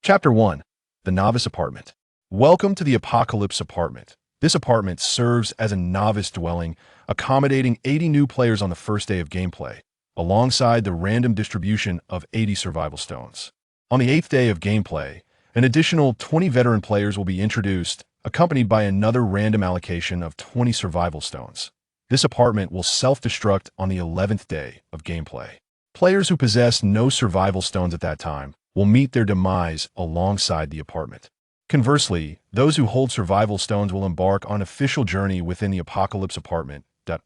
Chapter 1. The Novice Apartment. Welcome to the Apocalypse Apartment. This apartment serves as a novice dwelling, accommodating 80 new players on the first day of gameplay, alongside the random distribution of 80 survival stones. On the 8th day of gameplay, an additional 20 veteran players will be introduced, accompanied by another random allocation of 20 survival stones. This apartment will self-destruct on the 11th day of gameplay. Players who possess no survival stones at that time will meet their demise alongside the apartment. Conversely, those who hold survival stones will embark on an official journey within the Apocalypse Apartment.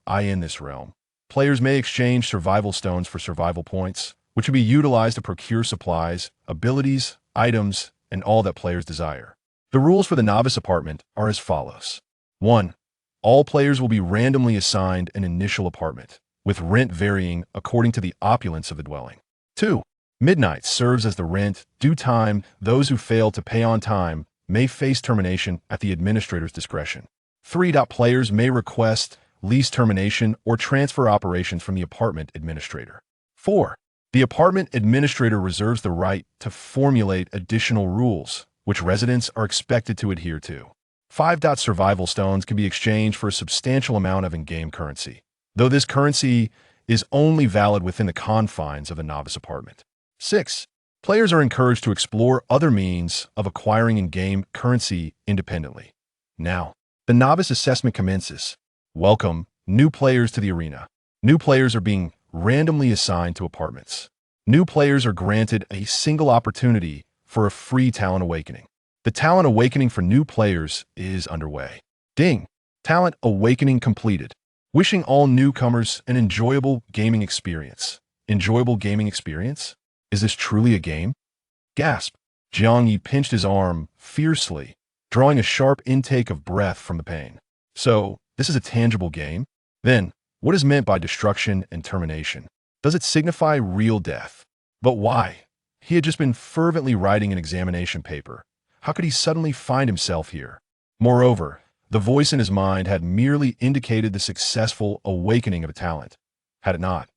In this realm, players may exchange survival stones for survival points, which will be utilized to procure supplies, abilities, items, and all that players desire. The rules for the Novice Apartment are as follows. 1. All players will be randomly assigned an initial apartment, with rent varying according to the opulence of the dwelling. 2. Midnight serves as the rent due time. Those who fail to pay on time may face termination at the administrator's discretion. 3. Players may request lease termination or transfer operations from the apartment administrator. 4. The apartment administrator reserves the right to formulate additional rules, which residents are expected to adhere to. 5. Survival stones can be exchanged for a substantial amount of in-game currency, though this currency is only valid within the confines of the Novice Apartment. 6. Players are encouraged to explore other means of acquiring in-game currency independently. Now, the Novice Assessment commences. Welcome, new players to the arena. New players are being randomly assigned to apartments. New players are granted a single opportunity for a free talent awakening. The talent awakening for new players is underway. Ding! Talent awakening completed. Wishing all newcomers an enjoyable gaming experience. Enjoyable gaming experience? Is this truly a game? Gasp! Jiang Ye pinched his arm fiercely, drawing a sharp intake of breath from the pain. So, this is a tangible game? Then, what is meant by destruction and termination? Does it signify real death? But why? He had just been fervently writing an examination paper. How could he suddenly find himself here? Moreover, the voice in his mind had merely indicated the successful awakening of a talent. Had it not?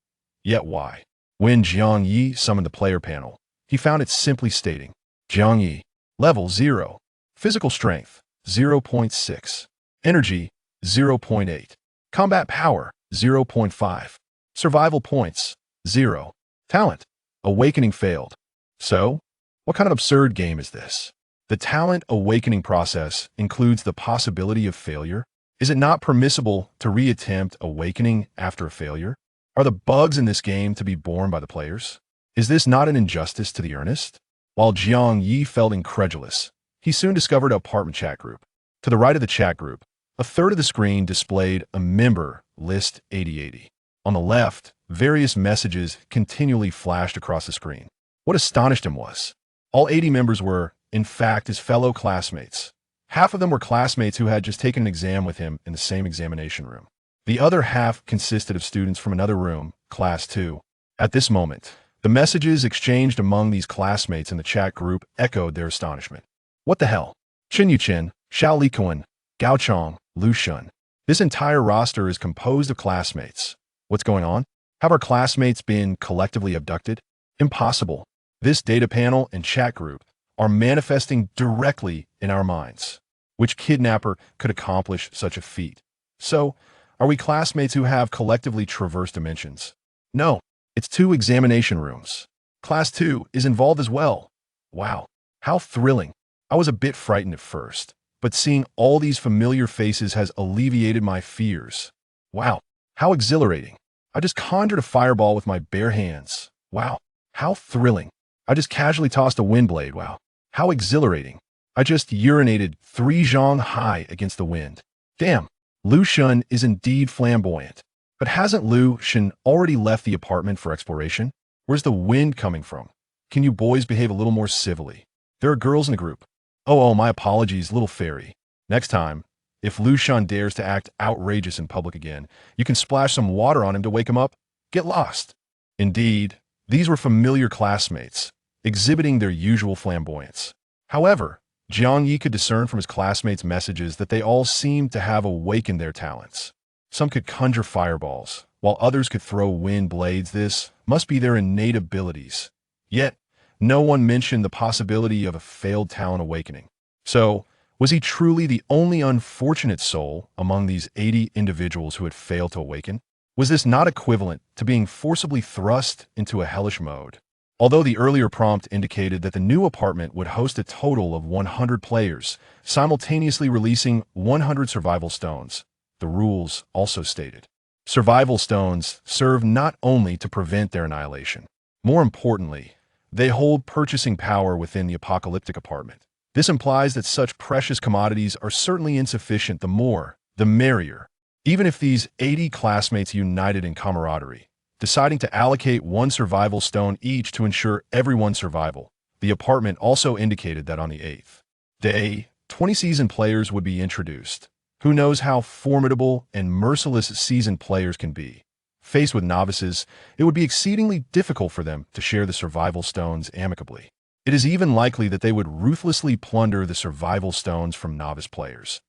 Yet why? When Jiang Ye summoned the player panel, he found it simply stating, Jiang Ye, level 0, physical strength, 0.6, energy, 0.8, combat power, 0.5, survival points, 0, talent, awakening failed. So, what kind of absurd game is this? The talent awakening process includes the possibility of failure. Is it not permissible to reattempt awakening after a failure? Are the bugs in this game to be borne by the players? Is this not an injustice to the earnest? While Jiang Ye felt incredulous, he soon discovered an apartment chat group. To the right of the chat group, a third of the screen displayed a member list 8080. On the left, various messages continually flashed across the screen. What astonished him was, all 80 members were, in fact, his fellow classmates. Half of them were classmates who had just taken an exam with him in the same examination room. The other half consisted of students from another room, Class 2. At this moment, the messages exchanged among these classmates in the chat group echoed their astonishment. What the hell? Chen Yuchen, Xiao Likuan, Gao Chong, Lu Shun. This entire roster is composed of classmates. What's going on? Have our classmates been collectively abducted? Impossible. This data panel and chat group are manifesting directly in our minds. Which kidnapper could accomplish such a feat? So, are we classmates who have collectively traversed dimensions? No, it's 2 examination rooms. Class 2 is involved as well. Wow, how thrilling. I was a bit frightened at first, but seeing all these familiar faces has alleviated my fears. Wow, how exhilarating. I just conjured a fireball with my bare hands. Wow, how thrilling. I just casually tossed a wind blade. Wow, how exhilarating. I just urinated 3 zhong high against the wind. Damn, Lu Shun is indeed flamboyant. But hasn't Lu Shun already left the apartment for exploration? Where's the wind coming from? Can you boys behave a little more civilly? There are girls in the group. Oh, my apologies, little fairy. Next time, if Lu Shun dares to act outrageous in public again, you can splash some water on him to wake him up. Get lost. Indeed, these were familiar classmates, exhibiting their usual flamboyance. However, Jiang Ye could discern from his classmates' messages that they all seemed to have awakened their talents. Some could conjure fireballs, while others could throw wind blades. This must be their innate abilities. Yet, no one mentioned the possibility of a failed talent awakening. So, was he truly the only unfortunate soul among these 80 individuals who had failed to awaken? Was this not equivalent to being forcibly thrust into a hellish mode? Although the earlier prompt indicated that the new apartment would host a total of 100 players, simultaneously releasing 100 survival stones, the rules also stated. Survival stones serve not only to prevent their annihilation. More importantly, they hold purchasing power within the apocalyptic apartment. This implies that such precious commodities are certainly insufficient. The more, the merrier. Even if these 80 classmates united in camaraderie, deciding to allocate one survival stone each to ensure everyone's survival, the apartment also indicated that on the 8th day, 20 seasoned players would be introduced. Who knows how formidable and merciless seasoned players can be? Faced with novices, it would be exceedingly difficult for them to share the survival stones amicably. It is even likely that they would ruthlessly plunder the survival stones from novice players.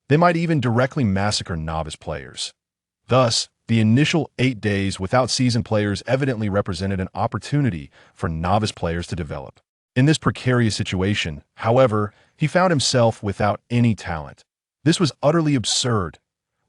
They might even directly massacre novice players. Thus, the initial 8 days without seasoned players evidently represented an opportunity for novice players to develop. In this precarious situation, however, he found himself without any talent. This was utterly absurd.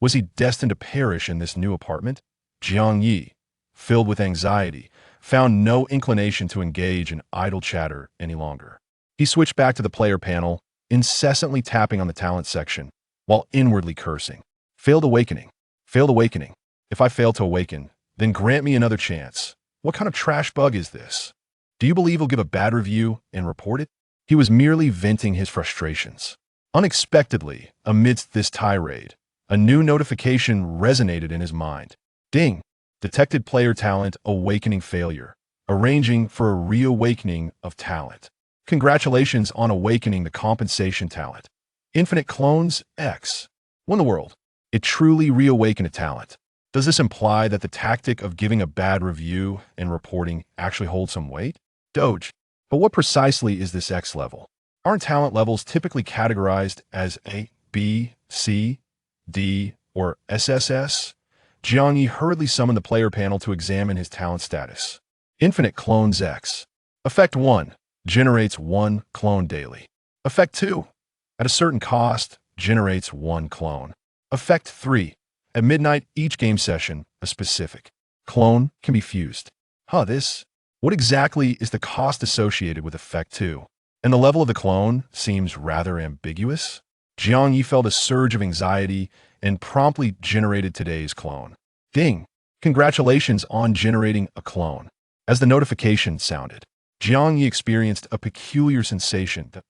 Was he destined to perish in this new apartment? Jiang Ye, filled with anxiety, found no inclination to engage in idle chatter any longer. He switched back to the player panel, incessantly tapping on the talent section, while inwardly cursing. Failed awakening. Failed awakening. If I fail to awaken, then grant me another chance. What kind of trash bug is this? Do you believe he'll give a bad review and report it? He was merely venting his frustrations. Unexpectedly, amidst this tirade, a new notification resonated in his mind. Ding! Detected player talent awakening failure. Arranging for a reawakening of talent. Congratulations on awakening the compensation talent. Infinite clones X. Won the world. It truly reawakened a talent. Does this imply that the tactic of giving a bad review and reporting actually holds some weight? Doge. But what precisely is this X level? Aren't talent levels typically categorized as A, B, C, D, or SSS? Jiang Ye hurriedly summoned the player panel to examine his talent status. Infinite Clones X. Effect 1. Generates 1 clone daily. Effect 2. At a certain cost, generates 1 clone. Effect 3. At midnight each game session, a specific clone can be fused. What exactly is the cost associated with Effect 2? And the level of the clone seems rather ambiguous. Jiang Ye felt a surge of anxiety and promptly generated today's clone. Ding! Congratulations on generating a clone. As the notification sounded, Jiang Ye experienced a peculiar sensation that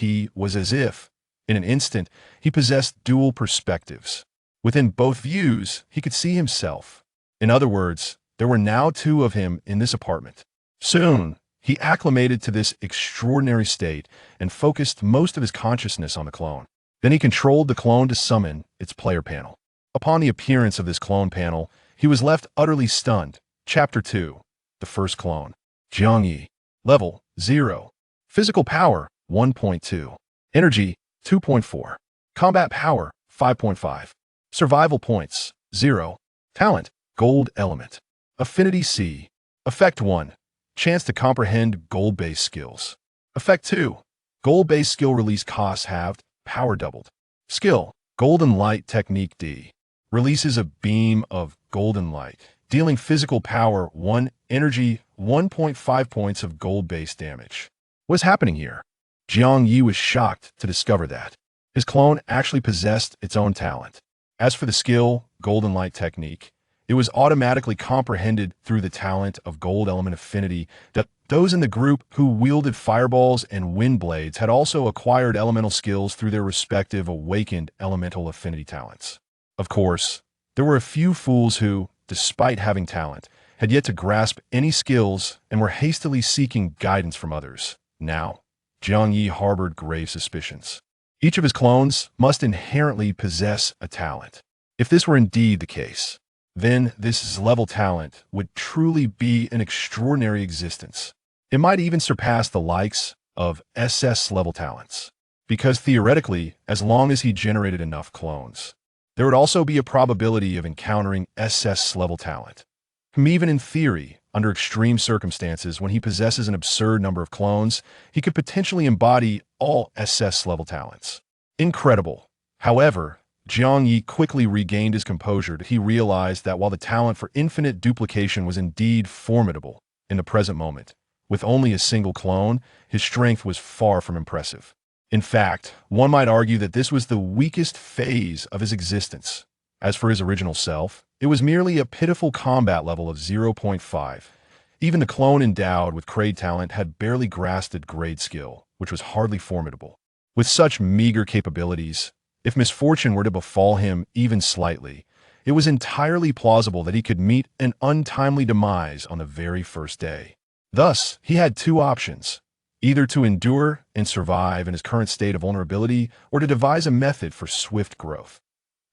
it was as if, in an instant, he possessed dual perspectives. Within both views, he could see himself. In other words, there were now 2 of him in this apartment. Soon, he acclimated to this extraordinary state and focused most of his consciousness on the clone. Then he controlled the clone to summon its player panel. Upon the appearance of this clone panel, he was left utterly stunned. Chapter 2. The first clone. Jiang Ye. Level 0. Physical power 1.2. Energy 2.4. Combat power 5.5. Survival points 0. Talent Gold element. Affinity C. Effect 1. Chance to comprehend gold-based skills. Effect 2. Gold-based skill release costs halved, power doubled. Skill Golden Light Technique D. Releases a beam of golden light, dealing physical power 1, energy 1.5 points of gold-based damage. What's happening here? Jiang Ye was shocked to discover that his clone actually possessed its own talent. As for the skill, Golden Light Technique, it was automatically comprehended through the talent of Gold Element Affinity that those in the group who wielded fireballs and wind blades had also acquired elemental skills through their respective awakened elemental affinity talents. Of course, there were a few fools who, despite having talent, had yet to grasp any skills and were hastily seeking guidance from others. Now, Jiang Ye harbored grave suspicions. Each of his clones must inherently possess a talent. If this were indeed the case, then this level talent would truly be an extraordinary existence. It might even surpass the likes of SS level talents. Because theoretically, as long as he generated enough clones, there would also be a probability of encountering SS level talent, whom even in theory, Under extreme circumstances, when he possesses an absurd number of clones, he could potentially embody all SS-level talents. Incredible. However, Jiang Ye quickly regained his composure. He realized that while the talent for infinite duplication was indeed formidable in the present moment, with only a single clone, his strength was far from impressive. In fact, one might argue that this was the weakest phase of his existence. As for his original self, it was merely a pitiful combat level of 0.5. Even the clone endowed with grade talent had barely grasped grade skill, which was hardly formidable. With such meager capabilities, if misfortune were to befall him even slightly, it was entirely plausible that he could meet an untimely demise on the very first day. Thus, he had two options: either to endure and survive in his current state of vulnerability, or to devise a method for swift growth.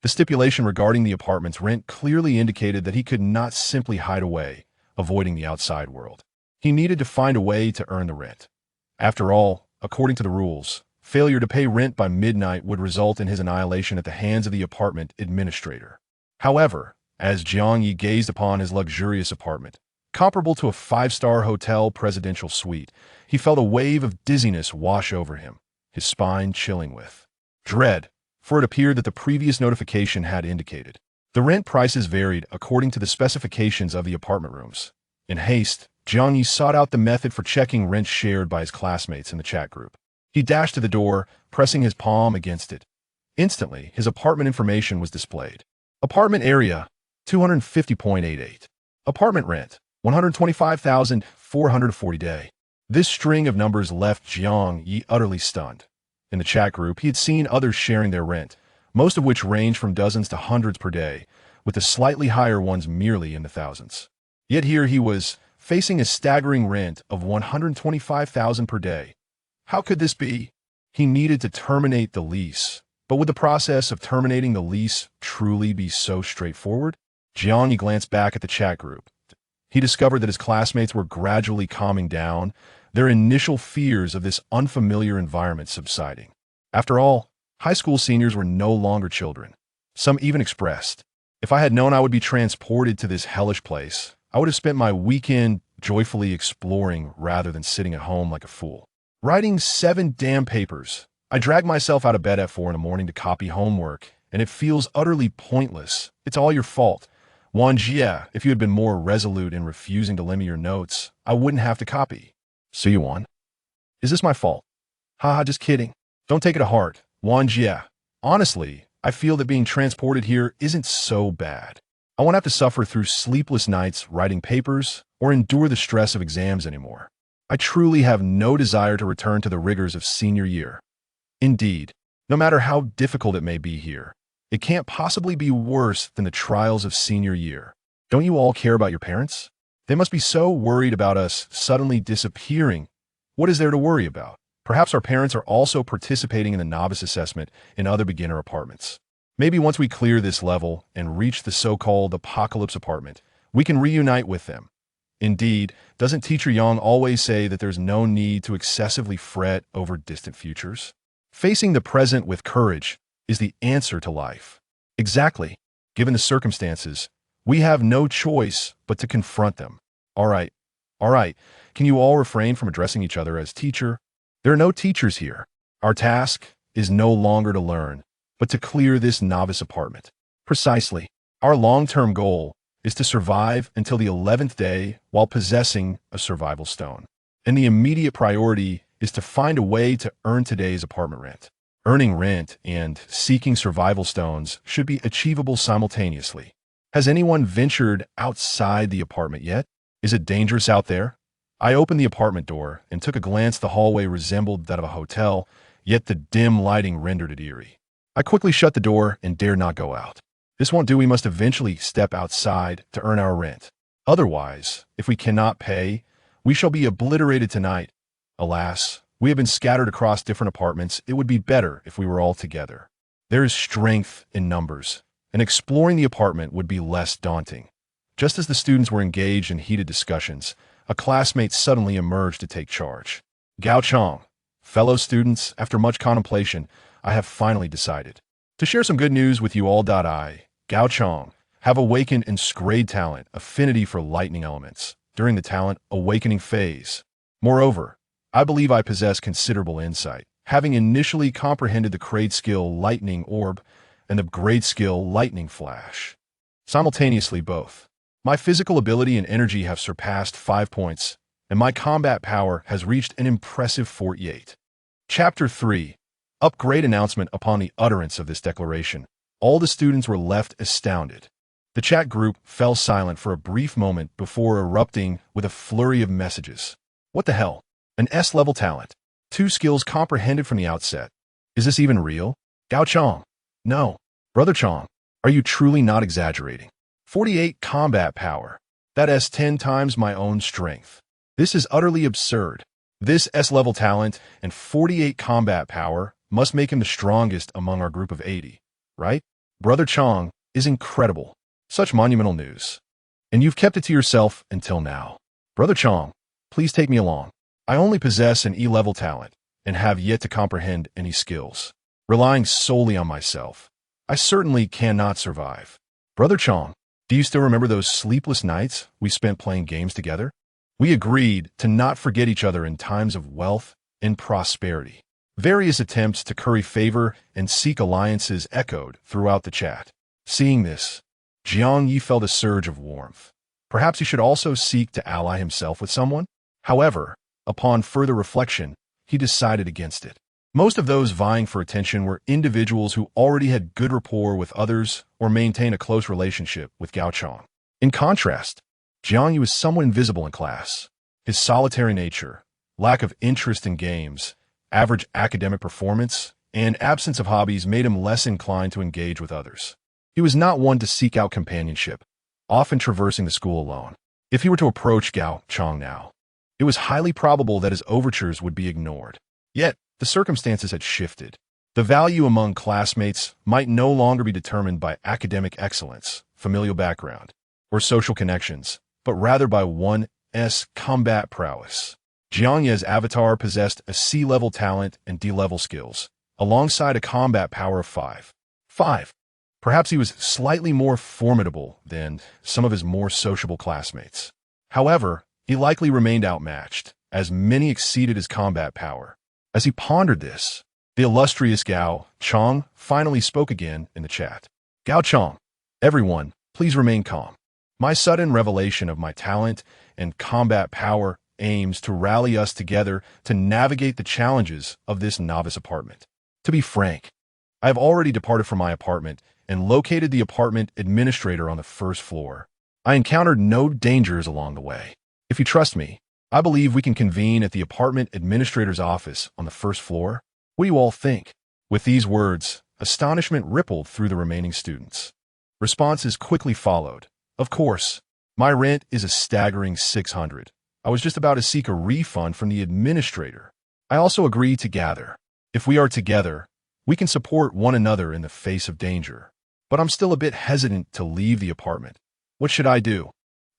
The stipulation regarding the apartment's rent clearly indicated that he could not simply hide away, avoiding the outside world. He needed to find a way to earn the rent. After all, according to the rules, failure to pay rent by midnight would result in his annihilation at the hands of the apartment administrator. However, as Jiang Ye gazed upon his luxurious apartment, comparable to a five-star hotel presidential suite, he felt a wave of dizziness wash over him, his spine chilling with dread, for it appeared that the previous notification had indicated. The rent prices varied according to the specifications of the apartment rooms. In haste, Jiang Ye sought out the method for checking rent shared by his classmates in the chat group. He dashed to the door, pressing his palm against it. Instantly, his apartment information was displayed. Apartment area, 250.88. Apartment rent, 125,440 day. This string of numbers left Jiang Ye utterly stunned. In the chat group, he had seen others sharing their rent, most of which ranged from dozens to hundreds per day, with the slightly higher ones merely in the thousands. Yet here he was, facing a staggering rent of 125,000 per day. How could this be? He needed to terminate the lease. But would the process of terminating the lease truly be so straightforward? Jiang Ye glanced back at the chat group. He discovered that his classmates were gradually calming down, their initial fears of this unfamiliar environment subsiding. After all, high school seniors were no longer children. Some even expressed, "If I had known I would be transported to this hellish place, I would have spent my weekend joyfully exploring rather than sitting at home like a fool. Writing 7 damn papers. I drag myself out of bed at 4 in the morning to copy homework, and it feels utterly pointless. It's all your fault. Jiang, if you had been more resolute in refusing to lend me your notes, I wouldn't have to copy." So you won? Is this my fault? Haha, just kidding. Don't take it to heart. Jiang. Honestly, I feel that being transported here isn't so bad. I won't have to suffer through sleepless nights writing papers or endure the stress of exams anymore. I truly have no desire to return to the rigors of senior year. Indeed, no matter how difficult it may be here, it can't possibly be worse than the trials of senior year. Don't you all care about your parents? They must be so worried about us suddenly disappearing. What is there to worry about? Perhaps our parents are also participating in the novice assessment in other beginner apartments. Maybe once we clear this level and reach the so-called apocalypse apartment, we can reunite with them. Indeed, doesn't Teacher Yang always say that there's no need to excessively fret over distant futures? Facing the present with courage is the answer to life. Exactly. Given the circumstances, we have no choice but to confront them. All right. Can you all refrain from addressing each other as teacher? There are no teachers here. Our task is no longer to learn, but to clear this novice apartment. Precisely. Our long-term goal is to survive until the 11th day while possessing a survival stone. And the immediate priority is to find a way to earn today's apartment rent. Earning rent and seeking survival stones should be achievable simultaneously. Has anyone ventured outside the apartment yet? Is it dangerous out there? I opened the apartment door and took a glance. The hallway resembled that of a hotel, yet the dim lighting rendered it eerie. I quickly shut the door and dared not go out. This won't do. We must eventually step outside to earn our rent. Otherwise, if we cannot pay, we shall be obliterated tonight. Alas, we have been scattered across different apartments. It would be better if we were all together. There is strength in numbers, and exploring the apartment would be less daunting. Just as the students were engaged in heated discussions, a classmate suddenly emerged to take charge. Gao Chong, fellow students, after much contemplation, I have finally decided to share some good news with you all. I, Gao Chong, have awakened in grade talent, affinity for lightning elements. during the talent awakening phase. Moreover, I believe I possess considerable insight, having initially comprehended the grade skill Lightning Orb and the grade skill Lightning Flash. Simultaneously both. My physical ability and energy have surpassed 5 points, and my combat power has reached an impressive 48. Chapter 3. Upgrade announcement. Upon the utterance of this declaration, all the students were left astounded. The chat group fell silent for a brief moment before erupting with a flurry of messages. What the hell? An S-level talent. 2 skills comprehended from the outset. Is this even real? Gao Chong. No. Brother Chong. Are you truly not exaggerating? 48 combat power. That is 10 times my own strength. This is utterly absurd. This S-level talent and 48 combat power must make him the strongest among our group of 80, right? Brother Chong is incredible. Such monumental news. And you've kept it to yourself until now. Brother Chong, please take me along. I only possess an E-level talent and have yet to comprehend any skills. Relying solely on myself, I certainly cannot survive. Brother Chong, do you still remember those sleepless nights we spent playing games together? We agreed to not forget each other in times of wealth and prosperity. Various attempts to curry favor and seek alliances echoed throughout the chat. Seeing this, Jiang Ye felt a surge of warmth. Perhaps he should also seek to ally himself with someone? However, upon further reflection, he decided against it. Most of those vying for attention were individuals who already had good rapport with others or maintained a close relationship with Gao Chong. In contrast, Jiang Ye was somewhat invisible in class. His solitary nature, lack of interest in games, average academic performance, and absence of hobbies made him less inclined to engage with others. He was not one to seek out companionship, often traversing the school alone. If he were to approach Gao Chong now, it was highly probable that his overtures would be ignored. Yet, the circumstances had shifted. The value among classmates might no longer be determined by academic excellence, familial background, or social connections, but rather by one's combat prowess. Jiang Ye's avatar possessed a C-level talent and D-level skills, alongside a combat power of 5. Perhaps he was slightly more formidable than some of his more sociable classmates. However, he likely remained outmatched, as many exceeded his combat power. As he pondered this, the illustrious Gao Chong finally spoke again in the chat. Gao Chong, everyone, please remain calm. My sudden revelation of my talent and combat power aims to rally us together to navigate the challenges of this novice apartment. To be frank, I have already departed from my apartment and located the apartment administrator on the first floor. I encountered no dangers along the way. If you trust me, I believe we can convene at the apartment administrator's office on the first floor. What do you all think? With these words, astonishment rippled through the remaining students. Responses quickly followed. Of course, my rent is a staggering 600. I was just about to seek a refund from the administrator. I also agree to gather. If we are together, we can support one another in the face of danger. But I'm still a bit hesitant to leave the apartment. What should I do?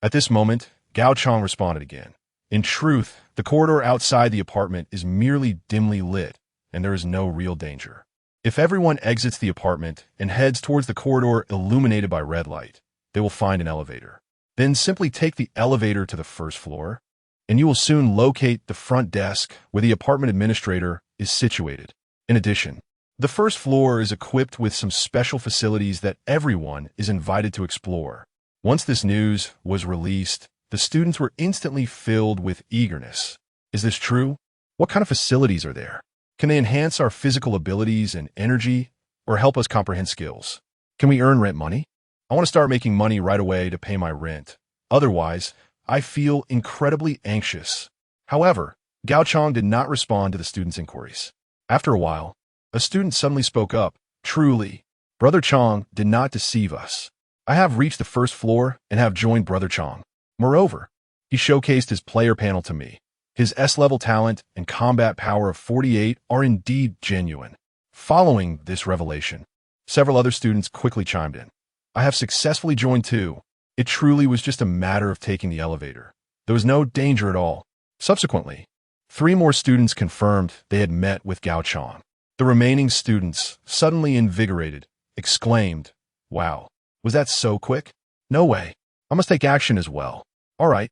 At this moment, Gao Chong responded again. In truth, the corridor outside the apartment is merely dimly lit, and there is no real danger. If everyone exits the apartment and heads towards the corridor illuminated by red light, they will find an elevator. Then simply take the elevator to the first floor, and you will soon locate the front desk where the apartment administrator is situated. In addition, the first floor is equipped with some special facilities that everyone is invited to explore. Once this news was released, the students were instantly filled with eagerness. Is this true? What kind of facilities are there? Can they enhance our physical abilities and energy, or help us comprehend skills? Can we earn rent money? I want to start making money right away to pay my rent. Otherwise, I feel incredibly anxious. However, Gao Chong did not respond to the students' inquiries. After a while, a student suddenly spoke up. Truly, Brother Chong did not deceive us. I have reached the first floor and have joined Brother Chong. Moreover, he showcased his player panel to me. His S-level talent and combat power of 48 are indeed genuine. Following this revelation, several other students quickly chimed in. I have successfully joined too. It truly was just a matter of taking the elevator. There was no danger at all. Subsequently, 3 more students confirmed they had met with Gao Chong. The remaining students, suddenly invigorated, exclaimed, "Wow, was that so quick? No way. I must take action as well. All right,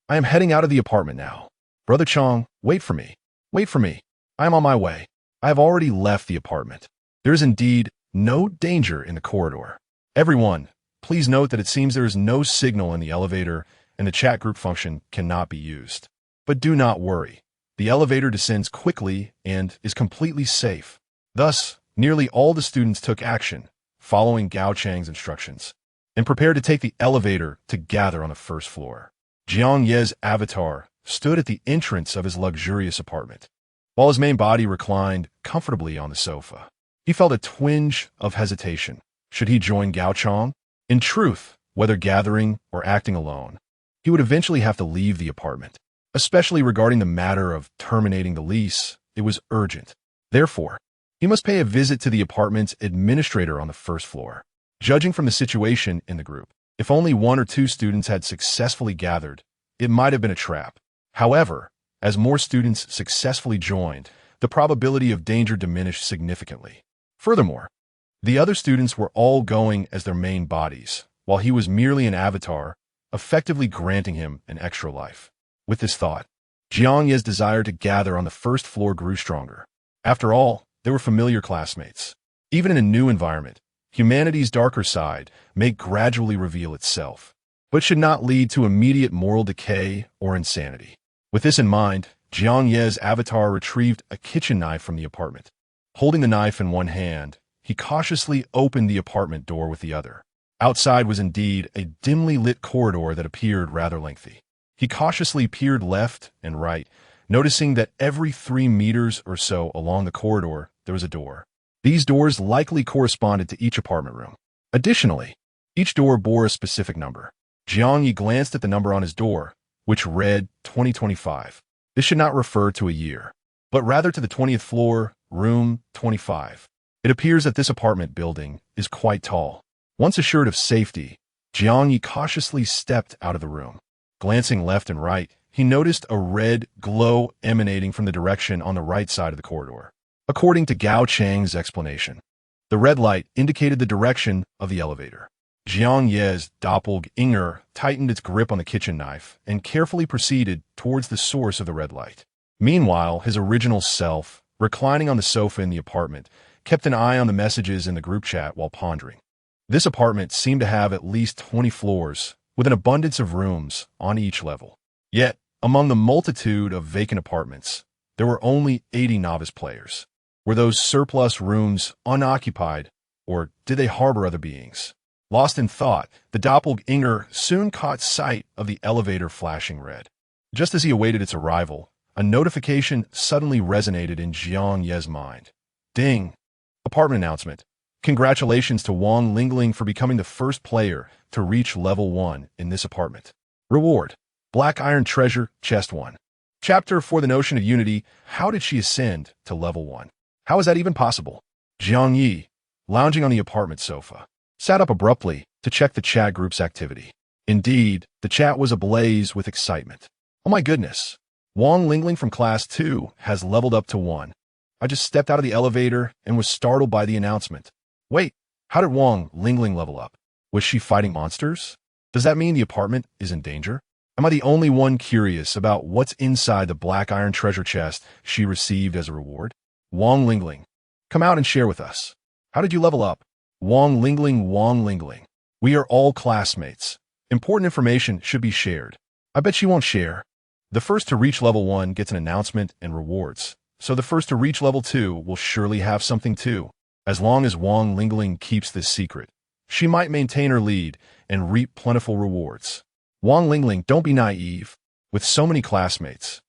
I am heading out of the apartment now. Brother Chong, wait for me. Wait for me. I am on my way. I have already left the apartment. There is indeed no danger in the corridor. Everyone, please note that it seems there is no signal in the elevator and the chat group function cannot be used. But do not worry. The elevator descends quickly and is completely safe. Thus, nearly all the students took action, following Gao Chang's instructions, and prepared to take the elevator to gather on the first floor. Jiang Ye's avatar stood at the entrance of his luxurious apartment, while his main body reclined comfortably on the sofa. He felt a twinge of hesitation. Should he join Gao Chang? In truth, whether gathering or acting alone, he would eventually have to leave the apartment. Especially regarding the matter of terminating the lease, it was urgent. Therefore, he must pay a visit to the apartment's administrator on the first floor. Judging from the situation in the group, if only 1 or 2 students had successfully gathered, it might have been a trap. However, as more students successfully joined, the probability of danger diminished significantly. Furthermore, the other students were all going as their main bodies, while he was merely an avatar, effectively granting him an extra life. With this thought, Jiang Ye's desire to gather on the first floor grew stronger. After all, they were familiar classmates. Even in a new environment, humanity's darker side may gradually reveal itself, but should not lead to immediate moral decay or insanity. With this in mind, Jiang Ye's avatar retrieved a kitchen knife from the apartment. Holding the knife in one hand, he cautiously opened the apartment door with the other. Outside was indeed a dimly lit corridor that appeared rather lengthy. He cautiously peered left and right, noticing that every 3 meters or so along the corridor there was a door. These doors likely corresponded to each apartment room. Additionally, each door bore a specific number. Jiang Ye glanced at the number on his door, which read 2025. This should not refer to a year, but rather to the 20th floor, room 25. It appears that this apartment building is quite tall. Once assured of safety, Jiang Ye cautiously stepped out of the room. Glancing left and right, he noticed a red glow emanating from the direction on the right side of the corridor. According to Gao Chang's explanation, the red light indicated the direction of the elevator. Jiang Ye's doppelganger tightened its grip on the kitchen knife and carefully proceeded towards the source of the red light. Meanwhile, his original self, reclining on the sofa in the apartment, kept an eye on the messages in the group chat while pondering. This apartment seemed to have at least 20 floors, with an abundance of rooms on each level. Yet, among the multitude of vacant apartments, there were only 80 novice players. Were those surplus rooms unoccupied, or did they harbor other beings? Lost in thought, the doppelganger soon caught sight of the elevator flashing red. Just as he awaited its arrival, a notification suddenly resonated in Jiang Ye's mind. Ding! Apartment announcement. Congratulations to Wang Lingling for becoming the first player to reach level 1 in this apartment. Reward: Black Iron Treasure, Chest 1. Chapter for the Notion of Unity. How did she ascend to level 1? How is that even possible? Jiang Ye, lounging on the apartment sofa, sat up abruptly to check the chat group's activity. Indeed, the chat was ablaze with excitement. Oh my goodness! Wang Lingling from Class 2 has leveled up to 1. I just stepped out of the elevator and was startled by the announcement. Wait, how did Wang Lingling level up? Was she fighting monsters? Does that mean the apartment is in danger? Am I the only one curious about what's inside the black iron treasure chest she received as a reward? Wang Lingling, come out and share with us. How did you level up? Wang Lingling. We are all classmates. Important information should be shared. I bet she won't share. The first to reach level 1 gets an announcement and rewards, so the first to reach level 2 will surely have something too. As long as Wang Lingling keeps this secret, she might maintain her lead and reap plentiful rewards. Wang Lingling, don't be naive. With so many classmates,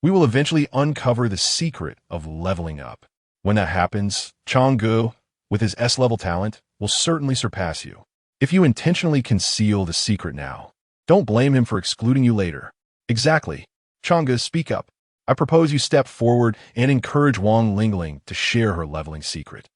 we will eventually uncover the secret of leveling up. When that happens, Changgu, with his S-level talent, will certainly surpass you. If you intentionally conceal the secret now, don't blame him for excluding you later. Exactly. Changgu, speak up. I propose you step forward and encourage Wang Lingling to share her leveling secret.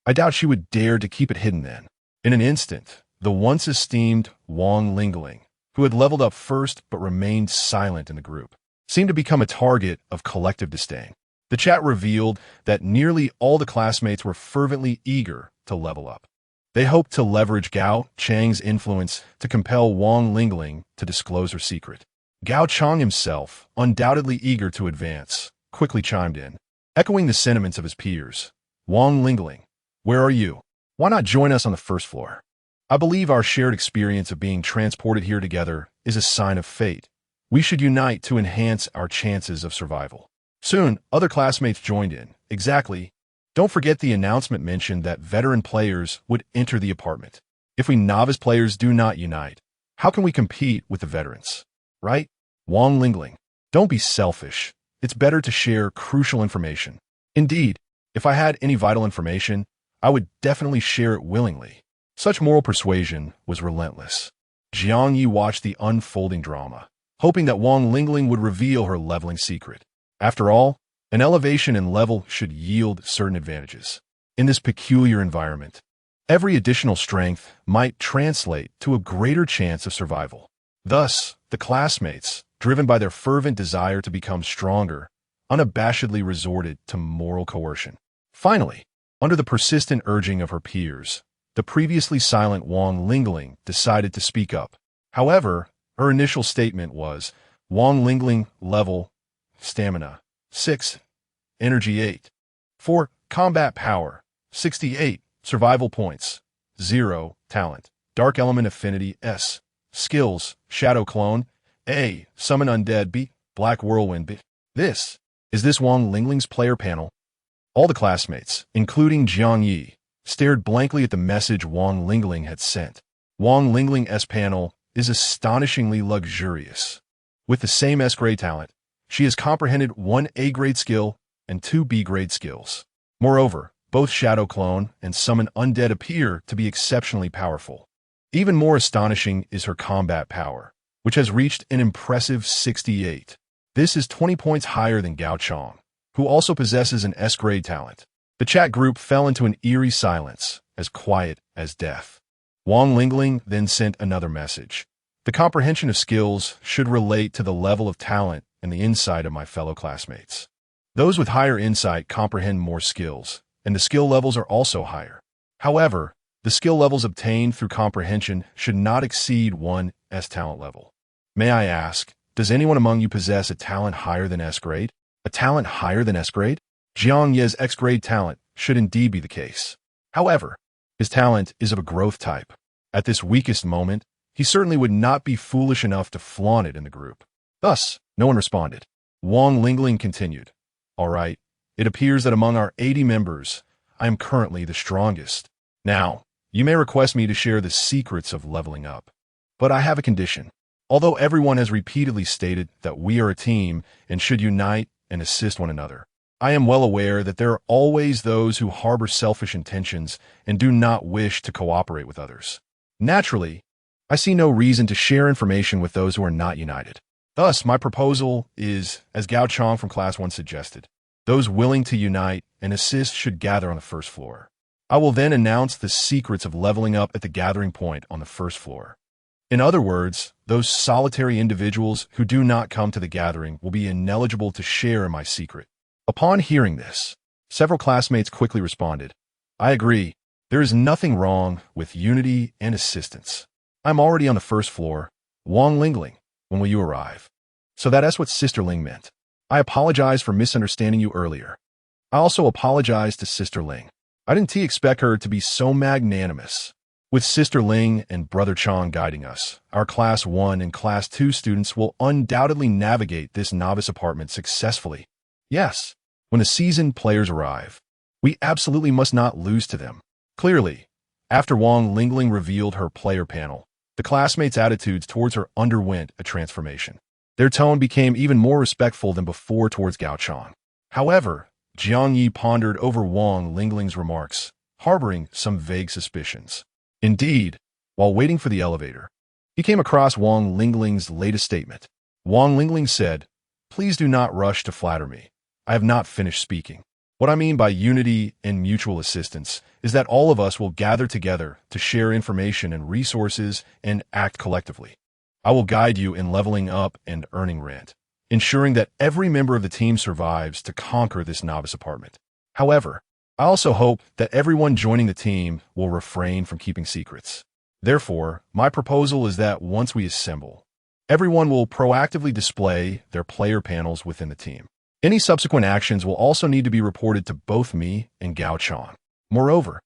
I doubt she would dare to keep it hidden then. In an instant, the once esteemed Wang Lingling, who had leveled up first but remained silent in the group, seemed to become a target of collective disdain. The chat revealed that nearly all the classmates were fervently eager to level up. They hoped to leverage Gao Chang's influence to compel Wang Lingling to disclose her secret. Gao Chong himself, undoubtedly eager to advance, quickly chimed in, echoing the sentiments of his peers. Wang Lingling, where are you? Why not join us on the first floor? I believe our shared experience of being transported here together is a sign of fate. We should unite to enhance our chances of survival. Soon, other classmates joined in. Exactly. Don't forget the announcement mentioned that veteran players would enter the apartment. If we novice players do not unite, how can we compete with the veterans? Right? Wang Lingling, don't be selfish. It's better to share crucial information. Indeed, if I had any vital information, I would definitely share it willingly. Such moral persuasion was relentless. Jiang Ye watched the unfolding drama, hoping that Wang Lingling would reveal her leveling secret. After all, an elevation in level should yield certain advantages. In this peculiar environment, every additional strength might translate to a greater chance of survival. Thus, the classmates, driven by their fervent desire to become stronger, unabashedly resorted to moral coercion. Finally, under the persistent urging of her peers, the previously silent Wang Lingling decided to speak up. However, her initial statement was, Wang Lingling level, stamina, 6, energy 8, 4, combat power, 68, survival points, 0, talent, dark element affinity, S, skills, shadow clone, A, summon undead, B, black whirlwind, B. This Wang Lingling's player panel. All the classmates, including Jiang Ye, stared blankly at the message Wang Lingling had sent. Wang Lingling's panel is astonishingly luxurious. With the same S-grade talent, she has comprehended 1 A-grade skill and 2 B-grade skills. Moreover, both Shadow Clone and Summon Undead appear to be exceptionally powerful. Even more astonishing is her combat power, which has reached an impressive 68. This is 20 points higher than Gao Chong, who also possesses an S-grade talent. The chat group fell into an eerie silence, as quiet as death. Wang Lingling then sent another message. The comprehension of skills should relate to the level of talent and the insight of my fellow classmates. Those with higher insight comprehend more skills, and the skill levels are also higher. However, the skill levels obtained through comprehension should not exceed 1's talent level. May I ask, does anyone among you possess a talent higher than S-grade? A talent higher than S-grade? Jiang Ye's X-grade talent should indeed be the case. However, his talent is of a growth type. At this weakest moment, he certainly would not be foolish enough to flaunt it in the group. Thus, no one responded. Wang Lingling continued. All right, it appears that among our 80 members, I am currently the strongest. Now, you may request me to share the secrets of leveling up. But I have a condition. Although everyone has repeatedly stated that we are a team and should unite and assist one another, I am well aware that there are always those who harbor selfish intentions and do not wish to cooperate with others. Naturally, I see no reason to share information with those who are not united. Thus, my proposal is, as Gao Chong from Class 1 suggested, those willing to unite and assist should gather on the first floor. I will then announce the secrets of leveling up at the gathering point on the first floor. In other words, those solitary individuals who do not come to the gathering will be ineligible to share in my secret. Upon hearing this, several classmates quickly responded, I agree. There is nothing wrong with unity and assistance. I'm already on the first floor. Wang Lingling, when will you arrive? So that's what Sister Ling meant. I apologize for misunderstanding you earlier. I also apologize to Sister Ling. I didn't expect her to be so magnanimous. With Sister Ling and Brother Chong guiding us, our Class 1 and Class 2 students will undoubtedly navigate this novice apartment successfully. Yes, when the seasoned players arrive, we absolutely must not lose to them. Clearly, after Wang Lingling revealed her player panel, the classmates' attitudes towards her underwent a transformation. Their tone became even more respectful than before towards Gao Chong. However, Jiang Ye pondered over Wang Lingling's remarks, harboring some vague suspicions. Indeed, while waiting for the elevator, he came across Wang Lingling's latest statement. Wang Lingling said, Please do not rush to flatter me. I have not finished speaking. What I mean by unity and mutual assistance is that all of us will gather together to share information and resources and act collectively. I will guide you in leveling up and earning rent, ensuring that every member of the team survives to conquer this novice apartment. However, I also hope that everyone joining the team will refrain from keeping secrets. Therefore, my proposal is that once we assemble, Everyone will proactively display their player panels within the team. Any subsequent actions will also need to be reported to both me and Gao Chang. Moreover,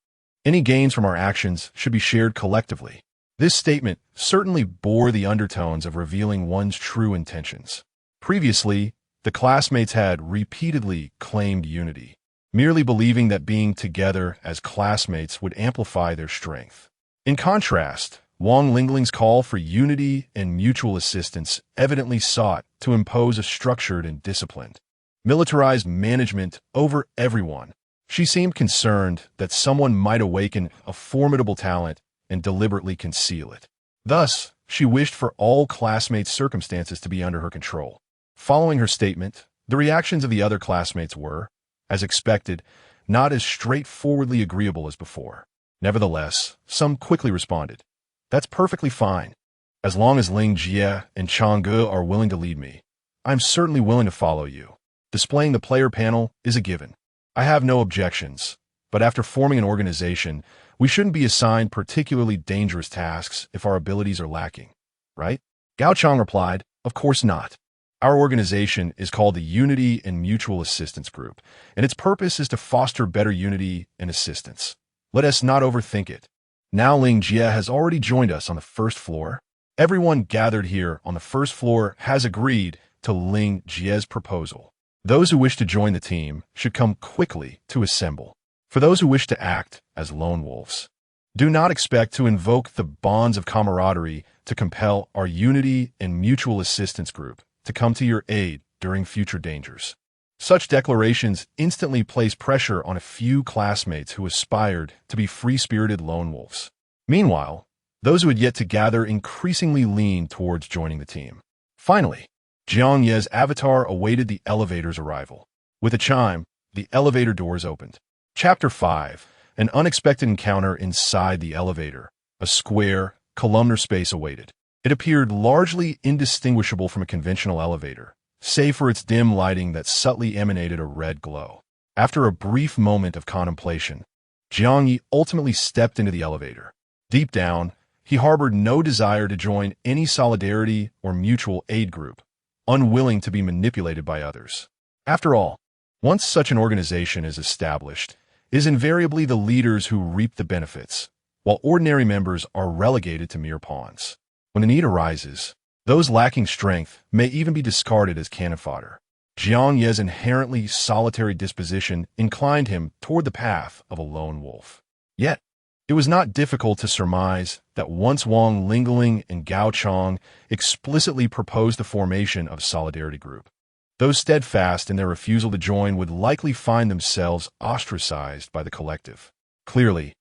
any gains from our actions should be shared collectively. This statement certainly bore the undertones of revealing one's true intentions. Previously, the classmates had repeatedly claimed unity, merely believing that being together as classmates would amplify their strength. In contrast, Wang Lingling's call for unity and mutual assistance evidently sought to impose a structured and disciplined, militarized management over everyone. She seemed concerned that someone might awaken a formidable talent and deliberately conceal it. Thus, she wished for all classmates' circumstances to be under her control. Following her statement, the reactions of the other classmates were, as expected, not as straightforwardly agreeable as before. Nevertheless, some quickly responded, "That's perfectly fine. As long as Ling Jie and Chang Ge are willing to lead me, I'm certainly willing to follow you. Displaying the player panel is a given. I have no objections, but after forming an organization, we shouldn't be assigned particularly dangerous tasks if our abilities are lacking, right?" Gao Chang replied, "Of course not. Our organization is called the Unity and Mutual Assistance Group, and its purpose is to foster better unity and assistance. Let us not overthink it. Now Ling Jie has already joined us on the first floor. Everyone gathered here on the first floor has agreed to Ling Jie's proposal. Those who wish to join the team should come quickly to assemble. For those who wish to act as lone wolves, do not expect to invoke the bonds of camaraderie to compel our Unity and Mutual Assistance Group to come to your aid during future dangers." Such declarations instantly place pressure on a few classmates who aspired to be free-spirited lone wolves. Meanwhile, those who had yet to gather increasingly leaned towards joining the team. Finally, Jiang Ye's avatar awaited the elevator's arrival. With a chime, the elevator doors opened. Chapter 5. An unexpected encounter inside the elevator. A square, columnar space awaited. It appeared largely indistinguishable from a conventional elevator, save for its dim lighting that subtly emanated a red glow. After a brief moment of contemplation, Jiang Ye ultimately stepped into the elevator. Deep down, he harbored no desire to join any solidarity or mutual aid group, unwilling to be manipulated by others. After all, once such an organization is established, it is invariably the leaders who reap the benefits, while ordinary members are relegated to mere pawns. When the need arises, those lacking strength may even be discarded as cannon fodder. Jiang Ye's inherently solitary disposition inclined him toward the path of a lone wolf. Yet, it was not difficult to surmise that once Wang Lingling and Gao Chang explicitly proposed the formation of a solidarity group, those steadfast in their refusal to join would likely find themselves ostracized by the collective. Clearly,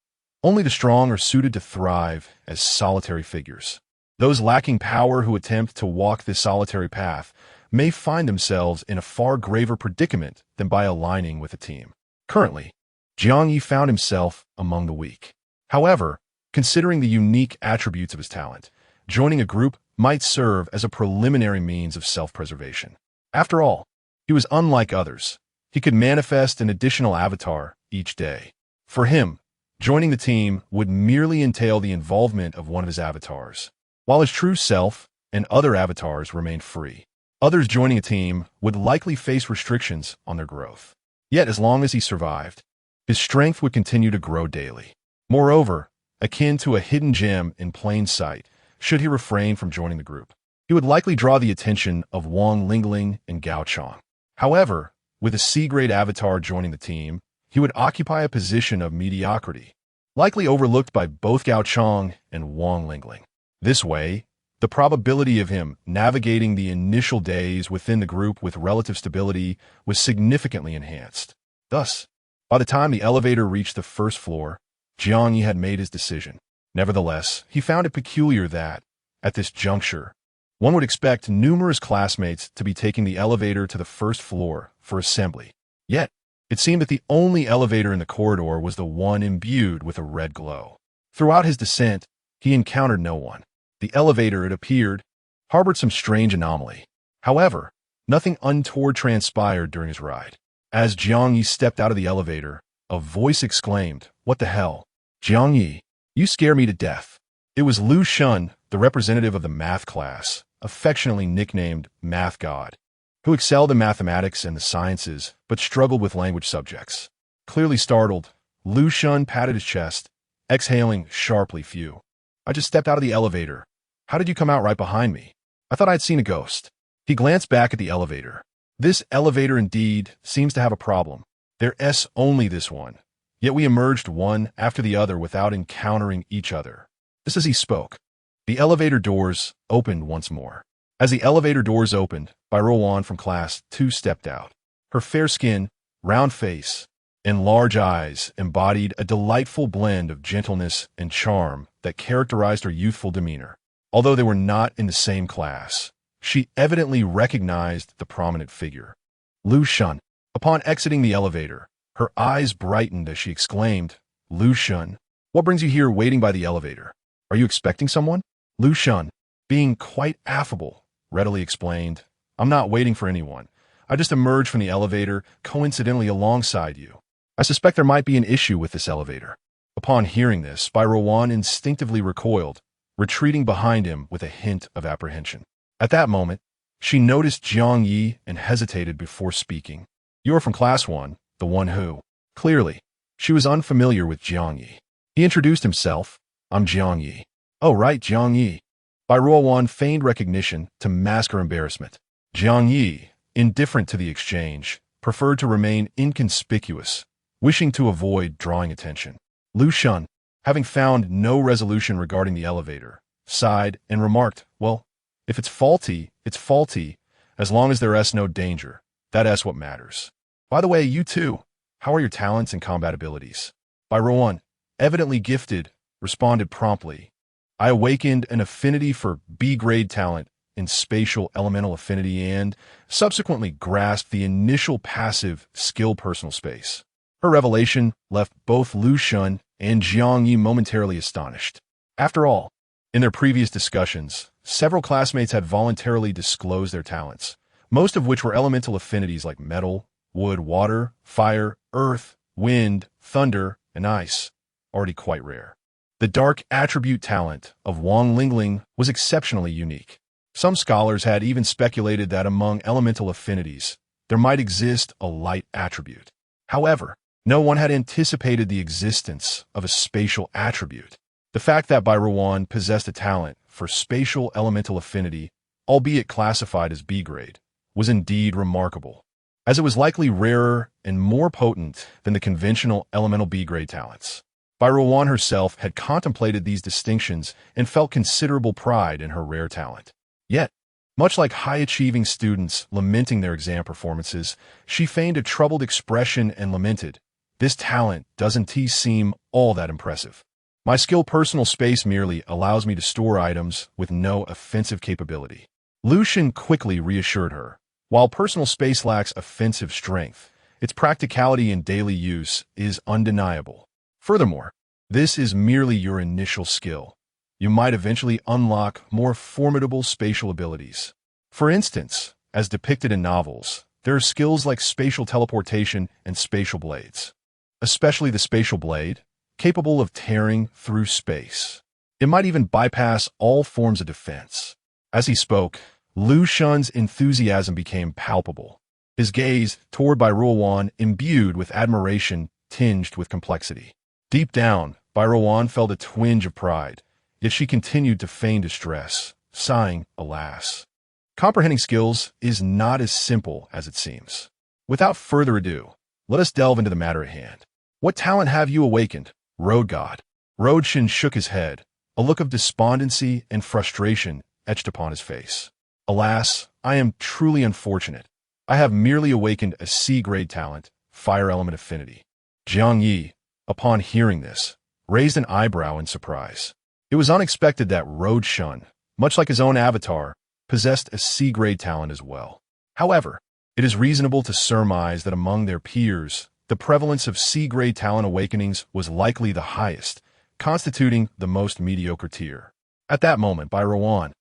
only the strong are suited to thrive as solitary figures. Those lacking power who attempt to walk this solitary path may find themselves in a far graver predicament than by aligning with a team. Currently, Jiang Ye found himself among the weak. However, considering the unique attributes of his talent, joining a group might serve as a preliminary means of self-preservation. After all, he was unlike others. He could manifest an additional avatar each day. For him, joining the team would merely entail the involvement of one of his avatars, while his true self and other avatars remained free. Others joining a team would likely face restrictions on their growth. Yet, as long as he survived, his strength would continue to grow daily. Moreover, akin to a hidden gem in plain sight, should he refrain from joining the group, he would likely draw the attention of Wang Lingling and Gao Chang. However, with a C-grade avatar joining the team, he would occupy a position of mediocrity, likely overlooked by both Gao Chang and Wang Lingling. This way, the probability of him navigating the initial days within the group with relative stability was significantly enhanced. Thus, by the time the elevator reached the first floor, Jiang Ye had made his decision. Nevertheless, he found it peculiar that, at this juncture, one would expect numerous classmates to be taking the elevator to the first floor for assembly. Yet, it seemed that the only elevator in the corridor was the one imbued with a red glow. Throughout his descent, he encountered no one. The elevator, it appeared, harbored some strange anomaly. However, nothing untoward transpired during his ride. As Jiang Ye stepped out of the elevator, a voice exclaimed, "What the hell? Jiang Ye, you scare me to death." It was Lu Shun, the representative of the math class, affectionately nicknamed Math God, who excelled in mathematics and the sciences but struggled with language subjects. Clearly startled, Lu Shun patted his chest, exhaling sharply. Phew. I just stepped out of the elevator. How did you come out right behind me? I thought I'd seen a ghost. He glanced back at the elevator. This elevator indeed seems to have a problem. There's only this one. Yet we emerged one after the other without encountering each other. Just as he spoke, the elevator doors opened once more. As the elevator doors opened, Bairuan from Class 2 stepped out. Her fair skin, round face, and large eyes embodied a delightful blend of gentleness and charm that characterized her youthful demeanor. Although they were not in the same class, she evidently recognized the prominent figure. Lu Shun. Upon exiting the elevator, her eyes brightened as she exclaimed, Lu Shun, what brings you here waiting by the elevator? Are you expecting someone? Lu Shun, being quite affable, readily explained, I'm not waiting for anyone. I just emerged from the elevator, coincidentally alongside you. I suspect there might be an issue with this elevator. Upon hearing this, Bairuan instinctively recoiled, retreating behind him with a hint of apprehension. At that moment, she noticed Jiang Ye and hesitated before speaking. You're from Class 1, the one who. Clearly, she was unfamiliar with Jiang Ye. He introduced himself. I'm Jiang Ye. Oh, right, Jiang Ye. Bairuan feigned recognition to mask her embarrassment. Jiang Ye, indifferent to the exchange, preferred to remain inconspicuous, wishing to avoid drawing attention. Lu Shun, having found no resolution regarding the elevator, sighed and remarked, well, if it's faulty, it's faulty, as long as there's no danger. That's what matters. By the way, you too, how are your talents and combat abilities? Bairuan, evidently gifted, responded promptly. I awakened an affinity for B-grade talent in spatial elemental affinity and subsequently grasped the initial passive skill personal space. Her revelation left both Lu Shun and Jiang Ye momentarily astonished. After all, in their previous discussions, several classmates had voluntarily disclosed their talents, most of which were elemental affinities like metal, wood, water, fire, earth, wind, thunder, and ice, already quite rare. The dark attribute talent of Wang Lingling was exceptionally unique. Some scholars had even speculated that among elemental affinities, there might exist a light attribute. However, no one had anticipated the existence of a spatial attribute. The fact that Bairuan possessed a talent for spatial elemental affinity, albeit classified as B-grade, was indeed remarkable, as it was likely rarer and more potent than the conventional elemental B-grade talents. Bairuan herself had contemplated these distinctions and felt considerable pride in her rare talent. Yet, much like high-achieving students lamenting their exam performances, she feigned a troubled expression and lamented, this talent doesn't seem all that impressive. My skill personal space merely allows me to store items with no offensive capability. Lu Shun quickly reassured her. While personal space lacks offensive strength, its practicality in daily use is undeniable. Furthermore, this is merely your initial skill. You might eventually unlock more formidable spatial abilities. For instance, as depicted in novels, there are skills like spatial teleportation and spatial blades. Especially the spatial blade, capable of tearing through space. It might even bypass all forms of defense. As he spoke, Lu Shun's enthusiasm became palpable. His gaze toward Bairuan imbued with admiration tinged with complexity. Deep down, Bairuan felt a twinge of pride, yet she continued to feign distress, sighing, alas. Comprehending skills is not as simple as it seems. Without further ado, let us delve into the matter at hand. What talent have you awakened, Road God? Road Shin shook his head, a look of despondency and frustration etched upon his face. Alas, I am truly unfortunate. I have merely awakened a C-grade talent, fire element affinity. Jiang Ye, upon hearing this, raised an eyebrow in surprise. It was unexpected that Road Shun, much like his own avatar, possessed a C-grade talent as well. However, it is reasonable to surmise that among their peers, the prevalence of C-grade talent awakenings was likely the highest, constituting the most mediocre tier. At that moment, Bairuan,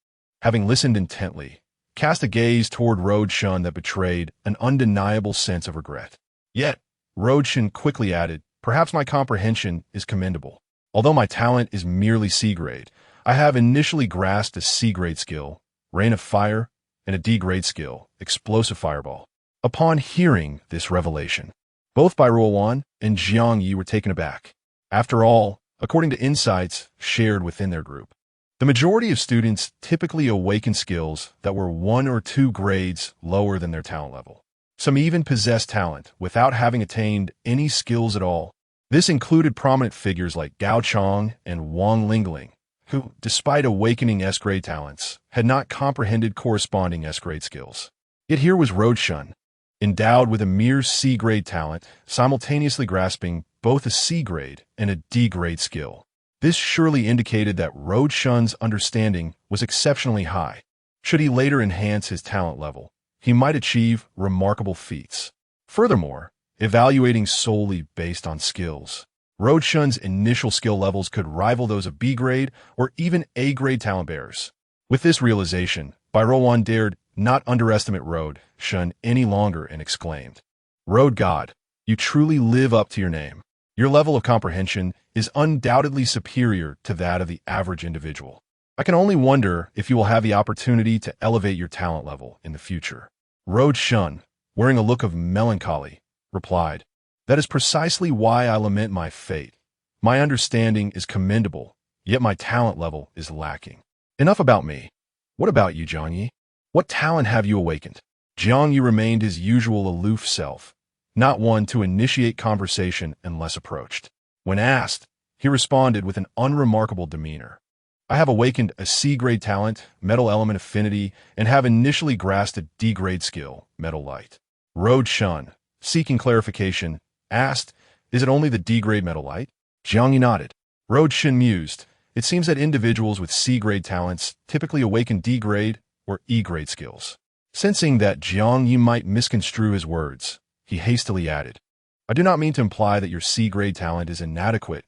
having listened intently, cast a gaze toward Road Shun that betrayed an undeniable sense of regret. Yet, Road Shun quickly added, perhaps my comprehension is commendable. Although my talent is merely C-grade, I have initially grasped a C-grade skill, Rain of Fire, and a D-grade skill, Explosive Fireball. Upon hearing this revelation, both by Rowan and Jiang Ye were taken aback. After all, according to insights shared within their group, the majority of students typically awaken skills that were 1 or 2 grades lower than their talent level. Some even possessed talent without having attained any skills at all. This included prominent figures like Gao Chong and Wang Lingling, who, despite awakening S-grade talents, had not comprehended corresponding S-grade skills. Yet here was Road Shun, endowed with a mere C-grade talent, simultaneously grasping both a C-grade and a D-grade skill. This surely indicated that Road Shun's understanding was exceptionally high. Should he later enhance his talent level, he might achieve remarkable feats. Furthermore, evaluating solely based on skills, Road Shun's initial skill levels could rival those of B-grade or even A-grade talent bearers. With this realization, Rowan dared not underestimate Road Shun any longer and exclaimed, "Road God, you truly live up to your name. Your level of comprehension is undoubtedly superior to that of the average individual. I can only wonder if you will have the opportunity to elevate your talent level in the future." Road Shun, wearing a look of melancholy, replied, "That is precisely why I lament my fate. My understanding is commendable, yet my talent level is lacking. Enough about me. What about you, Jiang Ye? What talent have you awakened?" Jiang Ye remained his usual aloof self, not one to initiate conversation unless approached. When asked, he responded with an unremarkable demeanor. "I have awakened a C-grade talent, Metal Element Affinity, and have initially grasped a D-grade skill, Metal Light." Road Shun, seeking clarification, asked, "Is it only the D-grade Metal Light?" Jiang Ye nodded. Road Shun mused, "It seems that individuals with C-grade talents typically awaken D-grade or E-grade skills." Sensing that Jiang Ye might misconstrue his words, he hastily added, "I do not mean to imply that your C-grade talent is inadequate.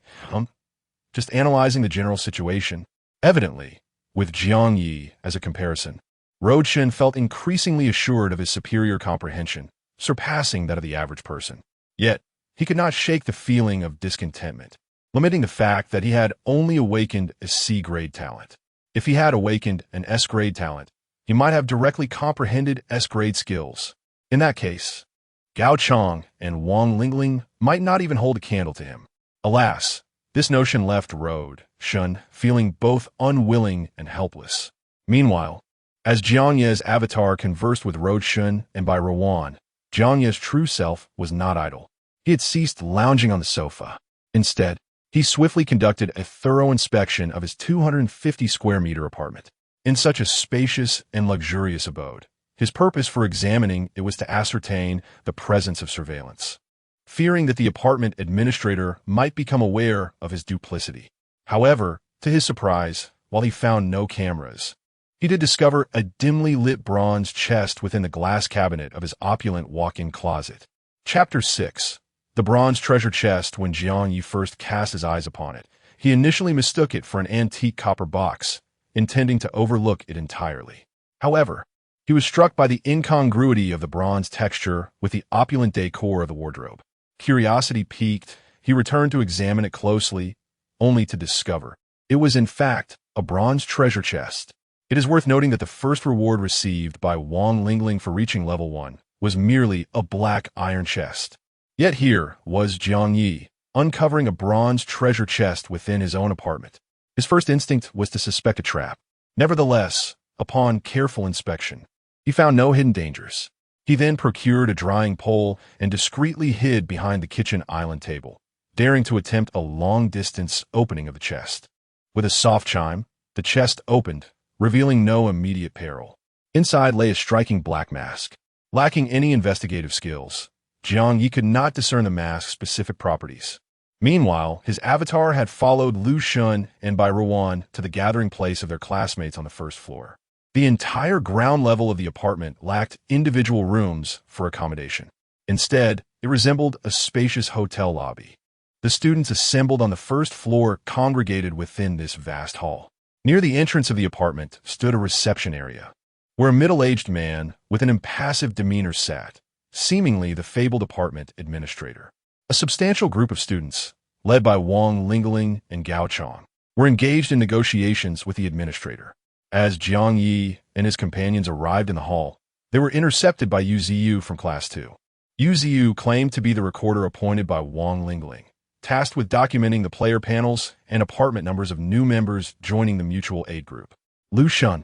Just analyzing the general situation." Evidently, with Jiang Ye as a comparison, Road Shun felt increasingly assured of his superior comprehension, surpassing that of the average person. Yet, he could not shake the feeling of discontentment, lamenting the fact that he had only awakened a C-grade talent. If he had awakened an S-grade talent, he might have directly comprehended S-grade skills. In that case, Gao Chong and Wang Lingling might not even hold a candle to him. Alas, this notion left Road Shun feeling both unwilling and helpless. Meanwhile, as Jiang Ye's avatar conversed with Road Shun and by Rowan, Jiang Ye's true self was not idle. He had ceased lounging on the sofa. Instead, he swiftly conducted a thorough inspection of his 250-square-meter apartment. In such a spacious and luxurious abode, his purpose for examining it was to ascertain the presence of surveillance, fearing that the apartment administrator might become aware of his duplicity. However, to his surprise, while he found no cameras, he did discover a dimly lit bronze chest within the glass cabinet of his opulent walk-in closet. Chapter 6. The bronze treasure chest. When Jiang Ye first cast his eyes upon it, he initially mistook it for an antique copper box, intending to overlook it entirely. However, he was struck by the incongruity of the bronze texture with the opulent decor of the wardrobe. Curiosity piqued, he returned to examine it closely, only to discover it was in fact a bronze treasure chest. It is worth noting that the first reward received by Wang Lingling for reaching level 1 was merely a black iron chest. Yet here was Jiang Ye, uncovering a bronze treasure chest within his own apartment. His first instinct was to suspect a trap. Nevertheless, upon careful inspection, he found no hidden dangers. He then procured a drying pole and discreetly hid behind the kitchen island table, daring to attempt a long-distance opening of the chest. With a soft chime, the chest opened, revealing no immediate peril. Inside lay a striking black mask. Lacking any investigative skills, Jiang Ye could not discern the mask's specific properties. Meanwhile, his avatar had followed Lu Shun and Bai Ruan to the gathering place of their classmates on the first floor. The entire ground level of the apartment lacked individual rooms for accommodation. Instead, it resembled a spacious hotel lobby. The students assembled on the first floor congregated within this vast hall. Near the entrance of the apartment stood a reception area, where a middle-aged man with an impassive demeanor sat, seemingly the fabled apartment administrator. A substantial group of students, led by Wang Lingling and Gao Chong, were engaged in negotiations with the administrator. As Jiang Ye and his companions arrived in the hall, they were intercepted by Yu Ziyu from Class 2. Yu Ziyu claimed to be the recorder appointed by Wang Lingling, tasked with documenting the player panels and apartment numbers of new members joining the mutual aid group. Lu Shun,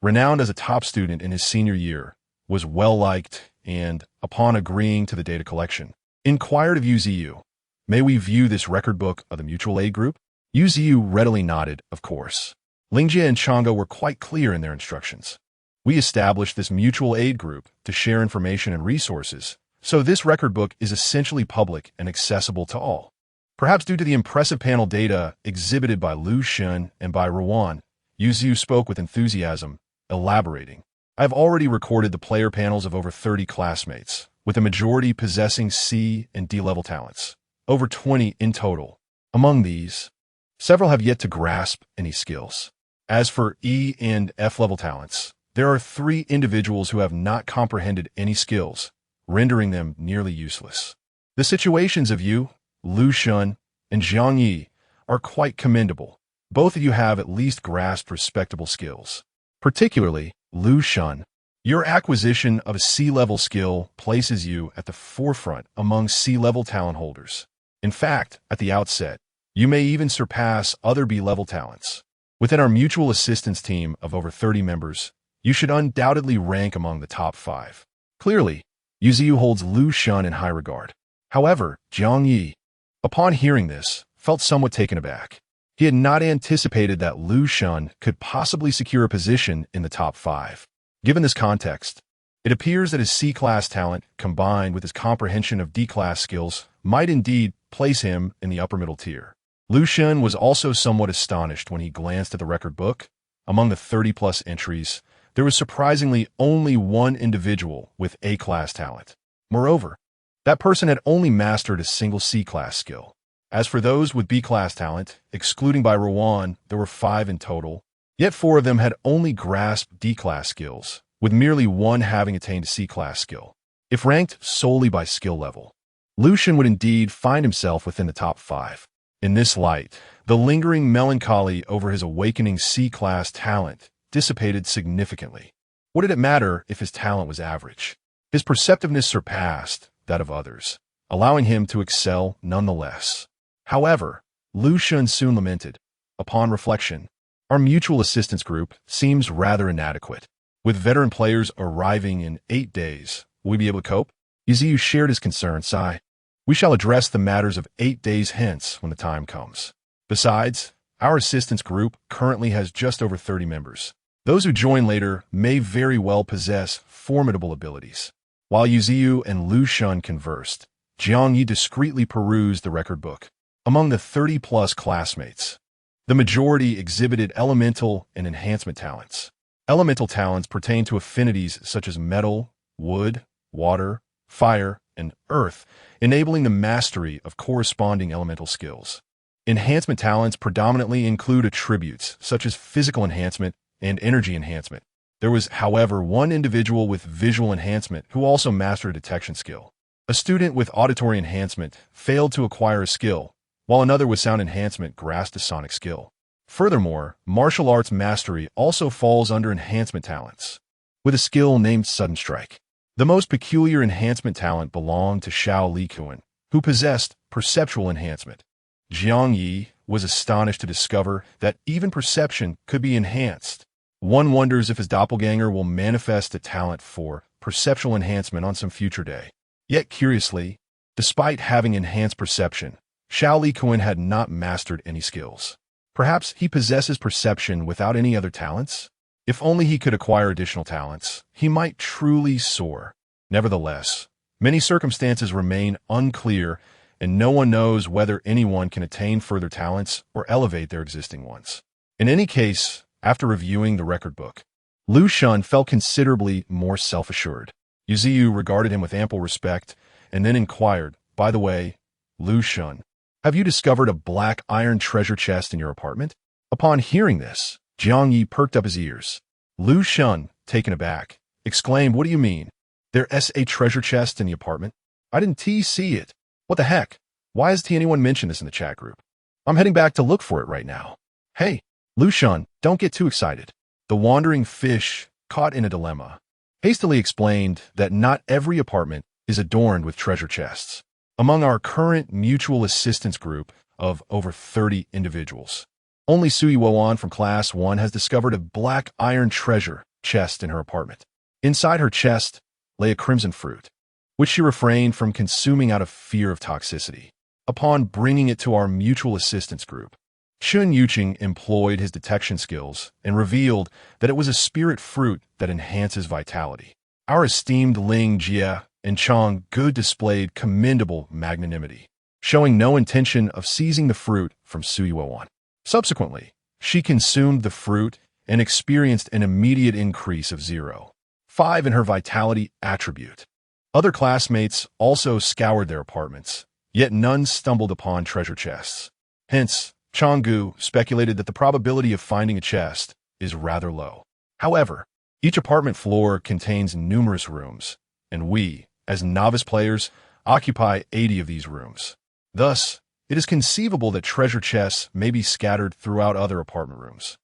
renowned as a top student in his senior year, was well-liked and, upon agreeing to the data collection, inquired of Yu Ziyu, "May we view this record book of the mutual aid group?" Yu Ziyu readily nodded, of course. Lingjie and Chang'e were quite clear in their instructions. "We established this mutual aid group to share information and resources, so this record book is essentially public and accessible to all." Perhaps due to the impressive panel data exhibited by Lu Shun and by Ruan, Yu Ziyu spoke with enthusiasm, elaborating, "I have already recorded the player panels of over 30 classmates, with the majority possessing C and D level talents, over 20 in total. Among these, several have yet to grasp any skills. As for E and F level talents, there are 3 individuals who have not comprehended any skills, rendering them nearly useless. The situations of you, Lu Shun, and Jiang Ye are quite commendable. Both of you have at least grasped respectable skills. Particularly, Lu Shun, your acquisition of a C-level skill places you at the forefront among C-level talent holders. In fact, at the outset, you may even surpass other B-level talents. Within our mutual assistance team of over 30 members, you should undoubtedly rank among the top 5. Clearly, Yu Ziyu holds Lu Shun in high regard. However, Jiang Ye, upon hearing this, felt somewhat taken aback. He had not anticipated that Lu Shun could possibly secure a position in the top 5. Given this context, it appears that his C-class talent, combined with his comprehension of D-class skills, might indeed place him in the upper middle tier. Lu Shun was also somewhat astonished when he glanced at the record book. Among the 30-plus entries, there was surprisingly only one individual with A-class talent. Moreover, that person had only mastered a single C-class skill. As for those with B-class talent, excluding by Ruan, there were 5 in total, yet 4 of them had only grasped D-class skills, with merely one having attained a C-class skill. If ranked solely by skill level, Lu Shun would indeed find himself within the top 5. In this light, the lingering melancholy over his awakening C-class talent dissipated significantly. What did it matter if his talent was average? His perceptiveness surpassed that of others, allowing him to excel nonetheless. However, Lu Shun soon lamented, "Upon reflection, our mutual assistance group seems rather inadequate. With veteran players arriving in 8 days, will we be able to cope?" Yu Ziyu shared his concern, sigh. "We shall address the matters of 8 days hence when the time comes. Besides, our assistance group currently has just over 30 members. Those who join later may very well possess formidable abilities." While Yu Ziyu and Lu Shun conversed, Jiang Ye discreetly perused the record book. Among the 30-plus classmates, the majority exhibited elemental and enhancement talents. Elemental talents pertain to affinities such as metal, wood, water, fire, and earth, enabling the mastery of corresponding elemental skills. Enhancement talents predominantly include attributes such as physical enhancement and energy enhancement. There was, however, one individual with visual enhancement who also mastered a detection skill. A student with auditory enhancement failed to acquire a skill, while another with sound enhancement grasped a sonic skill. Furthermore, martial arts mastery also falls under enhancement talents, with a skill named Sudden Strike. The most peculiar enhancement talent belonged to Xiao Likuan, who possessed perceptual enhancement. Jiang Ye was astonished to discover that even perception could be enhanced. One wonders if his doppelganger will manifest a talent for perceptual enhancement on some future day. Yet curiously, despite having enhanced perception, Xiao Likuan had not mastered any skills. Perhaps he possesses perception without any other talents? If only he could acquire additional talents, he might truly soar. Nevertheless, many circumstances remain unclear, and no one knows whether anyone can attain further talents or elevate their existing ones. In any case, after reviewing the record book, Lu Shun felt considerably more self-assured. Yu Ziyu regarded him with ample respect and then inquired, "By the way, Lu Shun, have you discovered a black iron treasure chest in your apartment?" Upon hearing this, Jiang Ye perked up his ears. Lu Shun, taken aback, exclaimed, "What do you mean? There's a treasure chest in the apartment? I didn't see it. What the heck? Why hasn't anyone mentioned this in the chat group? I'm heading back to look for it right now." "Hey, Lu Shun, don't get too excited." The wandering fish caught in a dilemma, hastily explained that not every apartment is adorned with treasure chests. Among our current mutual assistance group of over 30 individuals, only Sui Woan from Class 1 has discovered a black iron treasure chest in her apartment. Inside her chest lay a crimson fruit, which she refrained from consuming out of fear of toxicity. Upon bringing it to our mutual assistance group, Chun Yuqing employed his detection skills and revealed that it was a spirit fruit that enhances vitality. Our esteemed Ling Jie and Chang Gu displayed commendable magnanimity, showing no intention of seizing the fruit from Sui Woan. Subsequently, she consumed the fruit and experienced an immediate increase of 0.5 in her vitality attribute. Other classmates also scoured their apartments, yet none stumbled upon treasure chests. Hence, Changgu speculated that the probability of finding a chest is rather low. However, each apartment floor contains numerous rooms, and we, as novice players, occupy 80 of these rooms. Thus, it is conceivable that treasure chests may be scattered throughout other apartment rooms.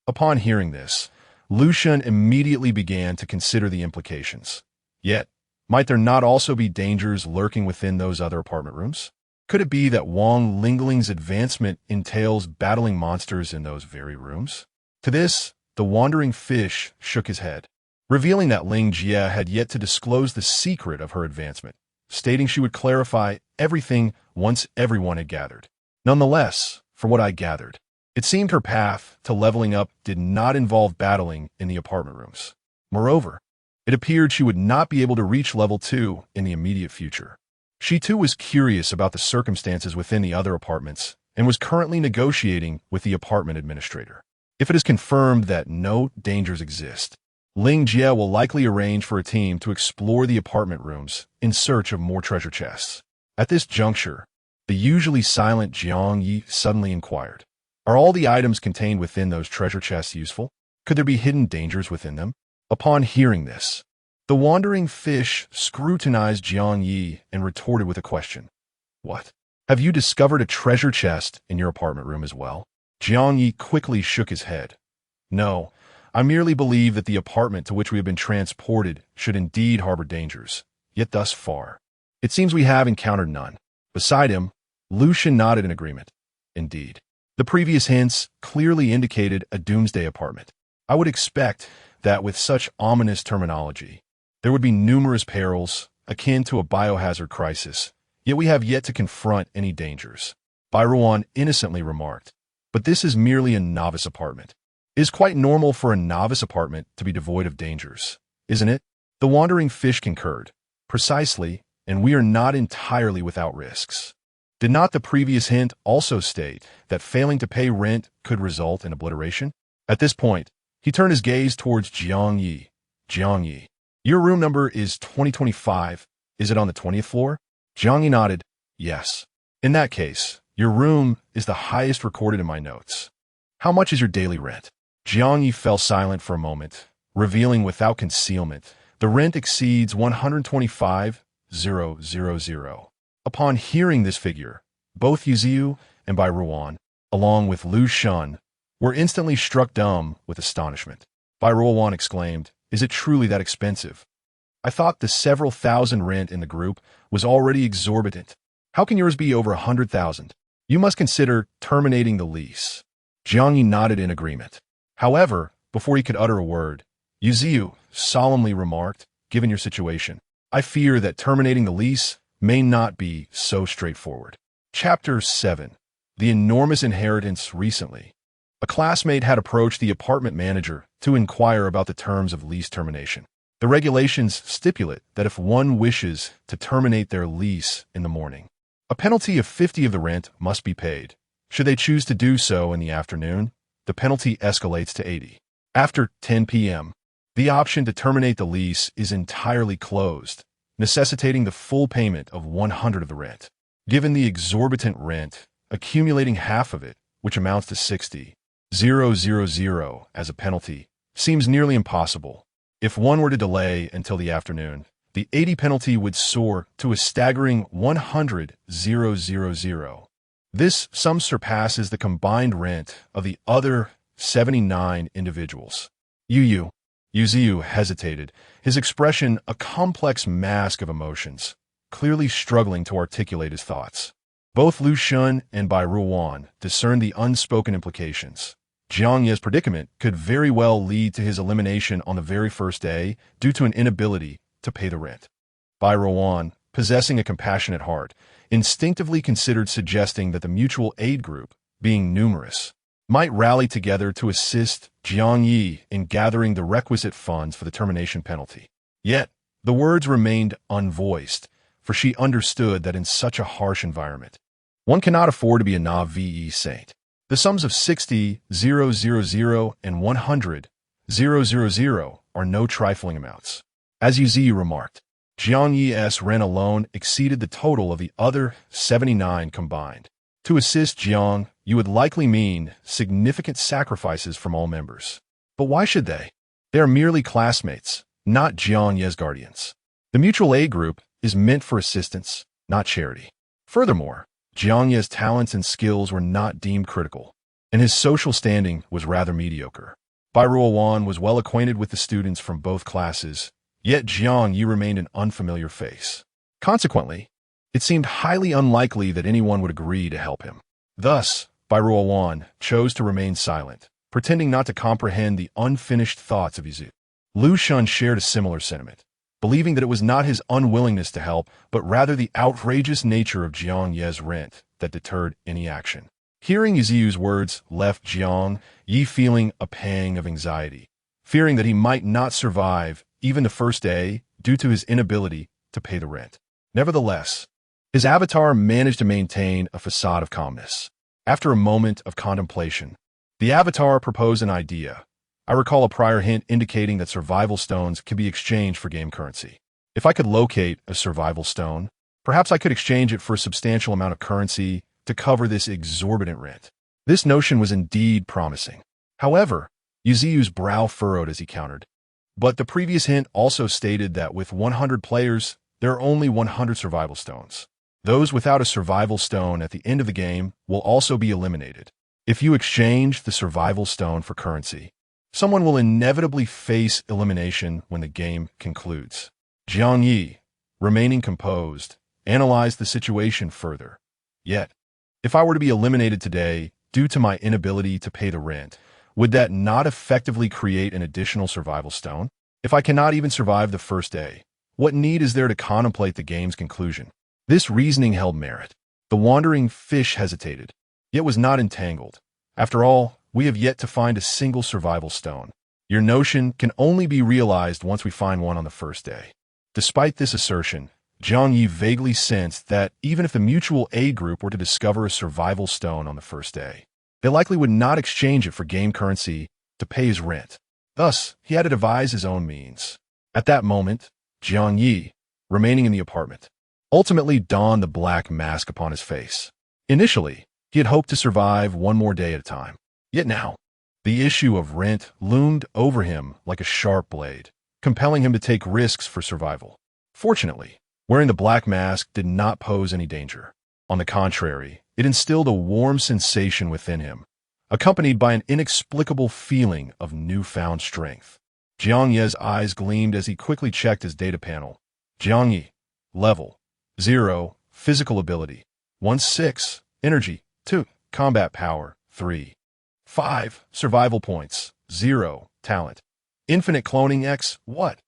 Upon hearing this, Lucian immediately began to consider the implications. Yet, might there not also be dangers lurking within those other apartment rooms? Could it be that Wang Lingling's advancement entails battling monsters in those very rooms? To this, the wandering fish shook his head, revealing that Ling Jie had yet to disclose the secret of her advancement, stating she would clarify everything once everyone had gathered. Nonetheless, from what I gathered, it seemed her path to leveling up did not involve battling in the apartment rooms. Moreover, it appeared she would not be able to reach level 2 in the immediate future. She too was curious about the circumstances within the other apartments and was currently negotiating with the apartment administrator. If it is confirmed that no dangers exist, Ling Jie will likely arrange for a team to explore the apartment rooms in search of more treasure chests. At this juncture, the usually silent Jiang Ye suddenly inquired, "Are all the items contained within those treasure chests useful? Could there be hidden dangers within them?" Upon hearing this, the wandering fish scrutinized Jiang Ye and retorted with a question. "What? Have you discovered a treasure chest in your apartment room as well?" Jiang Ye quickly shook his head. "No, I merely believe that the apartment to which we have been transported should indeed harbor dangers, yet thus far, it seems we have encountered none." Beside him, Lucian nodded in agreement. Indeed, the previous hints clearly indicated a Doomsday apartment. I would expect that with such ominous terminology, there would be numerous perils akin to a biohazard crisis, yet we have yet to confront any dangers. Byruan innocently remarked, "But this is merely a novice apartment. It is quite normal for a novice apartment to be devoid of dangers, isn't it?" The wandering fish concurred. "Precisely, and we are not entirely without risks. Did not the previous hint also state that failing to pay rent could result in obliteration?" At this point, he turned his gaze towards Jiang Ye. "Jiang Ye, your room number is 2025. Is it on the 20th floor?" Jiang Ye nodded. "Yes. In that case, your room is the highest recorded in my notes. How much is your daily rent?" Jiang Ye fell silent for a moment, revealing without concealment, "The rent exceeds 125,000. Upon hearing this figure, both Yuziu and Byruan, along with Lu Shun, were instantly struck dumb with astonishment. Byruan exclaimed, "Is it truly that expensive? I thought the several thousand rent in the group was already exorbitant. How can yours be over 100,000? You must consider terminating the lease." Jiang Ye nodded in agreement. However, before he could utter a word, Yuziu solemnly remarked, "Given your situation, I fear that terminating the lease may not be so straightforward." Chapter 7. The enormous inheritance recently. A classmate had approached the apartment manager to inquire about the terms of lease termination. The regulations stipulate that if one wishes to terminate their lease in the morning, a penalty of 50 of the rent must be paid. Should they choose to do so in the afternoon, the penalty escalates to 80. After 10 p.m., the option to terminate the lease is entirely closed, necessitating the full payment of 100 of the rent. Given the exorbitant rent, accumulating half of it, which amounts to 60,000 as a penalty, seems nearly impossible. If one were to delay until the afternoon, the 80 penalty would soar to a staggering 100,000. This sum surpasses the combined rent of the other 79 individuals. Yu, Yuziu hesitated, his expression a complex mask of emotions, clearly struggling to articulate his thoughts. Both Lu Shun and Bai Ruoan discerned the unspoken implications. Jiang Ye's predicament could very well lead to his elimination on the very first day due to an inability to pay the rent. Bai Ruoan, possessing a compassionate heart, instinctively considered suggesting that the mutual aid group, being numerous, might rally together to assist Jiang Ye in gathering the requisite funds for the termination penalty. Yet, the words remained unvoiced, for she understood that in such a harsh environment, one cannot afford to be a novice saint. The sums of 60,000 and 100,000 are no trifling amounts. As Yuziu remarked, Jiang Ye's rent alone exceeded the total of the other 79 combined. To assist Jiang, you would likely mean significant sacrifices from all members. But why should they? They are merely classmates, not Jiang Ye's guardians. The mutual aid group is meant for assistance, not charity. Furthermore, Jiang Ye's talents and skills were not deemed critical, and his social standing was rather mediocre. Bai Ruoan was well acquainted with the students from both classes, yet Jiang Ye remained an unfamiliar face. Consequently, it seemed highly unlikely that anyone would agree to help him. Thus, Bai Ruoan chose to remain silent, pretending not to comprehend the unfinished thoughts of Yuziu. Lu Shun shared a similar sentiment, believing that it was not his unwillingness to help, but rather the outrageous nature of Jiang Ye's rent that deterred any action. Hearing Yuziu's words left Jiang Ye feeling a pang of anxiety, fearing that he might not survive even the first day due to his inability to pay the rent. Nevertheless, his avatar managed to maintain a facade of calmness. After a moment of contemplation, the avatar proposed an idea. I recall a prior hint indicating that survival stones can be exchanged for game currency. If I could locate a survival stone, perhaps I could exchange it for a substantial amount of currency to cover this exorbitant rent. This notion was indeed promising. However, Yuziu's brow furrowed as he countered. But the previous hint also stated that with 100 players, there are only 100 survival stones. Those without a survival stone at the end of the game will also be eliminated. If you exchange the survival stone for currency, someone will inevitably face elimination when the game concludes. Jiang Ye, remaining composed, analyzed the situation further. Yet, if I were to be eliminated today due to my inability to pay the rent, would that not effectively create an additional survival stone? If I cannot even survive the first day, what need is there to contemplate the game's conclusion? This reasoning held merit. The wandering fish hesitated, yet was not entangled. After all, we have yet to find a single survival stone. Your notion can only be realized once we find one on the first day. Despite this assertion, Jiang Ye vaguely sensed that even if the mutual aid group were to discover a survival stone on the first day, they likely would not exchange it for game currency to pay his rent. Thus, he had to devise his own means. At that moment, Jiang Ye, remaining in the apartment, ultimately donned the black mask upon his face. Initially, he had hoped to survive one more day at a time. Yet now, the issue of rent loomed over him like a sharp blade, compelling him to take risks for survival. Fortunately, wearing the black mask did not pose any danger. On the contrary, it instilled a warm sensation within him, accompanied by an inexplicable feeling of newfound strength. Jiang Ye's eyes gleamed as he quickly checked his data panel. Jiang Ye, level 0, physical ability 1-6, energy 2, combat power 3, 5, survival points 0, talent, infinite cloning X, what?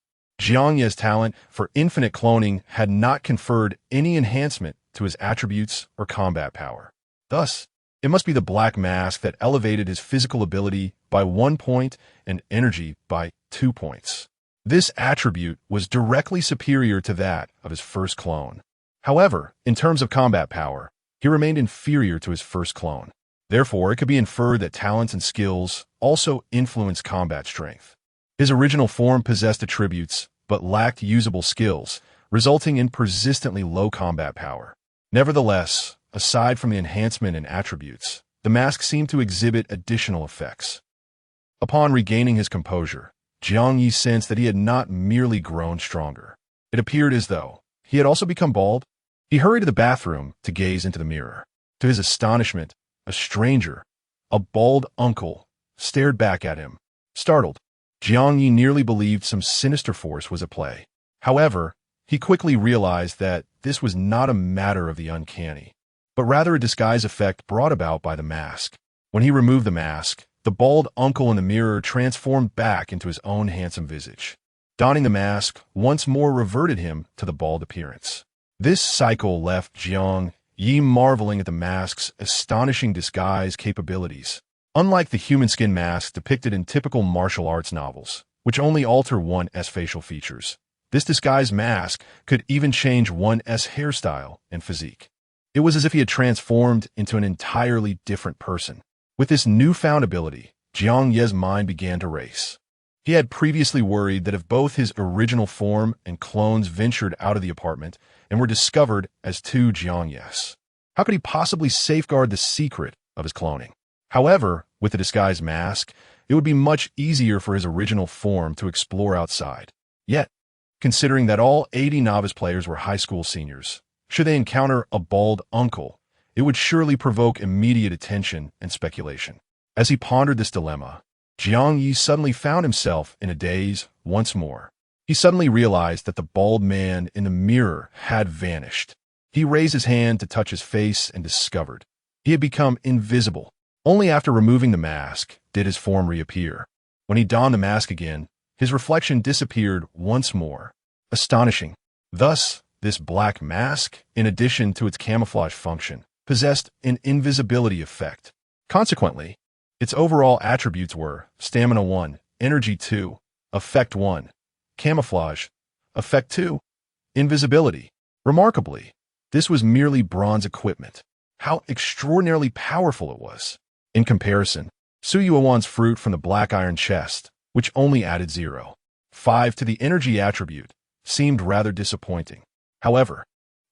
Jiang Ye's talent for infinite cloning had not conferred any enhancement to his attributes or combat power. Thus, it must be the black mask that elevated his physical ability by 1 point and energy by 2 points. This attribute was directly superior to that of his first clone. However, in terms of combat power, he remained inferior to his first clone. Therefore, it could be inferred that talents and skills also influenced combat strength. His original form possessed attributes, but lacked usable skills, resulting in persistently low combat power. Nevertheless, aside from the enhancement in attributes, the mask seemed to exhibit additional effects. Upon regaining his composure, Jiang Ye sensed that he had not merely grown stronger. It appeared as though he had also become bald. He hurried to the bathroom to gaze into the mirror. To his astonishment, a stranger, a bald uncle, stared back at him. Startled, Jiang Ye nearly believed some sinister force was at play. However, he quickly realized that this was not a matter of the uncanny, but rather a disguise effect brought about by the mask. When he removed the mask, the bald uncle in the mirror transformed back into his own handsome visage. Donning the mask once more reverted him to the bald appearance. This cycle left Jiang Ye marveling at the mask's astonishing disguise capabilities. Unlike the human skin masks depicted in typical martial arts novels, which only alter one's facial features, this disguised mask could even change one's hairstyle and physique. It was as if he had transformed into an entirely different person. With this newfound ability, Jiang Ye's mind began to race. He had previously worried that if both his original form and clones ventured out of the apartment and were discovered as two Jiang Yes, how could he possibly safeguard the secret of his cloning? However, with the disguised mask, it would be much easier for his original form to explore outside. Yet, considering that all 80 novice players were high school seniors, should they encounter a bald uncle, it would surely provoke immediate attention and speculation. As he pondered this dilemma, Jiang Ye suddenly found himself in a daze once more. He suddenly realized that the bald man in the mirror had vanished. He raised his hand to touch his face and discovered he had become invisible. Only after removing the mask did his form reappear. When he donned the mask again, his reflection disappeared once more. Astonishing. Thus, this black mask, in addition to its camouflage function, possessed an invisibility effect. Consequently, its overall attributes were Stamina 1, Energy 2, Effect 1, Camouflage, Effect 2, Invisibility. Remarkably, this was merely bronze equipment. How extraordinarily powerful it was. In comparison, Su Yuan's fruit from the black iron chest, which only added 0.5 to the energy attribute, seemed rather disappointing. However,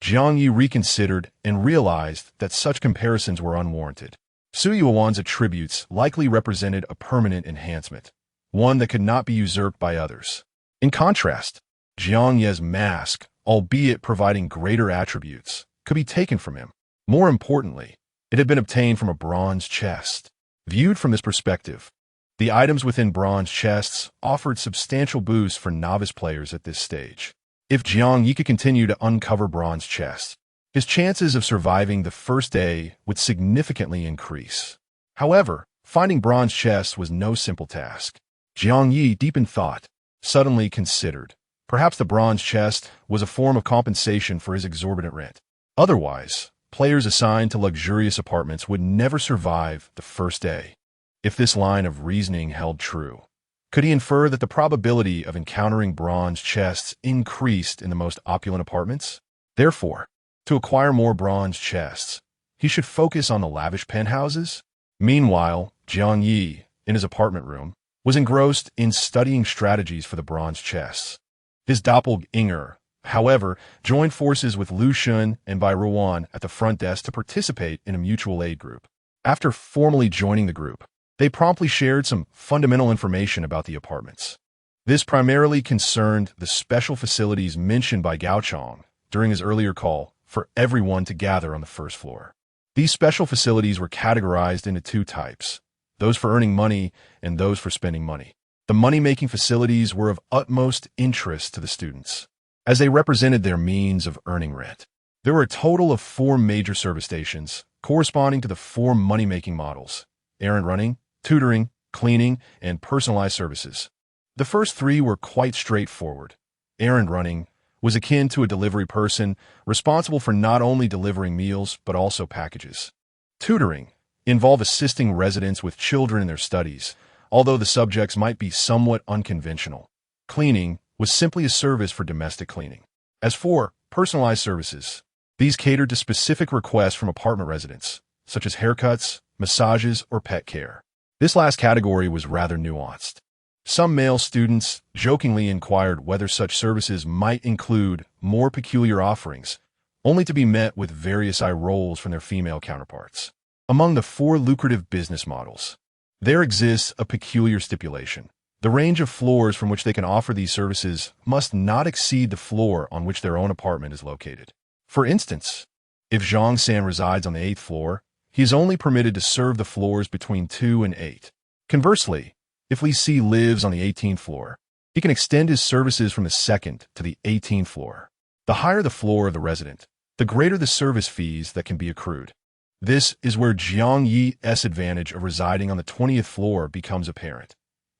Jiang Ye reconsidered and realized that such comparisons were unwarranted. Su Yuan's attributes likely represented a permanent enhancement, one that could not be usurped by others. In contrast, Jiang Ye's mask, albeit providing greater attributes, could be taken from him. More importantly, it had been obtained from a bronze chest. Viewed from this perspective, the items within bronze chests offered substantial boosts for novice players at this stage. If Jiang Ye could continue to uncover bronze chests, his chances of surviving the first day would significantly increase. However, finding bronze chests was no simple task. Jiang Ye, deep in thought, suddenly considered perhaps the bronze chest was a form of compensation for his exorbitant rent. Otherwise, players assigned to luxurious apartments would never survive the first day. If this line of reasoning held true, could he infer that the probability of encountering bronze chests increased in the most opulent apartments? Therefore, to acquire more bronze chests, he should focus on the lavish penthouses? Meanwhile, Jiang Ye, in his apartment room, was engrossed in studying strategies for the bronze chests. His doppelganger, however, joined forces with Lu Shun and Bai Ruan at the front desk to participate in a mutual aid group. After formally joining the group, they promptly shared some fundamental information about the apartments. This primarily concerned the special facilities mentioned by Gao Chong during his earlier call for everyone to gather on the first floor. These special facilities were categorized into two types, those for earning money and those for spending money. The money-making facilities were of utmost interest to the students, as they represented their means of earning rent. There were a total of 4 major service stations, corresponding to the 4 money-making models: errand running, tutoring, cleaning, and personalized services. The first 3 were quite straightforward. Errand running was akin to a delivery person responsible for not only delivering meals but also packages. Tutoring involved assisting residents with children in their studies, although the subjects might be somewhat unconventional. Cleaning was simply a service for domestic cleaning. As for personalized services, these catered to specific requests from apartment residents, such as haircuts, massages, or pet care. This last category was rather nuanced. Some male students jokingly inquired whether such services might include more peculiar offerings, only to be met with various eye rolls from their female counterparts. Among the 4 lucrative business models, there exists a peculiar stipulation. The range of floors from which they can offer these services must not exceed the floor on which their own apartment is located. For instance, if Zhang San resides on the 8th floor, he is only permitted to serve the floors between 2 and 8. Conversely, If Li Si lives on the 18th floor, he can extend his services from the 2nd to the 18th floor. The higher the floor of the resident, the greater the service fees that can be accrued. This is where Jiang Ye's advantage of residing on the 20th floor becomes apparent.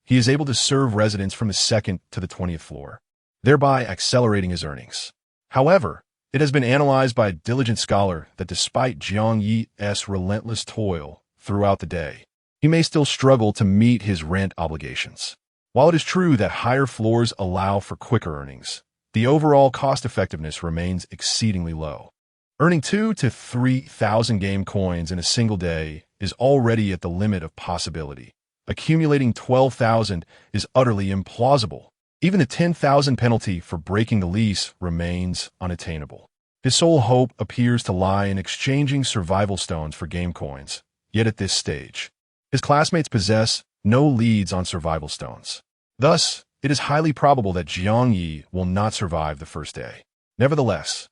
He is able to serve residents from the 2nd to the 20th floor, thereby accelerating his earnings. However, it has been analyzed by a diligent scholar that despite Jiang Ye's relentless toil throughout the day, he may still struggle to meet his rent obligations. While it is true that higher floors allow for quicker earnings, the overall cost-effectiveness remains exceedingly low. Earning 2,000 to 3,000 game coins in a single day is already at the limit of possibility. Accumulating 12,000 is utterly implausible. Even the 10,000 penalty for breaking the lease remains unattainable. His sole hope appears to lie in exchanging survival stones for game coins, yet at this stage, his classmates possess no leads on survival stones. Thus, it is highly probable that Jiang Ye will not survive the first day. Nevertheless,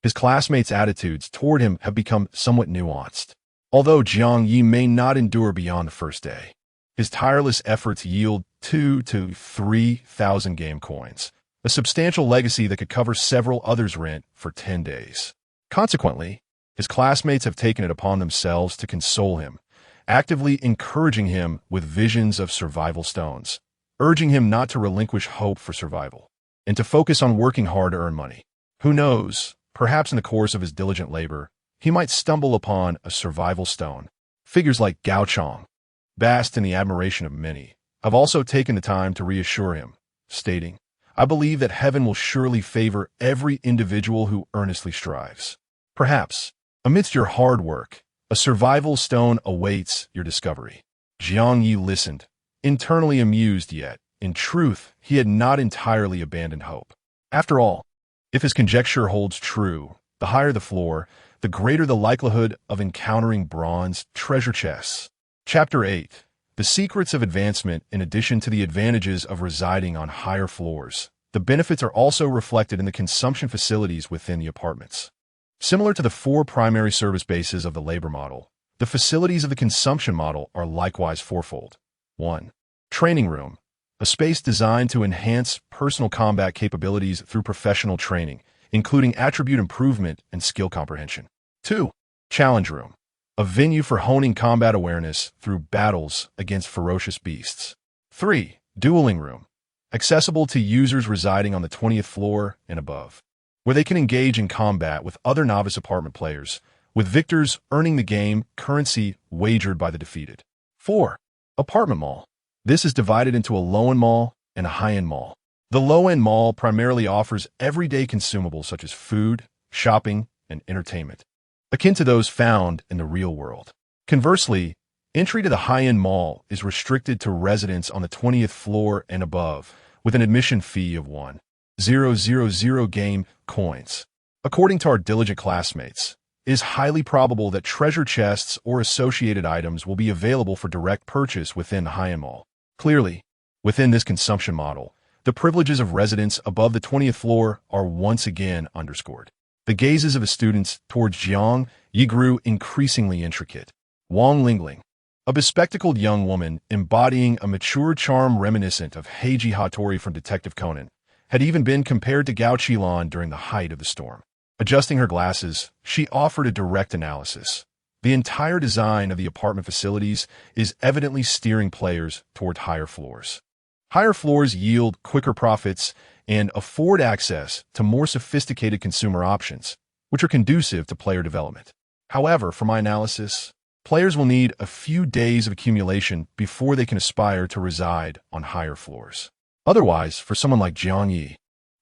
his classmates' attitudes toward him have become somewhat nuanced. Although Jiang Ye may not endure beyond the first day, his tireless efforts yield 2,000 to 3,000 game coins, a substantial legacy that could cover several others' rent for 10 days. Consequently, his classmates have taken it upon themselves to console him, actively encouraging him with visions of survival stones, urging him not to relinquish hope for survival, and to focus on working hard to earn money. Who knows, perhaps in the course of his diligent labor, he might stumble upon a survival stone. Figures like Gao Chong, basked in the admiration of many, have also taken the time to reassure him, stating, "I believe that heaven will surely favor every individual who earnestly strives. Perhaps, amidst your hard work, a survival stone awaits your discovery." Jiang Ye listened, internally amused yet, in truth, he had not entirely abandoned hope. After all, if his conjecture holds true, the higher the floor, the greater the likelihood of encountering bronze treasure chests. Chapter 8. The secrets of advancement. In addition to the advantages of residing on higher floors, the benefits are also reflected in the consumption facilities within the apartments. Similar to the 4 primary service bases of the labor model, the facilities of the consumption model are likewise fourfold. 1. Training room, a space designed to enhance personal combat capabilities through professional training, including attribute improvement and skill comprehension. 2. Challenge room, a venue for honing combat awareness through battles against ferocious beasts. 3. Dueling room, accessible to users residing on the 20th floor and above, where they can engage in combat with other novice apartment players, with victors earning the game currency wagered by the defeated. 4. Apartment mall. This is divided into a low-end mall and a high-end mall. The low-end mall primarily offers everyday consumables such as food, shopping, and entertainment, akin to those found in the real world. Conversely, entry to the high-end mall is restricted to residents on the 20th floor and above, with an admission fee of 1,000 game coins. According to our diligent classmates, it is highly probable that treasure chests or associated items will be available for direct purchase within the high-end mall. Clearly, within this consumption model, the privileges of residents above the 20th floor are once again underscored. The gazes of the students towards Jiang Ye grew increasingly intricate. Wang Lingling, a bespectacled young woman embodying a mature charm reminiscent of Heiji Hattori from Detective Conan, had even been compared to Gao Qilan during the height of the storm. Adjusting her glasses, she offered a direct analysis. The entire design of the apartment facilities is evidently steering players toward higher floors. Higher floors yield quicker profits and afford access to more sophisticated consumer options, which are conducive to player development. However, for my analysis, players will need a few days of accumulation before they can aspire to reside on higher floors. Otherwise, for someone like Jiang Ye,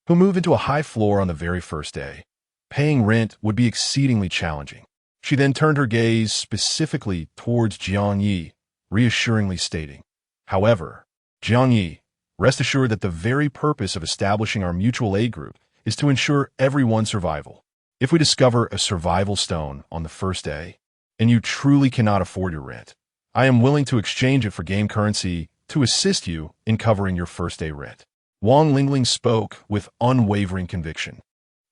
who moved into a high floor on the very first day, paying rent would be exceedingly challenging. She then turned her gaze specifically towards Jiang Ye, reassuringly stating, "However, Jiang Ye, rest assured that the very purpose of establishing our mutual aid group is to ensure everyone's survival. If we discover a survival stone on the first day, and you truly cannot afford your rent, I am willing to exchange it for game currency to assist you in covering your first day rent." Wang Lingling spoke with unwavering conviction,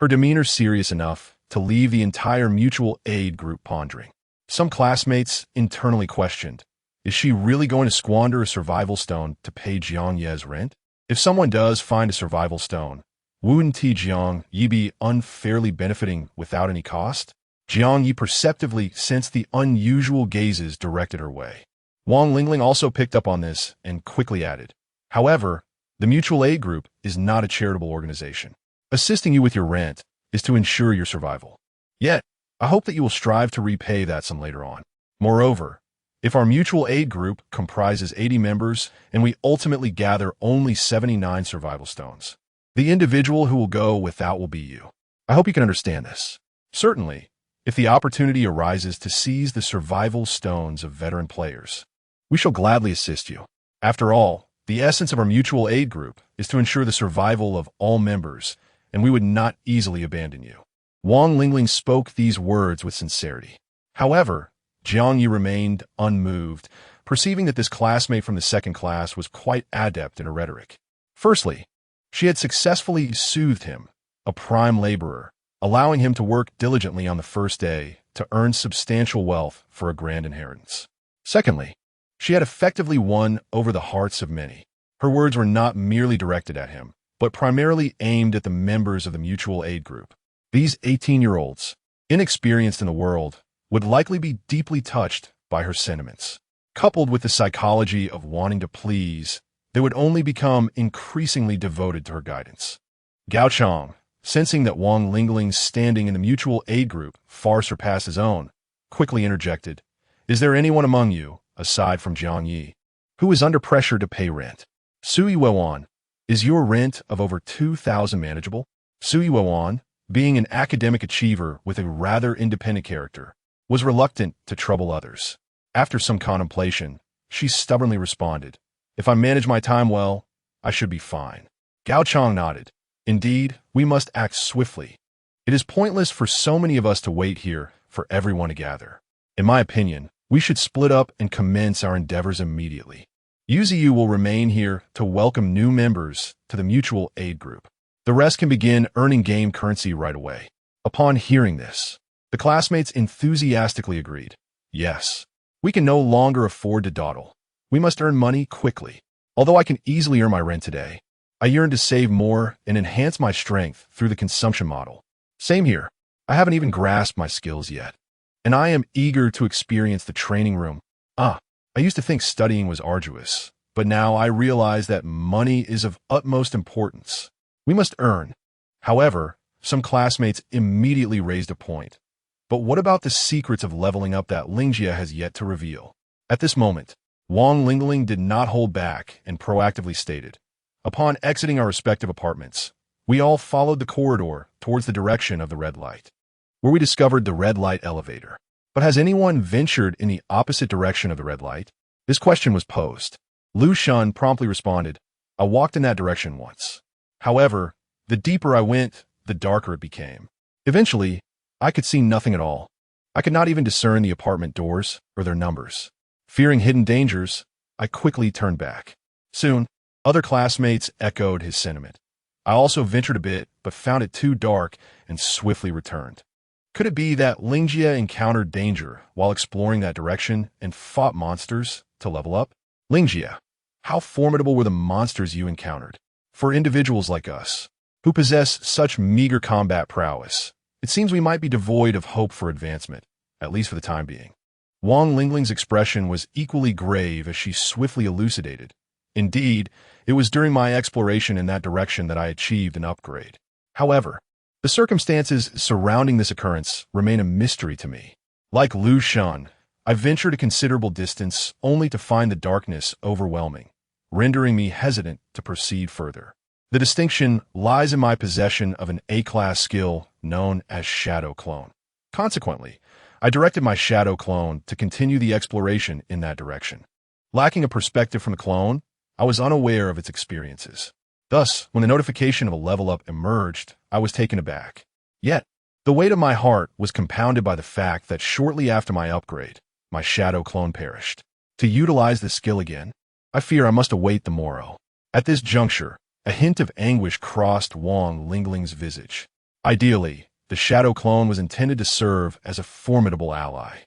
her demeanor serious enough to leave the entire mutual aid group pondering. Some classmates internally questioned, Is she really going to squander a survival stone to pay Jiang Ye's rent? If someone does find a survival stone, wouldn't Jiang Ye be unfairly benefiting without any cost? Jiang Ye perceptively sensed the unusual gazes directed her way. Wang Lingling also picked up on this and quickly added, "However, the mutual aid group is not a charitable organization. Assisting you with your rent is to ensure your survival. Yet, I hope that you will strive to repay that sum later on. Moreover, if our mutual aid group comprises 80 members and we ultimately gather only 79 survival stones, the individual who will go without will be you. I hope you can understand this. Certainly, if the opportunity arises to seize the survival stones of veteran players, we shall gladly assist you. After all, the essence of our mutual aid group is to ensure the survival of all members, and we would not easily abandon you." Wang Lingling spoke these words with sincerity. However, Jiang Ye remained unmoved, perceiving that this classmate from the second class was quite adept in her rhetoric. Firstly, she had successfully soothed him, a prime laborer, allowing him to work diligently on the first day to earn substantial wealth for a grand inheritance. Secondly, she had effectively won over the hearts of many. Her words were not merely directed at him, but primarily aimed at the members of the mutual aid group. These 18-year-olds, inexperienced in the world, would likely be deeply touched by her sentiments. Coupled with the psychology of wanting to please, they would only become increasingly devoted to her guidance. Gao Chang, sensing that Wang Lingling's standing in the mutual aid group far surpassed his own, quickly interjected, "Is there anyone among you, aside from Jiang Ye, who is under pressure to pay rent? Sui Wewan, is your rent of over 2,000 manageable?" Sui Wewan, being an academic achiever with a rather independent character, was reluctant to trouble others. After some contemplation, she stubbornly responded, "If I manage my time well, I should be fine." Gao Chang nodded. "Indeed, we must act swiftly. It is pointless for so many of us to wait here for everyone to gather. In my opinion, we should split up and commence our endeavors immediately. Yuziyu will remain here to welcome new members to the mutual aid group. The rest can begin earning game currency right away." Upon hearing this, the classmates enthusiastically agreed. "Yes, we can no longer afford to dawdle. We must earn money quickly. Although I can easily earn my rent today, I yearn to save more and enhance my strength through the consumption model. Same here. I haven't even grasped my skills yet, and I am eager to experience the training room. I used to think studying was arduous, but now I realize that money is of utmost importance. We must earn." However, some classmates immediately raised a point. But what about the secrets of leveling up that Lingjie has yet to reveal? At this moment, Wang Lingling did not hold back and proactively stated, "Upon exiting our respective apartments, we all followed the corridor towards the direction of the red light, where we discovered the red light elevator. But has anyone ventured in the opposite direction of the red light?" This question was posed. Lu Shun promptly responded, "I walked in that direction once. However, the deeper I went, the darker it became. Eventually, I could see nothing at all. I could not even discern the apartment doors or their numbers. Fearing hidden dangers, I quickly turned back." Soon, other classmates echoed his sentiment. "I also ventured a bit, but found it too dark and swiftly returned." Could it be that Lingjie encountered danger while exploring that direction and fought monsters to level up? Lingjie, how formidable were the monsters you encountered? For individuals like us, who possess such meager combat prowess, it seems we might be devoid of hope for advancement, at least for the time being. Wang Lingling's expression was equally grave as she swiftly elucidated. "Indeed, it was during my exploration in that direction that I achieved an upgrade. However, the circumstances surrounding this occurrence remain a mystery to me. Like Lu Shun, I ventured a considerable distance only to find the darkness overwhelming, rendering me hesitant to proceed further. The distinction lies in my possession of an A-class skill known as Shadow Clone. Consequently, I directed my Shadow Clone to continue the exploration in that direction. Lacking a perspective from the clone, I was unaware of its experiences. Thus, when the notification of a level up emerged, I was taken aback. Yet, the weight of my heart was compounded by the fact that shortly after my upgrade, my Shadow Clone perished. To utilize this skill again, I fear I must await the morrow." At this juncture, a hint of anguish crossed Wang Lingling's visage. Ideally, the Shadow Clone was intended to serve as a formidable ally.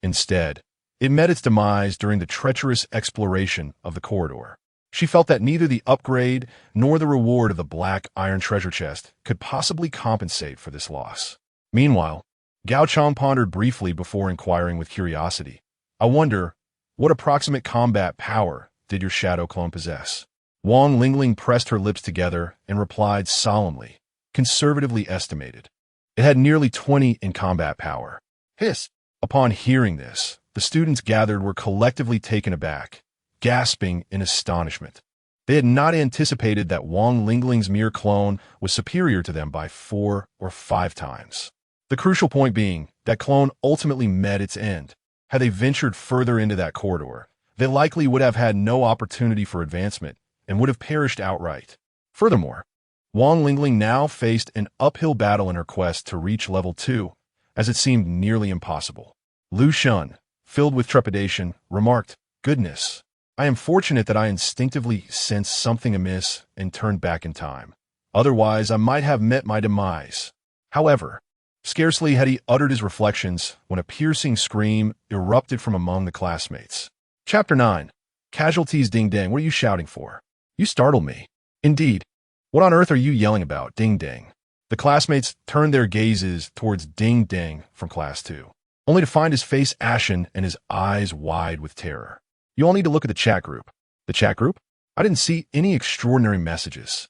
Instead, It met its demise during the treacherous exploration of the corridor. She felt that neither the upgrade nor the reward of the black iron treasure chest could possibly compensate for this loss. Meanwhile, Gao Chong pondered briefly before inquiring with curiosity. I wonder, what approximate combat power did your shadow clone possess? Wang Lingling pressed her lips together and replied solemnly, conservatively estimated. It had nearly 20 in combat power. Hiss! Upon hearing this, the students gathered were collectively taken aback, gasping in astonishment. They had not anticipated that Wang Lingling's mere clone was superior to them by 4 or 5 times. The crucial point being that clone ultimately met its end. Had they ventured further into that corridor, they likely would have had no opportunity for advancement and would have perished outright. Furthermore, Wang Lingling now faced an uphill battle in her quest to reach level 2, as it seemed nearly impossible. Lu Shun, filled with trepidation, remarked, "Goodness, I am fortunate that I instinctively sensed something amiss and turned back in time. Otherwise, I might have met my demise." However, scarcely had he uttered his reflections when a piercing scream erupted from among the classmates. Chapter 9. Casualties. Ding Dang, what are you shouting for? You startled me. Indeed. What on earth are you yelling about? Ding Dang. The classmates turned their gazes towards Ding Dang from Class 2, only to find his face ashen and his eyes wide with terror. You all need to look at the chat group. The chat group? I didn't see any extraordinary messages.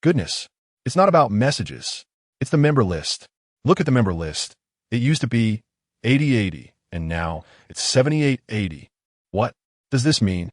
Goodness, it's not about messages. It's the member list. Look at the member list. It used to be 8080, and now it's 7880. What does this mean?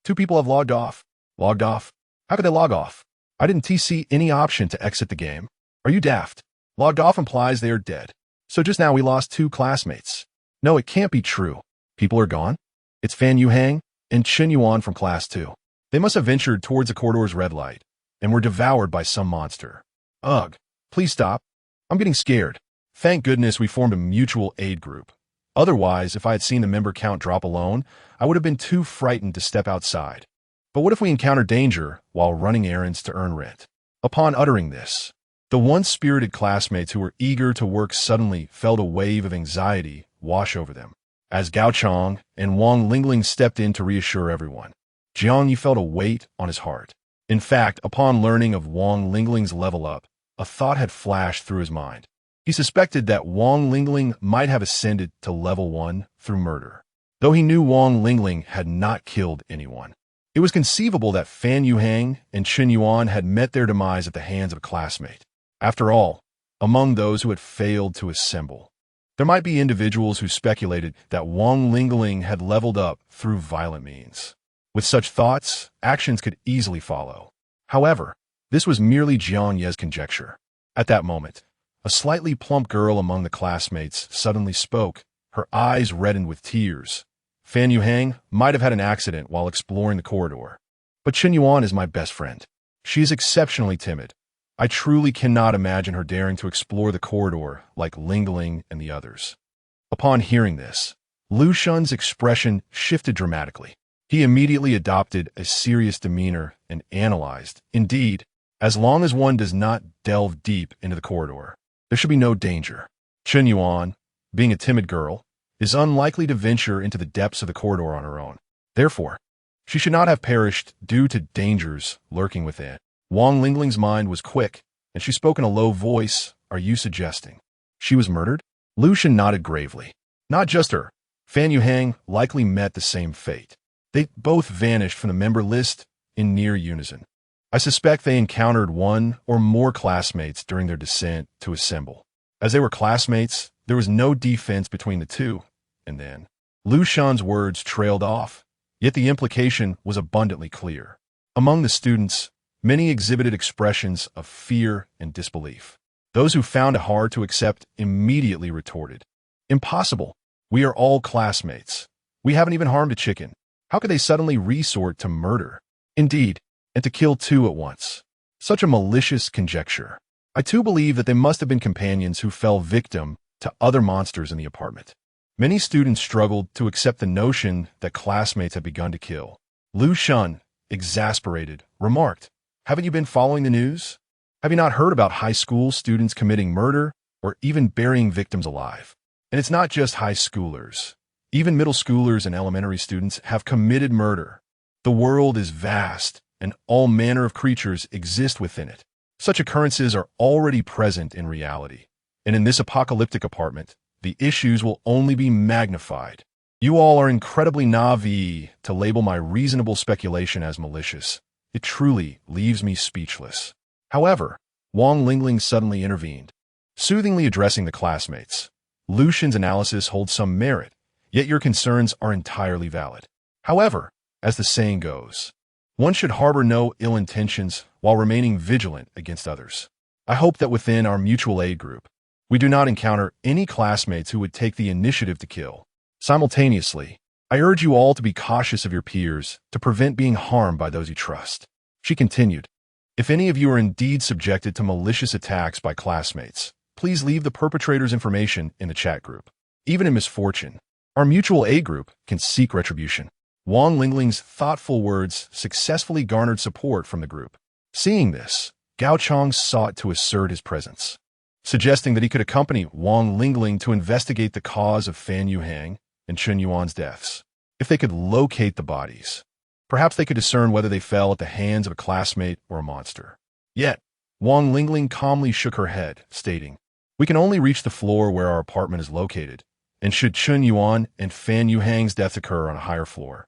2 people have logged off. Logged off? How could they log off? I didn't see any option to exit the game. Are you daft? Logged off implies they are dead. So just now we lost 2 classmates. No, it can't be true. People are gone? It's Fan Yuhang and Chen Yuan from Class 2. They must have ventured towards the corridor's red light and were devoured by some monster. Ugh, please stop. I'm getting scared. Thank goodness we formed a mutual aid group. Otherwise, if I had seen the member count drop alone, I would have been too frightened to step outside. But what if we encounter danger while running errands to earn rent? Upon uttering this, the once spirited classmates who were eager to work suddenly felt a wave of anxiety wash over them. As Gao Chong and Wang Lingling stepped in to reassure everyone, Jiang Ye felt a weight on his heart. In fact, upon learning of Wang Lingling's level up, a thought had flashed through his mind. He suspected that Wang Lingling might have ascended to level 1 through murder. Though he knew Wang Lingling had not killed anyone, it was conceivable that Fan Yuhang and Chen Yuan had met their demise at the hands of a classmate. After all, among those who had failed to assemble, there might be individuals who speculated that Wang Lingling had leveled up through violent means. With such thoughts, actions could easily follow. However, this was merely Jiang Ye's conjecture. At that moment, a slightly plump girl among the classmates suddenly spoke, her eyes reddened with tears. Fan Yuhang might have had an accident while exploring the corridor, but Chen Yuan is my best friend. She is exceptionally timid. I truly cannot imagine her daring to explore the corridor like Lingling and the others. Upon hearing this, Lu Shun's expression shifted dramatically. He immediately adopted a serious demeanor and analyzed. Indeed, as long as one does not delve deep into the corridor, there should be no danger. Chen Yuan, being a timid girl, is unlikely to venture into the depths of the corridor on her own. Therefore, she should not have perished due to dangers lurking within. Wang Lingling's mind was quick, and she spoke in a low voice. Are you suggesting she was murdered? Lu Shun nodded gravely. Not just her. Fan Yuhang likely met the same fate. They both vanished from the member list in near unison. I suspect they encountered one or more classmates during their descent to assemble. As they were classmates, there was no defense between the two, and then Lu Shun's words trailed off, yet the implication was abundantly clear. Among the students, many exhibited expressions of fear and disbelief. Those who found it hard to accept immediately retorted, "Impossible. We are all classmates. We haven't even harmed a chicken. How could they suddenly resort to murder? Indeed, and to kill 2 at once. Such a malicious conjecture. I too believe that they must have been companions who fell victim to other monsters in the apartment." Many students struggled to accept the notion that classmates had begun to kill. Lu Shun, exasperated, remarked, "Haven't you been following the news? Have you not heard about high school students committing murder or even burying victims alive? And it's not just high schoolers. Even middle schoolers and elementary students have committed murder. The world is vast, and all manner of creatures exist within it. Such occurrences are already present in reality, and in this apocalyptic apartment, the issues will only be magnified. You all are incredibly naive to label my reasonable speculation as malicious. It truly leaves me speechless. However, Wang Lingling suddenly intervened, soothingly addressing the classmates. Lucian's analysis holds some merit, yet your concerns are entirely valid. However, as the saying goes, one should harbor no ill intentions while remaining vigilant against others. I hope that within our mutual aid group, we do not encounter any classmates who would take the initiative to kill. Simultaneously, I urge you all to be cautious of your peers to prevent being harmed by those you trust. She continued, if any of you are indeed subjected to malicious attacks by classmates, please leave the perpetrator's information in the chat group. Even in misfortune, our mutual aid group can seek retribution. Wang Lingling's thoughtful words successfully garnered support from the group. Seeing this, Gao Chong sought to assert his presence, suggesting that he could accompany Wang Lingling to investigate the cause of Fan Yuhang and Chun Yuan's deaths. If they could locate the bodies, perhaps they could discern whether they fell at the hands of a classmate or a monster. Yet, Wang Lingling calmly shook her head, stating, we can only reach the floor where our apartment is located, and should Chun Yuan and Fan Yuhang's deaths occur on a higher floor,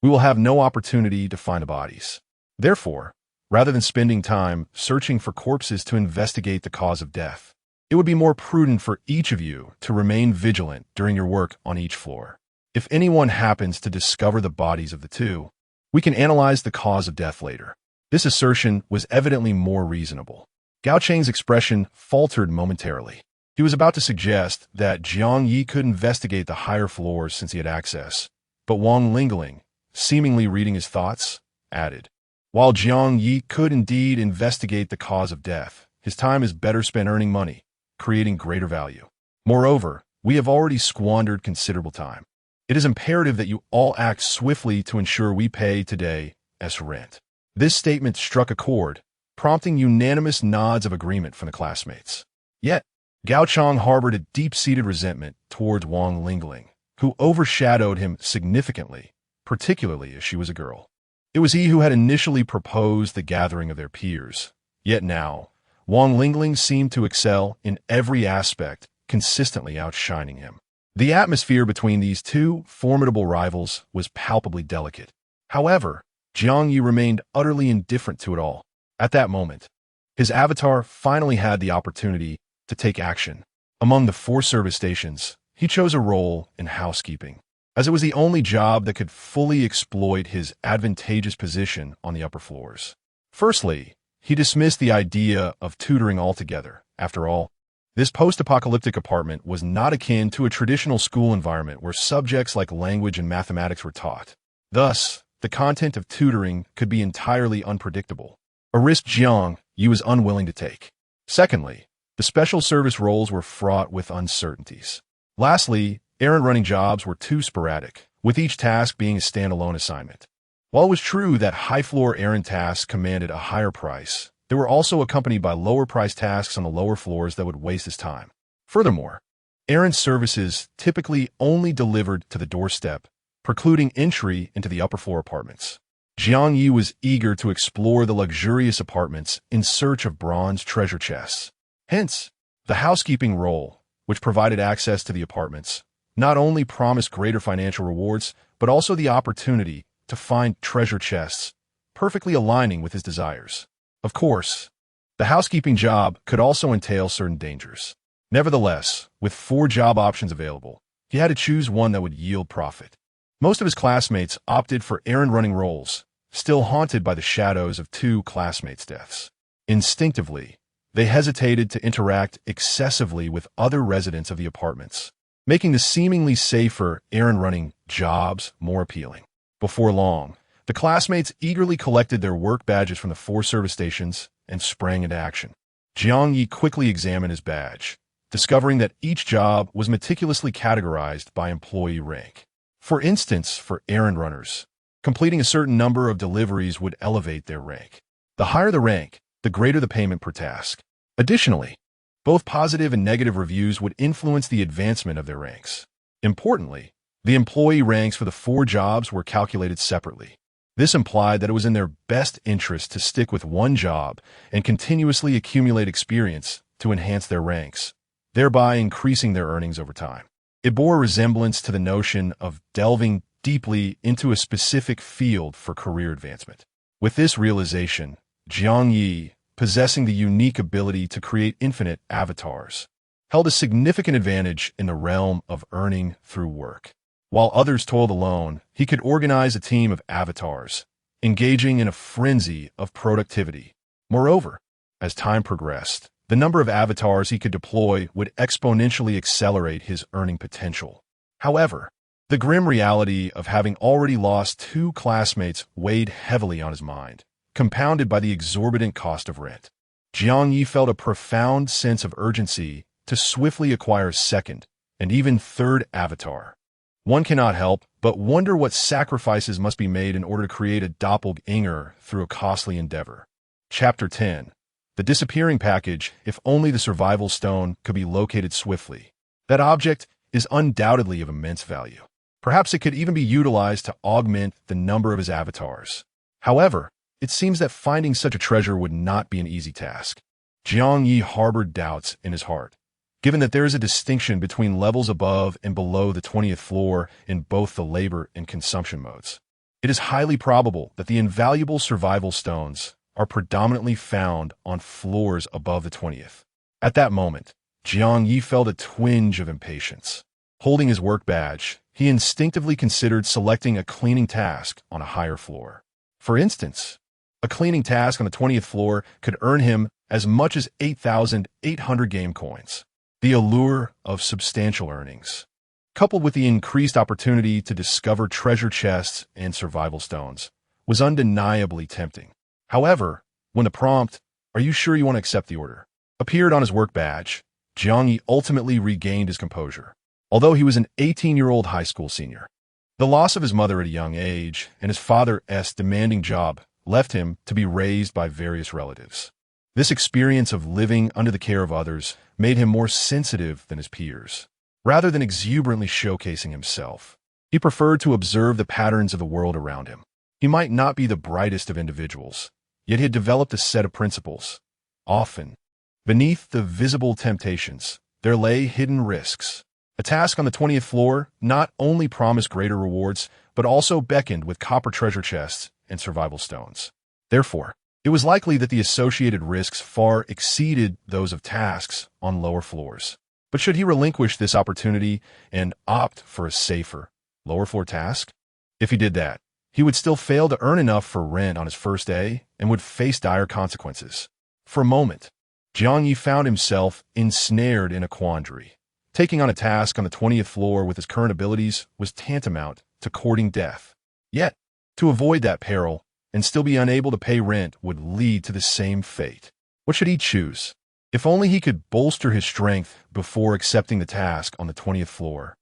we will have no opportunity to find the bodies. Therefore, rather than spending time searching for corpses to investigate the cause of death, it would be more prudent for each of you to remain vigilant during your work on each floor. If anyone happens to discover the bodies of the two, we can analyze the cause of death later. This assertion was evidently more reasonable. Gao Cheng's expression faltered momentarily. He was about to suggest that Jiang Ye could investigate the higher floors since he had access, but Wang Lingling, seemingly reading his thoughts, added, while Jiang Ye could indeed investigate the cause of death, his time is better spent earning money, creating greater value. Moreover, we have already squandered considerable time. It is imperative that you all act swiftly to ensure we pay today as rent. This statement struck a chord, prompting unanimous nods of agreement from the classmates. Yet, Gao Chong harbored a deep-seated resentment towards Wang Lingling, who overshadowed him significantly, particularly as she was a girl. It was he who had initially proposed the gathering of their peers. Yet now, Wang Lingling seemed to excel in every aspect, consistently outshining him. The atmosphere between these two formidable rivals was palpably delicate. However, Jiang Ye remained utterly indifferent to it all. At that moment, his avatar finally had the opportunity to take action. Among the 4 service stations, he chose a role in housekeeping, as it was the only job that could fully exploit his advantageous position on the upper floors. Firstly, he dismissed the idea of tutoring altogether. After all, this post-apocalyptic apartment was not akin to a traditional school environment where subjects like language and mathematics were taught. Thus, the content of tutoring could be entirely unpredictable, a risk Jiang Ye was unwilling to take. Secondly, the special service roles were fraught with uncertainties. Lastly, errand-running jobs were too sporadic, with each task being a standalone assignment. While it was true that high-floor errand tasks commanded a higher price, they were also accompanied by lower-priced tasks on the lower floors that would waste his time. Furthermore, errand services typically only delivered to the doorstep, precluding entry into the upper-floor apartments. Jiang Ye was eager to explore the luxurious apartments in search of bronze treasure chests. Hence, the housekeeping role, which provided access to the apartments, not only promised greater financial rewards, but also the opportunity to find treasure chests, perfectly aligning with his desires. Of course, the housekeeping job could also entail certain dangers. Nevertheless, with 4 job options available, he had to choose one that would yield profit. Most of his classmates opted for errand-running roles, still haunted by the shadows of 2 classmates' deaths. Instinctively, they hesitated to interact excessively with other residents of the apartments, making the seemingly safer errand-running jobs more appealing. Before long, the classmates eagerly collected their work badges from the 4 service stations and sprang into action. Jiang Ye quickly examined his badge, discovering that each job was meticulously categorized by employee rank. For instance, for errand runners, completing a certain number of deliveries would elevate their rank. The higher the rank, the greater the payment per task. Additionally, both positive and negative reviews would influence the advancement of their ranks. Importantly, The employee ranks for the 4 jobs were calculated separately. This implied that it was in their best interest to stick with one job and continuously accumulate experience to enhance their ranks, thereby increasing their earnings over time. It bore a resemblance to the notion of delving deeply into a specific field for career advancement. With this realization, Jiang Ye, possessing the unique ability to create infinite avatars, held a significant advantage in the realm of earning through work. While others toiled alone, he could organize a team of avatars, engaging in a frenzy of productivity. Moreover, as time progressed, the number of avatars he could deploy would exponentially accelerate his earning potential. However, the grim reality of having already lost 2 classmates weighed heavily on his mind, compounded by the exorbitant cost of rent. Jiang Ye felt a profound sense of urgency to swiftly acquire a second and even third avatar. One cannot help but wonder what sacrifices must be made in order to create a doppelganger through a costly endeavor. Chapter 10. The disappearing package. If only the survival stone could be located swiftly. That object is undoubtedly of immense value. Perhaps it could even be utilized to augment the number of his avatars. However, it seems that finding such a treasure would not be an easy task. Jiang Ye harbored doubts in his heart. Given that there is a distinction between levels above and below the 20th floor in both the labor and consumption modes, it is highly probable that the invaluable survival stones are predominantly found on floors above the 20th. At that moment, Jiang Ye felt a twinge of impatience. Holding his work badge, he instinctively considered selecting a cleaning task on a higher floor. For instance, a cleaning task on the 20th floor could earn him as much as 8,800 game coins. The allure of substantial earnings, coupled with the increased opportunity to discover treasure chests and survival stones, was undeniably tempting. However, when the prompt, "Are you sure you want to accept the order?" appeared on his work badge, Jiang Ye ultimately regained his composure. Although he was an 18-year-old high school senior, the loss of his mother at a young age and his father's demanding job left him to be raised by various relatives. This experience of living under the care of others made him more sensitive than his peers. Rather than exuberantly showcasing himself, he preferred to observe the patterns of the world around him. He might not be the brightest of individuals, yet he had developed a set of principles. Often, beneath the visible temptations, there lay hidden risks. A task on the 20th floor not only promised greater rewards, but also beckoned with copper treasure chests and survival stones. Therefore, it was likely that the associated risks far exceeded those of tasks on lower floors. But should he relinquish this opportunity and opt for a safer, lower-floor task? If he did that, he would still fail to earn enough for rent on his first day and would face dire consequences. For a moment, Jiang Ye found himself ensnared in a quandary. Taking on a task on the 20th floor with his current abilities was tantamount to courting death. Yet, to avoid that peril and still be unable to pay rent would lead to the same fate. What should he choose? If only he could bolster his strength before accepting the task on the 20th floor.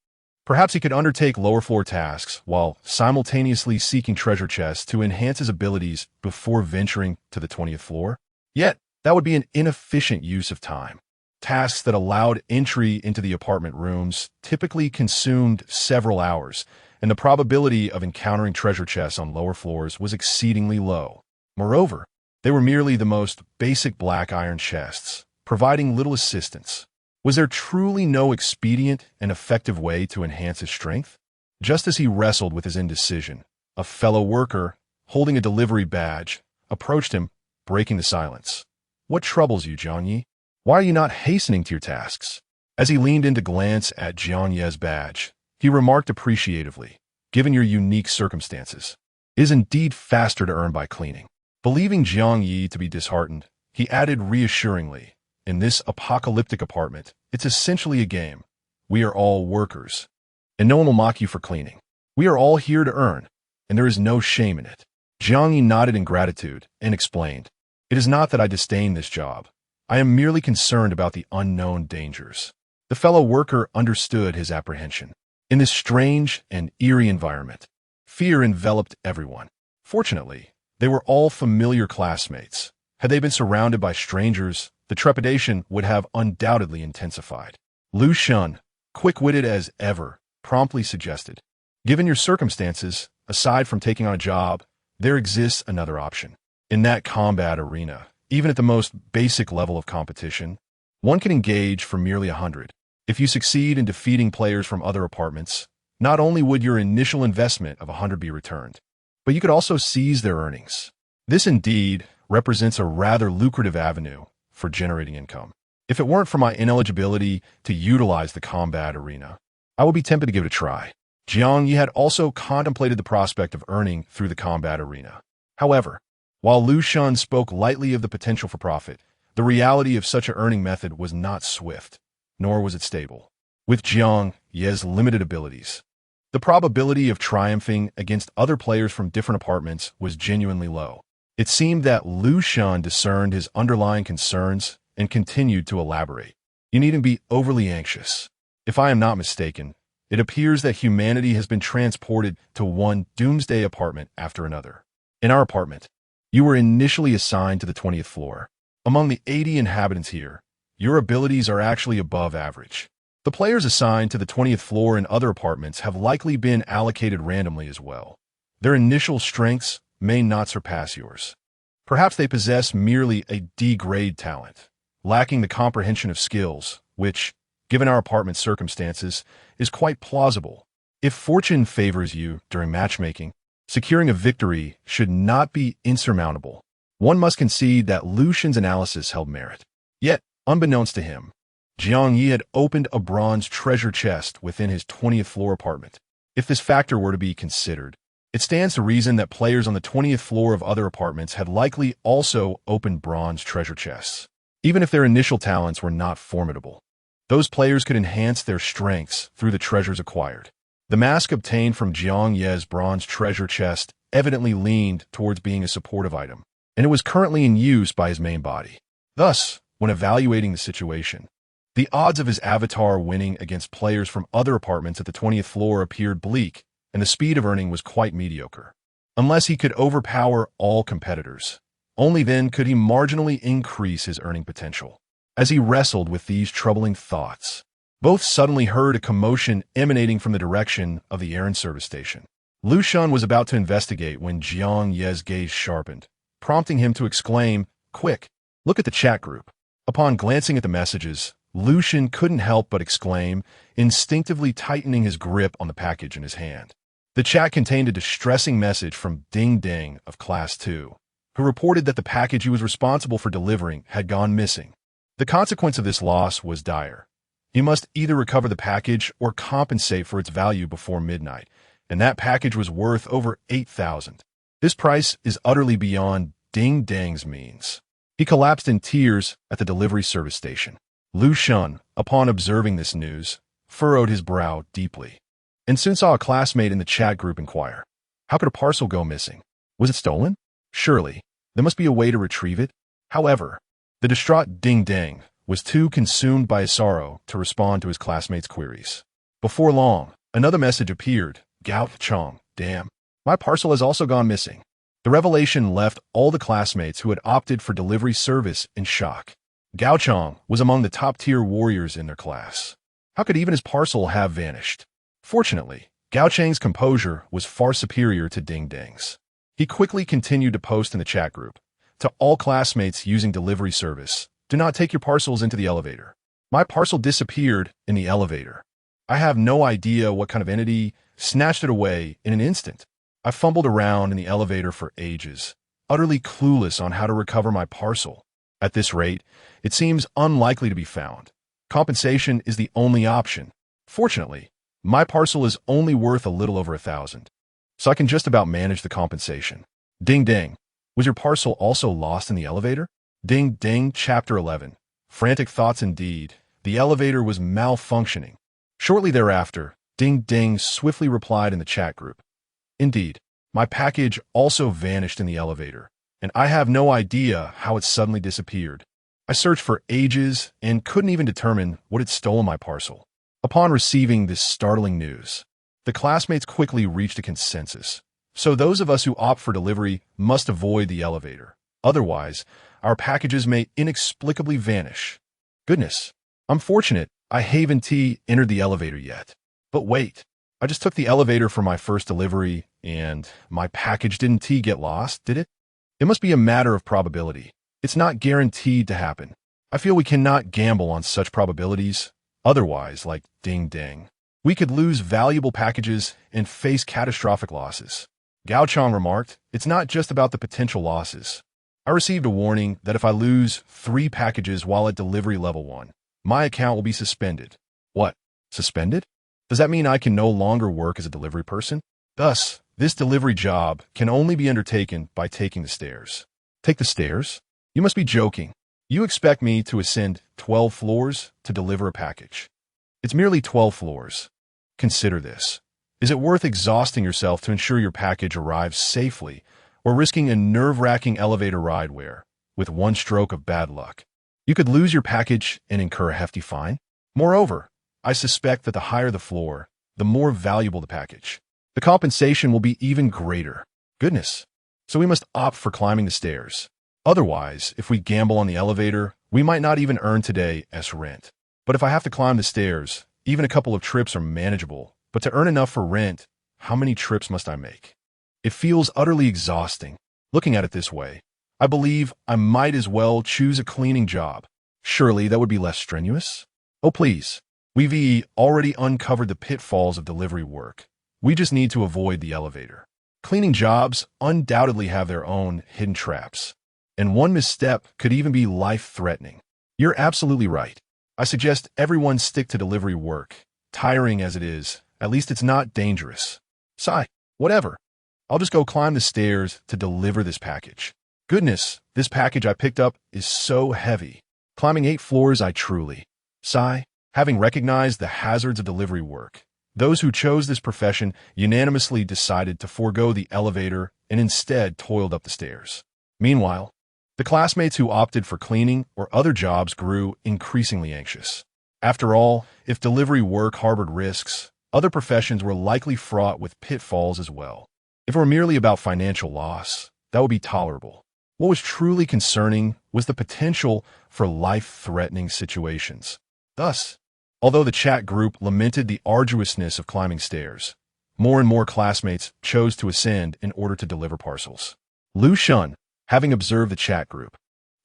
Perhaps he could undertake lower-floor tasks while simultaneously seeking treasure chests to enhance his abilities before venturing to the 20th floor. Yet, that would be an inefficient use of time. Tasks that allowed entry into the apartment rooms typically consumed several hours, and the probability of encountering treasure chests on lower floors was exceedingly low. Moreover, they were merely the most basic black iron chests, providing little assistance. Was there truly no expedient and effective way to enhance his strength? Just as he wrestled with his indecision, a fellow worker, holding a delivery badge, approached him, breaking the silence. "What troubles you, Jiang Ye? Why are you not hastening to your tasks?" As he leaned in to glance at Jiang Ye's badge, he remarked appreciatively, "Given your unique circumstances, it is indeed faster to earn by cleaning." Believing Jiang Ye to be disheartened, he added reassuringly, "In this apocalyptic apartment, it's essentially a game. We are all workers, and no one will mock you for cleaning. We are all here to earn, and there is no shame in it." Jiang Ye nodded in gratitude and explained, "It is not that I disdain this job. I am merely concerned about the unknown dangers." The fellow worker understood his apprehension. In this strange and eerie environment, fear enveloped everyone. Fortunately, they were all familiar classmates. Had they been surrounded by strangers, the trepidation would have undoubtedly intensified. Lu Shun, quick-witted as ever, promptly suggested, Given your circumstances, aside from taking on a job, there exists another option. In that combat arena, even at the most basic level of competition, one can engage for merely 100. If you succeed in defeating players from other apartments, not only would your initial investment of 100 be returned, but you could also seize their earnings. This indeed represents a rather lucrative avenue for generating income. If it weren't for my ineligibility to utilize the combat arena, I would be tempted to give it a try. Jiang Ye had also contemplated the prospect of earning through the combat arena. However, while Lu Shun spoke lightly of the potential for profit, the reality of such an earning method was not swift, nor was it stable. With Jiang Ye's limited abilities, the probability of triumphing against other players from different apartments was genuinely low. It seemed that Lu Shun discerned his underlying concerns and continued to elaborate. You needn't be overly anxious. If I am not mistaken, it appears that humanity has been transported to one Doomsday apartment after another. In our apartment, you were initially assigned to the 20th floor. Among the 80 inhabitants here, your abilities are actually above average. The players assigned to the 20th floor in other apartments have likely been allocated randomly as well. Their initial strengths may not surpass yours. Perhaps they possess merely a D-grade talent, lacking the comprehension of skills, which, given our apartment's circumstances, is quite plausible. If fortune favors you during matchmaking, securing a victory should not be insurmountable. One must concede that Lu Shun's analysis held merit. Yet, unbeknownst to him, Jiang Ye had opened a bronze treasure chest within his 20th floor apartment. If this factor were to be considered, it stands to reason that players on the 20th floor of other apartments had likely also opened bronze treasure chests. Even if their initial talents were not formidable, those players could enhance their strengths through the treasures acquired. The mask obtained from Jiang Ye's bronze treasure chest evidently leaned towards being a supportive item, and it was currently in use by his main body. Thus, when evaluating the situation, the odds of his avatar winning against players from other apartments at the 20th floor appeared bleak, and the speed of earning was quite mediocre. Unless he could overpower all competitors, only then could he marginally increase his earning potential. As he wrestled with these troubling thoughts, both suddenly heard a commotion emanating from the direction of the errand service station. Lu Shun was about to investigate when Jiang Ye's gaze sharpened, prompting him to exclaim, "Quick, look at the chat group." Upon glancing at the messages, Lu Shun couldn't help but exclaim, instinctively tightening his grip on the package in his hand. The chat contained a distressing message from Ding Ding of Class 2, who reported that the package he was responsible for delivering had gone missing. The consequence of this loss was dire. He must either recover the package or compensate for its value before midnight, and that package was worth over 8,000. This price is utterly beyond Ding Ding's means. He collapsed in tears at the delivery service station. Lu Shun, upon observing this news, furrowed his brow deeply, and soon saw a classmate in the chat group inquire, "How could a parcel go missing? Was it stolen? Surely, there must be a way to retrieve it." However, the distraught Ding Ding was too consumed by his sorrow to respond to his classmate's queries. Before long, another message appeared, "Gao Chong, damn, my parcel has also gone missing." The revelation left all the classmates who had opted for delivery service in shock. Gao Chong was among the top-tier warriors in their class. How could even his parcel have vanished? Fortunately, Gao Chang's composure was far superior to Ding Ding's. He quickly continued to post in the chat group, "To all classmates using delivery service, do not take your parcels into the elevator. My parcel disappeared in the elevator. I have no idea what kind of entity snatched it away in an instant. I fumbled around in the elevator for ages, utterly clueless on how to recover my parcel. At this rate, it seems unlikely to be found. Compensation is the only option. Fortunately, my parcel is only worth a little over 1,000, so I can just about manage the compensation." Ding Ding, was your parcel also lost in the elevator? Ding Ding, Chapter 11. Frantic thoughts indeed. The elevator was malfunctioning. Shortly thereafter, Ding Ding swiftly replied in the chat group, "Indeed, my package also vanished in the elevator, and I have no idea how it suddenly disappeared. I searched for ages and couldn't even determine what had stolen my parcel." Upon receiving this startling news, the classmates quickly reached a consensus. So those of us who opt for delivery must avoid the elevator. Otherwise, our packages may inexplicably vanish. Goodness, I'm fortunate I haven't entered the elevator yet. But wait, I just took the elevator for my first delivery, and my package didn't get lost, did it? It must be a matter of probability. It's not guaranteed to happen. I feel we cannot gamble on such probabilities. Otherwise, like ding ding, we could lose valuable packages and face catastrophic losses. Gao Chong remarked, it's not just about the potential losses. I received a warning that if I lose 3 packages while at delivery level 1, my account will be suspended. What? Suspended? Does that mean I can no longer work as a delivery person? Thus, this delivery job can only be undertaken by taking the stairs. Take the stairs? You must be joking. You expect me to ascend 12 floors to deliver a package. It's merely 12 floors. Consider this. Is it worth exhausting yourself to ensure your package arrives safely, or risking a nerve-wracking elevator ride where, with one stroke of bad luck, you could lose your package and incur a hefty fine? Moreover, I suspect that the higher the floor, the more valuable the package. The compensation will be even greater. Goodness. So we must opt for climbing the stairs. Otherwise, if we gamble on the elevator, we might not even earn today's rent. But if I have to climb the stairs, even a couple of trips are manageable. But to earn enough for rent, how many trips must I make? It feels utterly exhausting. Looking at it this way, I believe I might as well choose a cleaning job. Surely that would be less strenuous? Oh please, we've already uncovered the pitfalls of delivery work. We just need to avoid the elevator. Cleaning jobs undoubtedly have their own hidden traps, and one misstep could even be life-threatening. You're absolutely right. I suggest everyone stick to delivery work. Tiring as it is, at least it's not dangerous. Sigh, whatever. I'll just go climb the stairs to deliver this package. Goodness, this package I picked up is so heavy. Climbing 8 floors, I truly sigh. Having recognized the hazards of delivery work, those who chose this profession unanimously decided to forego the elevator and instead toiled up the stairs. Meanwhile, the classmates who opted for cleaning or other jobs grew increasingly anxious. After all, if delivery work harbored risks, other professions were likely fraught with pitfalls as well. If it were merely about financial loss, that would be tolerable. What was truly concerning was the potential for life-threatening situations. Thus, although the chat group lamented the arduousness of climbing stairs, more and more classmates chose to ascend in order to deliver parcels. Lu Shun, having observed the chat group,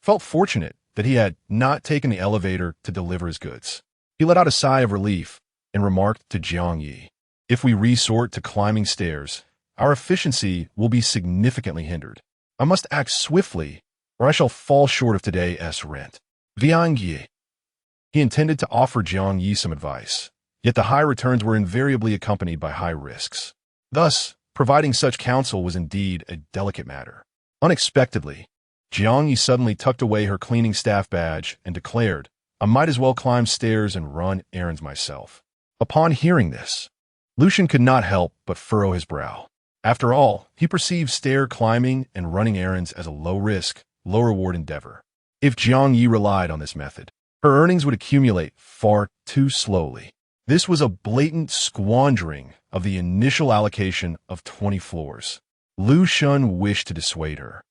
felt fortunate that he had not taken the elevator to deliver his goods. He let out a sigh of relief and remarked to Jiang Ye, if we resort to climbing stairs, our efficiency will be significantly hindered. I must act swiftly, or I shall fall short of today's rent. Jiang Ye. He intended to offer Jiang Ye some advice, yet the high returns were invariably accompanied by high risks. Thus, providing such counsel was indeed a delicate matter. Unexpectedly, Jiang Ye suddenly tucked away her cleaning staff badge and declared, I might as well climb stairs and run errands myself. Upon hearing this, Lucian could not help but furrow his brow. After all, he perceived stair climbing and running errands as a low-risk, low-reward endeavor. If Jiang Ye relied on this method, her earnings would accumulate far too slowly. This was a blatant squandering of the initial allocation of 20 floors. Lu Shun wished to dissuade her,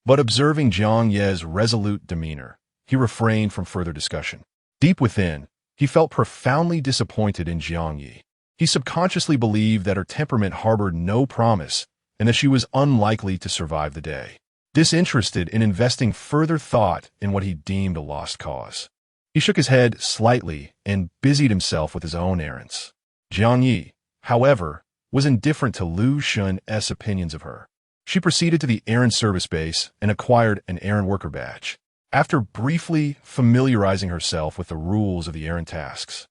but observing Jiang Ye's resolute demeanor, he refrained from further discussion. Deep within, he felt profoundly disappointed in Jiang Ye. He subconsciously believed that her temperament harbored no promise and that she was unlikely to survive the day. Disinterested in investing further thought in what he deemed a lost cause, he shook his head slightly and busied himself with his own errands. Jiang Ye, however, was indifferent to Lu Shun's opinions of her. She proceeded to the errand service base and acquired an errand worker badge. After briefly familiarizing herself with the rules of the errand tasks,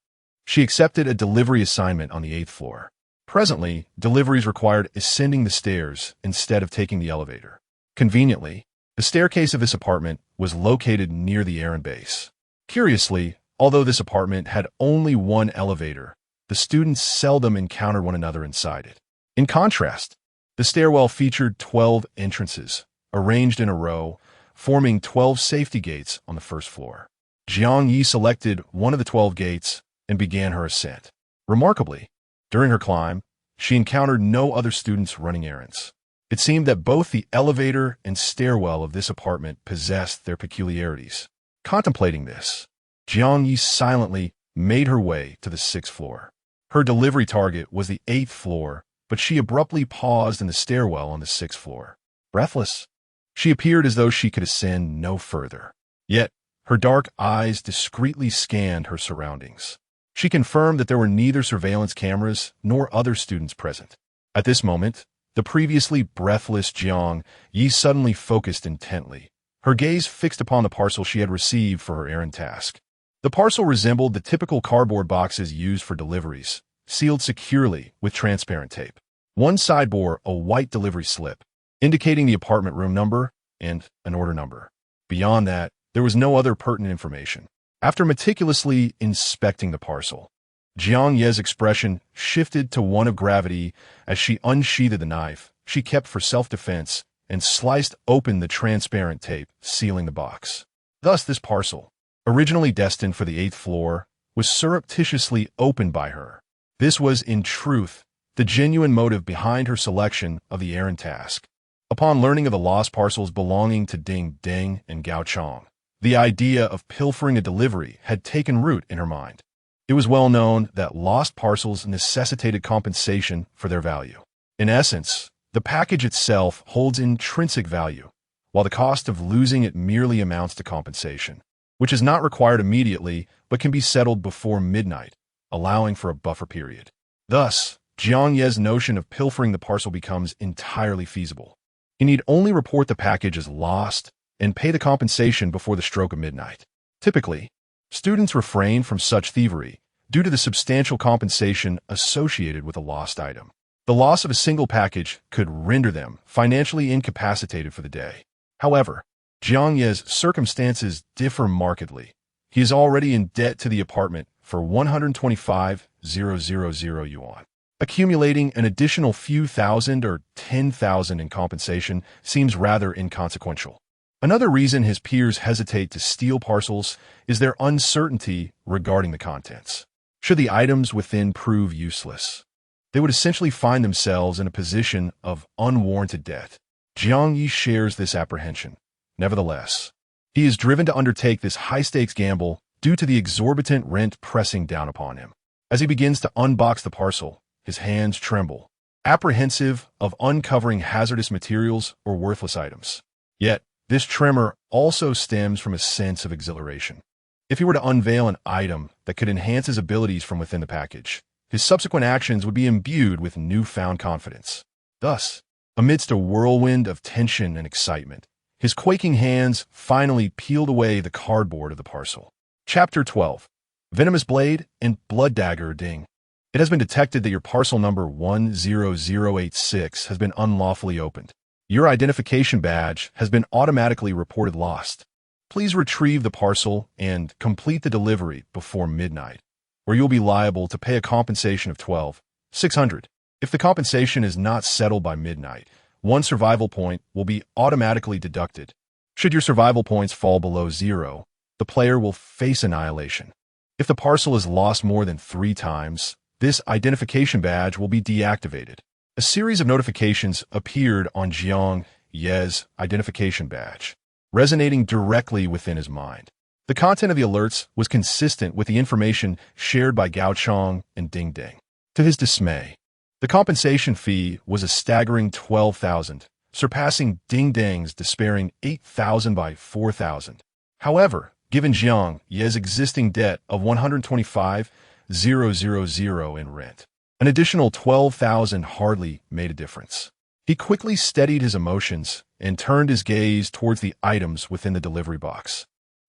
she accepted a delivery assignment on the 8th floor. Presently, deliveries required ascending the stairs instead of taking the elevator. Conveniently, the staircase of this apartment was located near the errand base. Curiously, although this apartment had only one elevator, the students seldom encountered one another inside it. In contrast, the stairwell featured 12 entrances, arranged in a row, forming 12 safety gates on the first floor. Jiang Ye selected one of the 12 gates and began her ascent. Remarkably, during her climb, she encountered no other students running errands. It seemed that both the elevator and stairwell of this apartment possessed their peculiarities. Contemplating this, Jiang Ye silently made her way to the 6th floor. Her delivery target was the 8th floor, but she abruptly paused in the stairwell on the 6th floor. Breathless, she appeared as though she could ascend no further. Yet, her dark eyes discreetly scanned her surroundings. She confirmed that there were neither surveillance cameras nor other students present. At this moment, the previously breathless Jiang Ye suddenly focused intently, her gaze fixed upon the parcel she had received for her errand task. The parcel resembled the typical cardboard boxes used for deliveries, sealed securely with transparent tape. One side bore a white delivery slip, indicating the apartment room number and an order number. Beyond that, there was no other pertinent information. After meticulously inspecting the parcel, Jiang Ye's expression shifted to one of gravity as she unsheathed the knife she kept for self-defense and sliced open the transparent tape sealing the box. Thus, this parcel, originally destined for the 8th floor, was surreptitiously opened by her. This was, in truth, the genuine motive behind her selection of the errand task. Upon learning of the lost parcels belonging to Ding Ding and Gao Chong, the idea of pilfering a delivery had taken root in her mind. It was well known that lost parcels necessitated compensation for their value. In essence, the package itself holds intrinsic value, while the cost of losing it merely amounts to compensation, which is not required immediately but can be settled before midnight, allowing for a buffer period. Thus, Jiang Ye's notion of pilfering the parcel becomes entirely feasible. He need only report the package as lost and pay the compensation before the stroke of midnight. Typically, students refrain from such thievery due to the substantial compensation associated with a lost item. The loss of a single package could render them financially incapacitated for the day. However, Jiang Ye's circumstances differ markedly. He is already in debt to the apartment for 125,000 yuan. Accumulating an additional few thousand or 10,000 in compensation seems rather inconsequential. Another reason his peers hesitate to steal parcels is their uncertainty regarding the contents. Should the items within prove useless, they would essentially find themselves in a position of unwarranted debt. Jiang Ye shares this apprehension. Nevertheless, he is driven to undertake this high-stakes gamble due to the exorbitant rent pressing down upon him. As he begins to unbox the parcel, his hands tremble, apprehensive of uncovering hazardous materials or worthless items. Yet, this tremor also stems from a sense of exhilaration. If he were to unveil an item that could enhance his abilities from within the package, his subsequent actions would be imbued with newfound confidence. Thus, amidst a whirlwind of tension and excitement, his quaking hands finally peeled away the cardboard of the parcel. Chapter 12. Venomous Blade and Blood Dagger Ding. It has been detected that your parcel number 10086 has been unlawfully opened. Your identification badge has been automatically reported lost. Please retrieve the parcel and complete the delivery before midnight, or you'll be liable to pay a compensation of 12,600. If the compensation is not settled by midnight, one survival point will be automatically deducted. Should your survival points fall below 0, the player will face annihilation. If the parcel is lost more than 3 times, this identification badge will be deactivated. A series of notifications appeared on Jiang Ye's identification badge, resonating directly within his mind. The content of the alerts was consistent with the information shared by Gao Chong and Ding Ding. To his dismay, the compensation fee was a staggering 12,000, surpassing Ding Ding's despairing 8,000 by 4,000. However, given Jiang Ye's existing debt of 125,000 in rent, an additional 12,000 hardly made a difference. He quickly steadied his emotions and turned his gaze towards the items within the delivery box.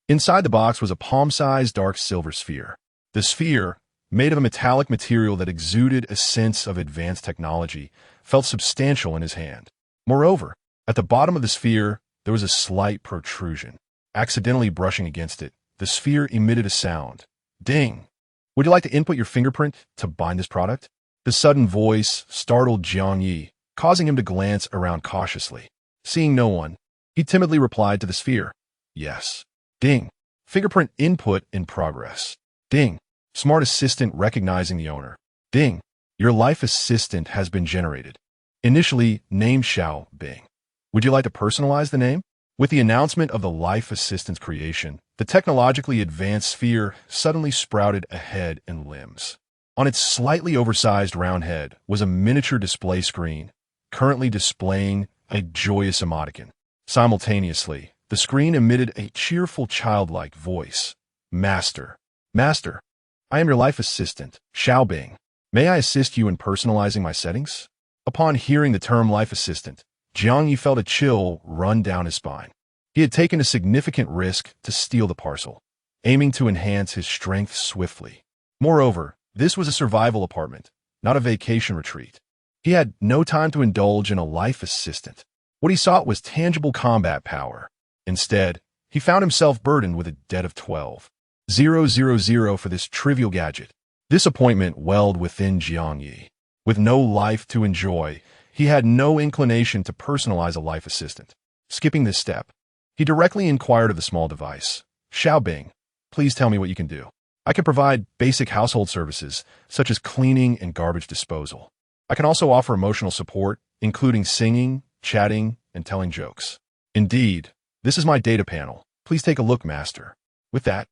Inside the box was a palm-sized dark silver sphere. The sphere, made of a metallic material that exuded a sense of advanced technology, felt substantial in his hand. Moreover, at the bottom of the sphere, there was a slight protrusion. Accidentally brushing against it, the sphere emitted a sound. Ding! Would you like to input your fingerprint to bind this product? The sudden voice startled Jiang Ye, causing him to glance around cautiously. Seeing no one, he timidly replied to the sphere, "Yes." Ding. Fingerprint input in progress. Ding. Smart assistant recognizing the owner. Ding. Your life assistant has been generated. Initially named Xiao Bing. Would you like to personalize the name? With the announcement of the life assistant's creation, the technologically advanced sphere suddenly sprouted a head and limbs. On its slightly oversized round head was a miniature display screen, currently displaying a joyous emoticon. Simultaneously, the screen emitted a cheerful childlike voice. Master. Master. I am your life assistant, Xiaobing. May I assist you in personalizing my settings? Upon hearing the term life assistant, Jiang Ye felt a chill run down his spine. He had taken a significant risk to steal the parcel, aiming to enhance his strength swiftly. Moreover, this was a survival apartment, not a vacation retreat. He had no time to indulge in a life assistant. What he sought was tangible combat power. Instead, he found himself burdened with a debt of 12,000 for this trivial gadget. This appointment welled within Jiang Ye. With no life to enjoy, he had no inclination to personalize a life assistant. Skipping this step, he directly inquired of the small device. Xiaobing, please tell me what you can do. I can provide basic household services, such as cleaning and garbage disposal. I can also offer emotional support, including singing, chatting, and telling jokes. Indeed, this is my data panel. Please take a look, Master. With that,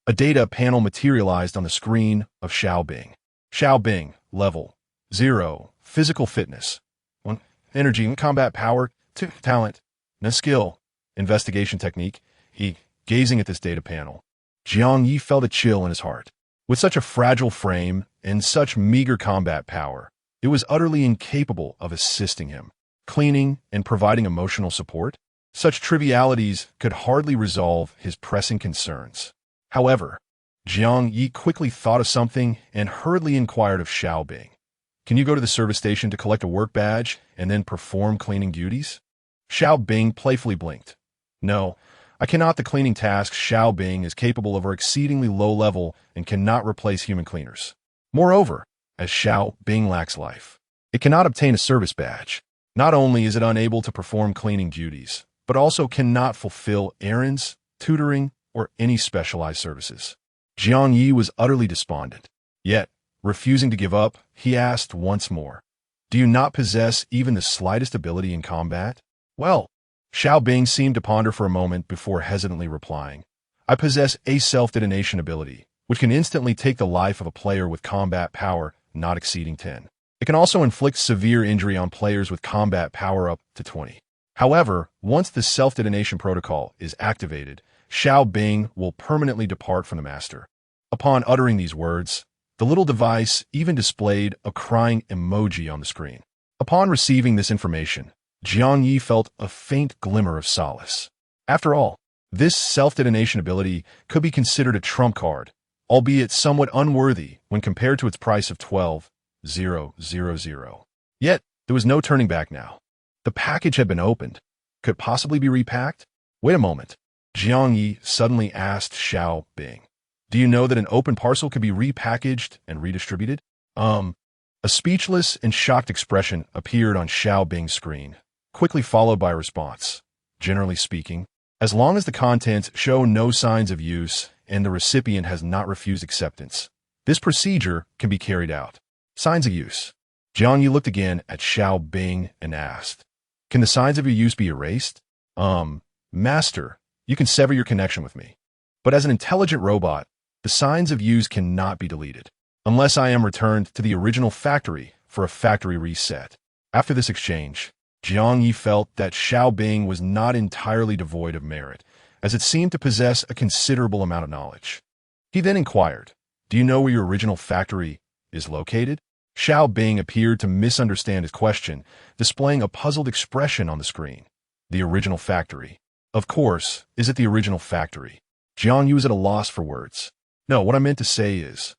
a data panel materialized on the screen of Xiaobing. Xiaobing, level 0, physical fitness, 1, energy and combat power, 2, talent, and skill, investigation technique. Gazing at this data panel, Jiang Ye felt a chill in his heart. With such a fragile frame and such meager combat power, it was utterly incapable of assisting him. Cleaning and providing emotional support? Such trivialities could hardly resolve his pressing concerns. However, Jiang Ye quickly thought of something and hurriedly inquired of Xiaobing. Can you go to the service station to collect a work badge and then perform cleaning duties? Xiaobing playfully blinked. No, I cannot. The cleaning task Xiaobing is capable of are exceedingly low level and cannot replace human cleaners. Moreover, as Xiaobing lacks life, it cannot obtain a service badge. Not only is it unable to perform cleaning duties, but also cannot fulfill errands, tutoring, or any specialized services. Jiang Ye was utterly despondent. Yet, refusing to give up, he asked once more, do you not possess even the slightest ability in combat? Well, Xiaobing seemed to ponder for a moment before hesitantly replying, I possess a self-detonation ability, which can instantly take the life of a player with combat power not exceeding 10. It can also inflict severe injury on players with combat power up to 20. However, once the self-detonation protocol is activated, Xiaobing will permanently depart from the master. Upon uttering these words, the little device even displayed a crying emoji on the screen. Upon receiving this information, Jiang Ye felt a faint glimmer of solace. After all, this self-detonation ability could be considered a trump card, albeit somewhat unworthy when compared to its price of 12,000. Yet, there was no turning back now. The package had been opened. Could it possibly be repacked? Wait a moment. Jiang Ye suddenly asked Xiaobing, do you know that an open parcel could be repackaged and redistributed? A speechless and shocked expression appeared on Xiaobing's screen, quickly followed by a response. Generally speaking, as long as the contents show no signs of use and the recipient has not refused acceptance, this procedure can be carried out. Signs of use. Jiang Ye looked again at Xiaobing and asked, can the signs of your use be erased? Master, you can sever your connection with me. But as an intelligent robot, the signs of use cannot be deleted, unless I am returned to the original factory for a factory reset. After this exchange, Jiang Ye felt that Xiaobing was not entirely devoid of merit, as it seemed to possess a considerable amount of knowledge. He then inquired, do you know where your original factory is located? Xiaobing appeared to misunderstand his question, displaying a puzzled expression on the screen. The original factory. Of course, is it the original factory? Jiang Ye was at a loss for words. No, what I meant to say is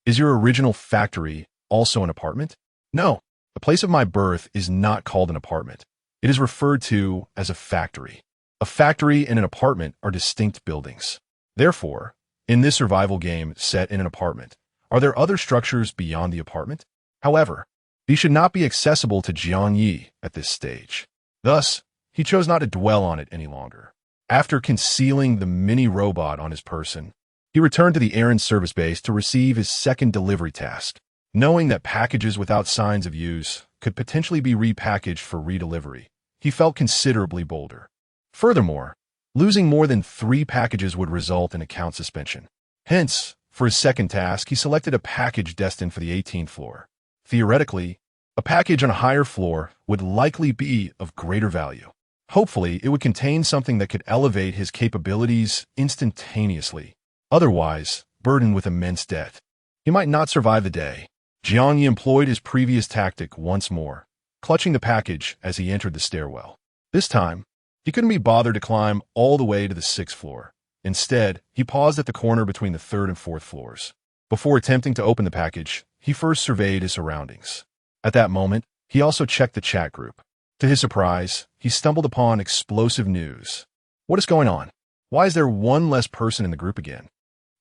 your original factory also an apartment? No, the place of my birth is not called an apartment. It is referred to as a factory. A factory and an apartment are distinct buildings. Therefore, in this survival game set in an apartment, are there other structures beyond the apartment? However, these should not be accessible to Jiang Ye at this stage. Thus, he chose not to dwell on it any longer. After concealing the mini-robot on his person, he returned to the errand service base to receive his second delivery task. Knowing that packages without signs of use could potentially be repackaged for redelivery, he felt considerably bolder. Furthermore, losing more than 3 packages would result in account suspension. Hence, For his second task, he selected a package destined for the 18th floor. Theoretically, a package on a higher floor would likely be of greater value. Hopefully, it would contain something that could elevate his capabilities instantaneously. Otherwise, burdened with immense debt, he might not survive the day. Jiang Ye employed his previous tactic once more, clutching the package as he entered the stairwell. This time, he couldn't be bothered to climb all the way to the 6th floor. Instead, he paused at the corner between the 3rd and 4th floors. Before attempting to open the package, he first surveyed his surroundings. At that moment, he also checked the chat group. To his surprise, he stumbled upon explosive news. What is going on? Why is there one less person in the group again?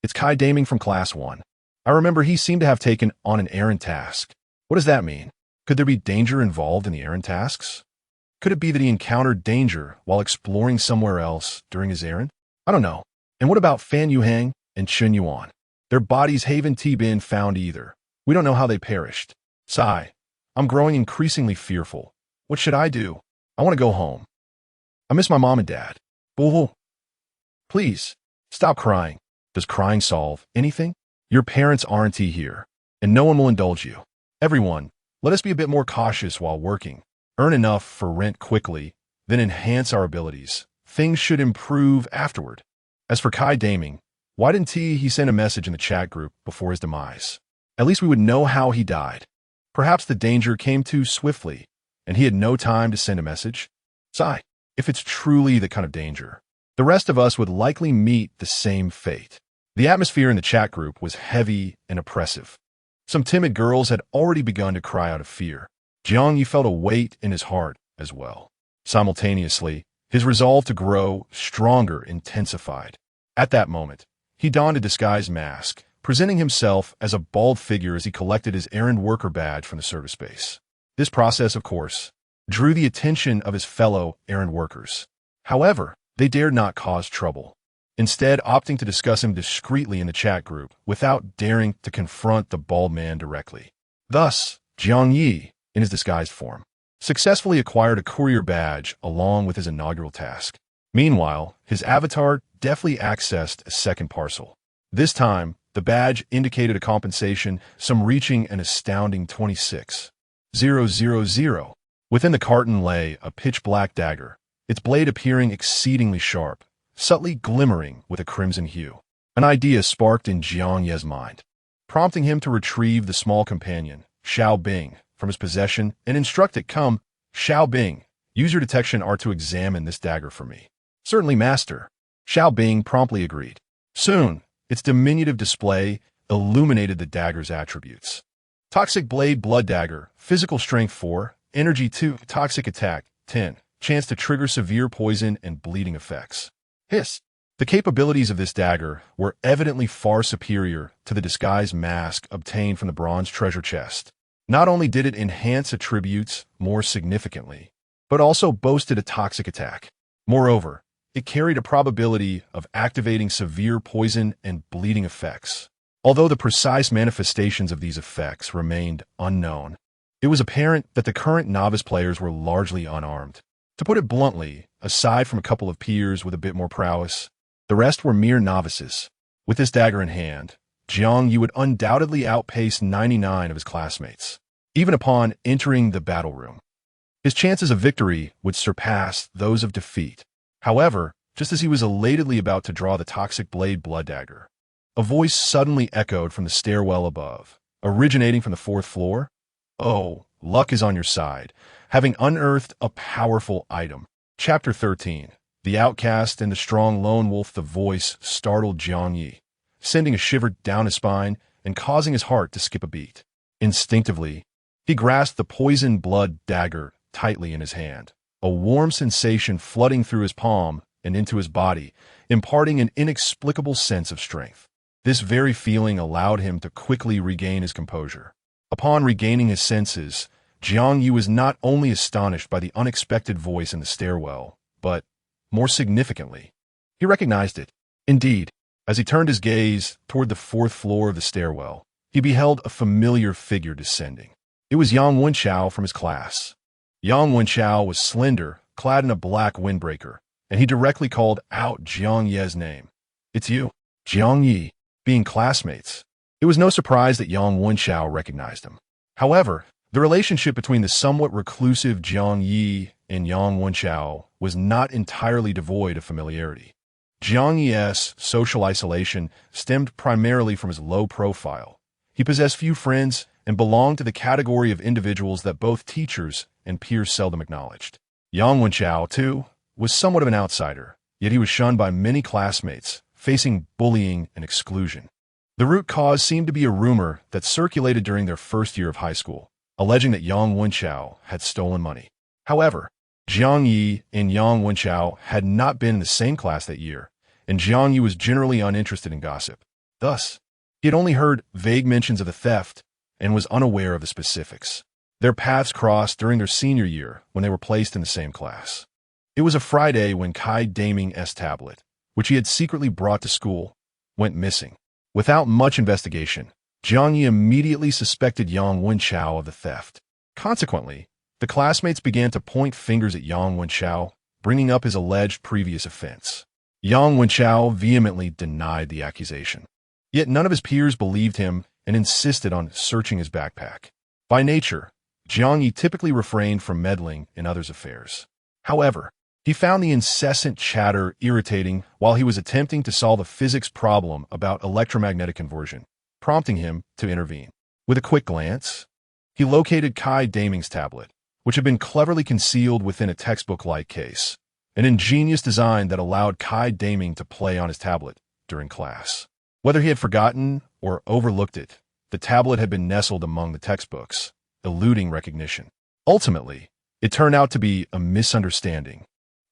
It's Kai Daming from Class 1. I remember he seemed to have taken on an errand task. What does that mean? Could there be danger involved in the errand tasks? Could it be that he encountered danger while exploring somewhere else during his errand? I don't know. And what about Fan Yuhang and Chun Yuan? Their bodies haven't been found either. We don't know how they perished. Sigh. I'm growing increasingly fearful. What should I do? I want to go home. I miss my mom and dad. Boo. Please, stop crying. Does crying solve anything? Your parents aren't here, and no one will indulge you. Everyone, let us be a bit more cautious while working. Earn enough for rent quickly, then enhance our abilities. Things should improve afterward. As for Kai Daming, why didn't he send a message in the chat group before his demise? At least we would know how he died. Perhaps the danger came too swiftly, and he had no time to send a message. Sigh, if it's truly the kind of danger, the rest of us would likely meet the same fate. The atmosphere in the chat group was heavy and oppressive. Some timid girls had already begun to cry out of fear. Jiang Ye felt a weight in his heart as well. Simultaneously, his resolve to grow stronger intensified. At that moment, he donned a disguise mask, presenting himself as a bald figure as he collected his errand worker badge from the service base. This process, of course, drew the attention of his fellow errand workers. However, they dared not cause trouble, instead opting to discuss him discreetly in the chat group without daring to confront the bald man directly. Thus, Jiang Ye, in his disguised form, successfully acquired a courier badge along with his inaugural task. Meanwhile, his avatar deftly accessed a second parcel. This time, the badge indicated a compensation sum reaching an astounding 26,000. Within the carton lay a pitch-black dagger, its blade appearing exceedingly sharp, subtly glimmering with a crimson hue. An idea sparked in Jiang Ye's mind, prompting him to retrieve the small companion, Xiao Bing, from his possession and instruct it, "Come, Xiao Bing, use your detection art to examine this dagger for me." "Certainly, master." Xiao Bing promptly agreed. Soon, its diminutive display illuminated the dagger's attributes. Toxic Blade Blood Dagger, physical strength 4, energy 2, toxic attack 10, chance to trigger severe poison and bleeding effects. Hiss. The capabilities of this dagger were evidently far superior to the disguise mask obtained from the bronze treasure chest. Not only did it enhance attributes more significantly, but also boasted a toxic attack. Moreover, it carried a probability of activating severe poison and bleeding effects. Although the precise manifestations of these effects remained unknown, it was apparent that the current novice players were largely unarmed. To put it bluntly, aside from a couple of peers with a bit more prowess, the rest were mere novices. With this dagger in hand, Jiang Ye would undoubtedly outpace 99 of his classmates. Even upon entering the battle room, his chances of victory would surpass those of defeat. However, just as he was elatedly about to draw the toxic blade blood dagger, a voice suddenly echoed from the stairwell above, originating from the 4th floor. "Oh, luck is on your side, having unearthed a powerful item." Chapter 13. The Outcast and the Strong Lone Wolf. The voice startled Jiang Ye, sending a shiver down his spine and causing his heart to skip a beat. Instinctively, he grasped the poison blood dagger tightly in his hand, a warm sensation flooding through his palm and into his body, imparting an inexplicable sense of strength. This very feeling allowed him to quickly regain his composure. Upon regaining his senses, Jiang Ye was not only astonished by the unexpected voice in the stairwell, but, more significantly, he recognized it. Indeed, as he turned his gaze toward the 4th floor of the stairwell, he beheld a familiar figure descending. It was Yang Wenchao from his class. Yang Wenchao was slender, clad in a black windbreaker, and he directly called out Jiang Ye's name. "It's you, Jiang Ye." being classmates. It was no surprise that Yang Wenchao recognized him. However, the relationship between the somewhat reclusive Jiang Ye and Yang Wenchao was not entirely devoid of familiarity. Jiang Ye's social isolation stemmed primarily from his low profile. He possessed few friends and belonged to the category of individuals that both teachers and peers seldom acknowledged. Yang Wenchao, too, was somewhat of an outsider, yet he was shunned by many classmates, facing bullying and exclusion. The root cause seemed to be a rumor that circulated during their first year of high school, alleging that Yang Wenchao had stolen money. However, Jiang Ye and Yang Wenchao had not been in the same class that year, and Jiang Ye was generally uninterested in gossip. Thus, he had only heard vague mentions of the theft and was unaware of the specifics. Their paths crossed during their senior year when they were placed in the same class. It was a Friday when Kai Daming's tablet, which he had secretly brought to school, went missing. Without much investigation, Jiang Ye immediately suspected Yang Wenchao of the theft. Consequently, the classmates began to point fingers at Yang Wenchao, bringing up his alleged previous offense. Yang Wenchao vehemently denied the accusation. Yet none of his peers believed him and insisted on searching his backpack. By nature, Jiang Ye typically refrained from meddling in others' affairs. However, he found the incessant chatter irritating while he was attempting to solve a physics problem about electromagnetic conversion, prompting him to intervene. With a quick glance, he located Kai Daming's tablet, which had been cleverly concealed within a textbook-like case, an ingenious design that allowed Kai Daming to play on his tablet during class. Whether he had forgotten or overlooked it, the tablet had been nestled among the textbooks, eluding recognition. Ultimately, it turned out to be a misunderstanding,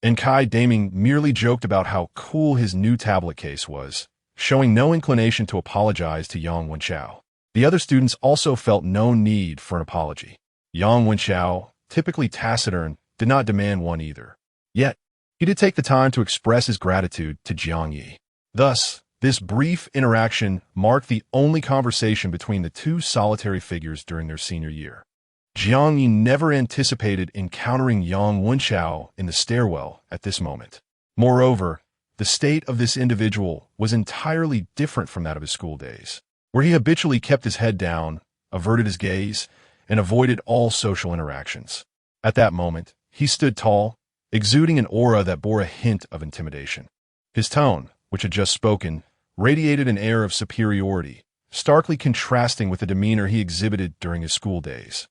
and Kai Daming merely joked about how cool his new tablet case was, showing no inclination to apologize to Yang Wenchao. The other students also felt no need for an apology. Yang Wenchao, typically taciturn, did not demand one either. Yet, he did take the time to express his gratitude to Jiang Ye. Thus, this brief interaction marked the only conversation between the two solitary figures during their senior year. Jiang Ye never anticipated encountering Yang Wenchao in the stairwell at this moment. Moreover, the state of this individual was entirely different from that of his school days, where he habitually kept his head down, averted his gaze, and avoided all social interactions. At that moment, he stood tall, exuding an aura that bore a hint of intimidation. His tone, which had just spoken, radiated an air of superiority, starkly contrasting with the demeanor he exhibited during his school days.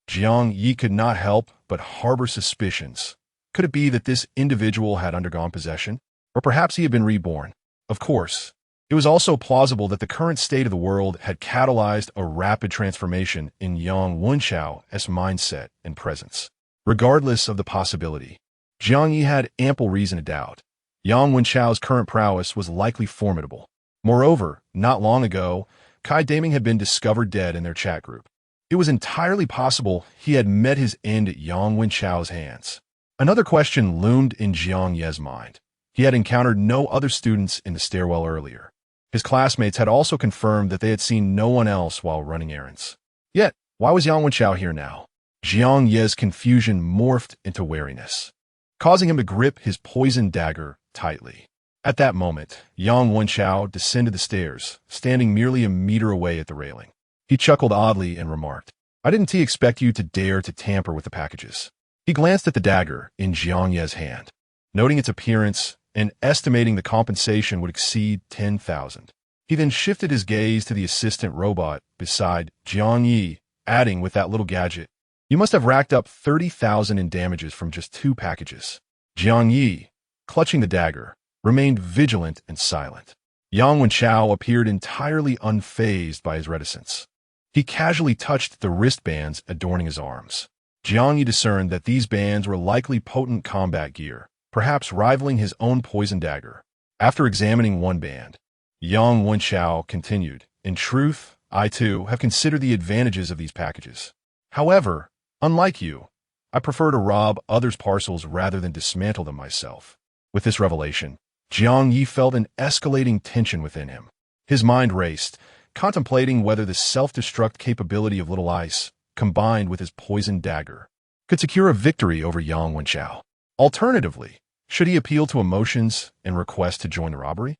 Jiang Ye could not help but harbor suspicions. Could it be that this individual had undergone possession? Or perhaps he had been reborn? Of course, it was also plausible that the current state of the world had catalyzed a rapid transformation in Yang Wenchao's mindset and presence. Regardless of the possibility, Jiang Ye had ample reason to doubt. Yang Wenchao's current prowess was likely formidable. Moreover, not long ago, Kai Daming had been discovered dead in their chat group. It was entirely possible he had met his end at Yang Wenchao's hands. Another question loomed in Jiang Ye's mind. He had encountered no other students in the stairwell earlier. His classmates had also confirmed that they had seen no one else while running errands. Yet, why was Yang Wenchao here now? Jiang Ye's confusion morphed into wariness, causing him to grip his poisoned dagger tightly. At that moment, Yang Wenchao descended the stairs, standing merely a meter away at the railing. He chuckled oddly and remarked, "I didn't expect you to dare to tamper with the packages." He glanced at the dagger in Jiang Ye's hand, noting its appearance and estimating the compensation would exceed 10,000. He then shifted his gaze to the assistant robot beside Jiang Ye, adding with that little gadget, "You must have racked up 30,000 in damages from just 2 packages." Jiang Ye, clutching the dagger, remained vigilant and silent. Yang Wenchao appeared entirely unfazed by his reticence. He casually touched the wristbands adorning his arms. Jiang Ye discerned that these bands were likely potent combat gear, perhaps rivaling his own poison dagger. After examining one band, Yang Wenchao continued, "In truth, I too have considered the advantages of these packages. However, unlike you, I prefer to rob others' parcels rather than dismantle them myself." With this revelation, Jiang Ye felt an escalating tension within him. His mind raced, contemplating whether the self-destruct capability of Little Ice, combined with his poisoned dagger, could secure a victory over Yang Wenchao. Alternatively, should he appeal to emotions and request to join the robbery?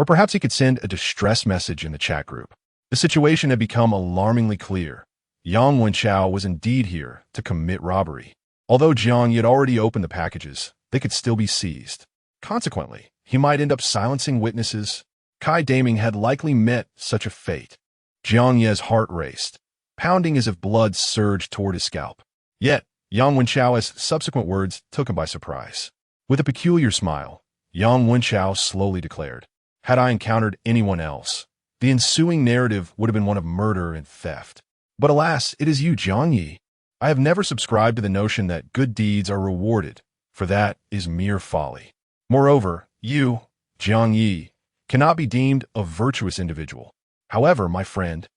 Or perhaps he could send a distress message in the chat group. The situation had become alarmingly clear. Yang Wenchao was indeed here to commit robbery. Although Jiang Ye had already opened the packages, they could still be seized. Consequently, he might end up silencing witnesses. Kai Daming had likely met such a fate. Jiang Ye's heart raced, pounding as if blood surged toward his scalp. Yet, Yang Wenchao's subsequent words took him by surprise. With a peculiar smile, Yang Wenchao slowly declared, "Had I encountered anyone else, the ensuing narrative would have been one of murder and theft. But alas, it is you, Jiang Ye. I have never subscribed to the notion that good deeds are rewarded, for that is mere folly. Moreover, you, Jiang Ye, cannot be deemed a virtuous individual. However, my friend,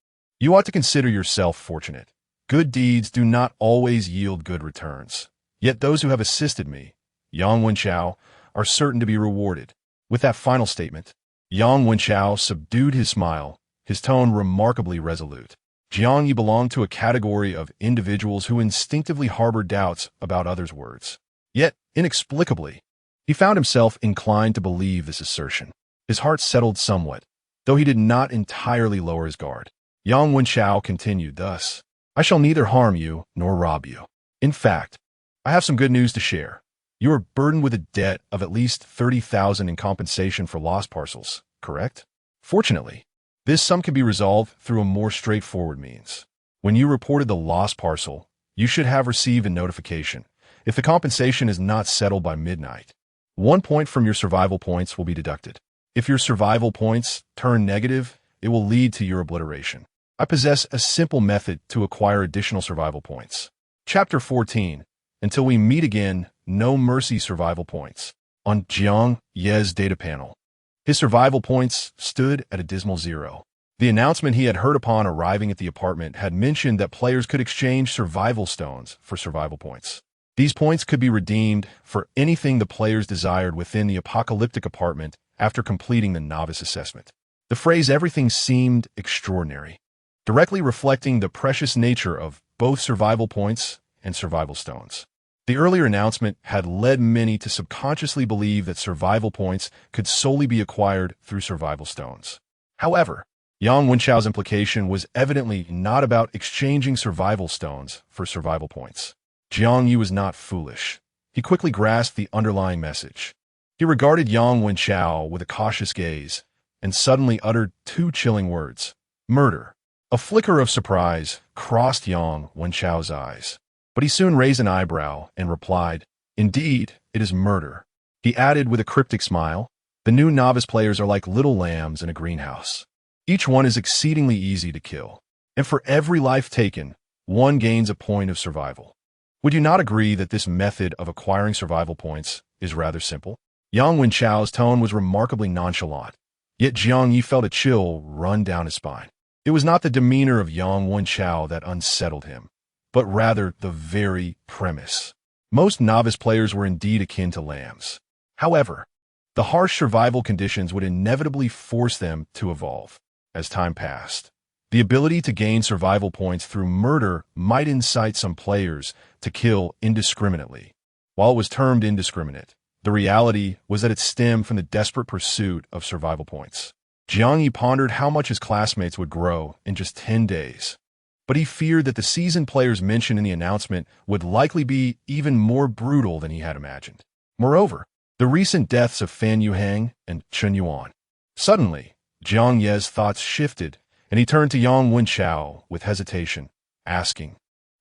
you ought to consider yourself fortunate. Good deeds do not always yield good returns. Yet those who have assisted me, Yang Wenchao, are certain to be rewarded." With that final statement, Yang Wenchao subdued his smile, his tone remarkably resolute. Jiang Ye belonged to a category of individuals who instinctively harbor doubts about others' words. Yet, inexplicably, he found himself inclined to believe this assertion. His heart settled somewhat, though he did not entirely lower his guard. Yang Wenchao continued thus, "I shall neither harm you nor rob you. In fact, I have some good news to share. You are burdened with a debt of at least 30,000 in compensation for lost parcels, correct? Fortunately, this sum can be resolved through a more straightforward means. When you reported the lost parcel, you should have received a notification. If the compensation is not settled by midnight, 1 point from your survival points will be deducted. If your survival points turn negative, it will lead to your obliteration. I possess a simple method to acquire additional survival points." Chapter 14. Until we meet again, no mercy survival points. On Jiang Ye's data panel, his survival points stood at a dismal 0. The announcement he had heard upon arriving at the apartment had mentioned that players could exchange survival stones for survival points. These points could be redeemed for anything the players desired within the apocalyptic apartment after completing the novice assessment. The phrase "everything" seemed extraordinary, directly reflecting the precious nature of both survival points and survival stones. The earlier announcement had led many to subconsciously believe that survival points could solely be acquired through survival stones. However, Yang Wenchao's implication was evidently not about exchanging survival stones for survival points. Jiang Ye was not foolish. He quickly grasped the underlying message. He regarded Yang Wenchao with a cautious gaze and suddenly uttered 2 chilling words: "Murder." A flicker of surprise crossed Yang Wenchao's eyes, but he soon raised an eyebrow and replied, "Indeed, it is murder." He added with a cryptic smile, "The new novice players are like little lambs in a greenhouse. Each one is exceedingly easy to kill, and for every life taken, one gains a point of survival. Would you not agree that this method of acquiring survival points is rather simple?" Yang Wenchao's tone was remarkably nonchalant, yet Jiang Ye felt a chill run down his spine. It was not the demeanor of Yang Wenchao that unsettled him, but rather the very premise. Most novice players were indeed akin to lambs. However, the harsh survival conditions would inevitably force them to evolve. As time passed, the ability to gain survival points through murder might incite some players to kill indiscriminately. While it was termed indiscriminate, the reality was that it stemmed from the desperate pursuit of survival points. Jiang Ye pondered how much his classmates would grow in just 10 days. But he feared that the seasoned players mentioned in the announcement would likely be even more brutal than he had imagined. Moreover, the recent deaths of Fan Yuhang and Chen Yuan. Suddenly, Jiang Ye's thoughts shifted, and he turned to Yang Wenchao with hesitation, asking,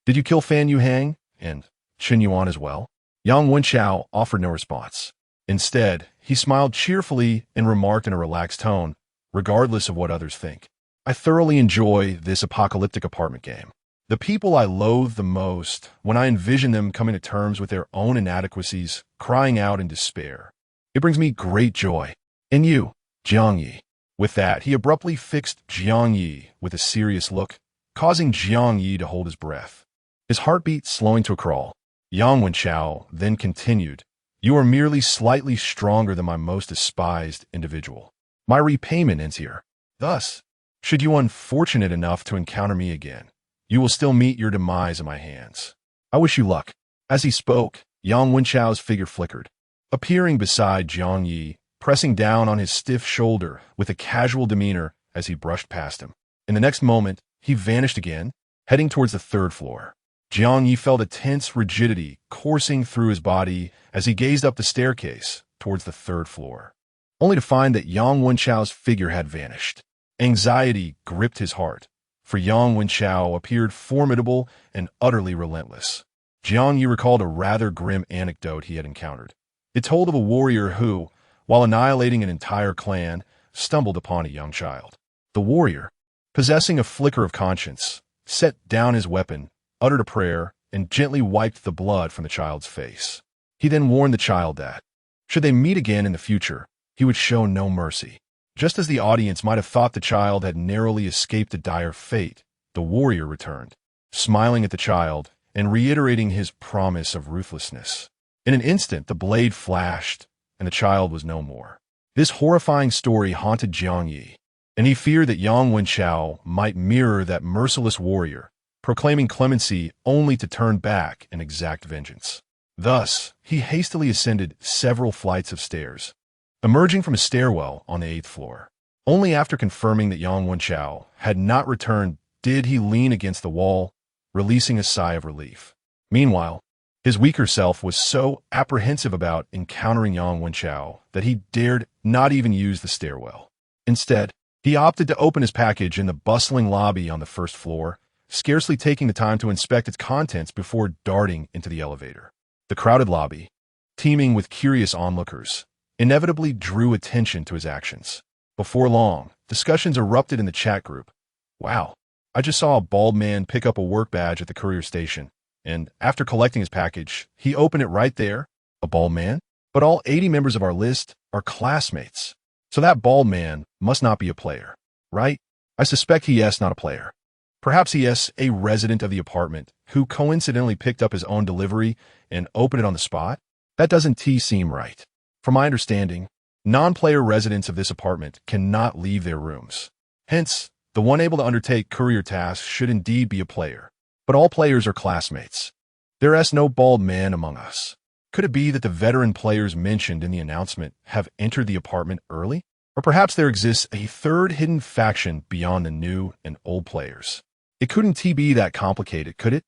"Did you kill Fan Yuhang and Chen Yuan as well?" Yang Wenchao offered no response. Instead, he smiled cheerfully and remarked in a relaxed tone, regardless of what others think, "I thoroughly enjoy this apocalyptic apartment game. The people I loathe the most, when I envision them coming to terms with their own inadequacies, crying out in despair. It brings me great joy. And you, Jiang Ye." With that, he abruptly fixed Jiang Ye with a serious look, causing Jiang Ye to hold his breath, his heartbeat slowing to a crawl. Yang Wenchao then continued, "You are merely slightly stronger than my most despised individual. My repayment ends here. Thus, should you unfortunate enough to encounter me again, you will still meet your demise in my hands. I wish you luck." As he spoke, Yang Wenchao's figure flickered, appearing beside Jiang Ye, pressing down on his stiff shoulder with a casual demeanor as he brushed past him. In the next moment, he vanished again, heading towards the third floor. Jiang Ye felt a tense rigidity coursing through his body as he gazed up the staircase towards the third floor, only to find that Yang Wenchao's figure had vanished. Anxiety gripped his heart, for Yang Wenchao appeared formidable and utterly relentless. Jiang Ye recalled a rather grim anecdote he had encountered. It told of a warrior who, while annihilating an entire clan, stumbled upon a young child. The warrior, possessing a flicker of conscience, set down his weapon, uttered a prayer, and gently wiped the blood from the child's face. He then warned the child that, should they meet again in the future, he would show no mercy. Just as the audience might have thought the child had narrowly escaped a dire fate, the warrior returned, smiling at the child and reiterating his promise of ruthlessness. In an instant, the blade flashed, and the child was no more. This horrifying story haunted Jiang Ye, and he feared that Yang Wenchao might mirror that merciless warrior, proclaiming clemency only to turn back and exact vengeance. Thus, he hastily ascended several flights of stairs, emerging from a stairwell on the 8th floor. Only after confirming that Yang Wenchao had not returned did he lean against the wall, releasing a sigh of relief. Meanwhile, his weaker self was so apprehensive about encountering Yang Wenchao that he dared not even use the stairwell. Instead, he opted to open his package in the bustling lobby on the 1st floor, scarcely taking the time to inspect its contents before darting into the elevator. The crowded lobby, teeming with curious onlookers, inevitably drew attention to his actions. Before long, discussions erupted in the chat group. Wow, I just saw a bald man pick up a work badge at the courier station, and after collecting his package, he opened it right there. A bald man? But all 80 members of our list are classmates. So that bald man must not be a player, right? I suspect he is not a player. Perhaps he is a resident of the apartment who coincidentally picked up his own delivery and opened it on the spot. That doesn't seem right. From my understanding, non-player residents of this apartment cannot leave their rooms. Hence, the one able to undertake courier tasks should indeed be a player. But all players are classmates. There is no bald man among us. Could it be that the veteran players mentioned in the announcement have entered the apartment early? Or perhaps there exists a third hidden faction beyond the new and old players. It couldn't be that complicated, could it?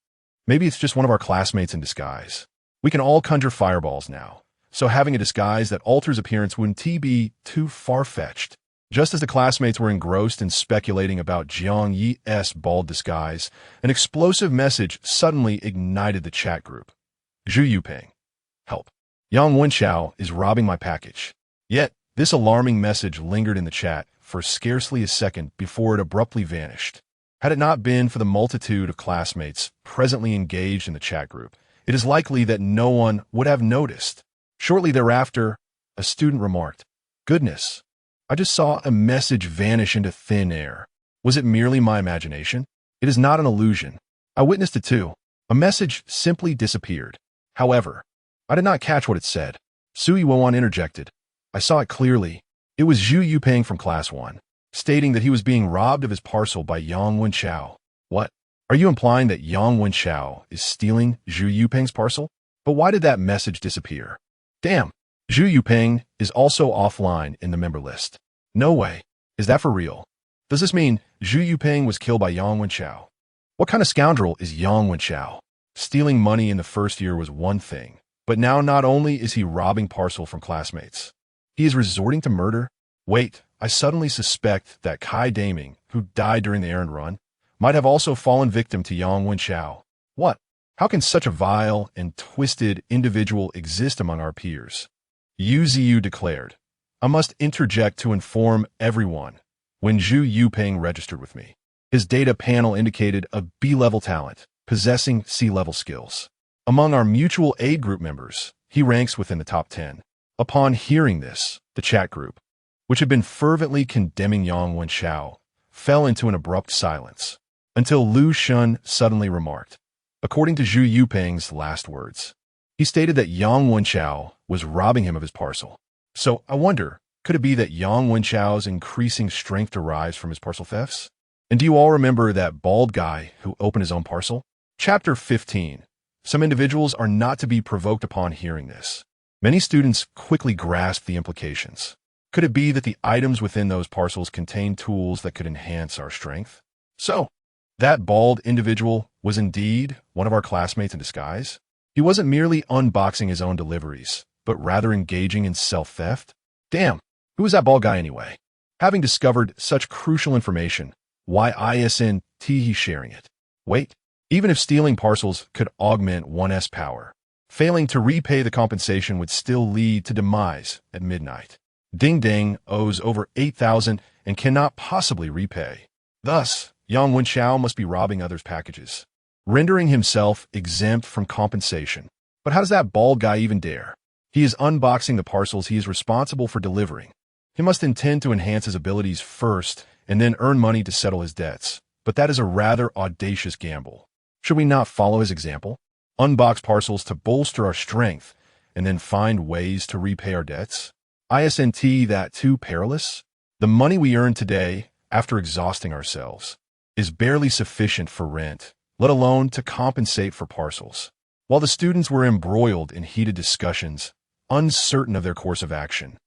Maybe it's just one of our classmates in disguise. We can all conjure fireballs now, so having a disguise that alters appearance wouldn't be too far-fetched. Just as the classmates were engrossed in speculating about Jiang Ye's bald disguise, an explosive message suddenly ignited the chat group. Zhu Yuping. Help. Yang Wenchao is robbing my package. Yet, this alarming message lingered in the chat for scarcely a second before it abruptly vanished. Had it not been for the multitude of classmates presently engaged in the chat group, it is likely that no one would have noticed. Shortly thereafter, a student remarked, "Goodness, I just saw a message vanish into thin air. Was it merely my imagination? It is not an illusion. I witnessed it too. A message simply disappeared. However, I did not catch what it said." Sui Wowan interjected. "I saw it clearly. It was Zhu Yuping from Class 1, stating that he was being robbed of his parcel by Yang Wenchao." What? Are you implying that Yang Wenchao is stealing Zhu Yuping's parcel? But why did that message disappear? Damn, Zhu Yuping is also offline in the member list. No way. Is that for real? Does this mean Zhu Yuping was killed by Yang Wenchao? What kind of scoundrel is Yang Wenchao? Stealing money in the first year was one thing, but now not only is he robbing parcel from classmates, he is resorting to murder? Wait, I suddenly suspect that Kai Daming, who died during the errand run, might have also fallen victim to Yang Wenchao. What? How can such a vile and twisted individual exist among our peers? Yu Ziyu declared, "I must interject to inform everyone. When Zhu Yuping registered with me, his data panel indicated a B-level talent, possessing C-level skills. Among our mutual aid group members, he ranks within the top 10. Upon hearing this, the chat group, which had been fervently condemning Yang Wenchao, fell into an abrupt silence, until Lu Shun suddenly remarked, according to Zhu Yuping's last words, he stated that Yang Wenchao was robbing him of his parcel. So I wonder, could it be that Yang Wenchao's increasing strength derives from his parcel thefts? And do you all remember that bald guy who opened his own parcel? Chapter 15. Some individuals are not to be provoked upon hearing this. Many students quickly grasped the implications. Could it be that the items within those parcels contain tools that could enhance our strength? So, that bald individual was indeed one of our classmates in disguise? He wasn't merely unboxing his own deliveries, but rather engaging in self-theft? Damn, who was that bald guy anyway? Having discovered such crucial information, why isn't he sharing it? Wait, even if stealing parcels could augment one's power, failing to repay the compensation would still lead to demise at midnight. Ding Ding owes over 8,000 and cannot possibly repay. Thus, Yang Wenxiao must be robbing others' packages, rendering himself exempt from compensation. But how does that bald guy even dare? He is unboxing the parcels he is responsible for delivering. He must intend to enhance his abilities first and then earn money to settle his debts. But that is a rather audacious gamble. Should we not follow his example? Unbox parcels to bolster our strength and then find ways to repay our debts? Isn't that too perilous? The money we earn today, after exhausting ourselves, is barely sufficient for rent, let alone to compensate for parcels. While the students were embroiled in heated discussions, uncertain of their course of action,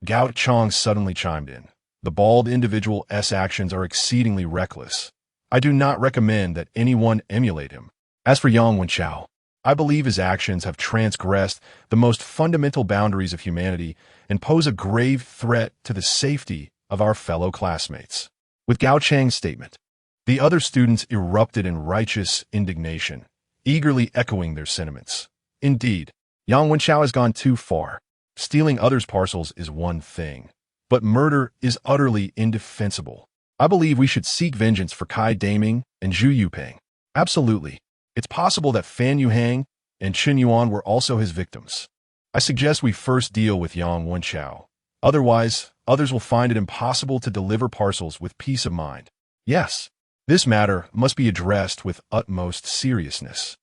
Gao Chong suddenly chimed in. The bald individual's actions are exceedingly reckless. I do not recommend that anyone emulate him. As for Yang Wenxiao, I believe his actions have transgressed the most fundamental boundaries of humanity and pose a grave threat to the safety of our fellow classmates. With Gao Chang's statement, the other students erupted in righteous indignation, eagerly echoing their sentiments. Indeed, Yang Wenxiao has gone too far. Stealing others' parcels is one thing, but murder is utterly indefensible. I believe we should seek vengeance for Kai Daming and Zhu Yuping. Absolutely. It's possible that Fan Yuhang and Chen Yuan were also his victims. I suggest we first deal with Yang Wenxiao. Otherwise, others will find it impossible to deliver parcels with peace of mind. Yes, this matter must be addressed with utmost seriousness,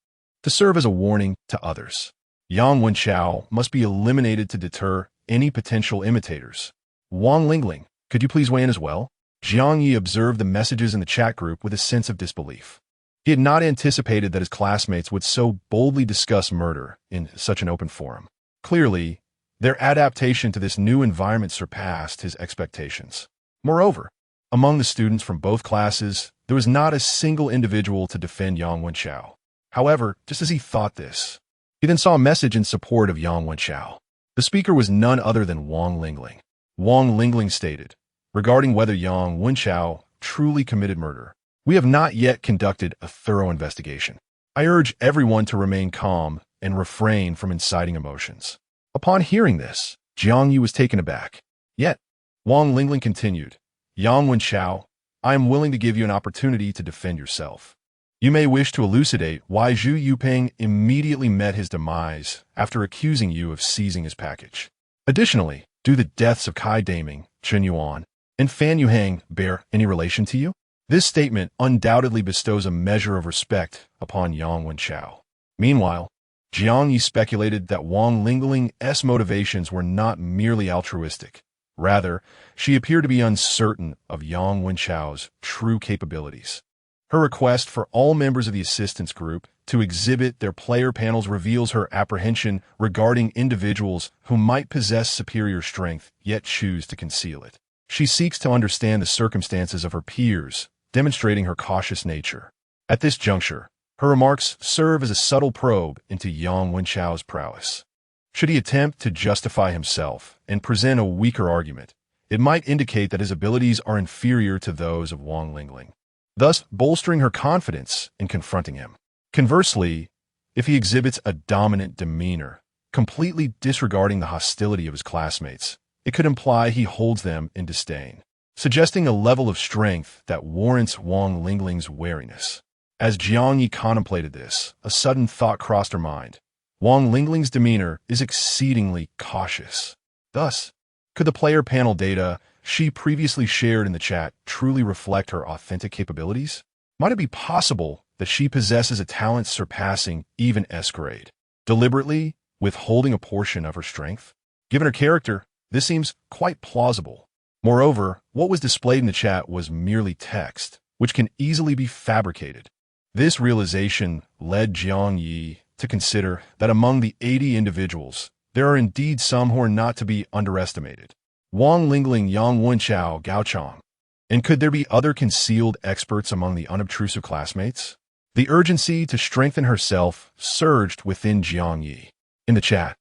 to serve as a warning to others. Yang Wenxiao must be eliminated to deter any potential imitators. Wang Lingling, could you please weigh in as well? Jiang Ye observed the messages in the chat group with a sense of disbelief. He had not anticipated that his classmates would so boldly discuss murder in such an open forum. Clearly, their adaptation to this new environment surpassed his expectations. Moreover, among the students from both classes, there was not a single individual to defend Yang Wenxiao. However, just as he thought this, he then saw a message in support of Yang Wenxiao. The speaker was none other than Wang Lingling. Wang Lingling stated, regarding whether Yang Wenxiao truly committed murder, we have not yet conducted a thorough investigation. I urge everyone to remain calm and refrain from inciting emotions. Upon hearing this, Jiang Ye was taken aback. Yet, Wang Lingling continued, Yang Wenxiao, I am willing to give you an opportunity to defend yourself. You may wish to elucidate why Zhu Yuping immediately met his demise after accusing you of seizing his package. Additionally, do the deaths of Kai Daming, Chen Yuan, and Fan Yuhang bear any relation to you? This statement undoubtedly bestows a measure of respect upon Yang Wenxiao. Meanwhile, Jiang Ye speculated that Wang Lingling's motivations were not merely altruistic. Rather, she appeared to be uncertain of Yang Wenxiao's true capabilities. Her request for all members of the assistance group to exhibit their player panels reveals her apprehension regarding individuals who might possess superior strength yet choose to conceal it. She seeks to understand the circumstances of her peers, demonstrating her cautious nature. At this juncture, her remarks serve as a subtle probe into Yang Wenxiao's prowess. Should he attempt to justify himself and present a weaker argument, it might indicate that his abilities are inferior to those of Wang Lingling, thus bolstering her confidence in confronting him. Conversely, if he exhibits a dominant demeanor, completely disregarding the hostility of his classmates, it could imply he holds them in disdain, suggesting a level of strength that warrants Wang Lingling's wariness. As Jiang Ye contemplated this, a sudden thought crossed her mind. Wang Lingling's demeanor is exceedingly cautious. Thus, could the player panel data she previously shared in the chat truly reflect her authentic capabilities? Might it be possible that she possesses a talent surpassing even S-grade, deliberately withholding a portion of her strength? Given her character, this seems quite plausible. Moreover, what was displayed in the chat was merely text, which can easily be fabricated. This realization led Jiang Ye to consider that among the 80 individuals, there are indeed some who are not to be underestimated. Wang Lingling, Yang Wenchao, Gao Chong. And could there be other concealed experts among the unobtrusive classmates? The urgency to strengthen herself surged within Jiang Ye. In the chat,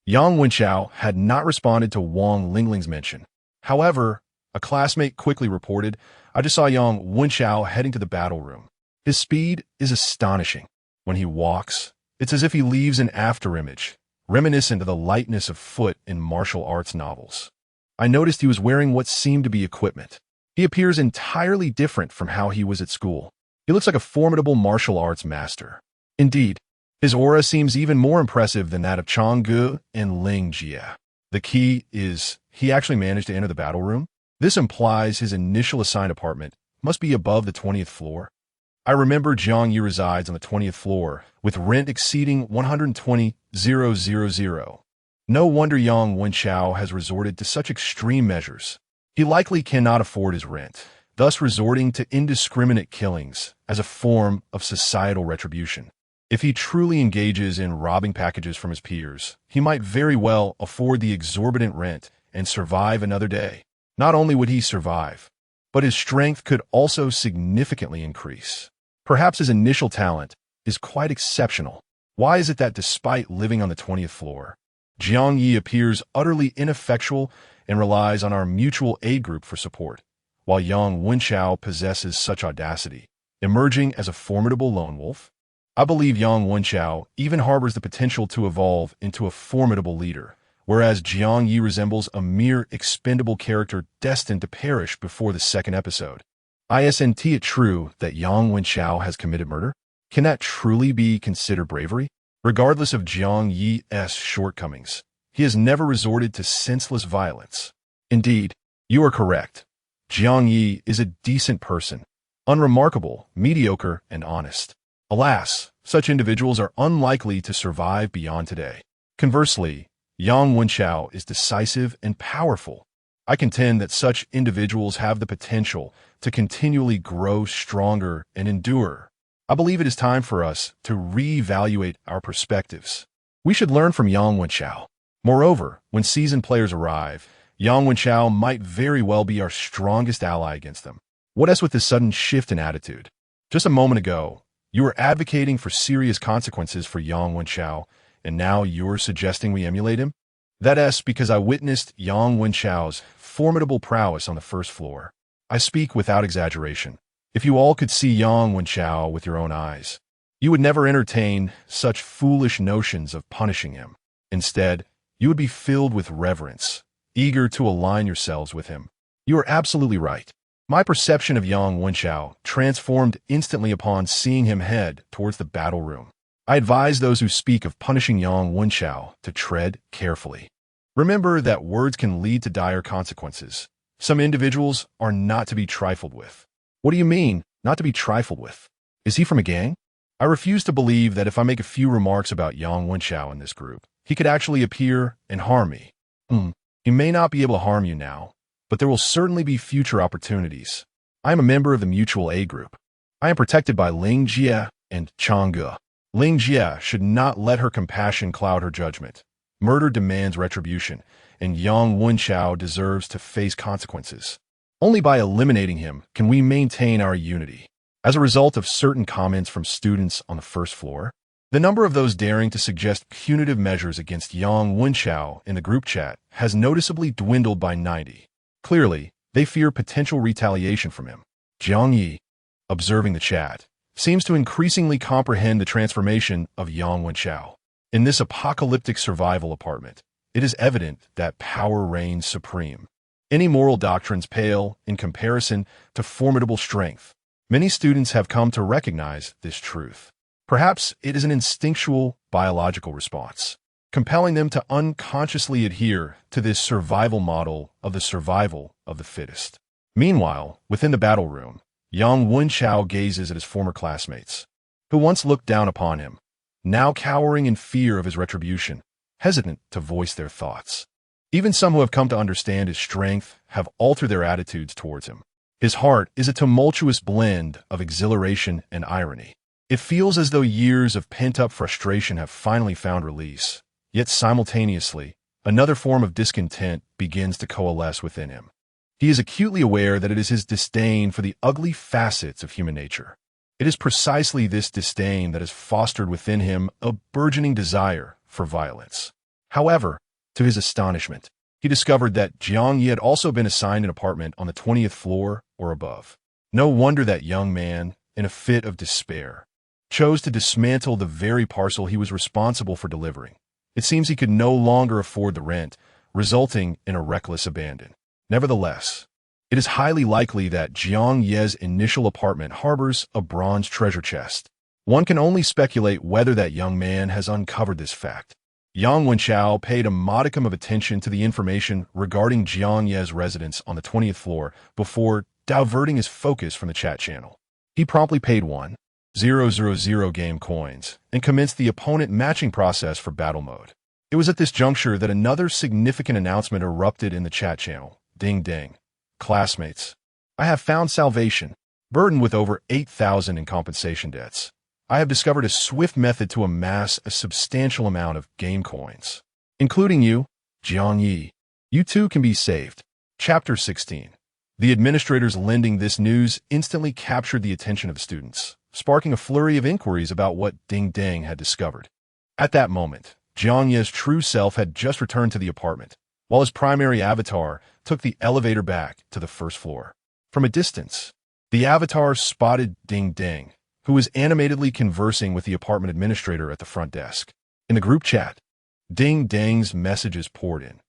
Yang Wenchao had not responded to Wang Lingling's mention. However, a classmate quickly reported, "I just saw Yang Wenchao heading to the battle room. His speed is astonishing. When he walks, it's as if he leaves an afterimage, reminiscent of the lightness of foot in martial arts novels. I noticed he was wearing what seemed to be equipment. He appears entirely different from how he was at school. He looks like a formidable martial arts master. Indeed, his aura seems even more impressive than that of Chang'e and Ling Jie. The key is, he actually managed to enter the battle room? This implies his initial assigned apartment must be above the 20th floor. I remember Jiang Ye resides on the 20th floor, with rent exceeding 120,000. No wonder Yang Wenchao has resorted to such extreme measures. He likely cannot afford his rent, thus resorting to indiscriminate killings as a form of societal retribution. If he truly engages in robbing packages from his peers, he might very well afford the exorbitant rent and survive another day. Not only would he survive, but his strength could also significantly increase. Perhaps his initial talent is quite exceptional. Why is it that despite living on the 20th floor, Jiang Ye appears utterly ineffectual and relies on our mutual aid group for support, while Yang Wenchao possesses such audacity, emerging as a formidable lone wolf? I believe Yang Wenchao even harbors the potential to evolve into a formidable leader, whereas Jiang Ye resembles a mere expendable character destined to perish before the second episode. Isn't it true that Yang Wenchao has committed murder? Can that truly be considered bravery? Regardless of Jiang Ye's shortcomings, he has never resorted to senseless violence. Indeed, you are correct. Jiang Ye is a decent person, unremarkable, mediocre, and honest. Alas, such individuals are unlikely to survive beyond today. Conversely, Yang Wenchao is decisive and powerful. I contend that such individuals have the potential to continually grow stronger and endure. I believe it is time for us to reevaluate our perspectives. We should learn from Yang Wenchao. Moreover, when seasoned players arrive, Yang Wenchao might very well be our strongest ally against them. What else with this sudden shift in attitude? Just a moment ago, you were advocating for serious consequences for Yang Wenchao, and now you're suggesting we emulate him? That's because I witnessed Yang Wenchao's formidable prowess on the first floor. I speak without exaggeration. If you all could see Yang Wenchao with your own eyes, you would never entertain such foolish notions of punishing him. Instead, you would be filled with reverence, eager to align yourselves with him. You are absolutely right. My perception of Yang Wenchao transformed instantly upon seeing him head towards the battle room. I advise those who speak of punishing Yang Wenchao to tread carefully. Remember that words can lead to dire consequences. Some individuals are not to be trifled with. What do you mean, not to be trifled with? Is he from a gang? I refuse to believe that if I make a few remarks about Yang Wenchao in this group, he could actually appear and harm me. He may not be able to harm you now, but there will certainly be future opportunities. I am a member of the mutual aid group. I am protected by Ling Jie and Chang'e. Ling Jie should not let her compassion cloud her judgment. Murder demands retribution, and Yang Wenchao deserves to face consequences. Only by eliminating him can we maintain our unity. As a result of certain comments from students on the first floor, the number of those daring to suggest punitive measures against Yang Wenchao in the group chat has noticeably dwindled by 90. Clearly, they fear potential retaliation from him. Jiang Ye, observing the chat, seems to increasingly comprehend the transformation of Yang Wenchao. In this apocalyptic survival apartment, it is evident that power reigns supreme. Any moral doctrines pale in comparison to formidable strength. Many students have come to recognize this truth. Perhaps it is an instinctual biological response, compelling them to unconsciously adhere to this survival model of the survival of the fittest. Meanwhile, within the battle room, Yang Wenchao gazes at his former classmates, who once looked down upon him, now cowering in fear of his retribution, hesitant to voice their thoughts. Even some who have come to understand his strength have altered their attitudes towards him. His heart is a tumultuous blend of exhilaration and irony. It feels as though years of pent-up frustration have finally found release, yet simultaneously, another form of discontent begins to coalesce within him. He is acutely aware that it is his disdain for the ugly facets of human nature. It is precisely this disdain that has fostered within him a burgeoning desire for violence. However, to his astonishment, he discovered that Jiang Ye had also been assigned an apartment on the 20th floor or above. No wonder that young man, in a fit of despair, chose to dismantle the very parcel he was responsible for delivering. It seems he could no longer afford the rent, resulting in a reckless abandon. Nevertheless, it is highly likely that Jiang Ye's initial apartment harbors a bronze treasure chest. One can only speculate whether that young man has uncovered this fact. Yang Wenchao paid a modicum of attention to the information regarding Jiang Ye's residence on the 20th floor before diverting his focus from the chat channel. He promptly paid 1,000 game coins and commenced the opponent matching process for battle mode. It was at this juncture that another significant announcement erupted in the chat channel. Ding ding. Classmates, I have found salvation. Burdened with over 8,000 in compensation debts, I have discovered a swift method to amass a substantial amount of game coins. Including you, Jiang Ye. You too can be saved. Chapter 16. The administrators lending this news instantly captured the attention of students, sparking a flurry of inquiries about what Ding Ding had discovered. At that moment, Jiang Ye's true self had just returned to the apartment, while his primary avatar took the elevator back to the first floor. From a distance, the avatar spotted Ding Ding, who was animatedly conversing with the apartment administrator at the front desk. In the group chat, Ding Ding's messages poured in.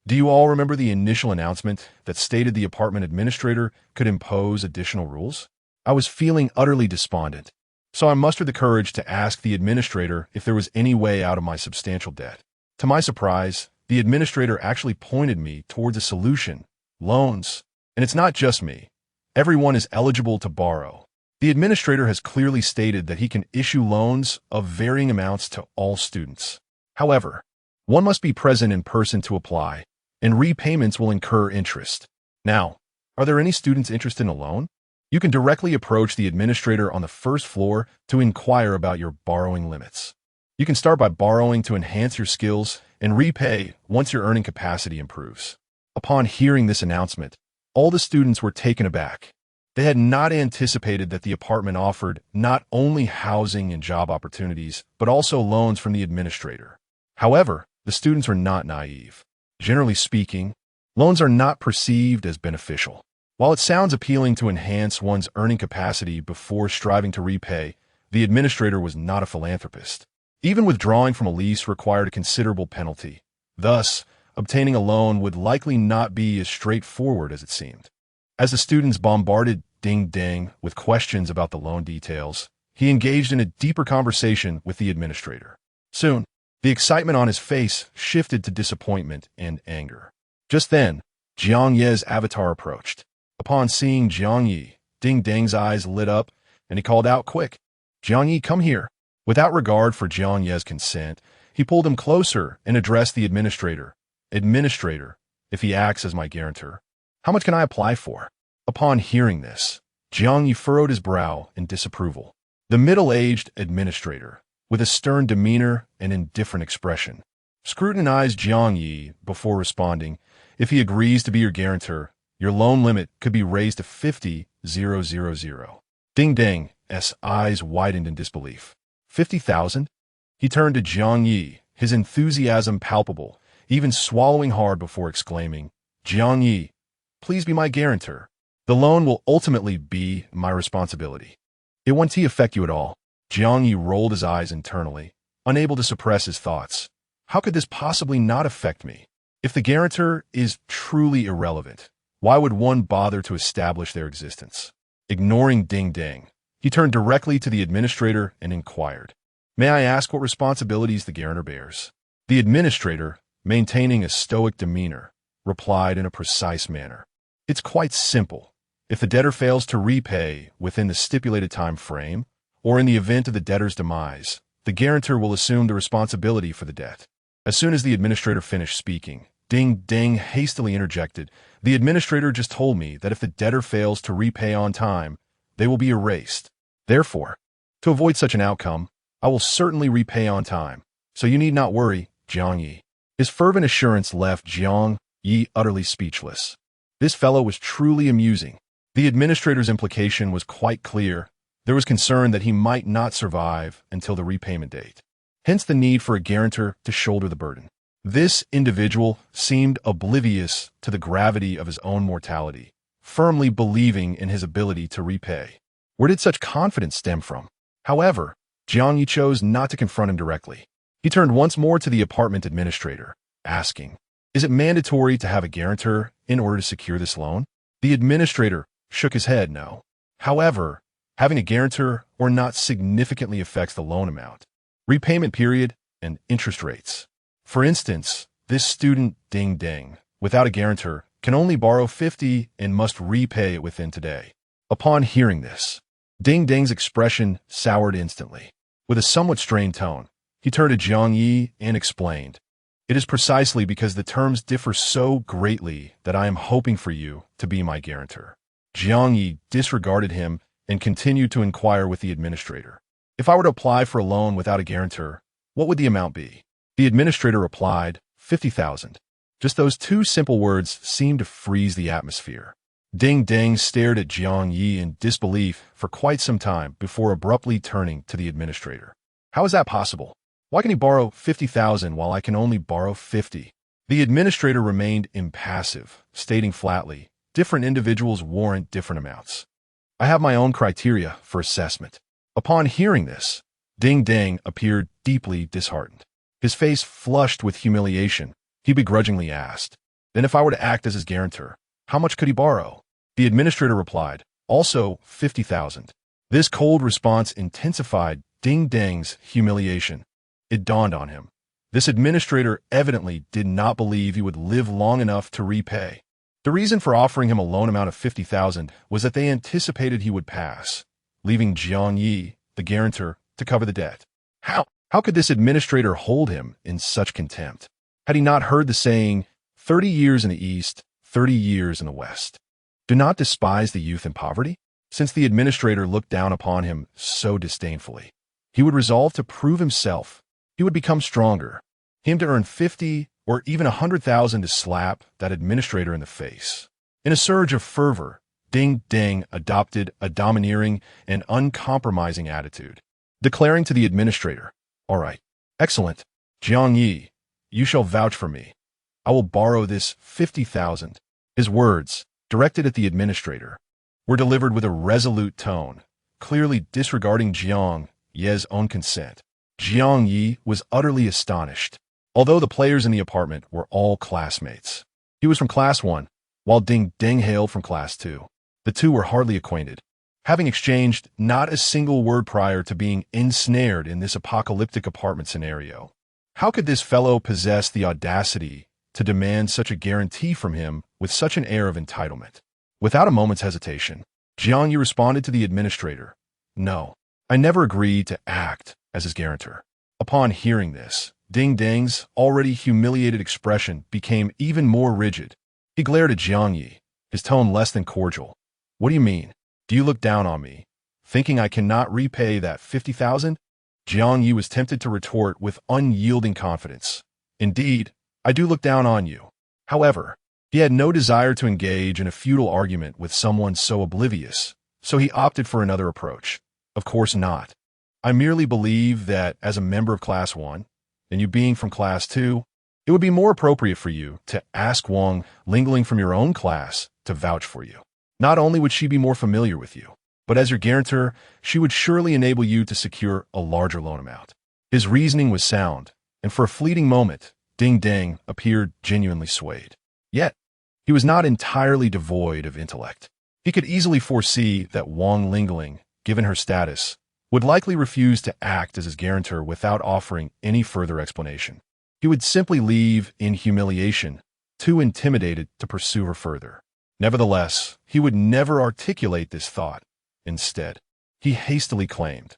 Do you all remember the initial announcement that stated the apartment administrator could impose additional rules? I was feeling utterly despondent, so I mustered the courage to ask the administrator if there was any way out of my substantial debt. To my surprise, the administrator actually pointed me towards a solution: loans. And it's not just me. Everyone is eligible to borrow. The administrator has clearly stated that he can issue loans of varying amounts to all students. However, one must be present in person to apply, and repayments will incur interest. Now, are there any students interested in a loan? You can directly approach the administrator on the first floor to inquire about your borrowing limits. You can start by borrowing to enhance your skills and repay once your earning capacity improves. Upon hearing this announcement, all the students were taken aback. They had not anticipated that the apartment offered not only housing and job opportunities, but also loans from the administrator. However, the students were not naive. Generally speaking, loans are not perceived as beneficial. While it sounds appealing to enhance one's earning capacity before striving to repay, the administrator was not a philanthropist. Even withdrawing from a lease required a considerable penalty. Thus, obtaining a loan would likely not be as straightforward as it seemed. As the students bombarded Ding Ding with questions about the loan details, he engaged in a deeper conversation with the administrator. Soon, the excitement on his face shifted to disappointment and anger. Just then, Jiang Ye's avatar approached. Upon seeing Jiang Ye, Ding Ding's eyes lit up, and he called out, "Quick! Jiang Ye, come here!" Without regard for Jiang Ye's consent, he pulled him closer and addressed the administrator. "Administrator, if he acts as my guarantor, how much can I apply for?" Upon hearing this, Jiang Ye furrowed his brow in disapproval. The middle-aged administrator, with a stern demeanor and indifferent expression, scrutinized Jiang Ye before responding. "If he agrees to be your guarantor, your loan limit could be raised to 50,000. Ding Ding's eyes widened in disbelief. 50,000? He turned to Jiang Ye, his enthusiasm palpable, even swallowing hard before exclaiming, "Jiang Ye, please be my guarantor. The loan will ultimately be my responsibility. It won't affect you at all." Jiang Ye rolled his eyes internally, unable to suppress his thoughts. How could this possibly not affect me? If the guarantor is truly irrelevant, why would one bother to establish their existence? Ignoring Ding Ding, he turned directly to the administrator and inquired, "May I ask what responsibilities the guarantor bears?" The administrator, maintaining a stoic demeanor, replied in a precise manner, "It's quite simple. If the debtor fails to repay within the stipulated time frame, or in the event of the debtor's demise, the guarantor will assume the responsibility for the debt." As soon as the administrator finished speaking, Ding Ding hastily interjected, "The administrator just told me that if the debtor fails to repay on time, they will be erased. Therefore, to avoid such an outcome, I will certainly repay on time. So you need not worry, Jiang Ye." His fervent assurance left Jiang Ye utterly speechless. This fellow was truly amusing. The administrator's implication was quite clear. There was concern that he might not survive until the repayment date. Hence the need for a guarantor to shoulder the burden. This individual seemed oblivious to the gravity of his own mortality, firmly believing in his ability to repay. Where did such confidence stem from? However, Jiang Ye chose not to confront him directly. He turned once more to the apartment administrator, asking, "Is it mandatory to have a guarantor in order to secure this loan?" The administrator shook his head no. However, having a guarantor or not significantly affects the loan amount, repayment period, and interest rates. For instance, this student Ding Ding, without a guarantor, can only borrow 50 and must repay it within today. Upon hearing this, Ding Ding's expression soured instantly. With a somewhat strained tone, he turned to Jiang Ye and explained, "It is precisely because the terms differ so greatly that I am hoping for you to be my guarantor." Jiang Ye disregarded him and continued to inquire with the administrator. "If I were to apply for a loan without a guarantor, what would the amount be?" The administrator replied, 50,000. Just those two simple words seemed to freeze the atmosphere. Ding Ding stared at Jiang Ye in disbelief for quite some time before abruptly turning to the administrator. "How is that possible? Why can he borrow 50,000 while I can only borrow 50? The administrator remained impassive, stating flatly, "Different individuals warrant different amounts. I have my own criteria for assessment." Upon hearing this, Ding Ding appeared deeply disheartened. His face flushed with humiliation. He begrudgingly asked, "Then if I were to act as his guarantor, how much could he borrow?" The administrator replied, "Also 50,000. This cold response intensified Ding Ding's humiliation. It dawned on him. This administrator evidently did not believe he would live long enough to repay. The reason for offering him a loan amount of 50,000 was that they anticipated he would pass, leaving Jiang Ye, the guarantor, to cover the debt. How could this administrator hold him in such contempt? Had he not heard the saying, 30 years in the East, 30 years in the West? Do not despise the youth in poverty? Since the administrator looked down upon him so disdainfully, he would resolve to prove himself. He would become stronger. Him to earn 50 or even 100,000 to slap that administrator in the face. In a surge of fervor, Ding Ding adopted a domineering and uncompromising attitude, declaring to the administrator, "All right, excellent. Jiang Ye, you shall vouch for me. I will borrow this 50,000. His words, directed at the administrator, were delivered with a resolute tone, clearly disregarding Jiang Ye's own consent. Jiang Ye was utterly astonished. Although the players in the apartment were all classmates, he was from Class 1, while Ding Ding hailed from Class 2. The two were hardly acquainted, having exchanged not a single word prior to being ensnared in this apocalyptic apartment scenario. How could this fellow possess the audacity to demand such a guarantee from him with such an air of entitlement? Without a moment's hesitation, Jiang Ye responded to the administrator, "No, I never agreed to act as his guarantor." Upon hearing this, Ding Ding's already humiliated expression became even more rigid. He glared at Jiang Ye, his tone less than cordial. "What do you mean? Do you look down on me, thinking I cannot repay that 50,000? Jiang Ye was tempted to retort with unyielding confidence, "Indeed, I do look down on you." However, he had no desire to engage in a futile argument with someone so oblivious, so he opted for another approach. "Of course not. I merely believe that as a member of Class 1, and you being from Class 2, it would be more appropriate for you to ask Wang Lingling from your own class to vouch for you. Not only would she be more familiar with you, but as your guarantor, she would surely enable you to secure a larger loan amount." His reasoning was sound, and for a fleeting moment, Ding Ding appeared genuinely swayed. Yet, he was not entirely devoid of intellect. He could easily foresee that Wang Lingling, given her status, would likely refuse to act as his guarantor without offering any further explanation. He would simply leave in humiliation, too intimidated to pursue her further. Nevertheless, he would never articulate this thought. Instead, he hastily claimed,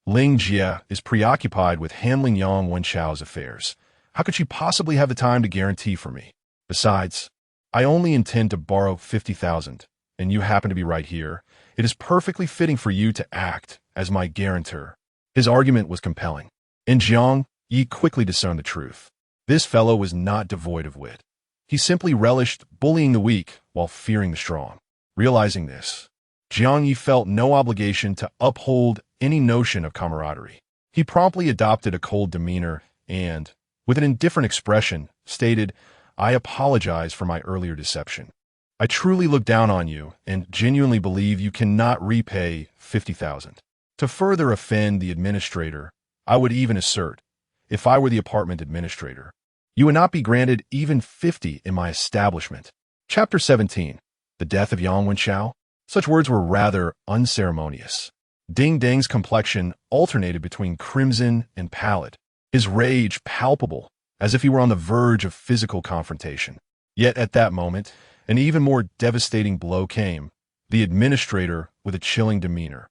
"Ling Jie is preoccupied with handling Yang Wenchao's affairs. How could she possibly have the time to guarantee for me? Besides, I only intend to borrow 50,000, and you happen to be right here. It is perfectly fitting for you to act as my guarantor." His argument was compelling, and Jiang Ye quickly discerned the truth. This fellow was not devoid of wit. He simply relished bullying the weak while fearing the strong. Realizing this, Jiang Ye felt no obligation to uphold any notion of camaraderie. He promptly adopted a cold demeanor and, with an indifferent expression, stated, "I apologize for my earlier deception. I truly look down on you and genuinely believe you cannot repay 50,000. To further offend the administrator, I would even assert, if I were the apartment administrator, you would not be granted even 50 in my establishment." Chapter 17. The Death of Yang Wenxiao. Such words were rather unceremonious. Ding Dang's complexion alternated between crimson and pallid, his rage palpable, as if he were on the verge of physical confrontation. Yet at that moment, an even more devastating blow came. The administrator, with a chilling demeanor,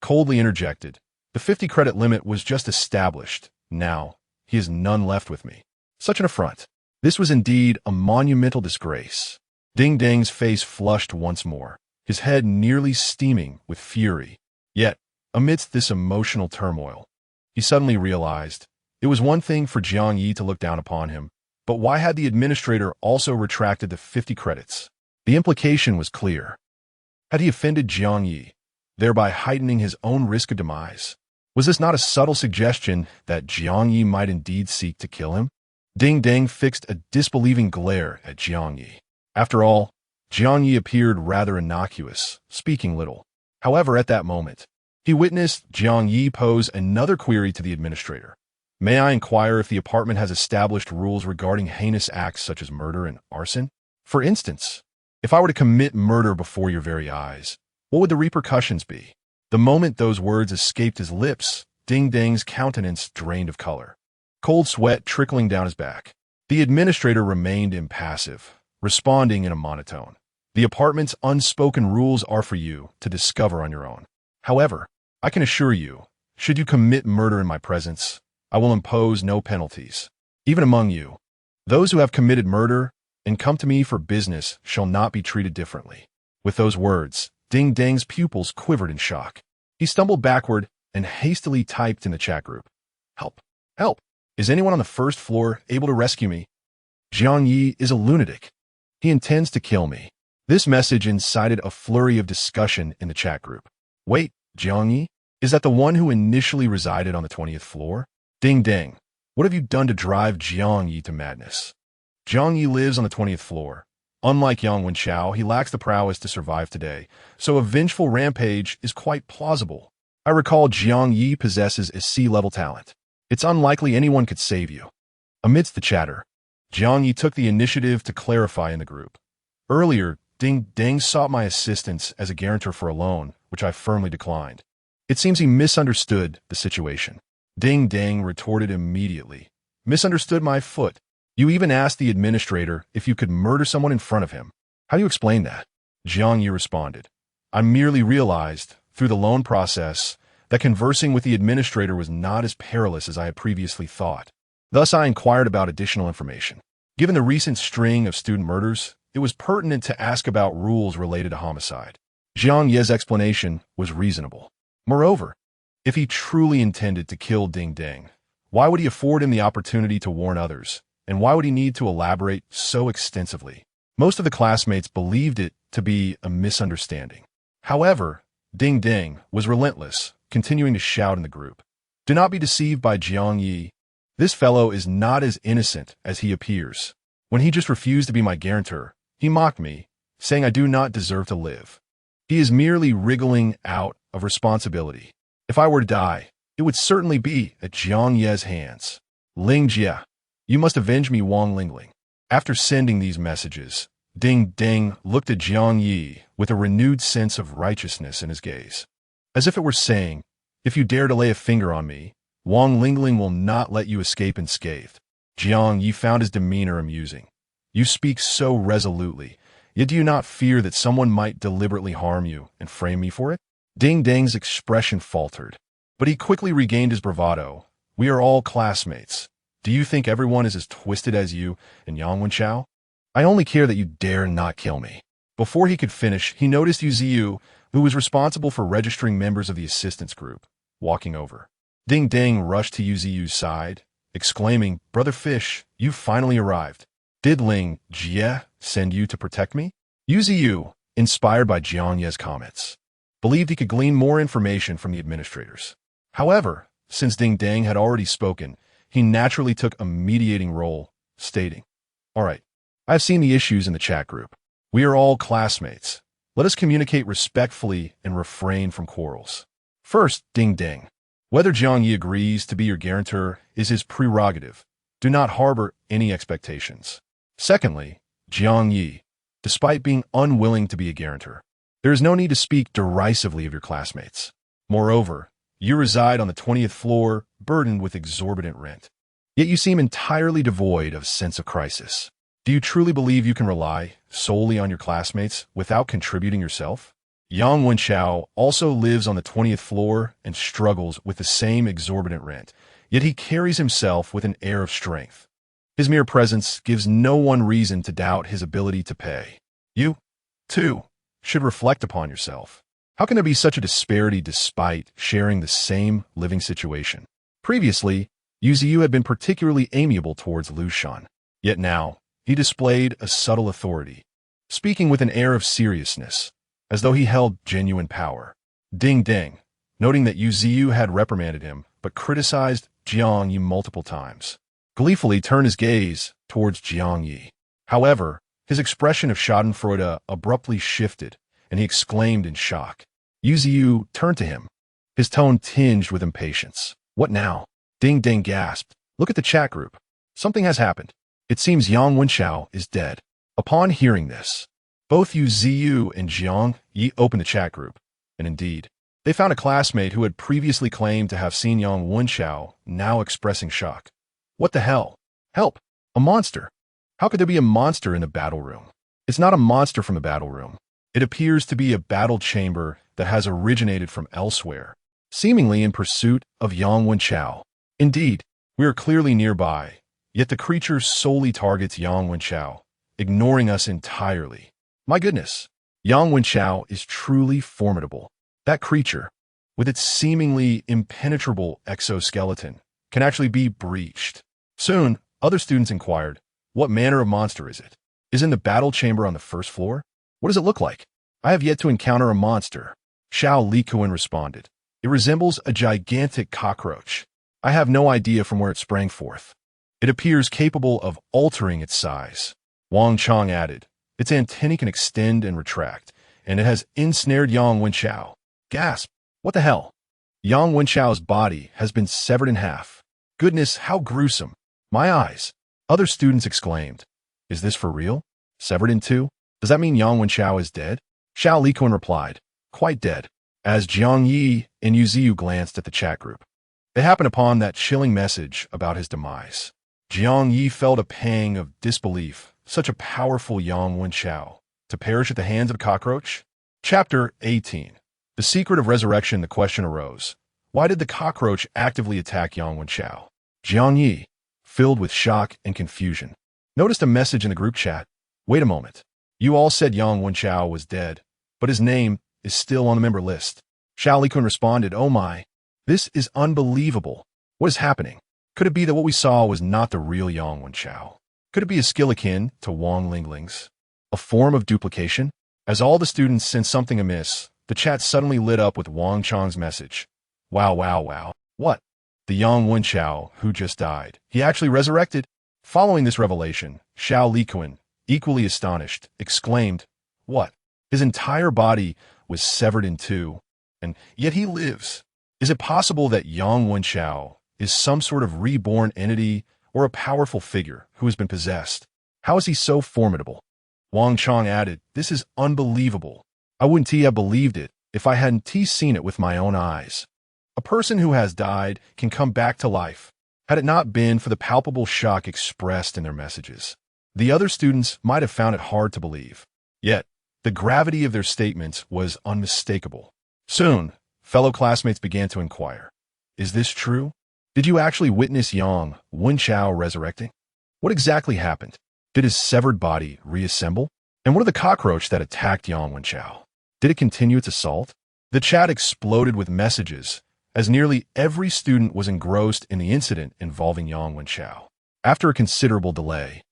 coldly interjected, "The 50-credit limit was just established. Now, he has none left with me." Such an affront. This was indeed a monumental disgrace. Ding Dang's face flushed once more, his head nearly steaming with fury. Yet, amidst this emotional turmoil, he suddenly realized it was one thing for Jiang Ye to look down upon him, but why had the administrator also retracted the 50 credits? The implication was clear. Had he offended Jiang Ye, thereby heightening his own risk of demise? Was this not a subtle suggestion that Jiang Ye might indeed seek to kill him? Ding Dang fixed a disbelieving glare at Jiang Ye. After all, Jiang Ye appeared rather innocuous, speaking little. However, at that moment, he witnessed Jiang Ye pose another query to the administrator. "May I inquire if the apartment has established rules regarding heinous acts such as murder and arson? For instance, if I were to commit murder before your very eyes, what would the repercussions be?" The moment those words escaped his lips, Ding Dang's countenance drained of color, cold sweat trickling down his back. The administrator remained impassive, responding in a monotone. "The apartment's unspoken rules are for you to discover on your own. However, I can assure you, should you commit murder in my presence, I will impose no penalties. Even among you, those who have committed murder and come to me for business shall not be treated differently." With those words, Ding Dang's pupils quivered in shock. He stumbled backward and hastily typed in the chat group, "Help! Help! Is anyone on the first floor able to rescue me? Jiang Ye is a lunatic. He intends to kill me." This message incited a flurry of discussion in the chat group. "Wait, Jiang Ye? Is that the one who initially resided on the 20th floor? Ding Dang, what have you done to drive Jiang Ye to madness?" Jiang Ye lives on the 20th floor. Unlike Yang Wenxiao, he lacks the prowess to survive today, so a vengeful rampage is quite plausible. I recall Jiang Ye possesses a C-level talent. It's unlikely anyone could save you. Amidst the chatter, Jiang Ye took the initiative to clarify in the group. "Earlier, Ding Dang sought my assistance as a guarantor for a loan, which I firmly declined. It seems he misunderstood the situation." Ding Dang retorted immediately, "Misunderstood my foot? You even asked the administrator if you could murder someone in front of him. How do you explain that?" Jiang Ye responded, "I merely realized, through the loan process, that conversing with the administrator was not as perilous as I had previously thought. Thus I inquired about additional information. Given the recent string of student murders, it was pertinent to ask about rules related to homicide." Jiang Ye's explanation was reasonable. Moreover, if he truly intended to kill Ding Dang, why would he afford him the opportunity to warn others? And why would he need to elaborate so extensively? Most of the classmates believed it to be a misunderstanding. However, Ding Dang was relentless, continuing to shout in the group, "Do not be deceived by Jiang Ye. This fellow is not as innocent as he appears. When he just refused to be my guarantor, he mocked me, saying I do not deserve to live. He is merely wriggling out of responsibility. If I were to die, it would certainly be at Jiang Ye's hands. Ling Jie, you must avenge me, Wang Lingling." After sending these messages, Ding Dang looked at Jiang Ye with a renewed sense of righteousness in his gaze, as if it were saying, "If you dare to lay a finger on me, Wang Lingling will not let you escape unscathed." Jiang Ye found his demeanor amusing. "You speak so resolutely, yet do you not fear that someone might deliberately harm you and frame me for it?" Ding Dang's expression faltered, but he quickly regained his bravado. "We are all classmates. Do you think everyone is as twisted as you and Yang Wenxiao? I only care that you dare not kill me." Before he could finish, he noticed Yu Ziyu, who was responsible for registering members of the assistance group, walking over. Ding Dang rushed to Yu Ziyu's side, exclaiming, "Brother Fish, you finally arrived. Did Ling Jie send you to protect me? Yu, inspired by Jiang Ye's comments, believed he could glean more information from the administrators. However, since Ding Dang had already spoken, he naturally took a mediating role, stating, "All right, I've seen the issues in the chat group. We are all classmates. Let us communicate respectfully and refrain from quarrels. First, Ding Dang. Whether Jiang Ye agrees to be your guarantor is his prerogative. Do not harbor any expectations. Secondly, Jiang Ye, despite being unwilling to be a guarantor, there is no need to speak derisively of your classmates. Moreover, you reside on the 20th floor, burdened with exorbitant rent. Yet you seem entirely devoid of a sense of crisis. Do you truly believe you can rely solely on your classmates without contributing yourself? Yang Wenchao also lives on the 20th floor and struggles with the same exorbitant rent, yet he carries himself with an air of strength. His mere presence gives no one reason to doubt his ability to pay. You, too, should reflect upon yourself. How can there be such a disparity despite sharing the same living situation? Previously, Yu had been particularly amiable towards Lu Shan, yet now he displayed a subtle authority, speaking with an air of seriousness, as though he held genuine power. Ding Ding, noting that Yu had reprimanded him but criticized Jiang Ye multiple times, gleefully turned his gaze towards Jiang Ye. However, his expression of schadenfreude abruptly shifted, and he exclaimed in shock. Yu turned to him, his tone tinged with impatience. What now? Ding Ding gasped. Look at the chat group. Something has happened. It seems Yang Wenchao is dead. Upon hearing this, both Yu and Jiang Ye opened the chat group, and indeed, they found a classmate who had previously claimed to have seen Yang Wenchao now expressing shock. What the hell? Help! A monster! How could there be a monster in the battle room? It's not a monster from the battle room. It appears to be a battle chamber that has originated from elsewhere, seemingly in pursuit of Yang Wenchao. Indeed, we are clearly nearby, yet the creature solely targets Yang Wenchao, ignoring us entirely. My goodness, Yang Wenchao is truly formidable. That creature, with its seemingly impenetrable exoskeleton, can actually be breached. Soon, other students inquired, what manner of monster is it? Is it in the battle chamber on the first floor? What does it look like? I have yet to encounter a monster. Xiao Likuan responded. It resembles a gigantic cockroach. I have no idea from where it sprang forth. It appears capable of altering its size. Wang Chong added, its antennae can extend and retract, and it has ensnared Yang Wenchao. Gasp! What the hell? Yang Wenchao's body has been severed in half. Goodness, how gruesome! My eyes! Other students exclaimed. Is this for real? Severed in two? Does that mean Yang Wenchao is dead? Xiao Likuan replied, quite dead, as Jiang Ye and Yu glanced at the chat group. They happened upon that chilling message about his demise. Jiang Ye felt a pang of disbelief. Such a powerful Yang Wenchao, to perish at the hands of a cockroach? Chapter 18. The Secret of Resurrection. The question arose. Why did the cockroach actively attack Yang Wenchao? Jiang Ye, filled with shock and confusion, noticed a message in the group chat. Wait a moment. You all said Yang Wenchao was dead, but his name is still on the member list. Xiao Likun responded, oh my, this is unbelievable. What is happening? Could it be that what we saw was not the real Yang Wenchao? Could it be a skill akin to Wang Lingling's? A form of duplication? As all the students sensed something amiss, the chat suddenly lit up with Wang Chong's message. Wow, wow, wow. What? The Yang Wenchao who just died. He actually resurrected? Following this revelation, Xiao Likuan, equally astonished, exclaimed, what? His entire body was severed in two, and yet he lives. Is it possible that Yang Wenchao is some sort of reborn entity or a powerful figure who has been possessed? How is he so formidable? Wang Chong added, this is unbelievable. I wouldn't have believed it if I hadn't seen it with my own eyes. A person who has died can come back to life, had it not been for the palpable shock expressed in their messages. The other students might have found it hard to believe. Yet, the gravity of their statements was unmistakable. Soon, fellow classmates began to inquire, is this true? Did you actually witness Yang Wenchao resurrecting? What exactly happened? Did his severed body reassemble? And what of the cockroach that attacked Yang Wenchao? Did it continue its assault? The chat exploded with messages, as nearly every student was engrossed in the incident involving Yang Wenchao. After a considerable delay,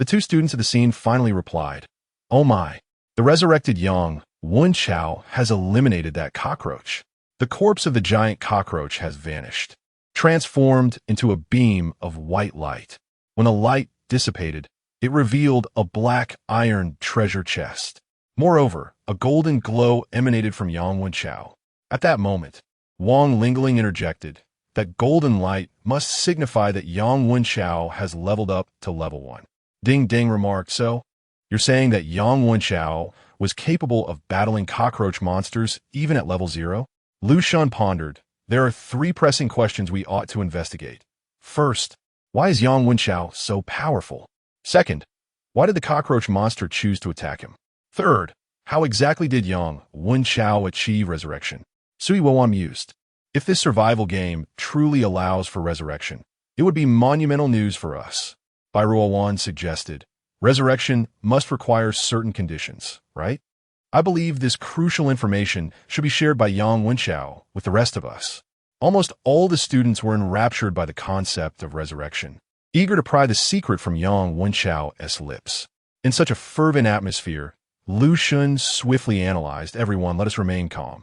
the two students of the scene finally replied, "Oh my, the resurrected Yang Wenchao has eliminated that cockroach. The corpse of the giant cockroach has vanished, transformed into a beam of white light. When the light dissipated, it revealed a black iron treasure chest. Moreover, a golden glow emanated from Yang Wenchao. At that moment, Wang Lingling interjected, that golden light must signify that Yang Wenchao has leveled up to level 1. Ding Ding remarked, so, you're saying that Yang Wenchao was capable of battling cockroach monsters even at level 0? Lu Shun pondered, there are 3 pressing questions we ought to investigate. First, why is Yang Wenchao so powerful? Second, why did the cockroach monster choose to attack him? Third, how exactly did Yang Wenchao achieve resurrection? Sui Wowan mused, if this survival game truly allows for resurrection, it would be monumental news for us. Bai Ruowan suggested, resurrection must require certain conditions, right? I believe this crucial information should be shared by Yang Wenchao with the rest of us. Almost all the students were enraptured by the concept of resurrection, eager to pry the secret from Yang Wenchao's lips. In such a fervent atmosphere, Lu Shun swiftly analyzed, everyone, let us remain calm.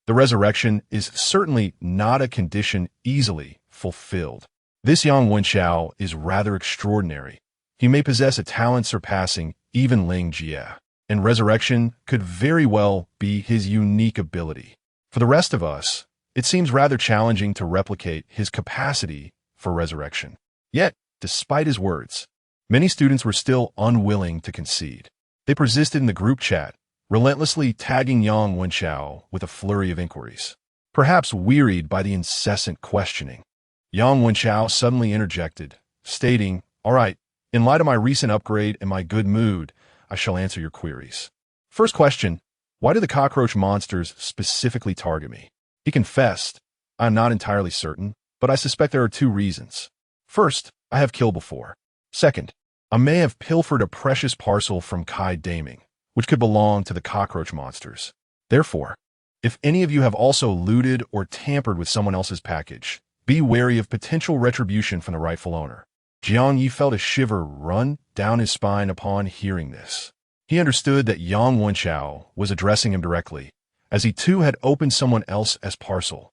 The resurrection is certainly not a condition easily fulfilled. This Yang Wenchao is rather extraordinary. He may possess a talent surpassing even Ling Jie, and resurrection could very well be his unique ability. For the rest of us, it seems rather challenging to replicate his capacity for resurrection. Yet, despite his words, many students were still unwilling to concede. They persisted in the group chat, relentlessly tagging Yang Wenchao with a flurry of inquiries. Perhaps wearied by the incessant questioning, Yang Wenchao suddenly interjected, stating, all right, in light of my recent upgrade and my good mood, I shall answer your queries. First question, why do the cockroach monsters specifically target me? He confessed, I am not entirely certain, but I suspect there are 2 reasons. First, I have killed before. Second, I may have pilfered a precious parcel from Kai Daming, which could belong to the cockroach monsters. Therefore, if any of you have also looted or tampered with someone else's package, be wary of potential retribution from the rightful owner. Jiang Ye felt a shiver run down his spine upon hearing this. He understood that Yang Wenchao was addressing him directly, as he too had opened someone else's parcel.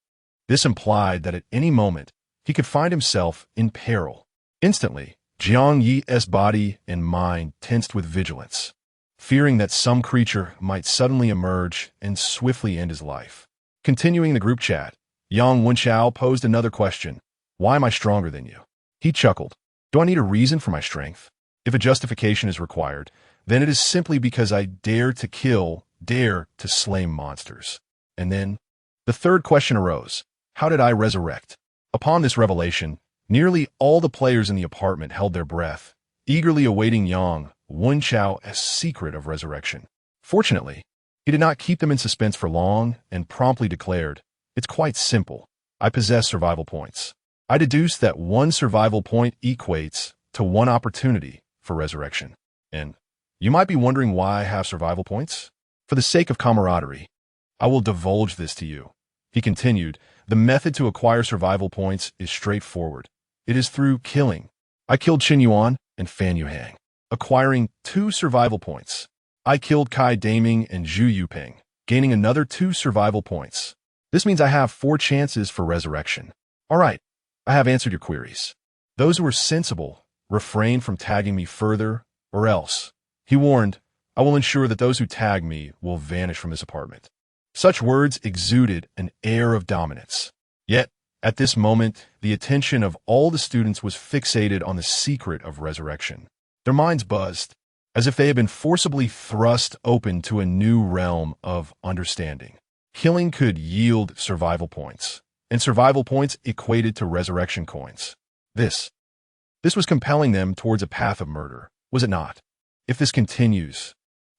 This implied that at any moment he could find himself in peril. Instantly, Jiang Ye's body and mind tensed with vigilance, fearing that some creature might suddenly emerge and swiftly end his life. Continuing the group chat, Yang Wenchao posed another question. Why am I stronger than you? He chuckled. Do I need a reason for my strength? If a justification is required, then it is simply because I dare to kill, dare to slay monsters. And then, the third question arose. How did I resurrect? Upon this revelation, nearly all the players in the apartment held their breath, eagerly awaiting Yang Wenchao's secret of resurrection. Fortunately, he did not keep them in suspense for long and promptly declared, it's quite simple. I possess survival points. I deduce that 1 survival point equates to 1 opportunity for resurrection. And you might be wondering why I have survival points? For the sake of camaraderie, I will divulge this to you. He continued, the method to acquire survival points is straightforward. It is through killing. I killed Qin Yuan and Fan Yuhang, acquiring 2 survival points. I killed Kai Daming and Zhu Yuping, gaining another 2 survival points. This means I have 4 chances for resurrection. All right, I have answered your queries. Those who are sensible, refrain from tagging me further, or else, he warned, I will ensure that those who tag me will vanish from this apartment. Such words exuded an air of dominance. Yet, at this moment, the attention of all the students was fixated on the secret of resurrection. Their minds buzzed, as if they had been forcibly thrust open to a new realm of understanding. Killing could yield survival points, and survival points equated to resurrection coins. This was compelling them towards a path of murder, was it not? If this continues,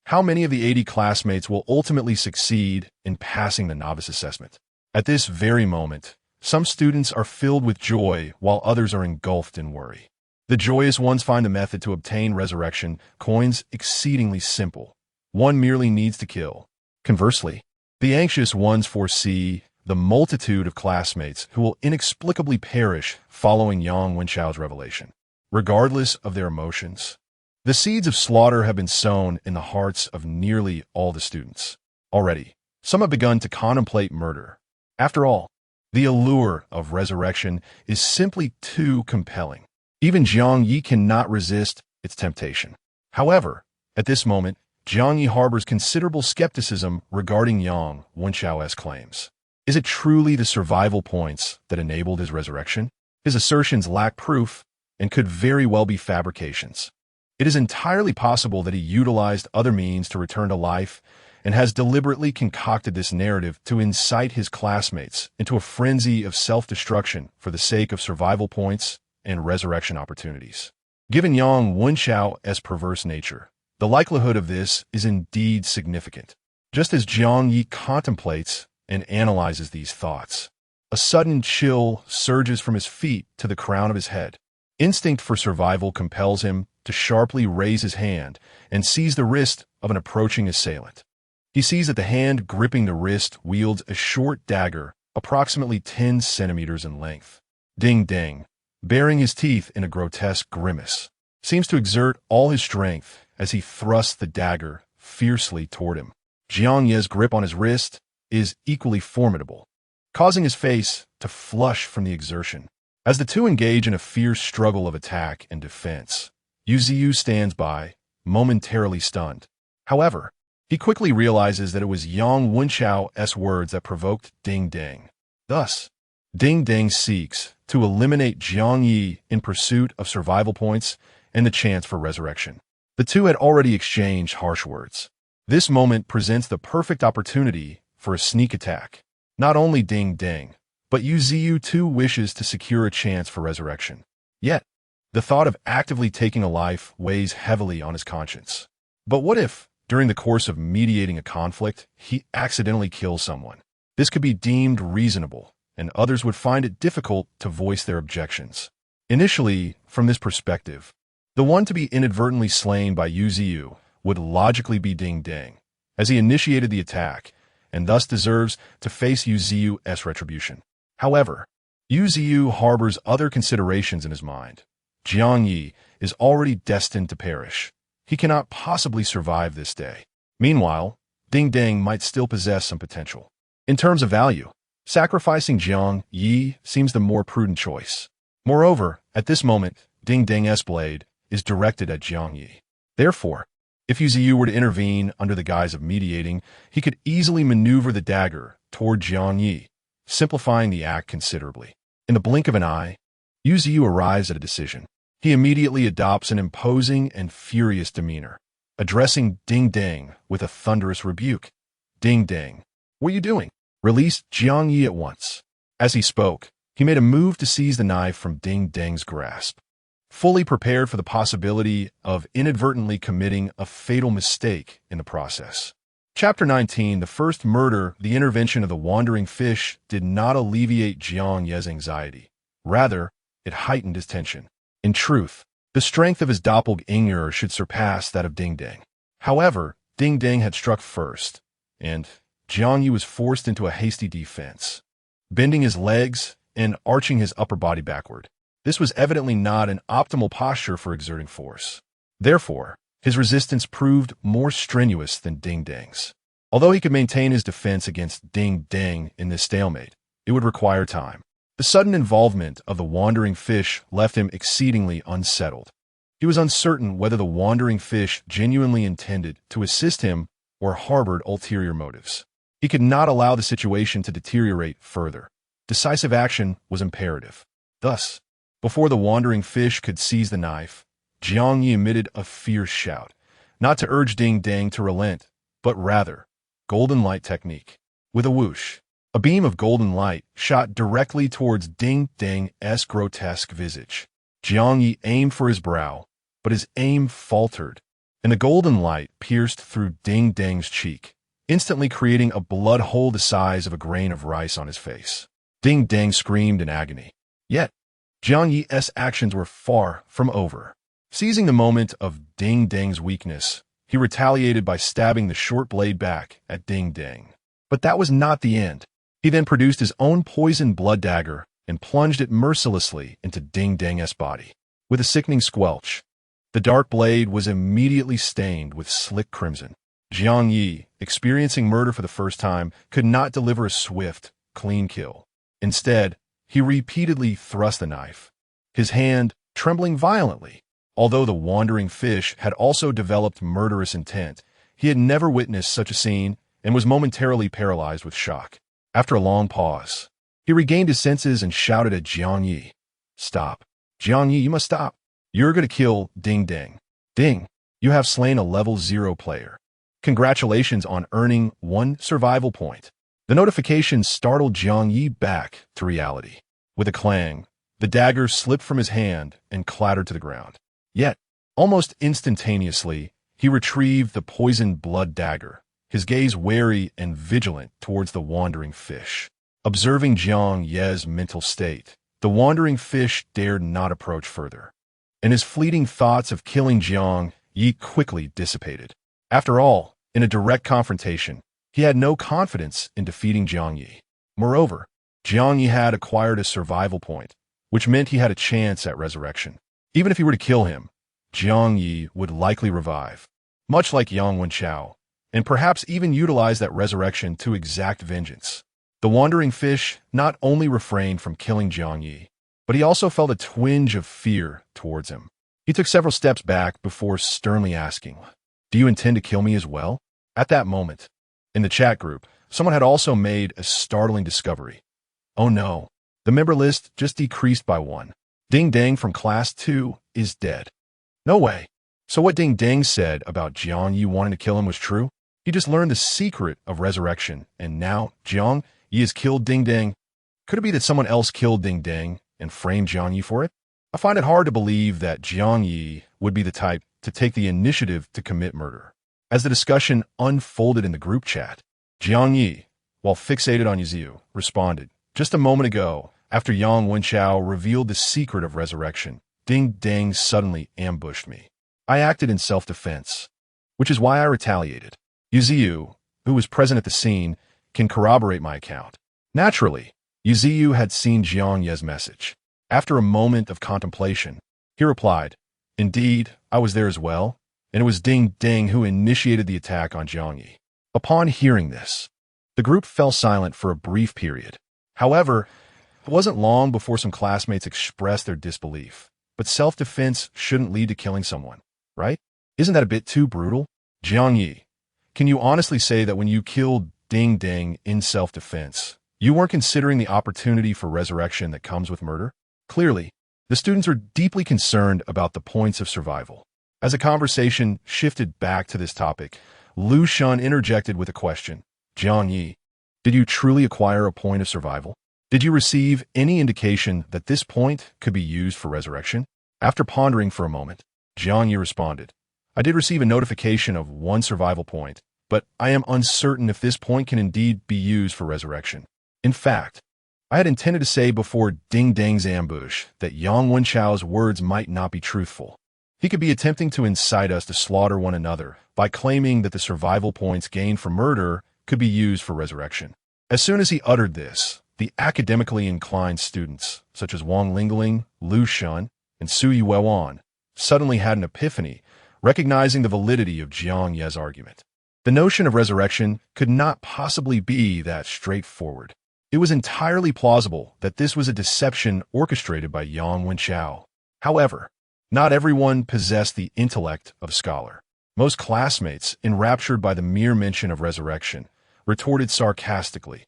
how many of the 80 classmates will ultimately succeed in passing the novice assessment? At this very moment, some students are filled with joy while others are engulfed in worry. The joyous ones find the method to obtain resurrection coins exceedingly simple. One merely needs to kill. Conversely, the anxious ones foresee the multitude of classmates who will inexplicably perish following Yang Wenchao's revelation. regardless of their emotions. The seeds of slaughter have been sown in the hearts of nearly all the students. Already, some have begun to contemplate murder. After all, the allure of resurrection is simply too compelling. Even Jiang Ye cannot resist its temptation. However, at this moment, Jiang Ye harbors considerable skepticism regarding Yang Wenxiao's claims. Is it truly the survival points that enabled his resurrection? His assertions lack proof and could very well be fabrications. It is entirely possible that he utilized other means to return to life and has deliberately concocted this narrative to incite his classmates into a frenzy of self-destruction for the sake of survival points and resurrection opportunities. Given Yang Wenxiao's perverse nature, the likelihood of this is indeed significant. Just as Jiang Ye contemplates and analyzes these thoughts, a sudden chill surges from his feet to the crown of his head. Instinct for survival compels him to sharply raise his hand and seize the wrist of an approaching assailant. He sees that the hand gripping the wrist wields a short dagger approximately 10 centimeters in length. Ding Ding, baring his teeth in a grotesque grimace, seems to exert all his strength as he thrusts the dagger fiercely toward him. Jiang Ye's grip on his wrist is equally formidable, causing his face to flush from the exertion. As the two engage in a fierce struggle of attack and defense, Yu Ziyu stands by, momentarily stunned. However, he quickly realizes that it was Yang Wenxiao's words that provoked Ding Ding. Thus, Ding Ding seeks to eliminate Jiang Ye in pursuit of survival points and the chance for resurrection. The two had already exchanged harsh words. This moment presents the perfect opportunity for a sneak attack. Not only Ding Ding, but Yu Ziyu too wishes to secure a chance for resurrection. Yet, the thought of actively taking a life weighs heavily on his conscience. But what if, during the course of mediating a conflict, he accidentally kills someone? This could be deemed reasonable, and others would find it difficult to voice their objections. Initially, from this perspective, the one to be inadvertently slain by Yu Ziyu would logically be Ding Ding, as he initiated the attack, and thus deserves to face Yu Ziyu's retribution. However, Yu Ziyu harbors other considerations in his mind. Jiang Ye is already destined to perish. He cannot possibly survive this day. Meanwhile, Ding Ding might still possess some potential. In terms of value, sacrificing Jiang Ye seems the more prudent choice. Moreover, at this moment, Ding Ding's blade is directed at Jiang Ye. Therefore, if Yu Ziyu were to intervene under the guise of mediating, he could easily maneuver the dagger toward Jiang Ye, simplifying the act considerably. In the blink of an eye, Yu Ziyu arrives at a decision. He immediately adopts an imposing and furious demeanor, addressing Ding Ding with a thunderous rebuke. Ding Ding, what are you doing? Release Jiang Ye at once. As he spoke, he made a move to seize the knife from Ding Ding's grasp, fully prepared for the possibility of inadvertently committing a fatal mistake in the process. Chapter 19, The First Murder. The intervention of the wandering fish did not alleviate Jiang Ye's anxiety. Rather, it heightened his tension. In truth, the strength of his doppelganger should surpass that of Ding Ding. However, Ding Ding had struck first, and Jiang Ye was forced into a hasty defense, bending his legs and arching his upper body backward. This was evidently not an optimal posture for exerting force. Therefore, his resistance proved more strenuous than Ding Ding's. Although he could maintain his defense against Ding Ding in this stalemate, it would require time. The sudden involvement of the wandering fish left him exceedingly unsettled. He was uncertain whether the wandering fish genuinely intended to assist him or harbored ulterior motives. He could not allow the situation to deteriorate further. Decisive action was imperative. Thus, before the wandering fish could seize the knife, Jiang Ye emitted a fierce shout, not to urge Ding Ding to relent, but rather, golden light technique. With a whoosh, a beam of golden light shot directly towards Ding Ding's grotesque visage. Jiang Ye aimed for his brow, but his aim faltered, and the golden light pierced through Ding Ding's cheek, instantly creating a blood hole the size of a grain of rice on his face. Ding Ding screamed in agony. Yet, Jiang Ye's actions were far from over. Seizing the moment of Ding Ding's weakness, he retaliated by stabbing the short blade back at Ding Ding. But that was not the end. He then produced his own poisoned blood dagger and plunged it mercilessly into Ding Ding's body. With a sickening squelch, the dark blade was immediately stained with slick crimson. Jiang Ye, experiencing murder for the first time, could not deliver a swift, clean kill. Instead, he repeatedly thrust the knife, his hand trembling violently. Although the wandering fish had also developed murderous intent, he had never witnessed such a scene and was momentarily paralyzed with shock. After a long pause, he regained his senses and shouted at Jiang Ye, "Stop. Jiang Ye, you must stop. You're going to kill Ding Ding. Ding, you have slain a level 0 player. Congratulations on earning 1 survival point." The notification startled Jiang Ye back to reality. With a clang, the dagger slipped from his hand and clattered to the ground. Yet, almost instantaneously, he retrieved the poisoned blood dagger, his gaze wary and vigilant towards the wandering fish. Observing Jiang Ye's mental state, the wandering fish dared not approach further, and his fleeting thoughts of killing Jiang Ye quickly dissipated. After all, in a direct confrontation, he had no confidence in defeating Jiang Ye. Moreover, Jiang Ye had acquired a survival point, which meant he had a chance at resurrection. Even if he were to kill him, Jiang Ye would likely revive, much like Yang Wenchao, and perhaps even utilize that resurrection to exact vengeance. The wandering fish not only refrained from killing Jiang Ye, but he also felt a twinge of fear towards him. He took several steps back before sternly asking, "Do you intend to kill me as well?" At that moment, in the chat group, someone had also made a startling discovery. Oh no, the member list just decreased by 1. Ding Dang from Class 2 is dead. No way. So what Ding Dang said about Jiang Ye wanting to kill him was true? He just learned the secret of resurrection, and now Jiang Ye has killed Ding Dang. Could it be that someone else killed Ding Dang and framed Jiang Ye for it? I find it hard to believe that Jiang Ye would be the type to take the initiative to commit murder. As the discussion unfolded in the group chat, Jiang Ye, while fixated on Yuziu, responded, "Just a moment ago, after Yang Wenchao revealed the secret of resurrection, Ding Dang suddenly ambushed me. I acted in self-defense, which is why I retaliated. Yuziu, who was present at the scene, can corroborate my account." Naturally, Yuziu had seen Jiang Ye's message. After a moment of contemplation, he replied, "Indeed, I was there as well, and it was Ding Dang who initiated the attack on Jiang Ye." Upon hearing this, the group fell silent for a brief period. However, it wasn't long before some classmates expressed their disbelief. But self-defense shouldn't lead to killing someone, right? Isn't that a bit too brutal? Jiang Ye, can you honestly say that when you killed Ding Dang in self-defense, you weren't considering the opportunity for resurrection that comes with murder? Clearly, the students are deeply concerned about the points of survival. As the conversation shifted back to this topic, Lu Shun interjected with a question. Jiang Ye, did you truly acquire a point of survival? Did you receive any indication that this point could be used for resurrection? After pondering for a moment, Jiang Ye responded, "I did receive a notification of 1 survival point, but I am uncertain if this point can indeed be used for resurrection. In fact, I had intended to say before Ding Dang's ambush that Yang Wenchao's words might not be truthful. He could be attempting to incite us to slaughter one another by claiming that the survival points gained from murder could be used for resurrection." As soon as he uttered this, the academically inclined students, such as Wang Lingling, Lu Shun, and Su Yuewan, suddenly had an epiphany, recognizing the validity of Jiang Ye's argument. The notion of resurrection could not possibly be that straightforward. It was entirely plausible that this was a deception orchestrated by Yang Wenchao. However, not everyone possessed the intellect of a scholar. Most classmates, enraptured by the mere mention of resurrection, retorted sarcastically,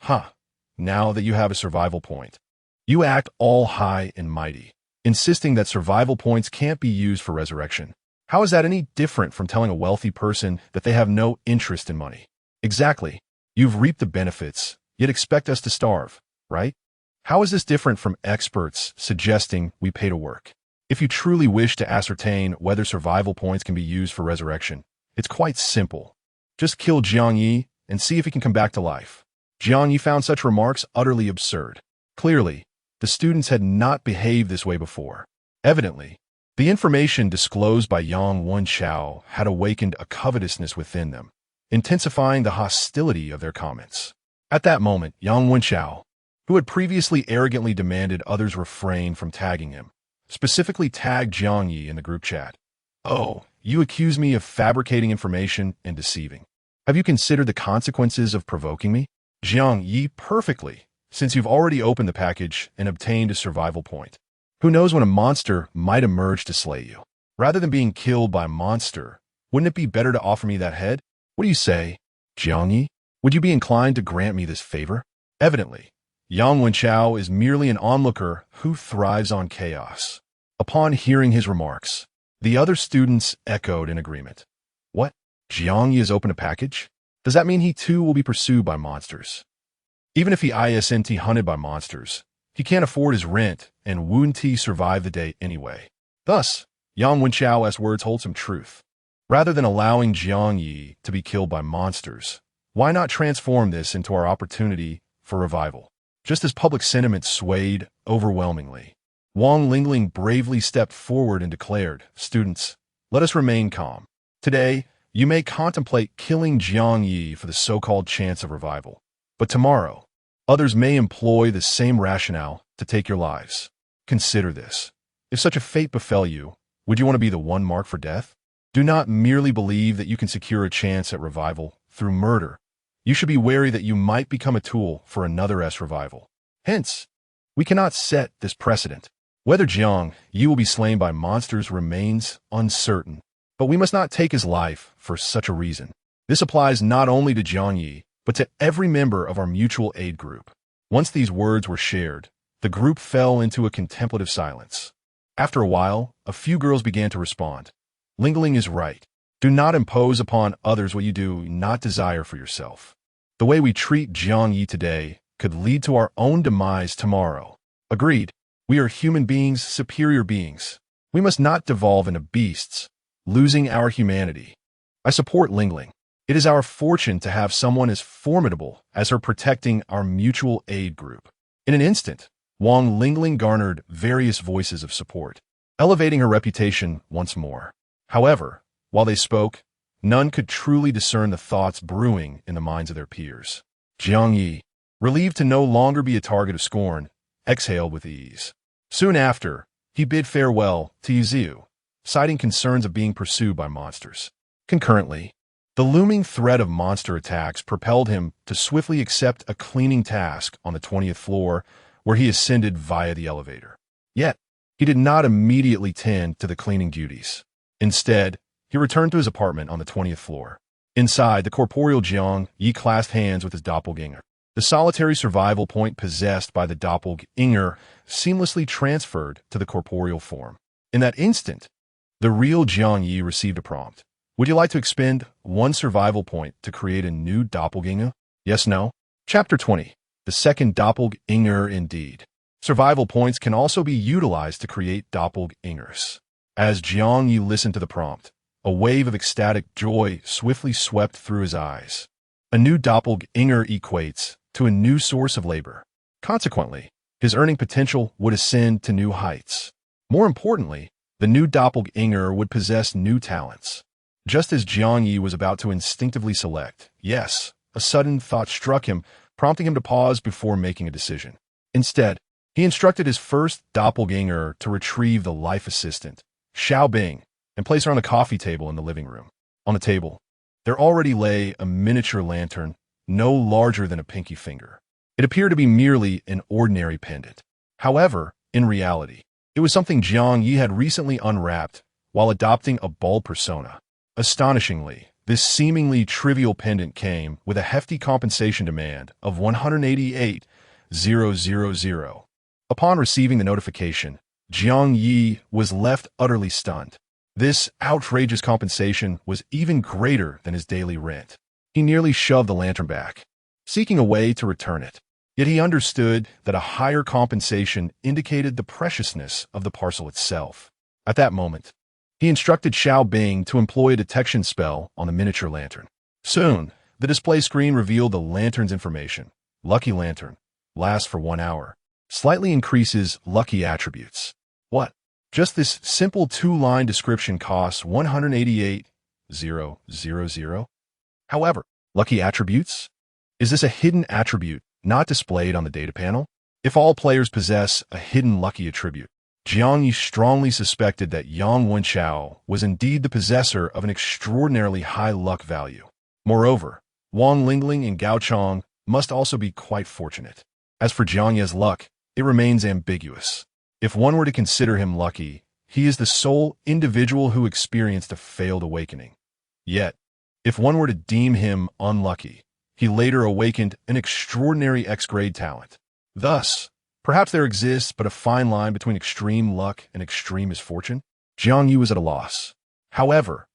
"Huh. Now that you have a survival point, you act all high and mighty, insisting that survival points can't be used for resurrection. How is that any different from telling a wealthy person that they have no interest in money? Exactly. You've reaped the benefits, yet expect us to starve, right? How is this different from experts suggesting we pay to work? If you truly wish to ascertain whether survival points can be used for resurrection, it's quite simple. Just kill Jiang Ye and see if he can come back to life." Jiang Ye found such remarks utterly absurd. Clearly, the students had not behaved this way before. Evidently, the information disclosed by Yang Wenchao had awakened a covetousness within them, intensifying the hostility of their comments. At that moment, Yang Wenchao, who had previously arrogantly demanded others refrain from tagging him, specifically tagged Jiang Ye in the group chat. "Oh, you accuse me of fabricating information and deceiving. Have you considered the consequences of provoking me?" Jiang Ye, perfectly, since you've already opened the package and obtained a survival point. Who knows when a monster might emerge to slay you? Rather than being killed by a monster, wouldn't it be better to offer me that head? What do you say, Jiang Ye? Would you be inclined to grant me this favor? Evidently, Yang Wenchao is merely an onlooker who thrives on chaos. Upon hearing his remarks, the other students echoed in agreement. What? Jiang Ye has opened a package? Does that mean he too will be pursued by monsters? Even if he isn't hunted by monsters, he can't afford his rent and wouldn't he survive the day anyway. Thus, Yang Wenchao's words hold some truth. Rather than allowing Jiang Ye to be killed by monsters, why not transform this into our opportunity for revival? Just as public sentiment swayed overwhelmingly, Wang Lingling bravely stepped forward and declared, "Students, let us remain calm. Today, you may contemplate killing Jiang Ye for the so-called chance of revival. But tomorrow, others may employ the same rationale to take your lives. Consider this. If such a fate befell you, would you want to be the one marked for death? Do not merely believe that you can secure a chance at revival through murder. You should be wary that you might become a tool for another's revival. Hence, we cannot set this precedent. Whether Jiang Ye will be slain by monsters remains uncertain, but we must not take his life for such a reason. This applies not only to Jiang Ye, but to every member of our mutual aid group." Once these words were shared, the group fell into a contemplative silence. After a while, a few girls began to respond. Lingling is right. Do not impose upon others what you do not desire for yourself. The way we treat Jiang Ye today could lead to our own demise tomorrow. Agreed. We are human beings, superior beings. We must not devolve into beasts, losing our humanity. I support Lingling. It is our fortune to have someone as formidable as her protecting our mutual aid group. In an instant, Wang Lingling garnered various voices of support, elevating her reputation once more. However, while they spoke, none could truly discern the thoughts brewing in the minds of their peers. Jiang Ye, relieved to no longer be a target of scorn, exhaled with ease. Soon after, he bid farewell to Yuziu, citing concerns of being pursued by monsters. Concurrently, the looming threat of monster attacks propelled him to swiftly accept a cleaning task on the 20th floor, where he ascended via the elevator. Yet, he did not immediately tend to the cleaning duties. Instead, he returned to his apartment on the 20th floor. Inside, the corporeal Jiang Ye clasped hands with his doppelganger. The solitary survival point possessed by the doppelganger seamlessly transferred to the corporeal form. In that instant, the real Jiang Ye received a prompt. Would you like to expend one survival point to create a new doppelganger? Yes, no? Chapter 20. The second doppelganger indeed. Survival points can also be utilized to create doppelgangers. As Jiang Ye listened to the prompt, a wave of ecstatic joy swiftly swept through his eyes. A new doppelganger equates to a new source of labor. Consequently, his earning potential would ascend to new heights. More importantly, the new doppelganger would possess new talents. Just as Jiang Ye was about to instinctively select, yes, a sudden thought struck him, prompting him to pause before making a decision. Instead, he instructed his first doppelganger to retrieve the life assistant, Xiao Bing, and place her on the coffee table in the living room. On the table, there already lay a miniature lantern, no larger than a pinky finger. It appeared to be merely an ordinary pendant. However, in reality, it was something Jiang Ye had recently unwrapped while adopting a bulb persona. Astonishingly, this seemingly trivial pendant came with a hefty compensation demand of 188,000. Upon receiving the notification, Jiang Ye was left utterly stunned. This outrageous compensation was even greater than his daily rent. He nearly shoved the lantern back, seeking a way to return it. Yet he understood that a higher compensation indicated the preciousness of the parcel itself. At that moment, he instructed Xiao Bing to employ a detection spell on the miniature lantern. Soon, the display screen revealed the lantern's information. Lucky lantern. Lasts for 1 hour. Slightly increases lucky attributes. What? Just this simple 2-line description costs 188,000. However, lucky attributes? Is this a hidden attribute not displayed on the data panel? If all players possess a hidden lucky attribute, Jiang Ye strongly suspected that Yang Wenchao was indeed the possessor of an extraordinarily high luck value. Moreover, Wang Lingling and Gao Chong must also be quite fortunate. As for Jiang Ye's luck, it remains ambiguous. If one were to consider him lucky, he is the sole individual who experienced a failed awakening. Yet, if one were to deem him unlucky, he later awakened an extraordinary X-grade talent. Thus, perhaps there exists but a fine line between extreme luck and extreme misfortune. Jiang Ye was at a loss. However,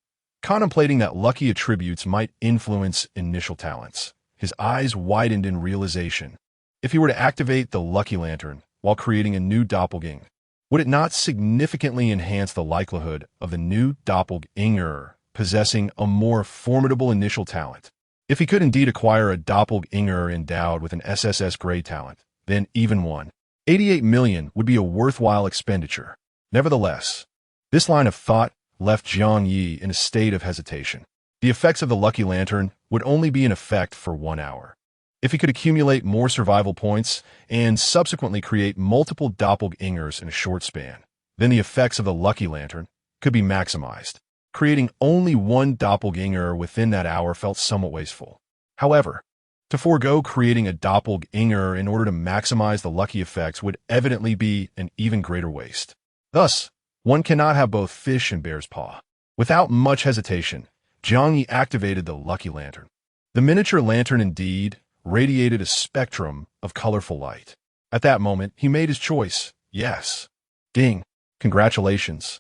contemplating that lucky attributes might influence initial talents, his eyes widened in realization. If he were to activate the Lucky Lantern while creating a new doppelganger, would it not significantly enhance the likelihood of the new doppelganger possessing a more formidable initial talent? If he could indeed acquire a doppelganger endowed with an SSS grade talent, then even 188 million would be a worthwhile expenditure. Nevertheless, this line of thought left Jiang Ye in a state of hesitation. The effects of the Lucky Lantern would only be in effect for 1 hour. If he could accumulate more survival points and subsequently create multiple doppelgangers in a short span, then the effects of the Lucky Lantern could be maximized. Creating only one doppelganger within that hour felt somewhat wasteful. However, to forego creating a doppelganger in order to maximize the lucky effects would evidently be an even greater waste. Thus, one cannot have both fish and bear's paw. Without much hesitation, Jiang Ye activated the Lucky Lantern. The miniature lantern indeed radiated a spectrum of colorful light. At that moment, he made his choice. Yes. Ding. Congratulations.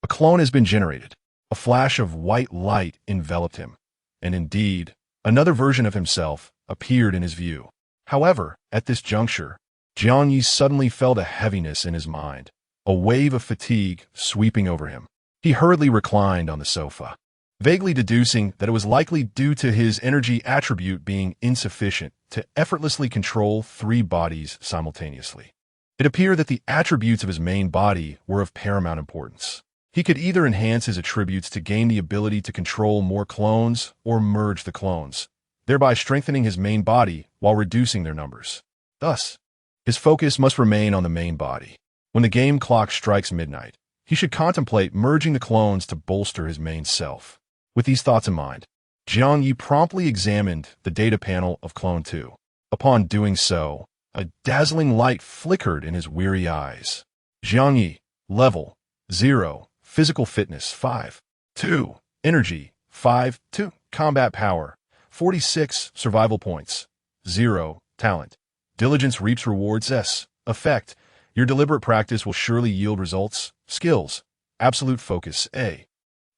A clone has been generated. A flash of white light enveloped him. And indeed, another version of himself appeared in his view. However, at this juncture, Jiang Ye suddenly felt a heaviness in his mind, a wave of fatigue sweeping over him. He hurriedly reclined on the sofa, vaguely deducing that it was likely due to his energy attribute being insufficient to effortlessly control 3 bodies simultaneously. It appeared that the attributes of his main body were of paramount importance. He could either enhance his attributes to gain the ability to control more clones or merge the clones, thereby strengthening his main body while reducing their numbers. Thus, his focus must remain on the main body. When the game clock strikes midnight, he should contemplate merging the clones to bolster his main self. With these thoughts in mind, Jiang Ye promptly examined the data panel of Clone 2. Upon doing so, a dazzling light flickered in his weary eyes. Jiang Ye, level 0, physical fitness 5, 2, energy 5, 2, combat power 46, survival points 0, talent. Diligence reaps rewards S. Effect, your deliberate practice will surely yield results. Skills, absolute focus A.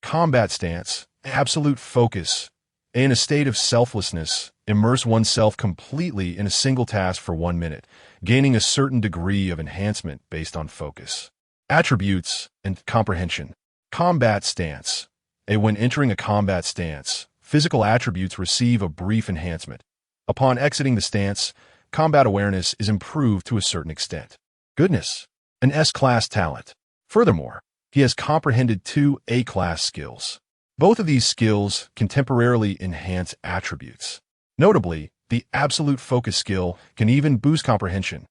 Combat stance, absolute focus. In a state of selflessness, immerse oneself completely in a single task for 1 minute, gaining a certain degree of enhancement based on focus. Attributes and comprehension. Combat stance. When entering a combat stance, physical attributes receive a brief enhancement. Upon exiting the stance, combat awareness is improved to a certain extent. Goodness, an S-class talent. Furthermore, he has comprehended 2 A-class skills. Both of these skills can temporarily enhance attributes. Notably, the absolute focus skill can even boost comprehension.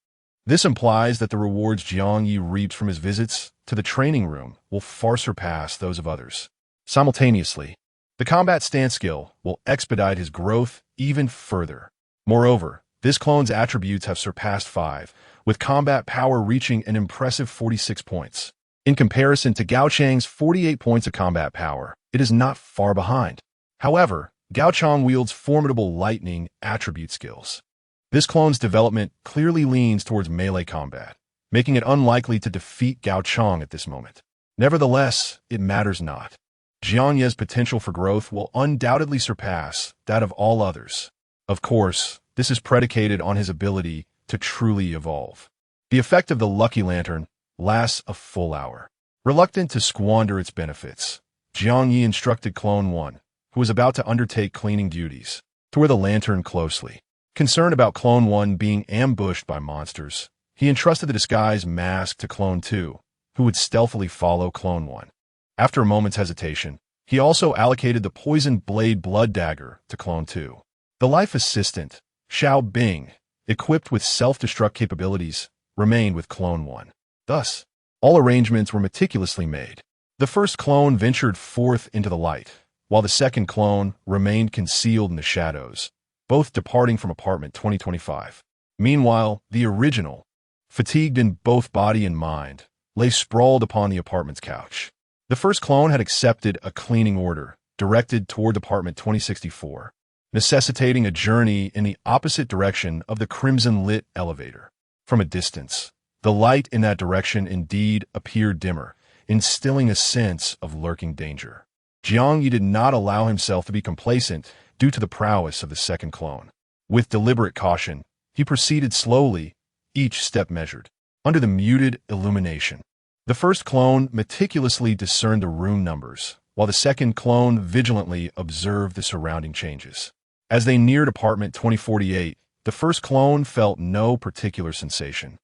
This implies that the rewards Jiang Ye reaps from his visits to the training room will far surpass those of others. Simultaneously, the combat stance skill will expedite his growth even further. Moreover, this clone's attributes have surpassed 5, with combat power reaching an impressive 46 points. In comparison to Gao Chang's 48 points of combat power, it is not far behind. However, Gao Chang wields formidable lightning attribute skills. This clone's development clearly leans towards melee combat, making it unlikely to defeat Gao Chang at this moment. Nevertheless, it matters not. Jiang Ye's potential for growth will undoubtedly surpass that of all others. Of course, this is predicated on his ability to truly evolve. The effect of the Lucky Lantern lasts a full hour. Reluctant to squander its benefits, Jiang Ye instructed Clone 1, who was about to undertake cleaning duties, to wear the lantern closely. Concerned about Clone 1 being ambushed by monsters, he entrusted the disguise mask to Clone 2, who would stealthily follow Clone 1. After a moment's hesitation, he also allocated the poison blade blood dagger to Clone 2. The life assistant, Xiao Bing, equipped with self-destruct capabilities, remained with Clone 1. Thus, All arrangements were meticulously made. The first clone ventured forth into the light, while the second clone remained concealed in the shadows, both departing from apartment 2025. Meanwhile, the original, fatigued in both body and mind, lay sprawled upon the apartment's couch. The first clone had accepted a cleaning order directed toward apartment 2064, necessitating a journey in the opposite direction of the crimson-lit elevator. From a distance, the light in that direction indeed appeared dimmer, instilling a sense of lurking danger. Jiang Ye did not allow himself to be complacent due to the prowess of the second clone. With deliberate caution, he proceeded slowly, each step measured. Under the muted illumination, the first clone meticulously discerned the room numbers, while the second clone vigilantly observed the surrounding changes. As they neared apartment 2048, the first clone felt no particular sensation.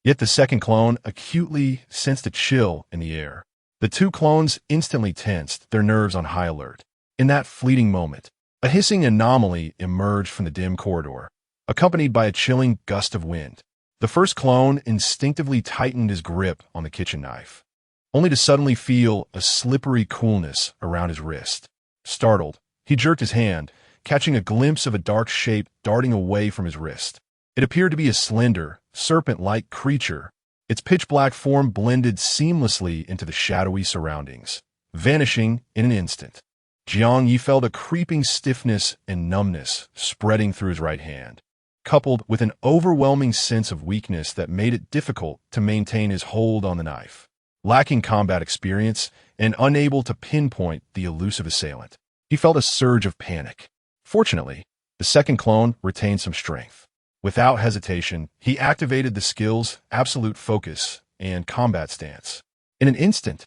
Yet the second clone acutely sensed a chill in the air. The two clones instantly tensed, their nerves on high alert. In that fleeting moment, a hissing anomaly emerged from the dim corridor, accompanied by a chilling gust of wind. The first clone instinctively tightened his grip on the kitchen knife, only to suddenly feel a slippery coolness around his wrist. Startled, he jerked his hand, catching a glimpse of a dark shape darting away from his wrist. It appeared to be a slender, serpent-like creature. Its pitch-black form blended seamlessly into the shadowy surroundings, vanishing in an instant. Jiang Ye felt a creeping stiffness and numbness spreading through his right hand, coupled with an overwhelming sense of weakness that made it difficult to maintain his hold on the knife. Lacking combat experience and unable to pinpoint the elusive assailant, he felt a surge of panic. Fortunately, the second clone retained some strength. Without hesitation, he activated the skills Absolute Focus and Combat Stance. In an instant,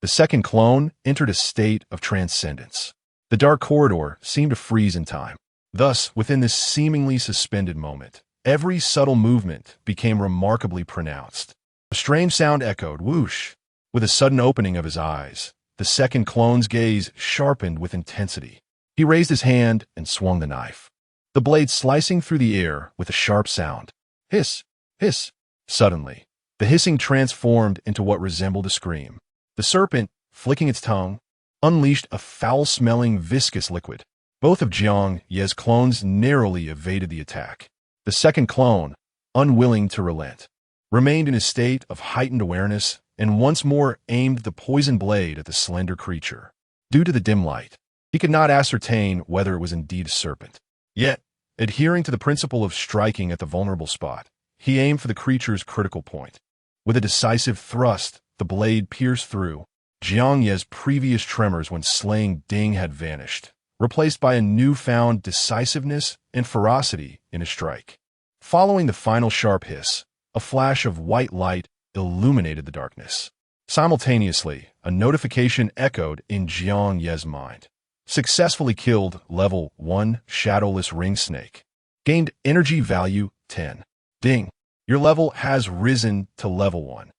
the second clone entered a state of transcendence. The dark corridor seemed to freeze in time. Thus, within this seemingly suspended moment, every subtle movement became remarkably pronounced. A strange sound echoed, whoosh. With a sudden opening of his eyes, the second clone's gaze sharpened with intensity. He raised his hand and swung the knife, the blade slicing through the air with a sharp sound. Hiss! Hiss! Suddenly, the hissing transformed into what resembled a scream. The serpent, flicking its tongue, unleashed a foul-smelling, viscous liquid. Both of Jiang Ye's clones narrowly evaded the attack. The second clone, unwilling to relent, remained in a state of heightened awareness and once more aimed the poison blade at the slender creature. Due to the dim light, he could not ascertain whether it was indeed a serpent. Yet, adhering to the principle of striking at the vulnerable spot, he aimed for the creature's critical point. With a decisive thrust, the blade pierced through. Jiang Ye's previous tremors when slaying Ding had vanished, replaced by a newfound decisiveness and ferocity in his strike. Following the final sharp hiss, a flash of white light illuminated the darkness. Simultaneously, a notification echoed in Jiang Ye's mind. Successfully killed level 1 shadowless ring snake. Gained energy value 10. Ding. Your level has risen to level 1.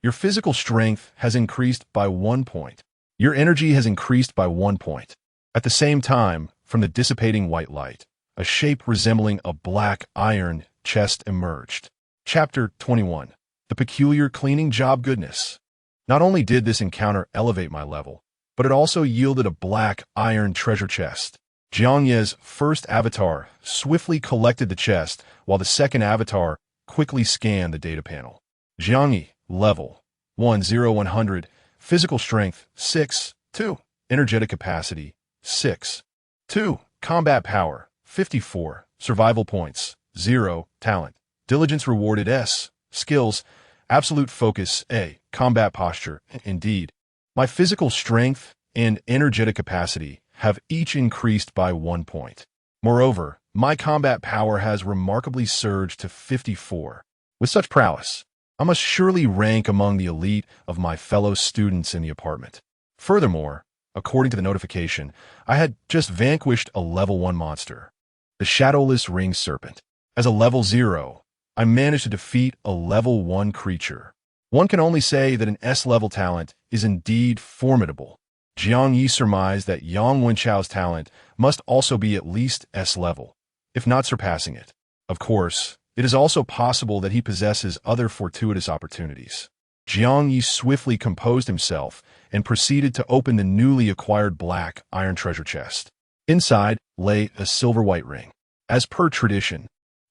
Your physical strength has increased by 1 point. Your energy has increased by 1 point. At the same time, from the dissipating white light, a shape resembling a black iron chest emerged. Chapter 21. The Peculiar Cleaning Job Goodness. Not only did this encounter elevate my level, but it also yielded a black iron treasure chest. Jiang Ye's first avatar swiftly collected the chest, while the second avatar quickly scanned the data panel. Jiang Ye, level 10100, physical strength 6, 2, energetic capacity 6, 2, combat power 54, survival points 0, talent, diligence rewarded S, skills, absolute focus A, combat posture. Indeed, my physical strength and energetic capacity have each increased by 1 point. Moreover, my combat power has remarkably surged to 54. With such prowess, I must surely rank among the elite of my fellow students in the apartment. Furthermore, according to the notification, I had just vanquished a level 1 monster, the shadowless ring serpent. As a level 0, I managed to defeat a level 1 creature. One can only say that an S-level talent is indeed formidable. Jiang Ye surmised that Yang Wenchao's talent must also be at least S-level, if not surpassing it. Of course, it is also possible that he possesses other fortuitous opportunities. Jiang Ye swiftly composed himself and proceeded to open the newly acquired black iron treasure chest. Inside lay a silver-white ring. As per tradition,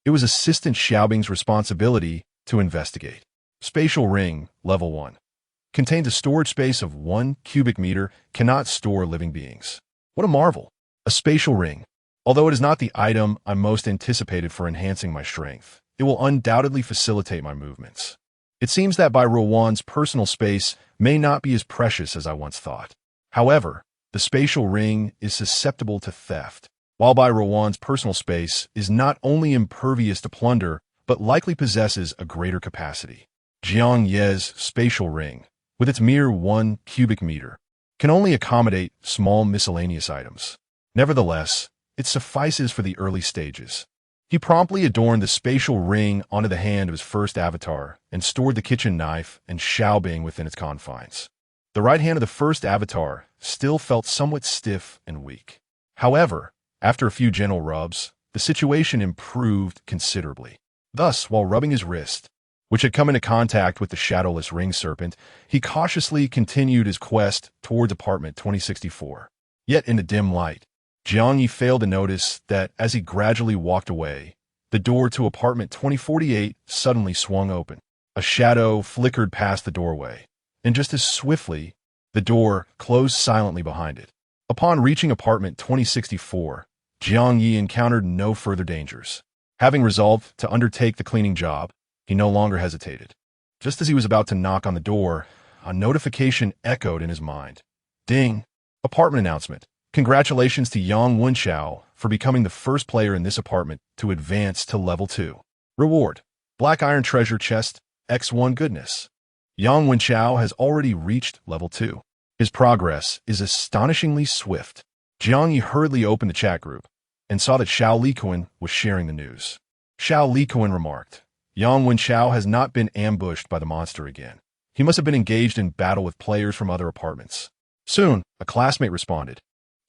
it was Assistant Xiaobing's responsibility to investigate. Spatial ring, level 1. Contains a storage space of 1 cubic meter, cannot store living beings. What a marvel! A spatial ring. Although it is not the item I most anticipated for enhancing my strength, it will undoubtedly facilitate my movements. It seems that Bai Ruowan's personal space may not be as precious as I once thought. However, the spatial ring is susceptible to theft, while Bai Ruowan's personal space is not only impervious to plunder, but likely possesses a greater capacity. Jiang Ye's spatial ring, with its mere 1 cubic meter, can only accommodate small miscellaneous items. Nevertheless, it suffices for the early stages. He promptly adorned the spatial ring onto the hand of his first avatar and stored the kitchen knife and Xiaobing within its confines. The right hand of the first avatar still felt somewhat stiff and weak. However, after a few gentle rubs, the situation improved considerably. Thus, while rubbing his wrist, which had come into contact with the shadowless ring serpent, he cautiously continued his quest towards apartment 2064. Yet in the dim light, Jiang Ye failed to notice that as he gradually walked away, the door to apartment 2048 suddenly swung open. A shadow flickered past the doorway, and just as swiftly, the door closed silently behind it. Upon reaching apartment 2064, Jiang Ye encountered no further dangers. Having resolved to undertake the cleaning job, he no longer hesitated. Just as he was about to knock on the door, a notification echoed in his mind. Ding! Apartment announcement. Congratulations to Yang Wenxiao for becoming the first player in this apartment to advance to level 2. Reward: Black Iron Treasure Chest, X1 Goodness. Yang Wenxiao has already reached level 2. His progress is astonishingly swift. Jiang Ye hurriedly opened the chat group and saw that Xiao Likuan was sharing the news. Xiao Likuan remarked, Yang Wenxiao has not been ambushed by the monster again. He must have been engaged in battle with players from other apartments. Soon, a classmate responded,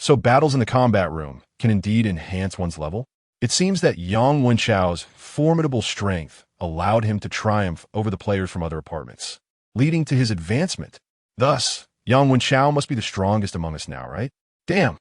so battles in the combat room can indeed enhance one's level? It seems that Yang Wenxiao's formidable strength allowed him to triumph over the players from other apartments, leading to his advancement. Thus, Yang Wenxiao must be the strongest among us now, right? Damn!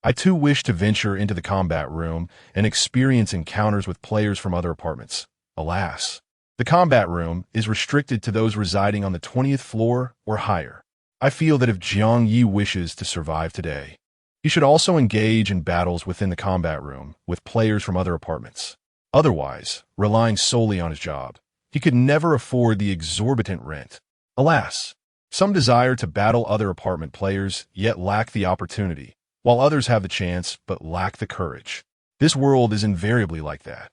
I too wish to venture into the combat room and experience encounters with players from other apartments. Alas, the combat room is restricted to those residing on the 20th floor or higher. I feel that if Jiang Ye wishes to survive today, he should also engage in battles within the combat room with players from other apartments. Otherwise, relying solely on his job, he could never afford the exorbitant rent. Alas, some desire to battle other apartment players yet lack the opportunity, while others have the chance but lack the courage. This world is invariably like that.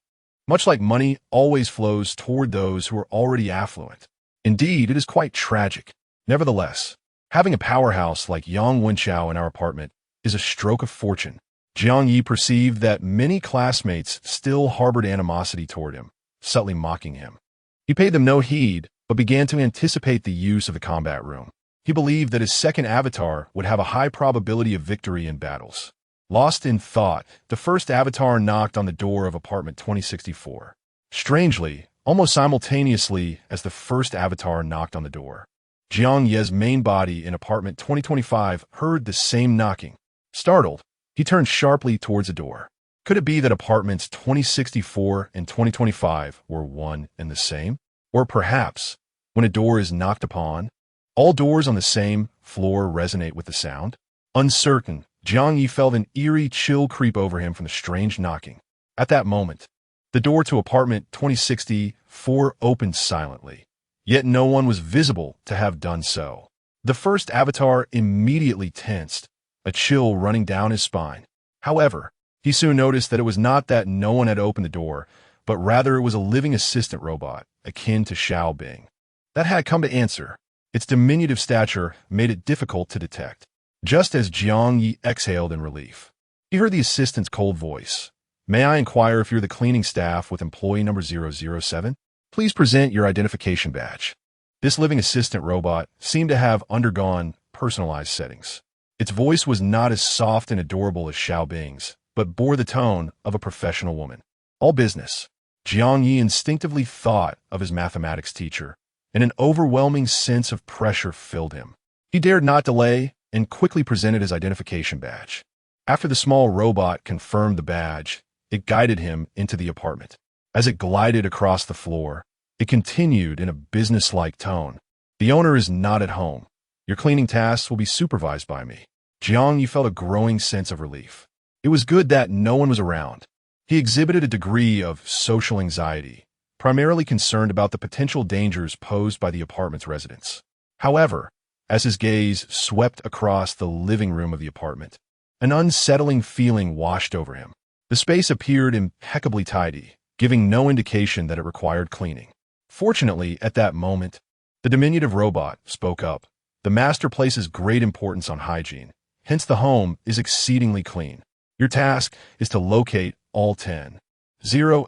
Much like money always flows toward those who are already affluent. Indeed, it is quite tragic. Nevertheless, having a powerhouse like Yang Wenxiao in our apartment is a stroke of fortune. Jiang Ye perceived that many classmates still harbored animosity toward him, subtly mocking him. He paid them no heed, but began to anticipate the use of the combat room. He believed that his second avatar would have a high probability of victory in battles. Lost in thought, the first avatar knocked on the door of apartment 2064. Strangely, almost simultaneously as the first avatar knocked on the door, Jiang Ye's main body in apartment 2025 heard the same knocking. Startled, he turned sharply towards the door. Could it be that apartments 2064 and 2025 were one and the same? Or perhaps, when a door is knocked upon, all doors on the same floor resonate with the sound? Uncertain, Jiang Ye felt an eerie chill creep over him from the strange knocking. At that moment, the door to apartment 2064 opened silently, yet no one was visible to have done so. The first avatar immediately tensed, a chill running down his spine. However, he soon noticed that it was not that no one had opened the door, but rather it was a living assistant robot, akin to Xiaobing, that had come to answer. Its diminutive stature made it difficult to detect. Just as Jiang Ye exhaled in relief, he heard the assistant's cold voice. May I inquire if you're the cleaning staff with employee number 007? Please present your identification badge. This living assistant robot seemed to have undergone personalized settings. Its voice was not as soft and adorable as Xiaobing's, but bore the tone of a professional woman. All business. Jiang Ye instinctively thought of his mathematics teacher and an overwhelming sense of pressure filled him. He dared not delay and quickly presented his identification badge. After the small robot confirmed the badge, it guided him into the apartment. As it glided across the floor, it continued in a businesslike tone. "The owner is not at home. Your cleaning tasks will be supervised by me." Jiang Ye felt a growing sense of relief. It was good that no one was around. He exhibited a degree of social anxiety, primarily concerned about the potential dangers posed by the apartment's residents. However, as his gaze swept across the living room of the apartment, an unsettling feeling washed over him. The space appeared impeccably tidy, giving no indication that it required cleaning. Fortunately, at that moment, the diminutive robot spoke up. "The master places great importance on hygiene. Hence, the home is exceedingly clean. Your task is to locate all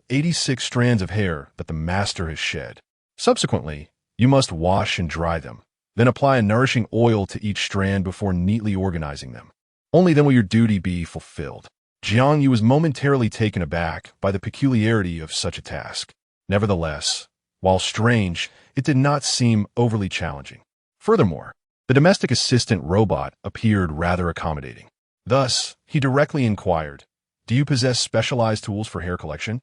86 strands of hair that the master has shed. Subsequently, you must wash and dry them, then apply a nourishing oil to each strand before neatly organizing them. Only then will your duty be fulfilled." Jiang Ye was momentarily taken aback by the peculiarity of such a task. Nevertheless, while strange, it did not seem overly challenging. Furthermore, the domestic assistant robot appeared rather accommodating. Thus, he directly inquired, "Do you possess specialized tools for hair collection?"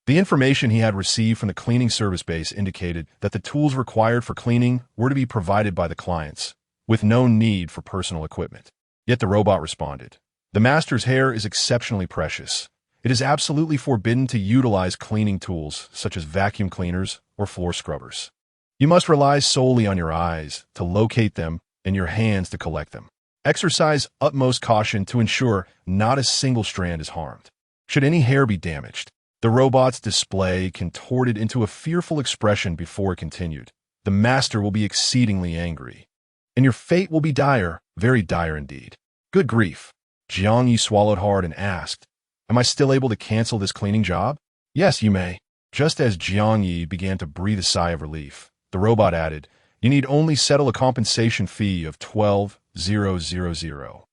The information he had received from the cleaning service base indicated that the tools required for cleaning were to be provided by the clients, with no need for personal equipment. Yet the robot responded, "The master's hair is exceptionally precious. It is absolutely forbidden to utilize cleaning tools such as vacuum cleaners or floor scrubbers. You must rely solely on your eyes to locate them and your hands to collect them. Exercise utmost caution to ensure not a single strand is harmed. Should any hair be damaged." The robot's display contorted into a fearful expression before it continued, "The master will be exceedingly angry, and your fate will be dire, very dire indeed." Good grief. Jiang Ye swallowed hard and asked, "Am I still able to cancel this cleaning job?" "Yes, you may." Just as Jiang Ye began to breathe a sigh of relief, the robot added, "You need only settle a compensation fee of 12,000.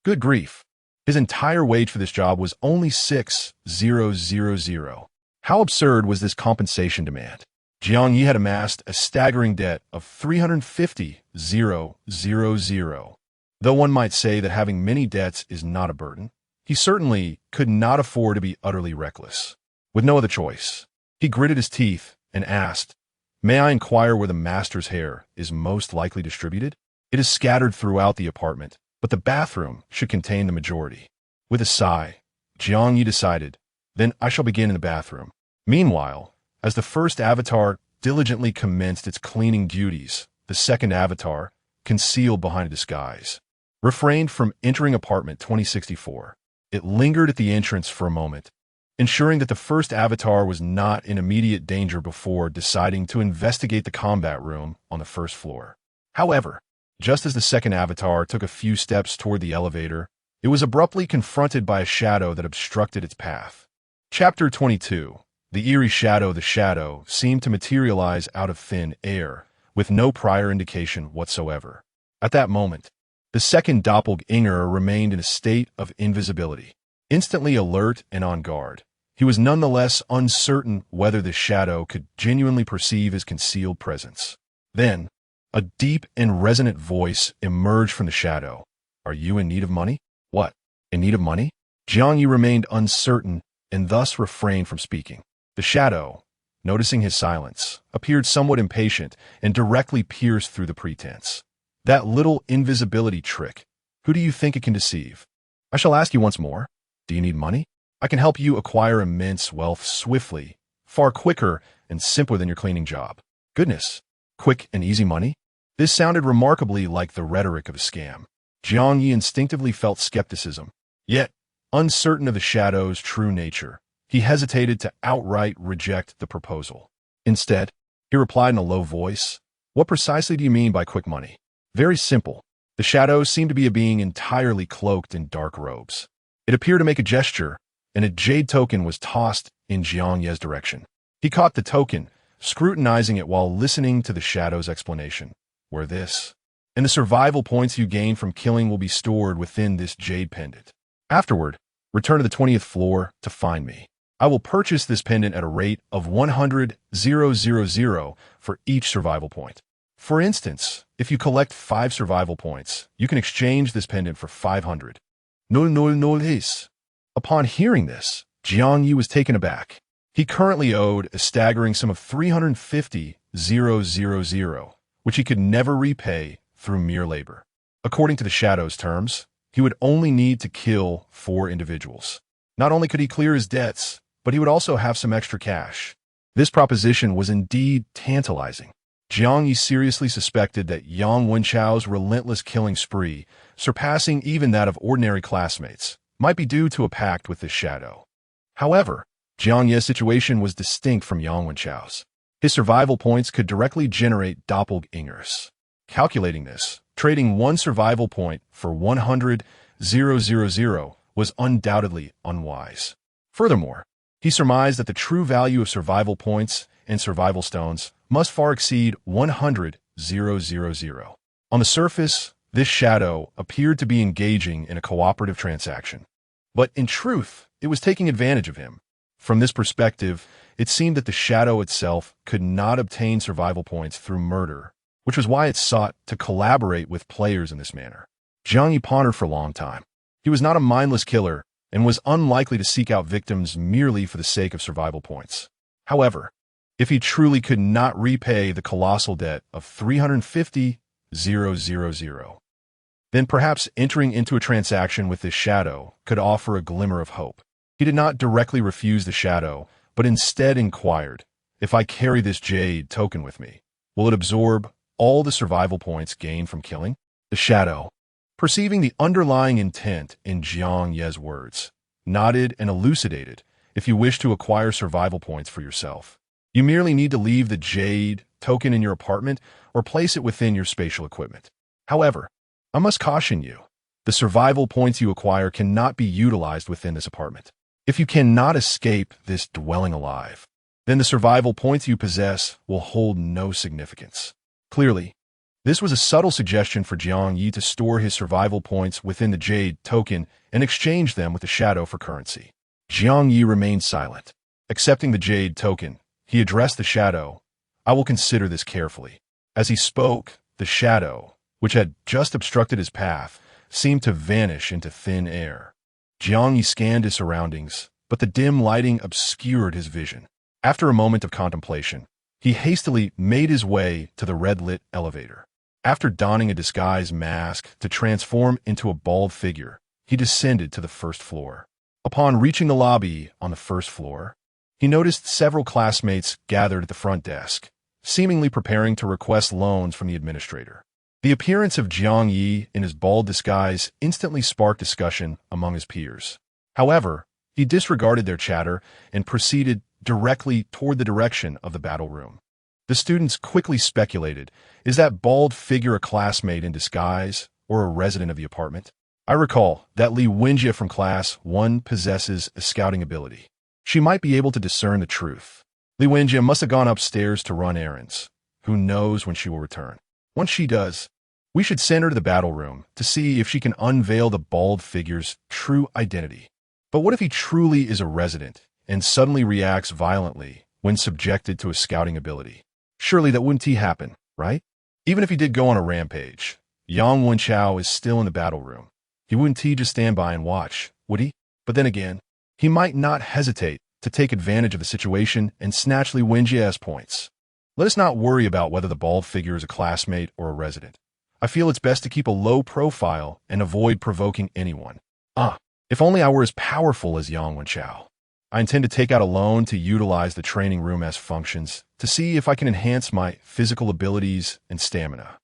Good grief. His entire wage for this job was only 6,000. How absurd was this compensation demand? Jiang Ye had amassed a staggering debt of 350,000. Though one might say that having many debts is not a burden, he certainly could not afford to be utterly reckless. With no other choice, he gritted his teeth and asked, "May I inquire where the master's hair is most likely distributed?" "It is scattered throughout the apartment, but the bathroom should contain the majority." With a sigh, Jiang Ye decided, "Then I shall begin in the bathroom." Meanwhile, as the first avatar diligently commenced its cleaning duties, the second avatar, concealed behind a disguise, refrained from entering apartment 2064. It lingered at the entrance for a moment, ensuring that the first avatar was not in immediate danger before deciding to investigate the combat room on the first floor. However, just as the second avatar took a few steps toward the elevator, it was abruptly confronted by a shadow that obstructed its path. Chapter 22. The eerie shadow. The shadow seemed to materialize out of thin air, with no prior indication whatsoever. At that moment, the second doppelganger remained in a state of invisibility. Instantly alert and on guard, he was nonetheless uncertain whether the shadow could genuinely perceive his concealed presence. Then, a deep and resonant voice emerged from the shadow. "Are you in need of money?" "What? In need of money?" Jiang Ye remained uncertain and thus refrained from speaking. The shadow, noticing his silence, appeared somewhat impatient and directly pierced through the pretense. "That little invisibility trick. Who do you think it can deceive?" "I shall ask you once more. Do you need money? I can help you acquire immense wealth swiftly, far quicker and simpler than your cleaning job." Goodness, quick and easy money? This sounded remarkably like the rhetoric of a scam. Jiang Ye instinctively felt skepticism. Yet, uncertain of the shadow's true nature, he hesitated to outright reject the proposal. Instead, he replied in a low voice, "What precisely do you mean by quick money?" "Very simple." The shadow seemed to be a being entirely cloaked in dark robes. It appeared to make a gesture, and a jade token was tossed in Jiang Ye's direction. He caught the token, scrutinizing it while listening to the shadow's explanation. "Where this? And the survival points you gain from killing will be stored within this jade pendant. Afterward, return to the 20th floor to find me." I will purchase this pendant at a rate of 100,000 for each survival point. For instance, if you collect 5 survival points, you can exchange this pendant for 500. Novice. Upon hearing this, Jiang Ye was taken aback. He currently owed a staggering sum of 350,000, which he could never repay through mere labor. According to the Shadow's terms, he would only need to kill 4 individuals. Not only could he clear his debts, but he would also have some extra cash. This proposition was indeed tantalizing. Jiang Ye seriously suspected that Yang Wenchao's relentless killing spree, surpassing even that of ordinary classmates, might be due to a pact with this shadow. However, Jiang Ye's situation was distinct from Yang Wenchao's. His survival points could directly generate doppelgangers. Calculating this, trading 1 survival point for 100,000 was undoubtedly unwise. Furthermore, he surmised that the true value of survival points and survival stones must far exceed 100,000. On the surface, this shadow appeared to be engaging in a cooperative transaction. But in truth, it was taking advantage of him. From this perspective, it seemed that the shadow itself could not obtain survival points through murder, which was why it sought to collaborate with players in this manner. Jiang Ye pondered for a long time. He was not a mindless killer and was unlikely to seek out victims merely for the sake of survival points. However, if he truly could not repay the colossal debt of 350,000, then perhaps entering into a transaction with this shadow could offer a glimmer of hope. He did not directly refuse the shadow, but instead inquired, "If I carry this jade token with me, will it absorb all the survival points gained from killing?" The shadow, perceiving the underlying intent in Jiang Ye's words, nodded and elucidated, "If you wish to acquire survival points for yourself, you merely need to leave the jade token in your apartment or place it within your spatial equipment. However, I must caution you, the survival points you acquire cannot be utilized within this apartment. If you cannot escape this dwelling alive, then the survival points you possess will hold no significance." Clearly, this was a subtle suggestion for Jiang Ye to store his survival points within the jade token and exchange them with the shadow for currency. Jiang Ye remained silent. Accepting the jade token, he addressed the shadow, "I will consider this carefully." As he spoke, the shadow, which had just obstructed his path, seemed to vanish into thin air. Jiang Ye scanned his surroundings, but the dim lighting obscured his vision. After a moment of contemplation, he hastily made his way to the red-lit elevator. After donning a disguise mask to transform into a bald figure, he descended to the first floor. Upon reaching the lobby on the first floor, he noticed several classmates gathered at the front desk, seemingly preparing to request loans from the administrator. The appearance of Jiang Ye in his bald disguise instantly sparked discussion among his peers. However, he disregarded their chatter and proceeded directly toward the direction of the battle room. The students quickly speculated, is that bald figure a classmate in disguise or a resident of the apartment? I recall that Li Wenjie from Class 1 possesses a scouting ability. She might be able to discern the truth. Li Wenjie must have gone upstairs to run errands. Who knows when she will return? Once she does, we should send her to the battle room to see if she can unveil the bald figure's true identity. But what if he truly is a resident and suddenly reacts violently when subjected to a scouting ability? Surely that wouldn't happen, right? Even if he did go on a rampage, Yang Wenchao is still in the battle room. He wouldn't just stand by and watch, would he? But then again, he might not hesitate to take advantage of the situation and snatch Li Wenjie's points. Let us not worry about whether the bald figure is a classmate or a resident. I feel it's best to keep a low profile and avoid provoking anyone. If only I were as powerful as Yang Wenchao. I intend to take out a loan to utilize the training room as functions to see if I can enhance my physical abilities and stamina.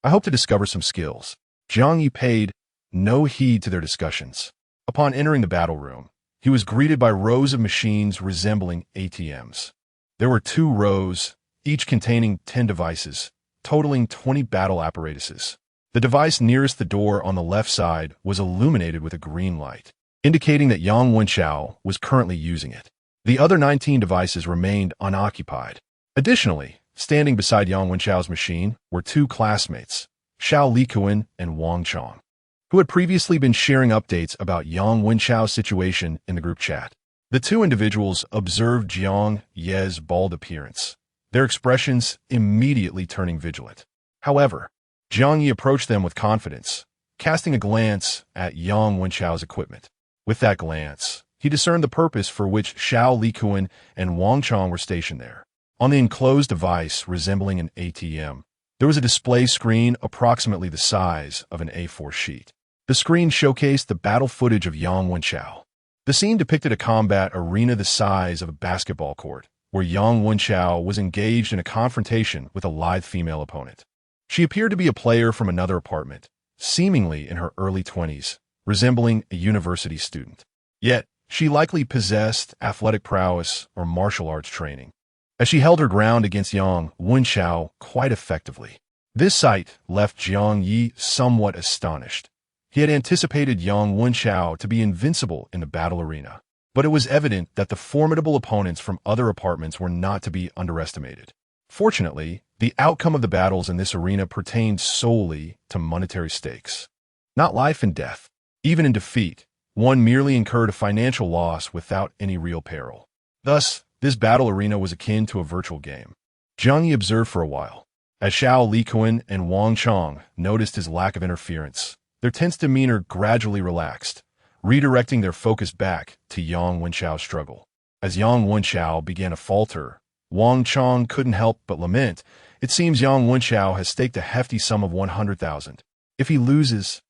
I hope to discover some skills. Jiang Ye paid no heed to their discussions. Upon entering the battle room, he was greeted by rows of machines resembling ATMs. There were 2 rows, each containing 10 devices, totaling 20 battle apparatuses. The device nearest the door on the left side was illuminated with a green light, indicating that Yang Wenchao was currently using it. The other 19 devices remained unoccupied. Additionally, standing beside Yang Wenchao's machine were 2 classmates, Xiao Likuan and Wang Chong, who had previously been sharing updates about Yang Wenchao's situation in the group chat. The two individuals observed Jiang Ye's bald appearance, their expressions immediately turning vigilant. However, Jiang Ye approached them with confidence, casting a glance at Yang Wenchao's equipment. With that glance, he discerned the purpose for which Xiao Likuan and Wang Chong were stationed there. On the enclosed device resembling an ATM, there was a display screen approximately the size of an A4 sheet. The screen showcased the battle footage of Yang Wenchao. The scene depicted a combat arena the size of a basketball court, where Yang Wenchao was engaged in a confrontation with a lithe female opponent. She appeared to be a player from another apartment, seemingly in her early 20s, resembling a university student. Yet, she likely possessed athletic prowess or martial arts training, as she held her ground against Yang Wenchao quite effectively. This sight left Jiang Ye somewhat astonished. He had anticipated Yang Wenchao to be invincible in the battle arena, but it was evident that the formidable opponents from other apartments were not to be underestimated. Fortunately, the outcome of the battles in this arena pertained solely to monetary stakes, not life and death. Even in defeat, one merely incurred a financial loss without any real peril. Thus, this battle arena was akin to a virtual game. Jiang Ye observed for a while, as Xiao Likuan and Wang Chong noticed his lack of interference. Their tense demeanor gradually relaxed, redirecting their focus back to Yang Wenchao's struggle. As Yang Wenchao began to falter, Wang Chong couldn't help but lament. It seems Yang Wenchao has staked a hefty sum of 100,000. If he loses,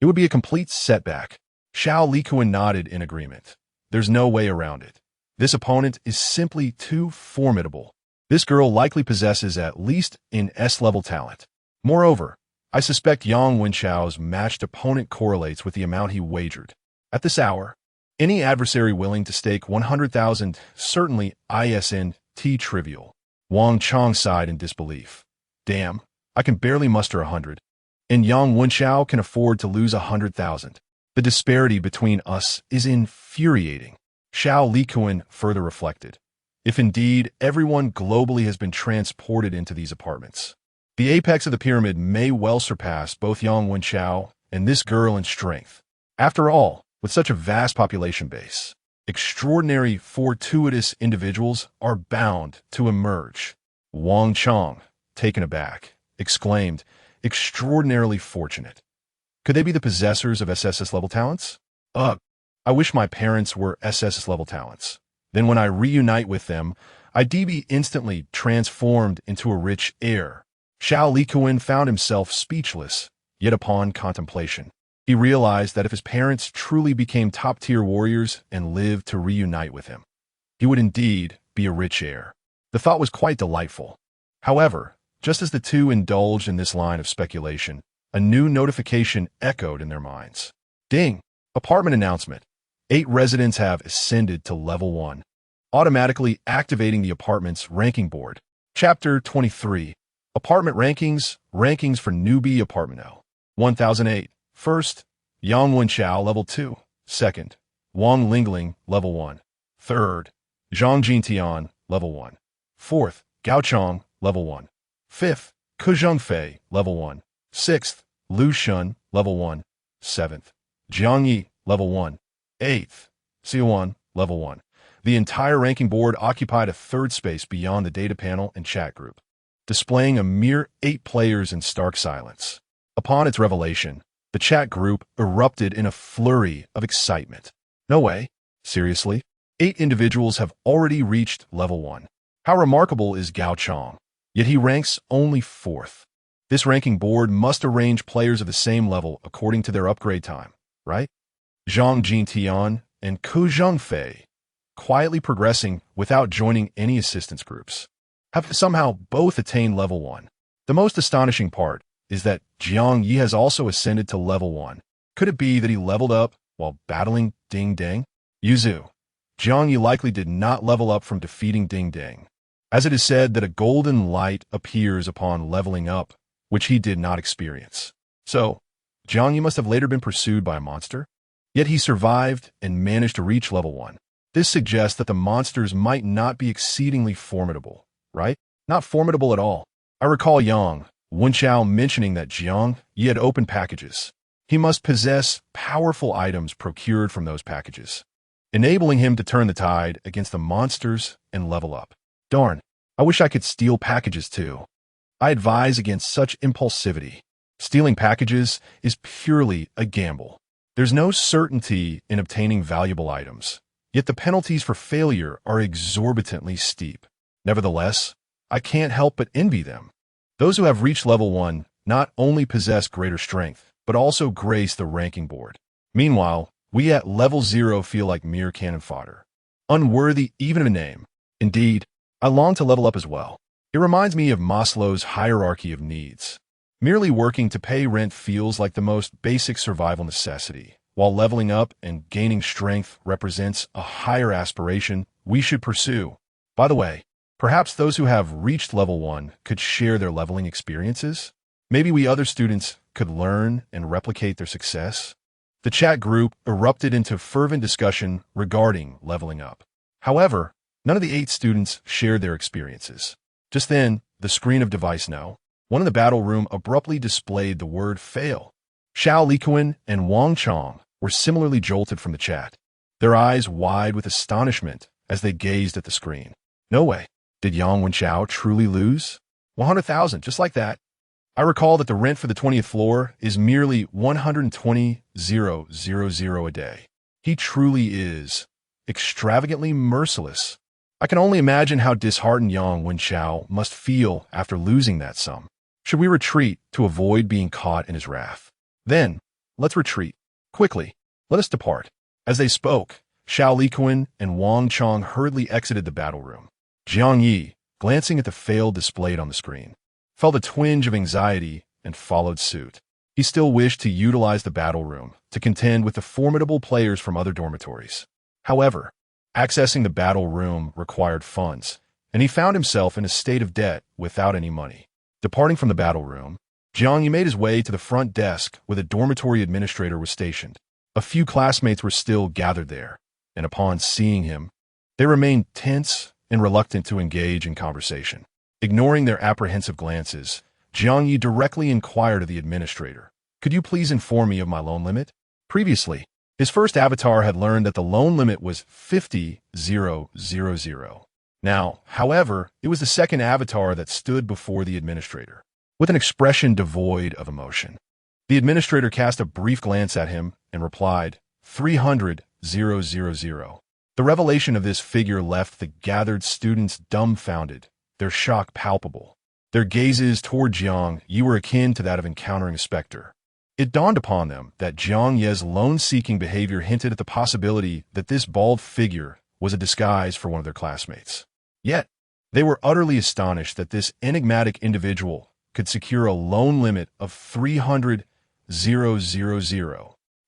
it would be a complete setback. Xiao Likuan nodded in agreement. There's no way around it. This opponent is simply too formidable. This girl likely possesses at least an S-level talent. Moreover, I suspect Yang Wenchao's matched opponent correlates with the amount he wagered. At this hour, any adversary willing to stake 100,000 certainly isn't trivial. Wang Chong sighed in disbelief. Damn, I can barely muster 100. And Yang Wenchao can afford to lose 100,000. The disparity between us is infuriating. Xiao Likuan further reflected. If indeed everyone globally has been transported into these apartments, the apex of the pyramid may well surpass both Yang Wenchao and this girl in strength. After all, with such a vast population base, extraordinary fortuitous individuals are bound to emerge. Wang Chong, taken aback, exclaimed, extraordinarily fortunate. Could they be the possessors of SSS-level talents? Ugh, I wish my parents were SSS-level talents. Then when I reunite with them, I'd be instantly transformed into a rich heir. Xiao Likuan found himself speechless, yet upon contemplation, he realized that if his parents truly became top-tier warriors and lived to reunite with him, he would indeed be a rich heir. The thought was quite delightful. However, just as the two indulged in this line of speculation, a new notification echoed in their minds. Ding! Apartment announcement. 8 residents have ascended to level 1, automatically activating the apartment's ranking board. Chapter 23. Apartment rankings. Rankings for newbie apartment L. 1008. First, Yang Wenchao, level 2. Second, Wang Lingling, level 1. Third, Zhang Jintian, level 1. Fourth, Gao Chong, level 1. Fifth, Ke Zhengfei, level 1. Sixth, Lu Shun, level 1. Seventh, Jiang Ye, level 1. Eighth, Xiuan, level 1. The entire ranking board occupied a third space beyond the data panel and chat group, displaying a mere 8 players in stark silence. Upon its revelation, the chat group erupted in a flurry of excitement. No way. Seriously? 8 individuals have already reached level 1. How remarkable is Gao Chong? Yet he ranks only 4th. This ranking board must arrange players of the same level according to their upgrade time, right? Zhang Jintian and Ke Zhengfei, quietly progressing without joining any assistance groups, have somehow both attained level 1. The most astonishing part is that Jiang Ye has also ascended to level 1. Could it be that he leveled up while battling Ding Ding? Yuzu. Jiang Ye likely did not level up from defeating Ding Ding, as it is said that a golden light appears upon leveling up, which he did not experience. So, Jiang Ye must have later been pursued by a monster? Yet he survived and managed to reach level 1. This suggests that the monsters might not be exceedingly formidable, right? Not formidable at all. I recall Yang Wenchao mentioning that Jiang Ye had opened packages. He must possess powerful items procured from those packages. enabling him to turn the tide against the monsters and level up. Darn, I wish I could steal packages too. I advise against such impulsivity. Stealing packages is purely a gamble. There's no certainty in obtaining valuable items, yet the penalties for failure are exorbitantly steep. Nevertheless, I can't help but envy them. Those who have reached level 1 not only possess greater strength, but also grace the ranking board. Meanwhile, we at level 0 feel like mere cannon fodder, unworthy even of a name. Indeed, I long to level up as well. It reminds me of Maslow's hierarchy of needs. Merely working to pay rent feels like the most basic survival necessity, while leveling up and gaining strength represents a higher aspiration we should pursue. By the way, perhaps those who have reached level 1 could share their leveling experiences? Maybe we other students could learn and replicate their success? The chat group erupted into fervent discussion regarding leveling up. However, none of the 8 students shared their experiences. Just then, the screen of device now, one in the battle room abruptly displayed the word fail. Xiao Liquan and Wang Chong were similarly jolted from the chat, their eyes wide with astonishment as they gazed at the screen. No way. Did Yang Wenxiao truly lose? 100,000, just like that. I recall that the rent for the 20th floor is merely 120,000 a day. He truly is extravagantly merciless. I can only imagine how disheartened Yang Wenxiao must feel after losing that sum. Should we retreat to avoid being caught in his wrath? Then, let's retreat. Quickly, let us depart. As they spoke, Xiao Liquan and Wang Chong hurriedly exited the battle room. Jiang Ye, glancing at the fail displayed on the screen, felt a twinge of anxiety and followed suit. He still wished to utilize the battle room to contend with the formidable players from other dormitories. However, accessing the battle room required funds, and he found himself in a state of debt without any money. Departing from the battle room, Jiang Ye made his way to the front desk where the dormitory administrator was stationed. A few classmates were still gathered there, and upon seeing him, they remained tense and reluctant to engage in conversation. Ignoring their apprehensive glances, Jiang Ye directly inquired of the administrator, "Could you please inform me of my loan limit?" Previously, his first avatar had learned that the loan limit was 50,000. Now, however, it was the second avatar that stood before the administrator, with an expression devoid of emotion. The administrator cast a brief glance at him and replied, 300,000. The revelation of this figure left the gathered students dumbfounded, their shock palpable. Their gazes toward Jiang Ye were akin to that of encountering a specter. It dawned upon them that Jiang Ye's loan-seeking behavior hinted at the possibility that this bald figure was a disguise for one of their classmates. Yet, they were utterly astonished that this enigmatic individual could secure a loan limit of 300,000.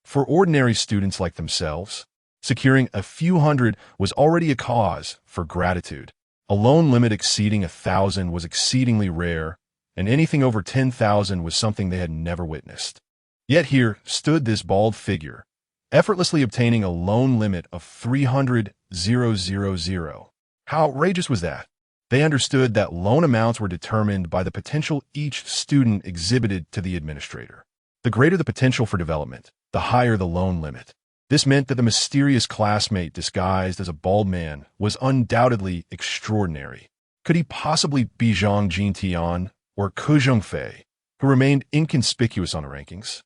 For ordinary students like themselves, securing a few hundred was already a cause for gratitude. A loan limit exceeding 1,000 was exceedingly rare, and anything over 10,000 was something they had never witnessed. Yet here stood this bald figure, effortlessly obtaining a loan limit of 300,000. How outrageous was that? They understood that loan amounts were determined by the potential each student exhibited to the administrator. The greater the potential for development, the higher the loan limit. This meant that the mysterious classmate disguised as a bald man was undoubtedly extraordinary. Could he possibly be Zhang Jintian or Ke Zhengfei, who remained inconspicuous on the rankings?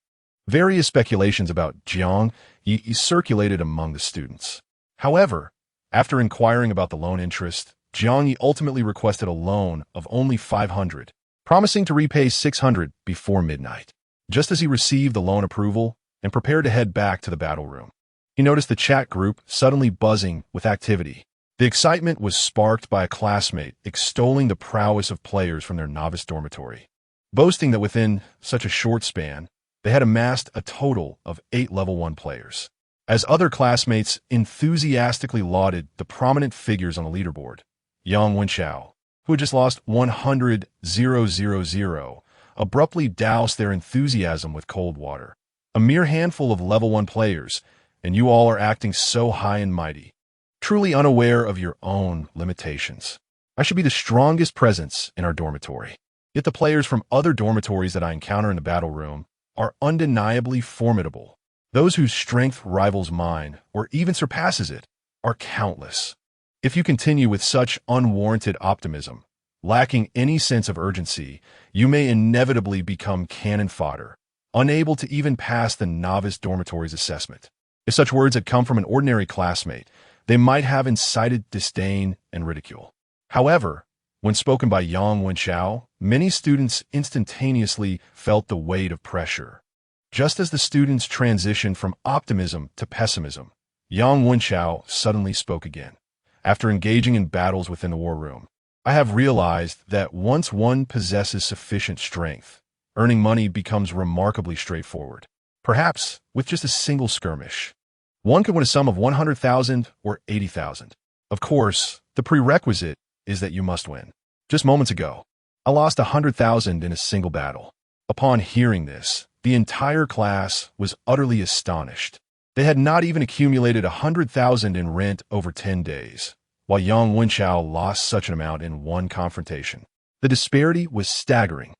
Various speculations about Jiang Ye circulated among the students. However, after inquiring about the loan interest, Jiang Ye ultimately requested a loan of only 500, promising to repay 600 before midnight. Just as he received the loan approval and prepared to head back to the battle room, he noticed the chat group suddenly buzzing with activity. The excitement was sparked by a classmate extolling the prowess of players from their novice dormitory, boasting that within such a short span, they had amassed a total of 8 level 1 players. As other classmates enthusiastically lauded the prominent figures on the leaderboard, Yang Wenxiao, who had just lost 100,000, abruptly doused their enthusiasm with cold water. A mere handful of level 1 players, and you all are acting so high and mighty, truly unaware of your own limitations. I should be the strongest presence in our dormitory. Yet the players from other dormitories that I encounter in the battle room are undeniably formidable. Those whose strength rivals mine, or even surpasses it, are countless. If you continue with such unwarranted optimism, lacking any sense of urgency, you may inevitably become cannon fodder, unable to even pass the novice dormitory's assessment. If such words had come from an ordinary classmate, they might have incited disdain and ridicule. However, when spoken by Yang Wenchao, many students instantaneously felt the weight of pressure. Just as the students transitioned from optimism to pessimism, Yang Wenchao suddenly spoke again. After engaging in battles within the war room, I have realized that once one possesses sufficient strength, earning money becomes remarkably straightforward. Perhaps with just a single skirmish, one could win a sum of 100,000 or 80,000. Of course, the prerequisite is that you must win. Just moments ago, I lost 100,000 in a single battle. Upon hearing this, the entire class was utterly astonished. They had not even accumulated 100,000 in rent over 10 days, while Yang Wenchao lost such an amount in one confrontation. The disparity was staggering.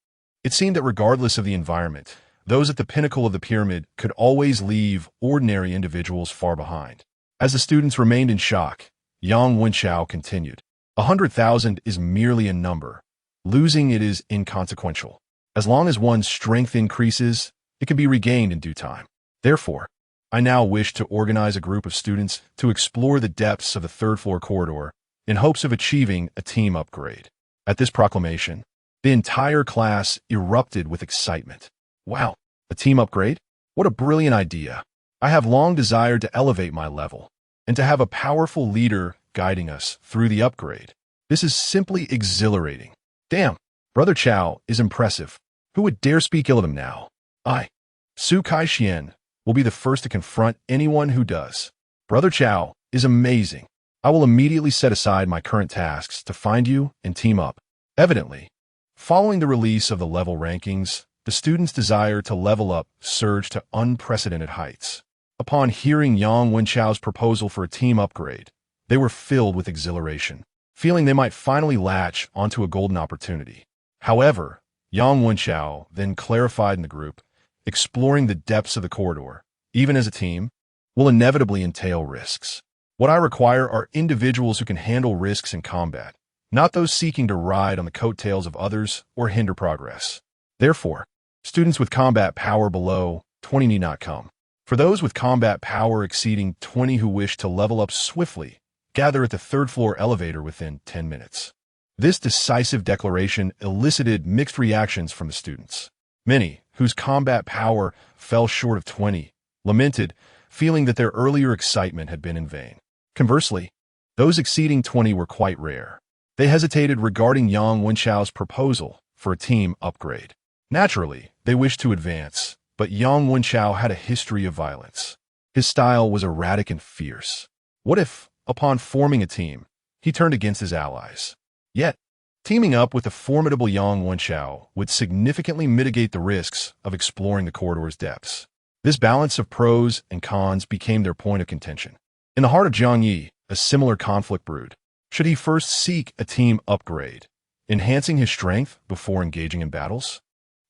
It seemed that regardless of the environment, those at the pinnacle of the pyramid could always leave ordinary individuals far behind. As the students remained in shock, Yang Wenchao continued, 100,000 is merely a number. Losing it is inconsequential. As long as one's strength increases, it can be regained in due time. Therefore, I now wish to organize a group of students to explore the depths of the third-floor corridor in hopes of achieving a team upgrade. At this proclamation, the entire class erupted with excitement. Wow, a team upgrade? What a brilliant idea. I have long desired to elevate my level and to have a powerful leader guiding us through the upgrade. This is simply exhilarating. Damn, Brother Chao is impressive. Who would dare speak ill of him now? Su Kai-Xian, will be the first to confront anyone who does. Brother Chao is amazing. I will immediately set aside my current tasks to find you and team up. Evidently, following the release of the level rankings, the students' desire to level up surged to unprecedented heights. Upon hearing Yang Wenchao's proposal for a team upgrade, they were filled with exhilaration, feeling they might finally latch onto a golden opportunity. However, Yang Wenchao then clarified in the group, exploring the depths of the corridor, even as a team, will inevitably entail risks. What I require are individuals who can handle risks in combat, not those seeking to ride on the coattails of others or hinder progress. Therefore, students with combat power below 20 need not come. For those with combat power exceeding 20 who wish to level up swiftly, gather at the third-floor elevator within 10 minutes. This decisive declaration elicited mixed reactions from the students. Many, whose combat power fell short of 20, lamented, feeling that their earlier excitement had been in vain. Conversely, those exceeding 20 were quite rare. They hesitated regarding Yang Wenchao's proposal for a team upgrade. Naturally, they wished to advance, but Yang Wenchao had a history of violence. His style was erratic and fierce. What if, upon forming a team, he turned against his allies? Yet, teaming up with the formidable Yang Wenchao would significantly mitigate the risks of exploring the corridor's depths. This balance of pros and cons became their point of contention. In the heart of Jiang Ye, a similar conflict brewed. Should he first seek a team upgrade, enhancing his strength before engaging in battles?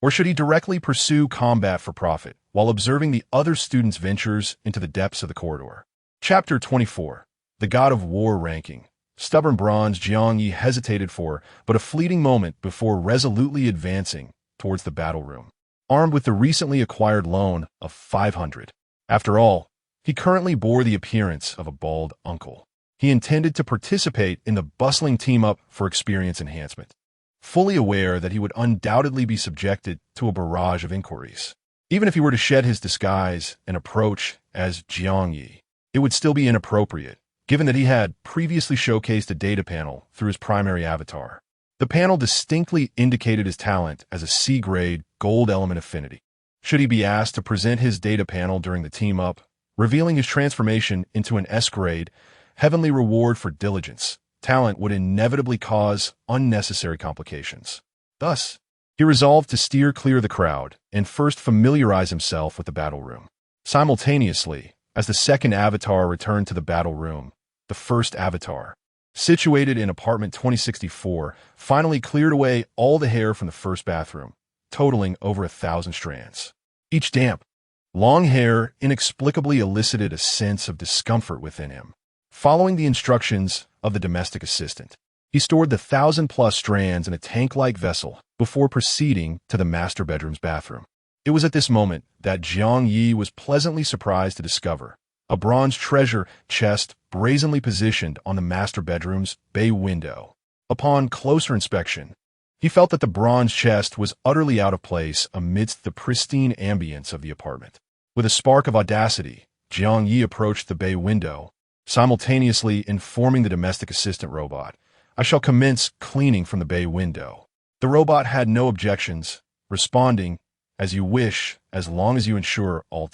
Or should he directly pursue combat for profit while observing the other students' ventures into the depths of the corridor? Chapter 24. The God of War Ranking. Stubborn bronze Jiang Ye hesitated for but a fleeting moment before resolutely advancing towards the battle room, armed with the recently acquired loan of 500. After all, he currently bore the appearance of a bald uncle. He intended to participate in the bustling team-up for experience enhancement, fully aware that he would undoubtedly be subjected to a barrage of inquiries. Even if he were to shed his disguise and approach as Jiang Ye, it would still be inappropriate, given that he had previously showcased a data panel through his primary avatar. The panel distinctly indicated his talent as a C-grade gold element affinity. Should he be asked to present his data panel during the team-up, revealing his transformation into an S-grade, heavenly reward for diligence, talent would inevitably cause unnecessary complications. Thus, he resolved to steer clear of the crowd and first familiarize himself with the battle room. Simultaneously, as the second avatar returned to the battle room, the first avatar, situated in apartment 2064, finally cleared away all the hair from the first bathroom, totaling over 1,000 strands. Each damp, Long hair inexplicably elicited a sense of discomfort within him. Following the instructions of the domestic assistant, he stored the 1,000-plus strands in a tank-like vessel before proceeding to the master bedroom's bathroom. It was at this moment that Jiang Ye was pleasantly surprised to discover a bronze treasure chest brazenly positioned on the master bedroom's bay window. Upon closer inspection, he felt that the bronze chest was utterly out of place amidst the pristine ambience of the apartment. With a spark of audacity, Jiang Ye approached the bay window, simultaneously informing the domestic assistant robot, "I shall commence cleaning from the bay window." The robot had no objections, responding, "As you wish, as long as you ensure all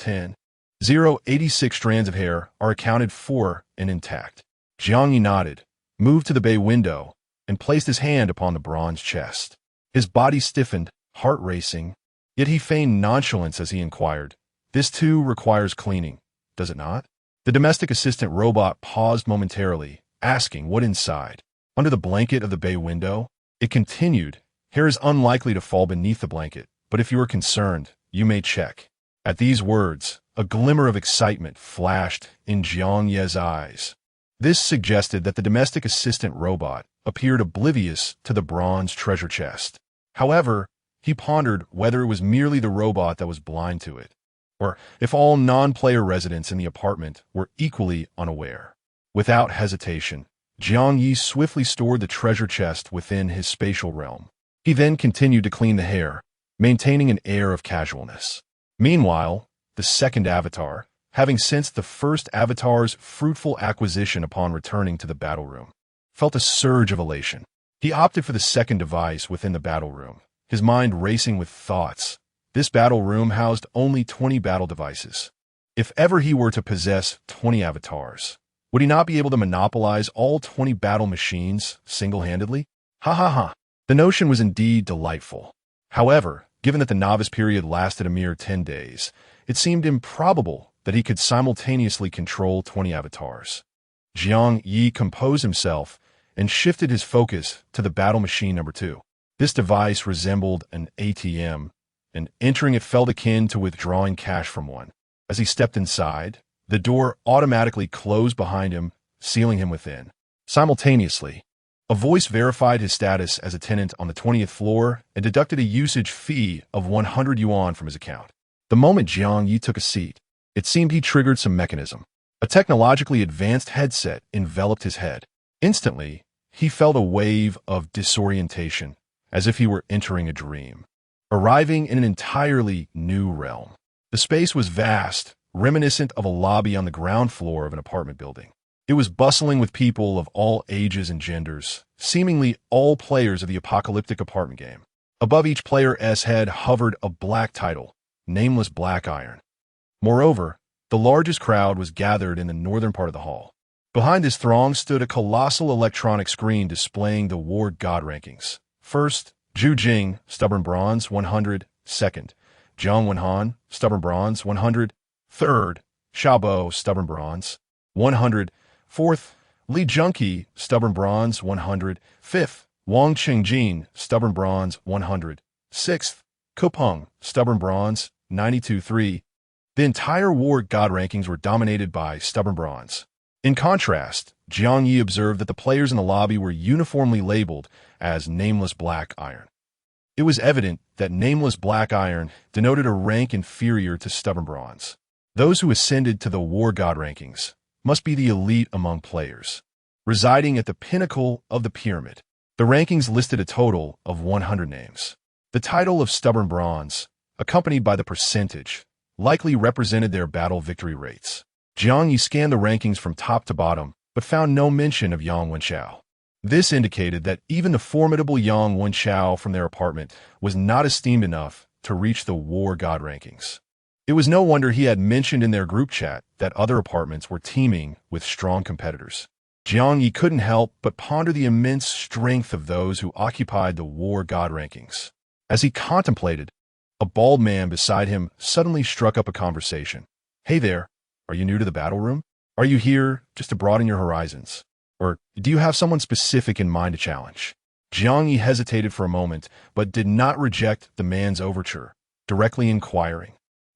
86 strands of hair are accounted for and intact." Jiang Ye nodded, moved to the bay window, and placed his hand upon the bronze chest. His body stiffened, heart racing, yet he feigned nonchalance as he inquired, "This too requires cleaning, does it not?" The domestic assistant robot paused momentarily, asking what inside. Under the blanket of the bay window, it continued, "Hair is unlikely to fall beneath the blanket, but if you are concerned, you may check." At these words, a glimmer of excitement flashed in Jiang Ye's eyes. This suggested that the domestic assistant robot appeared oblivious to the bronze treasure chest. However, he pondered whether it was merely the robot that was blind to it, or if all non-player residents in the apartment were equally unaware. Without hesitation, Jiang Ye swiftly stored the treasure chest within his spatial realm. He then continued to clean the hair, maintaining an air of casualness. Meanwhile, the second avatar, having sensed the first avatar's fruitful acquisition upon returning to the battle room, felt a surge of elation. He opted for the second device within the battle room, his mind racing with thoughts. This battle room housed only 20 battle devices. If ever he were to possess 20 avatars, would he not be able to monopolize all 20 battle machines single-handedly? Ha ha ha. The notion was indeed delightful. However, given that the novice period lasted a mere 10 days, it seemed improbable that he could simultaneously control 20 avatars. Jiang Ye composed himself and shifted his focus to the battle machine number 2. This device resembled an ATM, and entering it felt akin to withdrawing cash from one. As he stepped inside, the door automatically closed behind him, sealing him within. Simultaneously, a voice verified his status as a tenant on the 20th floor and deducted a usage fee of 100 yuan from his account. The moment Jiang Ye took a seat, it seemed he triggered some mechanism. A technologically advanced headset enveloped his head. Instantly, he felt a wave of disorientation, as if he were entering a dream, arriving in an entirely new realm. The space was vast, reminiscent of a lobby on the ground floor of an apartment building. It was bustling with people of all ages and genders, seemingly all players of the apocalyptic apartment game. Above each player's head hovered a black title, Nameless Black Iron. Moreover, the largest crowd was gathered in the northern part of the hall. Behind this throng stood a colossal electronic screen displaying the war god rankings. First, Zhu Jing, Stubborn Bronze, 100. Second, Zhang Wenhan, Stubborn Bronze, 100. Third, Xiaobo, Stubborn Bronze, 100. Fourth, Li Junqi, Stubborn Bronze, 100. Fifth, Wang Qingjin, Stubborn Bronze, 100. Sixth, Kupeng, Stubborn Bronze, 92.3. The entire war god rankings were dominated by Stubborn Bronze. In contrast, Jiang Ye observed that the players in the lobby were uniformly labeled as Nameless Black Iron. It was evident that Nameless Black Iron denoted a rank inferior to Stubborn Bronze. Those who ascended to the war god rankings must be the elite among players, residing at the pinnacle of the pyramid. The rankings listed a total of 100 names. The title of Stubborn Bronze, accompanied by the percentage, likely represented their battle victory rates. Jiang Ye scanned the rankings from top to bottom, but found no mention of Yang Wenxiao. This indicated that even the formidable Yang Wenxiao from their apartment was not esteemed enough to reach the war god rankings. It was no wonder he had mentioned in their group chat that other apartments were teeming with strong competitors. Jiang Ye couldn't help but ponder the immense strength of those who occupied the war god rankings. As he contemplated, a bald man beside him suddenly struck up a conversation. "Hey there, are you new to the battle room? Are you here just to broaden your horizons? Or do you have someone specific in mind to challenge?" Jiang Ye hesitated for a moment, but did not reject the man's overture, directly inquiring,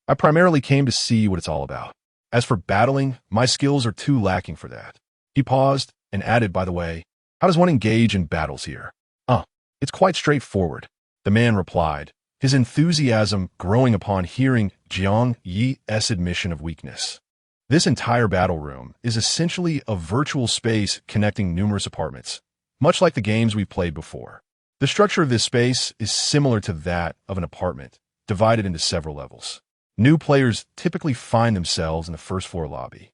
I primarily came to see what it's all about. As for battling, my skills are too lacking for that. He paused and added, by the way, how does one engage in battles here? It's quite straightforward, the man replied, his enthusiasm growing upon hearing Jiang Ye's admission of weakness. This entire battle room is essentially a virtual space connecting numerous apartments, much like the games we've played before. The structure of this space is similar to that of an apartment, divided into several levels. New players typically find themselves in the first floor lobby,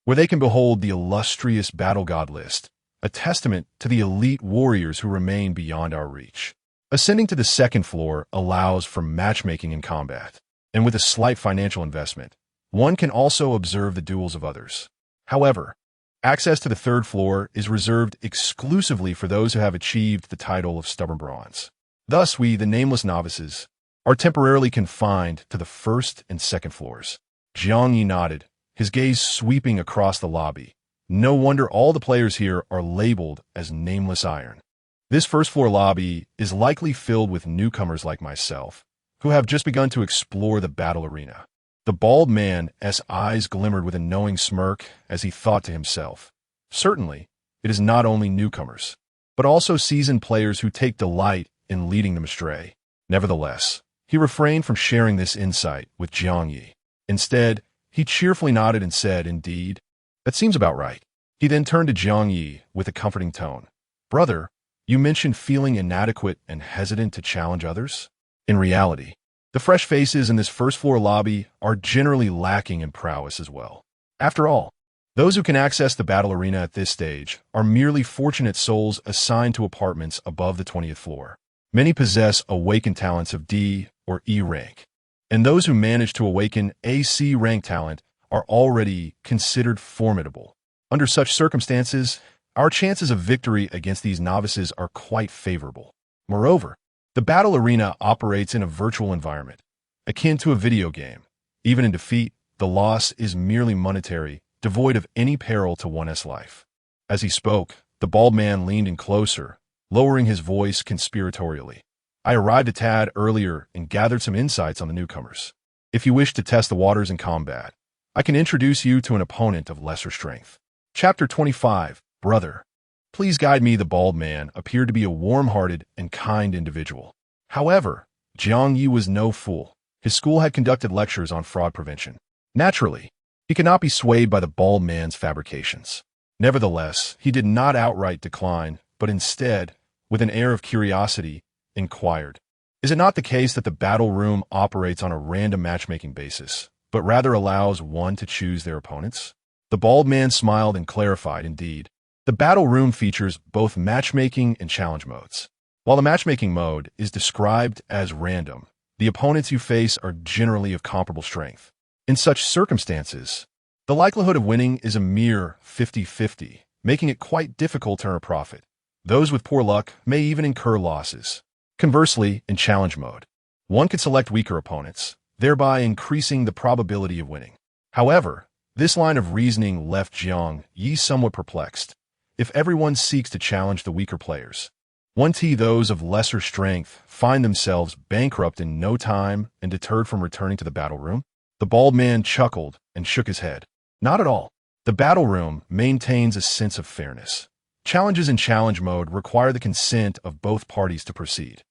where they can behold the illustrious battle god list, a testament to the elite warriors who remain beyond our reach. Ascending to the second floor allows for matchmaking and combat, and with a slight financial investment, one can also observe the duels of others. However, access to the third floor is reserved exclusively for those who have achieved the title of Stubborn Bronze. Thus, we, the nameless novices, are temporarily confined to the first and second floors. Jiang Ye nodded, his gaze sweeping across the lobby. No wonder all the players here are labeled as Nameless Iron. This first floor lobby is likely filled with newcomers like myself, who have just begun to explore the battle arena. The bald man's eyes glimmered with a knowing smirk as he thought to himself, certainly, it is not only newcomers, but also seasoned players who take delight in leading them astray. Nevertheless, he refrained from sharing this insight with Jiang Ye. Instead, he cheerfully nodded and said, indeed, that seems about right. He then turned to Jiang Ye with a comforting tone. Brother, you mentioned feeling inadequate and hesitant to challenge others? In reality, the fresh faces in this first floor lobby are generally lacking in prowess as well. After all, those who can access the battle arena at this stage are merely fortunate souls assigned to apartments above the 20th floor. Many possess awakened talents of D or E rank, and those who manage to awaken a C rank talent are already considered formidable. Under such circumstances, our chances of victory against these novices are quite favorable. Moreover, the battle arena operates in a virtual environment, akin to a video game. Even in defeat, the loss is merely monetary, devoid of any peril to one's life. As he spoke, the bald man leaned in closer, lowering his voice conspiratorially. I arrived a tad earlier and gathered some insights on the newcomers. If you wish to test the waters in combat, I can introduce you to an opponent of lesser strength. Chapter 25, Brother. Please guide me. The bald man appeared to be a warm-hearted and kind individual. However, Jiang Ye was no fool. His school had conducted lectures on fraud prevention. Naturally, he could not be swayed by the bald man's fabrications. Nevertheless, he did not outright decline, but instead, with an air of curiosity, inquired, is it not the case that the battle room operates on a random matchmaking basis, but rather allows one to choose their opponents? The bald man smiled and clarified, indeed, the battle room features both matchmaking and challenge modes. While the matchmaking mode is described as random, the opponents you face are generally of comparable strength. In such circumstances, the likelihood of winning is a mere 50-50, making it quite difficult to earn a profit. Those with poor luck may even incur losses. Conversely, in challenge mode, one could select weaker opponents, thereby increasing the probability of winning. However, this line of reasoning left Jiang Ye somewhat perplexed. If everyone seeks to challenge the weaker players, those of lesser strength find themselves bankrupt in no time and deterred from returning to the battle room? The bald man chuckled and shook his head. Not at all. The battle room maintains a sense of fairness. Challenges in challenge mode require the consent of both parties to proceed.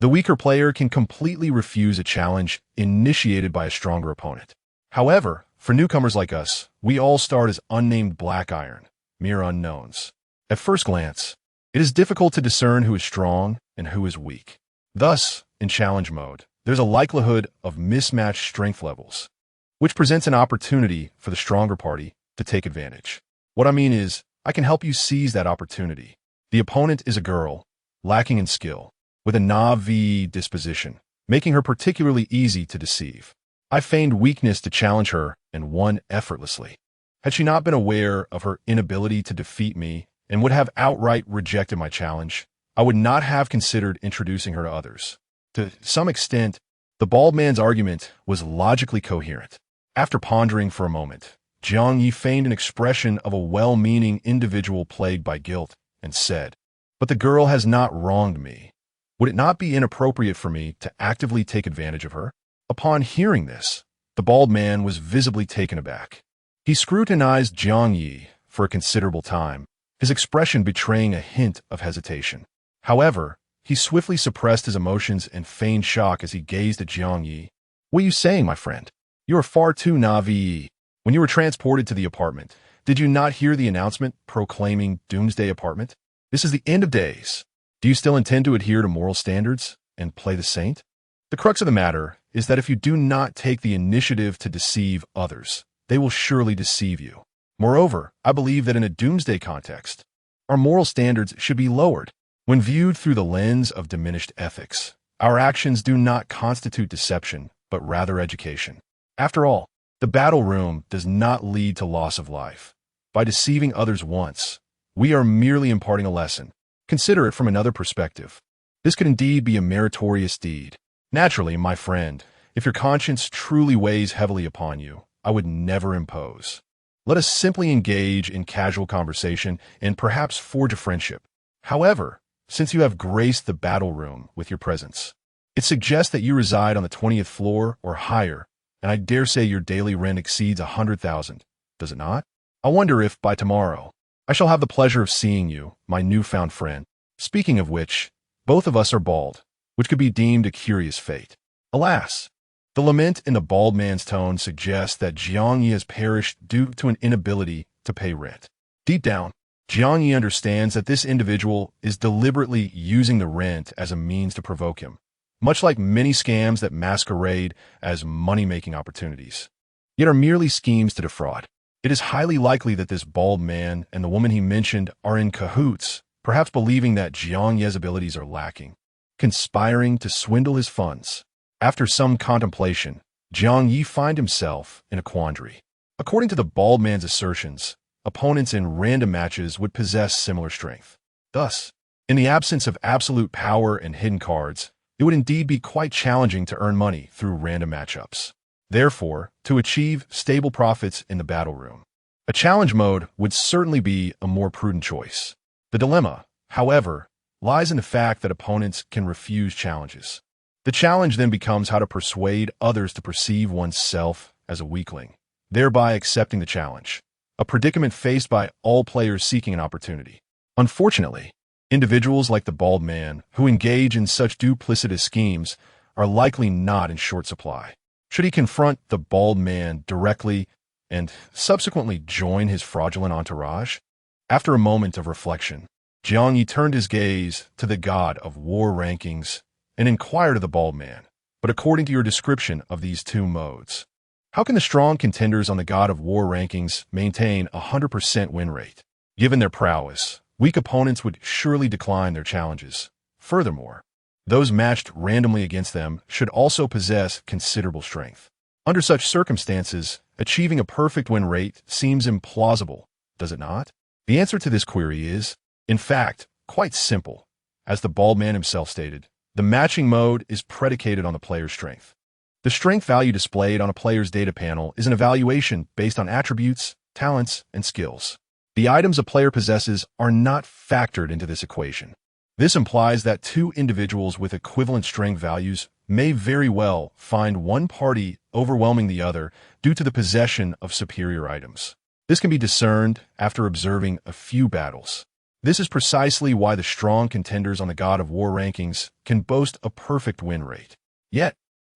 The weaker player can completely refuse a challenge initiated by a stronger opponent. However, for newcomers like us, we all start as unnamed black iron, mere unknowns. At first glance, it is difficult to discern who is strong and who is weak. Thus, in challenge mode, there's a likelihood of mismatched strength levels, which presents an opportunity for the stronger party to take advantage. What I mean is, I can help you seize that opportunity. The opponent is a girl, lacking in skill, with a novice disposition, making her particularly easy to deceive. I feigned weakness to challenge her and won effortlessly. Had she not been aware of her inability to defeat me and would have outright rejected my challenge, I would not have considered introducing her to others. To some extent, the bald man's argument was logically coherent. After pondering for a moment, Jiang Ye feigned an expression of a well-meaning individual plagued by guilt and said, "But the girl has not wronged me. Would it not be inappropriate for me to actively take advantage of her?" Upon hearing this, The bald man was visibly taken aback. He scrutinized Jiang Ye for a considerable time, his expression betraying a hint of hesitation. However, he swiftly suppressed his emotions and feigned shock as he gazed at Jiang Ye. "What are you saying, my friend? You are far too novice. When you were transported to the apartment, did you not hear the announcement proclaiming Doomsday apartment? This is the end of days. Do you still intend to adhere to moral standards and play the saint? The crux of the matter is that if you do not take the initiative to deceive others, they will surely deceive you. Moreover, I believe that in a doomsday context, our moral standards should be lowered. When viewed through the lens of diminished ethics, our actions do not constitute deception, but rather education. After all, the battle room does not lead to loss of life. By deceiving others once, we are merely imparting a lesson. Consider it from another perspective. This could indeed be a meritorious deed. Naturally, my friend, if your conscience truly weighs heavily upon you, I would never impose. Let us simply engage in casual conversation and perhaps forge a friendship. However, since you have graced the battle room with your presence, it suggests that you reside on the 20th floor or higher, and I dare say your daily rent exceeds 100,000, does it not? I wonder if, by tomorrow, I shall have the pleasure of seeing you, my newfound friend. Speaking of which, both of us are bald, which could be deemed a curious fate. Alas! The lament in the bald man's tone suggests that Jiang Ye has perished due to an inability to pay rent. Deep down, Jiang Ye understands that this individual is deliberately using the rent as a means to provoke him, much like many scams that masquerade as money-making opportunities, yet are merely schemes to defraud. It is highly likely that this bald man and the woman he mentioned are in cahoots, perhaps believing that Jiang Ye's abilities are lacking, conspiring to swindle his funds. After some contemplation, Jiang Ye finds himself in a quandary. According to the bald man's assertions, opponents in random matches would possess similar strength. Thus, in the absence of absolute power and hidden cards, it would indeed be quite challenging to earn money through random matchups. Therefore, to achieve stable profits in the battle room, a challenge mode would certainly be a more prudent choice. The dilemma, however, lies in the fact that opponents can refuse challenges. The challenge then becomes how to persuade others to perceive oneself as a weakling, thereby accepting the challenge, a predicament faced by all players seeking an opportunity. Unfortunately, individuals like the bald man who engage in such duplicitous schemes are likely not in short supply. Should he confront the bald man directly and subsequently join his fraudulent entourage? After a moment of reflection, Jiang Ye turned his gaze to the god of war rankings and inquired of the bald man, "But according to your description of these two modes, how can the strong contenders on the god of war rankings maintain a 100% win rate? Given their prowess, weak opponents would surely decline their challenges. Furthermore, those matched randomly against them should also possess considerable strength. Under such circumstances, achieving a perfect win rate seems implausible, does it not?" The answer to this query is, in fact, quite simple. As the bald man himself stated, the matching mode is predicated on the player's strength. The strength value displayed on a player's data panel is an evaluation based on attributes, talents, and skills. The items a player possesses are not factored into this equation. This implies that two individuals with equivalent strength values may very well find one party overwhelming the other due to the possession of superior items. This can be discerned after observing a few battles. This is precisely why the strong contenders on the God of War rankings can boast a perfect win rate. Yet,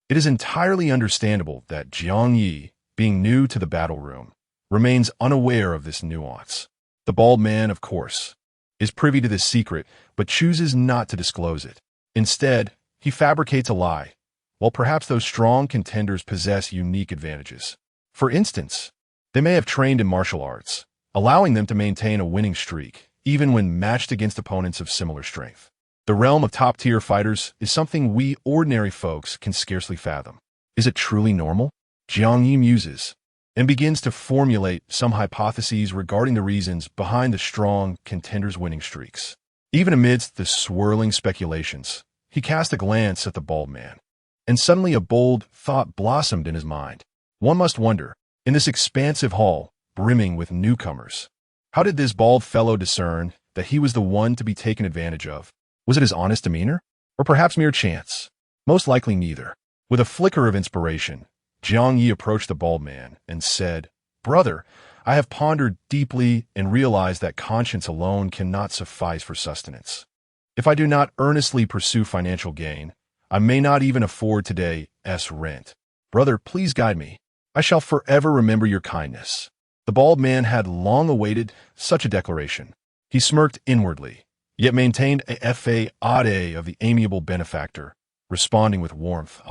it is entirely understandable that Jiang Ye, being new to the battle room, remains unaware of this nuance. The bald man, of course, is privy to this secret, but chooses not to disclose it. Instead, he fabricates a lie, while perhaps those strong contenders possess unique advantages. For instance, they may have trained in martial arts, allowing them to maintain a winning streak, even when matched against opponents of similar strength. The realm of top-tier fighters is something we ordinary folks can scarcely fathom. Is it truly normal? Jiang Ye muses, and begins to formulate some hypotheses regarding the reasons behind the strong contenders' winning streaks. Even amidst the swirling speculations, he cast a glance at the bald man, and suddenly a bold thought blossomed in his mind. One must wonder, in this expansive hall, brimming with newcomers, how did this bald fellow discern that he was the one to be taken advantage of? Was it his honest demeanor? Or perhaps mere chance? Most likely neither. With a flicker of inspiration, Jiang Ye approached the bald man and said, "Brother, I have pondered deeply and realized that conscience alone cannot suffice for sustenance. If I do not earnestly pursue financial gain, I may not even afford today's rent. Brother, please guide me. I shall forever remember your kindness." The bald man had long awaited such a declaration. He smirked inwardly, yet maintained a facade of the amiable benefactor, responding with warmth.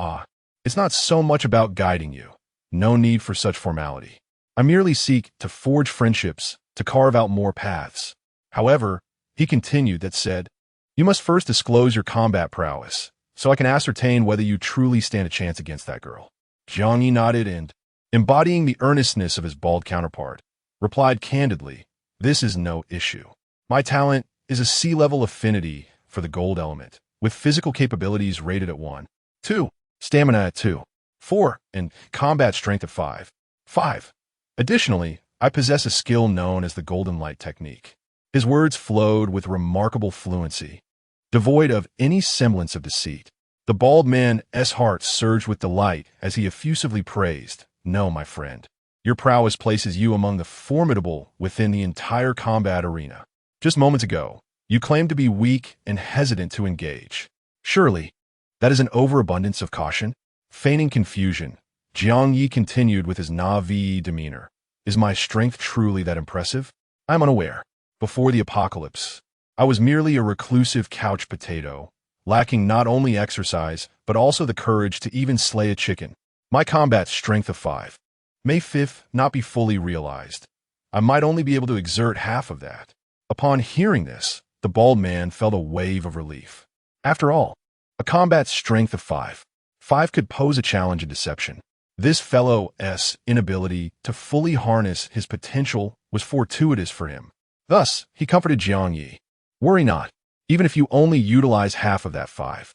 It's not so much about guiding you. No need for such formality. I merely seek to forge friendships, to carve out more paths. However, he continued, that said, you must first disclose your combat prowess, so I can ascertain whether you truly stand a chance against that girl. Jiang Ye nodded and, embodying the earnestness of his bald counterpart, replied candidly, "This is no issue. My talent is a sea-level affinity for the gold element, with physical capabilities rated at 1, 2, stamina at 2, 4, and combat strength at 5. Additionally, I possess a skill known as the golden light technique." His words flowed with remarkable fluency, devoid of any semblance of deceit. The bald man's heart surged with delight as he effusively praised, "No, my friend, your prowess places you among the formidable within the entire combat arena. Just moments ago, you claimed to be weak and hesitant to engage. Surely, that is an overabundance of caution?" Feigning confusion, Jiang Ye continued with his novice demeanor. "Is my strength truly that impressive? I am unaware. Before the apocalypse, I was merely a reclusive couch potato, lacking not only exercise, but also the courage to even slay a chicken. My combat strength of 5 may 5 not be fully realized. I might only be able to exert half of that." Upon hearing this, the bald man felt a wave of relief. After all, a combat strength of 5 could pose a challenge in deception. This fellow's inability to fully harness his potential was fortuitous for him. Thus, he comforted Jiang Ye. "Worry not. Even if you only utilize half of that 5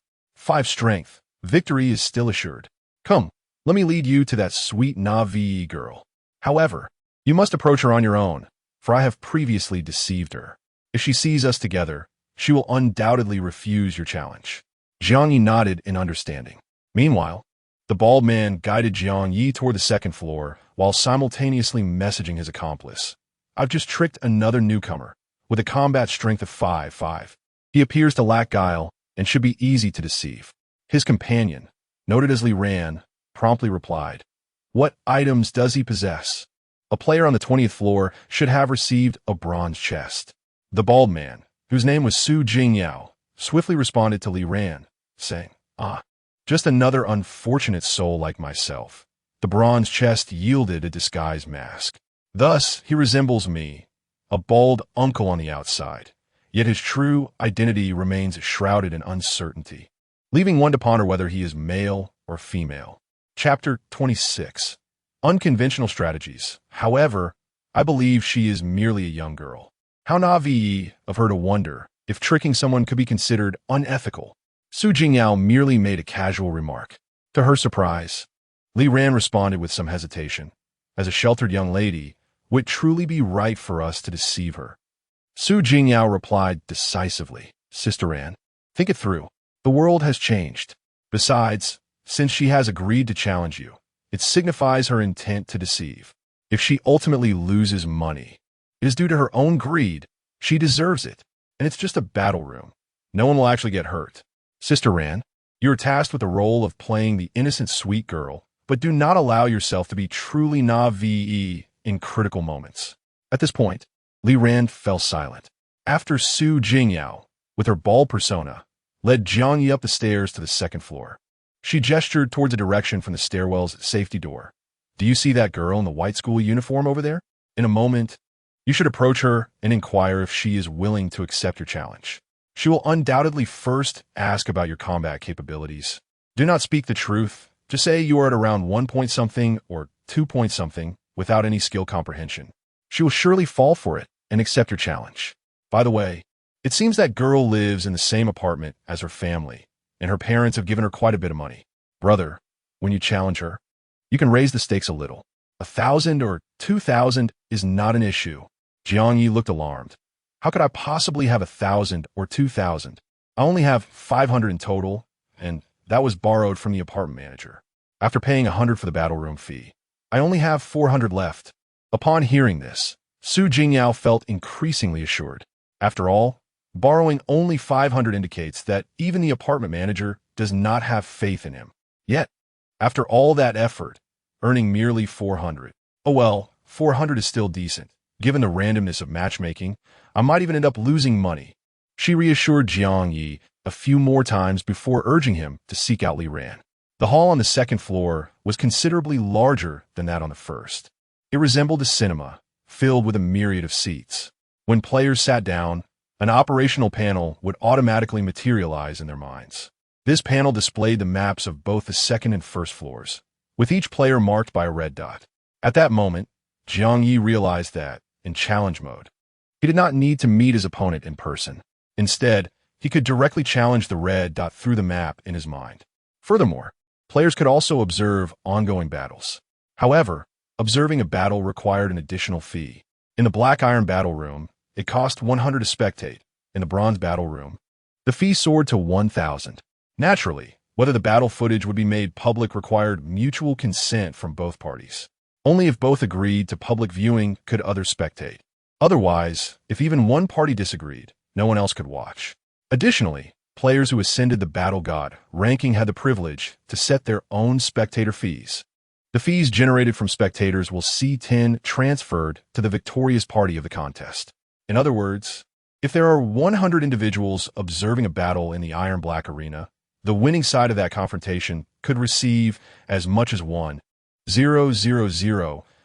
strength, victory is still assured. Come, let me lead you to that sweet novice girl. However, you must approach her on your own, for I have previously deceived her. If she sees us together, she will undoubtedly refuse your challenge." Jiang Ye nodded in understanding. Meanwhile, the bald man guided Jiang Ye toward the second floor while simultaneously messaging his accomplice. "I've just tricked another newcomer with a combat strength of 5. He appears to lack guile and should be easy to deceive." His companion, noted as Li Ran, promptly replied, "What items does he possess?" A player on the 20th floor should have received a bronze chest. The bald man, whose name was Jiang Ye, swiftly responded to Li Ran, saying, "Just another unfortunate soul like myself." The bronze chest yielded a disguised mask. "Thus, he resembles me, a bald uncle on the outside, yet his true identity remains shrouded in uncertainty, leaving one to ponder whether he is male or female." Chapter 26. Unconventional strategies. However, I believe she is merely a young girl. How naive of her to wonder if tricking someone could be considered unethical. Jiang Ye merely made a casual remark. To her surprise, Li Ran responded with some hesitation. "As a sheltered young lady, would it truly be right for us to deceive her?" Jiang Ye replied decisively, "Sister Ran, think it through. The world has changed. Besides, since she has agreed to challenge you, it signifies her intent to deceive. If she ultimately loses money, it is due to her own greed. She deserves it, and it's just a battle room. No one will actually get hurt. Sister Ran, you are tasked with the role of playing the innocent sweet girl, but do not allow yourself to be truly naive in critical moments." At this point, Li Ran fell silent. After Jiang Ye, with her bald persona, led Jiang Ye up the stairs to the second floor. She gestured towards a direction from the stairwell's safety door. "Do you see that girl in the white school uniform over there? In a moment, you should approach her and inquire if she is willing to accept your challenge. She will undoubtedly first ask about your combat capabilities. Do not speak the truth. Just say you are at around 1 point something or 2 point something without any skill comprehension. She will surely fall for it and accept your challenge. By the way, it seems that girl lives in the same apartment as her family, and her parents have given her quite a bit of money. Brother, when you challenge her, you can raise the stakes a little. 1,000 or 2,000 is not an issue." Jiang Ye looked alarmed. "How could I possibly have 1,000 or 2,000? I only have 500 in total, and that was borrowed from the apartment manager." after paying 100 for the battle room fee. I only have 400 left. Upon hearing this, Jiang Ye felt increasingly assured. After all, borrowing only 500 indicates that even the apartment manager does not have faith in him. Yet, after all that effort, earning merely 400. Oh well, 400 is still decent. Given the randomness of matchmaking, I might even end up losing money. She reassured Jiang Ye a few more times before urging him to seek out Li Ran. The hall on the second floor was considerably larger than that on the first. It resembled a cinema, filled with a myriad of seats. When players sat down, an operational panel would automatically materialize in their minds. This panel displayed the maps of both the second and first floors, with each player marked by a red dot. At that moment, Jiang Ye realized that, in challenge mode, he did not need to meet his opponent in person. Instead, he could directly challenge the red dot through the map in his mind. Furthermore, players could also observe ongoing battles. However, observing a battle required an additional fee. In the Black Iron Battle Room, it cost 100 to spectate. In the Bronze Battle Room, the fee soared to 1,000. Naturally, whether the battle footage would be made public required mutual consent from both parties. Only if both agreed to public viewing could others spectate. Otherwise, if even one party disagreed, no one else could watch. Additionally, players who ascended the Battle God ranking had the privilege to set their own spectator fees. The fees generated from spectators will see 10 transferred to the victorious party of the contest. In other words, if there are 100 individuals observing a battle in the Iron Black Arena, the winning side of that confrontation could receive as much as 1,000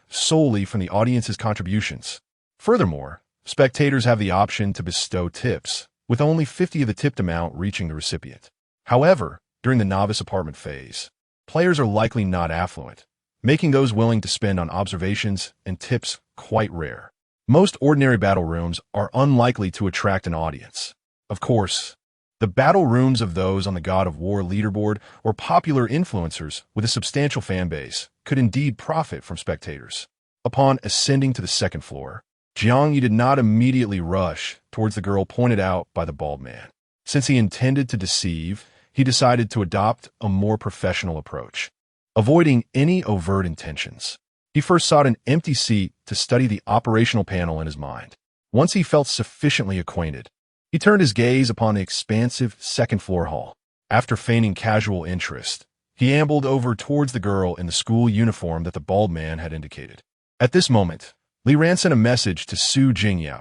solely from the audience's contributions. Furthermore, spectators have the option to bestow tips, with only 50 of the tipped amount reaching the recipient. However, during the novice apartment phase, players are likely not affluent, making those willing to spend on observations and tips quite rare. Most ordinary battle rooms are unlikely to attract an audience. Of course, the battle rooms of those on the God of War leaderboard or popular influencers with a substantial fan base could indeed profit from spectators. Upon ascending to the second floor, Jiang Ye did not immediately rush towards the girl pointed out by the bald man. Since he intended to deceive, he decided to adopt a more professional approach, avoiding any overt intentions. He first sought an empty seat to study the operational panel in his mind. Once he felt sufficiently acquainted, he turned his gaze upon the expansive second-floor hall. After feigning casual interest, he ambled over towards the girl in the school uniform that the bald man had indicated. At this moment, Li Ran sent a message to Jiang Ye.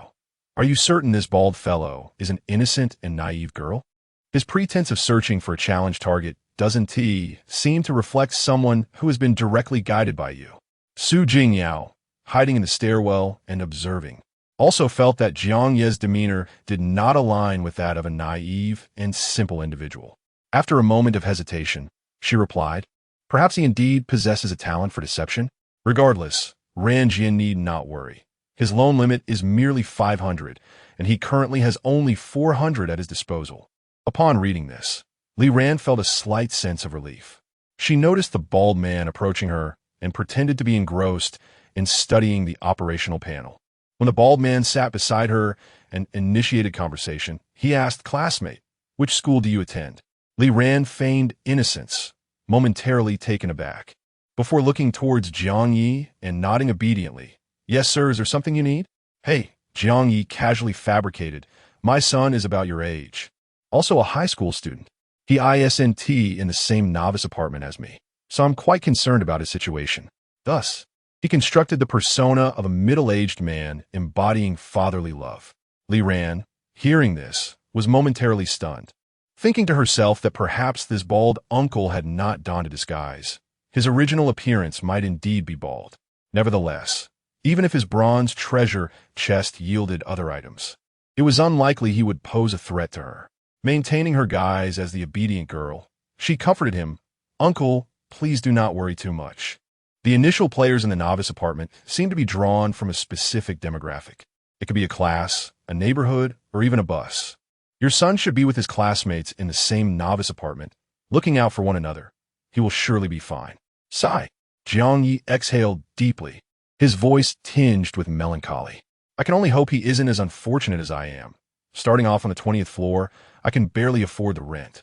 Are you certain this bald fellow is an innocent and naive girl? His pretense of searching for a challenge target doesn't seem to reflect someone who has been directly guided by you. Jiang Ye, hiding in the stairwell and observing, also felt that Jiang Ye's demeanor did not align with that of a naive and simple individual. After a moment of hesitation, she replied, perhaps he indeed possesses a talent for deception? Regardless, Ran Jian need not worry. His loan limit is merely 500, and he currently has only 400 at his disposal. Upon reading this, Li Ran felt a slight sense of relief. She noticed the bald man approaching her and pretended to be engrossed in studying the operational panel. When the bald man sat beside her and initiated conversation, he asked, classmate, which school do you attend? Li Ran feigned innocence, momentarily taken aback, before looking towards Jiang Ye and nodding obediently. Yes, sir, is there something you need? Hey, Jiang Ye casually fabricated. My son is about your age. Also a high school student. He isn't in the same novice apartment as me, so I'm quite concerned about his situation. Thus, he constructed the persona of a middle-aged man embodying fatherly love. Li Ran, hearing this, was momentarily stunned, thinking to herself that perhaps this bald uncle had not donned a disguise. His original appearance might indeed be bald. Nevertheless, even if his bronze treasure chest yielded other items, it was unlikely he would pose a threat to her. Maintaining her guise as the obedient girl, she comforted him, Uncle, please do not worry too much. The initial players in the novice apartment seem to be drawn from a specific demographic. It could be a class, a neighborhood, or even a bus. Your son should be with his classmates in the same novice apartment, looking out for one another. He will surely be fine. Sigh. Jiang Ye exhaled deeply, his voice tinged with melancholy. I can only hope he isn't as unfortunate as I am. Starting off on the 20th floor, I can barely afford the rent.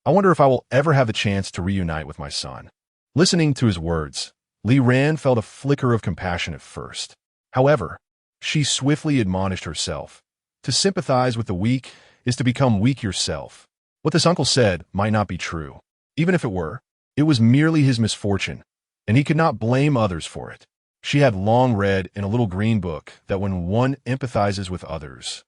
I wonder if I will ever have the chance to reunite with my son. Listening to his words, Li Ran felt a flicker of compassion at first. However, she swiftly admonished herself. To sympathize with the weak is to become weak yourself. What this uncle said might not be true. Even if it were, it was merely his misfortune, and he could not blame others for it. She had long read in a little green book that when one empathizes with others,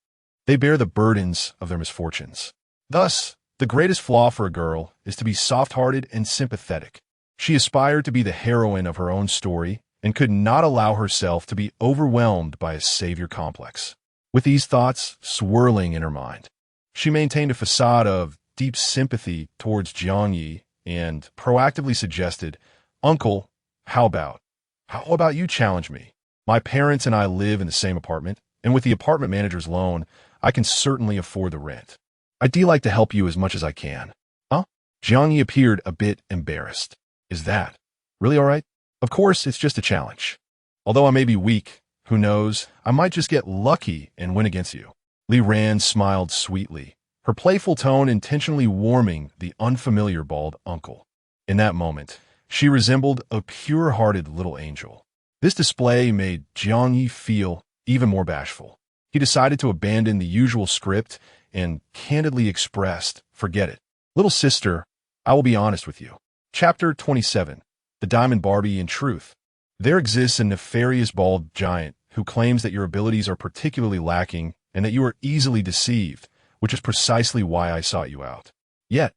they bear the burdens of their misfortunes. Thus, the greatest flaw for a girl is to be soft-hearted and sympathetic. She aspired to be the heroine of her own story and could not allow herself to be overwhelmed by a savior complex. With these thoughts swirling in her mind, she maintained a facade of deep sympathy towards Jiang Ye and proactively suggested, "Uncle, how about you challenge me? My parents and I live in the same apartment, and with the apartment manager's loan, I can certainly afford the rent. I'd like to help you as much as I can." Huh? Jiang Ye appeared a bit embarrassed. Is that really all right? Of course, it's just a challenge. Although I may be weak, who knows, I might just get lucky and win against you. Li Ran smiled sweetly, her playful tone intentionally warming the unfamiliar bald uncle. In that moment, she resembled a pure-hearted little angel. This display made Jiang Ye feel even more bashful. He decided to abandon the usual script and candidly expressed, "Forget it. Little sister, I will be honest with you." Chapter 27. The Diamond Barbie in Truth. There exists a nefarious bald giant who claims that your abilities are particularly lacking and that you are easily deceived, which is precisely why I sought you out. Yet,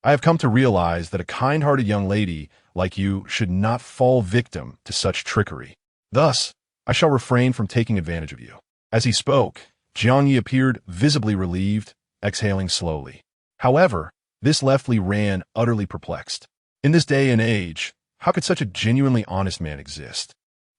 I have come to realize that a kind-hearted young lady like you should not fall victim to such trickery. Thus, I shall refrain from taking advantage of you. As he spoke, Jiang Ye appeared visibly relieved, exhaling slowly. However, this left Li Ran utterly perplexed. In this day and age, how could such a genuinely honest man exist?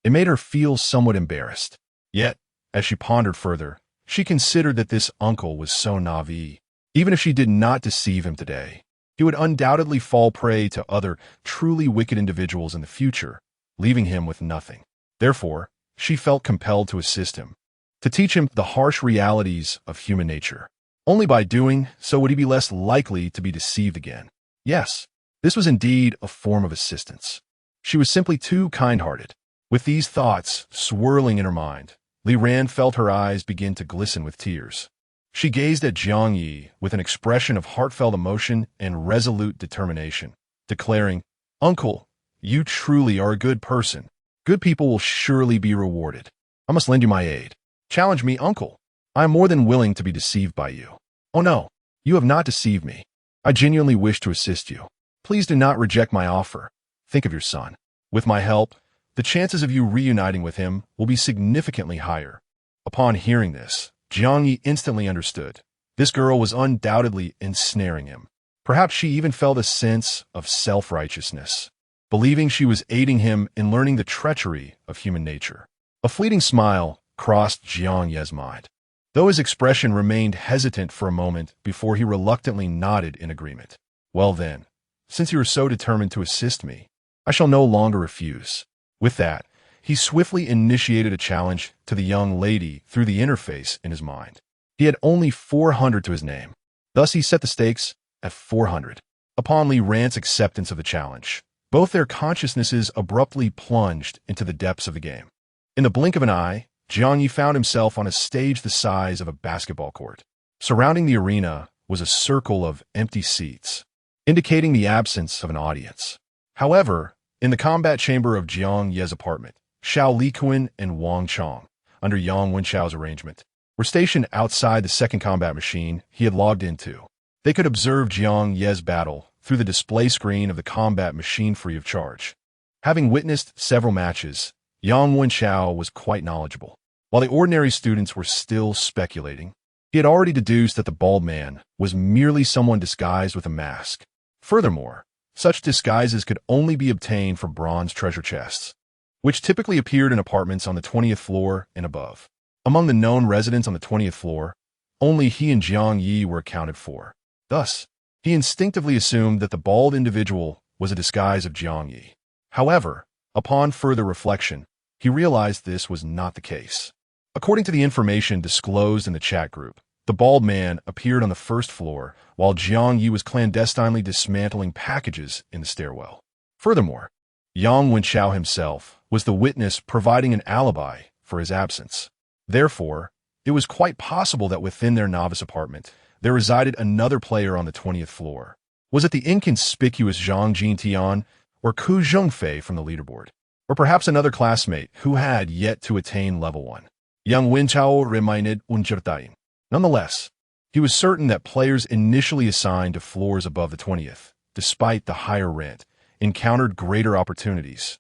It made her feel somewhat embarrassed. Yet, as she pondered further, she considered that this uncle was so naive. Even if she did not deceive him today, he would undoubtedly fall prey to other truly wicked individuals in the future, leaving him with nothing. Therefore, she felt compelled to assist him, to teach him the harsh realities of human nature. Only by doing so would he be less likely to be deceived again. Yes, this was indeed a form of assistance. She was simply too kind-hearted. With these thoughts swirling in her mind, Li Ran felt her eyes begin to glisten with tears. She gazed at Jiang Ye with an expression of heartfelt emotion and resolute determination, declaring, "Uncle, you truly are a good person. Good people will surely be rewarded. I must lend you my aid. Challenge me, uncle. I am more than willing to be deceived by you." "Oh no, you have not deceived me. I genuinely wish to assist you. Please do not reject my offer. Think of your son. With my help, the chances of you reuniting with him will be significantly higher." Upon hearing this, Jiang Ye instantly understood. This girl was undoubtedly ensnaring him. Perhaps she even felt a sense of self-righteousness, believing she was aiding him in learning the treachery of human nature. A fleeting smile crossed Jiang Ye's mind, though his expression remained hesitant for a moment before he reluctantly nodded in agreement. "Well then, since you are so determined to assist me, I shall no longer refuse." With that, he swiftly initiated a challenge to the young lady through the interface in his mind. He had only 400 to his name. Thus he set the stakes at 400. Upon Li Ran's acceptance of the challenge, both their consciousnesses abruptly plunged into the depths of the game. In the blink of an eye, Jiang Ye found himself on a stage the size of a basketball court. Surrounding the arena was a circle of empty seats, indicating the absence of an audience. However, in the combat chamber of Jiang Ye's apartment, Xiao Liquan and Wang Chong, under Yang Wenxiao's arrangement, were stationed outside the second combat machine he had logged into. They could observe Jiang Ye's battle through the display screen of the combat machine free of charge. Having witnessed several matches, Yang Wenxiao was quite knowledgeable. While the ordinary students were still speculating, he had already deduced that the bald man was merely someone disguised with a mask. Furthermore, such disguises could only be obtained from bronze treasure chests, which typically appeared in apartments on the 20th floor and above. Among the known residents on the 20th floor, only he and Jiang Ye were accounted for. Thus, he instinctively assumed that the bald individual was a disguise of Jiang Ye. However, upon further reflection, he realized this was not the case. According to the information disclosed in the chat group, the bald man appeared on the first floor while Jiang Ye was clandestinely dismantling packages in the stairwell. Furthermore, Yang Wenchao himself was the witness providing an alibi for his absence. Therefore, it was quite possible that within their novice apartment, there resided another player on the 20th floor. Was it the inconspicuous Jiang Ye or Ku Zhengfei from the leaderboard? Or perhaps another classmate who had yet to attain level 1? Yang Wenchao remained uncertain. Nonetheless, he was certain that players initially assigned to floors above the 20th, despite the higher rent, encountered greater opportunities.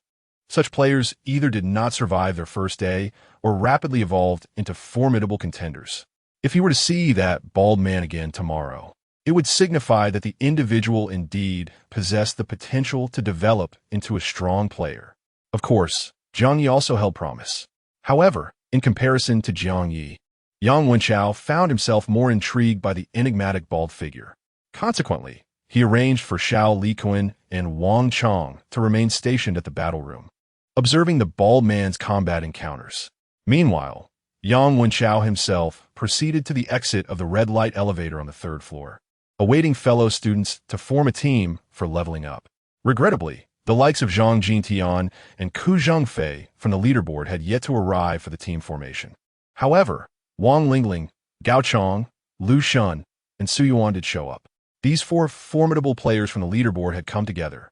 Such players either did not survive their first day or rapidly evolved into formidable contenders. If he were to see that bald man again tomorrow, it would signify that the individual indeed possessed the potential to develop into a strong player. Of course, Jiang Ye also held promise. However, in comparison to Jiang Ye, Yang Wenchao found himself more intrigued by the enigmatic bald figure. Consequently, he arranged for Xiao Liquan and Wang Chong to remain stationed at the battle room, observing the bald man's combat encounters. Meanwhile, Yang Wenchao himself proceeded to the exit of the red light elevator on the 3rd floor, awaiting fellow students to form a team for leveling up. Regrettably, the likes of Zhang Jintian and Ku Zhengfei from the leaderboard had yet to arrive for the team formation. However, Wang Lingling, Gao Chong, Lu Shun, and Su Yuan did show up. These 4 formidable players from the leaderboard had come together,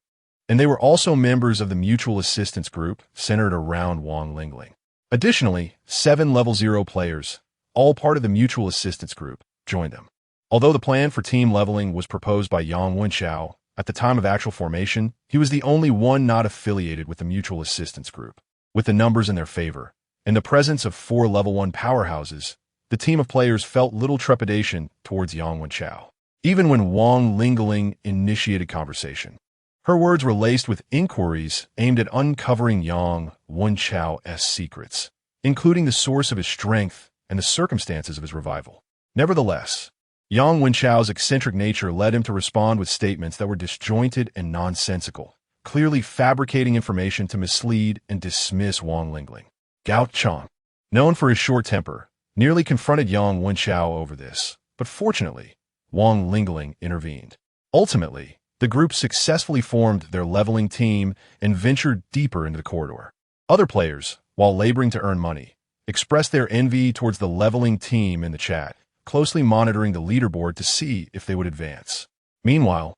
and they were also members of the mutual assistance group centered around Wang Lingling. Additionally, 7 level 0 players, all part of the mutual assistance group, joined them. Although the plan for team leveling was proposed by Yang Wenchao, at the time of actual formation, he was the only one not affiliated with the mutual assistance group. With the numbers in their favor, and the presence of 4 level 1 powerhouses, the team of players felt little trepidation towards Yang Wenchao. Even when Wang Lingling initiated conversation, her words were laced with inquiries aimed at uncovering Yang Wenchao's secrets, including the source of his strength and the circumstances of his revival. Nevertheless, Yang Wenchao's eccentric nature led him to respond with statements that were disjointed and nonsensical, clearly fabricating information to mislead and dismiss Wang Lingling. Gao Chong, known for his short temper, nearly confronted Yang Wenchao over this, but fortunately, Wang Lingling intervened. Ultimately, the group successfully formed their leveling team and ventured deeper into the corridor. Other players, while laboring to earn money, expressed their envy towards the leveling team in the chat, closely monitoring the leaderboard to see if they would advance. Meanwhile,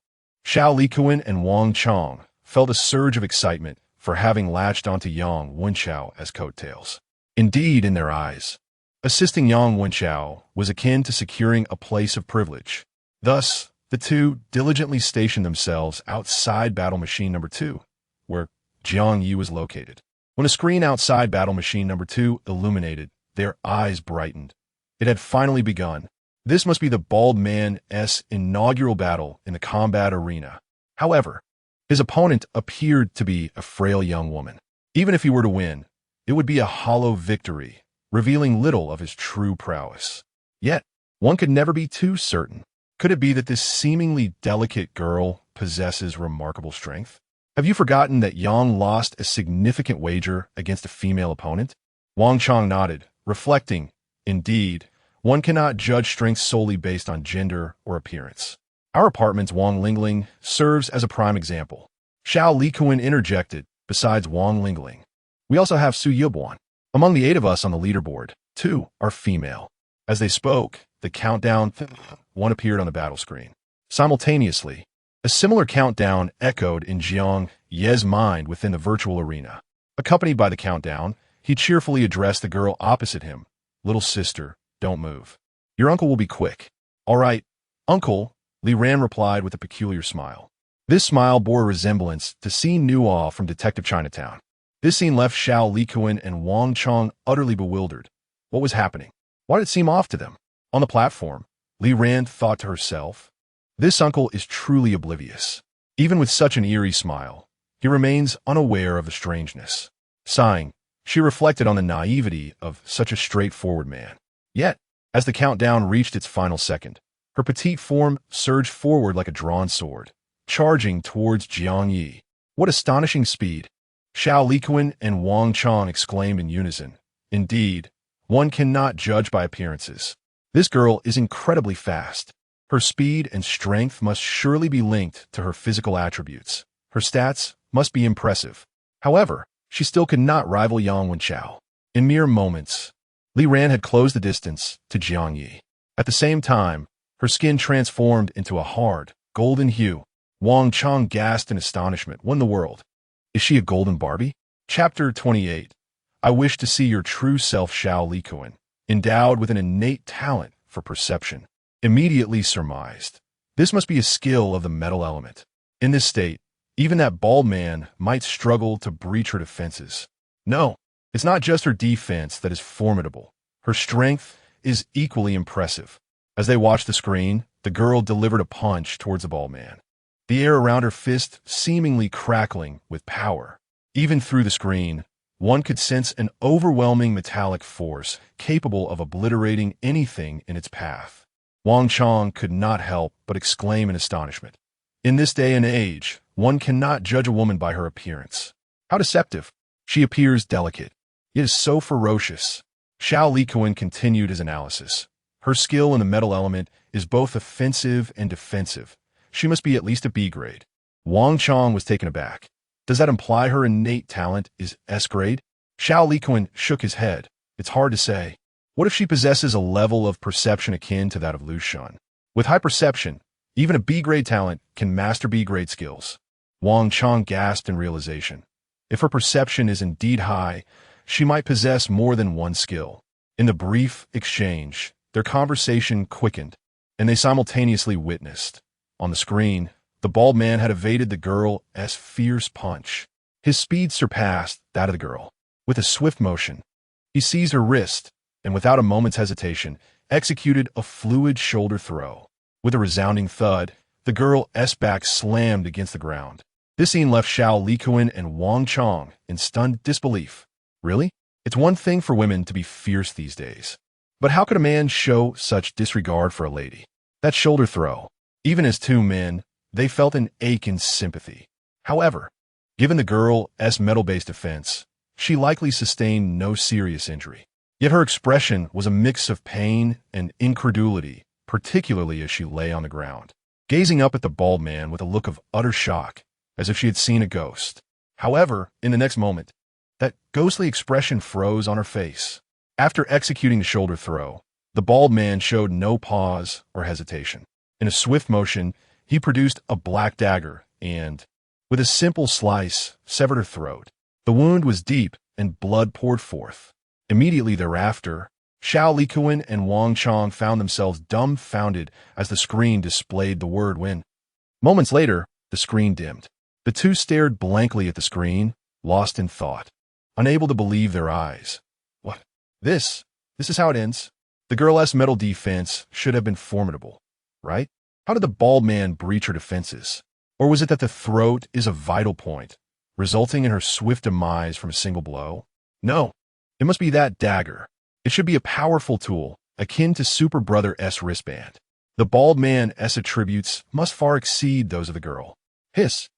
Xiao Liquan and Wang Chong felt a surge of excitement for having latched onto Yang Wenchao as coattails. Indeed, in their eyes, assisting Yang Wenchao was akin to securing a place of privilege. Thus, the two diligently stationed themselves outside Battle Machine Number 2, where Jiang Ye was located. When a screen outside Battle Machine Number 2 illuminated, their eyes brightened. It had finally begun. This must be the bald man's inaugural battle in the combat arena. However, his opponent appeared to be a frail young woman. Even if he were to win, it would be a hollow victory, revealing little of his true prowess. Yet, one could never be too certain. Could it be that this seemingly delicate girl possesses remarkable strength? Have you forgotten that Yang lost a significant wager against a female opponent? Wang Chong nodded, reflecting, indeed, one cannot judge strength solely based on gender or appearance. Our apartment's Wang Lingling serves as a prime example. Xiao Liquan interjected, besides Wang Lingling. We also have Su Yubuan. Among the 8 of us on the leaderboard, 2 are female. As they spoke, the countdown 1 appeared on the battle screen. Simultaneously, a similar countdown echoed in Jiang Ye's mind within the virtual arena. Accompanied by the countdown, he cheerfully addressed the girl opposite him. Little sister, don't move. Your uncle will be quick. All right, uncle, Li Ran replied with a peculiar smile. This smile bore a resemblance to Scene Nuo from Detective Chinatown. This scene left Xiao Liquan and Wang Chong utterly bewildered. What was happening? Why did it seem off to them? On the platform, Li Ran thought to herself, this uncle is truly oblivious. Even with such an eerie smile, he remains unaware of the strangeness. Sighing, she reflected on the naivety of such a straightforward man. Yet, as the countdown reached its final second, her petite form surged forward like a drawn sword, charging towards Jiang Ye. What astonishing speed! Xiao Liquan and Wang Chong exclaimed in unison. Indeed, one cannot judge by appearances. This girl is incredibly fast. Her speed and strength must surely be linked to her physical attributes. Her stats must be impressive. However, she still could not rival Yang Wenchao. In mere moments, Li Ran had closed the distance to Jiang Ye. At the same time, her skin transformed into a hard, golden hue. Wang Chong gasped in astonishment. What in the world? Is she a golden Barbie? Chapter 28. I wish to see your true self, Xiao Likuan, endowed with an innate talent for perception. Immediately surmised. This must be a skill of the metal element. In this state, even that bald man might struggle to breach her defenses. No, it's not just her defense that is formidable. Her strength is equally impressive. As they watched the screen, the girl delivered a punch towards the bald man. The air around her fist seemingly crackling with power. Even through the screen, one could sense an overwhelming metallic force capable of obliterating anything in its path. Wang Chong could not help but exclaim in astonishment. In this day and age, one cannot judge a woman by her appearance. How deceptive. She appears delicate, yet is so ferocious. Xiao Likuan continued his analysis. Her skill in the metal element is both offensive and defensive. She must be at least a B grade. Wang Chong was taken aback. Does that imply her innate talent is S grade? Xiao Likuan shook his head. It's hard to say. What if she possesses a level of perception akin to that of Lu Shun? With high perception, even a B grade talent can master B grade skills. Wang Chong gasped in realization. If her perception is indeed high, she might possess more than one skill. In the brief exchange, their conversation quickened, and they simultaneously witnessed. On the screen, the bald man had evaded the girl's fierce punch. His speed surpassed that of the girl. With a swift motion, he seized her wrist, and without a moment's hesitation, executed a fluid shoulder throw. With a resounding thud, the girl's back slammed against the ground. This scene left Xiao Likuan and Wang Chong in stunned disbelief. Really? It's one thing for women to be fierce these days. But how could a man show such disregard for a lady? That shoulder throw. Even as two men, they felt an ache in sympathy. However, given the girl's metal-based defense, she likely sustained no serious injury. Yet her expression was a mix of pain and incredulity, particularly as she lay on the ground, gazing up at the bald man with a look of utter shock, as if she had seen a ghost. However, in the next moment, that ghostly expression froze on her face. After executing the shoulder throw, the bald man showed no pause or hesitation. In a swift motion, he produced a black dagger and, with a simple slice, severed her throat. The wound was deep and blood poured forth. Immediately thereafter, Xiao Likuan and Wang Chong found themselves dumbfounded as the screen displayed the word win. Moments later, the screen dimmed. The two stared blankly at the screen, lost in thought, unable to believe their eyes. What? This is how it ends? The girl's metal defense should have been formidable, right? How did the bald man breach her defenses? Or was it that the throat is a vital point, resulting in her swift demise from a single blow? No, it must be that dagger. It should be a powerful tool, akin to Super Brother's wristband. The bald man's attributes must far exceed those of the girl. Hiss.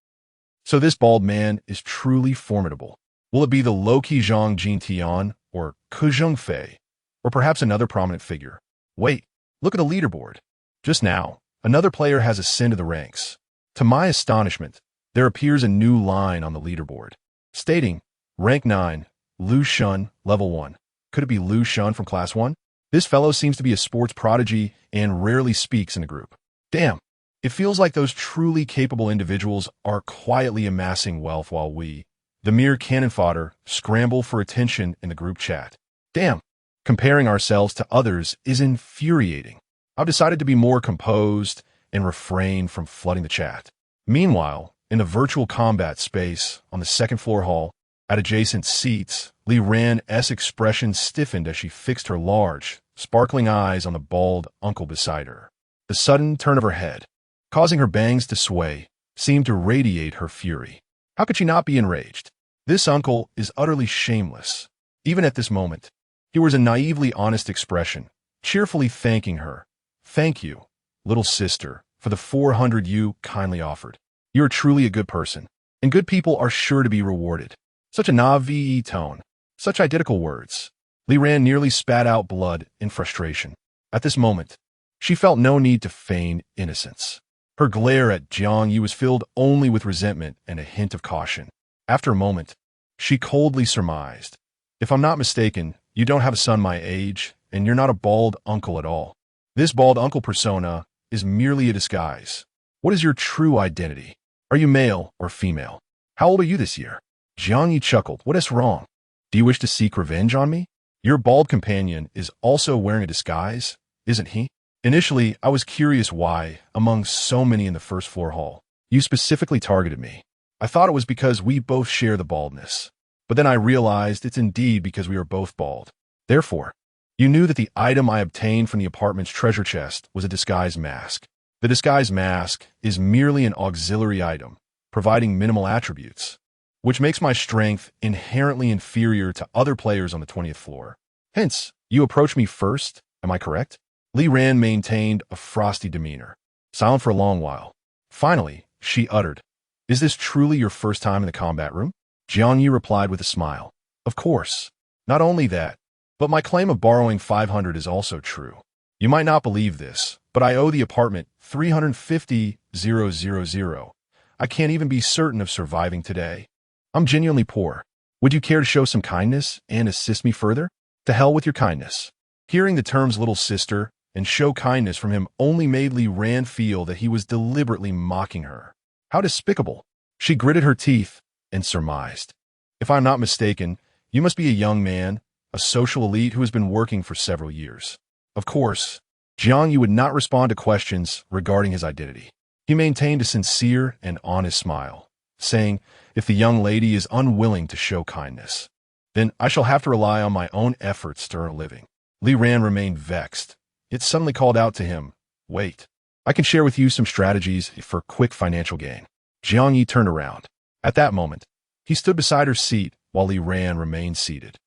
So this bald man is truly formidable. Will it be the low-key Zhang Jintian or Ke Zhengfei, or perhaps another prominent figure? Wait, look at the leaderboard. Just now, another player has ascended the ranks. To my astonishment, there appears a new line on the leaderboard, stating, Rank 9, Lu Shun, Level 1. Could it be Lu Shun from Class 1? This fellow seems to be a sports prodigy and rarely speaks in the group. Damn, it feels like those truly capable individuals are quietly amassing wealth while we, the mere cannon fodder, scramble for attention in the group chat. Damn, comparing ourselves to others is infuriating. I've decided to be more composed and refrain from flooding the chat. Meanwhile, in the virtual combat space on the second floor hall, at adjacent seats, Li Ran's expression stiffened as she fixed her large, sparkling eyes on the bald uncle beside her. The sudden turn of her head, causing her bangs to sway, seemed to radiate her fury. How could she not be enraged? This uncle is utterly shameless. Even at this moment, he wears a naively honest expression, cheerfully thanking her. Thank you, little sister, for the 400 you kindly offered. You are truly a good person, and good people are sure to be rewarded. Such a novice tone, such identical words. Li Ran nearly spat out blood in frustration. At this moment, she felt no need to feign innocence. Her glare at Jiang Ye was filled only with resentment and a hint of caution. After a moment, she coldly surmised, "If I'm not mistaken, you don't have a son my age, and you're not a bald uncle at all. This bald uncle persona is merely a disguise. What is your true identity? Are you male or female? How old are you this year?" Jiang Ye chuckled. "What is wrong? Do you wish to seek revenge on me? Your bald companion is also wearing a disguise, isn't he? Initially, I was curious why, among so many in the first floor hall, you specifically targeted me. I thought it was because we both share the baldness. But then I realized it's indeed because we are both bald. Therefore, you knew that the item I obtained from the apartment's treasure chest was a disguise mask. The disguise mask is merely an auxiliary item, providing minimal attributes, which makes my strength inherently inferior to other players on the 20th floor. Hence, you approached me first, am I correct?" Li Ran maintained a frosty demeanor, silent for a long while. Finally, she uttered, "Is this truly your first time in the combat room?" Jiang Ye replied with a smile, "Of course. Not only that, but my claim of borrowing 500 is also true. You might not believe this, but I owe the apartment 350,000. I can't even be certain of surviving today. I'm genuinely poor. Would you care to show some kindness and assist me further? To hell with your kindness." Hearing the terms little sister and show kindness from him only made Li Ran feel that he was deliberately mocking her. How despicable. She gritted her teeth and surmised, "If I'm not mistaken, you must be a young man, a social elite who has been working for several years." Of course, Jiang Ye would not respond to questions regarding his identity. He maintained a sincere and honest smile, saying, "If the young lady is unwilling to show kindness, then I shall have to rely on my own efforts to earn a living." Li Ran remained vexed. It suddenly called out to him, "Wait, I can share with you some strategies for quick financial gain." Jiang Ye turned around. At that moment, he stood beside her seat while Li Ran remained seated.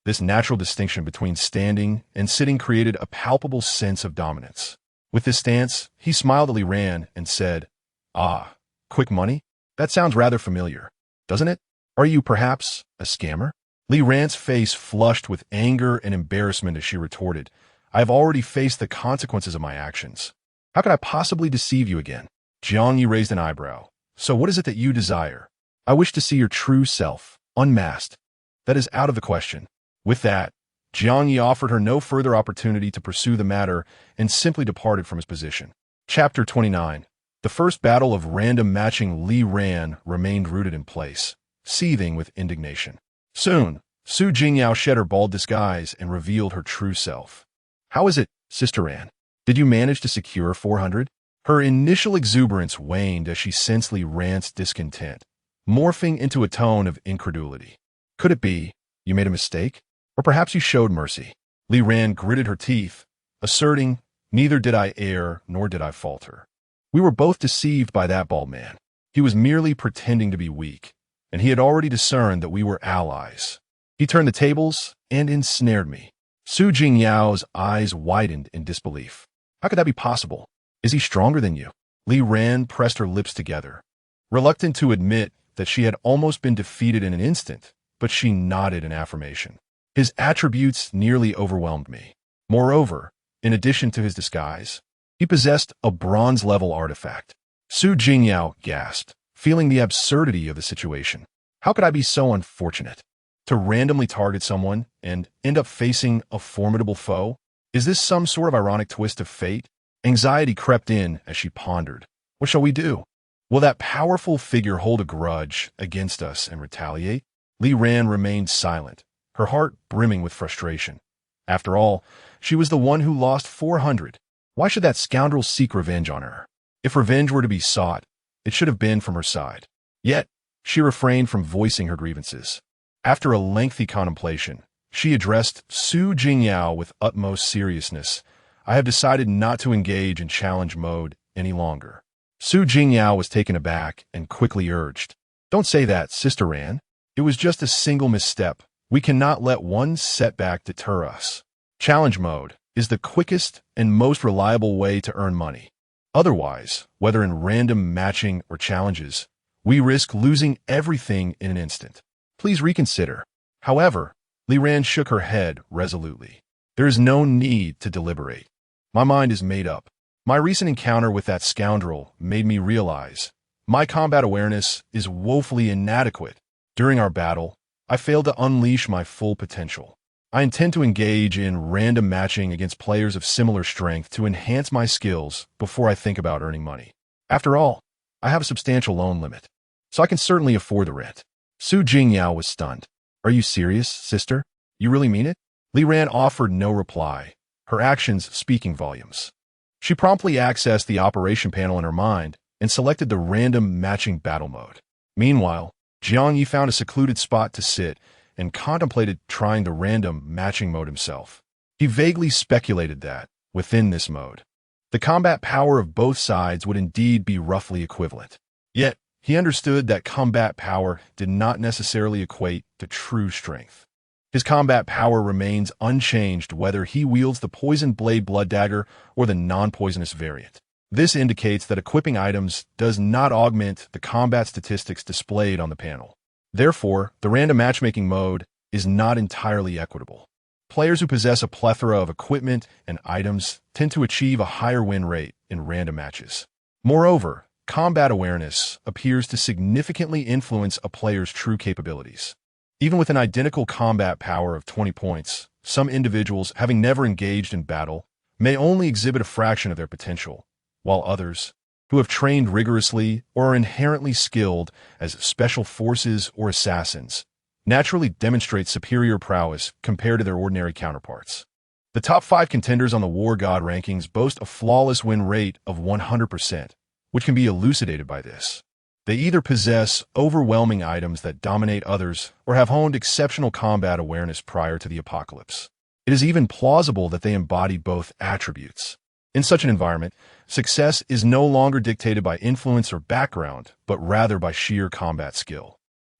This natural distinction between standing and sitting created a palpable sense of dominance. With this stance, he smiled at Li Ran and said, "Ah, quick money? That sounds rather familiar, doesn't it? Are you perhaps a scammer?" Li Ran's face flushed with anger and embarrassment as she retorted, "I have already faced the consequences of my actions. How could I possibly deceive you again?" Jiang Ye raised an eyebrow. "So what is it that you desire?" "I wish to see your true self, unmasked. That is out of the question." With that, Jiang Ye offered her no further opportunity to pursue the matter and simply departed from his position. Chapter 29. The first battle of random matching. Li Ran remained rooted in place, seething with indignation. Soon, Su Jingyao shed her bald disguise and revealed her true self. "How is it, Sister Ran? Did you manage to secure 400? Her initial exuberance waned as she sensed Li Ran's discontent, morphing into a tone of incredulity. "Could it be you made a mistake? Or perhaps you showed mercy?" Li Ran gritted her teeth, asserting, "Neither did I err, nor did I falter. We were both deceived by that bald man. He was merely pretending to be weak, and he had already discerned that we were allies. He turned the tables and ensnared me." Su Jingyao's eyes widened in disbelief. "How could that be possible? Is he stronger than you?" Li Ran pressed her lips together, reluctant to admit that she had almost been defeated in an instant, but she nodded in affirmation. "His attributes nearly overwhelmed me. Moreover, in addition to his disguise, he possessed a bronze-level artifact." Su Jingyao gasped, feeling the absurdity of the situation. How could I be so unfortunate? To randomly target someone and end up facing a formidable foe? Is this some sort of ironic twist of fate? Anxiety crept in as she pondered. What shall we do? Will that powerful figure hold a grudge against us and retaliate? Li Ran remained silent, her heart brimming with frustration. After all, she was the one who lost 400. Why should that scoundrel seek revenge on her? If revenge were to be sought, it should have been from her side. Yet, she refrained from voicing her grievances. After a lengthy contemplation, she addressed Su Jingyao with utmost seriousness. "I have decided not to engage in challenge mode any longer." Su Jingyao was taken aback and quickly urged, "Don't say that, Sister Ran. It was just a single misstep. We cannot let one setback deter us. Challenge mode is the quickest and most reliable way to earn money. Otherwise, whether in random matching or challenges, we risk losing everything in an instant. Please reconsider." However, Li Ran shook her head resolutely. "There is no need to deliberate. My mind is made up. My recent encounter with that scoundrel made me realize my combat awareness is woefully inadequate. During our battle, I failed to unleash my full potential. I intend to engage in random matching against players of similar strength to enhance my skills before I think about earning money. After all, I have a substantial loan limit, so I can certainly afford the rent. Jiang Ye was stunned. Are you serious, sister? You really mean it? Li Ran offered no reply, her actions speaking volumes. She promptly accessed the operation panel in her mind and selected the random matching battle mode. Meanwhile, Jiang Ye found a secluded spot to sit and contemplated trying the random matching mode himself. He vaguely speculated that, within this mode, the combat power of both sides would indeed be roughly equivalent. Yet, he understood that combat power did not necessarily equate to true strength. His combat power remains unchanged whether he wields the poison blade blood dagger or the non-poisonous variant. This indicates that equipping items does not augment the combat statistics displayed on the panel. Therefore, the random matchmaking mode is not entirely equitable. Players who possess a plethora of equipment and items tend to achieve a higher win rate in random matches. Moreover, combat awareness appears to significantly influence a player's true capabilities. Even with an identical combat power of 20 points, some individuals, having never engaged in battle, may only exhibit a fraction of their potential, while others, who have trained rigorously or are inherently skilled as special forces or assassins, naturally demonstrate superior prowess compared to their ordinary counterparts. The top 5 contenders on the War God rankings boast a flawless win rate of 100%, which can be elucidated by this. They either possess overwhelming items that dominate others or have honed exceptional combat awareness prior to the apocalypse. It is even plausible that they embody both attributes. In such an environment, success is no longer dictated by influence or background, but rather by sheer combat skill.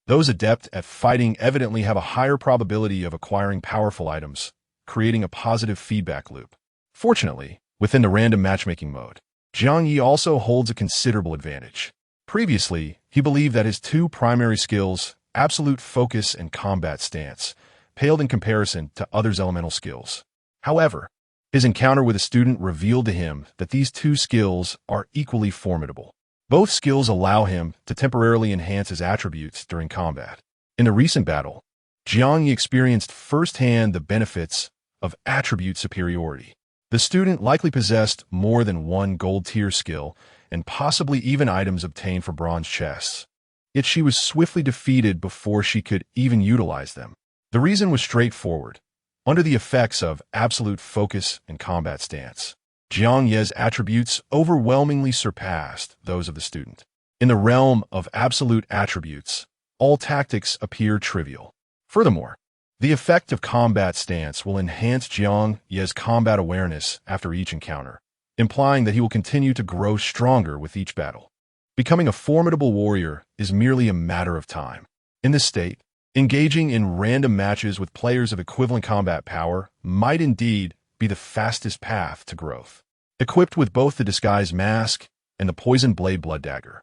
Those adept at fighting evidently have a higher probability of acquiring powerful items, creating a positive feedback loop. Fortunately, within the random matchmaking mode, Jiang Ye also holds a considerable advantage. Previously, he believed that his 2 primary skills, absolute focus and combat stance, paled in comparison to others' elemental skills. However, his encounter with a student revealed to him that these 2 skills are equally formidable. Both skills allow him to temporarily enhance his attributes during combat. In the recent battle, Jiang Ye experienced firsthand the benefits of attribute superiority. The student likely possessed more than 1 gold-tier skill and possibly even items obtained for bronze chests. Yet she was swiftly defeated before she could even utilize them. The reason was straightforward. Under the effects of absolute focus and combat stance, Jiang Ye's attributes overwhelmingly surpassed those of the student. In the realm of absolute attributes, all tactics appear trivial. Furthermore, the effect of combat stance will enhance Jiang Ye's combat awareness after each encounter, implying that he will continue to grow stronger with each battle. Becoming a formidable warrior is merely a matter of time. In this state, engaging in random matches with players of equivalent combat power might indeed be the fastest path to growth. Equipped with both the disguise mask and the poison blade blood dagger,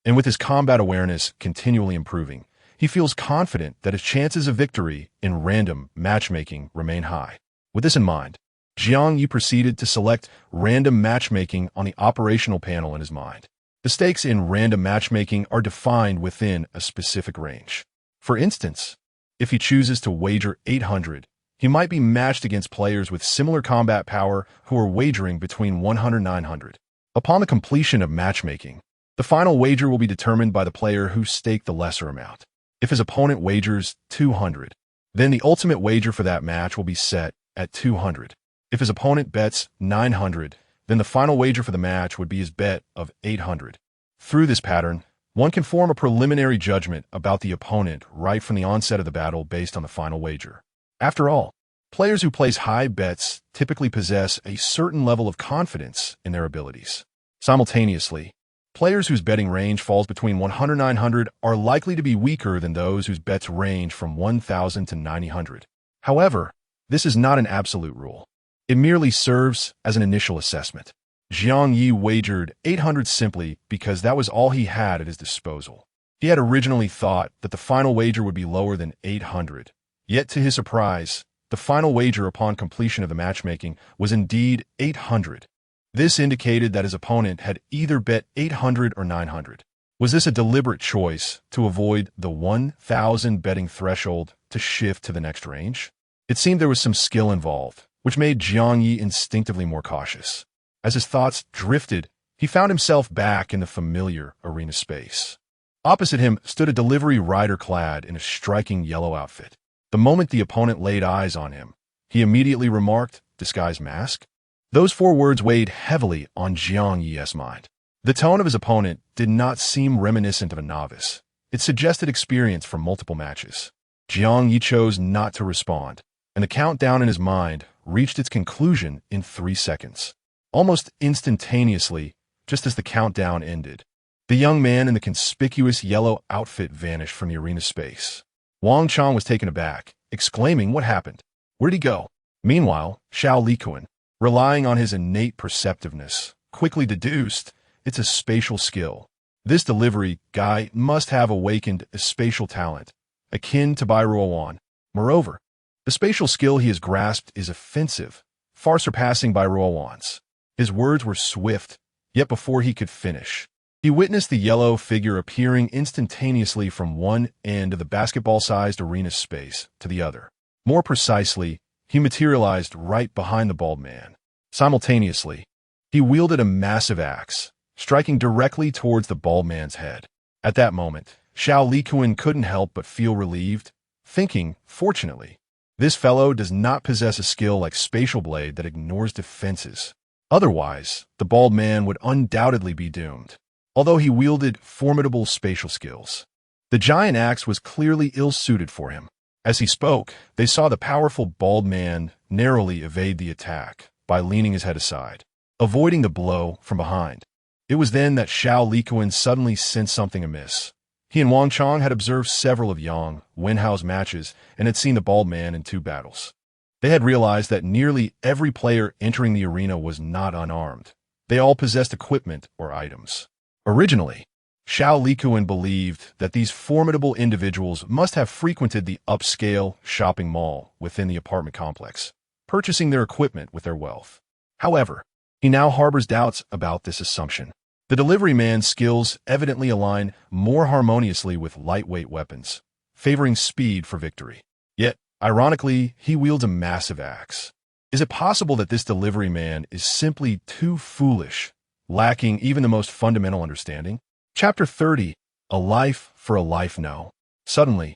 and with his combat awareness continually improving, he feels confident that his chances of victory in random matchmaking remain high. With this in mind, Jiang Ye proceeded to select random matchmaking on the operational panel in his mind. The stakes in random matchmaking are defined within a specific range. For instance, if he chooses to wager 800, he might be matched against players with similar combat power who are wagering between 100 and 900. Upon the completion of matchmaking, the final wager will be determined by the player who staked the lesser amount. If his opponent wagers 200, then the ultimate wager for that match will be set at 200. If his opponent bets 900, then the final wager for the match would be his bet of 800. Through this pattern, one can form a preliminary judgment about the opponent right from the onset of the battle based on the final wager. After all, players who place high bets typically possess a certain level of confidence in their abilities. Simultaneously, players whose betting range falls between 100 and 900 are likely to be weaker than those whose bets range from 1,000 to 900. However, this is not an absolute rule. It merely serves as an initial assessment. Jiang Ye wagered 800 simply because that was all he had at his disposal. He had originally thought that the final wager would be lower than 800. Yet to his surprise, the final wager upon completion of the matchmaking was indeed 800. This indicated that his opponent had either bet 800 or 900. Was this a deliberate choice to avoid the 1,000 betting threshold to shift to the next range? It seemed there was some skill involved, which made Jiang Ye instinctively more cautious. As his thoughts drifted, he found himself back in the familiar arena space. Opposite him stood a delivery rider clad in a striking yellow outfit. The moment the opponent laid eyes on him, he immediately remarked, "Disguised mask?" Those four words weighed heavily on Jiang Ye's mind. The tone of his opponent did not seem reminiscent of a novice. It suggested experience from multiple matches. Jiang Ye chose not to respond, and the countdown in his mind reached its conclusion in 3 seconds. Almost instantaneously, just as the countdown ended, the young man in the conspicuous yellow outfit vanished from the arena space. Wang Chang was taken aback, exclaiming, "What happened? Where'd he go?" Meanwhile, Xiao Likuan, relying on his innate perceptiveness, quickly deduced, "It's a spatial skill. This delivery guy must have awakened a spatial talent, akin to Bai Ruowan. Moreover, the spatial skill he has grasped is offensive, far surpassing Bai Ruowan's." His words were swift, yet before he could finish, he witnessed the yellow figure appearing instantaneously from one end of the basketball-sized arena space to the other. More precisely, he materialized right behind the bald man. Simultaneously, he wielded a massive axe, striking directly towards the bald man's head. At that moment, Xiao Likuan couldn't help but feel relieved, thinking, "Fortunately, this fellow does not possess a skill like Spatial Blade that ignores defenses. Otherwise, the bald man would undoubtedly be doomed." Although he wielded formidable spatial skills, the giant axe was clearly ill-suited for him. As he spoke, they saw the powerful bald man narrowly evade the attack by leaning his head aside, avoiding the blow from behind. It was then that Xiao Likuan suddenly sensed something amiss. He and Wang Chang had observed several of Yang Wenhao's matches and had seen the bald man in 2 battles. They had realized that nearly every player entering the arena was not unarmed. They all possessed equipment or items. Originally, Xiao Likuan believed that these formidable individuals must have frequented the upscale shopping mall within the apartment complex, purchasing their equipment with their wealth. However, he now harbors doubts about this assumption. The delivery man's skills evidently align more harmoniously with lightweight weapons, favoring speed for victory. Yet, ironically, he wields a massive axe. Is it possible that this delivery man is simply too foolish, lacking even the most fundamental understanding? Chapter 30, A Life for a Life No. Suddenly,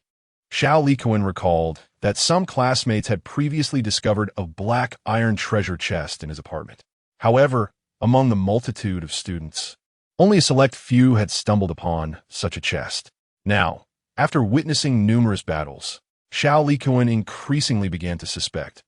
Xiao Likuan recalled that some classmates had previously discovered a black iron treasure chest in his apartment. However, among the multitude of students, only a select few had stumbled upon such a chest. Now, after witnessing numerous battles, Xiao Likuan increasingly began to suspect.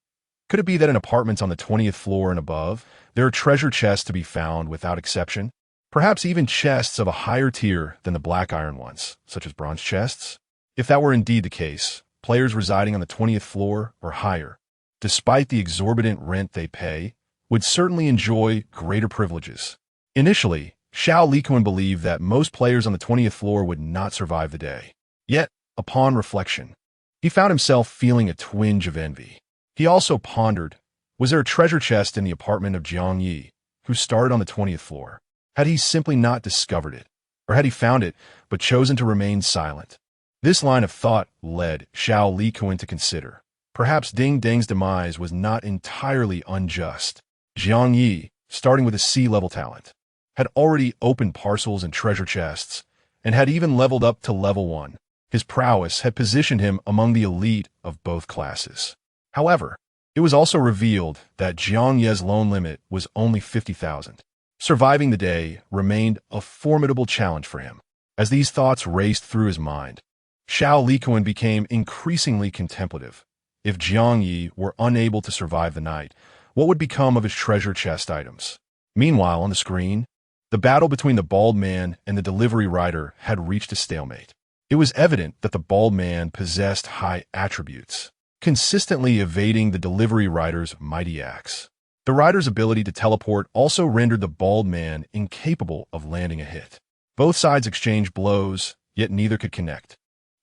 Could it be that in apartments on the 20th floor and above, there are treasure chests to be found without exception? Perhaps even chests of a higher tier than the black iron ones, such as bronze chests? If that were indeed the case, players residing on the 20th floor or higher, despite the exorbitant rent they pay, would certainly enjoy greater privileges. Initially, Xiao Likuan believed that most players on the 20th floor would not survive the day. Yet, upon reflection, he found himself feeling a twinge of envy. He also pondered, was there a treasure chest in the apartment of Jiang Ye, who started on the 20th floor? Had he simply not discovered it, or had he found it but chosen to remain silent? This line of thought led Xiao Likuan to consider, perhaps Ding Deng's demise was not entirely unjust. Jiang Ye, starting with a C-level talent, had already opened parcels and treasure chests, and had even leveled up to level 1. His prowess had positioned him among the elite of both classes. However, it was also revealed that Jiang Ye's loan limit was only 50,000. Surviving the day remained a formidable challenge for him. As these thoughts raced through his mind, Xiao Likuan became increasingly contemplative. If Jiang Ye were unable to survive the night, what would become of his treasure chest items? Meanwhile, on the screen, the battle between the bald man and the delivery rider had reached a stalemate. It was evident that the bald man possessed high attributes, consistently evading the delivery rider's mighty axe. The rider's ability to teleport also rendered the bald man incapable of landing a hit. Both sides exchanged blows, yet neither could connect.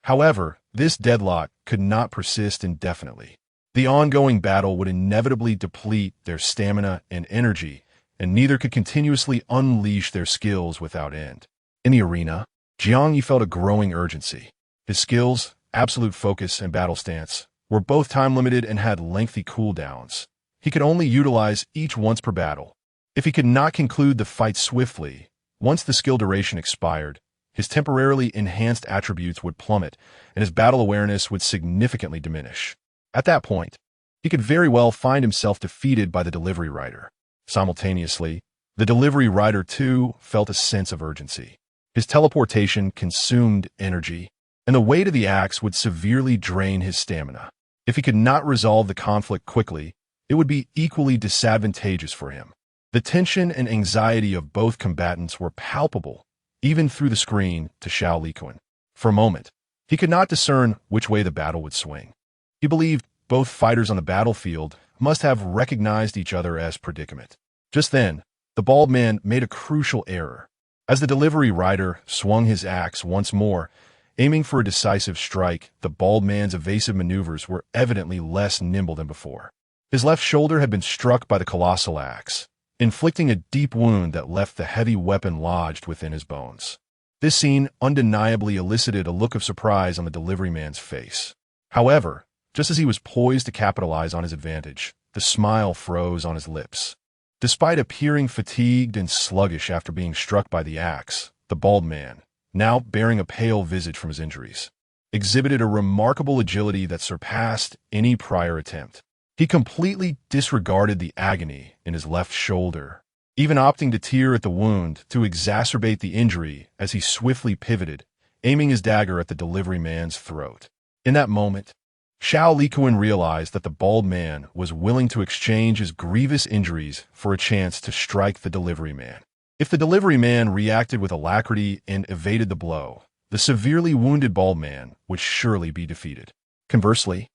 However, this deadlock could not persist indefinitely. The ongoing battle would inevitably deplete their stamina and energy, and neither could continuously unleash their skills without end. In the arena, Jiang Ye felt a growing urgency. His skills, absolute focus, and battle stance were both time-limited and had lengthy cooldowns. He could only utilize each once per battle. If he could not conclude the fight swiftly, once the skill duration expired, his temporarily enhanced attributes would plummet, and his battle awareness would significantly diminish. At that point, he could very well find himself defeated by the delivery rider. Simultaneously, the delivery rider too felt a sense of urgency. His teleportation consumed energy, and the weight of the axe would severely drain his stamina. If he could not resolve the conflict quickly, it would be equally disadvantageous for him. The tension and anxiety of both combatants were palpable, even through the screen, to Xiao Liquan. For a moment, he could not discern which way the battle would swing. He believed both fighters on the battlefield must have recognized each other as predicament. Just then, the bald man made a crucial error. As the delivery rider swung his axe once more, aiming for a decisive strike, the bald man's evasive maneuvers were evidently less nimble than before. His left shoulder had been struck by the colossal axe, inflicting a deep wound that left the heavy weapon lodged within his bones. This scene undeniably elicited a look of surprise on the delivery man's face. However, just as he was poised to capitalize on his advantage, the smile froze on his lips. Despite appearing fatigued and sluggish after being struck by the axe, the bald man, now bearing a pale visage from his injuries, exhibited a remarkable agility that surpassed any prior attempt. He completely disregarded the agony in his left shoulder, even opting to tear at the wound to exacerbate the injury as he swiftly pivoted, aiming his dagger at the delivery man's throat. In that moment, Xiao Liquan realized that the bald man was willing to exchange his grievous injuries for a chance to strike the delivery man. If the delivery man reacted with alacrity and evaded the blow, the severely wounded bald man would surely be defeated. Conversely,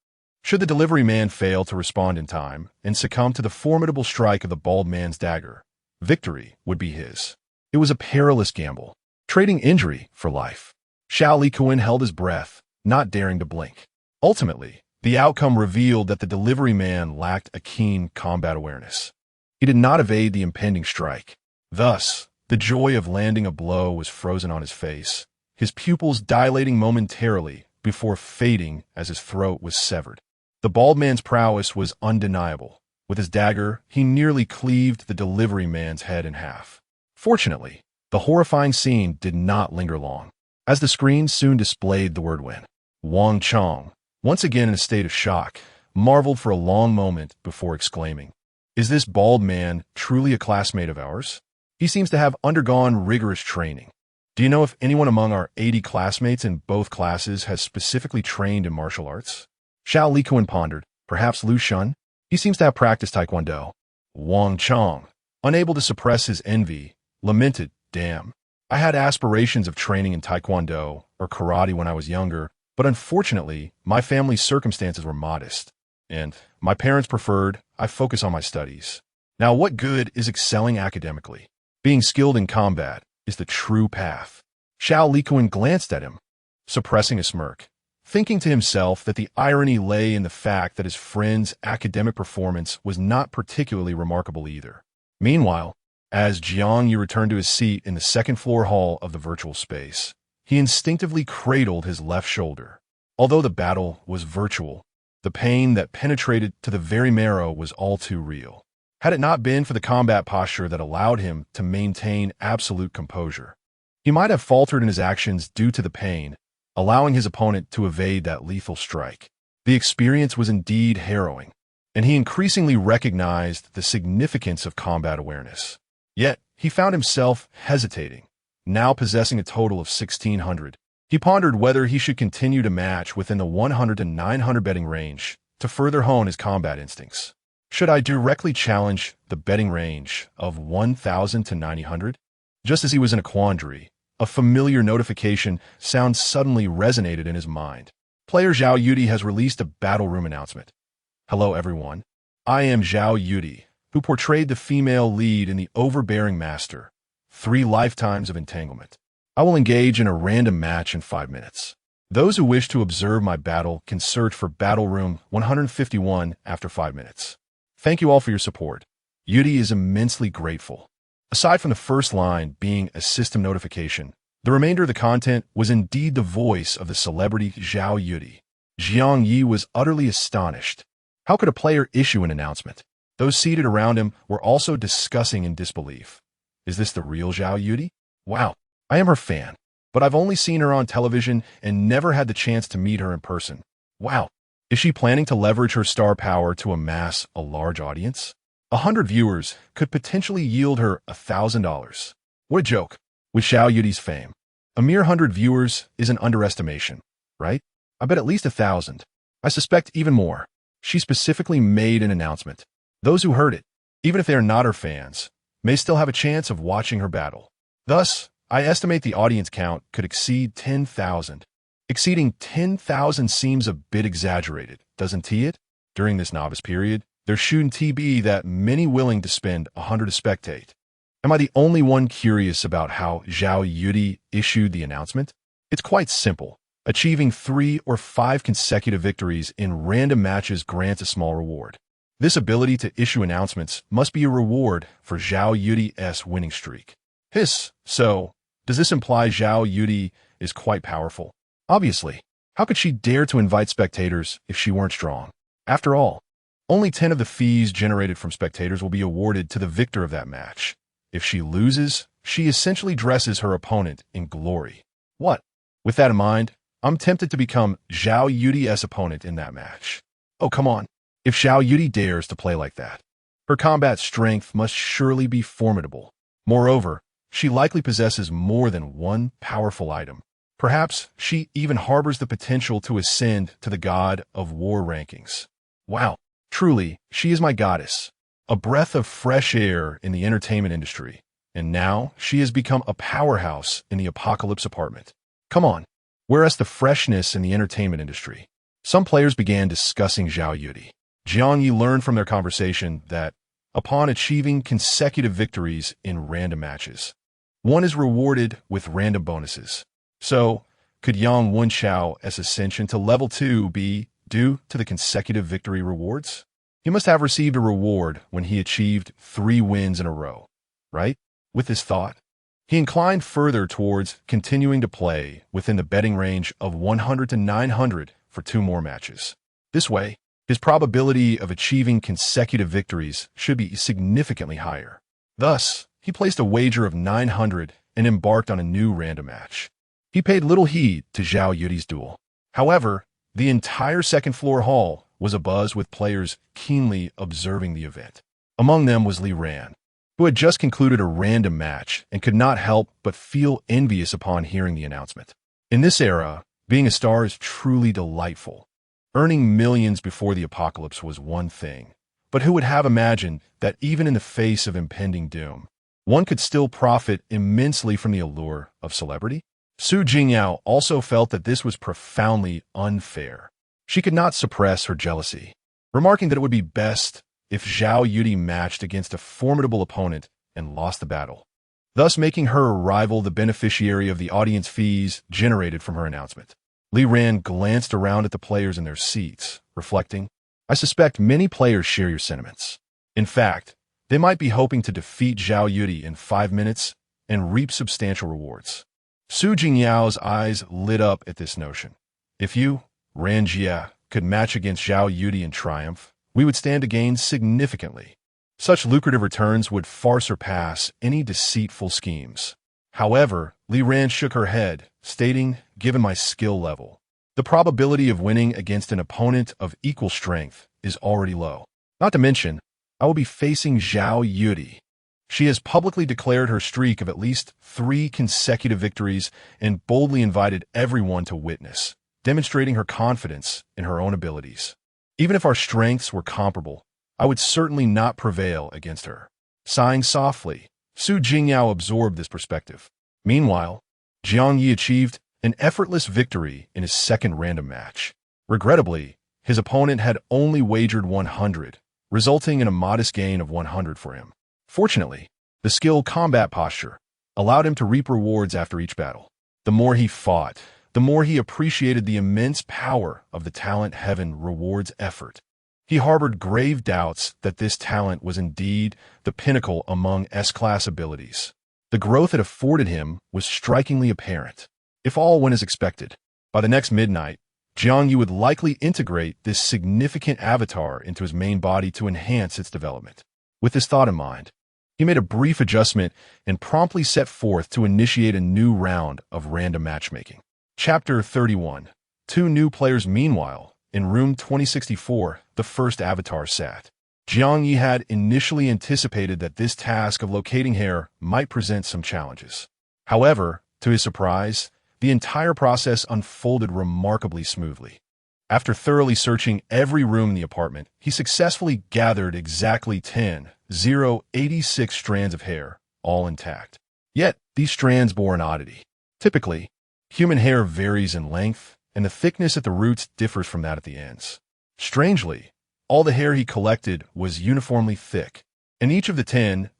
should the delivery man fail to respond in time and succumb to the formidable strike of the bald man's dagger, victory would be his. It was a perilous gamble, trading injury for life. Xiao Liquan held his breath, not daring to blink. Ultimately, the outcome revealed that the delivery man lacked a keen combat awareness. He did not evade the impending strike. Thus, the joy of landing a blow was frozen on his face, his pupils dilating momentarily before fading as his throat was severed. The bald man's prowess was undeniable. With his dagger, he nearly cleaved the delivery man's head in half. Fortunately, the horrifying scene did not linger long, as the screen soon displayed the word win. Wang Chong, once again in a state of shock, marveled for a long moment before exclaiming, "Is this bald man truly a classmate of ours? He seems to have undergone rigorous training. Do you know if anyone among our 80 classmates in both classes has specifically trained in martial arts?" Xiao Liquan pondered. Perhaps Lu Shun? He seems to have practiced taekwondo. Wang Chong, unable to suppress his envy, lamented, "Damn. I had aspirations of training in taekwondo or karate when I was younger, but unfortunately, my family's circumstances were modest, and my parents preferred I focus on my studies. Now, what good is excelling academically? Being skilled in combat is the true path." Xiao Liquan glanced at him, suppressing a smirk, thinking to himself that the irony lay in the fact that his friend's academic performance was not particularly remarkable either. Meanwhile, as Jiang Ye returned to his seat in the second-floor hall of the virtual space, he instinctively cradled his left shoulder. Although the battle was virtual, the pain that penetrated to the very marrow was all too real. Had it not been for the combat posture that allowed him to maintain absolute composure, he might have faltered in his actions due to the pain, allowing his opponent to evade that lethal strike. The experience was indeed harrowing, and he increasingly recognized the significance of combat awareness. Yet, he found himself hesitating, now possessing a total of 1,600. He pondered whether he should continue to match within the 100 to 900 betting range to further hone his combat instincts. Should I directly challenge the betting range of 1,000 to 900? Just as he was in a quandary, a familiar notification sound suddenly resonated in his mind. Player Zhao Yudi has released a battle room announcement. "Hello everyone. I am Zhao Yudi, who portrayed the female lead in The Overbearing Master, 3 Lifetimes of Entanglement. I will engage in a random match in 5 minutes. Those who wish to observe my battle can search for Battle Room 151 after 5 minutes. Thank you all for your support. Yudi is immensely grateful. Aside from the first line being a system notification, the remainder of the content was indeed the voice of the celebrity Zhao Yudi. Jiang Ye was utterly astonished. How could a player issue an announcement? Those seated around him were also discussing in disbelief. Is this the real Zhao Yudi? Wow, I am her fan, but I've only seen her on television and never had the chance to meet her in person. Wow, is she planning to leverage her star power to amass a large audience? 100 viewers could potentially yield her $1,000. What a joke. With Zhao Yudi's fame, a mere 100 viewers is an underestimation, right? I bet at least 1,000. I suspect even more. She specifically made an announcement. Those who heard it, even if they are not her fans, may still have a chance of watching her battle. Thus, I estimate the audience count could exceed 10,000. Exceeding 10,000 seems a bit exaggerated, doesn't it? During this novice period, there shouldn't be that many willing to spend 100 to spectate. Am I the only one curious about how Zhao Yudi issued the announcement? It's quite simple. Achieving 3 or 5 consecutive victories in random matches grants a small reward. This ability to issue announcements must be a reward for Zhao Yudi's winning streak. So, does this imply Zhao Yudi is quite powerful? Obviously. How could she dare to invite spectators if she weren't strong? After all, only 10 of the fees generated from spectators will be awarded to the victor of that match. If she loses, she essentially dresses her opponent in glory. What? With that in mind, I'm tempted to become Zhao Yudi's opponent in that match. Oh, come on. If Zhao Yudi dares to play like that, her combat strength must surely be formidable. Moreover, she likely possesses more than one powerful item. Perhaps she even harbors the potential to ascend to the God of War rankings. Wow, truly, she is my goddess. A breath of fresh air in the entertainment industry. And now she has become a powerhouse in the apocalypse apartment. Come on. Whereas the freshness in the entertainment industry, some players began discussing Zhao Yudi. Jiang Ye learned from their conversation that, upon achieving consecutive victories in random matches, one is rewarded with random bonuses. So, could Yang Wenchao's ascension to level 2 be due to the consecutive victory rewards? He must have received a reward when he achieved 3 wins in a row, right? With this thought, he inclined further towards continuing to play within the betting range of 100 to 900 for 2 more matches. This way, his probability of achieving consecutive victories should be significantly higher. Thus, he placed a wager of 900 and embarked on a new random match. He paid little heed to Zhao Yudi's duel. However, the entire second-floor hall was abuzz with players keenly observing the event. Among them was Li Ran, who had just concluded a random match and could not help but feel envious upon hearing the announcement. In this era, being a star is truly delightful. Earning millions before the apocalypse was one thing, but who would have imagined that even in the face of impending doom, one could still profit immensely from the allure of celebrity? Su Jingyao also felt that this was profoundly unfair. She could not suppress her jealousy, remarking that it would be best if Zhao Yudi matched against a formidable opponent and lost the battle, thus making her rival the beneficiary of the audience fees generated from her announcement. Li Ran glanced around at the players in their seats, reflecting, I suspect many players share your sentiments. In fact, they might be hoping to defeat Zhao Yudi in 5 minutes and reap substantial rewards. Su Jingyao's eyes lit up at this notion. If you, Ran Jie, could match against Zhao Yudi in triumph, we would stand to gain significantly. Such lucrative returns would far surpass any deceitful schemes. However, Li Ran shook her head, stating, given my skill level, the probability of winning against an opponent of equal strength is already low. Not to mention, I will be facing Zhao Yudi. She has publicly declared her streak of at least 3 consecutive victories and boldly invited everyone to witness, demonstrating her confidence in her own abilities. Even if our strengths were comparable, I would certainly not prevail against her. Sighing softly, Su Jingyao absorbed this perspective. Meanwhile, Jiang Ye achieved an effortless victory in his second random match. Regrettably, his opponent had only wagered 100, resulting in a modest gain of 100 for him. Fortunately, the skilled combat posture allowed him to reap rewards after each battle. The more he fought, the more he appreciated the immense power of the talent heaven rewards effort. He harbored grave doubts that this talent was indeed the pinnacle among S-class abilities. The growth it afforded him was strikingly apparent. If all went as expected, by the next midnight, Jiang Ye would likely integrate this significant avatar into his main body to enhance its development. With this thought in mind, he made a brief adjustment and promptly set forth to initiate a new round of random matchmaking. Chapter 31. Two new players. Meanwhile, in room 2064, the first avatar sat. Jiang Ye had initially anticipated that this task of locating hair might present some challenges. However, to his surprise, the entire process unfolded remarkably smoothly. After thoroughly searching every room in the apartment, he successfully gathered exactly 86 strands of hair, all intact. Yet, these strands bore an oddity. Typically, human hair varies in length, and the thickness at the roots differs from that at the ends. Strangely, all the hair he collected was uniformly thick, and each of the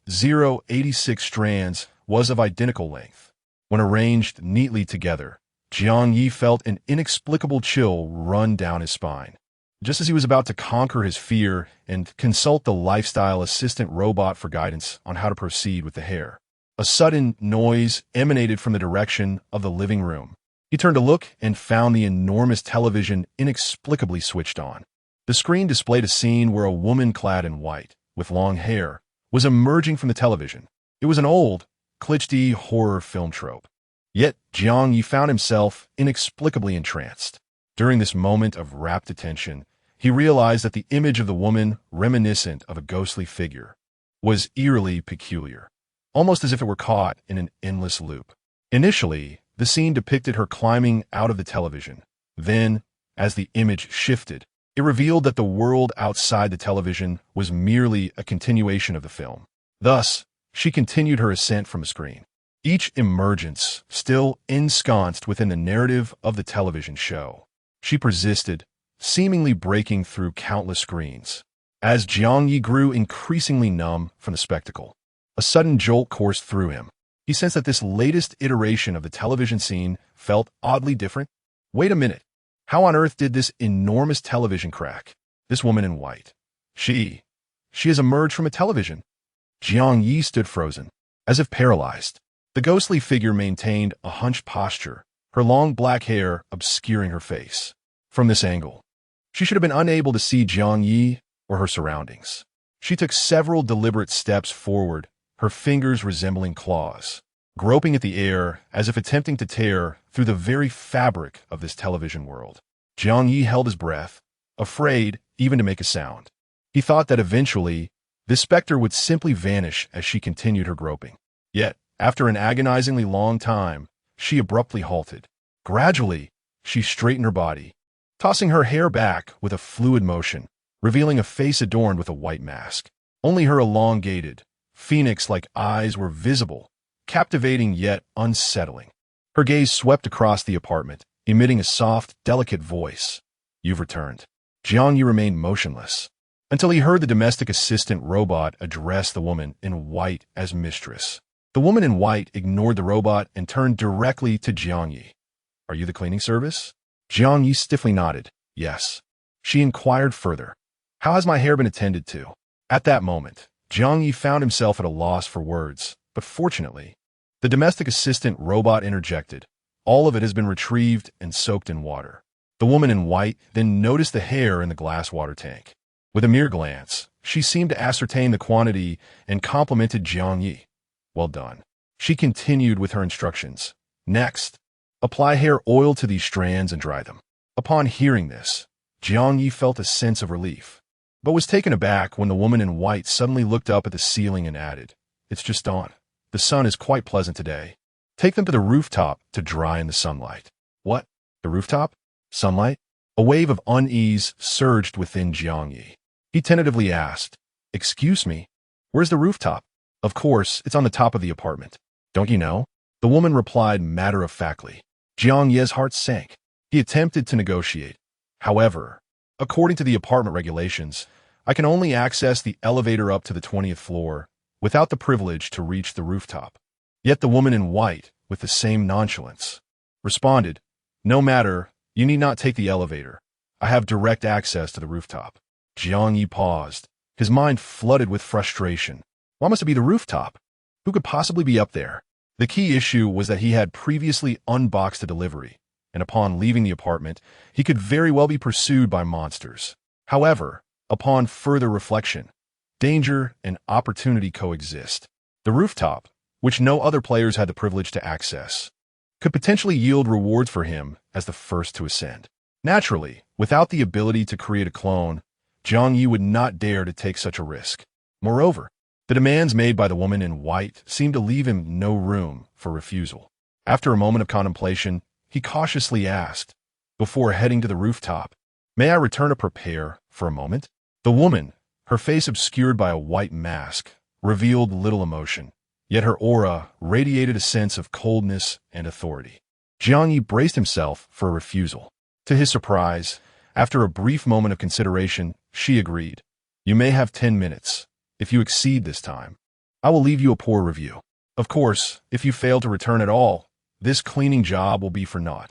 86 strands was of identical length. When arranged neatly together, Jiang Ye felt an inexplicable chill run down his spine. Just as he was about to conquer his fear and consult the lifestyle assistant robot for guidance on how to proceed with the hair, a sudden noise emanated from the direction of the living room. He turned to look and found the enormous television inexplicably switched on. The screen displayed a scene where a woman clad in white, with long hair, was emerging from the television. It was an old, cliché horror film trope. Yet, Jiang Ye found himself inexplicably entranced. During this moment of rapt attention, he realized that the image of the woman, reminiscent of a ghostly figure, was eerily peculiar, almost as if it were caught in an endless loop. Initially, the scene depicted her climbing out of the television. Then, as the image shifted, it revealed that the world outside the television was merely a continuation of the film. Thus, she continued her ascent from the screen, each emergence still ensconced within the narrative of the television show. She persisted, seemingly breaking through countless screens. As Jiang Ye grew increasingly numb from the spectacle, a sudden jolt coursed through him. He sensed that this latest iteration of the television scene felt oddly different. Wait a minute. How on earth did this enormous television crack? This woman in white. She has emerged from a television. Jiang Ye stood frozen, as if paralyzed. The ghostly figure maintained a hunched posture, her long black hair obscuring her face. From this angle, she should have been unable to see Jiang Ye or her surroundings. She took several deliberate steps forward, her fingers resembling claws, groping at the air as if attempting to tear through the very fabric of this television world. Jiang Ye held his breath, afraid even to make a sound. He thought that eventually, this specter would simply vanish as she continued her groping. Yet, after an agonizingly long time, she abruptly halted. Gradually, she straightened her body, tossing her hair back with a fluid motion, revealing a face adorned with a white mask. Only her elongated, phoenix-like eyes were visible, captivating yet unsettling. Her gaze swept across the apartment, emitting a soft, delicate voice. "You've returned." Jiang Ye remained motionless, until he heard the domestic assistant robot address the woman in white as mistress. The woman in white ignored the robot and turned directly to Jiang Ye. "Are you the cleaning service?" Jiang Ye stiffly nodded. "Yes." She inquired further. "How has my hair been attended to?" At that moment, Jiang Ye found himself at a loss for words, but fortunately, the domestic assistant robot interjected. "All of it has been retrieved and soaked in water." The woman in white then noticed the hair in the glass water tank. With a mere glance, she seemed to ascertain the quantity and complimented Jiang Ye. "Well done." She continued with her instructions. "Next, apply hair oil to these strands and dry them." Upon hearing this, Jiang Ye felt a sense of relief, but was taken aback when the woman in white suddenly looked up at the ceiling and added, "It's just dawn. The sun is quite pleasant today. Take them to the rooftop to dry in the sunlight." "What? The rooftop? Sunlight?" A wave of unease surged within Jiang Ye. He tentatively asked, "Excuse me, where's the rooftop?" "Of course, it's on the top of the apartment. Don't you know?" The woman replied matter-of-factly. Jiang Ye's heart sank. He attempted to negotiate. "However, according to the apartment regulations, I can only access the elevator up to the 20th floor without the privilege to reach the rooftop." Yet the woman in white, with the same nonchalance, responded, "No matter, you need not take the elevator. I have direct access to the rooftop." Jiang Ye paused, his mind flooded with frustration. Why must it be the rooftop? Who could possibly be up there? The key issue was that he had previously unboxed a delivery, and upon leaving the apartment, he could very well be pursued by monsters. However, upon further reflection, danger and opportunity coexist. The rooftop, which no other players had the privilege to access, could potentially yield rewards for him as the first to ascend. Naturally, without the ability to create a clone, Jiang Ye would not dare to take such a risk. Moreover, the demands made by the woman in white seemed to leave him no room for refusal. After a moment of contemplation, he cautiously asked, before heading to the rooftop, "May I return to prepare for a moment?" The woman, her face obscured by a white mask, revealed little emotion, yet her aura radiated a sense of coldness and authority. Jiang Ye braced himself for a refusal. To his surprise, after a brief moment of consideration, she agreed. "You may have 10 minutes. If you exceed this time, I will leave you a poor review. Of course, if you fail to return at all, this cleaning job will be for naught.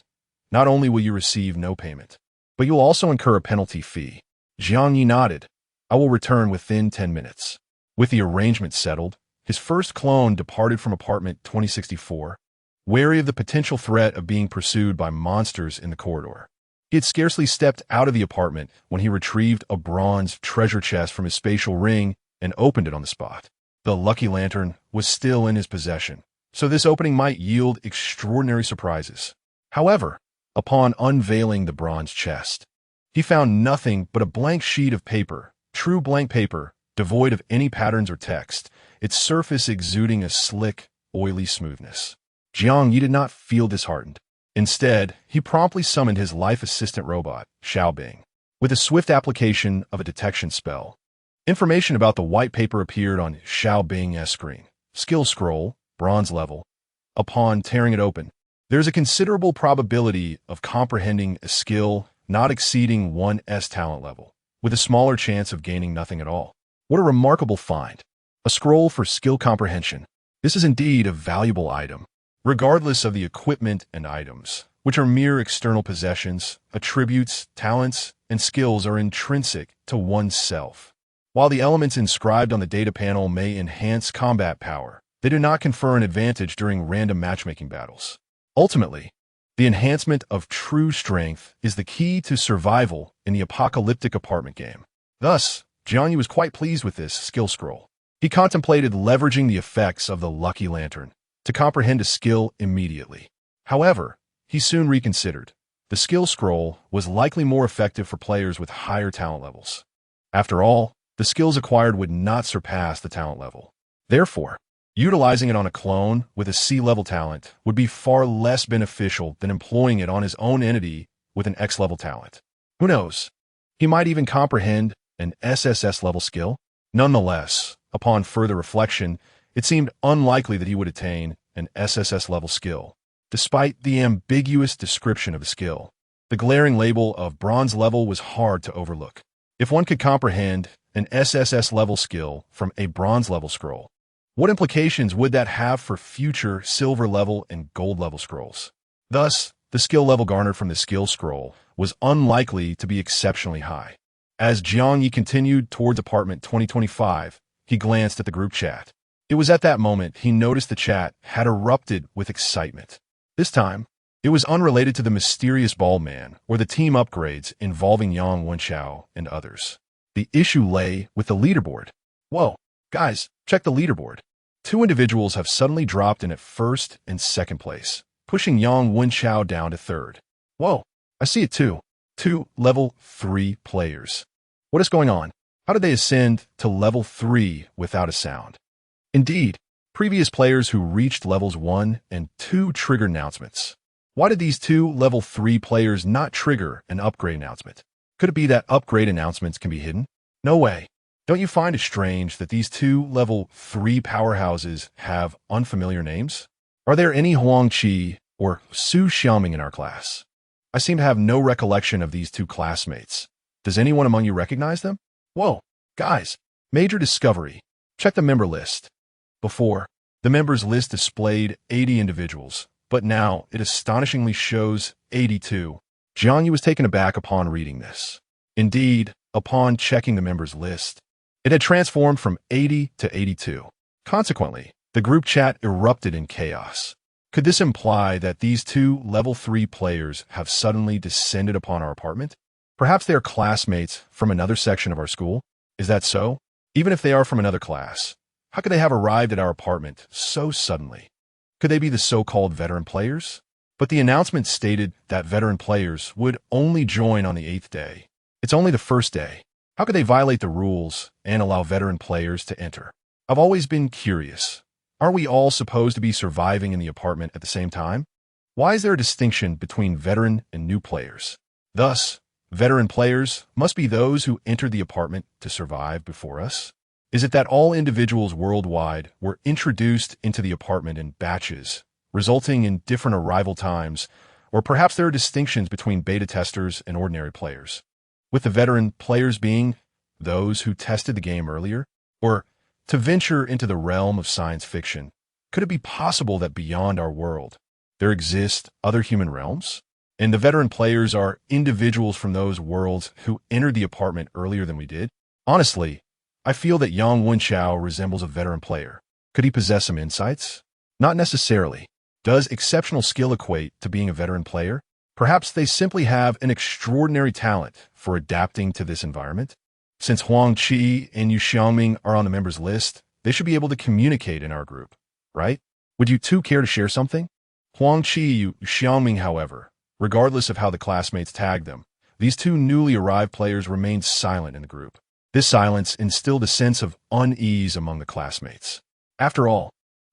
Not only will you receive no payment, but you'll also incur a penalty fee." Jiang Ye nodded. "I will return within 10 minutes. With the arrangement settled, his first clone departed from apartment 2064, wary of the potential threat of being pursued by monsters in the corridor. He had scarcely stepped out of the apartment when he retrieved a bronze treasure chest from his spatial ring and opened it on the spot. The lucky lantern was still in his possession, so this opening might yield extraordinary surprises. However, upon unveiling the bronze chest, he found nothing but a blank sheet of paper, true blank paper, devoid of any patterns or text, its surface exuding a slick, oily smoothness. Jiang Ye did not feel disheartened. Instead, he promptly summoned his life assistant robot, Xiaobing. With a swift application of a detection spell, information about the white paper appeared on Xiaobing's screen. Skill scroll, bronze level. Upon tearing it open, there is a considerable probability of comprehending a skill not exceeding 1's talent level, with a smaller chance of gaining nothing at all. What a remarkable find. A scroll for skill comprehension. This is indeed a valuable item. Regardless of the equipment and items, which are mere external possessions, attributes, talents, and skills are intrinsic to oneself. While the elements inscribed on the data panel may enhance combat power, they do not confer an advantage during random matchmaking battles. Ultimately, the enhancement of true strength is the key to survival in the apocalyptic apartment game. Thus, Jiang Ye was quite pleased with this skill scroll. He contemplated leveraging the effects of the lucky lantern to comprehend a skill immediately. However, he soon reconsidered. The skill scroll was likely more effective for players with higher talent levels. After all, the skills acquired would not surpass the talent level. Therefore, utilizing it on a clone with a C-level talent would be far less beneficial than employing it on his own entity with an X-level talent. Who knows? He might even comprehend an SSS-level skill. Nonetheless, upon further reflection, it seemed unlikely that he would attain an SSS-level skill. Despite the ambiguous description of the skill, the glaring label of bronze level was hard to overlook. If one could comprehend an SSS-level skill from a bronze-level scroll, what implications would that have for future silver-level and gold-level scrolls? Thus, the skill level garnered from the skill scroll was unlikely to be exceptionally high. As Jiang Ye continued towards apartment 2025, he glanced at the group chat. It was at that moment he noticed the chat had erupted with excitement. This time, it was unrelated to the mysterious bald man or the team upgrades involving Yang Wenxiao and others. The issue lay with the leaderboard. Whoa, guys, check the leaderboard. Two individuals have suddenly dropped in at first and second place, pushing Yang Wenxiao down to third. Whoa, I see it too. Two level 3 players. What is going on? How did they ascend to level 3 without a sound? Indeed, previous players who reached levels 1 and 2 trigger announcements. Why did these two level 3 players not trigger an upgrade announcement? Could it be that upgrade announcements can be hidden? No way. Don't you find it strange that these two level 3 powerhouses have unfamiliar names? Are there any Huang Qi or Su Xiaoming in our class? I seem to have no recollection of these two classmates. Does anyone among you recognize them? Whoa, guys, major discovery. Check the member list. Before, the members list displayed 80 individuals, but now it astonishingly shows 82. Jiang Ye was taken aback upon reading this. Indeed, upon checking the members list. It had transformed from 80 to 82. Consequently, the group chat erupted in chaos. Could this imply that these two level 3 players have suddenly descended upon our apartment? Perhaps they are classmates from another section of our school? Is that so? Even if they are from another class, how could they have arrived at our apartment so suddenly? Could they be the so-called veteran players? But the announcement stated that veteran players would only join on the 8th day. It's only the first day. How could they violate the rules and allow veteran players to enter? I've always been curious. Are we all supposed to be surviving in the apartment at the same time? Why is there a distinction between veteran and new players? Thus, veteran players must be those who entered the apartment to survive before us? Is it that all individuals worldwide were introduced into the apartment in batches, resulting in different arrival times, or perhaps there are distinctions between beta testers and ordinary players, with the veteran players being those who tested the game earlier? Or, to venture into the realm of science fiction, could it be possible that beyond our world, there exist other human realms? And the veteran players are individuals from those worlds who entered the apartment earlier than we did? Honestly, I feel that Yang Wenchao resembles a veteran player. Could he possess some insights? Not necessarily. Does exceptional skill equate to being a veteran player? Perhaps they simply have an extraordinary talent for adapting to this environment. Since Huang Qi and Yu Xiaoming are on the members list, they should be able to communicate in our group, right? Would you two care to share something? Huang Qi and Yu Xiaoming, however, regardless of how the classmates tagged them, these two newly arrived players remained silent in the group. This silence instilled a sense of unease among the classmates. After all,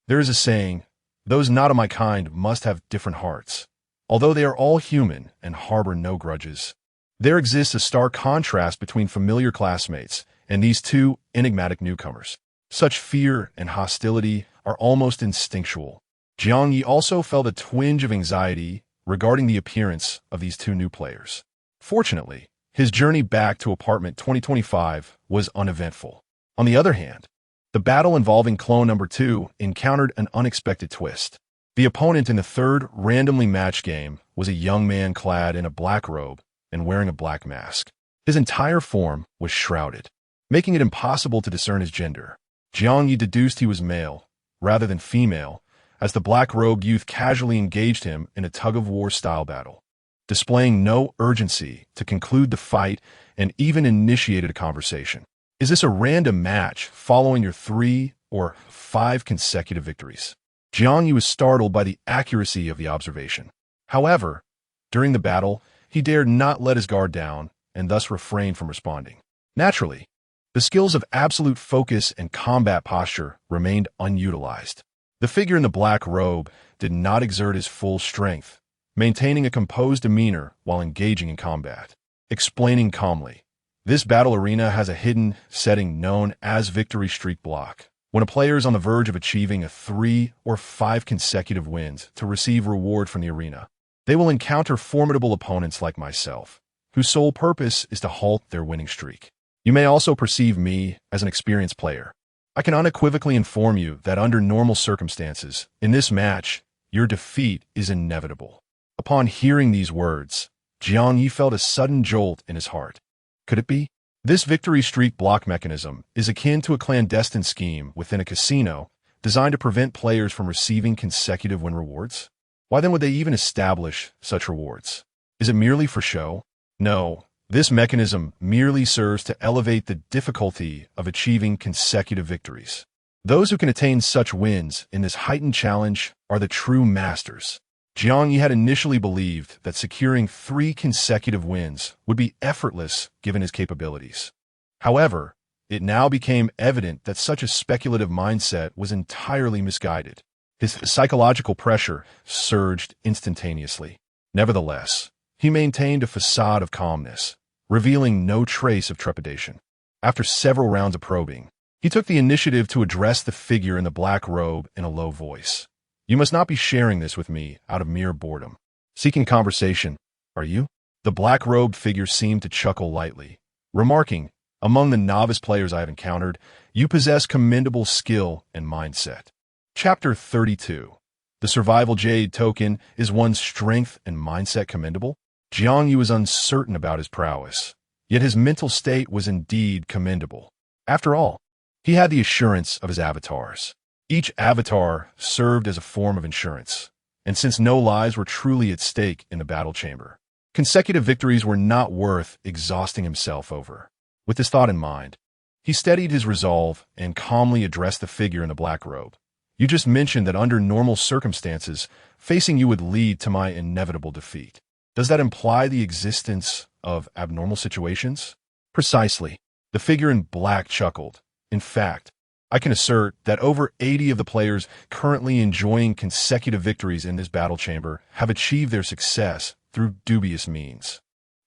there is a saying, those not of my kind must have different hearts. Although they are all human and harbor no grudges, there exists a stark contrast between familiar classmates and these two enigmatic newcomers. Such fear and hostility are almost instinctual. Jiang Ye also felt a twinge of anxiety regarding the appearance of these two new players. Fortunately, his journey back to apartment 2025 was uneventful. On the other hand, the battle involving clone number 2 encountered an unexpected twist. The opponent in the third randomly matched game was a young man clad in a black robe and wearing a black mask. His entire form was shrouded, making it impossible to discern his gender. Jiang Ye deduced he was male, rather than female, as the black-robed youth casually engaged him in a tug-of-war style battle, displaying no urgency to conclude the fight and even initiated a conversation. Is this a random match following your 3 or 5 consecutive victories? Jiang Ye was startled by the accuracy of the observation. However, during the battle, he dared not let his guard down and thus refrained from responding. Naturally, the skills of absolute focus and combat posture remained unutilized. The figure in the black robe did not exert his full strength, maintaining a composed demeanor while engaging in combat. Explaining calmly, this battle arena has a hidden setting known as Victory Streak Block. When a player is on the verge of achieving a 3 or 5 consecutive wins to receive reward from the arena, they will encounter formidable opponents like myself, whose sole purpose is to halt their winning streak. You may also perceive me as an experienced player. I can unequivocally inform you that under normal circumstances, in this match, your defeat is inevitable. Upon hearing these words, Jiang Ye felt a sudden jolt in his heart. Could it be? This victory streak block mechanism is akin to a clandestine scheme within a casino designed to prevent players from receiving consecutive win rewards. Why then would they even establish such rewards? Is it merely for show? No, this mechanism merely serves to elevate the difficulty of achieving consecutive victories. Those who can attain such wins in this heightened challenge are the true masters. Jiang Ye had initially believed that securing 3 consecutive wins would be effortless given his capabilities. However, it now became evident that such a speculative mindset was entirely misguided. His psychological pressure surged instantaneously. Nevertheless, he maintained a facade of calmness, revealing no trace of trepidation. After several rounds of probing, he took the initiative to address the figure in the black robe in a low voice. You must not be sharing this with me out of mere boredom. Seeking conversation, are you? The black-robed figure seemed to chuckle lightly, remarking, among the novice players I have encountered, you possess commendable skill and mindset. Chapter 32. The survival jade token is one's strength and mindset commendable? Jiang Ye was uncertain about his prowess, Yet his mental state was indeed commendable. After all, he had the assurance of his avatars. Each avatar served as a form of insurance, and since no lives were truly at stake in the battle chamber, consecutive victories were not worth exhausting himself over. With this thought in mind, he steadied his resolve and calmly addressed the figure in the black robe. You just mentioned that under normal circumstances, facing you would lead to my inevitable defeat. Does that imply the existence of abnormal situations? Precisely. The figure in black chuckled. In fact, I can assert that over 80 of the players currently enjoying consecutive victories in this battle chamber have achieved their success through dubious means.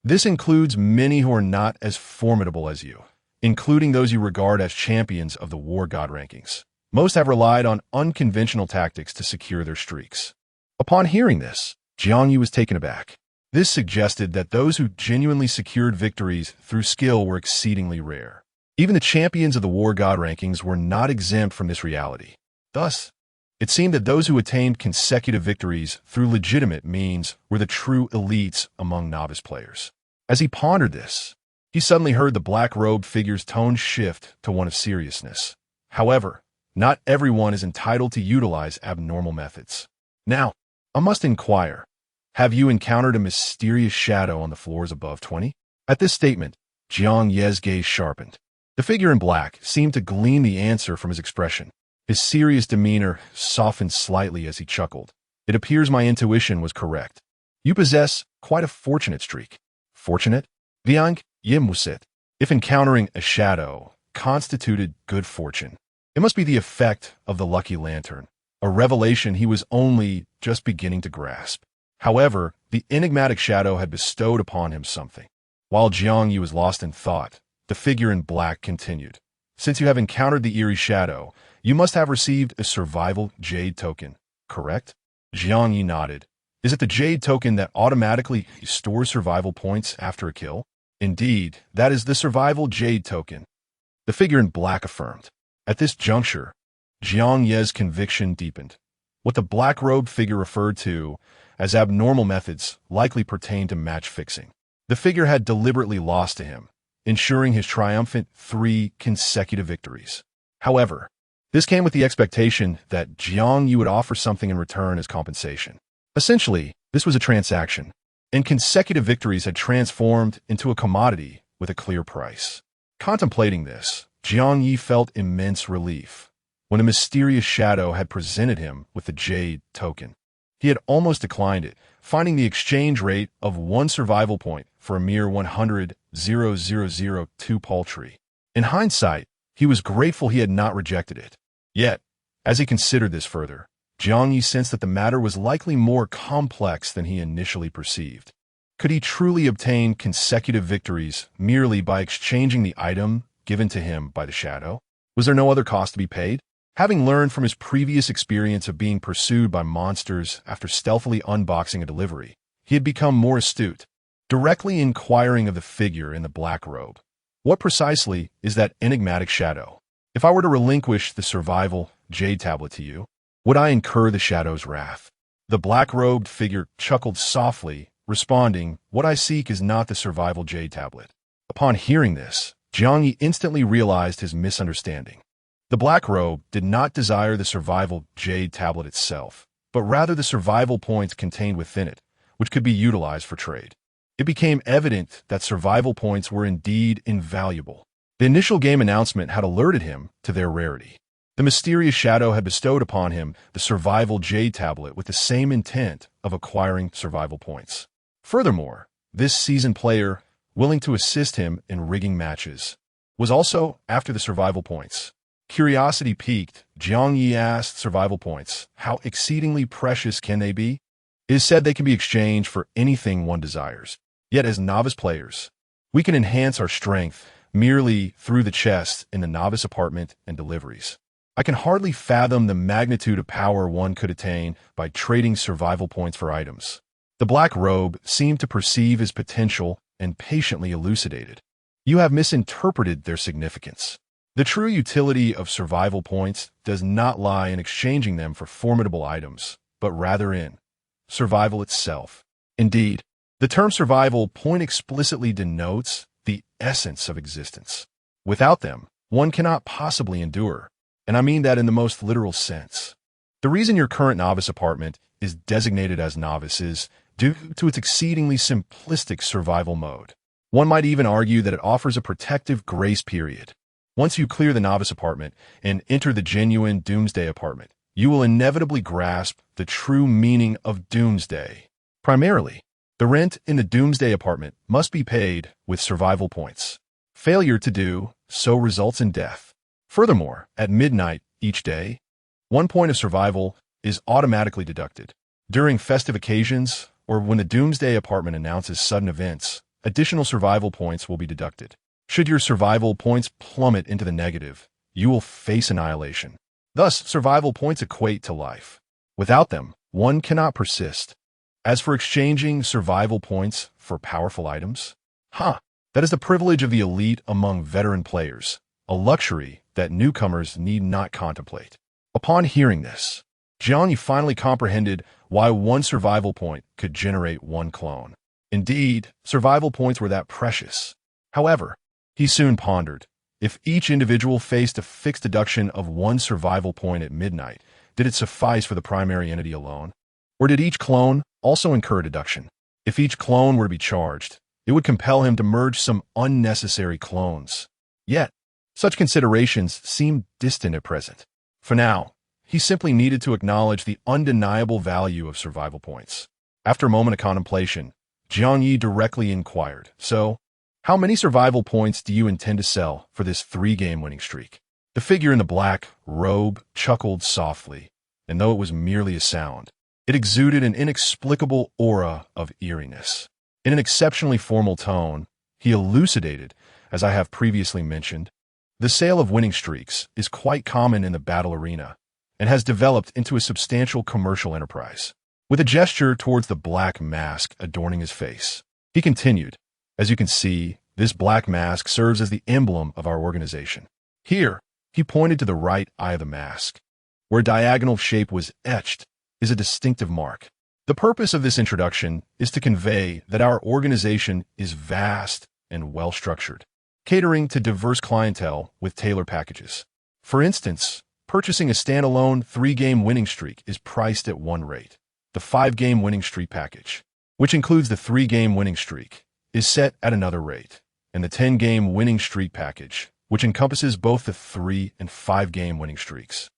This includes many who are not as formidable as you, including those you regard as champions of the war god rankings. Most have relied on unconventional tactics to secure their streaks. Upon hearing this, Jiang Ye was taken aback. This suggested that those who genuinely secured victories through skill were exceedingly rare. Even the champions of the war god rankings were not exempt from this reality. Thus, it seemed that those who attained consecutive victories through legitimate means were the true elites among novice players. As he pondered this, he suddenly heard the black-robed figure's tone shift to one of seriousness. However, not everyone is entitled to utilize abnormal methods. Now, I must inquire, have you encountered a mysterious shadow on the floors above 20? At this statement, Jiang Ye's gaze sharpened. The figure in black seemed to glean the answer from his expression. His serious demeanor softened slightly as he chuckled. It appears my intuition was correct. You possess quite a fortunate streak. Fortunate? Jiang Ye musit. If encountering a shadow constituted good fortune, it must be the effect of the lucky lantern, a revelation he was only just beginning to grasp. However, the enigmatic shadow had bestowed upon him something. While Jiang Ye was lost in thought, the figure in black continued. Since you have encountered the eerie shadow, you must have received a survival jade token, correct? Jiang Ye nodded. Is it the jade token that automatically stores survival points after a kill? Indeed, that is the survival jade token. The figure in black affirmed. At this juncture, Jiang Ye's conviction deepened. What the black-robed figure referred to as abnormal methods likely pertained to match fixing. The figure had deliberately lost to him, ensuring his triumphant 3 consecutive victories. However, this came with the expectation that Jiang Ye would offer something in return as compensation. Essentially, this was a transaction, and consecutive victories had transformed into a commodity with a clear price. Contemplating this, Jiang Ye felt immense relief when a mysterious shadow had presented him with the jade token. He had almost declined it, finding the exchange rate of 1 survival point for a mere 100,002 paltry. In hindsight, he was grateful he had not rejected it. Yet, as he considered this further, Jiang Ye sensed that the matter was likely more complex than he initially perceived. Could he truly obtain consecutive victories merely by exchanging the item given to him by the shadow? Was there no other cost to be paid? Having learned from his previous experience of being pursued by monsters after stealthily unboxing a delivery, he had become more astute, directly inquiring of the figure in the black robe. What precisely is that enigmatic shadow? If I were to relinquish the survival jade tablet to you, would I incur the shadow's wrath? The black-robed figure chuckled softly, responding, what I seek is not the survival jade tablet. Upon hearing this, Jiang Ye instantly realized his misunderstanding. The black robe did not desire the survival jade tablet itself, but rather the survival points contained within it, which could be utilized for trade. It became evident that survival points were indeed invaluable. The initial game announcement had alerted him to their rarity. The mysterious shadow had bestowed upon him the survival jade tablet with the same intent of acquiring survival points. Furthermore, this seasoned player, willing to assist him in rigging matches, was also after the survival points. Curiosity piqued, Jiang Ye asked survival points, how exceedingly precious can they be? It is said they can be exchanged for anything one desires. Yet as novice players, we can enhance our strength merely through the chest in the novice apartment and deliveries. I can hardly fathom the magnitude of power one could attain by trading survival points for items. The black robe seemed to perceive his potential and patiently elucidated. You have misinterpreted their significance. The true utility of survival points does not lie in exchanging them for formidable items, but rather in survival itself. Indeed, the term survival point explicitly denotes the essence of existence. Without them, one cannot possibly endure, and I mean that in the most literal sense. The reason your current novice apartment is designated as novice is due to its exceedingly simplistic survival mode. One might even argue that it offers a protective grace period. Once you clear the novice apartment and enter the genuine Doomsday apartment, you will inevitably grasp the true meaning of Doomsday. Primarily, the rent in the Doomsday apartment must be paid with survival points. Failure to do so results in death. Furthermore, at midnight each day, 1 point of survival is automatically deducted. During festive occasions, or when the Doomsday apartment announces sudden events, additional survival points will be deducted. Should your survival points plummet into the negative, you will face annihilation. Thus, survival points equate to life. Without them, one cannot persist. As for exchanging survival points for powerful items, that is the privilege of the elite among veteran players, a luxury that newcomers need not contemplate. Upon hearing this, Jiang Ye finally comprehended why 1 survival point could generate 1 clone. Indeed, survival points were that precious. However, he soon pondered, if each individual faced a fixed deduction of 1 survival point at midnight, did it suffice for the primary entity alone? Or did each clone also incur a deduction? If each clone were to be charged, it would compel him to merge some unnecessary clones. Yet, such considerations seemed distant at present. For now, he simply needed to acknowledge the undeniable value of survival points. After a moment of contemplation, Jiang Ye directly inquired, "So, how many survival points do you intend to sell for this 3-game winning streak?" The figure in the black robe chuckled softly, and though it was merely a sound, it exuded an inexplicable aura of eeriness. In an exceptionally formal tone, he elucidated, as I have previously mentioned, the sale of winning streaks is quite common in the battle arena and has developed into a substantial commercial enterprise. With a gesture towards the black mask adorning his face, he continued, "As you can see, this black mask serves as the emblem of our organization." Here, he pointed to the right eye of the mask, where a diagonal shape was etched, is a distinctive mark. The purpose of this introduction is to convey that our organization is vast and well-structured, catering to diverse clientele with tailored packages. For instance, purchasing a standalone 3-game winning streak is priced at one rate. The 5-game winning streak package, which includes the 3-game winning streak, is set at another rate, and the 10-game winning streak package, which encompasses both the 3 and 5-game winning streaks,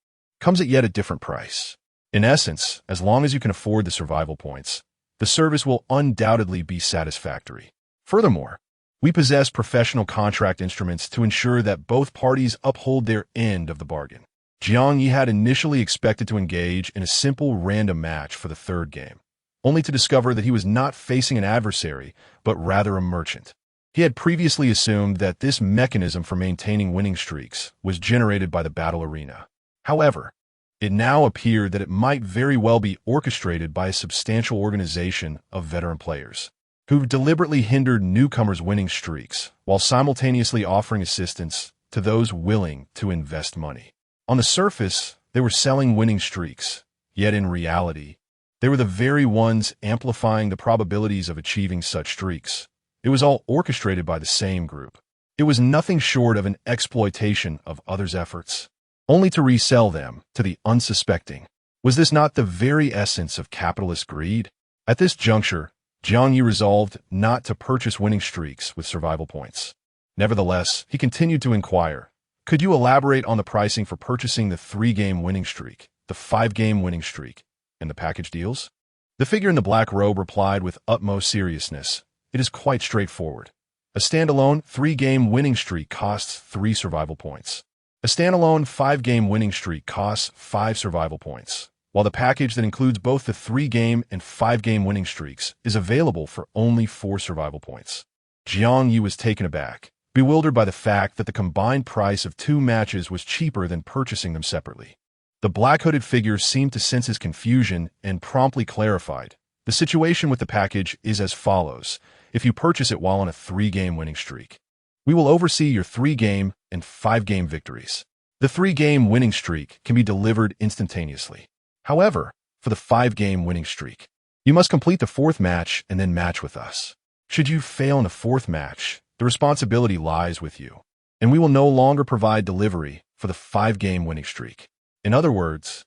comes at yet a different price. In essence, as long as you can afford the survival points, the service will undoubtedly be satisfactory. Furthermore, we possess professional contract instruments to ensure that both parties uphold their end of the bargain. Jiang Ye had initially expected to engage in a simple random match for the 3rd game, only to discover that he was not facing an adversary, but rather a merchant. He had previously assumed that this mechanism for maintaining winning streaks was generated by the battle arena. However, it now appeared that it might very well be orchestrated by a substantial organization of veteran players, who deliberately hindered newcomers' winning streaks while simultaneously offering assistance to those willing to invest money. On the surface, they were selling winning streaks, yet in reality, they were the very ones amplifying the probabilities of achieving such streaks. It was all orchestrated by the same group. It was nothing short of an exploitation of others' efforts, only to resell them to the unsuspecting. Was this not the very essence of capitalist greed? At this juncture, Jiang Ye resolved not to purchase winning streaks with survival points. Nevertheless, he continued to inquire, "Could you elaborate on the pricing for purchasing the 3-game winning streak, the 5-game winning streak, and the package deals?" The figure in the black robe replied with utmost seriousness, "It is quite straightforward. A standalone 3-game winning streak costs 3 survival points. A standalone 5-game winning streak costs 5 survival points, while the package that includes both the 3-game and 5-game winning streaks is available for only 4 survival points." Jiang Ye was taken aback, bewildered by the fact that the combined price of 2 matches was cheaper than purchasing them separately. The black-hooded figure seemed to sense his confusion and promptly clarified, "The situation with the package is as follows. If you purchase it while on a 3-game winning streak, we will oversee your 3-game and 5-game victories. The 3-game winning streak can be delivered instantaneously. However, for the 5-game winning streak, you must complete the 4th match and then match with us. Should you fail in the 4th match, the responsibility lies with you, and we will no longer provide delivery for the 5-game winning streak. In other words,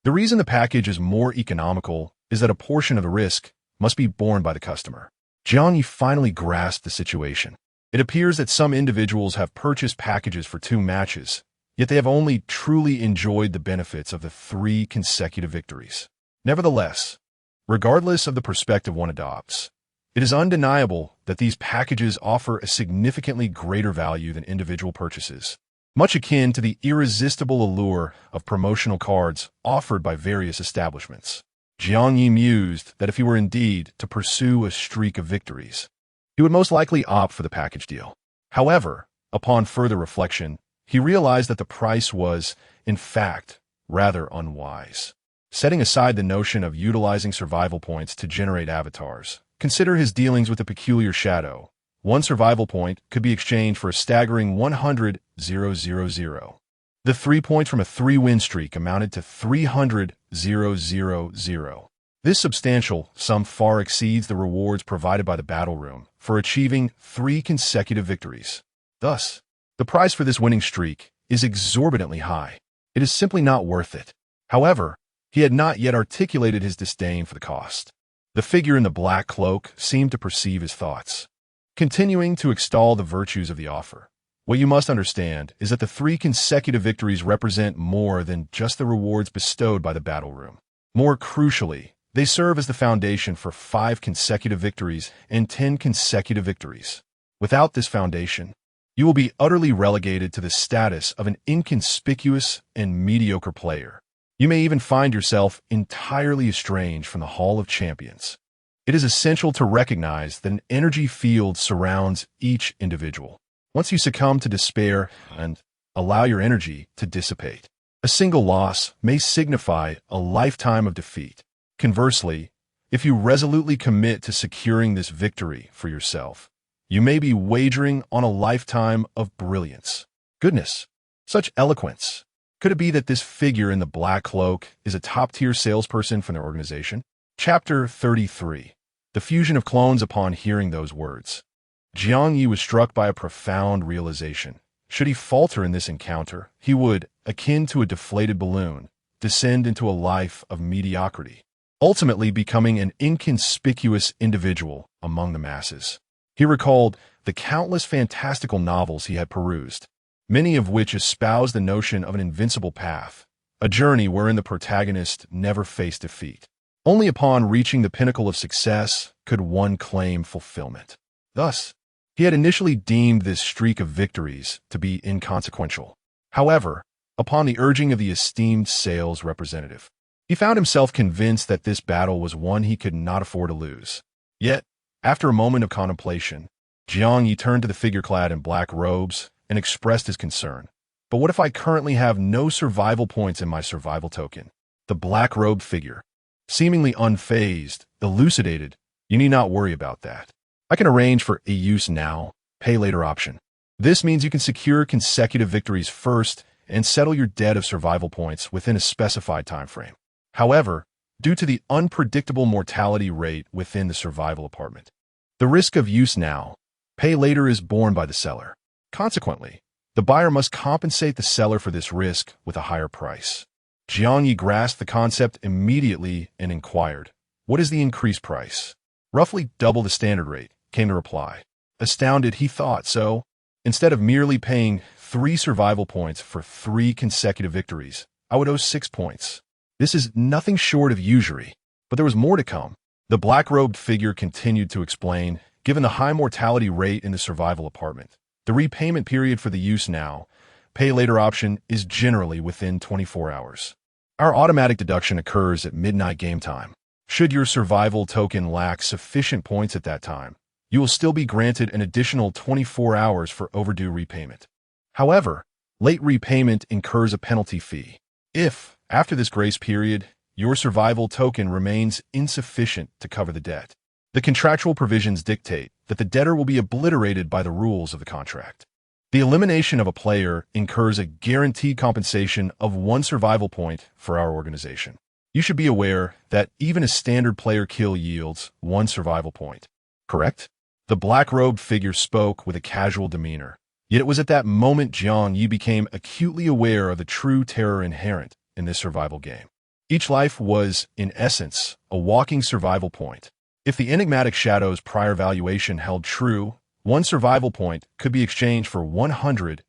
the reason the package is more economical is that a portion of the risk must be borne by the customer. Jiang Ye finally grasped the situation. It appears that some individuals have purchased packages for 2 matches, yet they have only truly enjoyed the benefits of the 3 consecutive victories. Nevertheless, regardless of the perspective one adopts, it is undeniable that these packages offer a significantly greater value than individual purchases, much akin to the irresistible allure of promotional cards offered by various establishments. Jiang Ye mused that if he were indeed to pursue a streak of victories, he would most likely opt for the package deal. However, upon further reflection, he realized that the price was, in fact, rather unwise. Setting aside the notion of utilizing survival points to generate avatars, consider his dealings with the peculiar shadow. 1 survival point could be exchanged for a staggering 100,000. The 3 points from a 3-win streak amounted to 300,000. This substantial sum far exceeds the rewards provided by the battle room for achieving 3 consecutive victories. Thus, the price for this winning streak is exorbitantly high. It is simply not worth it. However, he had not yet articulated his disdain for the cost. The figure in the black cloak seemed to perceive his thoughts. Continuing to extol the virtues of the offer, what you must understand is that the 3 consecutive victories represent more than just the rewards bestowed by the battle room. More crucially, they serve as the foundation for 5 consecutive victories and 10 consecutive victories. Without this foundation, you will be utterly relegated to the status of an inconspicuous and mediocre player. You may even find yourself entirely estranged from the Hall of Champions. It is essential to recognize that an energy field surrounds each individual. Once you succumb to despair and allow your energy to dissipate, a single loss may signify a lifetime of defeat. Conversely, if you resolutely commit to securing this victory for yourself, you may be wagering on a lifetime of brilliance. Goodness, such eloquence. Could it be that this figure in the black cloak is a top-tier salesperson from their organization? Chapter 33. The Fusion of Clones. Upon hearing those words, Jiang Ye was struck by a profound realization. Should he falter in this encounter, he would, akin to a deflated balloon, descend into a life of mediocrity, ultimately becoming an inconspicuous individual among the masses. He recalled the countless fantastical novels he had perused, many of which espouse the notion of an invincible path, a journey wherein the protagonist never faced defeat. Only upon reaching the pinnacle of success could one claim fulfillment. Thus, he had initially deemed this streak of victories to be inconsequential. However, upon the urging of the esteemed sales representative, he found himself convinced that this battle was one he could not afford to lose. Yet, after a moment of contemplation, Jiang Ye turned to the figure clad in black robes and expressed his concern. But what if I currently have no survival points in my survival token? The black-robed figure, seemingly unfazed, elucidated, "You need not worry about that. I can arrange for a use now, pay later option. This means you can secure consecutive victories first and settle your debt of survival points within a specified time frame. However, due to the unpredictable mortality rate within the survival apartment, the risk of use now, pay later is borne by the seller. Consequently, the buyer must compensate the seller for this risk with a higher price." Jiang Ye grasped the concept immediately and inquired, "What is the increased price?" "Roughly double the standard rate," came the reply. Astounded, he thought, so, instead of merely paying 3 survival points for 3 consecutive victories, I would owe 6 points. This is nothing short of usury. But there was more to come. The black-robed figure continued to explain, given the high mortality rate in the survival apartment, the repayment period for the use now, pay later option is generally within 24 hours. Our automatic deduction occurs at midnight game time. Should your survival token lack sufficient points at that time, you will still be granted an additional 24 hours for overdue repayment. However, late repayment incurs a penalty fee. If, after this grace period, your survival token remains insufficient to cover the debt, the contractual provisions dictate that the debtor will be obliterated by the rules of the contract. The elimination of a player incurs a guaranteed compensation of 1 survival point for our organization. You should be aware that even a standard player kill yields 1 survival point. Correct? The black-robed figure spoke with a casual demeanor. Yet it was at that moment Jiang Ye became acutely aware of the true terror inherent in this survival game. Each life was, in essence, a walking survival point. If the enigmatic Shadow's prior valuation held true, one survival point could be exchanged for 100,000.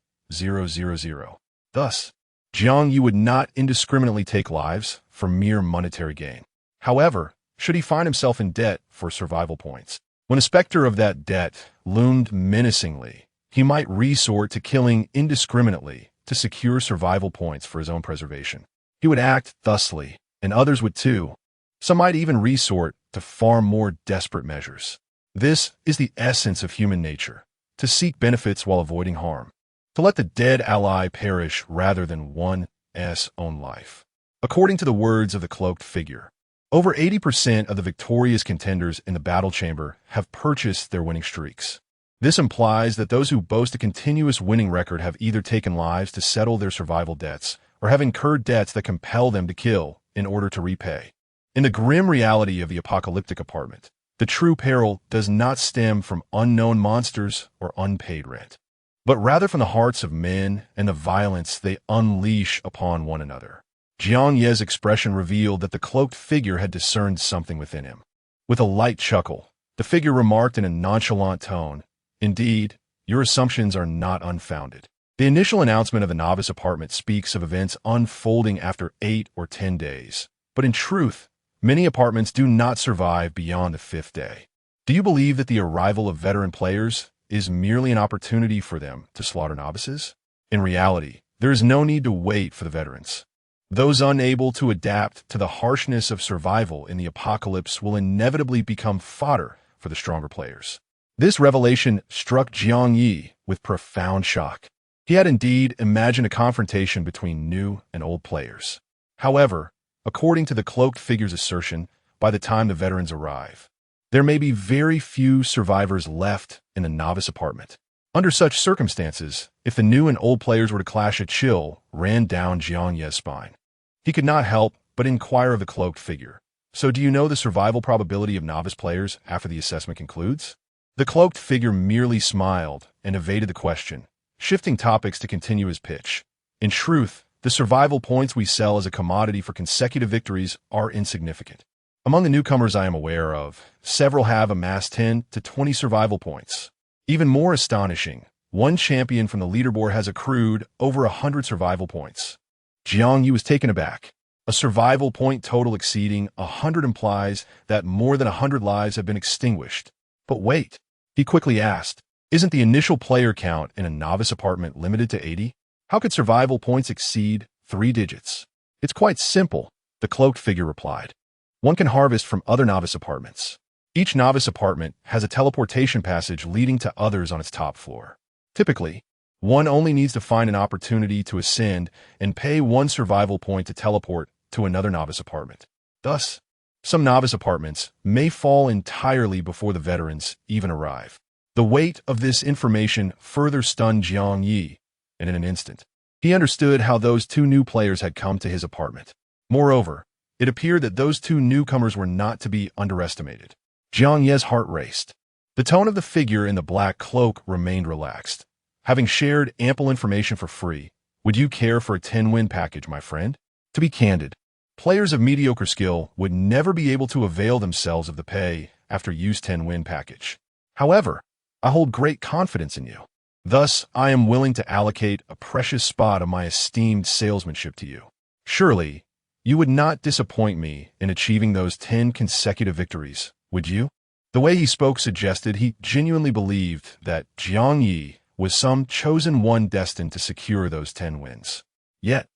Thus, Jiang Ye would not indiscriminately take lives for mere monetary gain. However, should he find himself in debt for survival points, when a specter of that debt loomed menacingly, he might resort to killing indiscriminately to secure survival points for his own preservation. He would act thusly, and others would too. Some might even resort to far more desperate measures. This is the essence of human nature, to seek benefits while avoiding harm, to let the dead ally perish rather than one's own life. According to the words of the cloaked figure, over 80% of the victorious contenders in the battle chamber have purchased their winning streaks. This implies that those who boast a continuous winning record have either taken lives to settle their survival debts or have incurred debts that compel them to kill in order to repay. In the grim reality of the apocalyptic apartment, the true peril does not stem from unknown monsters or unpaid rent, but rather from the hearts of men and the violence they unleash upon one another. Jiang Ye's expression revealed that the cloaked figure had discerned something within him. With a light chuckle, the figure remarked in a nonchalant tone, "Indeed, your assumptions are not unfounded." The initial announcement of the novice apartment speaks of events unfolding after 8 or 10 days. But in truth, many apartments do not survive beyond the 5th day. Do you believe that the arrival of veteran players is merely an opportunity for them to slaughter novices? In reality, there is no need to wait for the veterans. Those unable to adapt to the harshness of survival in the apocalypse will inevitably become fodder for the stronger players. This revelation struck Jiang Ye with profound shock. He had indeed imagined a confrontation between new and old players. However, according to the cloaked figure's assertion, by the time the veterans arrive, there may be very few survivors left in the novice apartment. Under such circumstances, if the new and old players were to clash, a chill ran down Jiang Ye's spine. He could not help but inquire of the cloaked figure, "So do you know the survival probability of novice players after the assessment concludes?" The cloaked figure merely smiled and evaded the question, shifting topics to continue his pitch. In truth, the survival points we sell as a commodity for consecutive victories are insignificant. Among the newcomers I am aware of, several have amassed 10 to 20 survival points. Even more astonishing, one champion from the leaderboard has accrued over 100 survival points. Jiang Ye was taken aback. A survival point total exceeding 100 implies that more than 100 lives have been extinguished. But wait, he quickly asked, isn't the initial player count in a novice apartment limited to 80? How could survival points exceed 3 digits? It's quite simple, the cloaked figure replied. One can harvest from other novice apartments. Each novice apartment has a teleportation passage leading to others on its top floor. Typically, one only needs to find an opportunity to ascend and pay 1 survival point to teleport to another novice apartment. Thus, some novice apartments may fall entirely before the veterans even arrive. The weight of this information further stunned Jiang Ye, and in an instant, he understood how those 2 new players had come to his apartment. Moreover, it appeared that those 2 newcomers were not to be underestimated. Jiang Ye's heart raced. The tone of the figure in the black cloak remained relaxed. Having shared ample information for free, would you care for a 10-win package, my friend? To be candid, players of mediocre skill would never be able to avail themselves of the pay after use 10-win package. However, I hold great confidence in you. Thus, I am willing to allocate a precious spot of my esteemed salesmanship to you. Surely, you would not disappoint me in achieving those 10 consecutive victories, would you? The way he spoke suggested he genuinely believed that Jiang Ye was some chosen one destined to secure those 10 wins. Yet,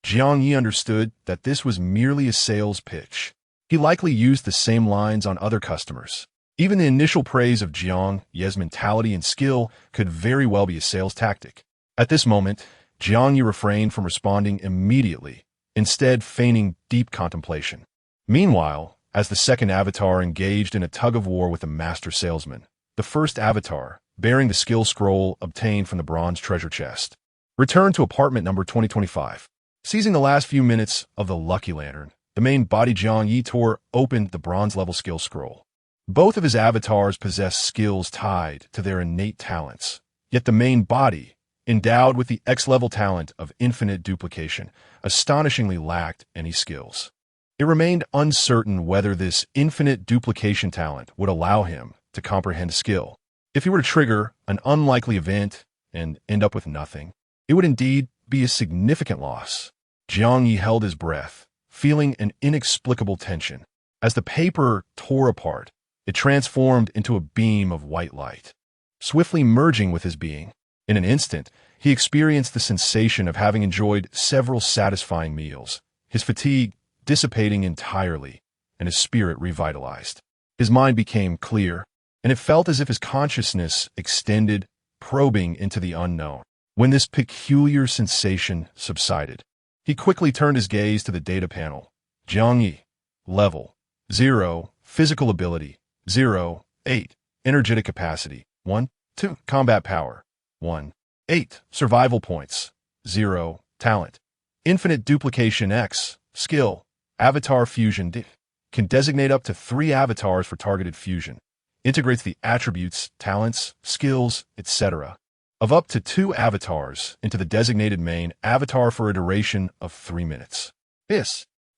Jiang Ye understood that this was merely a sales pitch. He likely used the same lines on other customers. Even the initial praise of Jiang Ye's mentality and skill could very well be a sales tactic. At this moment, Jiang Ye refrained from responding immediately, instead feigning deep contemplation. Meanwhile, as the second avatar engaged in a tug-of-war with the master salesman, the first avatar, bearing the skill scroll obtained from the bronze treasure chest, returned to apartment number 2025. Seizing the last few minutes of the lucky lantern, the main body Jiang Ye tore opened the bronze-level skill scroll. Both of his avatars possess skills tied to their innate talents, yet the main body, endowed with the X-level talent of infinite duplication, astonishingly lacked any skills. It remained uncertain whether this infinite duplication talent would allow him to comprehend skill. If he were to trigger an unlikely event and end up with nothing, it would indeed be a significant loss. Jiang Ye held his breath, feeling an inexplicable tension. As the paper tore apart, it transformed into a beam of white light, swiftly merging with his being. In an instant, he experienced the sensation of having enjoyed several satisfying meals, his fatigue dissipating entirely, and his spirit revitalized. His mind became clear, and it felt as if his consciousness extended, probing into the unknown. When this peculiar sensation subsided, he quickly turned his gaze to the data panel. Jiang Ye, level 0, physical ability 0, 8, energetic capacity 1, 2, combat power 1, 8, survival points 0, talent, infinite duplication X, skill, avatar fusion D, can designate up to 3 avatars for targeted fusion, integrates the attributes, talents, skills, etc. of up to 2 avatars into the designated main avatar for a duration of 3 minutes.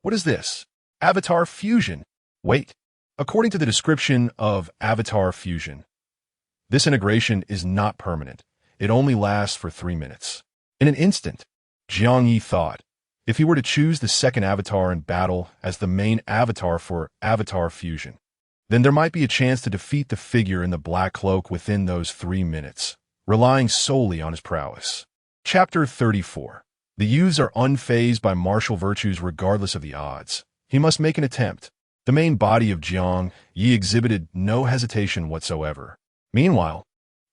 What is this? Avatar fusion. Wait. According to the description of avatar fusion, this integration is not permanent. It only lasts for 3 minutes. In an instant, Jiang Ye thought, if he were to choose the second avatar in battle as the main avatar for avatar fusion, then there might be a chance to defeat the figure in the black cloak within those 3 minutes, relying solely on his prowess. Chapter 34. The youths are unfazed by martial virtues regardless of the odds. He must make an attempt. The main body of Jiang Ye exhibited no hesitation whatsoever. Meanwhile,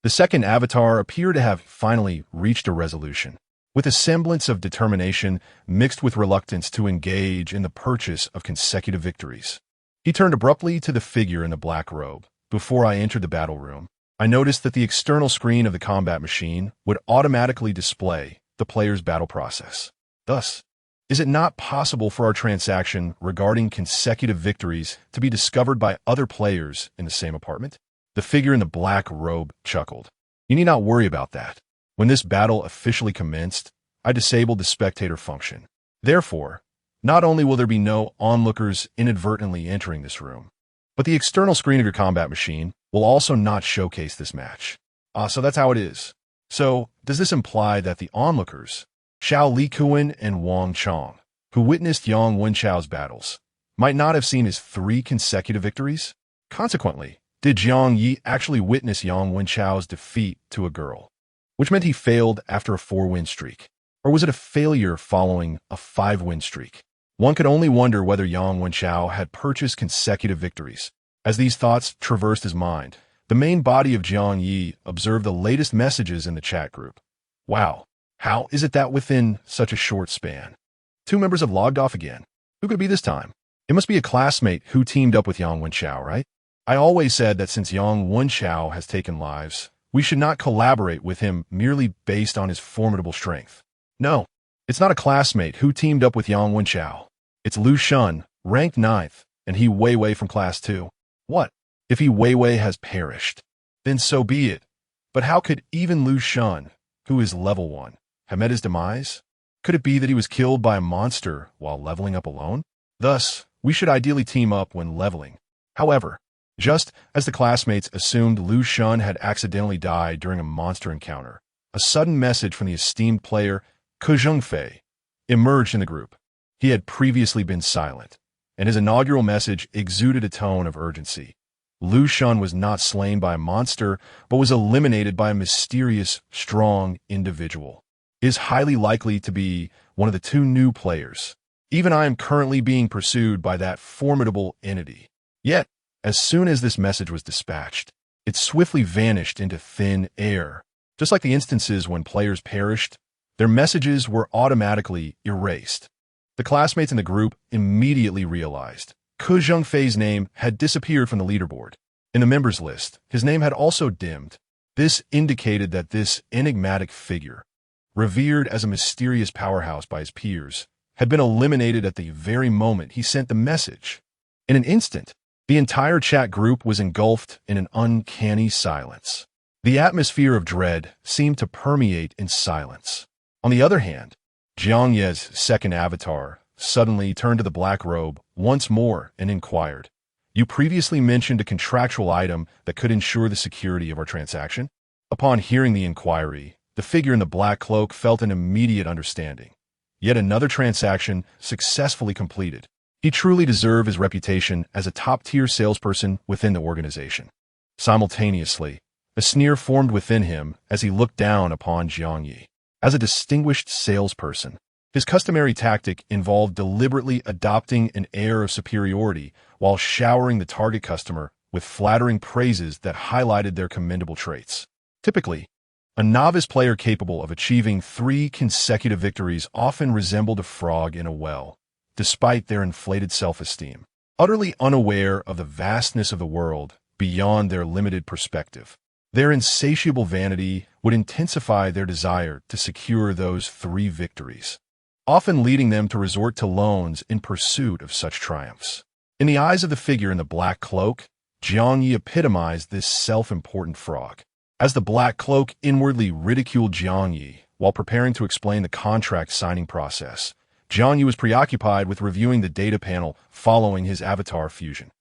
the second avatar appeared to have finally reached a resolution, with a semblance of determination mixed with reluctance to engage in the purchase of consecutive victories. He turned abruptly to the figure in the black robe. Before I entered the battle room, I noticed that the external screen of the combat machine would automatically display the player's battle process. Thus, is it not possible for our transaction regarding consecutive victories to be discovered by other players in the same apartment? The figure in the black robe chuckled. You need not worry about that. When this battle officially commenced, I disabled the spectator function. Therefore, not only will there be no onlookers inadvertently entering this room, but the external screen of your combat machine will also not showcase this match. So that's how it is. So, does this imply that the onlookers, Xiao Likuan and Wang Chong, who witnessed Yang Wenchao's battles, might not have seen his 3 consecutive victories? Consequently, did Jiang Ye actually witness Yang Wenchao's defeat to a girl, which meant he failed after a 4-win streak? Or was it a failure following a 5-win streak? One could only wonder whether Yang Wenchao had purchased consecutive victories. As these thoughts traversed his mind, the main body of Jiang Ye observed the latest messages in the chat group. Wow, how is it that within such a short span, 2 members have logged off again? Who could it be this time? It must be a classmate who teamed up with Yang Wenchao, right? I always said that since Yang Wenchao has taken lives, we should not collaborate with him merely based on his formidable strength. No, it's not a classmate who teamed up with Yang Wenchao. It's Lu Shun, ranked 9th, and He Weiwei from Class 2. What? If He Weiwei has perished, then so be it. But how could even Lu Shun, who is level 1, have met his demise? Could it be that he was killed by a monster while leveling up alone? Thus, we should ideally team up when leveling. However, just as the classmates assumed Lu Shun had accidentally died during a monster encounter, a sudden message from the esteemed player Ke Zhengfei emerged in the group. He had previously been silent, and his inaugural message exuded a tone of urgency. Lu Shun was not slain by a monster, but was eliminated by a mysterious, strong individual. It is highly likely to be one of the 2 new players. Even I am currently being pursued by that formidable entity. Yet, as soon as this message was dispatched, it swiftly vanished into thin air. Just like the instances when players perished, their messages were automatically erased. The classmates in the group immediately realized Ke Zhengfei's name had disappeared from the leaderboard. In the members list, his name had also dimmed. This indicated that this enigmatic figure, revered as a mysterious powerhouse by his peers, had been eliminated at the very moment he sent the message. In an instant, The entire chat group was engulfed in an uncanny silence. The atmosphere of dread seemed to permeate in silence. On the other hand, Jiang Ye's second avatar suddenly turned to the black robe once more and inquired, "You previously mentioned a contractual item that could ensure the security of our transaction?" Upon hearing the inquiry, the figure in the black cloak felt an immediate understanding. Yet another transaction successfully completed. He truly deserved his reputation as a top-tier salesperson within the organization. Simultaneously, a sneer formed within him as he looked down upon Jiang Ye. As a distinguished salesperson, his customary tactic involved deliberately adopting an air of superiority while showering the target customer with flattering praises that highlighted their commendable traits. Typically, a novice player capable of achieving 3 consecutive victories often resembled a frog in a well, despite their inflated self-esteem, utterly unaware of the vastness of the world beyond their limited perspective. Their insatiable vanity would intensify their desire to secure those 3 victories, often leading them to resort to loans in pursuit of such triumphs. In the eyes of the figure in the black cloak, Jiang Ye epitomized this self-important frog. As the black cloak inwardly ridiculed Jiang Ye while preparing to explain the contract signing process, Jiang Ye was preoccupied with reviewing the data panel following his avatar fusion.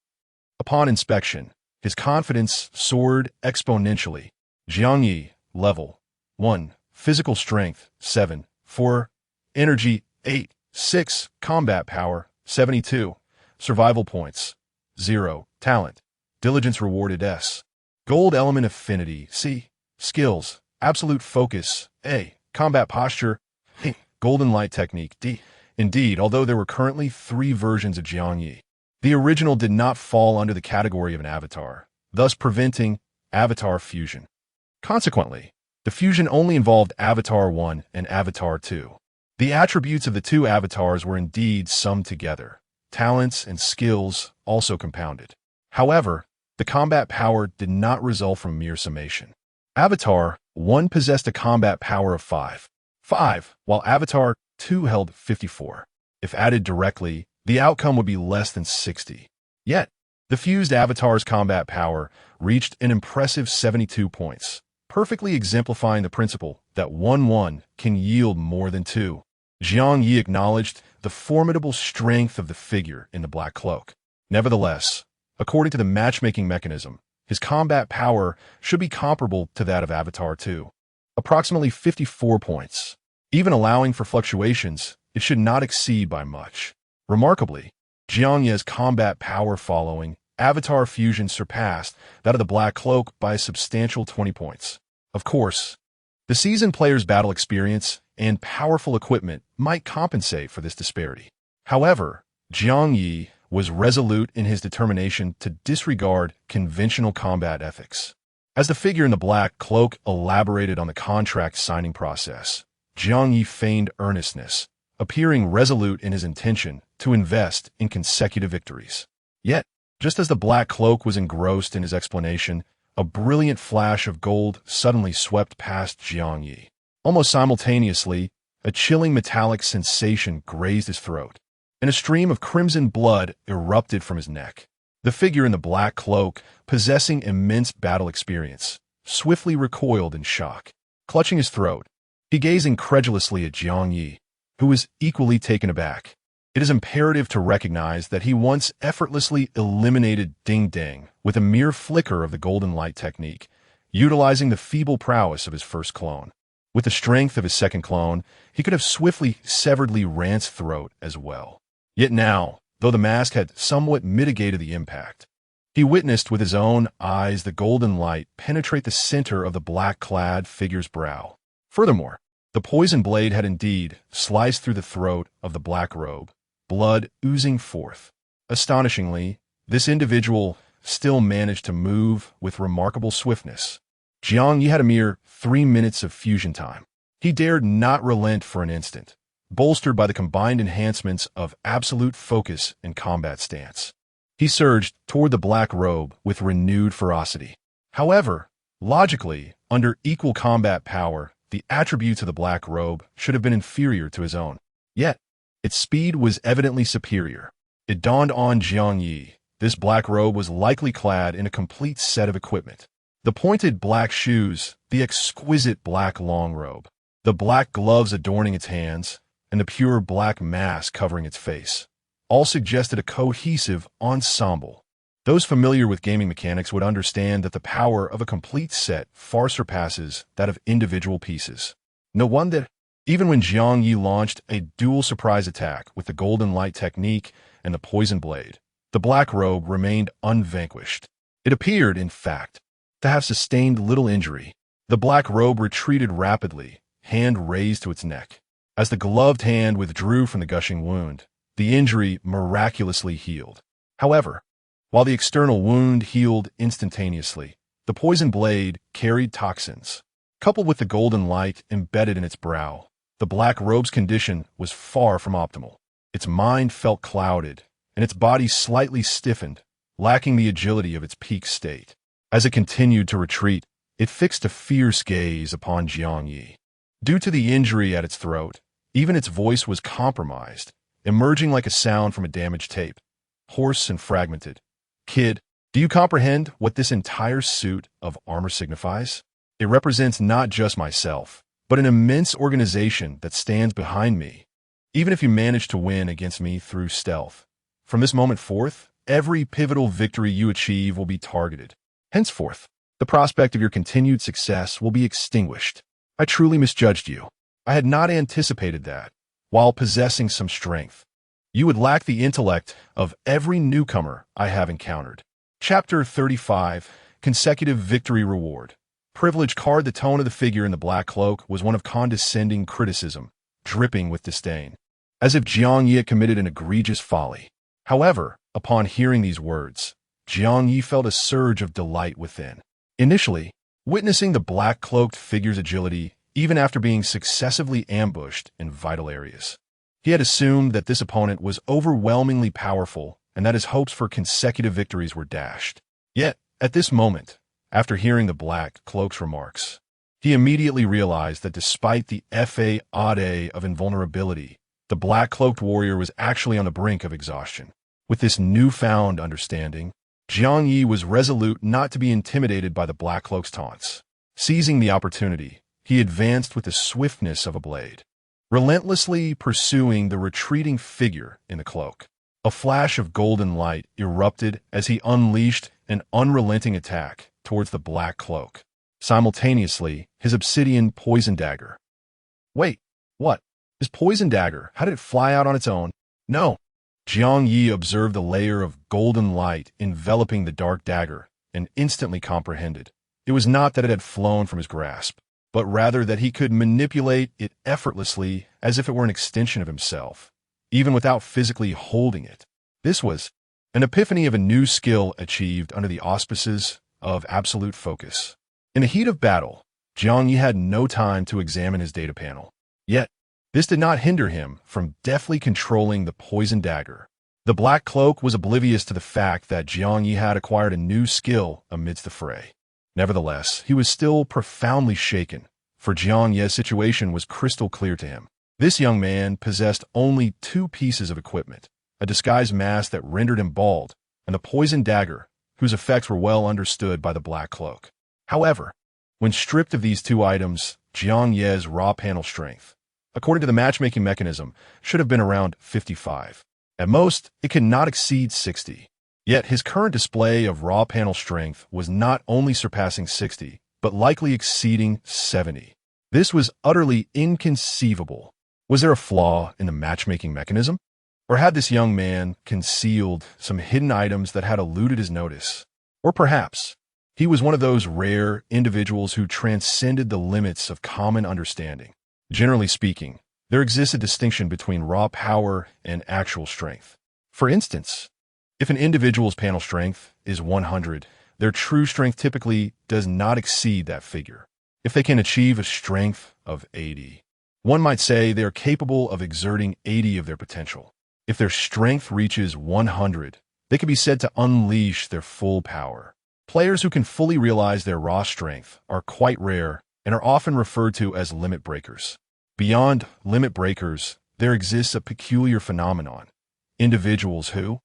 Upon inspection, his confidence soared exponentially. Jiang Ye, level 1, physical strength 7, 4, energy 8, 6, combat power 72, survival points 0, talent, diligence rewarded S, gold element affinity C, skills, absolute focus A, combat posture A, golden light technique D. Indeed, although there were currently 3 versions of Jiang Ye, the original did not fall under the category of an avatar, thus preventing avatar fusion. Consequently, the fusion only involved Avatar 1 and Avatar 2. The attributes of the 2 avatars were indeed summed together, talents and skills also compounded. However, the combat power did not result from mere summation. Avatar 1 possessed a combat power of 5, while Avatar 2 held 54. If added directly, the outcome would be less than 60. Yet, the fused avatar's combat power reached an impressive 72 points, perfectly exemplifying the principle that 1-1 can yield more than 2. Jiang Ye acknowledged the formidable strength of the figure in the black cloak. Nevertheless, according to the matchmaking mechanism, his combat power should be comparable to that of Avatar 2, approximately 54 points. Even allowing for fluctuations, it should not exceed by much. Remarkably, Jiang Ye's combat power following Avatar fusion surpassed that of the black cloak by a substantial 20 points. Of course, the seasoned player's battle experience and powerful equipment might compensate for this disparity. However, Jiang Ye was resolute in his determination to disregard conventional combat ethics. As the figure in the black cloak elaborated on the contract signing process, Jiang Ye feigned earnestness, appearing resolute in his intention to invest in consecutive victories. Yet, just as the black cloak was engrossed in his explanation, a brilliant flash of gold suddenly swept past Jiang Ye. Almost simultaneously, a chilling metallic sensation grazed his throat, and a stream of crimson blood erupted from his neck. The figure in the black cloak, possessing immense battle experience, swiftly recoiled in shock. Clutching his throat, he gazed incredulously at Jiang Ye, who was equally taken aback. It is imperative to recognize that he once effortlessly eliminated Ding Ding with a mere flicker of the golden light technique, utilizing the feeble prowess of his first clone. With the strength of his second clone, he could have swiftly severed Li Ran's throat as well. Yet now, though the mask had somewhat mitigated the impact, he witnessed with his own eyes the golden light penetrate the center of the black-clad figure's brow. Furthermore, the poison blade had indeed sliced through the throat of the black robe, blood oozing forth. Astonishingly, this individual still managed to move with remarkable swiftness. Jiang Ye had a mere 3 minutes of fusion time. He dared not relent for an instant, bolstered by the combined enhancements of absolute focus and combat stance. He surged toward the black robe with renewed ferocity. However, logically, under equal combat power, the attributes of the black robe should have been inferior to his own. Yet, its speed was evidently superior. It dawned on Jiang Ye This black robe was likely clad in a complete set of equipment. The pointed black shoes, the exquisite black long robe, the black gloves adorning its hands, and the pure black mask covering its face, all suggested a cohesive ensemble. Those familiar with gaming mechanics would understand that the power of a complete set far surpasses that of individual pieces. No wonder, even when Jiang Ye launched a dual surprise attack with the golden light technique and the poison blade, the black robe remained unvanquished. It appeared, in fact, to have sustained little injury. The black robe retreated rapidly, hand raised to its neck. As the gloved hand withdrew from the gushing wound, the injury miraculously healed. However, while the external wound healed instantaneously, the poison blade carried toxins. Coupled with the golden light embedded in its brow, the black robe's condition was far from optimal. Its mind felt clouded, and its body slightly stiffened, lacking the agility of its peak state. As it continued to retreat, it fixed a fierce gaze upon Jiang Ye. Due to the injury at its throat, even its voice was compromised, emerging like a sound from a damaged tape, hoarse and fragmented. "Kid, do you comprehend what this entire suit of armor signifies? It represents not just myself, but an immense organization that stands behind me. Even if you manage to win against me through stealth, from this moment forth, every pivotal victory you achieve will be targeted. Henceforth, the prospect of your continued success will be extinguished. I truly misjudged you. I had not anticipated that, while possessing some strength, you would lack the intellect of every newcomer I have encountered." Chapter 35, Consecutive Victory Reward. Privilege card. The tone of the figure in the black cloak was one of condescending criticism, dripping with disdain, as if Jiang Ye had committed an egregious folly. However, upon hearing these words, Jiang Ye felt a surge of delight within. Initially, witnessing the black-cloaked figure's agility, even after being successively ambushed in vital areas, he had assumed that this opponent was overwhelmingly powerful and that his hopes for consecutive victories were dashed. Yet, at this moment, after hearing the black cloak's remarks, he immediately realized that despite the facade of invulnerability, the black-cloaked warrior was actually on the brink of exhaustion. With this newfound understanding, Jiang Ye was resolute not to be intimidated by the black cloak's taunts. Seizing the opportunity, he advanced with the swiftness of a blade, relentlessly pursuing the retreating figure in the cloak. A flash of golden light erupted as he unleashed an unrelenting attack towards the black cloak. Simultaneously, his obsidian poison dagger. Wait, what? His poison dagger, how did it fly out on its own? No. Jiang Ye observed a layer of golden light enveloping the dark dagger and instantly comprehended. It was not that it had flown from his grasp, but rather that he could manipulate it effortlessly as if it were an extension of himself, even without physically holding it. This was an epiphany of a new skill achieved under the auspices of absolute focus. In the heat of battle, Jiang Ye had no time to examine his data panel. Yet, this did not hinder him from deftly controlling the poison dagger. The black cloak was oblivious to the fact that Jiang Ye had acquired a new skill amidst the fray. Nevertheless, he was still profoundly shaken, for Jiang Ye's situation was crystal clear to him. This young man possessed only two pieces of equipment, a disguised mask that rendered him bald, and a poison dagger, whose effects were well understood by the black cloak. However, when stripped of these two items, Jiang Ye's raw panel strength, according to the matchmaking mechanism, should have been around 55. At most, it could not exceed 60. Yet his current display of raw panel strength was not only surpassing 60, but likely exceeding 70. This was utterly inconceivable. Was there a flaw in the matchmaking mechanism? Or had this young man concealed some hidden items that had eluded his notice? Or perhaps he was one of those rare individuals who transcended the limits of common understanding. Generally speaking, there exists a distinction between raw power and actual strength. For instance, if an individual's panel strength is 100, their true strength typically does not exceed that figure. If they can achieve a strength of 80, one might say they are capable of exerting 80 of their potential. If their strength reaches 100, they can be said to unleash their full power. Players who can fully realize their raw strength are quite rare and are often referred to as limit breakers. Beyond limit breakers, there exists a peculiar phenomenon. Individuals who,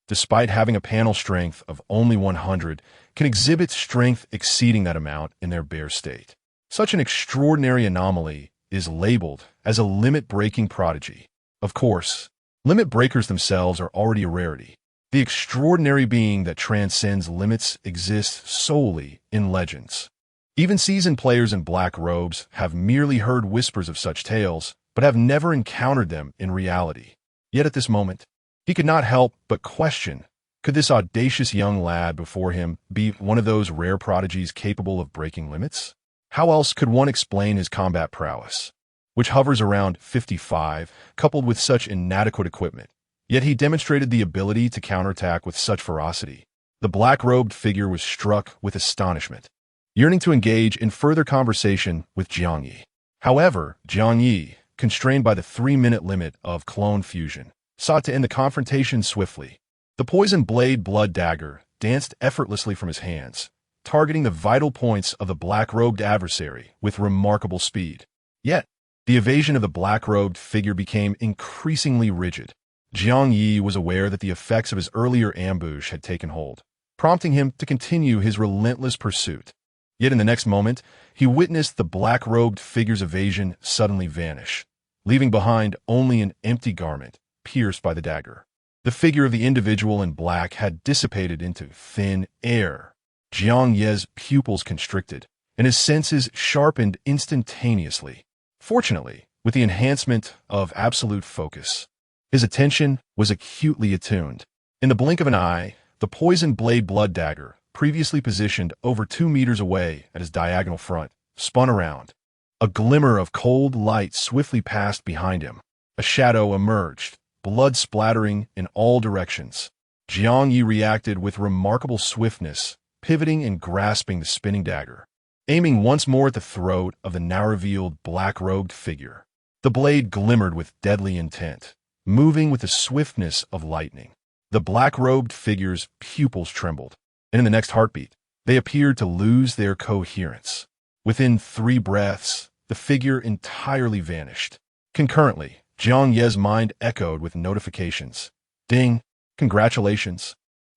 despite having a panel strength of only 100, can exhibit strength exceeding that amount in their bare state. Such an extraordinary anomaly is labeled as a limit-breaking prodigy. Of course, limit breakers themselves are already a rarity. The extraordinary being that transcends limits exists solely in legends. Even seasoned players in black robes have merely heard whispers of such tales, but have never encountered them in reality. Yet at this moment, he could not help but question, could this audacious young lad before him be one of those rare prodigies capable of breaking limits? How else could one explain his combat prowess, which hovers around 55, coupled with such inadequate equipment? Yet he demonstrated the ability to counterattack with such ferocity. The black-robed figure was struck with astonishment, yearning to engage in further conversation with Jiang Ye. However, Jiang Ye, constrained by the 3-minute limit of clone fusion, sought to end the confrontation swiftly. The poison blade blood dagger danced effortlessly from his hands, targeting the vital points of the black-robed adversary with remarkable speed. Yet, the evasion of the black-robed figure became increasingly rigid. Jiang Ye was aware that the effects of his earlier ambush had taken hold, prompting him to continue his relentless pursuit. Yet in the next moment, he witnessed the black-robed figure's evasion suddenly vanish, leaving behind only an empty garment pierced by the dagger. The figure of the individual in black had dissipated into thin air. Jiang Ye's pupils constricted, and his senses sharpened instantaneously. Fortunately, with the enhancement of absolute focus, his attention was acutely attuned. In the blink of an eye, the poison blade blood dagger, previously positioned over 2 meters away at his diagonal front, spun around. A glimmer of cold light swiftly passed behind him. A shadow emerged, blood splattering in all directions. Jiang Ye reacted with remarkable swiftness, pivoting and grasping the spinning dagger, aiming once more at the throat of the now-revealed black-robed figure. The blade glimmered with deadly intent, moving with the swiftness of lightning. The black-robed figure's pupils trembled, and in the next heartbeat, they appeared to lose their coherence. Within 3 breaths, the figure entirely vanished. Concurrently, Jiang Ye's mind echoed with notifications. Ding! Congratulations!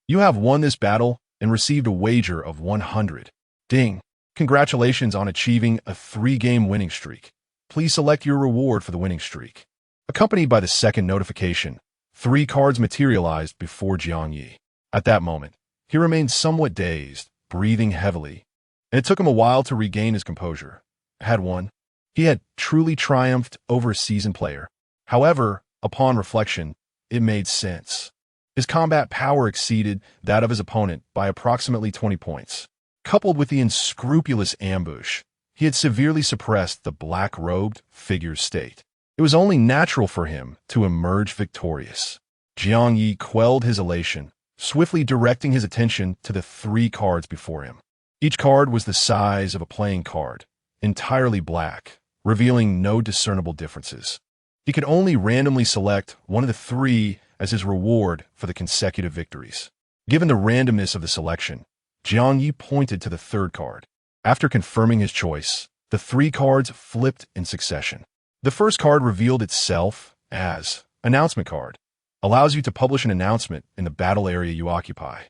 You have won this battle and received a wager of 100. Ding! Congratulations on achieving a 3-game winning streak. Please select your reward for the winning streak. Accompanied by the second notification, 3 cards materialized before Jiang Ye. At that moment, he remained somewhat dazed, breathing heavily, and it took him a while to regain his composure. Had won. He had truly triumphed over a seasoned player. However, upon reflection, it made sense. His combat power exceeded that of his opponent by approximately 20 points. Coupled with the unscrupulous ambush, he had severely suppressed the black-robed figure's state. It was only natural for him to emerge victorious. Jiang Ye quelled his elation, swiftly directing his attention to the 3 cards before him. Each card was the size of a playing card, entirely black, revealing no discernible differences. He could only randomly select one of the 3 as his reward for the consecutive victories. Given the randomness of the selection, Jiang Ye pointed to the 3rd card. After confirming his choice, the 3 cards flipped in succession. The first card revealed itself as Announcement Card. Allows you to publish an announcement in the battle area you occupy.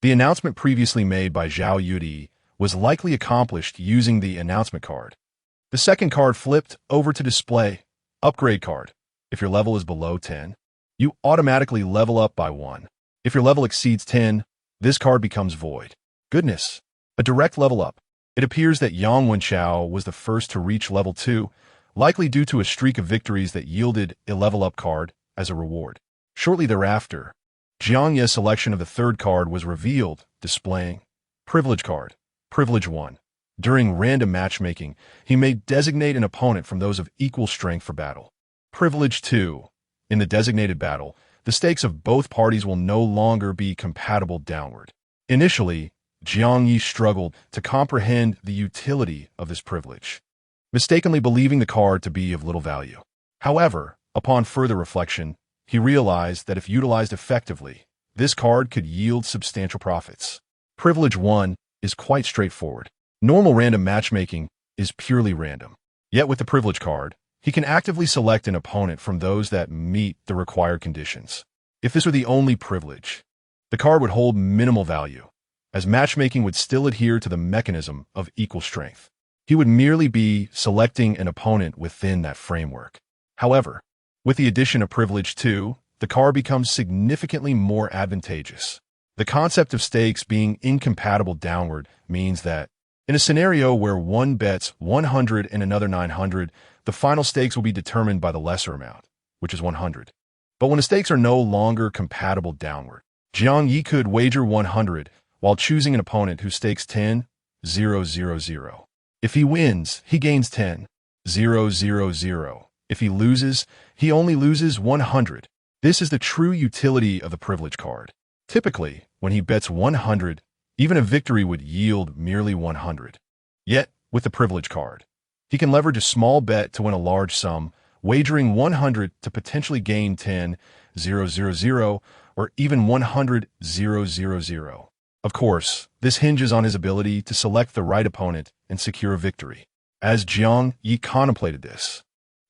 The announcement previously made by Zhao Yudi was likely accomplished using the announcement card. The second card flipped over to display Upgrade Card. If your level is below 10, you automatically level up by 1. If your level exceeds 10, this card becomes void. Goodness, a direct level up. It appears that Yang Wenchao was the first to reach level 2, likely due to a streak of victories that yielded a level up card as a reward. Shortly thereafter, Jiang Ye's selection of the 3rd card was revealed, displaying Privilege Card, Privilege 1. During random matchmaking, he may designate an opponent from those of equal strength for battle. Privilege 2. In the designated battle, the stakes of both parties will no longer be compatible downward. Initially, Jiang Ye struggled to comprehend the utility of this privilege, mistakenly believing the card to be of little value. However, upon further reflection, he realized that if utilized effectively, this card could yield substantial profits. Privilege 1 is quite straightforward. Normal random matchmaking is purely random. Yet with the privilege card, he can actively select an opponent from those that meet the required conditions. If this were the only privilege, The card would hold minimal value, as matchmaking would still adhere to the mechanism of equal strength. He would merely be selecting an opponent within that framework. However, with the addition of Privilege 2, the card becomes significantly more advantageous. The concept of stakes being incompatible downward means that, in a scenario where one bets 100 and another 900, the final stakes will be determined by the lesser amount, which is 100. But when the stakes are no longer compatible downward, Jiang Ye could wager 100 while choosing an opponent who stakes 10, 0, 0, 0. If he wins, he gains 10, 0, 0, 0. If he loses, he only loses 100. This is the true utility of the privilege card. Typically, when he bets 100, even a victory would yield merely 100. Yet, with the privilege card, he can leverage a small bet to win a large sum, wagering 100 to potentially gain 10, 0, 0, 0, or even 100, 0, 0, 0. Of course, this hinges on his ability to select the right opponent and secure a victory. As Jiang Ye contemplated this,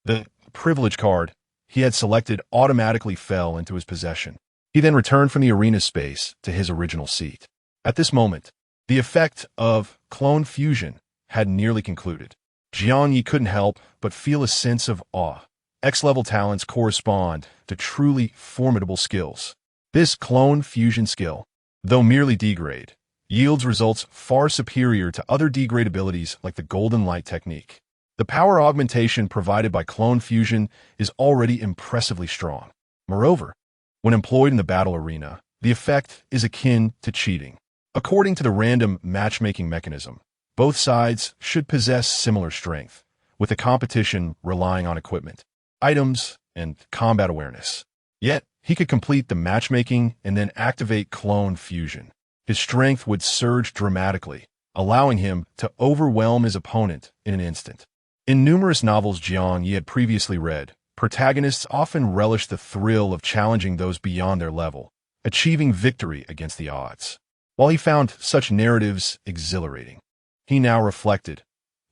the privilege card he had selected automatically fell into his possession. He then returned from the arena space to his original seat. At this moment, the effect of clone fusion had nearly concluded. Jiang Ye couldn't help but feel a sense of awe. X-level talents correspond to truly formidable skills. This clone fusion skill, though merely degrade, yields results far superior to other degrade abilities like the Golden Light technique. The power augmentation provided by clone fusion is already impressively strong. Moreover, when employed in the battle arena, the effect is akin to cheating. According to the random matchmaking mechanism, both sides should possess similar strength, with the competition relying on equipment, items, and combat awareness. Yet, he could complete the matchmaking and then activate clone fusion. His strength would surge dramatically, allowing him to overwhelm his opponent in an instant. In numerous novels Jiang Ye had previously read, protagonists often relished the thrill of challenging those beyond their level, achieving victory against the odds. While he found such narratives exhilarating, he now reflected,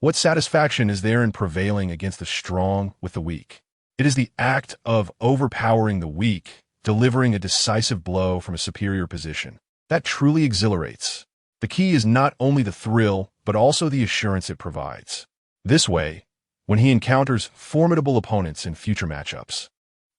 what satisfaction is there in prevailing against the strong with the weak? It is the act of overpowering the weak, delivering a decisive blow from a superior position, that truly exhilarates. The key is not only the thrill, but also the assurance it provides. This way, when he encounters formidable opponents in future matchups,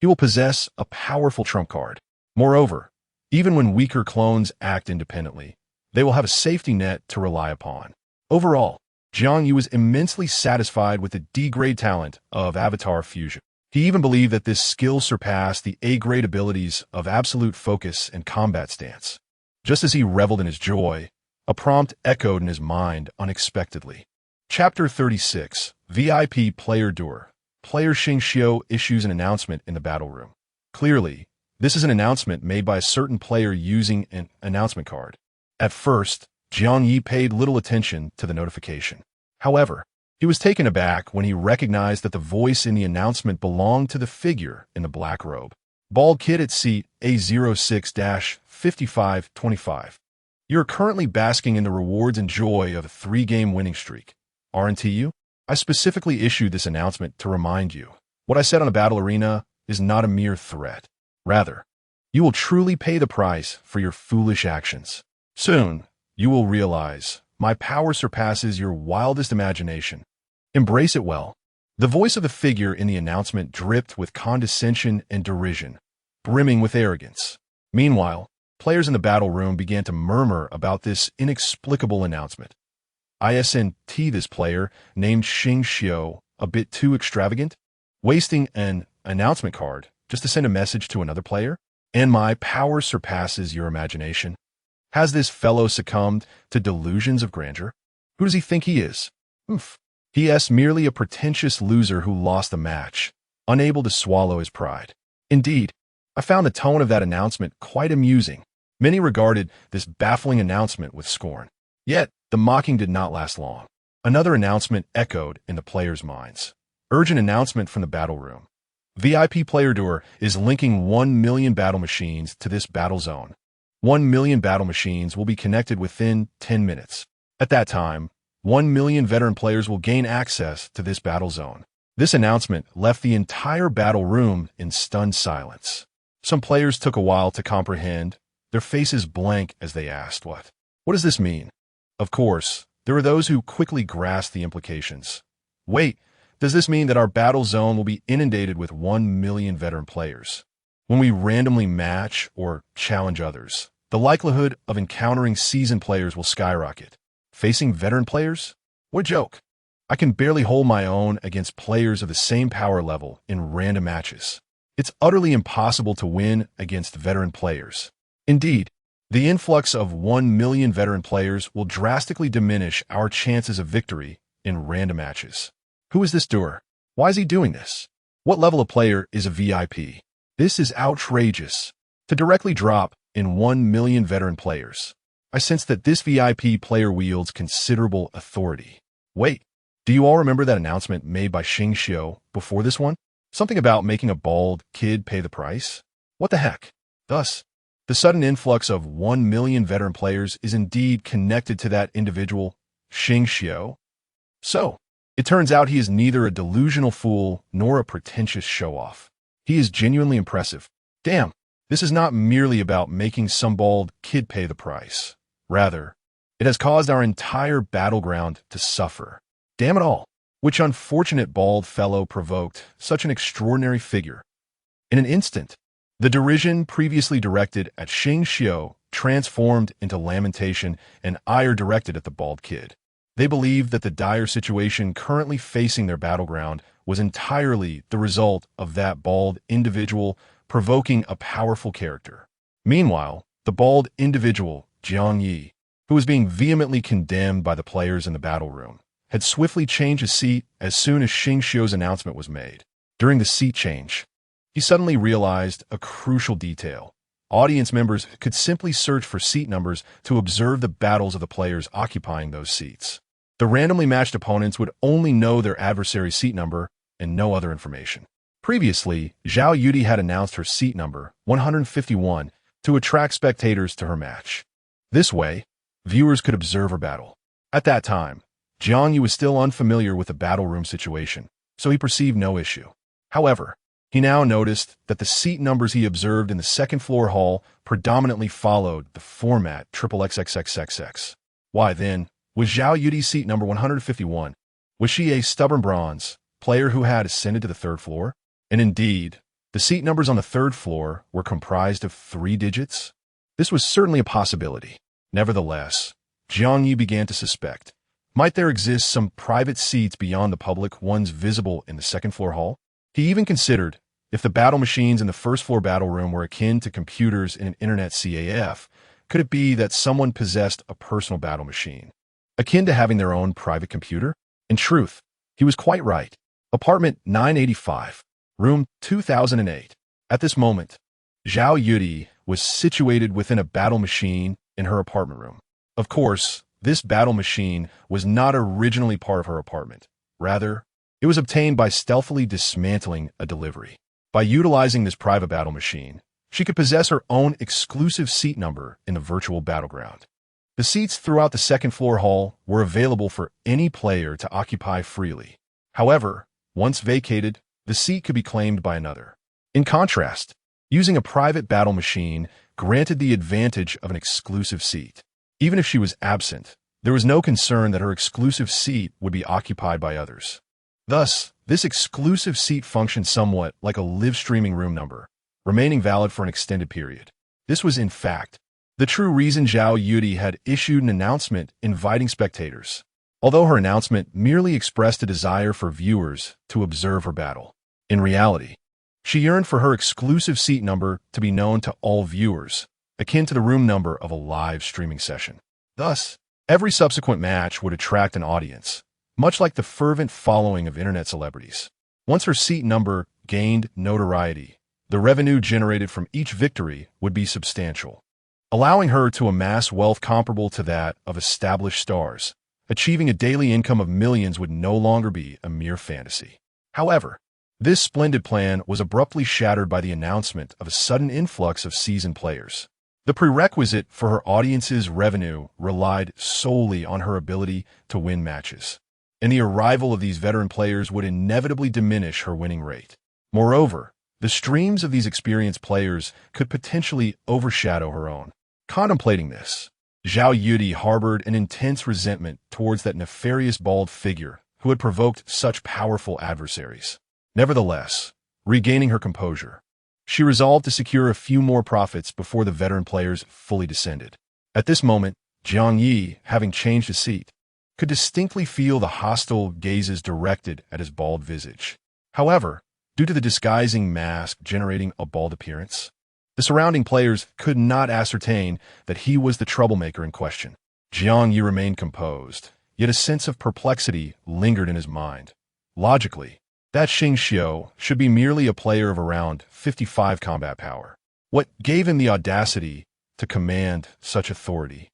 he will possess a powerful trump card. Moreover, even when weaker clones act independently, they will have a safety net to rely upon. Overall, Jiang Ye was immensely satisfied with the D-grade talent of Avatar Fusion. He even believed that this skill surpassed the A-grade abilities of absolute focus and combat stance. Just as he reveled in his joy, a prompt echoed in his mind unexpectedly. Chapter 36, VIP Player Door. Player Xing Xiu issues an announcement in the battle room. Clearly, this is an announcement made by a certain player using an announcement card. At first, Jiang Ye paid little attention to the notification. However, he was taken aback when he recognized that the voice in the announcement belonged to the figure in the black robe. Bald kid at seat A06-5525. You are currently basking in the rewards and joy of a 3-game winning streak, aren't you? I specifically issued this announcement to remind you. What I said on the battle arena is not a mere threat. Rather, you will truly pay the price for your foolish actions. Soon, you will realize my power surpasses your wildest imagination. Embrace it well. The voice of the figure in the announcement dripped with condescension and derision, brimming with arrogance. Meanwhile, players in the battle room began to murmur about this inexplicable announcement. Isn't this player, named Xing Xiu, a bit too extravagant? Wasting an announcement card just to send a message to another player? And my power surpasses your imagination. Has this fellow succumbed to delusions of grandeur? Who does he think he is? He is merely a pretentious loser who lost the match, unable to swallow his pride. Indeed, I found the tone of that announcement quite amusing. Many regarded this baffling announcement with scorn. Yet, the mocking did not last long. Another announcement echoed in the players' minds. Urgent announcement from the battle room. VIP Player Door is linking 1 million battle machines to this battle zone. 1 million battle machines will be connected within 10 minutes. At that time, 1 million veteran players will gain access to this battle zone. This announcement left the entire battle room in stunned silence. Some players took a while to comprehend, their faces blank as they asked, What? What does this mean? Of course, there are those who quickly grasp the implications. Wait, does this mean that our battle zone will be inundated with 1 million veteran players? When we randomly match or challenge others, the likelihood of encountering seasoned players will skyrocket. Facing veteran players? What a joke. I can barely hold my own against players of the same power level in random matches. It's utterly impossible to win against veteran players. Indeed, the influx of 1 million veteran players will drastically diminish our chances of victory in random matches. Who is this doer? Why is he doing this? What level of player is a VIP? This is outrageous. To directly drop in 1 million veteran players, I sense that this VIP player wields considerable authority. Wait, do you all remember that announcement made by Xing Xiu before this one? Something about making a bald kid pay the price? What the heck? Thus, the sudden influx of 1 million veteran players is indeed connected to that individual, Xing Xiu. So, it turns out he is neither a delusional fool nor a pretentious show-off. He is genuinely impressive. Damn, this is not merely about making some bald kid pay the price. Rather, it has caused our entire battleground to suffer. Damn it all. Which unfortunate bald fellow provoked such an extraordinary figure? In an instant, the derision previously directed at Xing Xiu transformed into lamentation and ire directed at the bald kid. They believed that the dire situation currently facing their battleground was entirely the result of that bald individual provoking a powerful character. Meanwhile, the bald individual, Jiang Ye, who was being vehemently condemned by the players in the battle room, had swiftly changed his seat as soon as Xing Xiu's announcement was made. During the seat change, he suddenly realized a crucial detail. Audience members could simply search for seat numbers to observe the battles of the players occupying those seats. The randomly matched opponents would only know their adversary's seat number and no other information. Previously, Jiang Ye had announced her seat number, 151, to attract spectators to her match. This way, viewers could observe her battle. At that time, Jiang Ye was still unfamiliar with the battle room situation, so he perceived no issue. However, he now noticed that the seat numbers he observed in the second-floor hall predominantly followed the format XXXXXX. Why then, was Jiang Ye's seat number 151? Was she a stubborn bronze player who had ascended to the third floor? And indeed, the seat numbers on the third floor were comprised of 3 digits? This was certainly a possibility. Nevertheless, Jiang Ye began to suspect. Might there exist some private seats beyond the public ones visible in the second-floor hall? He even considered, if the battle machines in the first-floor battle room were akin to computers in an internet CAF, could it be that someone possessed a personal battle machine, akin to having their own private computer? In truth, he was quite right. Apartment 985, room 2008. At this moment, Jiang Ye was situated within a battle machine in her apartment room. Of course, this battle machine was not originally part of her apartment. Rather, it was obtained by stealthily dismantling a delivery. By utilizing this private battle machine, she could possess her own exclusive seat number in the virtual battleground. The seats throughout the second-floor hall were available for any player to occupy freely. However, once vacated, the seat could be claimed by another. In contrast, using a private battle machine granted the advantage of an exclusive seat. Even if she was absent, there was no concern that her exclusive seat would be occupied by others. Thus, this exclusive seat functioned somewhat like a live-streaming room number, remaining valid for an extended period. This was, in fact, the true reason Jiang Ye had issued an announcement inviting spectators, although her announcement merely expressed a desire for viewers to observe her battle. In reality, she yearned for her exclusive seat number to be known to all viewers, akin to the room number of a live streaming session. Thus, every subsequent match would attract an audience, much like the fervent following of internet celebrities. Once her seat number gained notoriety, the revenue generated from each victory would be substantial, allowing her to amass wealth comparable to that of established stars. Achieving a daily income of millions would no longer be a mere fantasy. However, this splendid plan was abruptly shattered by the announcement of a sudden influx of seasoned players. The prerequisite for her audience's revenue relied solely on her ability to win matches, and the arrival of these veteran players would inevitably diminish her winning rate. Moreover, the streams of these experienced players could potentially overshadow her own. Contemplating this, Jiang Ye harbored an intense resentment towards that nefarious bald figure who had provoked such powerful adversaries. Nevertheless, regaining her composure, she resolved to secure a few more profits before the veteran players fully descended. At this moment, Jiang Ye, having changed his seat, could distinctly feel the hostile gazes directed at his bald visage. However, due to the disguising mask generating a bald appearance, the surrounding players could not ascertain that he was the troublemaker in question. Jiang Ye remained composed, yet a sense of perplexity lingered in his mind. Logically, that Xing Xiu should be merely a player of around 55 combat power. What gave him the audacity to command such authority,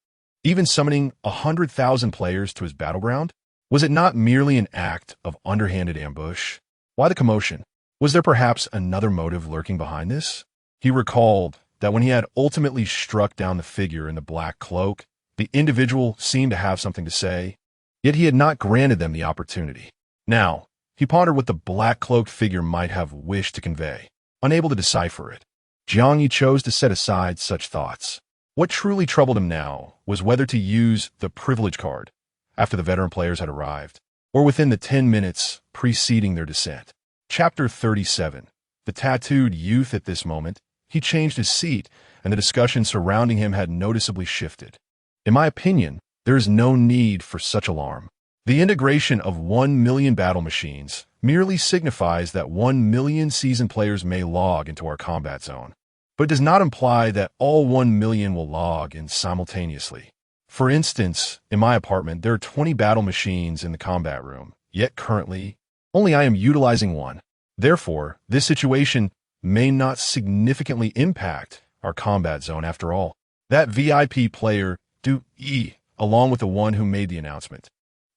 even summoning 100,000 players to his battleground? Was it not merely an act of underhanded ambush? Why the commotion? Was there perhaps another motive lurking behind this? He recalled that when he had ultimately struck down the figure in the black cloak, the individual seemed to have something to say, yet he had not granted them the opportunity. Now, he pondered what the black-cloaked figure might have wished to convey. Unable to decipher it, Jiang Ye chose to set aside such thoughts. What truly troubled him now was whether to use the privilege card after the veteran players had arrived, or within the 10 minutes preceding their descent. Chapter 37. The tattooed youth. At this moment, he changed his seat, and the discussion surrounding him had noticeably shifted. In my opinion, there is no need for such alarm. The integration of 1 million battle machines merely signifies that 1 million seasoned players may log into our combat zone, but it does not imply that all 1 million will log in simultaneously. For instance, in my apartment, there are 20 battle machines in the combat room, yet currently, only I am utilizing one. Therefore, this situation may not significantly impact our combat zone after all. That VIP player, Du Yi, along with the one who made the announcement,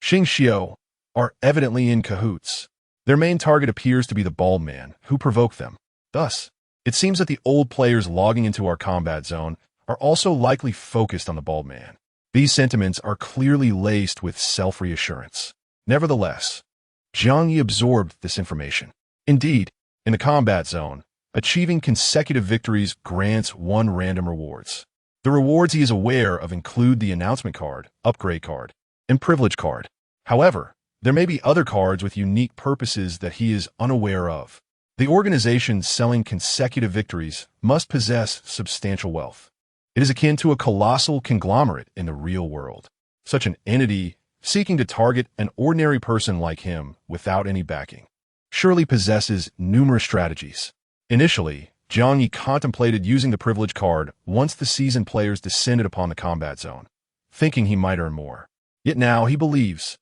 Xing Xiu, are evidently in cahoots. Their main target appears to be the bald man who provoked them. Thus, it seems that the old players logging into our combat zone are also likely focused on the bald man. These sentiments are clearly laced with self-reassurance. Nevertheless, Jiang Ye absorbed this information. Indeed, in the combat zone, achieving consecutive victories grants 1 random rewards. The rewards he is aware of include the announcement card, upgrade card, and privilege card. However, there may be other cards with unique purposes that he is unaware of. The organization selling consecutive victories must possess substantial wealth. It is akin to a colossal conglomerate in the real world. Such an entity, seeking to target an ordinary person like him without any backing, surely possesses numerous strategies. Initially, Jiang Ye contemplated using the privilege card once the seasoned players descended upon the combat zone, thinking he might earn more. Yet now he believes,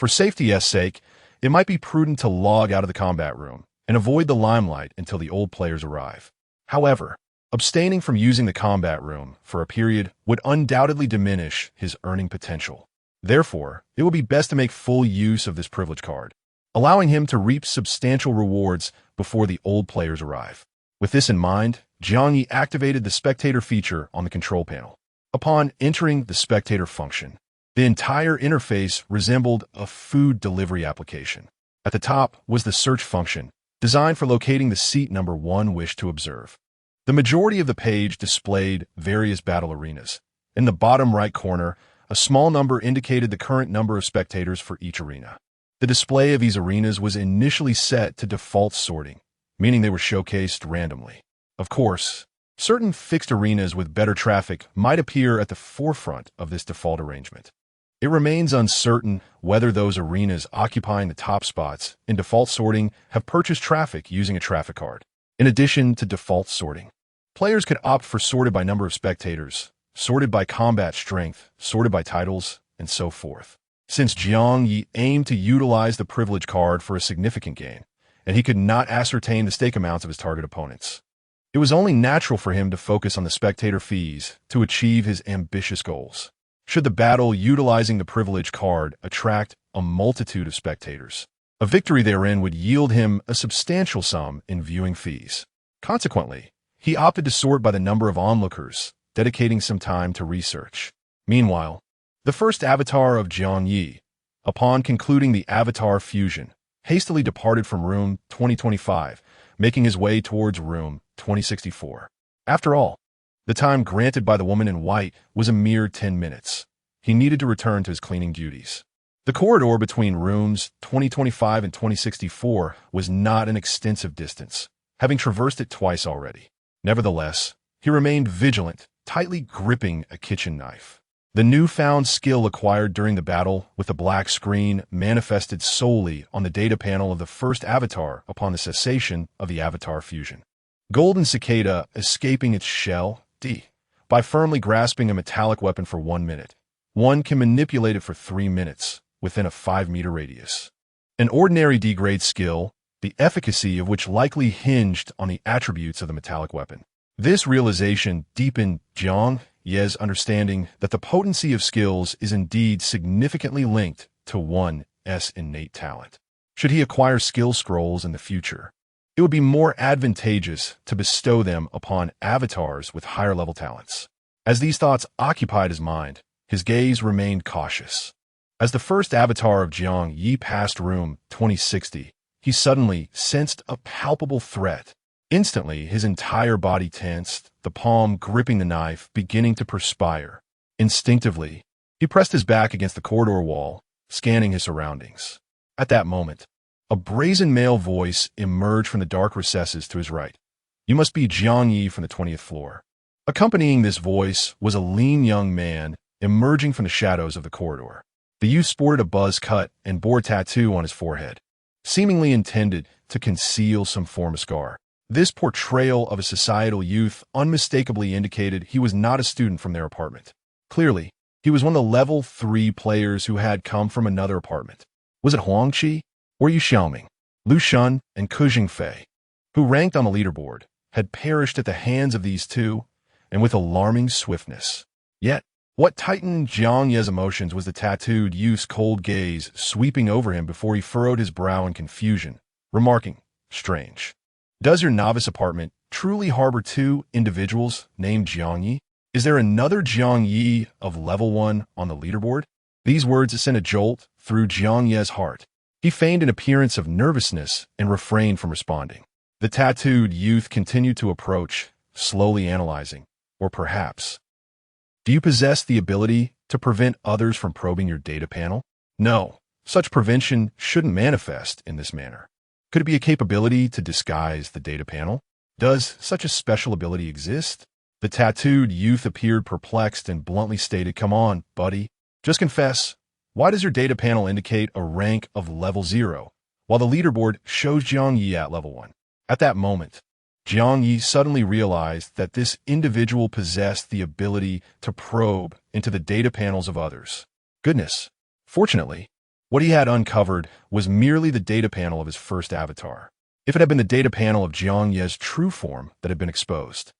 for safety's sake, it might be prudent to log out of the combat room and avoid the limelight until the old players arrive. However, abstaining from using the combat room for a period would undoubtedly diminish his earning potential. Therefore, it will be best to make full use of this privilege card, allowing him to reap substantial rewards before the old players arrive. With this in mind, Jiang Ye activated the spectator feature on the control panel. Upon entering the spectator function, the entire interface resembled a food delivery application. At the top was the search function, designed for locating the seat number one wished to observe. The majority of the page displayed various battle arenas. In the bottom right corner, a small number indicated the current number of spectators for each arena. The display of these arenas was initially set to default sorting, meaning they were showcased randomly. Of course, certain fixed arenas with better traffic might appear at the forefront of this default arrangement. It remains uncertain whether those arenas occupying the top spots in default sorting have purchased traffic using a traffic card. In addition to default sorting, players could opt for sorted by number of spectators, sorted by combat strength, sorted by titles, and so forth. Since Jiang Ye aimed to utilize the privilege card for a significant gain, and he could not ascertain the stake amounts of his target opponents, it was only natural for him to focus on the spectator fees to achieve his ambitious goals. Should the battle utilizing the privilege card attract a multitude of spectators, a victory therein would yield him a substantial sum in viewing fees. Consequently, he opted to sort by the number of onlookers, dedicating some time to research. Meanwhile, the first avatar of Jiang Ye, upon concluding the avatar fusion, hastily departed from room 2025, making his way towards room 2064. After all, The time granted by the woman in white was a mere 10 minutes. He needed to return to his cleaning duties. The corridor between rooms 2025 and 2064 was not an extensive distance, having traversed it twice already. Nevertheless, he remained vigilant, tightly gripping a kitchen knife. The newfound skill acquired during the battle with the black screen manifested solely on the data panel of the first avatar upon the cessation of the avatar fusion. Golden cicada escaping its shell, D. By firmly grasping a metallic weapon for 1 minute, one can manipulate it for 3 minutes within a 5-meter radius. An ordinary D-grade skill, the efficacy of which likely hinged on the attributes of the metallic weapon. This realization deepened Jiang Ye's understanding that the potency of skills is indeed significantly linked to one's innate talent. Should he acquire skill scrolls in the future, it would be more advantageous to bestow them upon avatars with higher-level talents. As these thoughts occupied his mind, his gaze remained cautious. As the first avatar of Jiang Ye passed room 2060, he suddenly sensed a palpable threat. Instantly, his entire body tensed, the palm gripping the knife beginning to perspire. Instinctively, he pressed his back against the corridor wall, scanning his surroundings. At that moment, a brazen male voice emerged from the dark recesses to his right. "You must be Jiang Ye from the 20th floor." Accompanying this voice was a lean young man emerging from the shadows of the corridor. The youth sported a buzz cut and bore a tattoo on his forehead, seemingly intended to conceal some form of scar. This portrayal of a societal youth unmistakably indicated he was not a student from their apartment. Clearly, he was one of the level 3 players who had come from another apartment. Was it Huangqi, or Yu Xiaoming, Lu Shun, and Ke Jingfei, who ranked on the leaderboard, had perished at the hands of these two, and with alarming swiftness. Yet, what tightened Jiang Ye's emotions was the tattooed youth's cold gaze sweeping over him before he furrowed his brow in confusion, remarking, "Strange. Does your novice apartment truly harbor 2 individuals named Jiang Ye? Is there another Jiang Ye of level 1 on the leaderboard?" These words sent a jolt through Jiang Ye's heart. He feigned an appearance of nervousness and refrained from responding. The tattooed youth continued to approach, slowly analyzing, "Or perhaps, do you possess the ability to prevent others from probing your data panel?" "No, such prevention shouldn't manifest in this manner." "Could it be a capability to disguise the data panel? Does such a special ability exist?" The tattooed youth appeared perplexed and bluntly stated, "Come on, buddy. Just confess. Why does your data panel indicate a rank of level 0, while the leaderboard shows Jiang Ye at level 1? At that moment, Jiang Ye suddenly realized that this individual possessed the ability to probe into the data panels of others. Goodness. Fortunately, what he had uncovered was merely the data panel of his first avatar. If it had been the data panel of Jiang Ye's true form that had been exposed,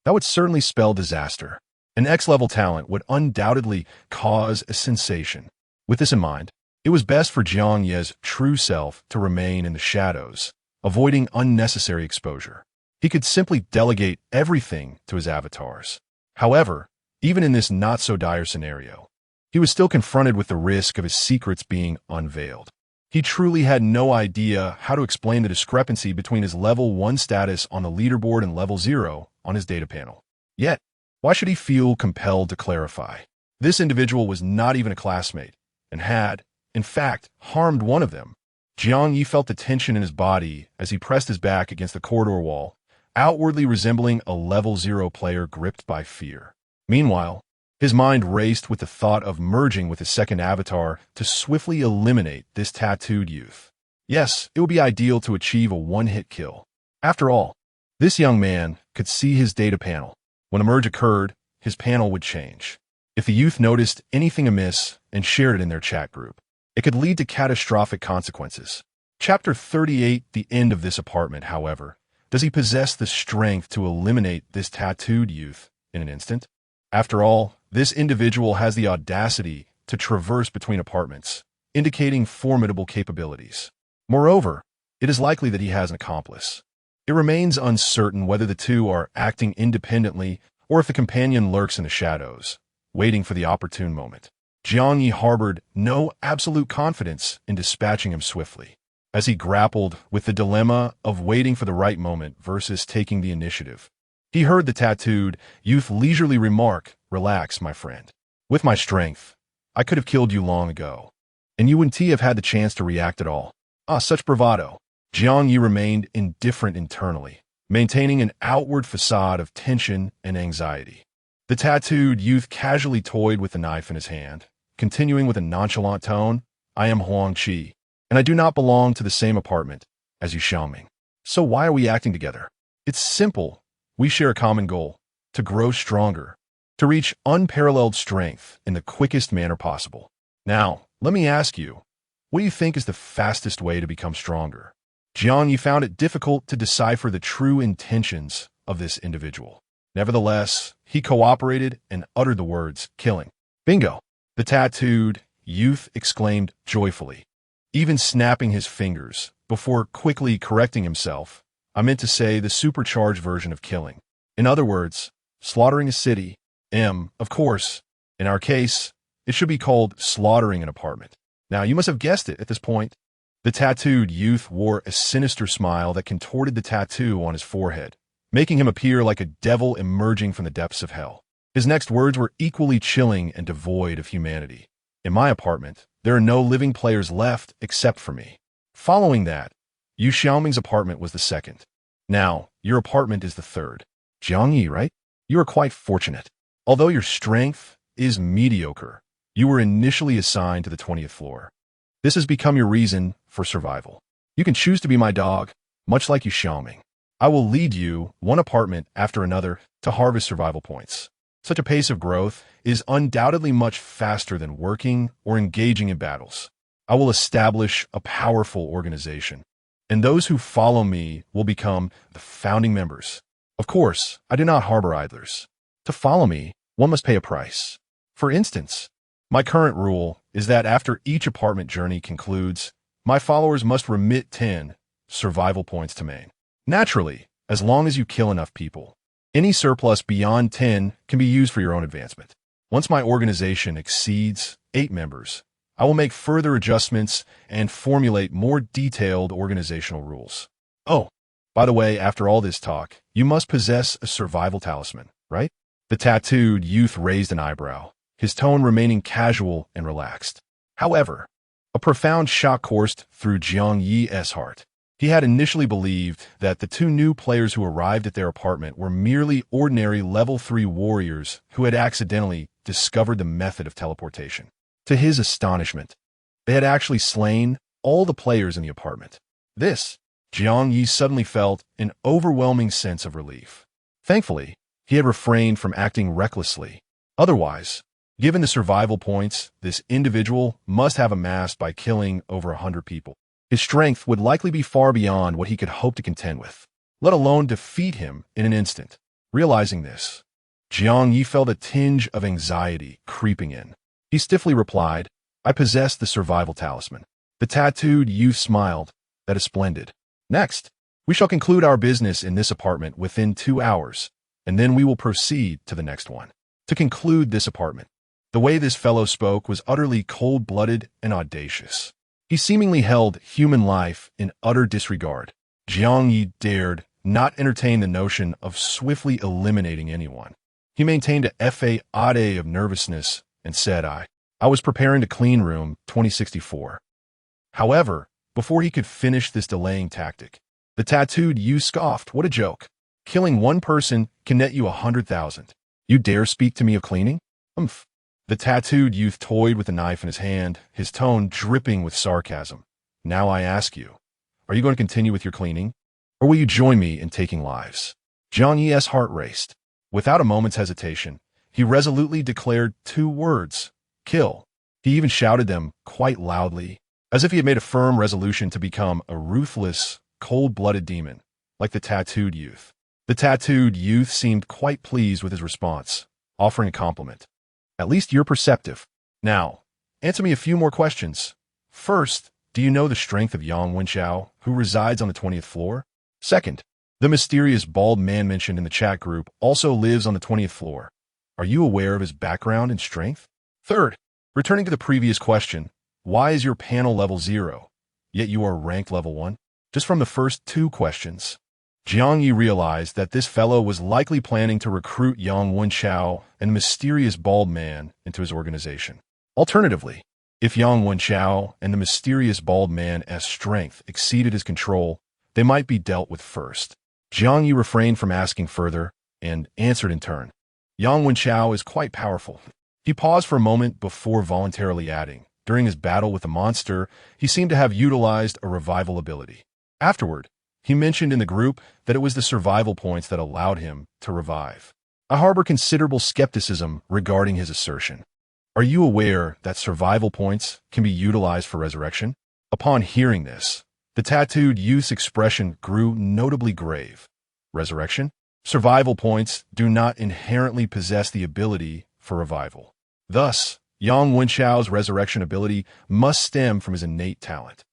that would certainly spell disaster. An X-level talent would undoubtedly cause a sensation. With this in mind, it was best for Jiang Ye's true self to remain in the shadows, avoiding unnecessary exposure. He could simply delegate everything to his avatars. However, even in this not-so-dire scenario, he was still confronted with the risk of his secrets being unveiled. He truly had no idea how to explain the discrepancy between his level 1 status on the leaderboard and level 0 on his data panel. Yet, why should he feel compelled to clarify? This individual was not even a classmate, and had, in fact, harmed one of them. Jiang Ye felt the tension in his body as he pressed his back against the corridor wall, outwardly resembling a level 0 player gripped by fear. Meanwhile, his mind raced with the thought of merging with his second avatar to swiftly eliminate this tattooed youth. Yes, it would be ideal to achieve a one-hit kill. After all, this young man could see his data panel. When a merge occurred, his panel would change. If the youth noticed anything amiss and shared it in their chat group, it could lead to catastrophic consequences. Chapter 38, the end of this apartment, however. Does he possess the strength to eliminate this tattooed youth in an instant? After all, this individual has the audacity to traverse between apartments, indicating formidable capabilities. Moreover, it is likely that he has an accomplice. It remains uncertain whether the two are acting independently or if the companion lurks in the shadows, waiting for the opportune moment. Jiang Ye harbored no absolute confidence in dispatching him swiftly, as he grappled with the dilemma of waiting for the right moment versus taking the initiative. He heard the tattooed youth leisurely remark, "Relax, my friend. With my strength, I could have killed you long ago, and you wouldn't have had the chance to react at all." Ah, such bravado. Jiang Ye remained indifferent internally, maintaining an outward facade of tension and anxiety. The tattooed youth casually toyed with the knife in his hand, continuing with a nonchalant tone, "I am Huang Qi, and I do not belong to the same apartment as you Xiaoming. So why are we acting together? It's simple. We share a common goal, to grow stronger, to reach unparalleled strength in the quickest manner possible. Now, let me ask you, what do you think is the fastest way to become stronger?" Jiang Ye found it difficult to decipher the true intentions of this individual. Nevertheless, he cooperated and uttered the words, "Killing." "Bingo!" The tattooed youth exclaimed joyfully, even snapping his fingers before quickly correcting himself. "I meant to say the supercharged version of killing. In other words, slaughtering a city. Of course, in our case, it should be called slaughtering an apartment." Now, you must have guessed it at this point. The tattooed youth wore a sinister smile that contorted the tattoo on his forehead, making him appear like a devil emerging from the depths of hell. His next words were equally chilling and devoid of humanity. "In my apartment, there are no living players left except for me." Following that, Yu Xiaoming's apartment was the second. Now, your apartment is the third. Jiang Ye, right? You are quite fortunate. Although your strength is mediocre, you were initially assigned to the 20th floor. This has become your reason for survival. You can choose to be my dog, much like Yu Xiaoming. I will lead you, one apartment after another, to harvest survival points. Such a pace of growth is undoubtedly much faster than working or engaging in battles. I will establish a powerful organization, and those who follow me will become the founding members. Of course, I do not harbor idlers. To follow me, one must pay a price. For instance, my current rule is that after each apartment journey concludes, my followers must remit 10 survival points to main. Naturally, as long as you kill enough people, any surplus beyond 10 can be used for your own advancement. Once my organization exceeds 8 members, I will make further adjustments and formulate more detailed organizational rules. Oh, by the way, after all this talk, you must possess a survival talisman, right? The tattooed youth raised an eyebrow, his tone remaining casual and relaxed. However, a profound shock coursed through Jiang Ye's heart. He had initially believed that the 2 new players who arrived at their apartment were merely ordinary level 3 warriors who had accidentally discovered the method of teleportation. To his astonishment, they had actually slain all the players in the apartment. Jiang Ye suddenly felt an overwhelming sense of relief. Thankfully, he had refrained from acting recklessly. Otherwise, given the survival points this individual must have amassed by killing over 100 people, his strength would likely be far beyond what he could hope to contend with, let alone defeat him in an instant. Realizing this, Jiang Ye felt a tinge of anxiety creeping in. He stiffly replied, "I possess the survival talisman." The tattooed youth smiled. "That is splendid. Next, we shall conclude our business in this apartment within 2 hours, and then we will proceed to the next one. To conclude this apartment." The way this fellow spoke was utterly cold-blooded and audacious. He seemingly held human life in utter disregard. Jiang Ye dared not entertain the notion of swiftly eliminating anyone. He maintained a facade of nervousness and said, I was preparing to clean room 2064. However, before he could finish this delaying tactic, the tattooed youth scoffed. "What a joke. Killing one person can net you 100,000. You dare speak to me of cleaning?" Umph. The tattooed youth toyed with a knife in his hand, his tone dripping with sarcasm. "Now I ask you, are you going to continue with your cleaning, or will you join me in taking lives?" Jiang Ye's heart raced. Without a moment's hesitation, he resolutely declared 2 words, "Kill." He even shouted them quite loudly, as if he had made a firm resolution to become a ruthless, cold-blooded demon, like the tattooed youth. The tattooed youth seemed quite pleased with his response, offering a compliment. "At least you're perceptive. Now, answer me a few more questions. First, do you know the strength of Yang Wenxiao, who resides on the 20th floor? Second, the mysterious bald man mentioned in the chat group also lives on the 20th floor. Are you aware of his background and strength? Third, returning to the previous question, why is your panel level 0, yet you are ranked level 1? Just from the first 2 questions, Jiang Ye realized that this fellow was likely planning to recruit Yang Wenchao and a mysterious bald man into his organization. Alternatively, if Yang Wenchao and the mysterious bald man's strength exceeded his control, they might be dealt with first. Jiang Ye refrained from asking further and answered in turn. Yang Wenchao is quite powerful. He paused for a moment before voluntarily adding, during his battle with the monster, he seemed to have utilized a revival ability. Afterward, he mentioned in the group that it was the survival points that allowed him to revive. I harbor considerable skepticism regarding his assertion. Are you aware that survival points can be utilized for resurrection? Upon hearing this, the tattooed youth's expression grew notably grave. Resurrection? Survival points do not inherently possess the ability for revival. Thus, Yang Wenchao's resurrection ability must stem from his innate talent.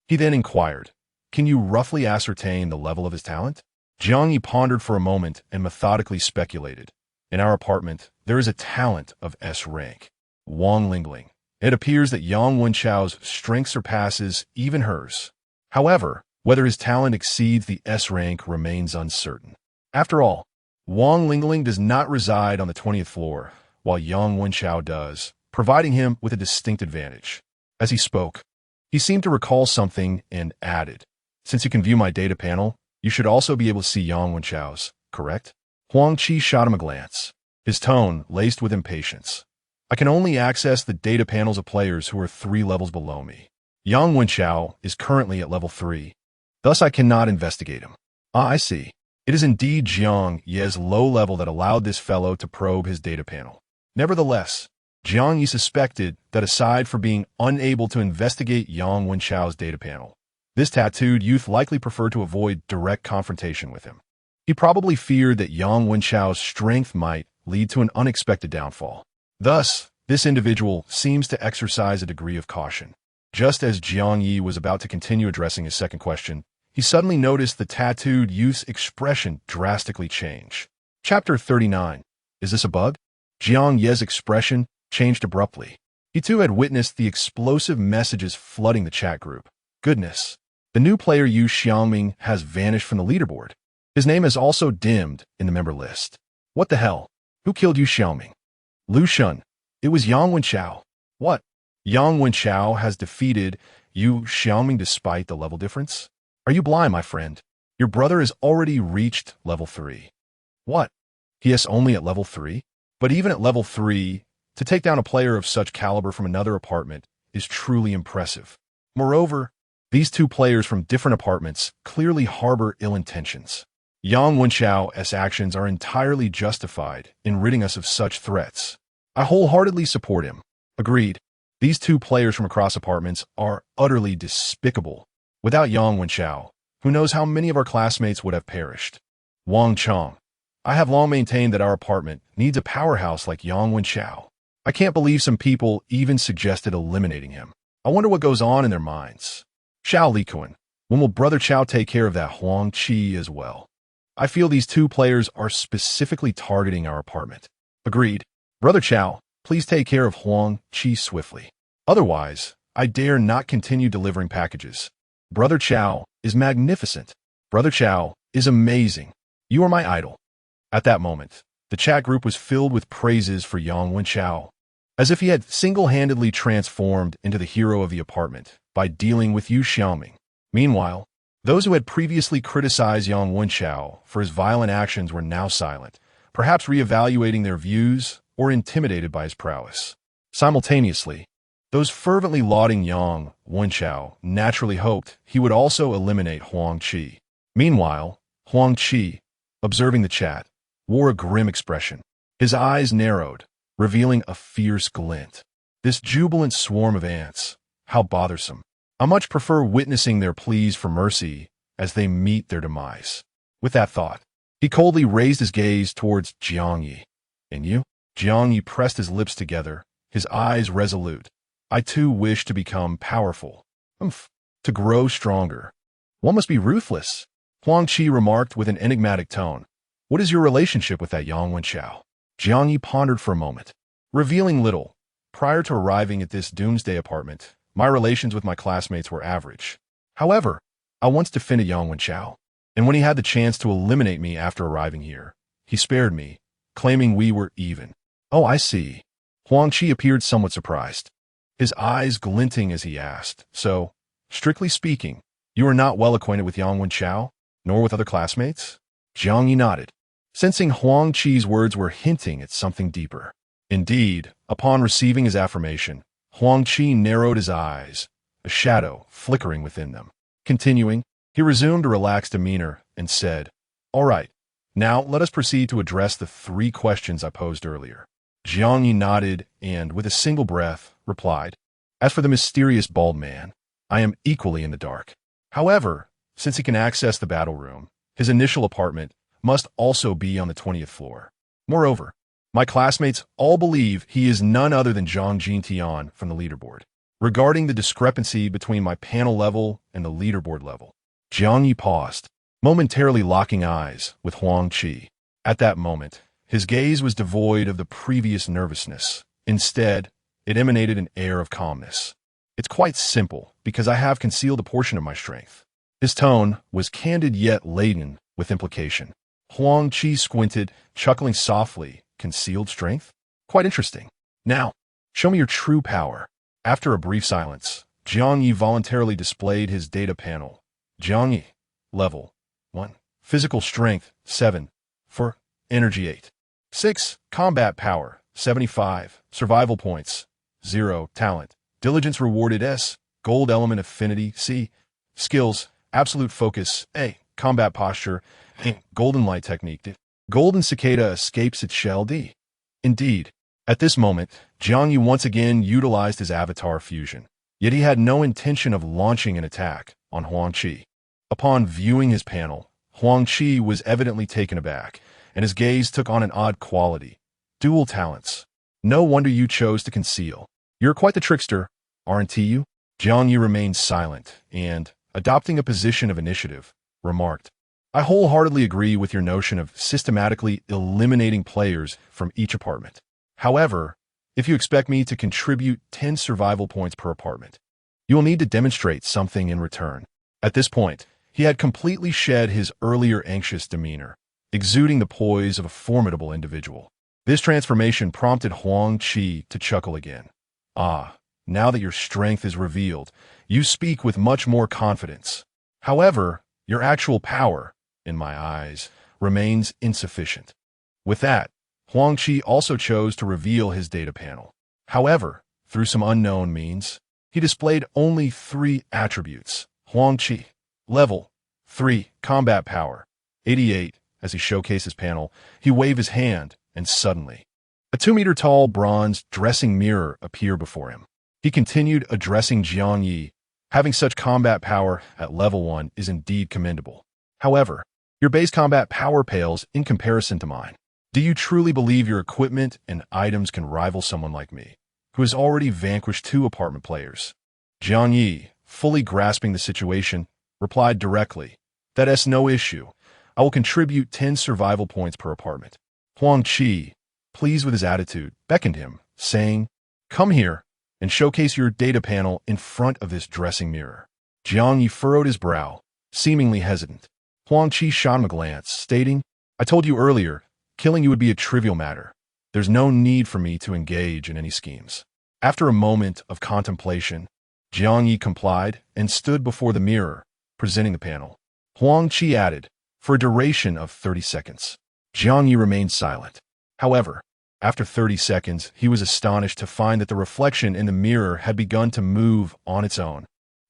He then inquired, "Can you roughly ascertain the level of his talent?" Jiang Ye pondered for a moment and methodically speculated. In our apartment, there is a talent of S rank, Wang Lingling. It appears that Yang Wenchao's strength surpasses even hers. However, whether his talent exceeds the S rank remains uncertain. After all, Wang Lingling does not reside on the 20th floor, while Yang Wenchao does, providing him with a distinct advantage. As he spoke, he seemed to recall something and added, "Since you can view my data panel, you should also be able to see Yang Wenchao's, correct?" Huang Qi shot him a glance, his tone laced with impatience. "I can only access the data panels of players who are 3 levels below me. Yang Wenchao is currently at level 3, thus I cannot investigate him." "Ah, I see. It is indeed Jiang Ye's low level that allowed this fellow to probe his data panel." Nevertheless, Jiang Ye suspected that aside from being unable to investigate Yang Wenchao's data panel, this tattooed youth likely preferred to avoid direct confrontation with him. He probably feared that Yang Wenchao's strength might lead to an unexpected downfall. Thus, this individual seems to exercise a degree of caution. Just as Jiang Ye was about to continue addressing his second question, he suddenly noticed the tattooed youth's expression drastically change. Chapter 39. Is this a bug? Jiang Ye's expression changed abruptly. He too had witnessed the explosive messages flooding the chat group. Goodness, the new player Yu Xiaoming has vanished from the leaderboard. His name is also dimmed in the member list. What the hell? Who killed Yu Xiaoming? Lu Shun. It was Yang Wenchao. What? Yang Wenchao has defeated Yu Xiaoming despite the level difference? Are you blind, my friend? Your brother has already reached level 3. What? He is only at level 3? But even at level 3, to take down a player of such caliber from another apartment is truly impressive. Moreover, these 2 players from different apartments clearly harbor ill intentions. Yang Wenchao's actions are entirely justified in ridding us of such threats. I wholeheartedly support him. Agreed. These 2 players from across apartments are utterly despicable. Without Yang Wenchao, who knows how many of our classmates would have perished. Wang Chong. I have long maintained that our apartment needs a powerhouse like Yang Wenchao. I can't believe some people even suggested eliminating him. I wonder what goes on in their minds. Xiao Likuan. When will Brother Chao take care of that Huang Qi as well? I feel these 2 players are specifically targeting our apartment. Agreed. Brother Chao, please take care of Huang Qi swiftly. Otherwise, I dare not continue delivering packages. Brother Chao is magnificent. Brother Chao is amazing. You are my idol. At that moment, the chat group was filled with praises for Yang Wenchao, as if he had single-handedly transformed into the hero of the apartment by dealing with Yu Xiaoming. Meanwhile, those who had previously criticized Yang Wenchao for his violent actions were now silent, perhaps reevaluating their views or intimidated by his prowess. Simultaneously, those fervently lauding Yang Wenchao naturally hoped he would also eliminate Huang Qi. Meanwhile, Huang Qi, observing the chat, wore a grim expression. His eyes narrowed, revealing a fierce glint. This jubilant swarm of ants, how bothersome. I much prefer witnessing their pleas for mercy as they meet their demise. With that thought, he coldly raised his gaze towards Jiang Ye. And you? Jiang Ye pressed his lips together, his eyes resolute. I too wish to become powerful. To grow stronger. One must be ruthless. Huang Qi remarked with an enigmatic tone. What is your relationship with that Yang Wenchao? Jiang Ye pondered for a moment, revealing little. Prior to arriving at this Doomsday apartment, my relations with my classmates were average. However, I once defended Yang Wenchao, And when he had the chance to eliminate me after arriving here, he spared me, claiming we were even. Oh, I see. Huang Qi appeared somewhat surprised, his eyes glinting as he asked, so, strictly speaking, you are not well acquainted with Yang Wenchao, nor with other classmates? Jiang Ye nodded, sensing Huang Qi's words were hinting at something deeper. Indeed, upon receiving his affirmation, Huang Qi narrowed his eyes, a shadow flickering within them. Continuing, he resumed a relaxed demeanor and said, "All right, now let us proceed to address the 3 questions I posed earlier." Jiang Ye nodded and, with a single breath, replied, "As for the mysterious bald man, I am equally in the dark. However, since he can access the battle room, his initial apartment must also be on the 20th floor. Moreover, my classmates all believe he is none other than Zhang Jintian from the leaderboard. Regarding the discrepancy between my panel level and the leaderboard level." Jiang Ye paused, momentarily locking eyes with Huang Qi. At that moment, his gaze was devoid of the previous nervousness. Instead, it emanated an air of calmness. "It's quite simple, because I have concealed a portion of my strength." His tone was candid yet laden with implication. Huang Qi squinted, chuckling softly. "Concealed strength? Quite interesting. Now, show me your true power." After a brief silence, Jiang Ye voluntarily displayed his data panel. Jiang Ye, level 1. Physical strength, 7. For energy, 8. 6. Combat power, 75. Survival points, 0. Talent. Diligence rewarded, S. Gold element affinity, C. Skills, absolute focus, A. Combat posture, A. Golden light technique, D. Golden cicada escapes its shell, D. Indeed, at this moment, Jiang Ye once again utilized his avatar fusion, yet he had no intention of launching an attack on Huang Qi. Upon viewing his panel, Huang Qi was evidently taken aback, and his gaze took on an odd quality. "Dual talents. No wonder you chose to conceal. You're quite the trickster, aren't you?" Jiang Ye remained silent and, adopting a position of initiative, remarked, "I wholeheartedly agree with your notion of systematically eliminating players from each apartment. However, if you expect me to contribute 10 survival points per apartment, you will need to demonstrate something in return." At this point, he had completely shed his earlier anxious demeanor, exuding the poise of a formidable individual. This transformation prompted Huang Qi to chuckle again. "Ah, now that your strength is revealed, you speak with much more confidence. However, your actual power, in my eyes, remains insufficient." With that, Huang Qi also chose to reveal his data panel. However, through some unknown means, he displayed only 3 attributes. Huang Qi, level 3, combat power, 88. As he showcased his panel, he waved his hand, and suddenly, a 2-meter-tall bronze dressing mirror appeared before him. He continued addressing Jiang Ye. "Having such combat power at level 1 is indeed commendable. However, your base combat power pales in comparison to mine. Do you truly believe your equipment and items can rival someone like me, who has already vanquished 2 apartment players?" Jiang Ye, fully grasping the situation, replied directly, "That's no issue. I will contribute 10 survival points per apartment." Huang Qi, pleased with his attitude, beckoned him, saying, "Come here and showcase your data panel in front of this dressing mirror." Jiang Ye furrowed his brow, seemingly hesitant. Huang Qi shot him a glance, stating, "I told you earlier, killing you would be a trivial matter. There's no need for me to engage in any schemes." After a moment of contemplation, Jiang Ye complied and stood before the mirror, presenting the panel. Huang Qi added, "For a duration of 30 seconds. Jiang Ye remained silent. However, after 30 seconds, he was astonished to find that the reflection in the mirror had begun to move on its own.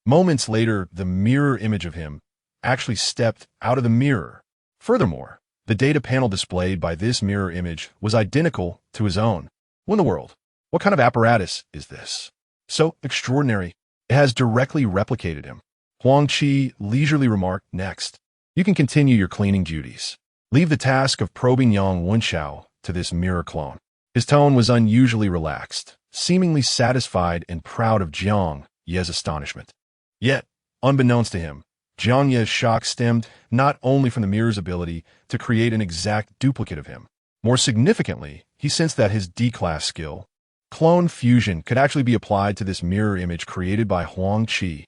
Moments later, the mirror image of him actually stepped out of the mirror. Furthermore, the data panel displayed by this mirror image was identical to his own. What in the world? What kind of apparatus is this? So extraordinary. It has directly replicated him. Huang Qi leisurely remarked, "Next, you can continue your cleaning duties. Leave the task of probing Yang Wenchao to this mirror clone." His tone was unusually relaxed, seemingly satisfied and proud of Jiang Ye's astonishment. Yet, unbeknownst to him, Jiang Ye's shock stemmed not only from the mirror's ability to create an exact duplicate of him. More significantly, he sensed that his D-class skill, clone fusion, could actually be applied to this mirror image created by Huang Qi.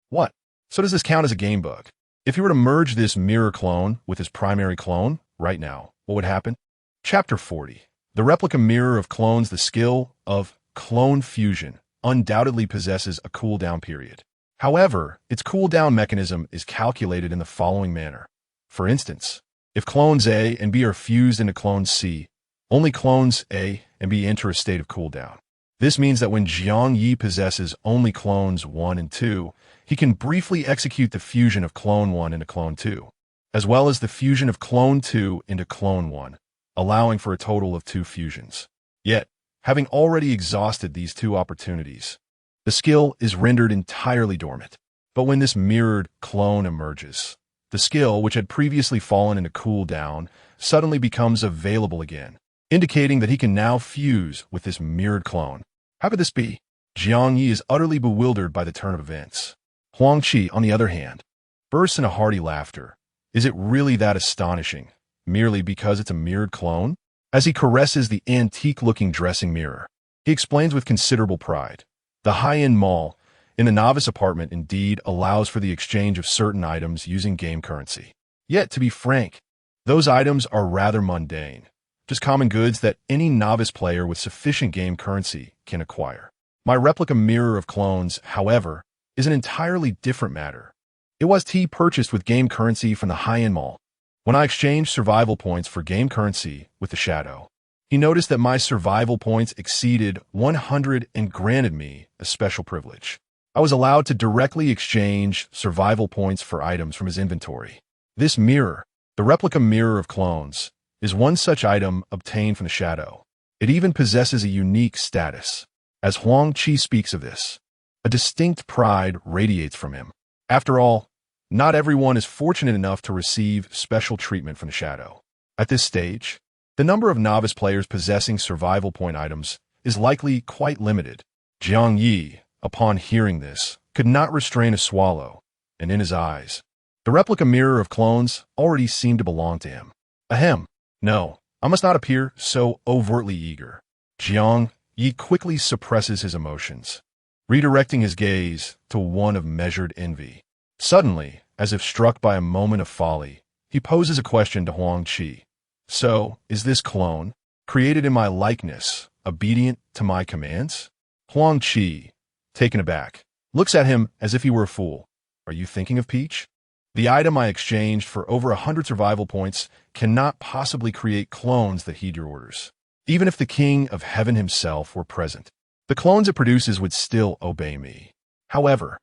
What? So does this count as a game bug? If you were to merge this mirror clone with his primary clone right now, what would happen? Chapter 40. The replica mirror of clones. The skill of clone fusion undoubtedly possesses a cooldown period. However, its cooldown mechanism is calculated in the following manner. For instance, if clones A and B are fused into clones C, only clones A and B enter a state of cooldown. This means that when Jiang Ye possesses only clones 1 and 2, he can briefly execute the fusion of clone 1 into clone 2, as well as the fusion of clone 2 into clone 1, allowing for a total of 2 fusions. Yet, having already exhausted these 2 opportunities, the skill is rendered entirely dormant. But when this mirrored clone emerges, the skill, which had previously fallen into cooldown, suddenly becomes available again, indicating that he can now fuse with this mirrored clone. How could this be? Jiang Ye is utterly bewildered by the turn of events. Huang Qi, on the other hand, bursts into hearty laughter. Is it really that astonishing, merely because it's a mirrored clone? As he caresses the antique-looking dressing mirror, he explains with considerable pride. The high-end mall in the novice apartment indeed allows for the exchange of certain items using game currency. Yet, to be frank, those items are rather mundane, just common goods that any novice player with sufficient game currency can acquire. My replica mirror of clones, however, is an entirely different matter. It was purchased with game currency from the high-end mall. When I exchanged survival points for game currency with the shadow, he noticed that my survival points exceeded 100 and granted me a special privilege. I was allowed to directly exchange survival points for items from his inventory. This mirror, the replica mirror of clones, is one such item obtained from the shadow. It even possesses a unique status. As Huang Qi speaks of this, a distinct pride radiates from him. After all, not everyone is fortunate enough to receive special treatment from the shadow. At this stage, the number of novice players possessing survival point items is likely quite limited. Jiang Ye, upon hearing this, could not restrain a swallow, and in his eyes, the replica mirror of clones already seemed to belong to him. Ahem. No, I must not appear so overtly eager. Jiang Ye quickly suppresses his emotions, redirecting his gaze to one of measured envy. Suddenly, as if struck by a moment of folly, he poses a question to Huang Qi. So, is this clone, created in my likeness, obedient to my commands? Huang Qi, taken aback, looks at him as if he were a fool. Are you thinking of Peach? The item I exchanged for over 100 survival points cannot possibly create clones that heed your orders. Even if the King of Heaven himself were present, the clones it produces would still obey me. However,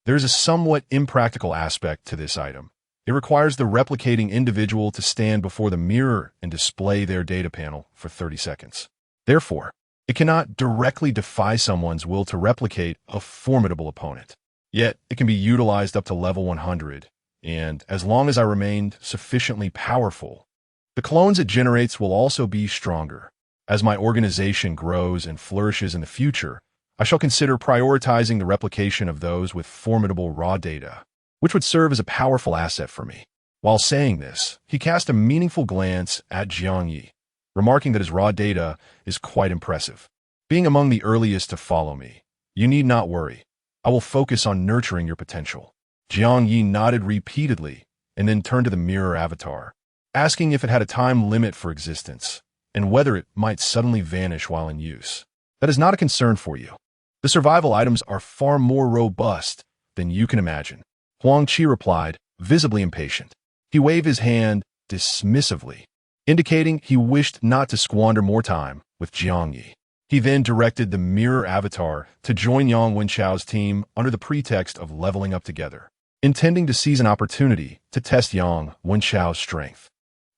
there is a somewhat impractical aspect to this item. It requires the replicating individual to stand before the mirror and display their data panel for 30 seconds. Therefore, it cannot directly defy someone's will to replicate a formidable opponent. Yet, it can be utilized up to level 100, and as long as I remained sufficiently powerful, the clones it generates will also be stronger. As my organization grows and flourishes in the future, I shall consider prioritizing the replication of those with formidable raw data, which would serve as a powerful asset for me. While saying this, he cast a meaningful glance at Jiang Ye, remarking that his raw data is quite impressive. Being among the earliest to follow me, you need not worry. I will focus on nurturing your potential. Jiang Ye nodded repeatedly and then turned to the mirror avatar, asking if it had a time limit for existence and whether it might suddenly vanish while in use. That is not a concern for you. The survival items are far more robust than you can imagine. Huang Qi replied, visibly impatient. He waved his hand dismissively, indicating he wished not to squander more time with Jiang Ye. He then directed the mirror avatar to join Yang Wenchao's team under the pretext of leveling up together, intending to seize an opportunity to test Yang Wenchao's strength.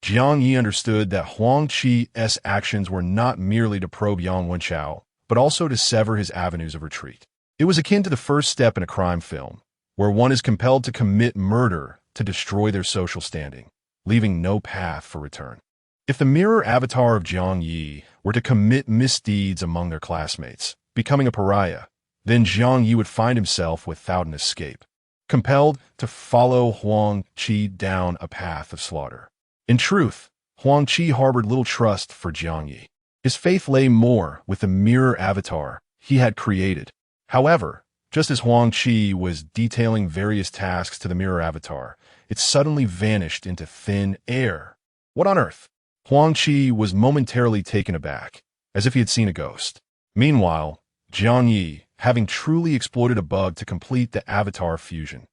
Jiang Ye understood that Huang Qi's actions were not merely to probe Yang Wenchao, but also to sever his avenues of retreat. It was akin to the first step in a crime film, where one is compelled to commit murder to destroy their social standing, leaving no path for return. If the mirror avatar of Jiang Ye were to commit misdeeds among their classmates, becoming a pariah, then Jiang Ye would find himself without an escape, compelled to follow Huang Qi down a path of slaughter. In truth, Huang Qi harbored little trust for Jiang Ye. His faith lay more with the mirror avatar he had created. However, just as Huang Qi was detailing various tasks to the mirror avatar, it suddenly vanished into thin air. What on earth? Huang Qi was momentarily taken aback, as if he had seen a ghost. Meanwhile, Jiang Ye, having truly exploited a bug to complete the avatar fusion,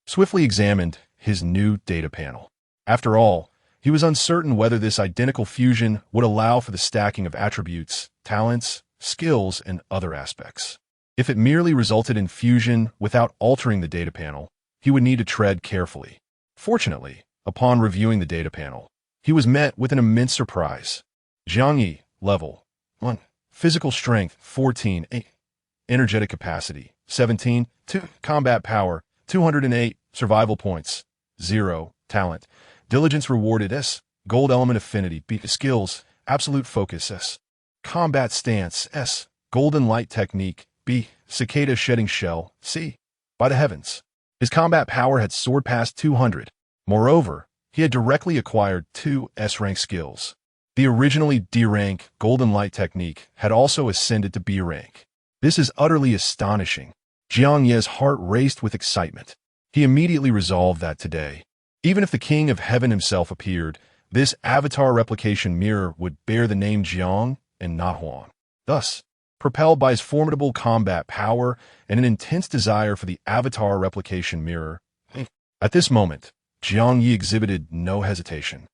swiftly examined his new data panel. After all, he was uncertain whether this identical fusion would allow for the stacking of attributes, talents, skills, and other aspects. If it merely resulted in fusion without altering the data panel, he would need to tread carefully. Fortunately, upon reviewing the data panel, he was met with an immense surprise. Jiang Ye, level 1. Physical strength, 14. Energetic capacity, 17. 2. Combat power, 208. Survival points, 0. Talent. Diligence rewarded, S. Gold element affinity, B. Skills, absolute focus, S. Combat stance, S. Golden light technique, B. Cicada shedding shell, C. By the heavens, his combat power had soared past 200. Moreover, he had directly acquired 2 S-rank skills. The originally D-rank Golden Light technique had also ascended to B-rank. This is utterly astonishing. Jiang Ye's heart raced with excitement. He immediately resolved that today, even if the King of Heaven himself appeared, this avatar replication mirror would bear the name Jiang and not Huang. Thus, propelled by his formidable combat power and an intense desire for the avatar replication mirror, at this moment, Jiang Ye exhibited no hesitation,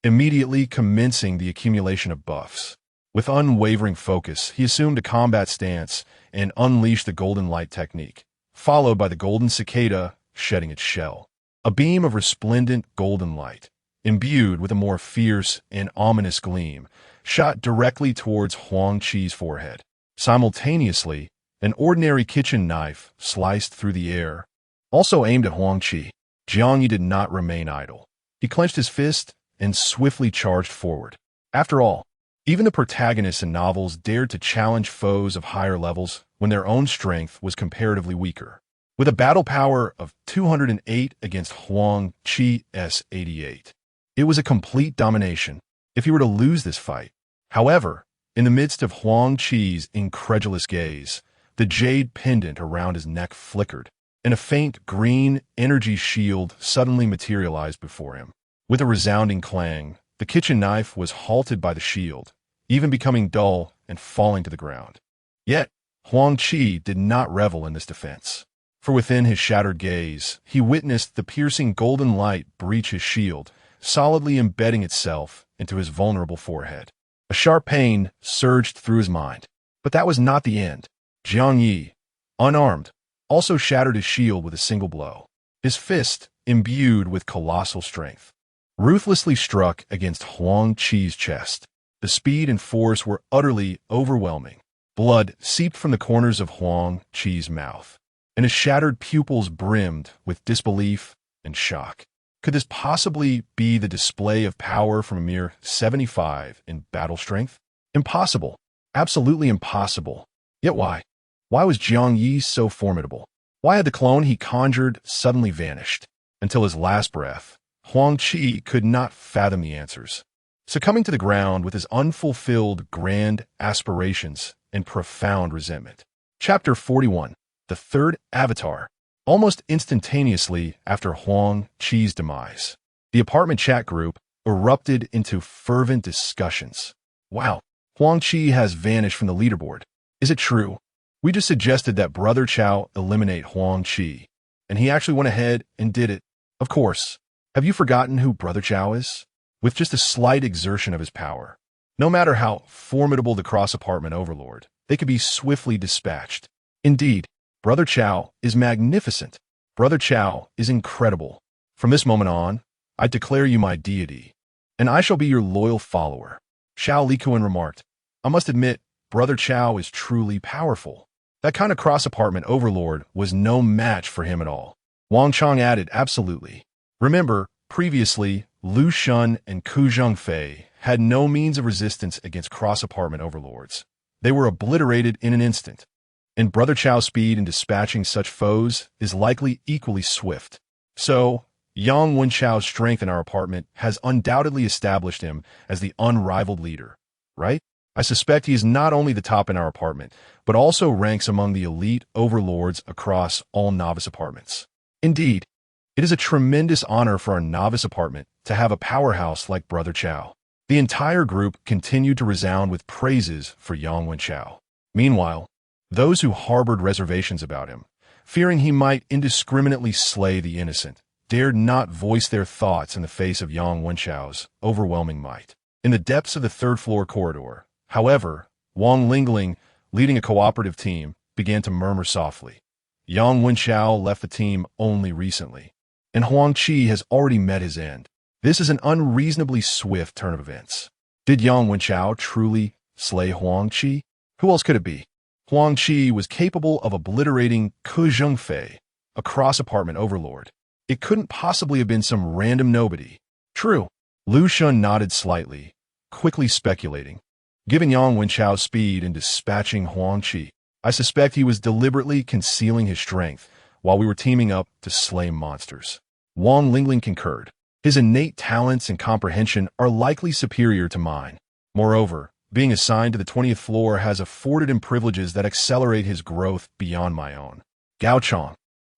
immediately commencing the accumulation of buffs. With unwavering focus, he assumed a combat stance and unleashed the Golden Light technique, followed by the Golden Cicada shedding its shell. A beam of resplendent golden light, imbued with a more fierce and ominous gleam, shot directly towards Huang Qi's forehead. Simultaneously, an ordinary kitchen knife sliced through the air, also aimed at Huang Qi. Jiang Ye did not remain idle. He clenched his fist and swiftly charged forward. After all, even the protagonists in novels dared to challenge foes of higher levels when their own strength was comparatively weaker. With a battle power of 208 against Huang Qi's 88, it was a complete domination if he were to lose this fight. However, in the midst of Huang Qi's incredulous gaze, the jade pendant around his neck flickered, and a faint green energy shield suddenly materialized before him. With a resounding clang, the kitchen knife was halted by the shield, even becoming dull and falling to the ground. Yet, Huang Qi did not revel in this defense. For within his shattered gaze, he witnessed the piercing golden light breach his shield, solidly embedding itself into his vulnerable forehead. A sharp pain surged through his mind. But that was not the end. Jiang Ye, unarmed, also shattered his shield with a single blow. His fist, imbued with colossal strength, ruthlessly struck against Huang Qi's chest. The speed and force were utterly overwhelming. Blood seeped from the corners of Huang Qi's mouth, and his shattered pupils brimmed with disbelief and shock. Could this possibly be the display of power from a mere 75 in battle strength? Impossible. Absolutely impossible. Yet why? Why was Jiang Ye so formidable? Why had the clone he conjured suddenly vanished? Until his last breath, Huang Qi could not fathom the answers. Succumbing to the ground with his unfulfilled grand aspirations and profound resentment. Chapter 41. The Third Avatar. Almost instantaneously after Huang Qi's demise, the apartment chat group erupted into fervent discussions. Wow, Huang Qi has vanished from the leaderboard. Is it true? We just suggested that Brother Chow eliminate Huang Qi, and he actually went ahead and did it. Of course. Have you forgotten who Brother Chow is? With just a slight exertion of his power, no matter how formidable the cross-apartment overlord, they could be swiftly dispatched. Indeed, Brother Chow is magnificent. Brother Chow is incredible. From this moment on, I declare you my deity, and I shall be your loyal follower. Xiao Likuan remarked. I must admit, Brother Chow is truly powerful. That kind of cross-apartment overlord was no match for him at all. Wang Chang added, absolutely. Remember, previously, Lu Shun and Ku Zhengfei had no means of resistance against cross-apartment overlords. They were obliterated in an instant. And Brother Chow's speed in dispatching such foes is likely equally swift. So, Yang Wenchao's strength in our apartment has undoubtedly established him as the unrivaled leader, right? I suspect he is not only the top in our apartment, but also ranks among the elite overlords across all novice apartments. Indeed, It is a tremendous honor for our novice apartment to have a powerhouse like Brother Chow. The entire group continued to resound with praises for Yang Wenchao. Meanwhile, those who harbored reservations about him, fearing he might indiscriminately slay the innocent, dared not voice their thoughts in the face of Yang Wenchao's overwhelming might. In the depths of the third-floor corridor, however, Wang Lingling, leading a cooperative team, began to murmur softly. Yang Wenchao left the team only recently, and Huang Qi has already met his end. This is an unreasonably swift turn of events. Did Yang Wenchao truly slay Huang Qi? Who else could it be? Huang Qi was capable of obliterating Ke Zhengfei, a cross-apartment overlord. It couldn't possibly have been some random nobody. True. Lu Shun nodded slightly, quickly speculating. Given Yang Wenchao's speed in dispatching Huang Qi, I suspect he was deliberately concealing his strength while we were teaming up to slay monsters. Wang Lingling concurred. His innate talents and comprehension are likely superior to mine. Moreover, being assigned to the 20th floor has afforded him privileges that accelerate his growth beyond my own. Gao Chong,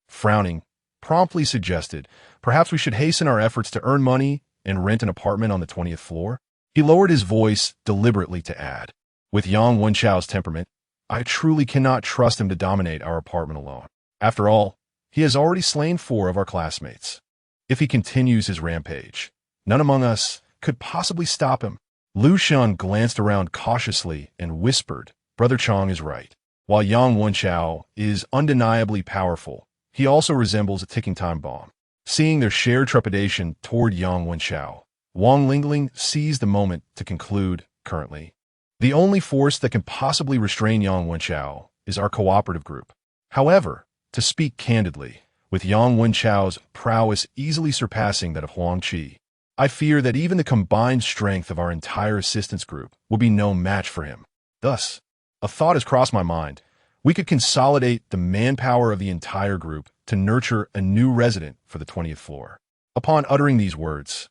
frowning, promptly suggested, perhaps we should hasten our efforts to earn money and rent an apartment on the 20th floor. He lowered his voice deliberately to add, with Yang Wenchao's temperament, I truly cannot trust him to dominate our apartment alone. After all, he has already slain 4 of our classmates. If he continues his rampage, none among us could possibly stop him. Lu Shun glanced around cautiously and whispered, Brother Chong is right. While Yang Wenchao is undeniably powerful, he also resembles a ticking time bomb. Seeing their shared trepidation toward Yang Wenchao, Wang Lingling seized the moment to conclude, currently, the only force that can possibly restrain Yang Wenchao is our cooperative group. However, to speak candidly, with Yang Wenchao's prowess easily surpassing that of Huang Qi, I fear that even the combined strength of our entire assistance group will be no match for him. Thus, a thought has crossed my mind. We could consolidate the manpower of the entire group to nurture a new resident for the 20th floor. Upon uttering these words,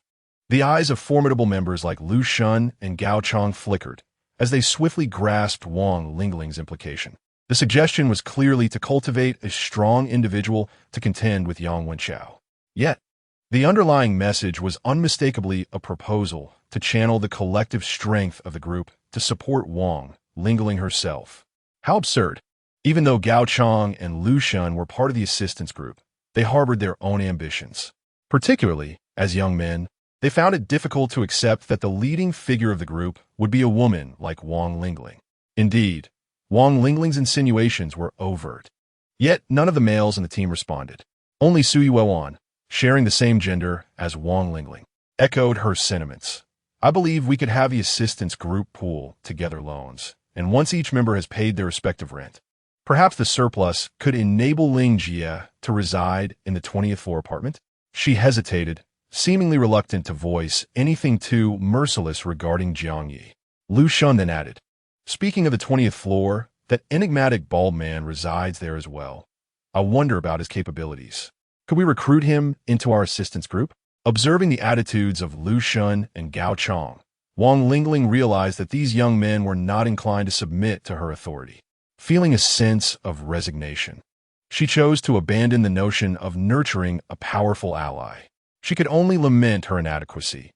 the eyes of formidable members like Lu Shun and Gao Chong flickered as they swiftly grasped Wang Lingling's implication. The suggestion was clearly to cultivate a strong individual to contend with Yang Wenchao. Yet, the underlying message was unmistakably a proposal to channel the collective strength of the group to support Wang Lingling herself. How absurd! Even though Gao Chong and Lu Shun were part of the assistance group, they harbored their own ambitions. Particularly, as young men, they found it difficult to accept that the leading figure of the group would be a woman like Wang Lingling. Indeed, Wang Lingling's insinuations were overt. Yet none of the males in the team responded. Only Sui Wewan, sharing the same gender as Wang Lingling, echoed her sentiments. I believe we could have the assistance group pool together loans, and once each member has paid their respective rent, perhaps the surplus could enable Ling Jie to reside in the 20th floor apartment. She hesitated, seemingly reluctant to voice anything too merciless regarding Jiang Ye. Lu Shun then added, speaking of the 20th floor, that enigmatic bald man resides there as well. I wonder about his capabilities. Could we recruit him into our assistance group? Observing the attitudes of Lu Shun and Gao Chong, Wang Lingling realized that these young men were not inclined to submit to her authority. Feeling a sense of resignation, she chose to abandon the notion of nurturing a powerful ally. She could only lament her inadequacy.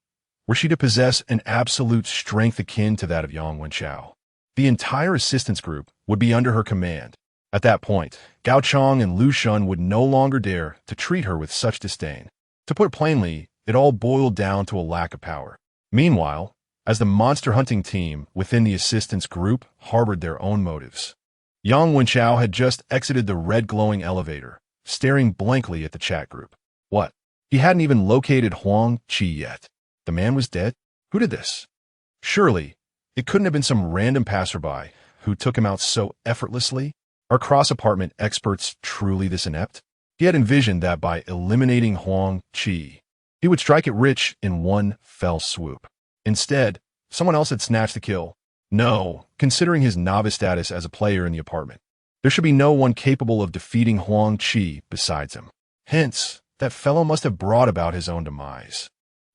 Were she to possess an absolute strength akin to that of Yang Wenchao, the entire assistance group would be under her command. At that point, Gao Chong and Lu Shun would no longer dare to treat her with such disdain. To put it plainly, it all boiled down to a lack of power. Meanwhile, as the monster hunting team within the assistance group harbored their own motives, Yang Wenchao had just exited the red glowing elevator, staring blankly at the chat group. What? He hadn't even located Huang Qi yet. The man was dead? Who did this? Surely, it couldn't have been some random passerby who took him out so effortlessly. Are cross-apartment experts truly this inept? He had envisioned that by eliminating Huang Qi, he would strike it rich in one fell swoop. Instead, someone else had snatched the kill. No, considering his novice status as a player in the apartment, there should be no one capable of defeating Huang Qi besides him. Hence, that fellow must have brought about his own demise.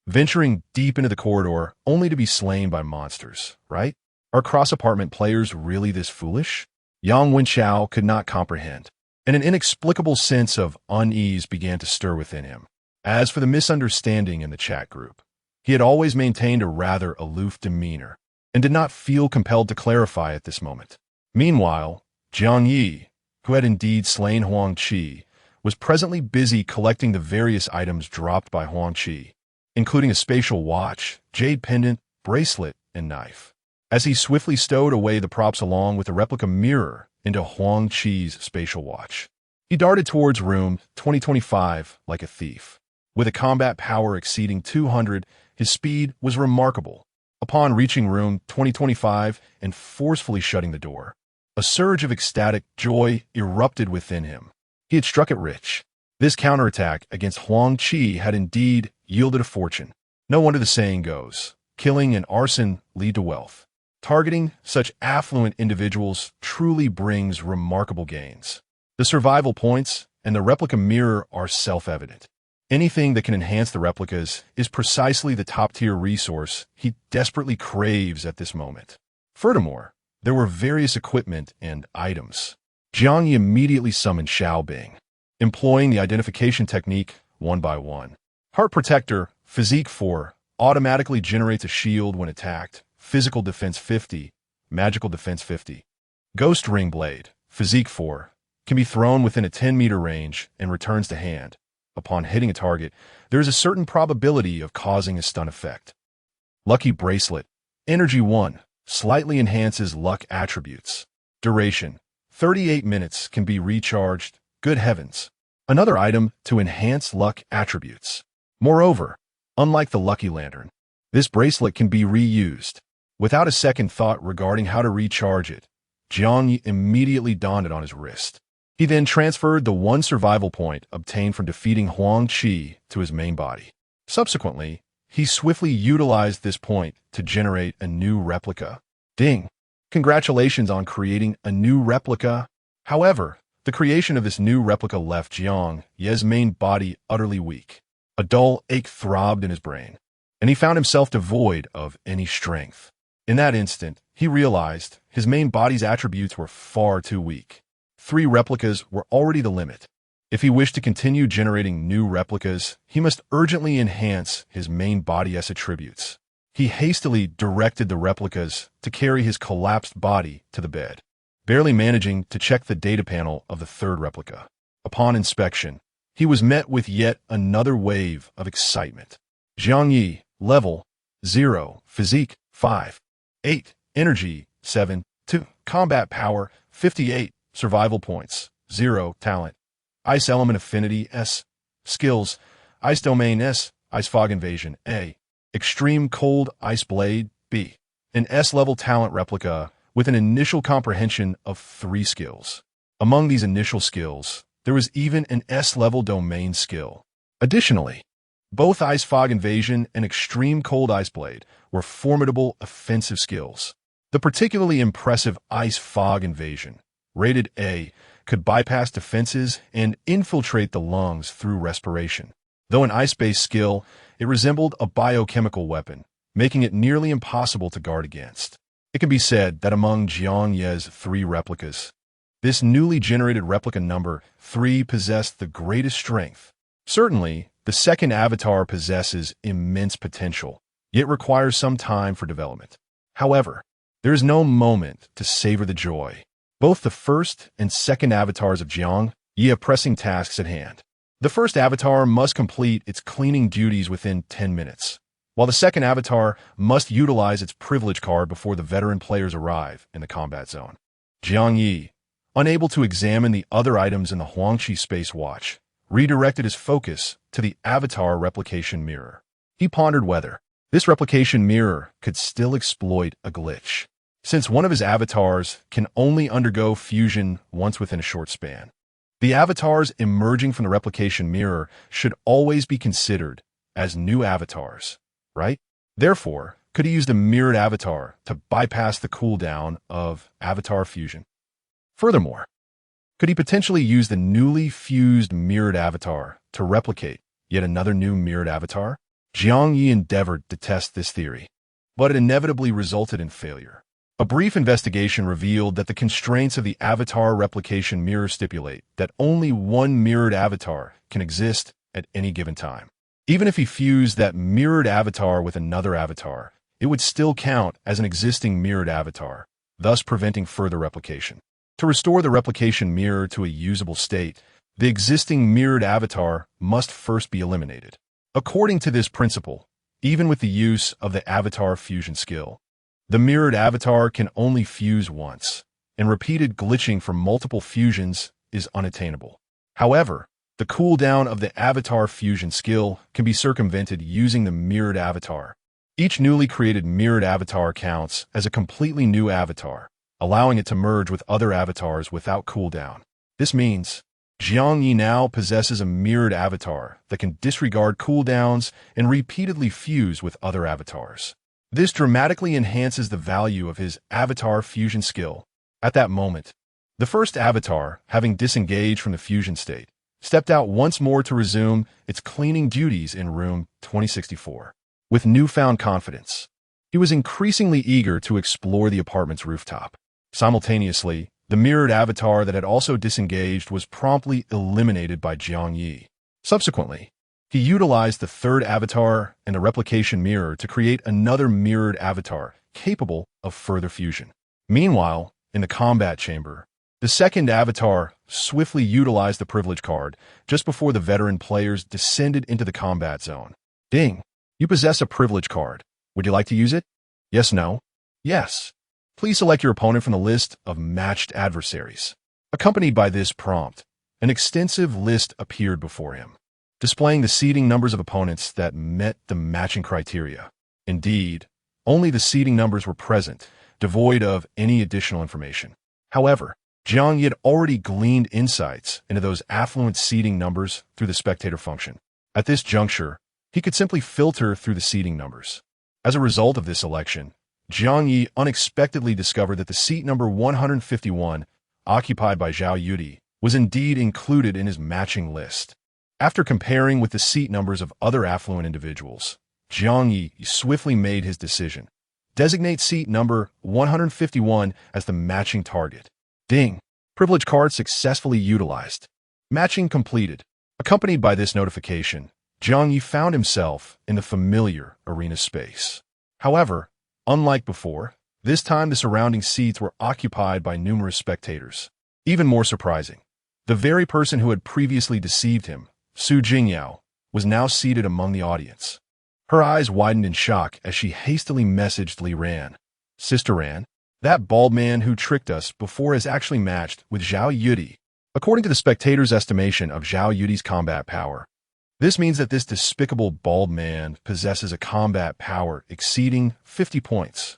Venturing deep into the corridor only to be slain by monsters, right? Are cross-apartment players really this foolish? Yang Wenchao could not comprehend. and an inexplicable sense of unease began to stir within him. As for the misunderstanding in the chat group, he had always maintained a rather aloof demeanor and did not feel compelled to clarify at this moment. Meanwhile, Jiang Ye, who had indeed slain Huang Qi, was presently busy collecting the various items dropped by Huang Qi, including a spatial watch, jade pendant, bracelet, and knife. As he swiftly stowed away the props along with a replica mirror into Huang Qi's spatial watch, he darted towards room 2025 like a thief. With a combat power exceeding 200, his speed was remarkable. Upon reaching room 2025 and forcefully shutting the door, a surge of ecstatic joy erupted within him. He had struck it rich. This counterattack against Huang Qi had indeed yielded a fortune. No wonder the saying goes, killing and arson lead to wealth. Targeting such affluent individuals truly brings remarkable gains. The survival points and the replica mirror are self-evident. Anything that can enhance the replicas is precisely the top-tier resource he desperately craves at this moment. Furthermore, there were various equipment and items. Jiang Ye immediately summoned Xiao Bing, employing the identification technique one by one. Heart Protector, Physique 4, automatically generates a shield when attacked, Physical Defense 50, Magical Defense 50. Ghost Ring Blade, Physique 4, can be thrown within a 10-meter range and returns to hand. Upon hitting a target, there is a certain probability of causing a stun effect. Lucky Bracelet, Energy 1, slightly enhances luck attributes. Duration, 38 minutes, can be recharged. Good heavens. Another item to enhance luck attributes. Moreover, unlike the Lucky Lantern, this bracelet can be reused. Without a second thought regarding how to recharge it, Jiang Ye immediately donned it on his wrist. He then transferred the one survival point obtained from defeating Huang Qi to his main body. Subsequently, he swiftly utilized this point to generate a new replica. Ding! Congratulations on creating a new replica. However, the creation of this new replica left Jiang Ye's main body utterly weak. A dull ache throbbed in his brain, and he found himself devoid of any strength. In that instant, he realized his main body's attributes were far too weak. 3 replicas were already the limit. If he wished to continue generating new replicas, he must urgently enhance his main body's attributes. He hastily directed the replicas to carry his collapsed body to the bed, barely managing to check the data panel of the 3rd replica. Upon inspection, he was met with yet another wave of excitement. Jiang Ye, level 0, physique 5, 8, energy 7, 2, combat power 58, survival points 0, talent, ice element affinity S, skills, ice domain S, ice fog invasion A, extreme cold ice blade B, an S-level talent replica with an initial comprehension of 3 skills. Among these initial skills, there was even an S-level domain skill. Additionally, both ice fog invasion and extreme cold ice blade were formidable offensive skills. The particularly impressive ice fog invasion, rated A, could bypass defenses and infiltrate the lungs through respiration. Though an ice-based skill, it resembled a biochemical weapon, making it nearly impossible to guard against. It can be said that among Jiang Ye's 3 replicas, this newly generated replica number 3 possessed the greatest strength. Certainly, the 2nd avatar possesses immense potential, yet requires some time for development. However, there is no moment to savor the joy. Both the 1st and 2nd avatars of Jiang Ye have pressing tasks at hand. The 1st avatar must complete its cleaning duties within 10 minutes, while the 2nd avatar must utilize its privilege card before the veteran players arrive in the combat zone. Jiang Ye, unable to examine the other items in the Huangqi Space Watch, redirected his focus to the avatar replication mirror. He pondered whether this replication mirror could still exploit a glitch, since one of his avatars can only undergo fusion once within a short span. The avatars emerging from the replication mirror should always be considered as new avatars, right? Therefore, could he use the mirrored avatar to bypass the cooldown of avatar fusion? Furthermore, could he potentially use the newly fused mirrored avatar to replicate yet another new mirrored avatar? Jiang Ye endeavored to test this theory, but it inevitably resulted in failure. A brief investigation revealed that the constraints of the avatar replication mirror stipulate that only one mirrored avatar can exist at any given time. Even if he fused that mirrored avatar with another avatar, it would still count as an existing mirrored avatar, thus preventing further replication. To restore the replication mirror to a usable state, the existing mirrored avatar must first be eliminated. According to this principle, even with the use of the avatar fusion skill, the mirrored avatar can only fuse once, and repeated glitching for multiple fusions is unattainable. However, the cooldown of the avatar fusion skill can be circumvented using the mirrored avatar. Each newly created mirrored avatar counts as a completely new avatar, allowing it to merge with other avatars without cooldown. This means Jiang Ye now possesses a mirrored avatar that can disregard cooldowns and repeatedly fuse with other avatars. This dramatically enhances the value of his avatar fusion skill. At that moment, the first avatar, having disengaged from the fusion state, stepped out once more to resume its cleaning duties in room 2064. With newfound confidence, he was increasingly eager to explore the apartment's rooftop. Simultaneously, the mirrored avatar that had also disengaged was promptly eliminated by Jiang Ye. Subsequently, he utilized the third avatar and the replication mirror to create another mirrored avatar capable of further fusion. Meanwhile, in the combat chamber, the second avatar swiftly utilized the privilege card just before the veteran players descended into the combat zone. Ding! You possess a privilege card. Would you like to use it? Yes, no? Yes. Please select your opponent from the list of matched adversaries. Accompanied by this prompt, an extensive list appeared before him, displaying the seeding numbers of opponents that met the matching criteria. Indeed, only the seeding numbers were present, devoid of any additional information. However, Jiang Ye had already gleaned insights into those affluent seeding numbers through the spectator function. At this juncture, he could simply filter through the seeding numbers. As a result of this selection, Jiang Ye unexpectedly discovered that the seat number 151, occupied by Zhao Yudi, was indeed included in his matching list. After comparing with the seat numbers of other affluent individuals, Jiang Ye swiftly made his decision. Designate seat number 151 as the matching target. Ding! Privilege card successfully utilized. Matching completed. Accompanied by this notification, Jiang Ye found himself in the familiar arena space. However, unlike before, this time the surrounding seats were occupied by numerous spectators. Even more surprising, the very person who had previously deceived him, Su Jingyao, was now seated among the audience. Her eyes widened in shock as she hastily messaged Li Ran. Sister Ran, that bald man who tricked us before is actually matched with Zhao Yudi. According to the spectators' estimation of Zhao Yudi's combat power, this means that this despicable bald man possesses a combat power exceeding 50 points.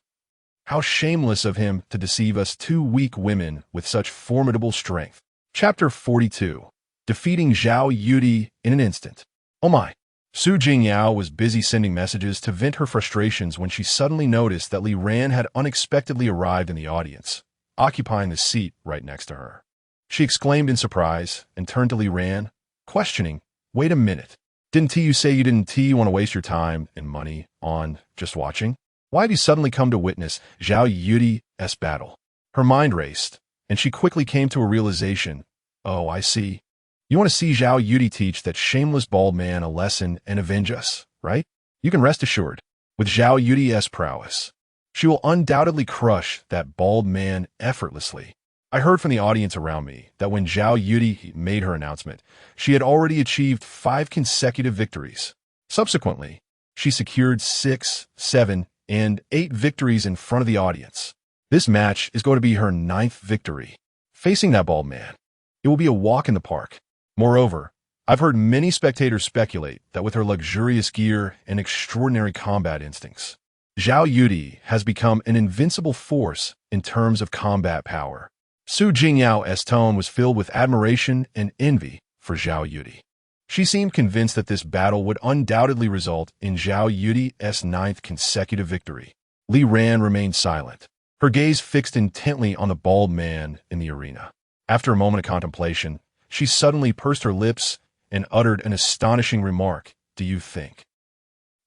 How shameless of him to deceive us two weak women with such formidable strength. Chapter 42. Defeating Zhao Yudi in an instant. Oh my! Su Jingyao was busy sending messages to vent her frustrations when she suddenly noticed that Li Ran had unexpectedly arrived in the audience, occupying the seat right next to her. She exclaimed in surprise and turned to Li Ran, questioning, "Wait a minute. Didn't you say you didn't want to waste your time and money on just watching? Why have you suddenly come to witness Zhao Yudi's battle?" Her mind raced, and she quickly came to a realization. Oh, I see. You want to see Zhao Yudi teach that shameless bald man a lesson and avenge us, right? You can rest assured, with Zhao Yudi's prowess, she will undoubtedly crush that bald man effortlessly. I heard from the audience around me that when Zhao Yudi made her announcement, she had already achieved 5 consecutive victories. Subsequently, she secured 6, 7, and 8 victories in front of the audience. This match is going to be her 9th victory. Facing that bald man, it will be a walk in the park. Moreover, I've heard many spectators speculate that with her luxurious gear and extraordinary combat instincts, Zhao Yudi has become an invincible force in terms of combat power. Su Jingyao's tone was filled with admiration and envy for Zhao Yudi. She seemed convinced that this battle would undoubtedly result in Zhao Yudi's 9th consecutive victory. Li Ran remained silent, her gaze fixed intently on the bald man in the arena. After a moment of contemplation, she suddenly pursed her lips and uttered an astonishing remark. Do you think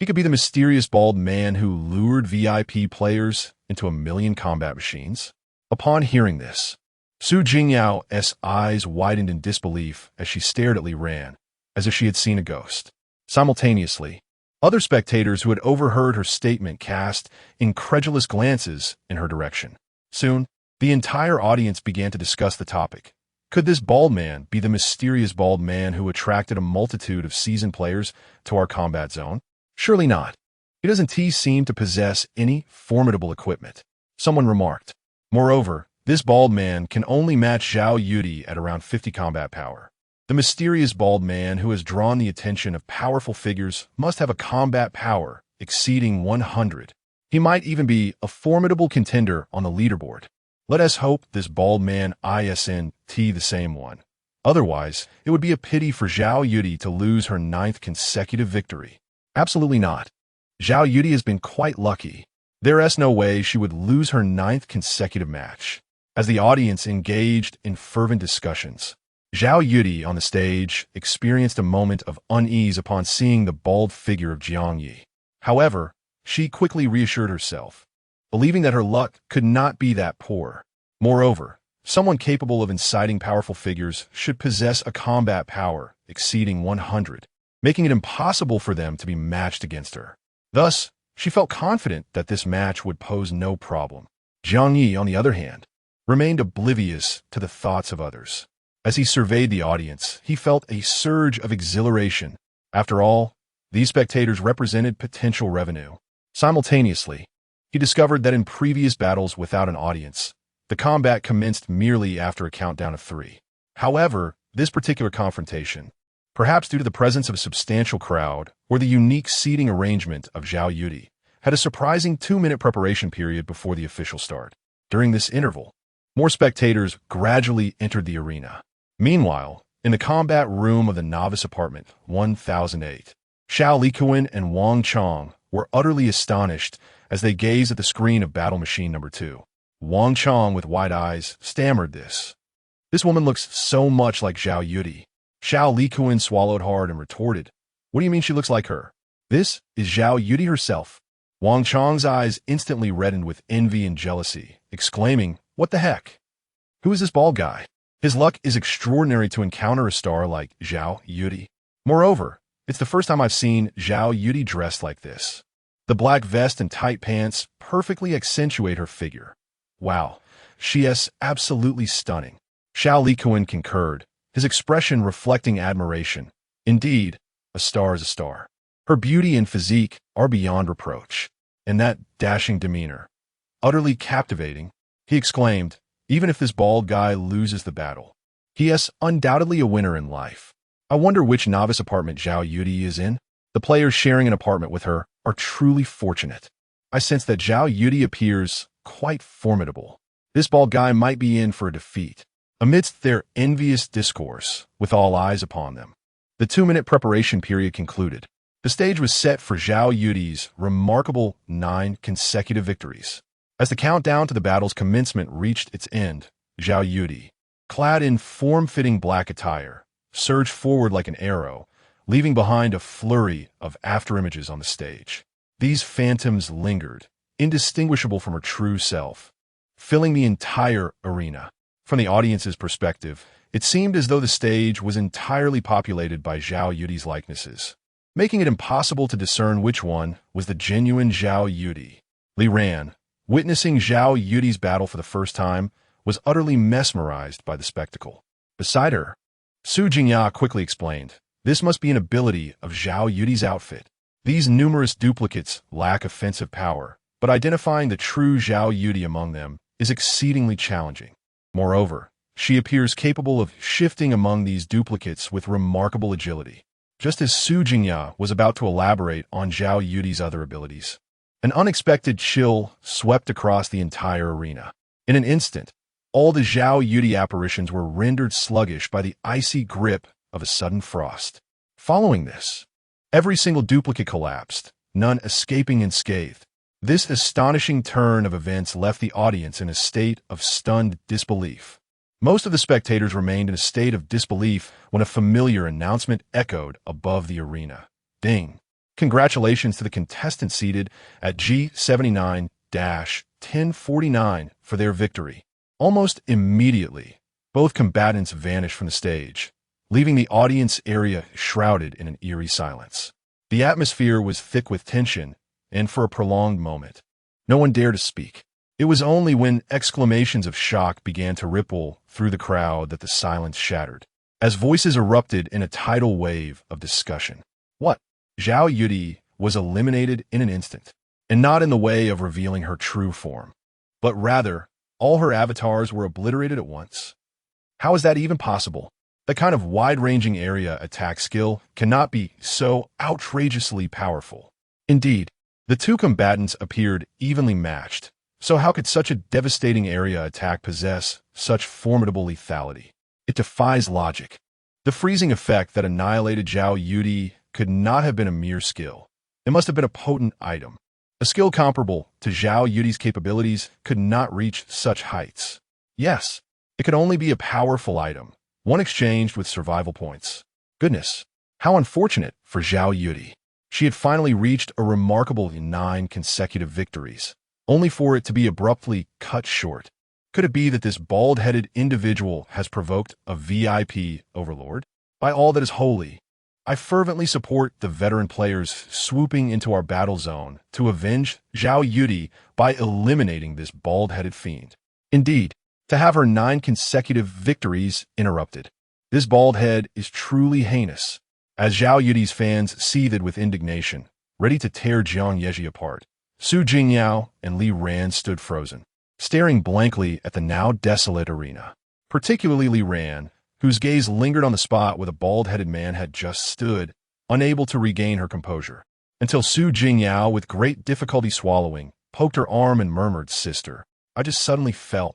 He could be the mysterious bald man who lured VIP players into a million combat machines. Upon hearing this, Jiang Ye's eyes widened in disbelief as she stared at Li Ran, as if she had seen a ghost. Simultaneously, other spectators who had overheard her statement cast incredulous glances in her direction. Soon, the entire audience began to discuss the topic. Could this bald man be the mysterious bald man who attracted a multitude of seasoned players to our combat zone? Surely not. He doesn't seem to possess any formidable equipment, someone remarked. Moreover, this bald man can only match Jiang Ye at around 50 combat power. The mysterious bald man who has drawn the attention of powerful figures must have a combat power exceeding 100. He might even be a formidable contender on the leaderboard. Let us hope this bald man isn't the same one. Otherwise, it would be a pity for Jiang Ye to lose her 9th consecutive victory. Absolutely not. Jiang Ye has been quite lucky. There's no way she would lose her 9th consecutive match. As the audience engaged in fervent discussions, Jiang Ye on the stage experienced a moment of unease upon seeing the bald figure of Jiang Ye. However, she quickly reassured herself, believing that her luck could not be that poor. Moreover, someone capable of inciting powerful figures should possess a combat power exceeding 100, making it impossible for them to be matched against her. Thus, she felt confident that this match would pose no problem. Jiang Ye, on the other hand, remained oblivious to the thoughts of others. As he surveyed the audience, he felt a surge of exhilaration. After all, these spectators represented potential revenue. Simultaneously, he discovered that in previous battles without an audience, the combat commenced merely after a countdown of 3. However, this particular confrontation, perhaps due to the presence of a substantial crowd or the unique seating arrangement of Jiang Ye, had a surprising 2-minute preparation period before the official start. During this interval, more spectators gradually entered the arena. Meanwhile, in the combat room of the novice apartment 1008, Xiao Liquan and Wang Chong were utterly astonished as they gazed at the screen of battle machine number 2. Wang Chong, with wide eyes, stammered this. This woman looks so much like Jiang Ye. Xiao Liquan swallowed hard and retorted, "What do you mean she looks like her? This is Jiang Ye herself." Wang Chong's eyes instantly reddened with envy and jealousy, exclaiming, "What the heck? Who is this bald guy? His luck is extraordinary to encounter a star like Jiang Ye. Moreover, it's the first time I've seen Jiang Ye dressed like this. The black vest and tight pants perfectly accentuate her figure. Wow, she is absolutely stunning." Xiao Liquan concurred, his expression reflecting admiration. Indeed, a star is a star. Her beauty and physique are beyond reproach, and that dashing demeanor, utterly captivating. He exclaimed, "Even if this bald guy loses the battle, he is undoubtedly a winner in life. I wonder which novice apartment Jiang Ye is in. The players sharing an apartment with her are truly fortunate. I sense that Jiang Ye appears quite formidable. This bald guy might be in for a defeat." Amidst their envious discourse, with all eyes upon them, the 2-minute preparation period concluded. The stage was set for Jiang Ye's remarkable 9 consecutive victories. As the countdown to the battle's commencement reached its end, Jiang Ye, clad in form-fitting black attire, surged forward like an arrow, leaving behind a flurry of afterimages on the stage. These phantoms lingered, indistinguishable from her true self, filling the entire arena. From the audience's perspective, it seemed as though the stage was entirely populated by Jiang Ye's likenesses, making it impossible to discern which one was the genuine Jiang Ye. Li Ran, witnessing Jiang Ye's battle for the first time, was utterly mesmerized by the spectacle. Beside her, Jiang Ye quickly explained, "This must be an ability of Jiang Ye's outfit. These numerous duplicates lack offensive power, but identifying the true Jiang Ye among them is exceedingly challenging. Moreover, she appears capable of shifting among these duplicates with remarkable agility." Just as Jiang Ye was about to elaborate on Jiang Ye's other abilities, an unexpected chill swept across the entire arena. In an instant, all the Jiang Ye apparitions were rendered sluggish by the icy grip of a sudden frost. Following this, every single duplicate collapsed, none escaping unscathed. This astonishing turn of events left the audience in a state of stunned disbelief. Most of the spectators remained in a state of disbelief when a familiar announcement echoed above the arena. Ding! Congratulations to the contestant seated at G79-1049 for their victory. Almost immediately, both combatants vanished from the stage, leaving the audience area shrouded in an eerie silence. The atmosphere was thick with tension, and for a prolonged moment, no one dared to speak. It was only when exclamations of shock began to ripple through the crowd that the silence shattered, as voices erupted in a tidal wave of discussion. What? Jiang Ye was eliminated in an instant, and not in the way of revealing her true form, but rather, all her avatars were obliterated at once. How is that even possible? That kind of wide-ranging area attack skill cannot be so outrageously powerful. Indeed, the two combatants appeared evenly matched, so how could such a devastating area attack possess such formidable lethality? It defies logic. The freezing effect that annihilated Jiang Ye could not have been a mere skill. It must have been a potent item. A skill comparable to Jiang Ye's capabilities could not reach such heights. Yes, it could only be a powerful item, one exchanged with survival points. Goodness, how unfortunate for Jiang Ye. She had finally reached a remarkable 9 consecutive victories, only for it to be abruptly cut short. Could it be that this bald-headed individual has provoked a VIP overlord? By all that is holy, I fervently support the veteran players swooping into our battle zone to avenge Jiang Ye by eliminating this bald-headed fiend. Indeed, to have her 9 consecutive victories interrupted. This bald head is truly heinous. As Jiang Ye's fans seethed with indignation, ready to tear Jiang Ye apart, Su Jingyao and Li Ran stood frozen, staring blankly at the now desolate arena. Particularly Li Ran, whose gaze lingered on the spot where the bald-headed man had just stood, unable to regain her composure, until Su Jingyao, with great difficulty swallowing, poked her arm and murmured, "Sister, I just suddenly felt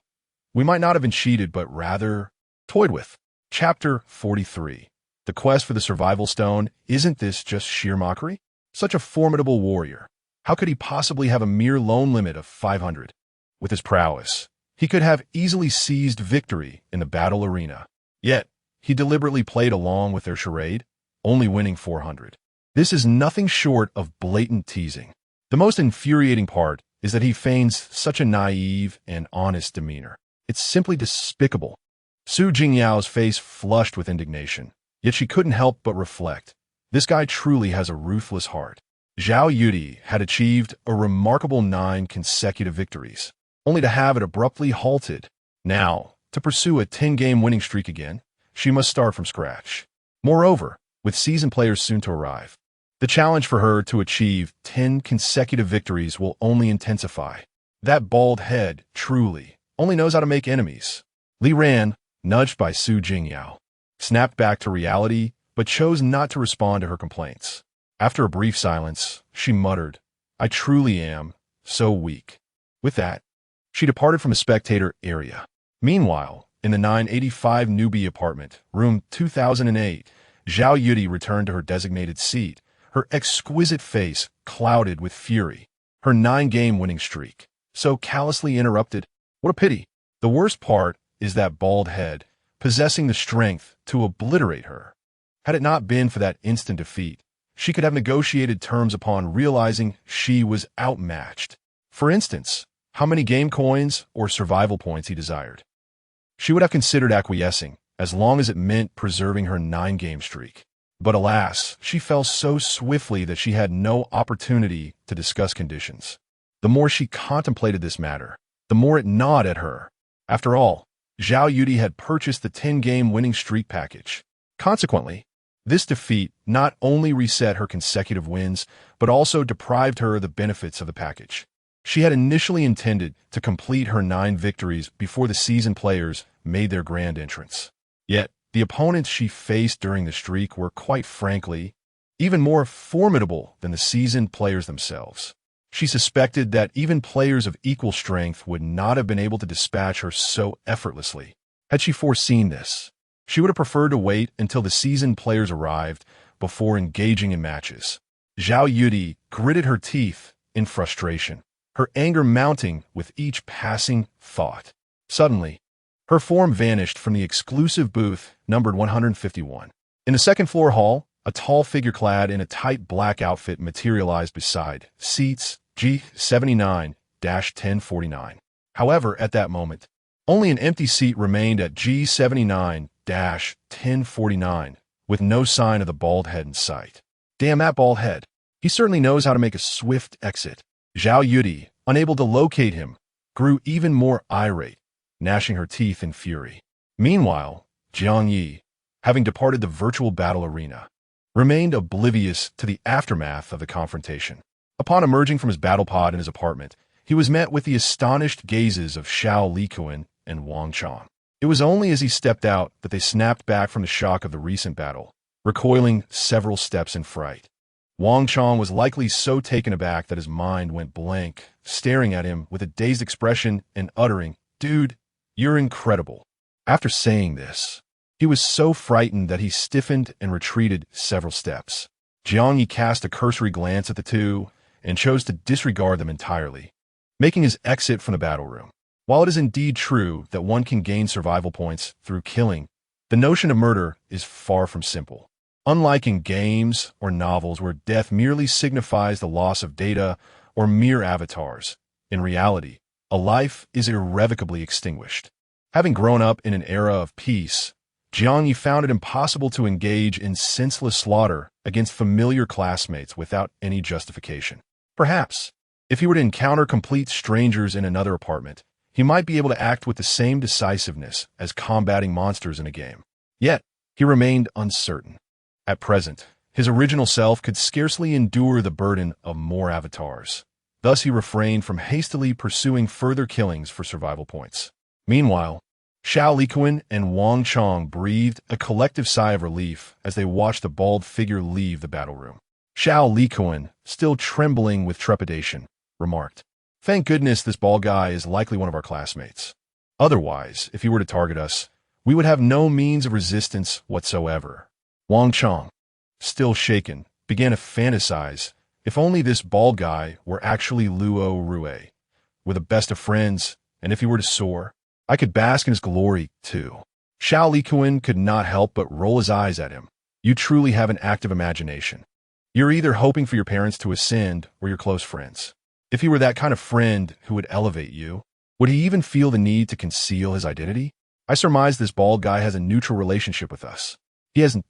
we might not have been cheated, but rather toyed with." Chapter 43. The quest for the survival stone. Isn't this just sheer mockery? Such a formidable warrior. How could he possibly have a mere lone limit of 500? With his prowess, he could have easily seized victory in the battle arena. Yet, he deliberately played along with their charade, only winning 400. This is nothing short of blatant teasing. The most infuriating part is that he feigns such a naive and honest demeanor. It's simply despicable. Su Jingyao's face flushed with indignation, yet she couldn't help but reflect. This guy truly has a ruthless heart. Jiang Ye had achieved a remarkable 9 consecutive victories, only to have it abruptly halted. Now, to pursue a 10-game winning streak again, she must start from scratch. Moreover, with seasoned players soon to arrive, the challenge for her to achieve 10 consecutive victories will only intensify. That bald head, truly, only knows how to make enemies. Li Ran, nudged by Su Jingyao, snapped back to reality, but chose not to respond to her complaints. After a brief silence, she muttered, "I truly am so weak." With that, she departed from the spectator area. Meanwhile, in the 985 newbie apartment, room 2008, Jiang Ye returned to her designated seat, her exquisite face clouded with fury. Her 9-game winning streak, so callously interrupted. What a pity. The worst part is that bald head, possessing the strength to obliterate her. Had it not been for that instant defeat, she could have negotiated terms upon realizing she was outmatched. For instance, how many game coins or survival points he desired. She would have considered acquiescing, as long as it meant preserving her 9-game streak. But alas, she fell so swiftly that she had no opportunity to discuss conditions. The more she contemplated this matter, the more it gnawed at her. After all, Jiang Ye had purchased the 10-game winning streak package. Consequently, this defeat not only reset her consecutive wins, but also deprived her of the benefits of the package. She had initially intended to complete her 9 victories before the seasoned players made their grand entrance. Yet, the opponents she faced during the streak were, quite frankly, even more formidable than the seasoned players themselves. She suspected that even players of equal strength would not have been able to dispatch her so effortlessly. Had she foreseen this, she would have preferred to wait until the seasoned players arrived before engaging in matches. Jiang Ye gritted her teeth in frustration, her anger mounting with each passing thought. Suddenly, her form vanished from the exclusive booth numbered 151. In the second-floor hall, A tall figure clad in a tight black outfit materialized beside seats G79-1049. However, at that moment, only an empty seat remained at G79-1049, with no sign of the bald head in sight. Damn that bald head. He certainly knows how to make a swift exit. Jiang Ye, unable to locate him, grew even more irate, gnashing her teeth in fury. Meanwhile, Jiang Ye, having departed the virtual battle arena, remained oblivious to the aftermath of the confrontation. Upon emerging from his battle pod in his apartment, he was met with the astonished gazes of Xiao Liquan and Wang Chong. It was only as he stepped out that they snapped back from the shock of the recent battle, recoiling several steps in fright. Wang Chong was likely so taken aback that his mind went blank, staring at him with a dazed expression and uttering, "Dude, you're incredible." After saying this, he was so frightened that he stiffened and retreated several steps. Jiang Ye cast a cursory glance at the two and chose to disregard them entirely, making his exit from the battle room. While it is indeed true that one can gain survival points through killing, the notion of murder is far from simple. Unlike in games or novels where death merely signifies the loss of data or mere avatars, in reality, a life is irrevocably extinguished. Having grown up in an era of peace, Jiang Ye found it impossible to engage in senseless slaughter against familiar classmates without any justification. Perhaps, if he were to encounter complete strangers in another apartment, he might be able to act with the same decisiveness as combating monsters in a game. Yet, he remained uncertain. At present, his original self could scarcely endure the burden of more avatars. Thus, he refrained from hastily pursuing further killings for survival points. Meanwhile, Xiao Liquan and Wang Chong breathed a collective sigh of relief as they watched the bald figure leave the battle room. Xiao Liquan, still trembling with trepidation, remarked, "Thank goodness this bald guy is likely one of our classmates. Otherwise, if he were to target us, we would have no means of resistance whatsoever." Wang Chong, still shaken, began to fantasize if only this bald guy were actually Luo Rue. We're the best of friends, and if he were to soar, I could bask in his glory, too. Xiao Liquan could not help but roll his eyes at him. You truly have an active imagination. You're either hoping for your parents to ascend or your close friends. If he were that kind of friend who would elevate you, would he even feel the need to conceal his identity? I surmise this bald guy has a neutral relationship with us. He hasn't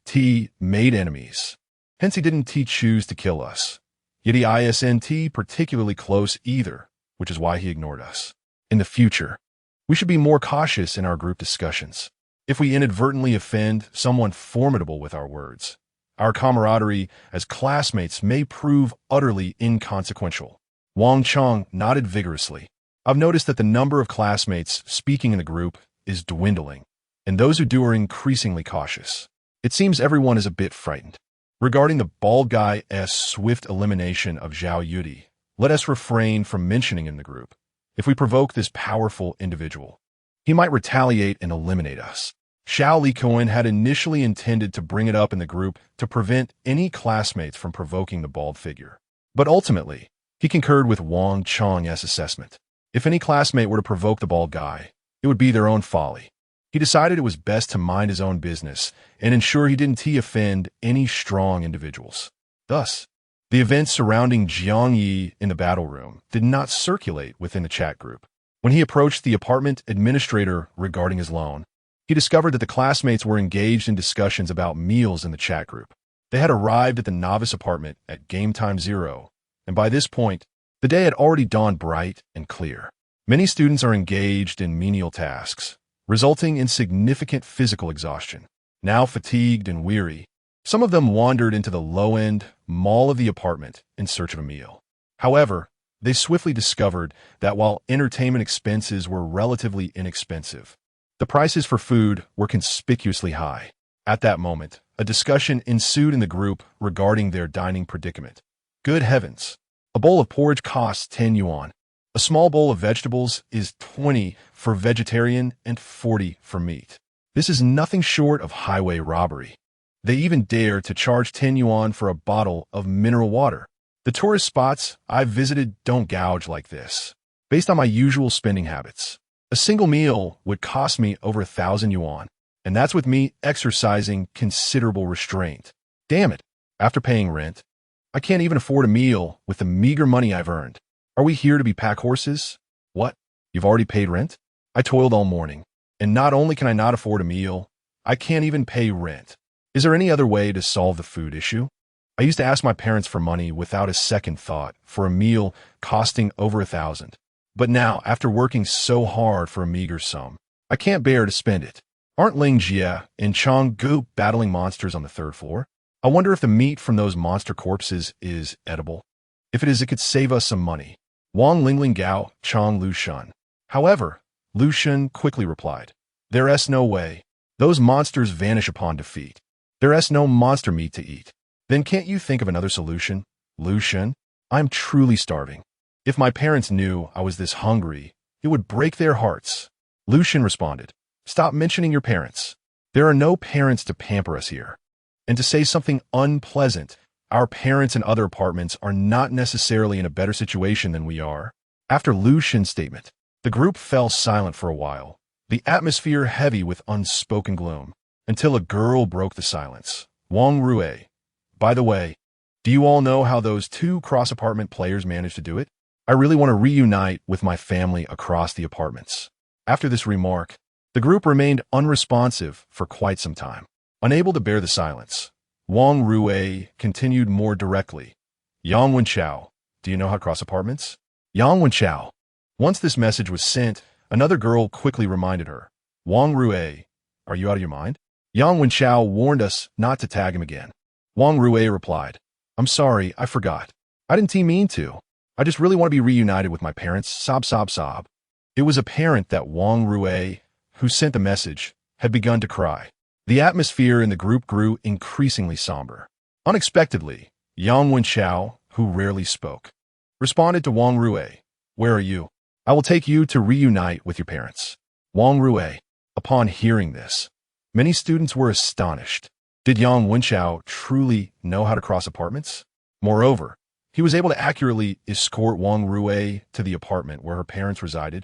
made enemies. Hence he didn't choose to kill us. Yet he isn't particularly close either, which is why he ignored us. In the future, we should be more cautious in our group discussions. If we inadvertently offend someone formidable with our words, our camaraderie as classmates may prove utterly inconsequential. Wang Chong nodded vigorously. I've noticed that the number of classmates speaking in the group is dwindling, and those who do are increasingly cautious. It seems everyone is a bit frightened. Regarding the bald guy's swift elimination of Xiao Ye, let us refrain from mentioning in the group. If we provoke this powerful individual, he might retaliate and eliminate us. Xiao Liquan had initially intended to bring it up in the group to prevent any classmates from provoking the bald figure. But ultimately, he concurred with Wang Chong's assessment. If any classmate were to provoke the bald guy, it would be their own folly. He decided it was best to mind his own business and ensure he didn't offend any strong individuals. Thus, the events surrounding Jiang Ye in the battle room did not circulate within the chat group. When he approached the apartment administrator regarding his loan, he discovered that the classmates were engaged in discussions about meals in the chat group. They had arrived at the novice apartment at game time 0, and by this point, the day had already dawned bright and clear. Many students are engaged in menial tasks, resulting in significant physical exhaustion. Now fatigued and weary, some of them wandered into the low-end mall of the apartment in search of a meal. However, they swiftly discovered that while entertainment expenses were relatively inexpensive, the prices for food were conspicuously high. At that moment, a discussion ensued in the group regarding their dining predicament. Good heavens! A bowl of porridge costs 10 yuan. A small bowl of vegetables is 20 for vegetarian and 40 for meat. This is nothing short of highway robbery. They even dare to charge 10 yuan for a bottle of mineral water. The tourist spots I've visited don't gouge like this. Based on my usual spending habits, a single meal would cost me over 1,000 yuan, and that's with me exercising considerable restraint. Damn it, After paying rent, I can't even afford a meal with the meager money I've earned. Are we here to be pack horses? What? You've already paid rent? I toiled all morning, and not only can I not afford a meal, I can't even pay rent. Is there any other way to solve the food issue? I used to ask my parents for money without a second thought for a meal costing over 1,000. But now, after working so hard for a meager sum, I can't bear to spend it. Aren't Ling Jie and Chang Gu battling monsters on the third floor? I wonder if the meat from those monster corpses is edible. If it is, it could save us some money. Wang Lingling Gao, Chang Lu Shun. However, Lu Shun quickly replied, "There's no way. Those monsters vanish upon defeat. There's no monster meat to eat." Then can't you think of another solution? Lu Shun, I'm truly starving. If my parents knew I was this hungry, it would break their hearts. Lu Shun responded, "Stop mentioning your parents. There are no parents to pamper us here. And to say something unpleasant, our parents in other apartments are not necessarily in a better situation than we are." After Lu Shun's statement, the group fell silent for a while, the atmosphere heavy with unspoken gloom, until a girl broke the silence. Wang Rue. By the way, do you all know how those two cross-apartment players managed to do it? I really want to reunite with my family across the apartments. After this remark, the group remained unresponsive for quite some time. Unable to bear the silence, Wang Rue continued more directly. "Yang Wenchao, do you know how to cross apartments?" Yang Wenchao. Once this message was sent, another girl quickly reminded her. "Wang Rue, are you out of your mind?" Yang Wenchao warned us not to tag him again. Wang Rue replied, "I'm sorry, I forgot. I didn't mean to. I just really want to be reunited with my parents, sob sob sob." It was apparent that Wang Rue, who sent the message, had begun to cry. The atmosphere in the group grew increasingly somber. Unexpectedly, Yang Wenchao, who rarely spoke, responded to Wang Rue, "Where are you? I will take you to reunite with your parents." Wang Rue. Upon hearing this, many students were astonished. Did Yang Wenchao truly know how to cross apartments? Moreover, he was able to accurately escort Wang Rue to the apartment where her parents resided.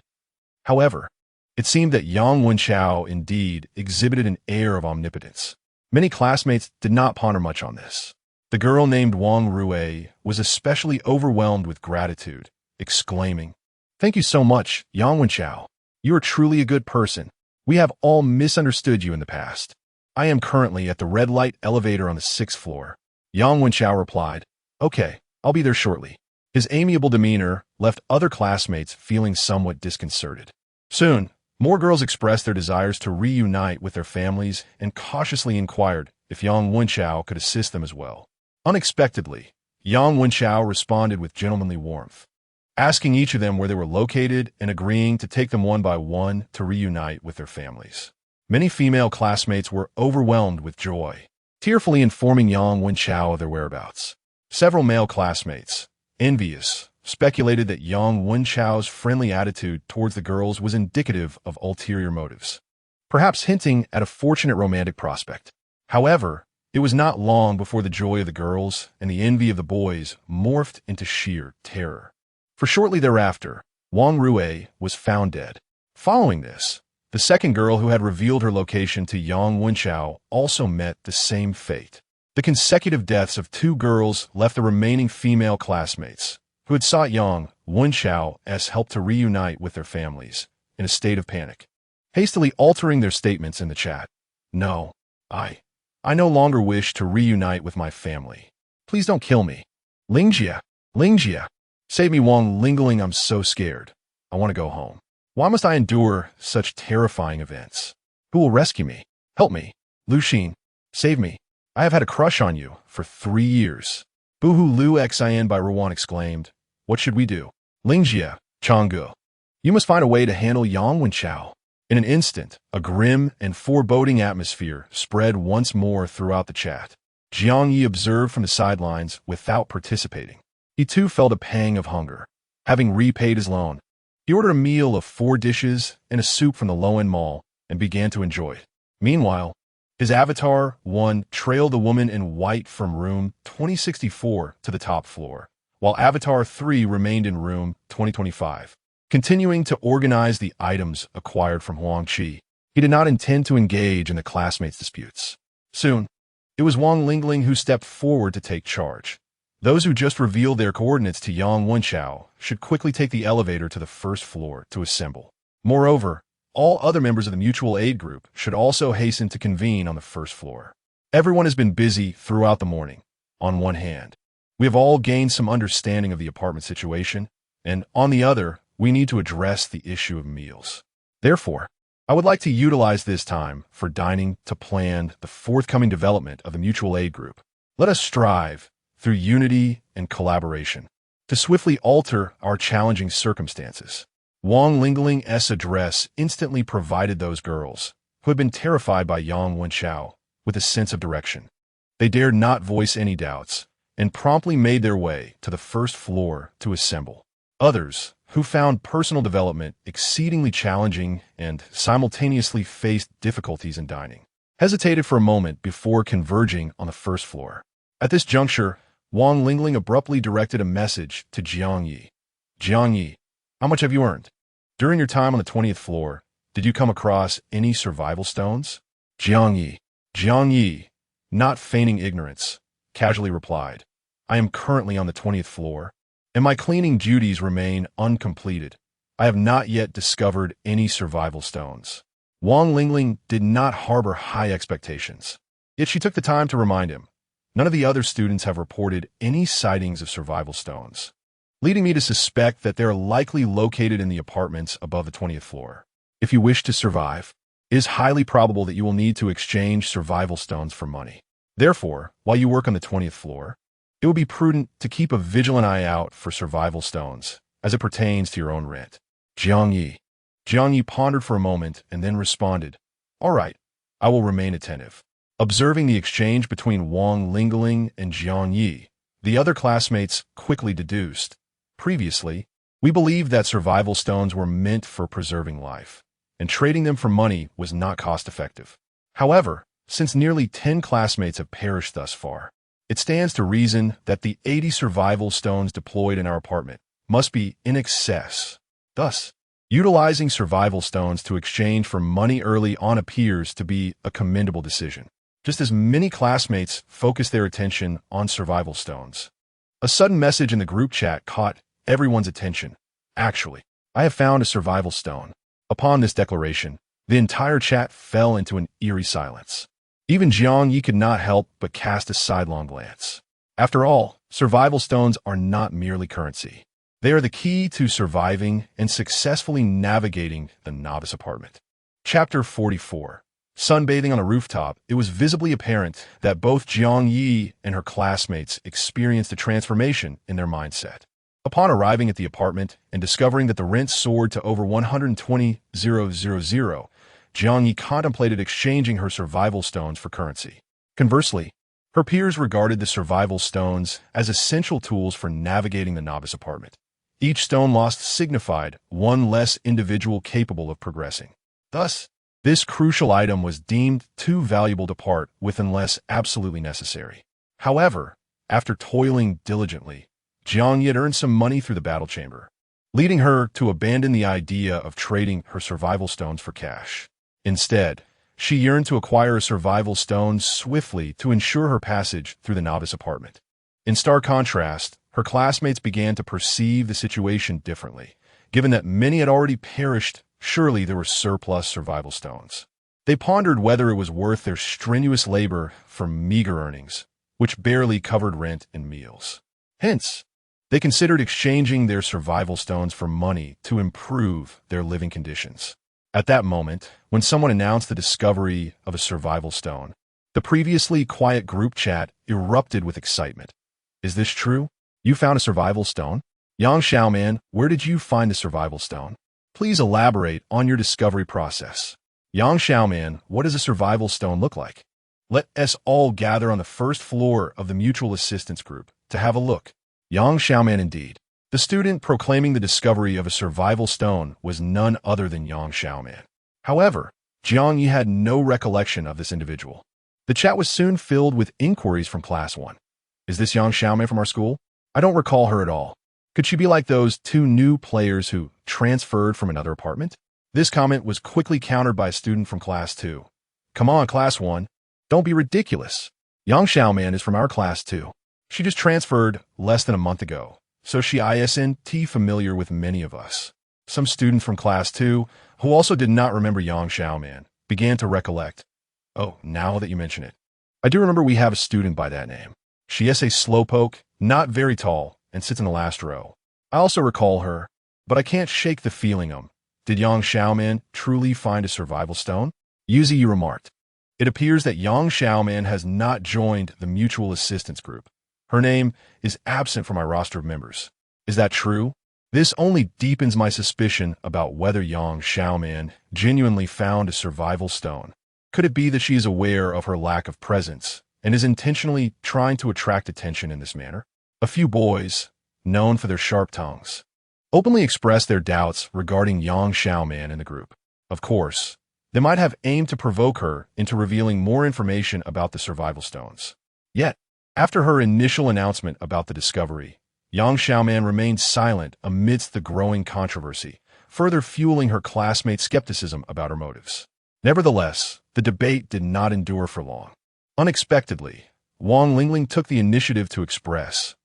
However, it seemed that Yang Wenchao indeed exhibited an air of omnipotence. Many classmates did not ponder much on this. The girl named Wang Rue was especially overwhelmed with gratitude, exclaiming, "Thank you so much, Yang Wenchao. You are truly a good person. We have all misunderstood you in the past. I am currently at the red light elevator on the 6th floor." Yang Wenchao replied, "Okay, I'll be there shortly." His amiable demeanor left other classmates feeling somewhat disconcerted. Soon, more girls expressed their desires to reunite with their families and cautiously inquired if Yang Wenchao could assist them as well. Unexpectedly, Yang Wenchao responded with gentlemanly warmth, asking each of them where they were located and agreeing to take them one by one to reunite with their families. Many female classmates were overwhelmed with joy, tearfully informing Yang Wenchao of their whereabouts. Several male classmates, envious, speculated that Yang Wenchao's friendly attitude towards the girls was indicative of ulterior motives, perhaps hinting at a fortunate romantic prospect. However, it was not long before the joy of the girls and the envy of the boys morphed into sheer terror. For shortly thereafter, Wang Rue was found dead. Following this, the second girl who had revealed her location to Yang Wenchao also met the same fate. The consecutive deaths of two girls left the remaining female classmates, who had sought Yang Wenchao's help to reunite with their families, in a state of panic, hastily altering their statements in the chat. "No, I no longer wish to reunite with my family. Please don't kill me. Ling Jie, save me, Wang Lingling, I'm so scared. I want to go home. Why must I endure such terrifying events? Who will rescue me? Help me. Lu Xin, save me. I have had a crush on you for 3 years." Boohoo Lu Xin by Rowan exclaimed, "What should we do?" Ling Jie, Changgu, you must find a way to handle Yang Wenchao. In an instant, a grim and foreboding atmosphere spread once more throughout the chat. Jiang Ye observed from the sidelines without participating. He too felt a pang of hunger. Having repaid his loan, he ordered a meal of 4 dishes and a soup from the low-end mall and began to enjoy it. Meanwhile, his avatar, 1, trailed the woman in white from room 2064 to the top floor, while avatar 3 remained in room 2025, continuing to organize the items acquired from Huang Qi. He did not intend to engage in the classmates' disputes. Soon, It was Wang Lingling who stepped forward to take charge. Those who just revealed their coordinates to Yang Wenchao should quickly take the elevator to the first floor to assemble. Moreover, all other members of the mutual aid group should also hasten to convene on the first floor. Everyone has been busy throughout the morning. On one hand, we have all gained some understanding of the apartment situation, and on the other, we need to address the issue of meals. Therefore, I would like to utilize this time for dining to plan the forthcoming development of the mutual aid group. Let us strive, through unity and collaboration, to swiftly alter our challenging circumstances. Wang Lingling's address instantly provided those girls, who had been terrified by Yang Wenchao, with a sense of direction. They dared not voice any doubts, and promptly made their way to the first floor to assemble. Others, who found personal development exceedingly challenging and simultaneously faced difficulties in dining, hesitated for a moment before converging on the first floor. At this juncture, Wang Lingling abruptly directed a message to Jiang Ye. Jiang Ye, how much have you earned? During your time on the 20th floor, did you come across any survival stones? Jiang Ye, not feigning ignorance, casually replied, I am currently on the 20th floor, and my cleaning duties remain uncompleted. I have not yet discovered any survival stones. Wang Lingling did not harbor high expectations, yet she took the time to remind him. None of the other students have reported any sightings of survival stones, leading me to suspect that they are likely located in the apartments above the 20th floor. If you wish to survive, it is highly probable that you will need to exchange survival stones for money. Therefore, while you work on the 20th floor, it would be prudent to keep a vigilant eye out for survival stones as it pertains to your own rent. Jiang Ye pondered for a moment and then responded, All right, I will remain attentive. Observing the exchange between Wang Lingling and Jiang Ye, the other classmates quickly deduced. Previously, we believed that survival stones were meant for preserving life, and trading them for money was not cost-effective. However, since nearly 10 classmates have perished thus far, it stands to reason that the 80 survival stones deployed in our apartment must be in excess. Thus, utilizing survival stones to exchange for money early on appears to be a commendable decision. Just as many classmates focused their attention on survival stones, a sudden message in the group chat caught everyone's attention. Actually, I have found a survival stone. Upon this declaration, the entire chat fell into an eerie silence. Even Jiang Ye could not help but cast a sidelong glance. After all, survival stones are not merely currency. They are the key to surviving and successfully navigating the novice apartment. Chapter 44. Sunbathing on a rooftop, it was visibly apparent that both Jiang Ye and her classmates experienced a transformation in their mindset. Upon arriving at the apartment and discovering that the rent soared to over 120,000, Jiang Ye contemplated exchanging her survival stones for currency. Conversely, her peers regarded the survival stones as essential tools for navigating the novice apartment. Each stone lost signified one less individual capable of progressing. Thus, this crucial item was deemed too valuable to part with unless absolutely necessary. However, after toiling diligently, Jiang Ye had earned some money through the battle chamber, leading her to abandon the idea of trading her survival stones for cash. Instead, she yearned to acquire a survival stone swiftly to ensure her passage through the novice apartment. In stark contrast, her classmates began to perceive the situation differently. Given that many had already perished, surely there were surplus survival stones. They pondered whether it was worth their strenuous labor for meager earnings, which barely covered rent and meals. Hence, they considered exchanging their survival stones for money to improve their living conditions. At that moment, when someone announced the discovery of a survival stone, the previously quiet group chat erupted with excitement. Is this true? You found a survival stone? Yang Xiaoman, where did you find the survival stone? Please elaborate on your discovery process. Yang Xiaoman, what does a survival stone look like? Let us all gather on the first floor of the mutual assistance group to have a look. Yang Xiaoman indeed. The student proclaiming the discovery of a survival stone was none other than Yang Xiaoman. However, Jiang Ye had no recollection of this individual. The chat was soon filled with inquiries from Class 1. Is this Yang Xiaoman from our school? I don't recall her at all. Could she be like those two new players who transferred from another apartment? This comment was quickly countered by a student from Class 2. Come on, Class 1. Don't be ridiculous. Yang Xiaoman is from our class too. She just transferred less than a month ago, so she isn't familiar with many of us. Some student from class 2, who also did not remember Yang Xiaoman, began to recollect. Oh, now that you mention it. I do remember we have a student by that name. She is a slowpoke, not very tall, and sits in the last row. I also recall her, but I can't shake the feeling did Yang Xiaoman truly find a survival stone? Yuzi remarked. It appears that Yang Xiaoman has not joined the mutual assistance group. Her name is absent from my roster of members. Is that true? This only deepens my suspicion about whether Yang Xiaoman genuinely found a survival stone. Could it be that she is aware of her lack of presence and is intentionally trying to attract attention in this manner? A few boys, known for their sharp tongues, openly expressed their doubts regarding Yang Xiaoman in the group. Of course, they might have aimed to provoke her into revealing more information about the survival stones. Yet, after her initial announcement about the discovery, Yang Xiaoman remained silent amidst the growing controversy, further fueling her classmates' skepticism about her motives. Nevertheless, the debate did not endure for long. Unexpectedly, Wang Lingling took the initiative to express,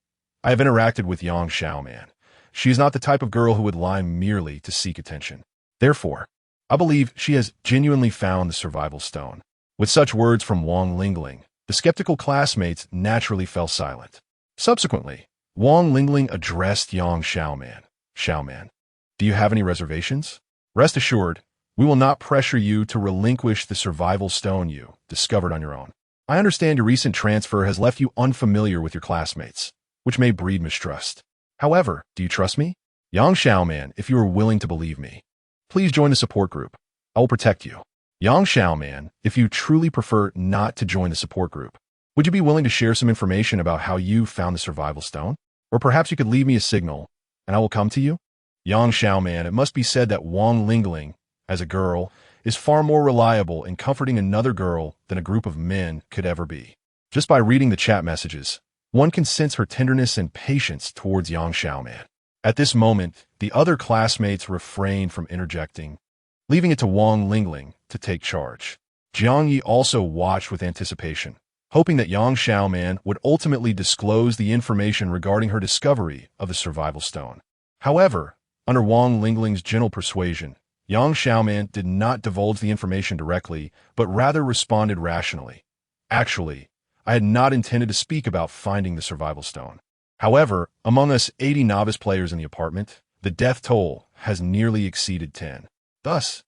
I have interacted with Yang Xiaoman. She is not the type of girl who would lie merely to seek attention. Therefore, I believe she has genuinely found the survival stone. With such words from Wang Lingling, the skeptical classmates naturally fell silent. Subsequently, Wang Lingling addressed Yang Xiaoman. Xiaoman, do you have any reservations? Rest assured, we will not pressure you to relinquish the survival stone you discovered on your own. I understand your recent transfer has left you unfamiliar with your classmates, which may breed mistrust. However, do you trust me? Yang Xiaoman, if you are willing to believe me, please join the support group. I will protect you. Yang Xiaoman, if you truly prefer not to join the support group, would you be willing to share some information about how you found the survival stone? Or perhaps you could leave me a signal, and I will come to you? Yang Xiaoman, it must be said that Wang Lingling, as a girl, is far more reliable in comforting another girl than a group of men could ever be. Just by reading the chat messages, one can sense her tenderness and patience towards Yang Xiaoman. At this moment, the other classmates refrained from interjecting, leaving it to Wang Lingling to take charge. Jiang Ye also watched with anticipation, hoping that Yang Xiaoman would ultimately disclose the information regarding her discovery of the survival stone. However, under Wang Lingling's gentle persuasion, Yang Xiaoman did not divulge the information directly, but rather responded rationally. Actually, I had not intended to speak about finding the survival stone. However, among us 80 novice players in the apartment, the death toll has nearly exceeded 10. Thus,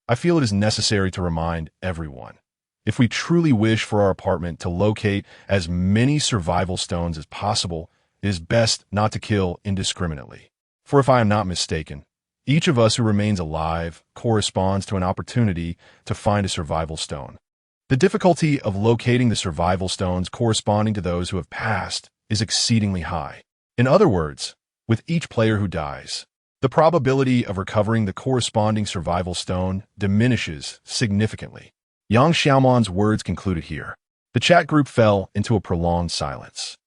I feel it is necessary to remind everyone, if we truly wish for our apartment to locate as many survival stones as possible, it is best not to kill indiscriminately. For if I am not mistaken, each of us who remains alive corresponds to an opportunity to find a survival stone. The difficulty of locating the survival stones corresponding to those who have passed is exceedingly high. In other words, with each player who dies, the probability of recovering the corresponding survival stone diminishes significantly. Yang Xiaoman's words concluded here. The chat group fell into a prolonged silence.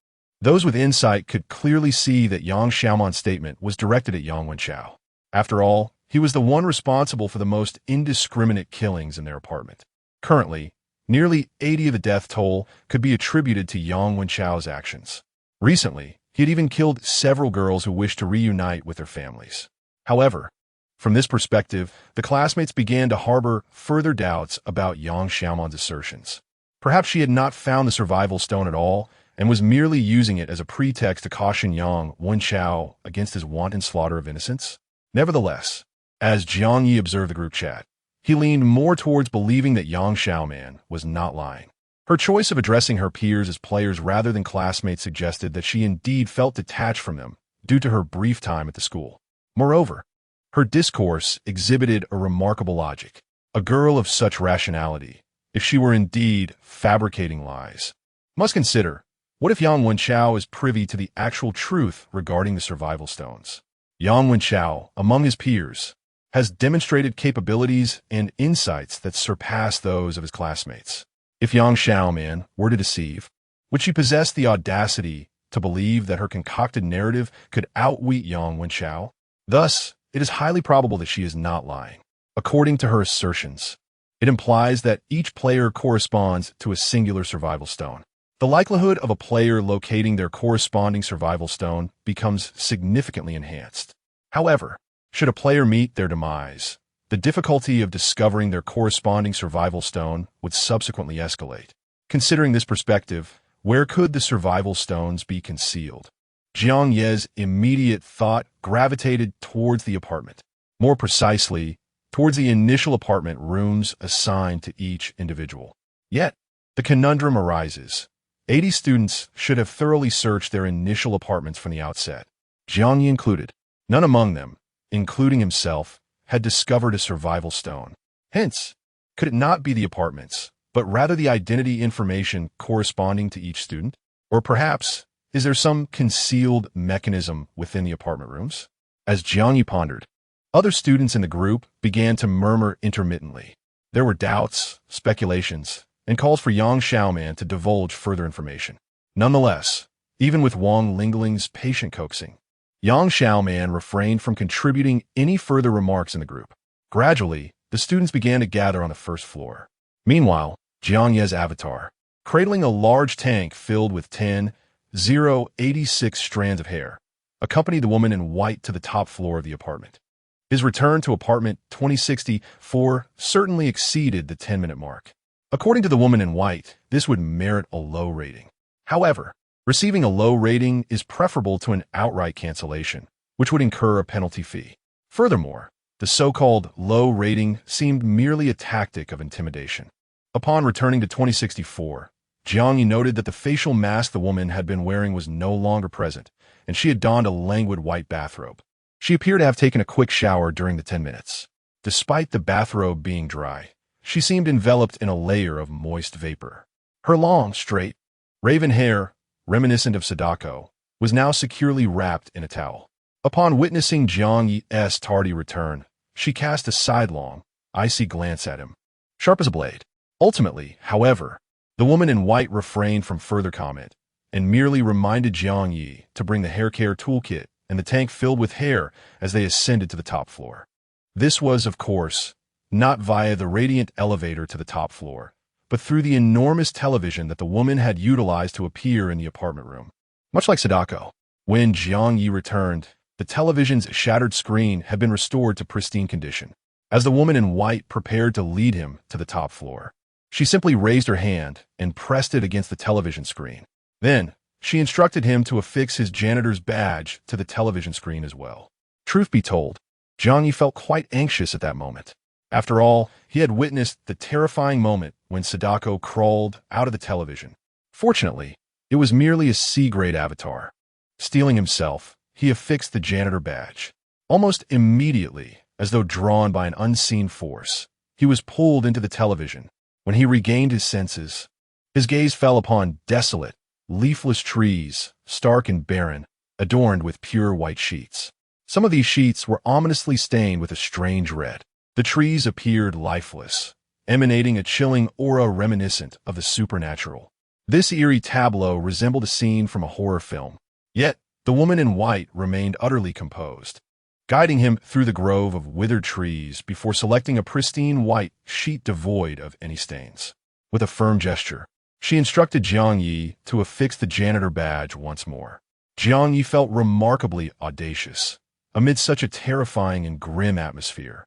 Those with insight could clearly see that Yang Xiaoman's statement was directed at Yang Wenchao. After all, he was the one responsible for the most indiscriminate killings in their apartment. Currently, nearly 80 of the death toll could be attributed to Yang Wenchao's actions. Recently, he had even killed several girls who wished to reunite with their families. However, from this perspective, the classmates began to harbor further doubts about Yang Xiaoman's assertions. Perhaps she had not found the survival stone at all and was merely using it as a pretext to caution Yang Wenchao against his wanton slaughter of innocents. Nevertheless, as Jiang Ye observed the group chat, he leaned more towards believing that Yang Xiaoman was not lying. Her choice of addressing her peers as players rather than classmates suggested that she indeed felt detached from them due to her brief time at the school. Moreover, her discourse exhibited a remarkable logic. A girl of such rationality, if she were indeed fabricating lies, must consider, what if Yang Wenchao is privy to the actual truth regarding the survival stones? Yang Wenchao, among his peers, has demonstrated capabilities and insights that surpass those of his classmates. If Yang Xiaoman were to deceive, would she possess the audacity to believe that her concocted narrative could outwit Yang Wenchao? Thus, it is highly probable that she is not lying. According to her assertions, it implies that each player corresponds to a singular survival stone. the likelihood of a player locating their corresponding survival stone becomes significantly enhanced. However, should a player meet their demise, the difficulty of discovering their corresponding survival stone would subsequently escalate. Considering this perspective, where could the survival stones be concealed? Jiang Ye's immediate thought gravitated towards the apartment. More precisely, towards the initial apartment rooms assigned to each individual. Yet, the conundrum arises. 80 students should have thoroughly searched their initial apartments from the outset, Jiang Ye included. None among them, including himself, had discovered a survival stone. Hence, could it not be the apartments, but rather the identity information corresponding to each student? Or perhaps, is there some concealed mechanism within the apartment rooms? As Jiang Ye pondered, other students in the group began to murmur intermittently. There were doubts, speculations, and calls for Yang Xiaoman to divulge further information. Nonetheless, even with Wang Lingling's patient coaxing, Yang Xiaoman refrained from contributing any further remarks in the group. Gradually, the students began to gather on the first floor. Meanwhile, Jiang Ye's avatar, cradling a large tank filled with 86 strands of hair, accompanied the woman in white to the top floor of the apartment. His return to apartment 2064 certainly exceeded the 10-minute mark. According to the woman in white, this would merit a low rating. However, receiving a low rating is preferable to an outright cancellation, which would incur a penalty fee. Furthermore, the so-called low rating seemed merely a tactic of intimidation. Upon returning to 2064, Jiang Ye noted that the facial mask the woman had been wearing was no longer present, and she had donned a languid white bathrobe. She appeared to have taken a quick shower during the 10 minutes. Despite the bathrobe being dry, she seemed enveloped in a layer of moist vapor. Her long, straight, raven hair, reminiscent of Sadako, was now securely wrapped in a towel. Upon witnessing Jiang Ye's tardy return, she cast a sidelong, icy glance at him, sharp as a blade. Ultimately, however, the woman in white refrained from further comment and merely reminded Jiang Ye to bring the hair care toolkit and the tank filled with hair as they ascended to the top floor. This was, of course, not via the radiant elevator to the top floor, but through the enormous television that the woman had utilized to appear in the apartment room. Much like Sadako, when Jiang Ye returned, the television's shattered screen had been restored to pristine condition. As the woman in white prepared to lead him to the top floor, she simply raised her hand and pressed it against the television screen. Then, she instructed him to affix his janitor's badge to the television screen as well. Truth be told, Jiang Ye felt quite anxious at that moment. After all, he had witnessed the terrifying moment when Sadako crawled out of the television. Fortunately, it was merely a C-grade avatar. Steeling himself, he affixed the janitor badge. Almost immediately, as though drawn by an unseen force, he was pulled into the television. When he regained his senses, his gaze fell upon desolate, leafless trees, stark and barren, adorned with pure white sheets. Some of these sheets were ominously stained with a strange red. The trees appeared lifeless, emanating a chilling aura reminiscent of the supernatural. This eerie tableau resembled a scene from a horror film. Yet, the woman in white remained utterly composed, guiding him through the grove of withered trees before selecting a pristine white sheet devoid of any stains. With a firm gesture, she instructed Jiang Ye to affix the janitor badge once more. Jiang Ye felt remarkably audacious amid such a terrifying and grim atmosphere.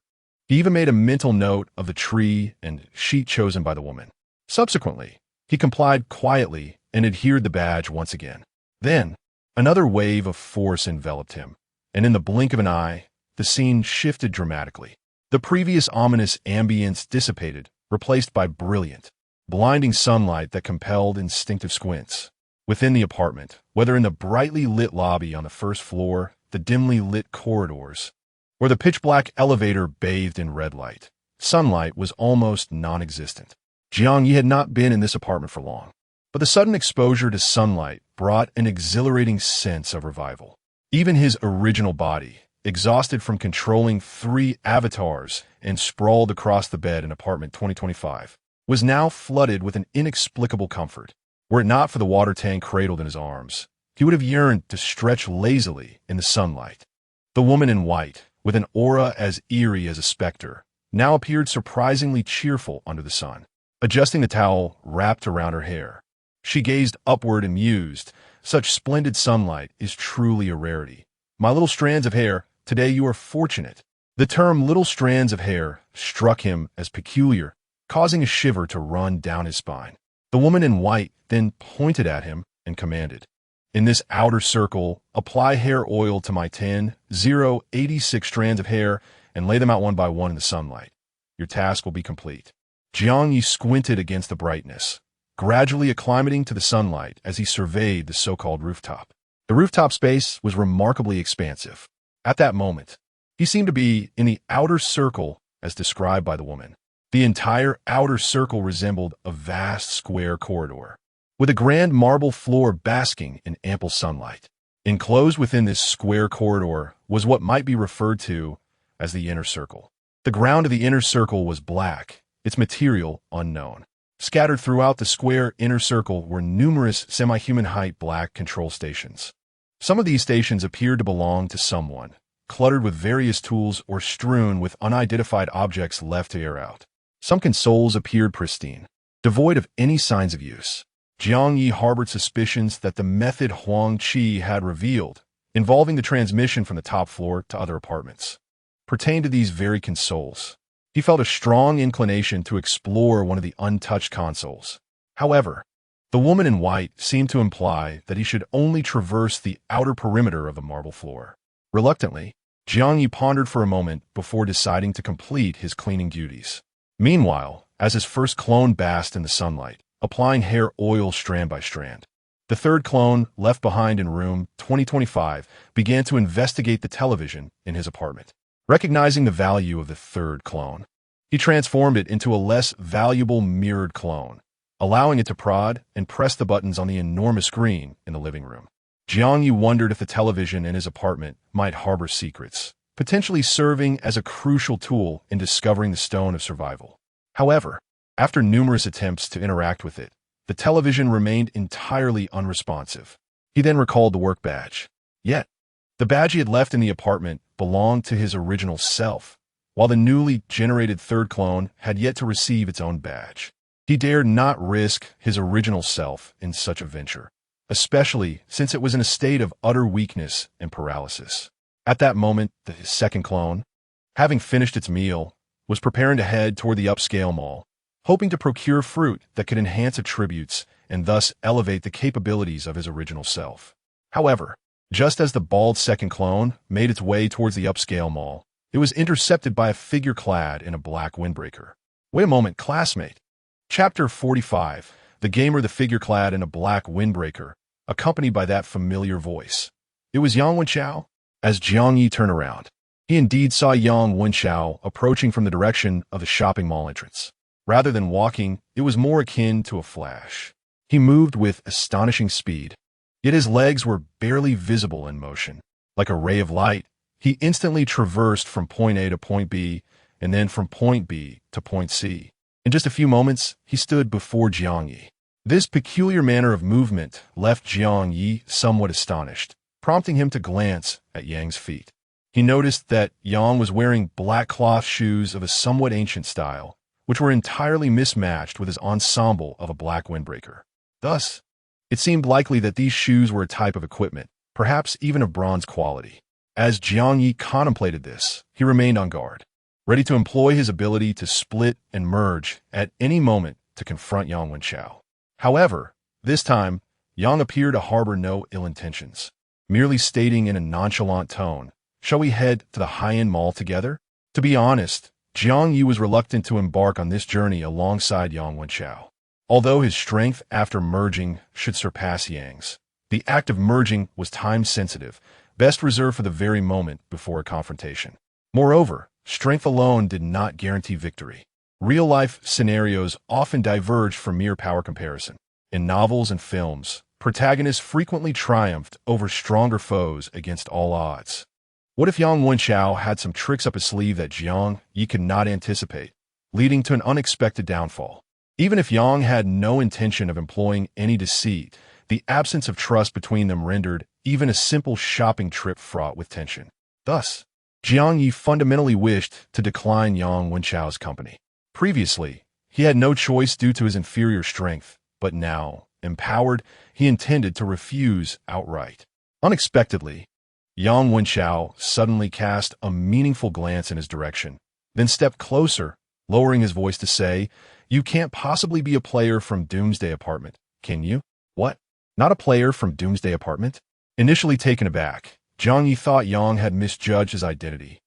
He even made a mental note of the tree and sheet chosen by the woman. Subsequently, he complied quietly and adhered the badge once again. Then, another wave of force enveloped him, and in the blink of an eye, the scene shifted dramatically. The previous ominous ambience dissipated, replaced by brilliant, blinding sunlight that compelled instinctive squints. Within the apartment, whether in the brightly lit lobby on the first floor, the dimly lit corridors, or the pitch-black elevator bathed in red light, sunlight was almost non-existent. Jiang Ye had not been in this apartment for long, but the sudden exposure to sunlight brought an exhilarating sense of revival. Even his original body, exhausted from controlling 3 avatars and sprawled across the bed in apartment 2025, was now flooded with an inexplicable comfort. Were it not for the water tank cradled in his arms, he would have yearned to stretch lazily in the sunlight. The woman in white, with an aura as eerie as a specter, now appeared surprisingly cheerful under the sun. Adjusting the towel wrapped around her hair, She gazed upward and mused. Such splendid sunlight is truly a rarity. My little strands of hair, today you are fortunate. The term little strands of hair struck him as peculiar, causing a shiver to run down his spine. The woman in white then pointed at him and commanded, "In this outer circle, apply hair oil to my 86 strands of hair and lay them out one by one in the sunlight. Your task will be complete." Jiang Ye squinted against the brightness, gradually acclimating to the sunlight as he surveyed the so-called rooftop. The rooftop space was remarkably expansive. At that moment, he seemed to be in the outer circle as described by the woman. The entire outer circle resembled a vast square corridor, with a grand marble floor basking in ample sunlight. Enclosed within this square corridor was what might be referred to as the inner circle. The ground of the inner circle was black, its material unknown. Scattered throughout the square inner circle were numerous semi-human height black control stations. Some of these stations appeared to belong to someone, cluttered with various tools or strewn with unidentified objects left to air out. Some consoles appeared pristine, devoid of any signs of use. Jiang Ye harbored suspicions that the method Huang Qi had revealed, involving the transmission from the top floor to other apartments, pertained to these very consoles. He felt a strong inclination to explore one of the untouched consoles. However, the woman in white seemed to imply that he should only traverse the outer perimeter of the marble floor. Reluctantly, Jiang Ye pondered for a moment before deciding to complete his cleaning duties. Meanwhile, as his first clone basked in the sunlight, applying hair oil strand by strand, the third clone, left behind in room 2025, began to investigate the television in his apartment. Recognizing the value of the third clone, he transformed it into a less valuable mirrored clone, allowing it to prod and press the buttons on the enormous screen in the living room. Jiang Ye wondered if the television in his apartment might harbor secrets, potentially serving as a crucial tool in discovering the Stone of Survival. However, after numerous attempts to interact with it, the television remained entirely unresponsive. He then recalled the work badge. Yet, the badge he had left in the apartment belonged to his original self, while the newly generated third clone had yet to receive its own badge. He dared not risk his original self in such a venture, especially since it was in a state of utter weakness and paralysis. At that moment, the second clone, having finished its meal, was preparing to head toward the upscale mall, hoping to procure fruit that could enhance attributes and thus elevate the capabilities of his original self. However, just as the bald second clone made its way towards the upscale mall, it was intercepted by a figure clad in a black windbreaker. Wait a moment, classmate. Chapter 45. The gamer, the figure clad in a black windbreaker, accompanied by that familiar voice. It was Yang Wenchao. As Jiang Ye turned around, he indeed saw Yang Wenchao approaching from the direction of the shopping mall entrance. Rather than walking, it was more akin to a flash. He moved with astonishing speed, yet his legs were barely visible in motion. Like a ray of light, he instantly traversed from point A to point B, and then from point B to point C. In just a few moments, he stood before Jiang Ye. This peculiar manner of movement left Jiang Ye somewhat astonished, prompting him to glance at Yang's feet. He noticed that Yang was wearing black cloth shoes of a somewhat ancient style, which were entirely mismatched with his ensemble of a black windbreaker. Thus, it seemed likely that these shoes were a type of equipment, perhaps even of bronze quality. As Jiang Ye contemplated this, he remained on guard, ready to employ his ability to split and merge at any moment to confront Yang Wenchao. However, this time, Yang appeared to harbor no ill intentions, merely stating in a nonchalant tone, "Shall we head to the high-end mall together?" To be honest, Jiang Ye was reluctant to embark on this journey alongside Yang Wenchao. Although his strength after merging should surpass Yang's, the act of merging was time-sensitive, best reserved for the very moment before a confrontation. Moreover, strength alone did not guarantee victory. Real-life scenarios often diverged from mere power comparison. In novels and films, protagonists frequently triumphed over stronger foes against all odds. What if Yang Wenchao had some tricks up his sleeve that Jiang Ye could not anticipate, leading to an unexpected downfall? Even if Yang had no intention of employing any deceit, the absence of trust between them rendered even a simple shopping trip fraught with tension. Thus, Jiang Ye fundamentally wished to decline Yang Wenchao's company. Previously, he had no choice due to his inferior strength, but now, empowered, he intended to refuse outright. Unexpectedly, Yang Wenchao suddenly cast a meaningful glance in his direction, then stepped closer, lowering his voice to say, "You can't possibly be a player from Doomsday Apartment, can you?" "What? Not a player from Doomsday Apartment?" Initially taken aback, Jiang Ye thought Yang had misjudged his identity,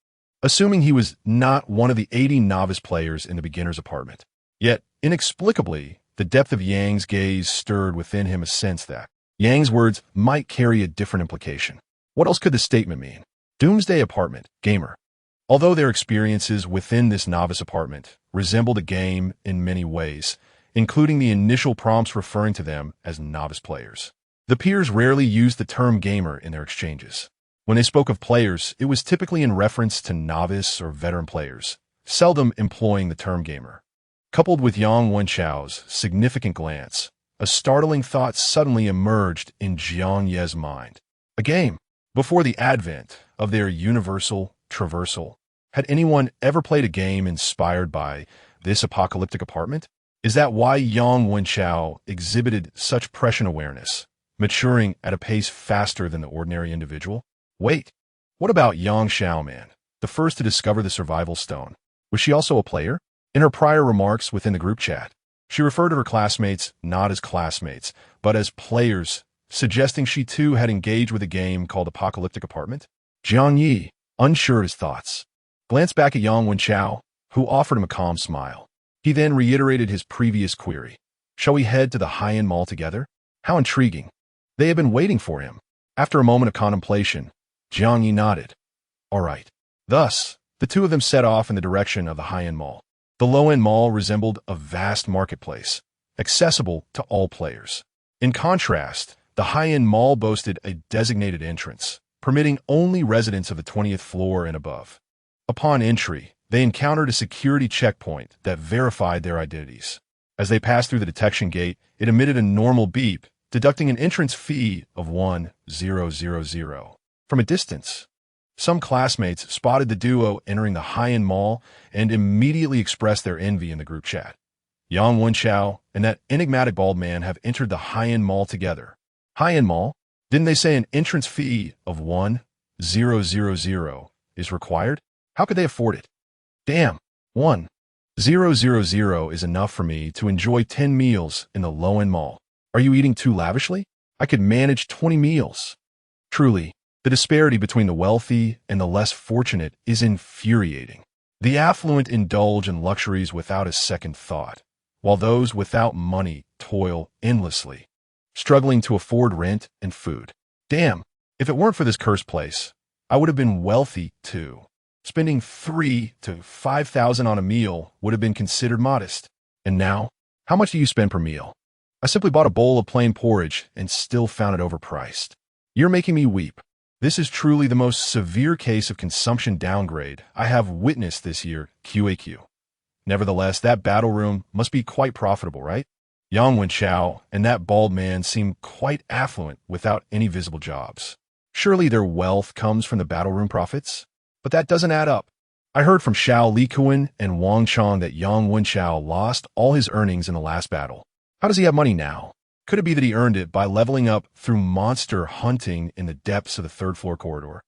assuming he was not one of the 80 novice players in the beginner's apartment. Yet, inexplicably, the depth of Yang's gaze stirred within him a sense that Yang's words might carry a different implication. What else could the statement mean? Doomsday Apartment, gamer. Although their experiences within this novice apartment resembled a game in many ways, including the initial prompts referring to them as novice players, the peers rarely used the term gamer in their exchanges. When they spoke of players, it was typically in reference to novice or veteran players, seldom employing the term gamer. Coupled with Yang Wenchao's significant glance, a startling thought suddenly emerged in Jiang Ye's mind. A game. Before the advent of their universal traversal, had anyone ever played a game inspired by this apocalyptic apartment? Is that why Yang Wenchao exhibited such prescient awareness, maturing at a pace faster than the ordinary individual? Wait, what about Yang Xiaoman, the first to discover the survival stone? Was she also a player? In her prior remarks within the group chat, she referred to her classmates not as classmates, but as players, suggesting she too had engaged with a game called Apocalyptic Apartment. Jiang Ye, unsure of his thoughts, glanced back at Yang Wenchao, who offered him a calm smile. He then reiterated his previous query. Shall we head to the high-end mall together? How intriguing. They had been waiting for him. After a moment of contemplation, Jiang Ye nodded. All right. Thus, the two of them set off in the direction of the high-end mall. The low-end mall resembled a vast marketplace, accessible to all players. In contrast, the high-end mall boasted a designated entrance, permitting only residents of the 20th floor and above. Upon entry, they encountered a security checkpoint that verified their identities. As they passed through the detection gate, it emitted a normal beep, deducting an entrance fee of 1,000. From a distance, some classmates spotted the duo entering the high-end mall and immediately expressed their envy in the group chat. Yang Wenchao and that enigmatic bald man have entered the high-end mall together. High-end mall? Didn't they say an entrance fee of 1,000 is required? How could they afford it? Damn, 1,000 is enough for me to enjoy 10 meals in the low-end mall. Are you eating too lavishly? I could manage 20 meals. Truly, the disparity between the wealthy and the less fortunate is infuriating. The affluent indulge in luxuries without a second thought, while those without money toil endlessly, struggling to afford rent and food. Damn, if it weren't for this cursed place, I would have been wealthy too. Spending 3,000 to 5,000 on a meal would have been considered modest. And now, how much do you spend per meal? I simply bought a bowl of plain porridge and still found it overpriced. You're making me weep. This is truly the most severe case of consumption downgrade I have witnessed this year, QAQ. Nevertheless, that battle room must be quite profitable, right? Yang Wenchao and that bald man seem quite affluent without any visible jobs. Surely their wealth comes from the battle room profits? But that doesn't add up. I heard from Xiao Likuan and Wang Chong that Yang Wenchao lost all his earnings in the last battle. How does he have money now? Could it be that he earned it by leveling up through monster hunting in the depths of the third-floor corridor?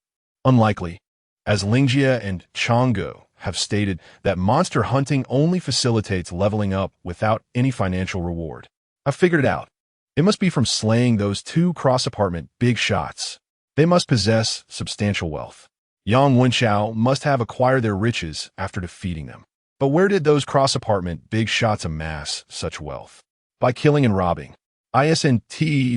Unlikely, as Lingjie and Changguo have stated that monster hunting only facilitates leveling up without any financial reward. I've figured it out. It must be from slaying those two cross-apartment big shots. They must possess substantial wealth. Yang Wenchao must have acquired their riches after defeating them. But where did those cross-apartment big shots amass such wealth? By killing and robbing. Isn't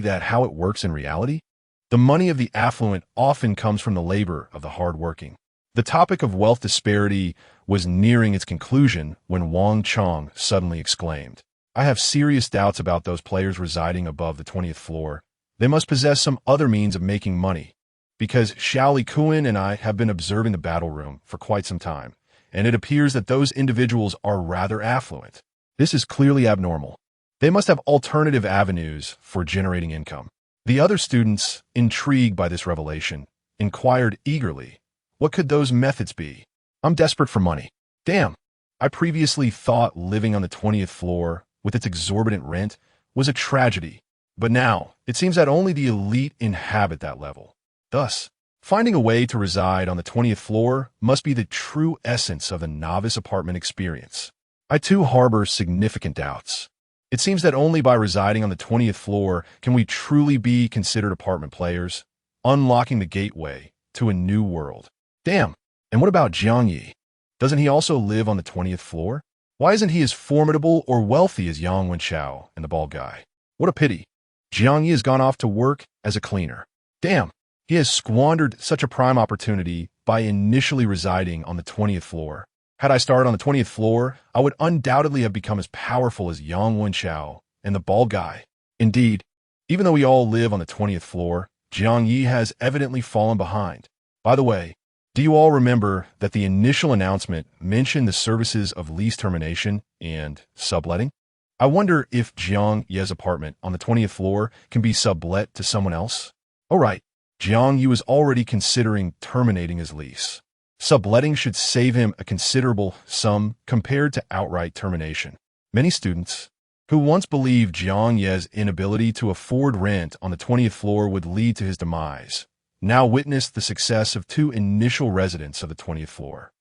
that how it works in reality? The money of the affluent often comes from the labor of the hardworking. The topic of wealth disparity was nearing its conclusion when Wang Chong suddenly exclaimed, I have serious doubts about those players residing above the 20th floor. They must possess some other means of making money, because Xiao Likuan and I have been observing the battle room for quite some time, and it appears that those individuals are rather affluent. This is clearly abnormal. They must have alternative avenues for generating income. The other students, intrigued by this revelation, inquired eagerly, what could those methods be? I'm desperate for money. Damn, I previously thought living on the 20th floor with its exorbitant rent was a tragedy. But now, it seems that only the elite inhabit that level. Thus, finding a way to reside on the 20th floor must be the true essence of the novice apartment experience. I too harbor significant doubts. It seems that only by residing on the 20th floor can we truly be considered apartment players, unlocking the gateway to a new world. Damn, and what about Jiang Ye? Doesn't he also live on the 20th floor? Why isn't he as formidable or wealthy as Yang Wenchao and the bald guy? What a pity. Jiang Ye has gone off to work as a cleaner. Damn, he has squandered such a prime opportunity by initially residing on the 20th floor. Had I started on the 20th floor, I would undoubtedly have become as powerful as Yang Wenchao and the bald guy. Indeed, even though we all live on the 20th floor, Jiang Ye has evidently fallen behind. By the way, do you all remember that the initial announcement mentioned the services of lease termination and subletting? I wonder if Jiang Ye's apartment on the 20th floor can be sublet to someone else? Oh right, Jiang Ye was already considering terminating his lease. Subletting should save him a considerable sum compared to outright termination. Many students who once believed Jiang Ye's inability to afford rent on the 20th floor would lead to his demise now witnessed the success of two initial residents of the 20th floor.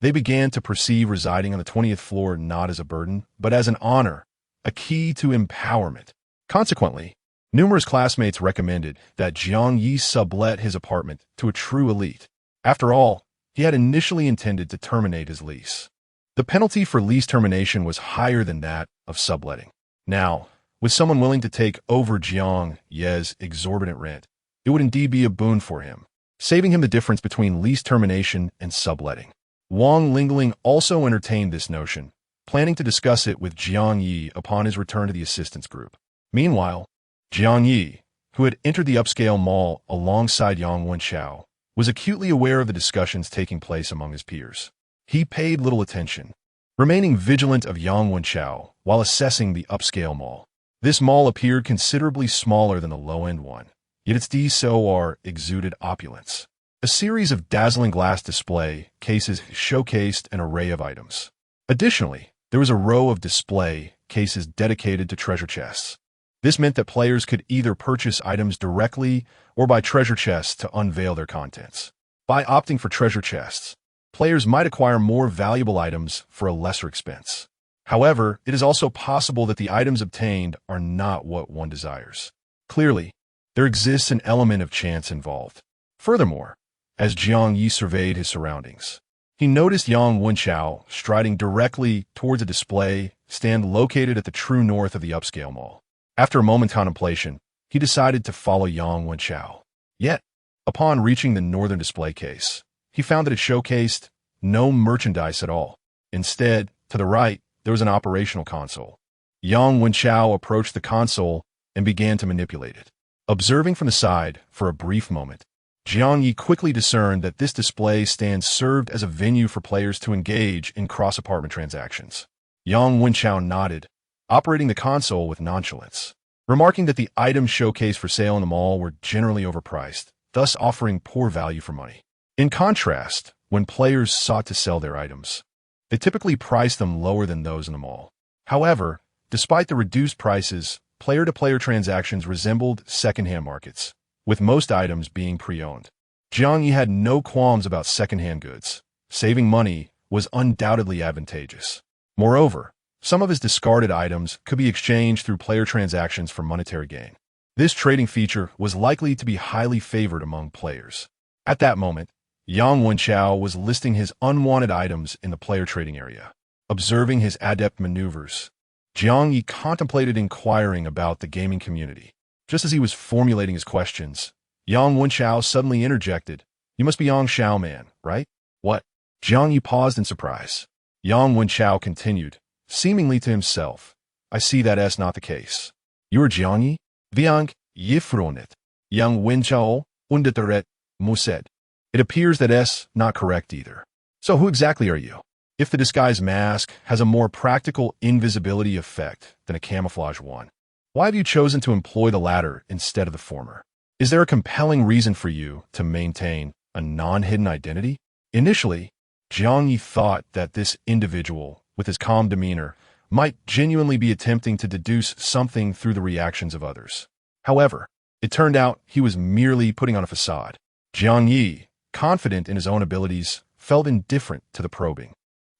They began to perceive residing on the 20th floor not as a burden, but as an honor, a key to empowerment. Consequently, numerous classmates recommended that Jiang Ye sublet his apartment to a true elite. After all, he had initially intended to terminate his lease. The penalty for lease termination was higher than that of subletting. Now, with someone willing to take over Jiang Ye's exorbitant rent, it would indeed be a boon for him, saving him the difference between lease termination and subletting. Wang Lingling also entertained this notion, planning to discuss it with Jiang Ye upon his return to the assistance group. Meanwhile, Jiang Ye, who had entered the upscale mall alongside Yang Wenchao, was acutely aware of the discussions taking place among his peers. He paid little attention, remaining vigilant of Yang Wenchao while assessing the upscale mall. This mall appeared considerably smaller than the low-end one, yet its DSOR exuded opulence. A series of dazzling glass display cases showcased an array of items. Additionally, there was a row of display cases dedicated to treasure chests. This meant that players could either purchase items directly or buy treasure chests to unveil their contents. By opting for treasure chests, players might acquire more valuable items for a lesser expense. However, it is also possible that the items obtained are not what one desires. Clearly, there exists an element of chance involved. Furthermore, as Jiang Ye surveyed his surroundings, he noticed Yang Wenchao striding directly towards a display stand located at the true north of the upscale mall. After a moment's contemplation, he decided to follow Yang Wenchao. Yet, upon reaching the northern display case, he found that it showcased no merchandise at all. Instead, to the right, there was an operational console. Yang Wenchao approached the console and began to manipulate it. Observing from the side for a brief moment, Jiang Ye quickly discerned that this display stand served as a venue for players to engage in cross-apartment transactions. Yang Wenchao nodded, operating the console with nonchalance, remarking that the items showcased for sale in the mall were generally overpriced, thus offering poor value for money. In contrast, when players sought to sell their items, they typically priced them lower than those in the mall. However, despite the reduced prices, player-to-player transactions resembled second-hand markets, with most items being pre-owned. Jiang Ye had no qualms about second-hand goods. Saving money was undoubtedly advantageous. Moreover, some of his discarded items could be exchanged through player transactions for monetary gain. This trading feature was likely to be highly favored among players. At that moment, Yang Wenchao was listing his unwanted items in the player trading area. Observing his adept maneuvers, Jiang Ye contemplated inquiring about the gaming community. Just as he was formulating his questions, Yang Wenchao suddenly interjected, "You must be Yang Xiao man, right?" "What?" Jiang Ye paused in surprise. Yang Wenchao continued, seemingly to himself, "I see that's not the case. You are Jiang Ye? Viang Yifronet. Yang Wenchao undeteret Muset. It appears that's not correct either. So who exactly are you? If the disguise mask has a more practical invisibility effect than a camouflage one, why have you chosen to employ the latter instead of the former? Is there a compelling reason for you to maintain a non-hidden identity?" Initially, Jiang Ye thought that this individual, with his calm demeanor, might genuinely be attempting to deduce something through the reactions of others. However, it turned out he was merely putting on a facade. Jiang Ye, confident in his own abilities, felt indifferent to the probing.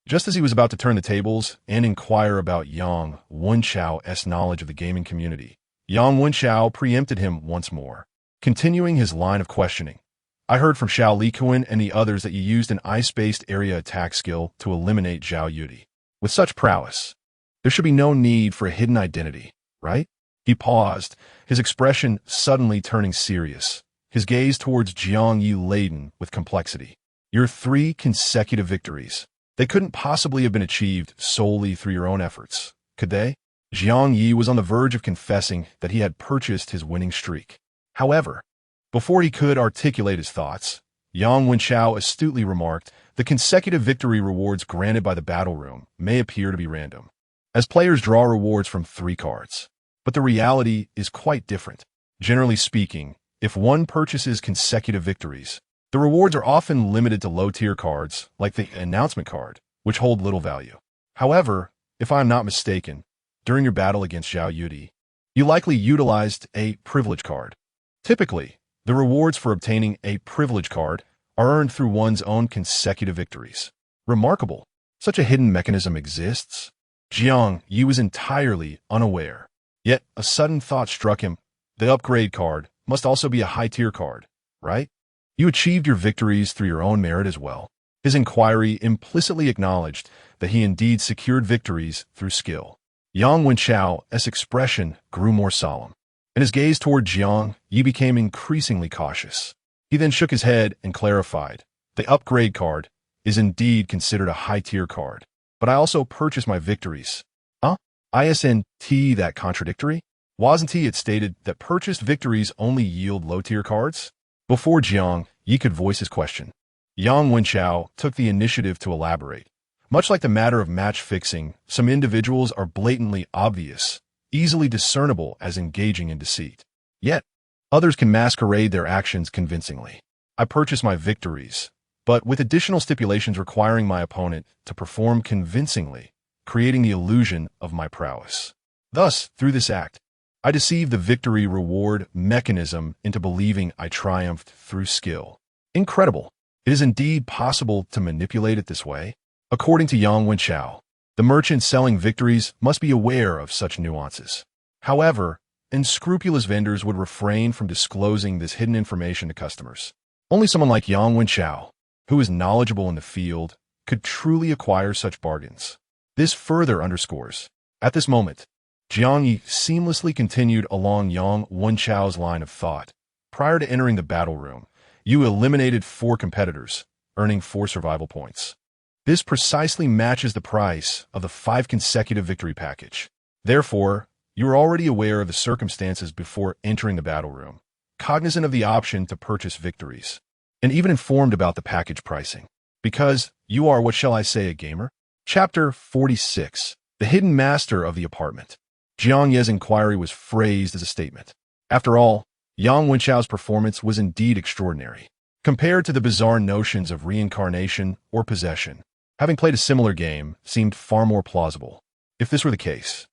Just as he was about to turn the tables and inquire about Yang Wenchao's knowledge of the gaming community, Yang Wenchao preempted him once more, continuing his line of questioning. I heard from Xiao Likuan and the others that you used an ice-based area attack skill to eliminate Zhao Yudi. With such prowess, there should be no need for a hidden identity, right? He paused, his expression suddenly turning serious, his gaze towards Jiang Ye laden with complexity. Your 3 consecutive victories. They couldn't possibly have been achieved solely through your own efforts, could they? Jiang Ye was on the verge of confessing that he had purchased his winning streak. However, before he could articulate his thoughts, Yang Wenchao astutely remarked, the consecutive victory rewards granted by the battle room may appear to be random, as players draw rewards from 3 cards. But the reality is quite different. Generally speaking, if one purchases consecutive victories, the rewards are often limited to low-tier cards, like the announcement card, which hold little value. However, if I am not mistaken, during your battle against Zhao Yudi, you likely utilized a privilege card. Typically, the rewards for obtaining a privilege card are earned through one's own consecutive victories. Remarkable. Such a hidden mechanism exists? Jiang Ye was entirely unaware. Yet, a sudden thought struck him. The upgrade card must also be a high-tier card, right? You achieved your victories through your own merit as well. His inquiry implicitly acknowledged that he indeed secured victories through skill. Yang Wenchao's expression grew more solemn, and his gaze toward Jiang Ye became increasingly cautious. He then shook his head and clarified, the upgrade card is indeed considered a high-tier card, but I also purchased my victories. Isn't that contradictory? Wasn't it stated that purchased victories only yield low-tier cards? Before Jiang Ye could voice his question, Yang Wenchao took the initiative to elaborate. Much like the matter of match fixing, some individuals are blatantly obvious, easily discernible as engaging in deceit. Yet, others can masquerade their actions convincingly. I purchase my victories, but with additional stipulations requiring my opponent to perform convincingly, creating the illusion of my prowess. Thus, through this act, I deceive the victory reward mechanism into believing I triumphed through skill. Incredible. It is indeed possible to manipulate it this way. According to Yang Wenchao, the merchant selling victories must be aware of such nuances. However, unscrupulous vendors would refrain from disclosing this hidden information to customers. Only someone like Yang Wenchao, who is knowledgeable in the field, could truly acquire such bargains. This further underscores, at this moment, Jiang Ye seamlessly continued along Yang Wenchao's line of thought. Prior to entering the battle room, you eliminated 4 competitors, earning 4 survival points. This precisely matches the price of the 5 consecutive victory package. Therefore, you are already aware of the circumstances before entering the battle room, cognizant of the option to purchase victories, and even informed about the package pricing. Because you are, what shall I say, a gamer? Chapter 46. The Hidden Master of the Apartment. Jiang Ye's inquiry was phrased as a statement. After all, Yang Wenchao's performance was indeed extraordinary. Compared to the bizarre notions of reincarnation or possession, having played a similar game seemed far more plausible. If this were the case,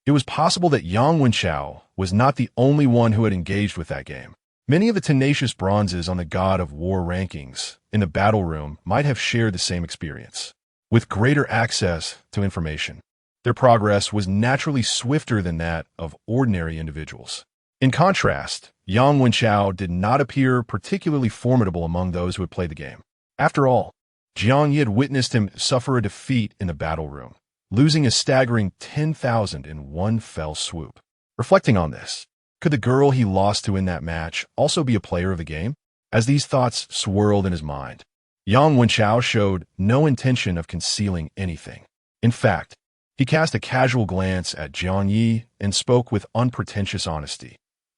it was possible that Yang Wenchao was not the only one who had engaged with that game. Many of the tenacious bronzes on the God of War rankings in the battle room might have shared the same experience. With greater access to information, their progress was naturally swifter than that of ordinary individuals. In contrast, Yang Wenchao did not appear particularly formidable among those who had played the game. After all, Jiang Ye had witnessed him suffer a defeat in the battle room, losing a staggering 10,000 in one fell swoop. Reflecting on this, could the girl he lost to in that match also be a player of the game? As these thoughts swirled in his mind, Yang Wenchao showed no intention of concealing anything. In fact, he cast a casual glance at Jiang Ye and spoke with unpretentious honesty.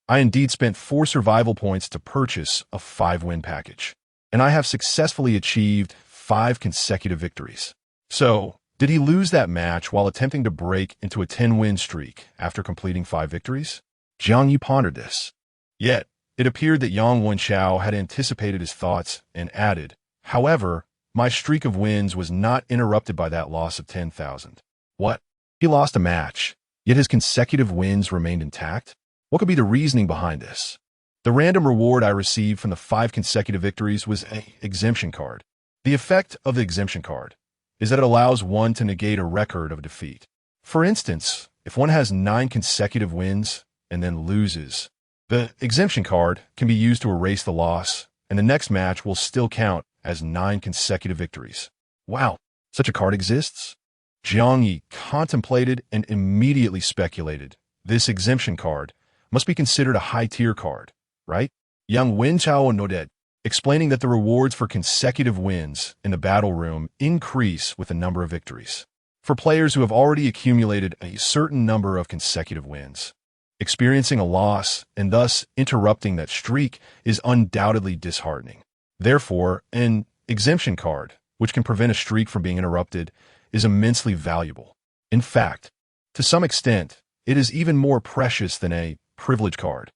I indeed spent 4 survival points to purchase a 5-win package, and I have successfully achieved 5 consecutive victories. So, did he lose that match while attempting to break into a 10-win streak after completing 5 victories? Jiang Ye pondered this. Yet, it appeared that Yang Wenchao had anticipated his thoughts and added, however, my streak of wins was not interrupted by that loss of 10,000. What? He lost a match, yet his consecutive wins remained intact? What could be the reasoning behind this? The random reward I received from the 5 consecutive victories was an exemption card. The effect of the exemption card is that it allows one to negate a record of defeat. For instance, if one has 9 consecutive wins and then loses, the exemption card can be used to erase the loss, and the next match will still count as 9 consecutive victories. Wow, such a card exists? Jiang Ye contemplated and immediately speculated. This exemption card must be considered a high-tier card, right? Yang Wenchao nodded, explaining that the rewards for consecutive wins in the battle room increase with the number of victories. For players who have already accumulated a certain number of consecutive wins, experiencing a loss and thus interrupting that streak is undoubtedly disheartening. Therefore, an exemption card, which can prevent a streak from being interrupted, is immensely valuable. In fact, to some extent, it is even more precious than a privilege card.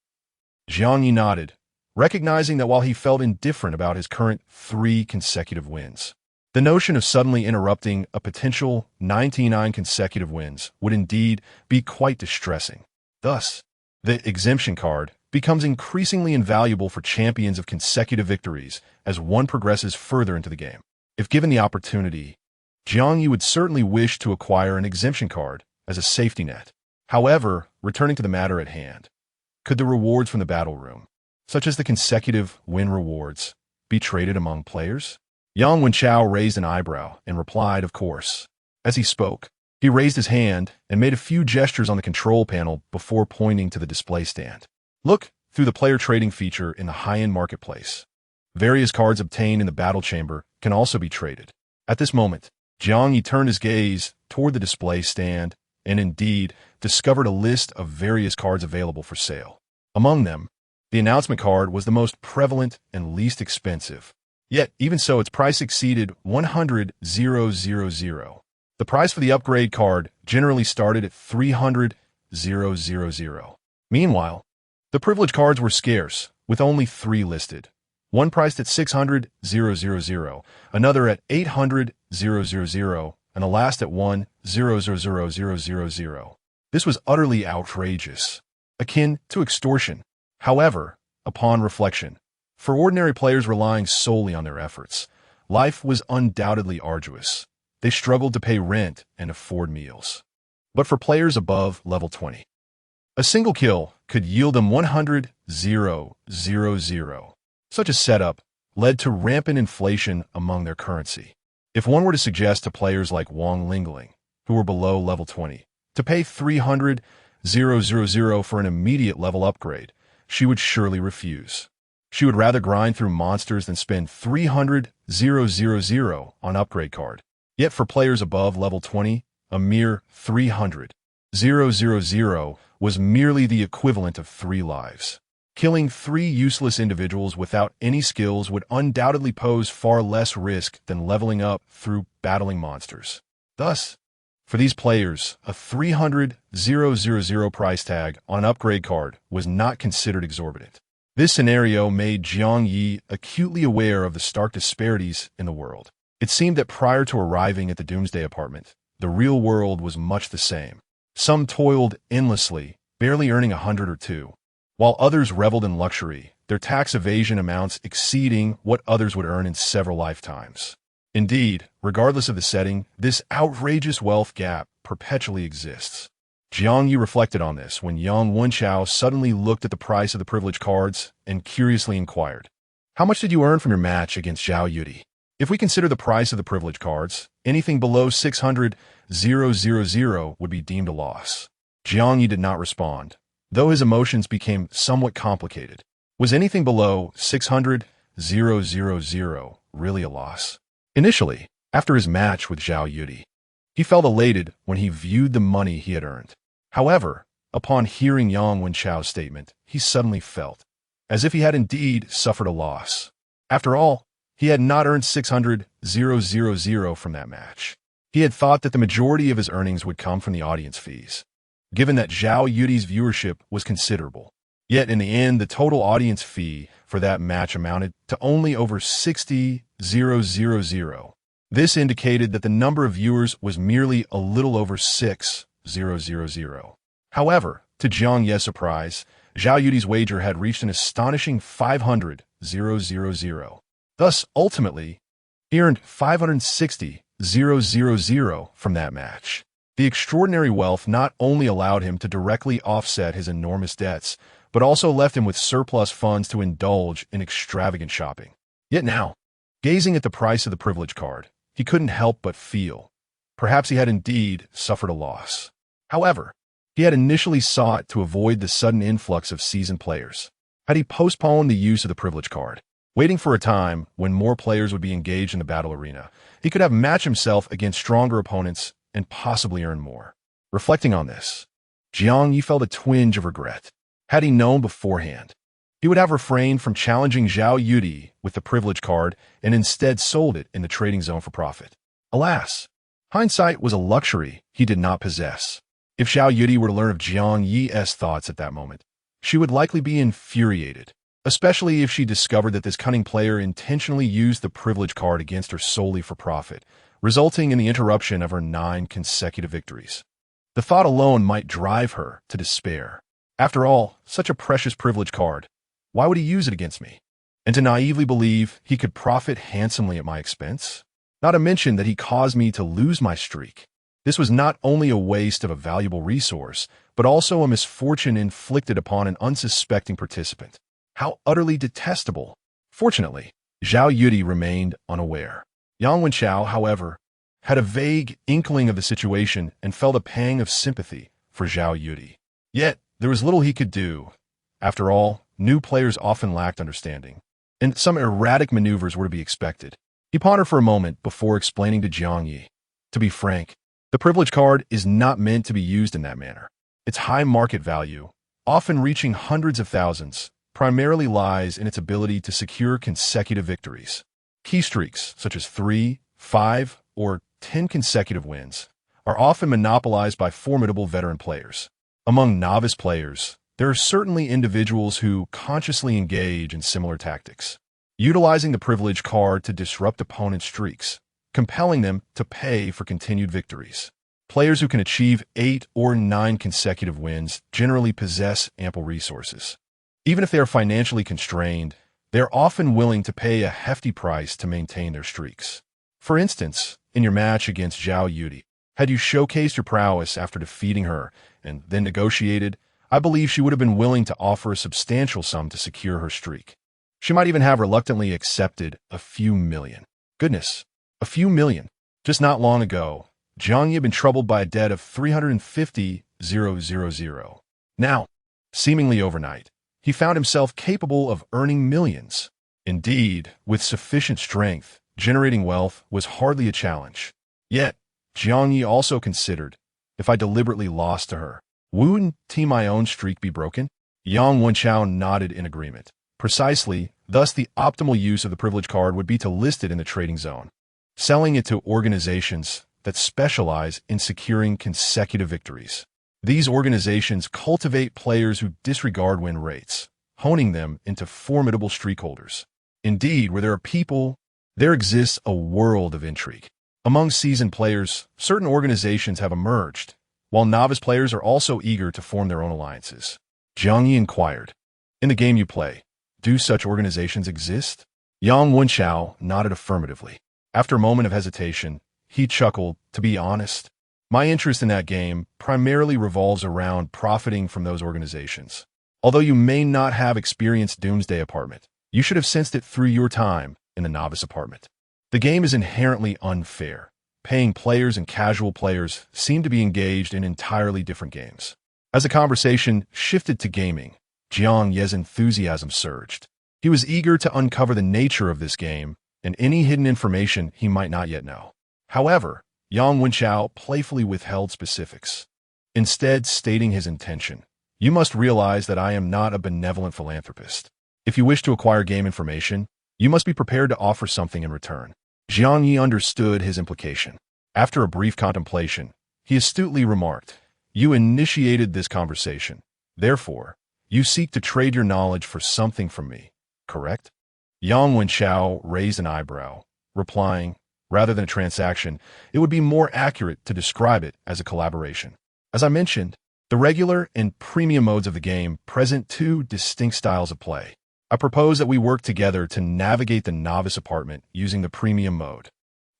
Jiang Ye nodded, recognizing that while he felt indifferent about his current 3 consecutive wins, the notion of suddenly interrupting a potential 99 consecutive wins would indeed be quite distressing. Thus, the exemption card becomes increasingly invaluable for champions of consecutive victories as one progresses further into the game. If given the opportunity, Jiang Ye would certainly wish to acquire an exemption card as a safety net. However, returning to the matter at hand, could the rewards from the battle room, such as the consecutive win rewards, be traded among players? Yang Wenchao raised an eyebrow and replied, of course. As he spoke, he raised his hand and made a few gestures on the control panel before pointing to the display stand. Look through the player trading feature in the high-end marketplace. Various cards obtained in the battle chamber can also be traded. At this moment, Jiang Ye turned his gaze toward the display stand and indeed discovered a list of various cards available for sale. Among them, the announcement card was the most prevalent and least expensive. Yet, even so, its price exceeded 100,000. The price for the upgrade card generally started at 300,000. Meanwhile, the privilege cards were scarce, with only 3 listed. One priced at 600,000, another at 800,000, and the last at 1,000,000. This was utterly outrageous, akin to extortion. However, upon reflection, for ordinary players relying solely on their efforts, life was undoubtedly arduous. They struggled to pay rent and afford meals. But for players above level 20, a single kill could yield them 100,000. Such a setup led to rampant inflation among their currency. If one were to suggest to players like Wang Lingling, who were below level 20, to pay 300,000 for an immediate level upgrade, she would surely refuse. She would rather grind through monsters than spend 300,000 on upgrade card. Yet for players above level 20, a mere 300,000 was merely the equivalent of 3 lives. Killing 3 useless individuals without any skills would undoubtedly pose far less risk than leveling up through battling monsters. Thus, for these players, a 300,000 price tag on an upgrade card was not considered exorbitant. This scenario made Jiang Ye acutely aware of the stark disparities in the world. It seemed that prior to arriving at the Doomsday apartment, the real world was much the same. Some toiled endlessly, barely earning 100 or 2, while others reveled in luxury, their tax evasion amounts exceeding what others would earn in several lifetimes. Indeed, regardless of the setting, this outrageous wealth gap perpetually exists. Jiang Ye reflected on this when Yang Wenchao suddenly looked at the price of the privilege cards and curiously inquired, "How much did you earn from your match against Jiang Ye?" If we consider the price of the privilege cards, anything below 600,000 would be deemed a loss. Jiang Ye did not respond, though his emotions became somewhat complicated. Was anything below 600,000 really a loss? Initially, after his match with Jiang Ye, he felt elated when he viewed the money he had earned. However, upon hearing Yang Wenchao's statement, he suddenly felt as if he had indeed suffered a loss. After all, he had not earned 600,000 from that match. He had thought that the majority of his earnings would come from the audience fees, given that Jiang Ye's viewership was considerable. Yet in the end, the total audience fee for that match amounted to only over 60,000. This indicated that the number of viewers was merely a little over 6,000. However, to Jiang Ye's surprise, Zhao Yudi's wager had reached an astonishing 500,000. Thus, ultimately, he earned 560,000 from that match. The extraordinary wealth not only allowed him to directly offset his enormous debts, but also left him with surplus funds to indulge in extravagant shopping. Yet now, gazing at the price of the privilege card, he couldn't help but feel perhaps he had indeed suffered a loss. However, he had initially sought to avoid the sudden influx of seasoned players. Had he postponed the use of the privilege card, waiting for a time when more players would be engaged in the battle arena, he could have matched himself against stronger opponents and possibly earn more. Reflecting on this, Jiang Ye felt a twinge of regret. Had he known beforehand, he would have refrained from challenging Zhao Yudi with the privilege card and instead sold it in the trading zone for profit. Alas, hindsight was a luxury he did not possess. If Zhao Yudi were to learn of Jiang Ye's thoughts at that moment, she would likely be infuriated, especially if she discovered that this cunning player intentionally used the privilege card against her solely for profit, resulting in the interruption of her 9 consecutive victories. The thought alone might drive her to despair. After all, such a precious privilege card, why would he use it against me? And to naively believe he could profit handsomely at my expense? Not to mention that he caused me to lose my streak. This was not only a waste of a valuable resource, but also a misfortune inflicted upon an unsuspecting participant. How utterly detestable! Fortunately, Zhao Yudi remained unaware. Yang Wenchao, however, had a vague inkling of the situation and felt a pang of sympathy for Zhao Yudi. Yet, there was little he could do. After all, new players often lacked understanding, and some erratic maneuvers were to be expected. He pondered for a moment before explaining to Jiang Ye. To be frank, the privilege card is not meant to be used in that manner. Its high market value, often reaching hundreds of thousands, primarily lies in its ability to secure consecutive victories. Key streaks, such as 3, 5, or 10 consecutive wins, are often monopolized by formidable veteran players. Among novice players, there are certainly individuals who consciously engage in similar tactics, utilizing the privilege card to disrupt opponents' streaks, compelling them to pay for continued victories. Players who can achieve 8 or 9 consecutive wins generally possess ample resources. Even if they are financially constrained, they are often willing to pay a hefty price to maintain their streaks. For instance, in your match against Zhao Yudi, had you showcased your prowess after defeating her and then negotiated, I believe she would have been willing to offer a substantial sum to secure her streak. She might even have reluctantly accepted a few million. Goodness, a few million. Just not long ago, Jiang Ye had been troubled by a debt of 350,000. Now, seemingly overnight, he found himself capable of earning millions. Indeed, with sufficient strength, generating wealth was hardly a challenge. Yet, Jiang Ye also considered, if I deliberately lost to her, wouldn't my own streak be broken? Yang Wenchao nodded in agreement. Precisely, thus the optimal use of the privilege card would be to list it in the trading zone, selling it to organizations that specialize in securing consecutive victories. These organizations cultivate players who disregard win rates, honing them into formidable streak holders. Indeed, where there are people, there exists a world of intrigue. Among seasoned players, certain organizations have emerged, while novice players are also eager to form their own alliances. Jiang Ye inquired, "In the game you play, do such organizations exist?" Yang Wenchao nodded affirmatively. After a moment of hesitation, he chuckled, "To be honest, my interest in that game primarily revolves around profiting from those organizations. Although you may not have experienced Doomsday apartment, you should have sensed it through your time in the novice apartment. The game is inherently unfair. Paying players and casual players seem to be engaged in entirely different games." As the conversation shifted to gaming, Jiang Ye's enthusiasm surged. He was eager to uncover the nature of this game and any hidden information he might not yet know. However, Yang Wenchao playfully withheld specifics, instead stating his intention. "You must realize that I am not a benevolent philanthropist. If you wish to acquire game information, you must be prepared to offer something in return." Jiang Ye understood his implication. After a brief contemplation, he astutely remarked, "You initiated this conversation. Therefore, you seek to trade your knowledge for something from me, correct?" Yang Wenchao raised an eyebrow, replying, "Rather than a transaction, it would be more accurate to describe it as a collaboration. As I mentioned, The regular and premium modes of the game present two distinct styles of play. I propose that we work together to navigate the novice apartment using the premium mode.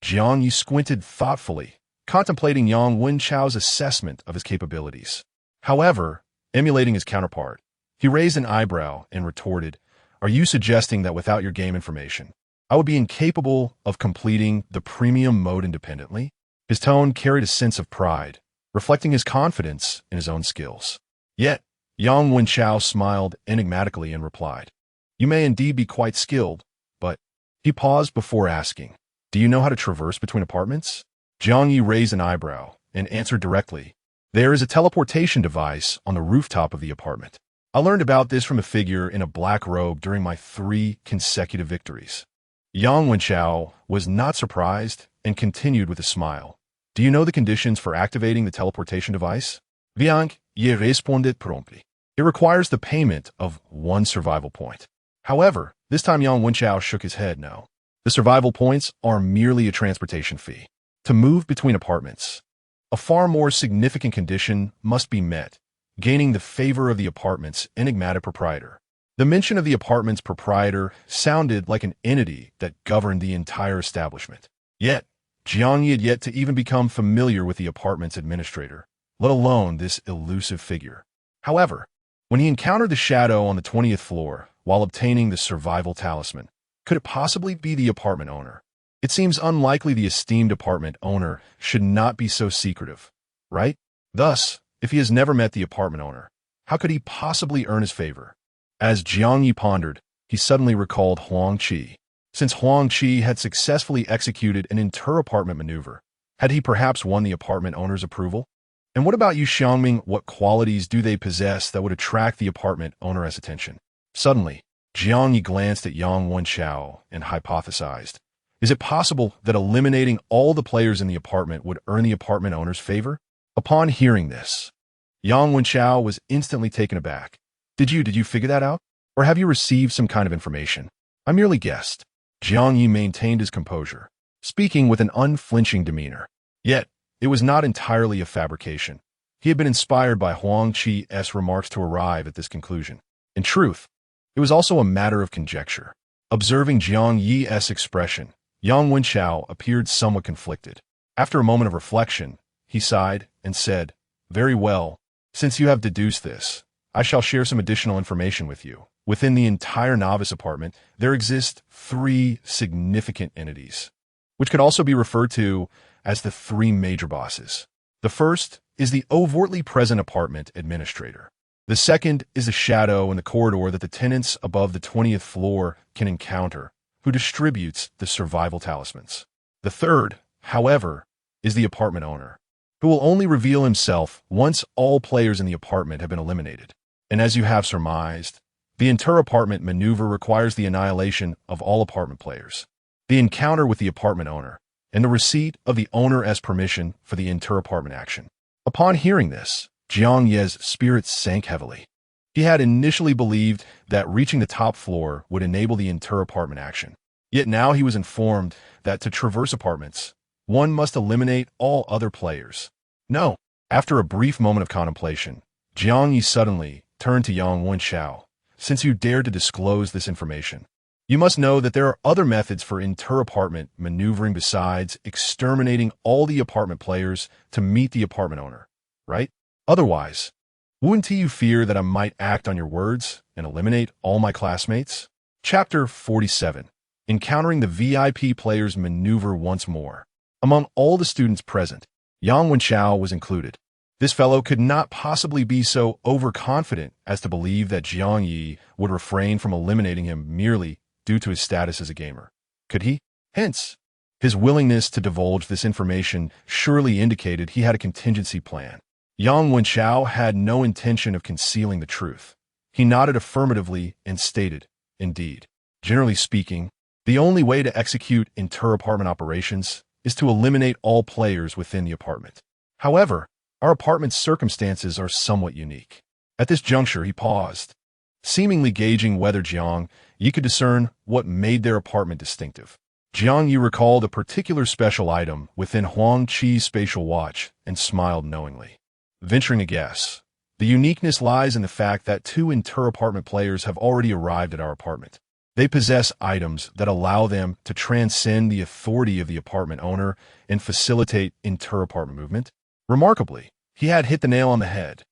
Jiang Ye squinted thoughtfully, contemplating Yang Wenchao's assessment of his capabilities. However, emulating his counterpart, he raised an eyebrow and retorted, "Are you suggesting that without your game information, I would be incapable of completing the premium mode independently?" His tone carried a sense of pride, reflecting his confidence in his own skills. Yet, Yang Wenchao smiled enigmatically and replied, "You may indeed be quite skilled, but..." He paused before asking, "Do you know how to traverse between apartments?" Jiang Ye raised an eyebrow and answered directly, "There is a teleportation device on the rooftop of the apartment. I learned about this from a figure in a black robe during my 3 consecutive victories." Yang Wenchao was not surprised and continued with a smile. "Do you know the conditions for activating the teleportation device?" Jiang Ye responded promptly. "It requires the payment of 1 survival point." However, this time Yang Wenchao shook his head no. The survival points are merely a transportation fee. To move between apartments, a far more significant condition must be met, gaining the favor of the apartment's enigmatic proprietor. The mention of the apartment's proprietor sounded like an entity that governed the entire establishment. Yet, Jiang Ye had yet to even become familiar with the apartment's administrator, let alone this elusive figure. However, when he encountered the shadow on the 20th floor while obtaining the survival talisman, could it possibly be the apartment owner? It seems unlikely the esteemed apartment owner should not be so secretive, right? Thus, if he has never met the apartment owner, how could he possibly earn his favor? As Jiang Ye pondered, he suddenly recalled Huang Qi. Since Huang Qi had successfully executed an inter-apartment maneuver, had he perhaps won the apartment owner's approval? And what about Yu Xiangming? What qualities do they possess that would attract the apartment owner's attention? Suddenly, Jiang Ye glanced at Yang Wenchao and hypothesized, "Is it possible that eliminating all the players in the apartment would earn the apartment owner's favor?" Upon hearing this, Yang Wenchao was instantly taken aback. Did you figure that out? Or have you received some kind of information?" "I merely guessed." Jiang Ye maintained his composure, speaking with an unflinching demeanor. Yet, it was not entirely a fabrication. He had been inspired by Huang Qi's remarks to arrive at this conclusion. In truth, it was also a matter of conjecture. Observing Jiang Ye's expression, Yang Wenchao appeared somewhat conflicted. After a moment of reflection, he sighed and said, "Very well, since you have deduced this, I shall share some additional information with you. Within the entire novice apartment, there exist 3 significant entities, which could also be referred to as the 3 major bosses. The first is the overtly present apartment administrator. The second is the shadow in the corridor that the tenants above the 20th floor can encounter, who distributes the survival talismans. The third, however, is the apartment owner, who will only reveal himself once all players in the apartment have been eliminated. And as you have surmised, the inter-apartment maneuver requires the annihilation of all apartment players, the encounter with the apartment owner, and the receipt of the owner as permission for the inter-apartment action." Upon hearing this, Jiang Ye's spirits sank heavily. He had initially believed that reaching the top floor would enable the inter-apartment action. Yet now he was informed that to traverse apartments, one must eliminate all other players. No. After a brief moment of contemplation, Jiang Ye suddenly turned to Yang Wenchao. "Since you dared to disclose this information, you must know that there are other methods for inter-apartment maneuvering besides exterminating all the apartment players to meet the apartment owner, right? Otherwise, wouldn't you fear that I might act on your words and eliminate all my classmates?" Chapter 47. Encountering the VIP players maneuver once more. Among all the students present, Yang Wenchao was included. This fellow could not possibly be so overconfident as to believe that Jiang Ye would refrain from eliminating him merely due to his status as a gamer. Could he? Hence, his willingness to divulge this information surely indicated he had a contingency plan. Yang Wenchao had no intention of concealing the truth. He nodded affirmatively and stated, "Indeed. Generally speaking, the only way to execute inter-apartment operations is to eliminate all players within the apartment. However, our apartment's circumstances are somewhat unique." At this juncture, he paused, seemingly gauging whether Jiang Ye could discern what made their apartment distinctive. Jiang Ye recalled a particular special item within Huang Qi's spatial watch and smiled knowingly. Venturing a guess, The uniqueness lies in the fact that two inter-apartment players have already arrived at our apartment. They possess items that allow them to transcend the authority of the apartment owner and facilitate inter-apartment movement. Remarkably, he had hit the nail on the head.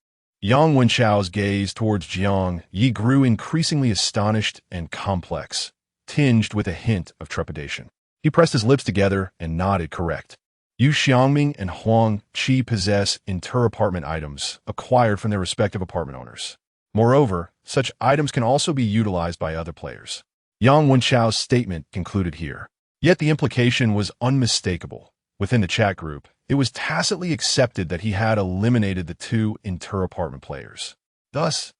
Yang Wenchao's gaze towards Jiang Ye grew increasingly astonished and complex, tinged with a hint of trepidation. He pressed his lips together and nodded correct. Yu Xiangming and Huang Qi possess inter-apartment items acquired from their respective apartment owners. Moreover, such items can also be utilized by other players. Yang Wenchao's statement concluded here. Yet the implication was unmistakable. Within the chat group, it was tacitly accepted that he had eliminated the two inter-apartment players. Thus,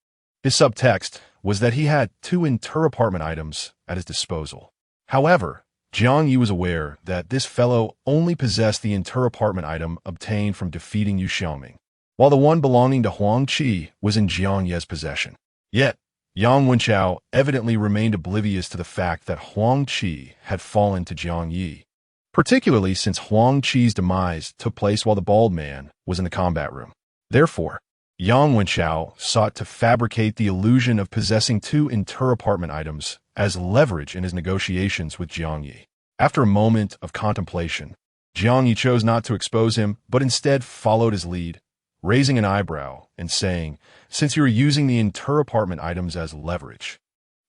his subtext was that he had two inter-apartment items at his disposal. However, Jiang Ye was aware that this fellow only possessed the inter-apartment item obtained from defeating Yu Xiaoming, while the one belonging to Huang Qi was in Jiang Ye's possession. Yet, Yang Wenchao evidently remained oblivious to the fact that Huang Qi had fallen to Jiang Ye, particularly since Huang Qi's demise took place while the bald man was in the combat room. Therefore, Yang Wenchao sought to fabricate the illusion of possessing two inter-apartment items as leverage in his negotiations with Jiang Ye. After a moment of contemplation, Jiang Ye chose not to expose him, but instead followed his lead, raising an eyebrow and saying, "Since you're using the inter-apartment items as leverage,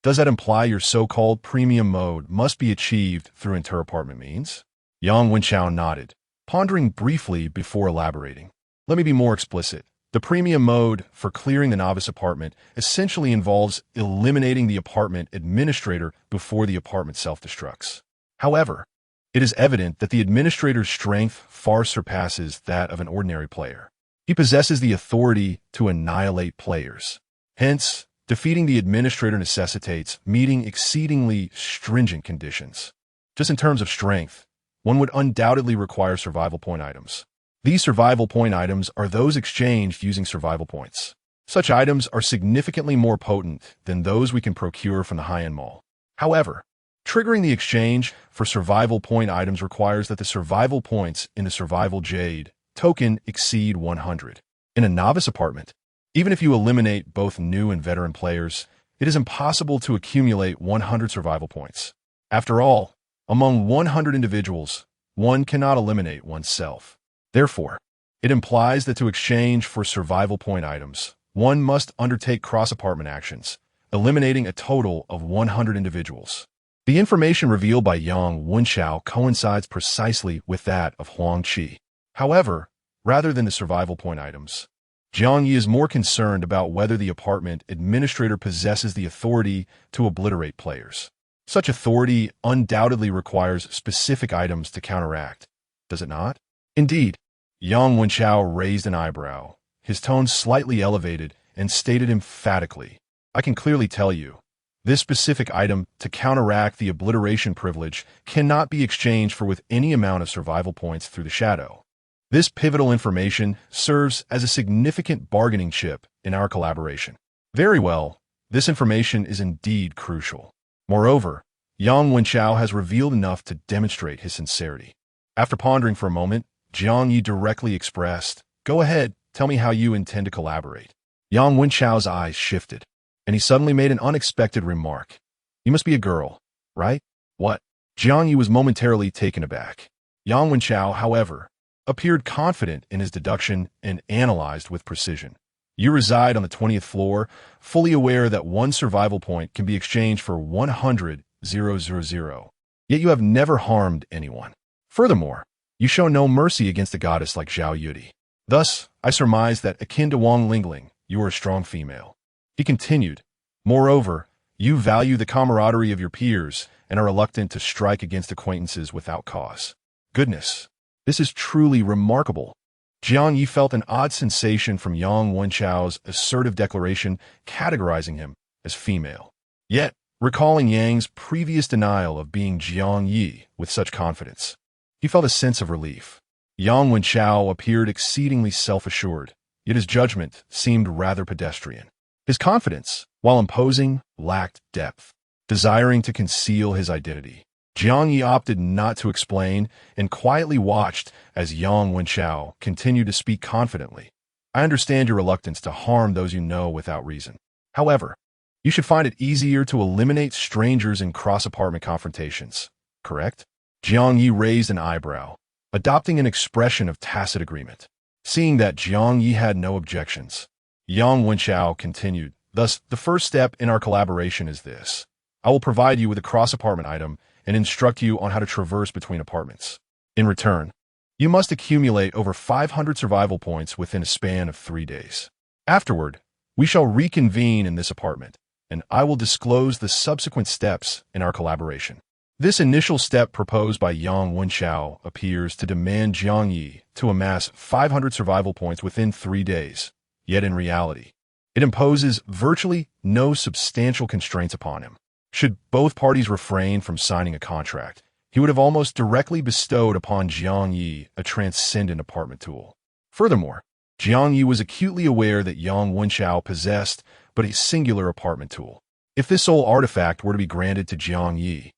does that imply your so-called premium mode must be achieved through inter-apartment means?" Yang Wenchao nodded, pondering briefly before elaborating. "Let me be more explicit. The premium mode for clearing the novice apartment essentially involves eliminating the apartment administrator before the apartment self-destructs. However, it is evident that the administrator's strength far surpasses that of an ordinary player. He possesses the authority to annihilate players. Hence, defeating the administrator necessitates meeting exceedingly stringent conditions. Just in terms of strength, one would undoubtedly require survival point items. These survival point items are those exchanged using survival points. Such items are significantly more potent than those we can procure from the high-end mall. However, triggering the exchange for survival point items requires that the survival points in the survival jade token exceed 100. In a novice apartment, even if you eliminate both new and veteran players, it is impossible to accumulate 100 survival points. After all, among 100 individuals, one cannot eliminate oneself. Therefore, it implies that to exchange for survival point items, one must undertake cross-apartment actions, eliminating a total of 100 individuals. The information revealed by Yang Wenchao coincides precisely with that of Huang Qi. However, rather than the survival point items, Jiang Ye is more concerned about whether the apartment administrator possesses the authority to obliterate players. Such authority undoubtedly requires specific items to counteract, does it not? Indeed, Yang Wenchao raised an eyebrow, his tone slightly elevated, and stated emphatically, "I can clearly tell you, this specific item to counteract the obliteration privilege cannot be exchanged for with any amount of survival points through the shadow. This pivotal information serves as a significant bargaining chip in our collaboration." Very well, this information is indeed crucial. Moreover, Yang Wenchao has revealed enough to demonstrate his sincerity. After pondering for a moment, Jiang Ye directly expressed, "Go ahead, tell me how you intend to collaborate." Yang Wenchao's eyes shifted, and he suddenly made an unexpected remark. "You must be a girl, right?" "What?" Jiang Ye was momentarily taken aback. Yang Wenchao, however, appeared confident in his deduction and analyzed with precision. "You reside on the 20th floor, fully aware that one survival point can be exchanged for 100,000, yet you have never harmed anyone. Furthermore, you show no mercy against a goddess like Zhao Yudi. Thus, I surmise that, akin to Wang Lingling, you are a strong female." He continued, "Moreover, you value the camaraderie of your peers and are reluctant to strike against acquaintances without cause. Goodness, this is truly remarkable." Jiang Ye felt an odd sensation from Yang Wenchao's assertive declaration categorizing him as female. Yet, recalling Yang's previous denial of being Jiang Ye with such confidence, he felt a sense of relief. Yang Wenchao appeared exceedingly self-assured, yet his judgment seemed rather pedestrian. His confidence, while imposing, lacked depth. Desiring to conceal his identity, Jiang Ye opted not to explain and quietly watched as Yang Wenchao continued to speak confidently. I understand your reluctance to harm those you know without reason. However, you should find it easier to eliminate strangers in cross-apartment confrontations, correct? Jiang Ye raised an eyebrow, adopting an expression of tacit agreement. Seeing that Jiang Ye had no objections, Yang Wenxiao continued, "Thus, the first step in our collaboration is this. I will provide you with a cross-apartment item and instruct you on how to traverse between apartments. In return, you must accumulate over 500 survival points within a span of 3 days. Afterward, we shall reconvene in this apartment, and I will disclose the subsequent steps in our collaboration." This initial step proposed by Yang Wenxiao appears to demand Jiang Ye to amass 500 survival points within 3 days, yet in reality, it imposes virtually no substantial constraints upon him. Should both parties refrain from signing a contract, he would have almost directly bestowed upon Jiang Ye a transcendent apartment tool. Furthermore, Jiang Ye was acutely aware that Yang Wenxiao possessed but a singular apartment tool. If this sole artifact were to be granted to Jiang Ye,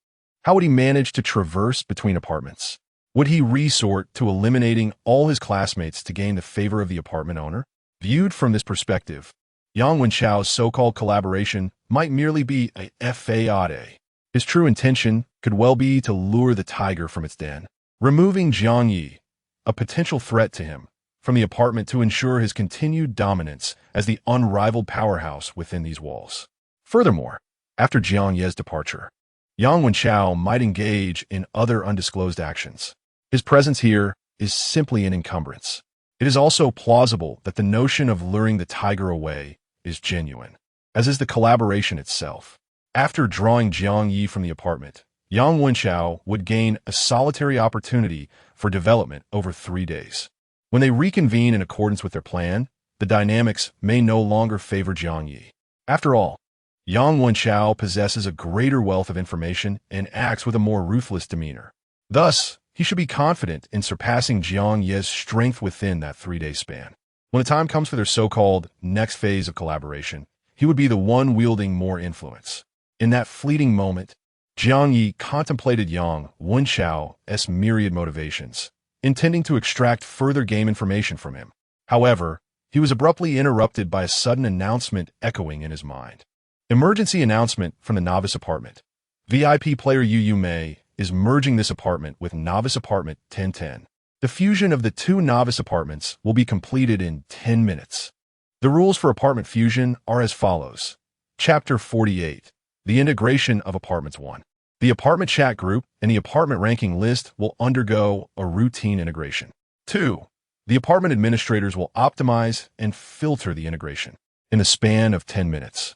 how would he manage to traverse between apartments? Would he resort to eliminating all his classmates to gain the favor of the apartment owner? Viewed from this perspective, Yang Wenxiao's so-called collaboration might merely be a fade. His true intention could well be to lure the tiger from its den, removing Jiang Ye, a potential threat to him, from the apartment to ensure his continued dominance as the unrivaled powerhouse within these walls. Furthermore, after Jiang Ye's departure, Yang Wenxiao might engage in other undisclosed actions. His presence here is simply an encumbrance. It is also plausible that the notion of luring the tiger away is genuine, as is the collaboration itself. After drawing Jiang Ye from the apartment, Yang Wenxiao would gain a solitary opportunity for development over 3 days. When they reconvene in accordance with their plan, the dynamics may no longer favor Jiang Ye. After all, Yang Wenxiao possesses a greater wealth of information and acts with a more ruthless demeanor. Thus, he should be confident in surpassing Jiang Ye's strength within that 3-day span. When the time comes for their so-called next phase of collaboration, he would be the one wielding more influence. In that fleeting moment, Jiang Ye contemplated Yang Wenxiao's myriad motivations, intending to extract further game information from him. However, he was abruptly interrupted by a sudden announcement echoing in his mind. Emergency announcement from the novice apartment. VIP player Yu Mei is merging this apartment with novice apartment 1010. The fusion of the 2 novice apartments will be completed in 10 minutes. The rules for apartment fusion are as follows. Chapter 48. The integration of apartments 1. The apartment chat group and the apartment ranking list will undergo a routine integration. 2. The apartment administrators will optimize and filter the integration. In the span of 10 minutes,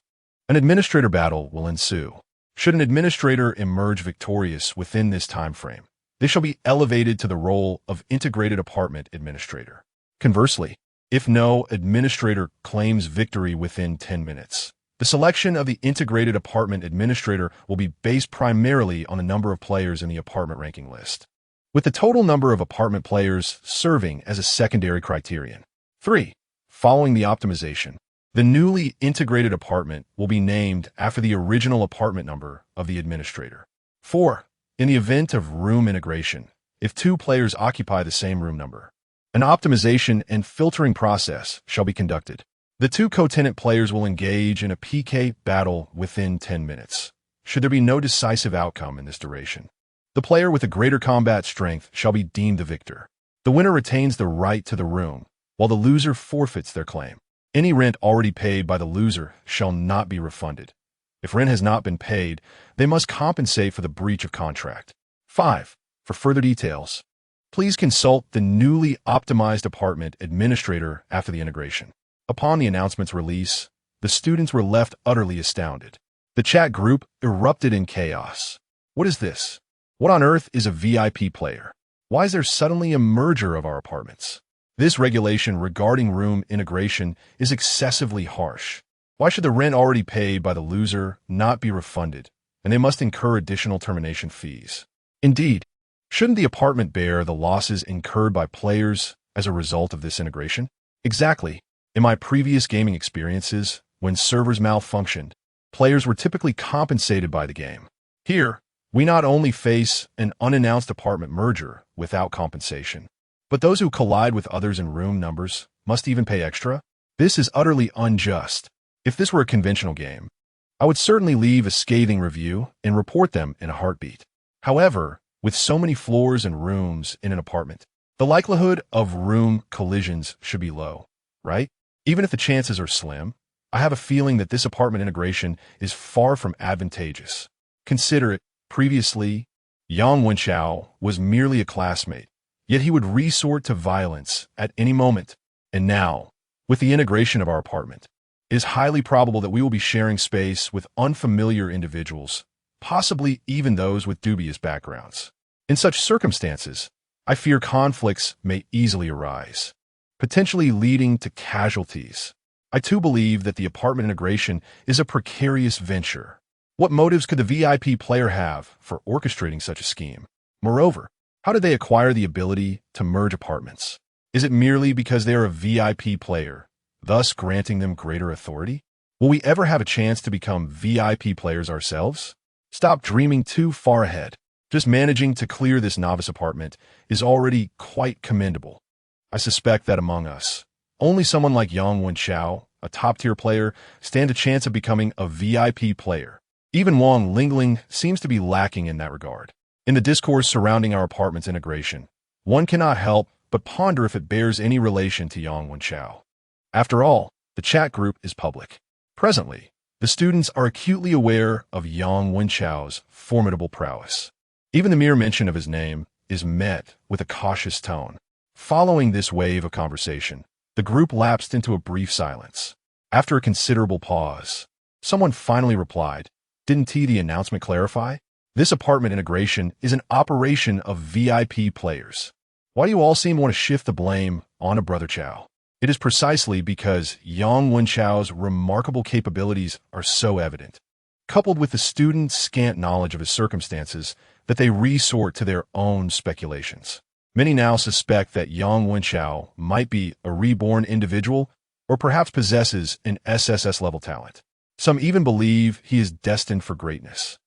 an administrator battle will ensue. Should an administrator emerge victorious within this time frame, they shall be elevated to the role of integrated apartment administrator. Conversely, if no administrator claims victory within 10 minutes, the selection of the integrated apartment administrator will be based primarily on the number of players in the apartment ranking list, with the total number of apartment players serving as a secondary criterion. 3. Following the optimization, the newly integrated apartment will be named after the original apartment number of the administrator. 4. In the event of room integration, if 2 players occupy the same room number, an optimization and filtering process shall be conducted. The 2 co-tenant players will engage in a PK battle within 10 minutes. Should there be no decisive outcome in this duration, the player with a greater combat strength shall be deemed the victor. The winner retains the right to the room, while the loser forfeits their claim. Any rent already paid by the loser shall not be refunded. If rent has not been paid, they must compensate for the breach of contract. 5. For further details, please consult the newly optimized apartment administrator after the integration. Upon the announcement's release, the students were left utterly astounded. The chat group erupted in chaos. What is this? What on earth is a VIP player? Why is there suddenly a merger of our apartments? This regulation regarding room integration is excessively harsh. Why should the rent already paid by the loser not be refunded, and they must incur additional termination fees? Indeed, shouldn't the apartment bear the losses incurred by players as a result of this integration? Exactly. In my previous gaming experiences, when servers malfunctioned, players were typically compensated by the game. Here, we not only face an unannounced apartment merger without compensation, but those who collide with others in room numbers must even pay extra? This is utterly unjust. If this were a conventional game, I would certainly leave a scathing review and report them in a heartbeat. However, with so many floors and rooms in an apartment, the likelihood of room collisions should be low, right? Even if the chances are slim, I have a feeling that this apartment integration is far from advantageous. Consider it, previously, Yang Wenchao was merely a classmate, yet he would resort to violence at any moment. And now, with the integration of our apartment, it is highly probable that we will be sharing space with unfamiliar individuals, possibly even those with dubious backgrounds. In such circumstances, I fear conflicts may easily arise, potentially leading to casualties. I too believe that the apartment integration is a precarious venture. What motives could the VIP player have for orchestrating such a scheme? Moreover, how did they acquire the ability to merge apartments? Is it merely because they are a VIP player, thus granting them greater authority? Will we ever have a chance to become VIP players ourselves? Stop dreaming too far ahead. Just managing to clear this novice apartment is already quite commendable. I suspect that among us, only someone like Yang Wenchao, a top-tier player, stand a chance of becoming a VIP player. Even Wang Lingling seems to be lacking in that regard. In the discourse surrounding our apartment's integration, one cannot help but ponder if it bears any relation to Yang Wenchao. After all, the chat group is public. Presently, the students are acutely aware of Yang Wenchao's formidable prowess. Even the mere mention of his name is met with a cautious tone. Following this wave of conversation, the group lapsed into a brief silence. After a considerable pause, someone finally replied, "Didn't the announcement clarify? This apartment integration is an operation of VIP players. Why do you all seem to want to shift the blame on a Brother Chow?" It is precisely because Yang Wenchao's remarkable capabilities are so evident, coupled with the students' scant knowledge of his circumstances, that they resort to their own speculations. Many now suspect that Yang Wenchao might be a reborn individual or perhaps possesses an SSS-level talent. Some even believe he is destined for greatness,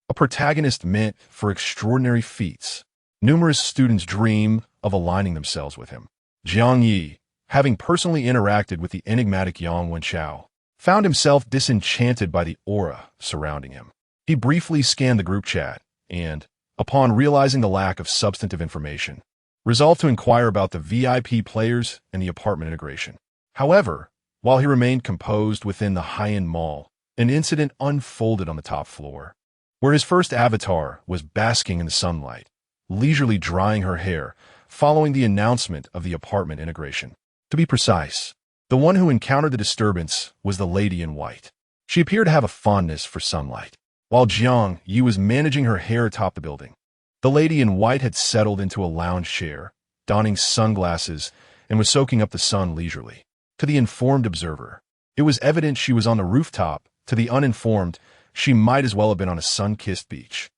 a protagonist meant for extraordinary feats. Numerous students dream of aligning themselves with him. Jiang Ye, having personally interacted with the enigmatic Yang Wenchao, found himself disenchanted by the aura surrounding him. He briefly scanned the group chat and, upon realizing the lack of substantive information, resolved to inquire about the VIP players and the apartment integration. However, while he remained composed within the high-end mall, an incident unfolded on the top floor, where his first avatar was basking in the sunlight, leisurely drying her hair following the announcement of the apartment integration. To be precise, the one who encountered the disturbance was the lady in white. She appeared to have a fondness for sunlight. While Jiang Ye was managing her hair atop the building, the lady in white had settled into a lounge chair, donning sunglasses, and was soaking up the sun leisurely. To the informed observer, it was evident she was on the rooftop. To the uninformed, she might as well have been on a sun-kissed beach.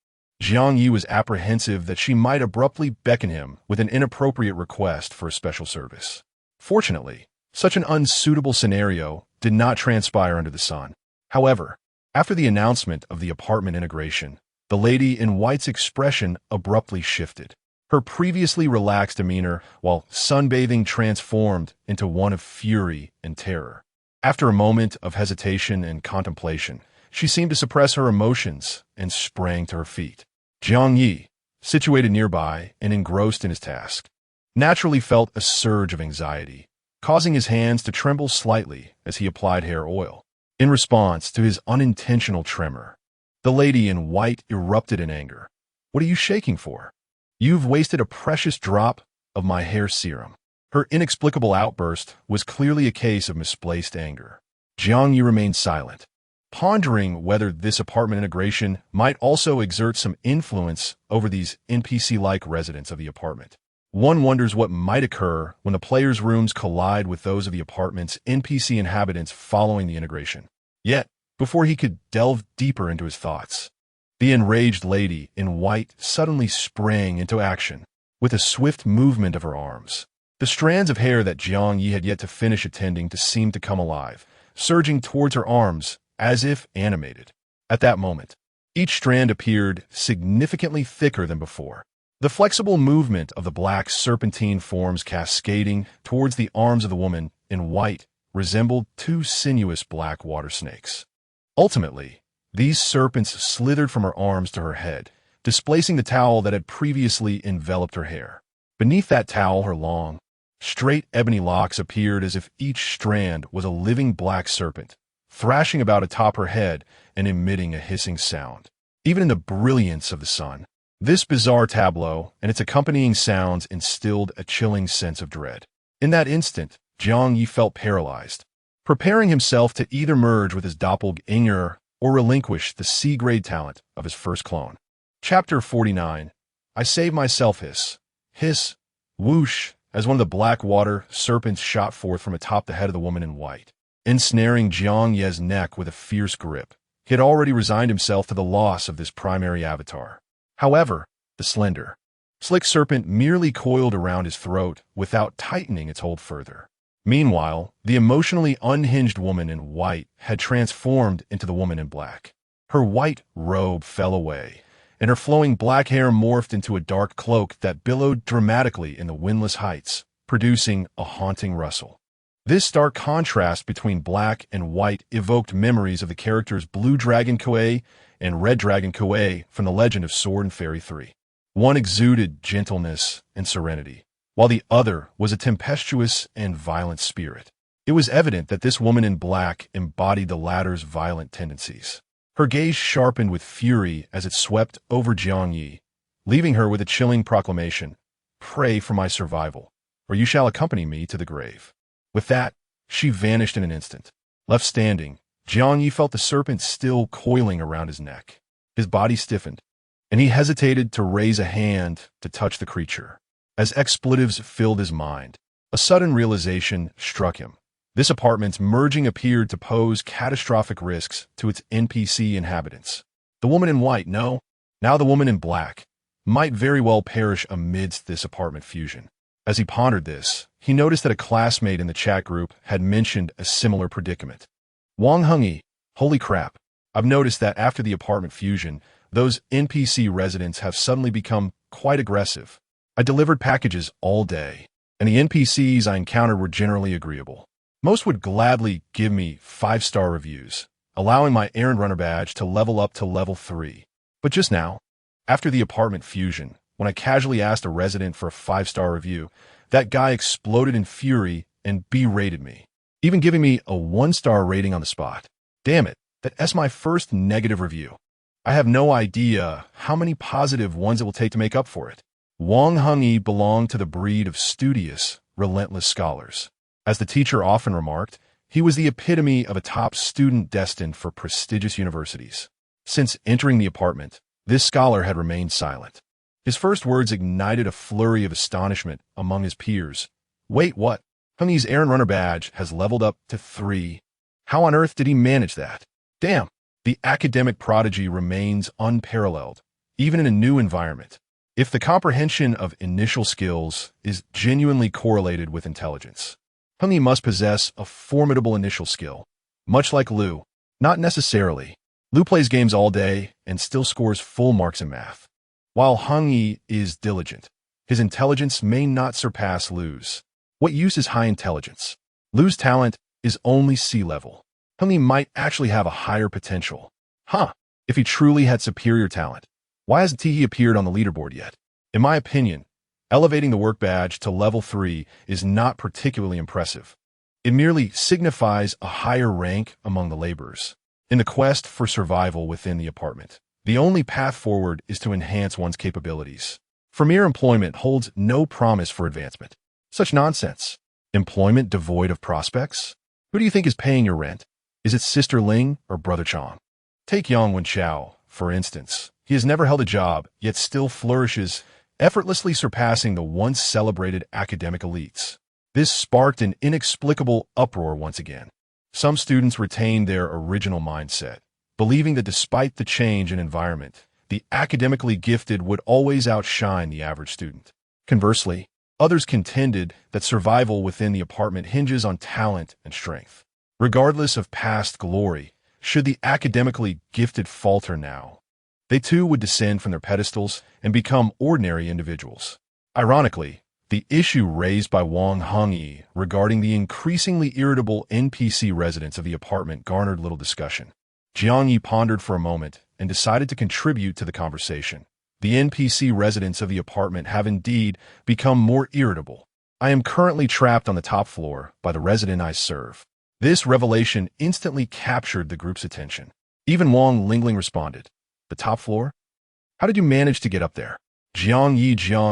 Jiang Ye was apprehensive that she might abruptly beckon him with an inappropriate request for a special service. Fortunately, such an unsuitable scenario did not transpire under the sun. However, after the announcement of the apartment integration, the lady in white's expression abruptly shifted. Her previously relaxed demeanor while sunbathing transformed into one of fury and terror. After a moment of hesitation and contemplation, she seemed to suppress her emotions and sprang to her feet. Jiang Ye, situated nearby and engrossed in his task, naturally felt a surge of anxiety, causing his hands to tremble slightly as he applied hair oil. In response to his unintentional tremor, the lady in white erupted in anger. "What are you shaking for? You've wasted a precious drop of my hair serum." Her inexplicable outburst was clearly a case of misplaced anger. Jiang Ye remained silent, pondering whether this apartment integration might also exert some influence over these NPC-like residents of the apartment. One wonders what might occur when the players' rooms collide with those of the apartment's NPC inhabitants following the integration. Yet, before he could delve deeper into his thoughts, the enraged lady in white suddenly sprang into action. With a swift movement of her arms, the strands of hair that Jiang Ye had yet to finish attending to seemed to come alive, surging towards her arms as if animated. At that moment, each strand appeared significantly thicker than before. The flexible movement of the black serpentine forms cascading towards the arms of the woman in white, resembled two sinuous black water snakes. Ultimately, these serpents slithered from her arms to her head, displacing the towel that had previously enveloped her hair. Beneath that towel, her long, straight ebony locks appeared as if each strand was a living black serpent, thrashing about atop her head and emitting a hissing sound. Even in the brilliance of the sun, this bizarre tableau and its accompanying sounds instilled a chilling sense of dread. In that instant, Jiang Ye felt paralyzed, preparing himself to either merge with his doppelganger or relinquish the C-grade talent of his first clone. Chapter 49. I Save Myself. Hiss, whoosh, as one of the black water serpents shot forth from atop the head of the woman in white, ensnaring Jiang Ye's neck with a fierce grip. He had already resigned himself to the loss of this primary avatar. However, the slender, slick serpent merely coiled around his throat without tightening its hold further. Meanwhile, the emotionally unhinged woman in white had transformed into the woman in black. Her white robe fell away, and her flowing black hair morphed into a dark cloak that billowed dramatically in the windless heights, producing a haunting rustle. This stark contrast between black and white evoked memories of the characters Blue Dragon Koei and Red Dragon Koei from the Legend of Sword and Fairy 3. One exuded gentleness and serenity, while the other was a tempestuous and violent spirit. It was evident that this woman in black embodied the latter's violent tendencies. Her gaze sharpened with fury as it swept over Jiang Ye, leaving her with a chilling proclamation: "Pray for my survival, or you shall accompany me to the grave." With that, she vanished in an instant. Left standing, Jiang Ye felt the serpent still coiling around his neck. His body stiffened, and he hesitated to raise a hand to touch the creature. As expletives filled his mind, a sudden realization struck him. This apartment's merging appeared to pose catastrophic risks to its NPC inhabitants. The woman in white, no, now the woman in black, might very well perish amidst this apartment fusion. As he pondered this, he noticed that a classmate in the chat group had mentioned a similar predicament. Wang Hengyi, holy crap, I've noticed that after the apartment fusion, those NPC residents have suddenly become quite aggressive. I delivered packages all day, and the NPCs I encountered were generally agreeable. Most would gladly give me 5-star reviews, allowing my errand runner badge to level up to level 3. But just now, after the apartment fusion, when I casually asked a resident for a 5-star review, that guy exploded in fury and berated me, even giving me a 1-star rating on the spot. Damn it, that's my first negative review. I have no idea how many positive ones it will take to make up for it. Wang Hengyi belonged to the breed of studious, relentless scholars. As the teacher often remarked, he was the epitome of a top student destined for prestigious universities. Since entering the apartment, this scholar had remained silent. His first words ignited a flurry of astonishment among his peers. Wait, what? Hengyi's errand runner badge has leveled up to 3. How on earth did he manage that? Damn, the academic prodigy remains unparalleled, even in a new environment. If the comprehension of initial skills is genuinely correlated with intelligence, Hengyi must possess a formidable initial skill. Much like Liu, not necessarily. Liu plays games all day and still scores full marks in math. While Hengyi is diligent, his intelligence may not surpass Liu's. What use is high intelligence? Liu's talent is only C-level. Hengyi might actually have a higher potential. If he truly had superior talent, why hasn't he appeared on the leaderboard yet? In my opinion, elevating the work badge to level 3 is not particularly impressive. It merely signifies a higher rank among the laborers. In the quest for survival within the apartment, the only path forward is to enhance one's capabilities. For mere employment holds no promise for advancement. Such nonsense. Employment devoid of prospects? Who do you think is paying your rent? Is it Sister Ling or Brother Chong? Take Yang Wenchao, for instance. He has never held a job, yet still flourishes, effortlessly surpassing the once celebrated academic elites. This sparked an inexplicable uproar once again. Some students retained their original mindset, believing that despite the change in environment, the academically gifted would always outshine the average student. Conversely, others contended that survival within the apartment hinges on talent and strength. Regardless of past glory, should the academically gifted falter now, they too would descend from their pedestals and become ordinary individuals. Ironically, The issue raised by Jiang Ye regarding the increasingly irritable NPC residents of the apartment garnered little discussion. Jiang Ye pondered for a moment and decided to contribute to the conversation. The NPC residents of the apartment have indeed become more irritable. I am currently trapped on the top floor by the resident I serve. This revelation instantly captured the group's attention. Even Wang Lingling responded, "The top floor? How did you manage to get up there?" Jiang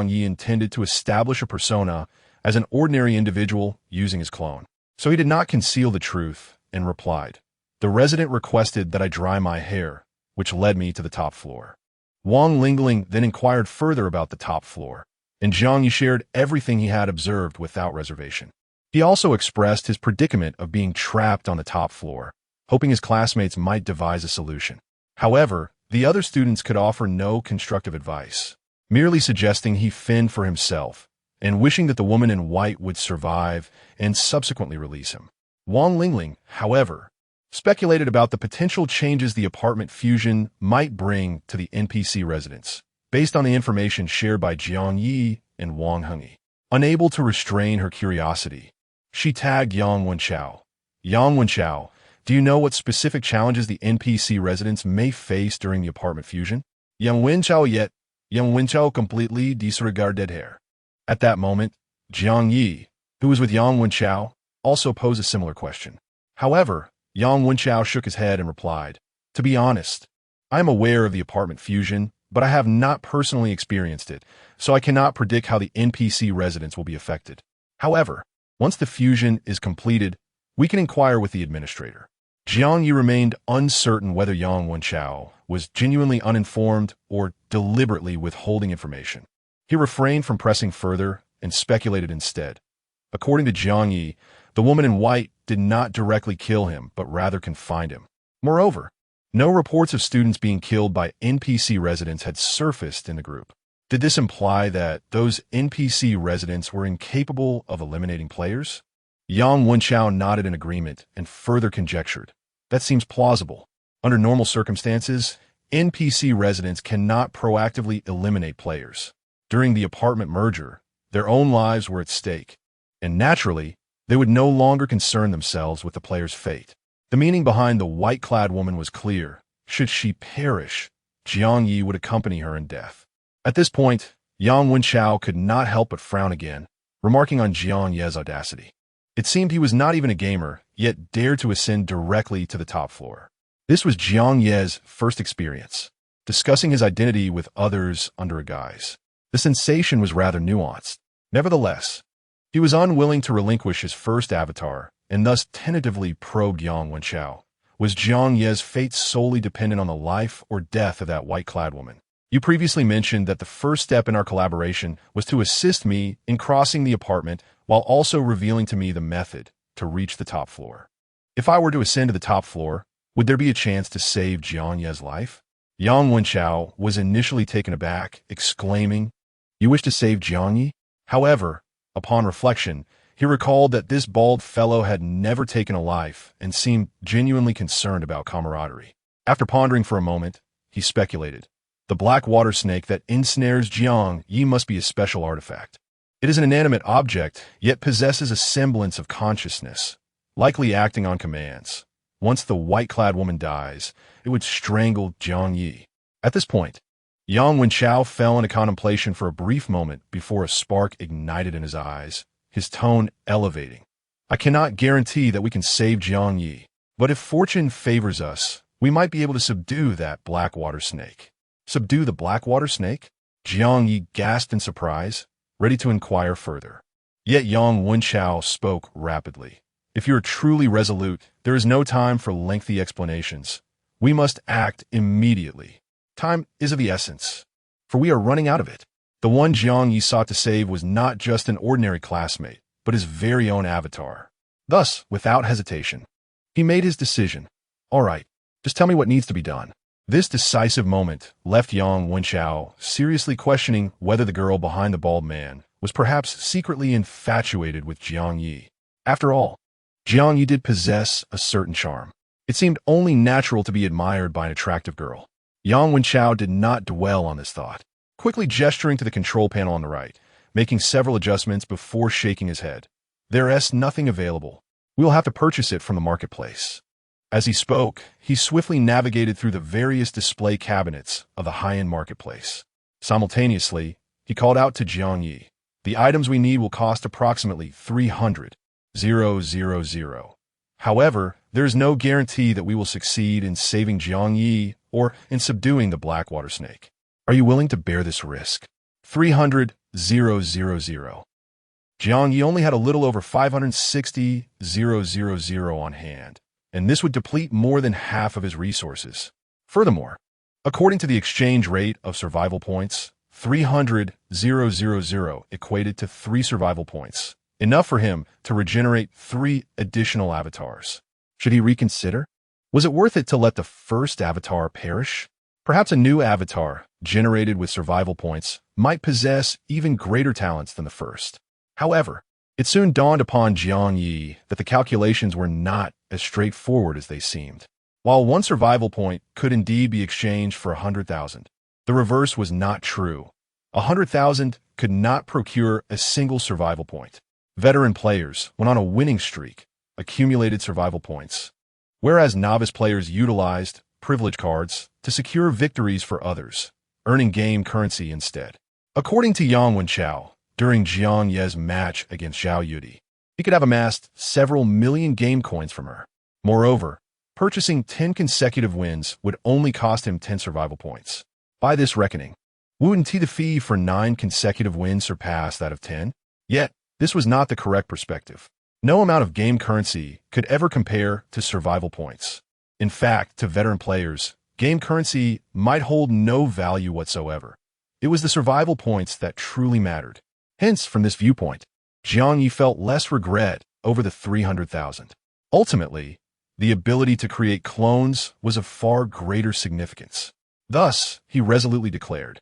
Ye intended to establish a persona as an ordinary individual using his clone. So he did not conceal the truth and replied, "The resident requested that I dry my hair, which led me to the top floor." Wang Lingling then inquired further about the top floor, and Jiang Ye shared everything he had observed without reservation. He also expressed his predicament of being trapped on the top floor, hoping his classmates might devise a solution. However, the other students could offer no constructive advice, merely suggesting he fend for himself and wishing that the woman in white would survive and subsequently release him. Wang Lingling, however, speculated about the potential changes the apartment fusion might bring to the NPC residents, based on the information shared by Jiang Ye and Wang Hengyi. Unable to restrain her curiosity, she tagged Yang Wenchao. "Yang Wenchao, do you know what specific challenges the NPC residents may face during the apartment fusion?" Yang Wenchao completely disregarded her. At that moment, Jiang Ye, who was with Yang Wenchao, also posed a similar question. However, Yang Wenchao shook his head and replied, "To be honest, I am aware of the apartment fusion, but I have not personally experienced it, so I cannot predict how the NPC residents will be affected. However, once the fusion is completed, we can inquire with the administrator." Jiang Ye remained uncertain whether Yang Wenchao was genuinely uninformed or deliberately withholding information. He refrained from pressing further and speculated instead. According to Jiang Ye, the woman in white did not directly kill him, but rather confined him. Moreover, no reports of students being killed by NPC residents had surfaced in the group. Did this imply that those NPC residents were incapable of eliminating players? Yang Wenchao nodded in agreement and further conjectured, "That seems plausible. Under normal circumstances, NPC residents cannot proactively eliminate players. During the apartment merger, their own lives were at stake, and naturally, they would no longer concern themselves with the player's fate." The meaning behind the white-clad woman was clear. Should she perish, Jiang Ye would accompany her in death. At this point, Yang Wenchao could not help but frown again, remarking on Jiang Ye's audacity. It seemed he was not even a gamer, yet dared to ascend directly to the top floor. This was Jiang Ye's first experience, discussing his identity with others under a guise. The sensation was rather nuanced. Nevertheless, he was unwilling to relinquish his first avatar, and thus tentatively probed Yang Wenchao. Was Jiang Ye's fate solely dependent on the life or death of that white-clad woman? "You previously mentioned that the first step in our collaboration was to assist me in crossing the apartment while also revealing to me the method to reach the top floor. If I were to ascend to the top floor, would there be a chance to save Jiang Ye's life?" Yang Wenchao was initially taken aback, exclaiming, "You wish to save Jiang Ye?" However, upon reflection, he recalled that this bald fellow had never taken a life and seemed genuinely concerned about camaraderie. After pondering for a moment, he speculated, "The black water snake that ensnares Jiang Ye must be a special artifact. It is an inanimate object, yet possesses a semblance of consciousness, likely acting on commands. Once the white-clad woman dies, it would strangle Jiang Ye." At this point, Yang Wenchao fell into contemplation for a brief moment before a spark ignited in his eyes, his tone elevating. "I cannot guarantee that we can save Jiang Ye, but if fortune favors us, we might be able to subdue that black water snake." "Subdue the black water snake?" Jiang Ye gasped in surprise, ready to inquire further. Yet Yang Wenchao spoke rapidly. "If you are truly resolute, there is no time for lengthy explanations. We must act immediately. Time is of the essence, for we are running out of it." The one Jiang Ye sought to save was not just an ordinary classmate, but his very own avatar. Thus, without hesitation, he made his decision. "All right, just tell me what needs to be done." This decisive moment left Yang Wenchao seriously questioning whether the girl behind the bald man was perhaps secretly infatuated with Jiang Ye. After all, Jiang Ye did possess a certain charm. It seemed only natural to be admired by an attractive girl. Yang Wenchao did not dwell on this thought. Quickly gesturing to the control panel on the right, making several adjustments before shaking his head. There's nothing available. We'll have to purchase it from the marketplace. As he spoke, he swiftly navigated through the various display cabinets of the high-end marketplace. Simultaneously, he called out to Jiang Ye. The items we need will cost approximately 300,000. However, there is no guarantee that we will succeed in saving Jiang Ye or in subduing the Blackwater snake. Are you willing to bear this risk? 300,000. Jiang Ye only had a little over 560,000 on hand, and this would deplete more than half of his resources. Furthermore, according to the exchange rate of survival points, 300,000 equated to 3 survival points, enough for him to regenerate 3 additional avatars. Should he reconsider? Was it worth it to let the first avatar perish? Perhaps a new avatar, generated with survival points, might possess even greater talents than the first. However, it soon dawned upon Jiang Ye that the calculations were not as straightforward as they seemed. While 1 survival point could indeed be exchanged for 100,000, the reverse was not true. 100,000 could not procure a single survival point. Veteran players went on a winning streak, accumulated survival points, whereas novice players utilized privilege cards to secure victories for others, earning game currency instead. According to Yang Wenchao, during Jiang Ye's match against Zhao Yudi, he could have amassed several million game coins from her. Moreover, purchasing 10 consecutive wins would only cost him 10 survival points. By this reckoning, wouldn't the fee for 9 consecutive wins surpass that of 10? Yet, this was not the correct perspective. No amount of game currency could ever compare to survival points. In fact, to veteran players, game currency might hold no value whatsoever. It was the survival points that truly mattered. Hence, from this viewpoint, Jiang Ye felt less regret over the 300,000. Ultimately, the ability to create clones was of far greater significance. Thus, he resolutely declared,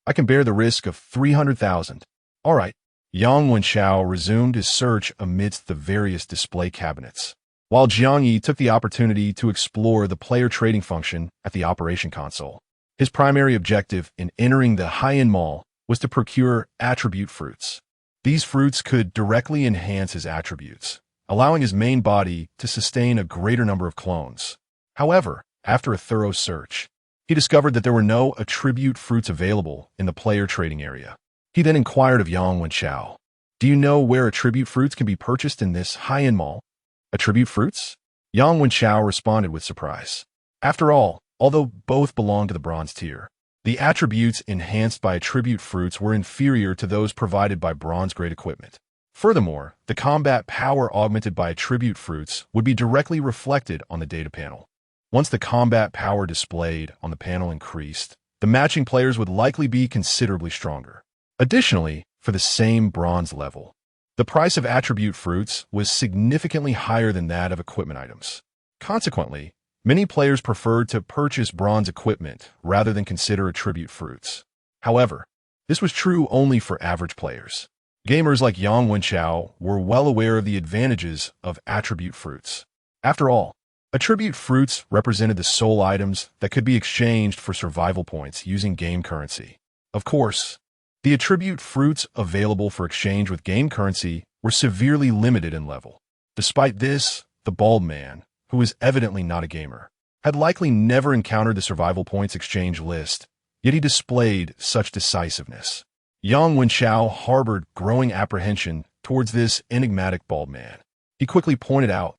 I can bear the risk of 300,000. All right. Yang Wenchao resumed his search amidst the various display cabinets, while Jiang Ye took the opportunity to explore the player trading function at the operation console. His primary objective in entering the high-end mall was to procure attribute fruits. These fruits could directly enhance his attributes, allowing his main body to sustain a greater number of clones. However, after a thorough search, he discovered that there were no attribute fruits available in the player trading area. He then inquired of Yang Wenchao, do you know where attribute fruits can be purchased in this high-end mall? Attribute fruits? Yang Wenchao responded with surprise. After all, although both belonged to the bronze tier, the attributes enhanced by attribute fruits were inferior to those provided by bronze-grade equipment. Furthermore, the combat power augmented by attribute fruits would be directly reflected on the data panel. Once the combat power displayed on the panel increased, the matching players would likely be considerably stronger. Additionally, for the same bronze level, the price of attribute fruits was significantly higher than that of equipment items. Consequently, many players preferred to purchase bronze equipment rather than consider attribute fruits. However, this was true only for average players. Gamers like Yang Wenchao were well aware of the advantages of attribute fruits. After all, attribute fruits represented the sole items that could be exchanged for survival points using game currency. Of course, the attribute fruits available for exchange with game currency were severely limited in level. Despite this, the bald man, who was evidently not a gamer, had likely never encountered the survival points exchange list, yet he displayed such decisiveness. Yang Wenchao harbored growing apprehension towards this enigmatic bald man. He quickly pointed out,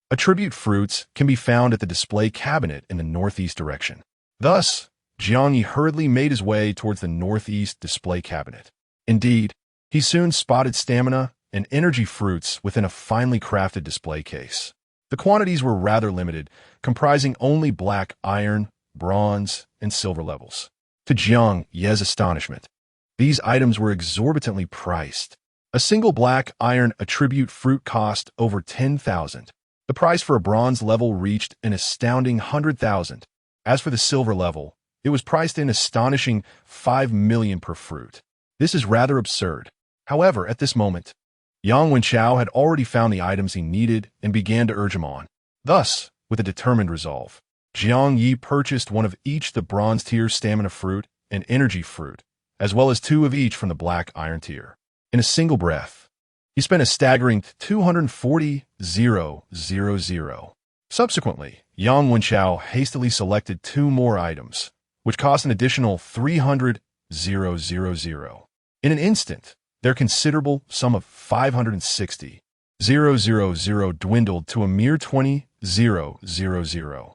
attribute fruits can be found at the display cabinet in the northeast direction. Thus, Jiang Ye hurriedly made his way towards the northeast display cabinet. Indeed, he soon spotted stamina and energy fruits within a finely crafted display case. The quantities were rather limited, comprising only black iron, bronze, and silver levels. To Jiang Ye's astonishment, these items were exorbitantly priced. A single black iron attribute fruit cost over 10,000. The price for a bronze level reached an astounding 100,000. As for the silver level, it was priced an astonishing 5 million per fruit. This is rather absurd. However, at this moment, Yang Wenchao had already found the items he needed and began to urge him on. Thus, with a determined resolve, Jiang Ye purchased one of each the bronze tier stamina fruit and energy fruit, as well as 2 of each from the black iron tier. In a single breath, he spent a staggering 240,000. Subsequently, Yang Wenchao hastily selected 2 more items, which cost an additional 300,000. In an instant, their considerable sum of 560,000 dwindled to a mere 20,000.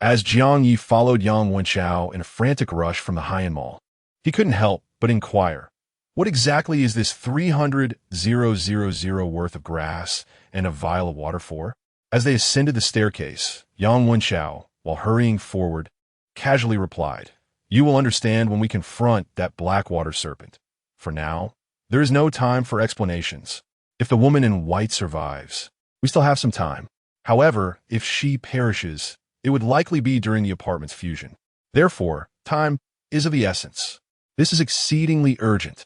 As Jiang Ye followed Yang Wenchao in a frantic rush from the Haiyan Mall, he couldn't help but inquire, what exactly is this 300,000 worth of grass and a vial of water for? As they ascended the staircase, Yang Wenchao, while hurrying forward, casually replied, "You will understand when we confront that black water serpent. For now, there is no time for explanations. If the woman in white survives, we still have some time. However, if she perishes, it would likely be during the apartment's fusion. Therefore, time is of the essence. This is exceedingly urgent."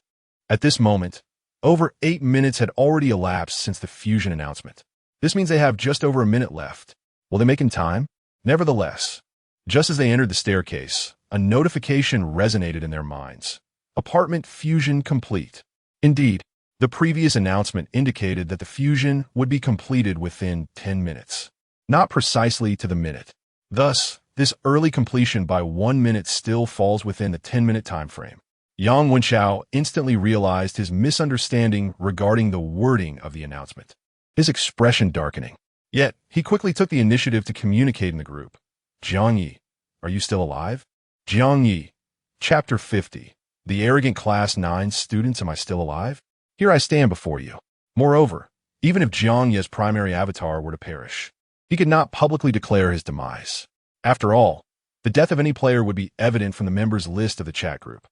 At this moment, over 8 minutes had already elapsed since the fusion announcement. This means they have just over a minute left. Will they make in time? Nevertheless, just as they entered the staircase, a notification resonated in their minds. Apartment fusion complete. Indeed, the previous announcement indicated that the fusion would be completed within 10 minutes. Not precisely to the minute. Thus, this early completion by 1 minute still falls within the 10-minute time frame. Yang Wenchao instantly realized his misunderstanding regarding the wording of the announcement, his expression darkening. Yet, he quickly took the initiative to communicate in the group. "Jiang Ye, are you still alive?" Jiang Ye, Chapter 50. The arrogant Class 9 students, am I still alive? Here I stand before you. Moreover, even if Jiang Ye's primary avatar were to perish, he could not publicly declare his demise. After all, the death of any player would be evident from the members' list of the chat group.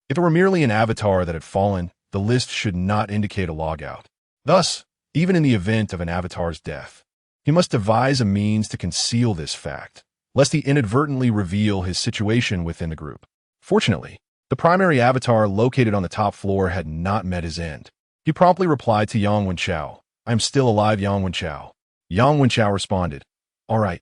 If it were merely an avatar that had fallen, the list should not indicate a logout. Thus, even in the event of an avatar's death, he must devise a means to conceal this fact, lest he inadvertently reveal his situation within the group. Fortunately, the primary avatar located on the top floor had not met his end. He promptly replied to Yang Wenchao, "I am still alive, Yang Wenchao." Yang Wenchao responded, "All right,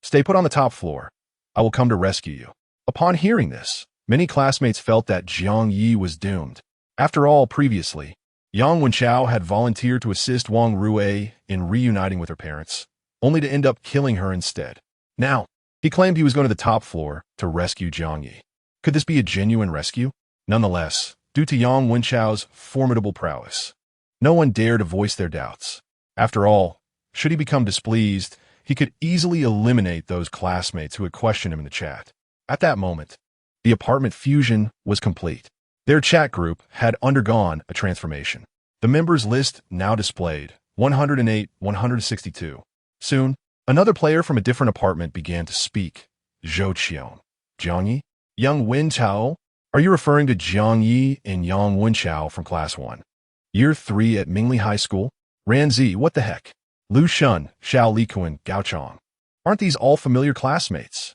stay put on the top floor. I will come to rescue you." Upon hearing this, many classmates felt that Jiang Ye was doomed. After all, previously, Yang Wenchao had volunteered to assist Wang Rui in reuniting with her parents, only to end up killing her instead. Now, he claimed he was going to the top floor to rescue Jiang Ye. Could this be a genuine rescue? Nonetheless, due to Yang Wenchao's formidable prowess, no one dared to voice their doubts. After all, should he become displeased, he could easily eliminate those classmates who had questioned him in the chat. At that moment, the apartment fusion was complete. Their chat group had undergone a transformation. The members list now displayed 108, 162. Soon, another player from a different apartment began to speak. Zhou Qian. Jiang Ye? Yang Wenchao? Are you referring to Jiang Ye and Yang Wenchao from Class 1? Year 3 at Mingli High School? Ranzi, what the heck? Lu Shun, Xiao Likuan, Gao Chong. Aren't these all familiar classmates?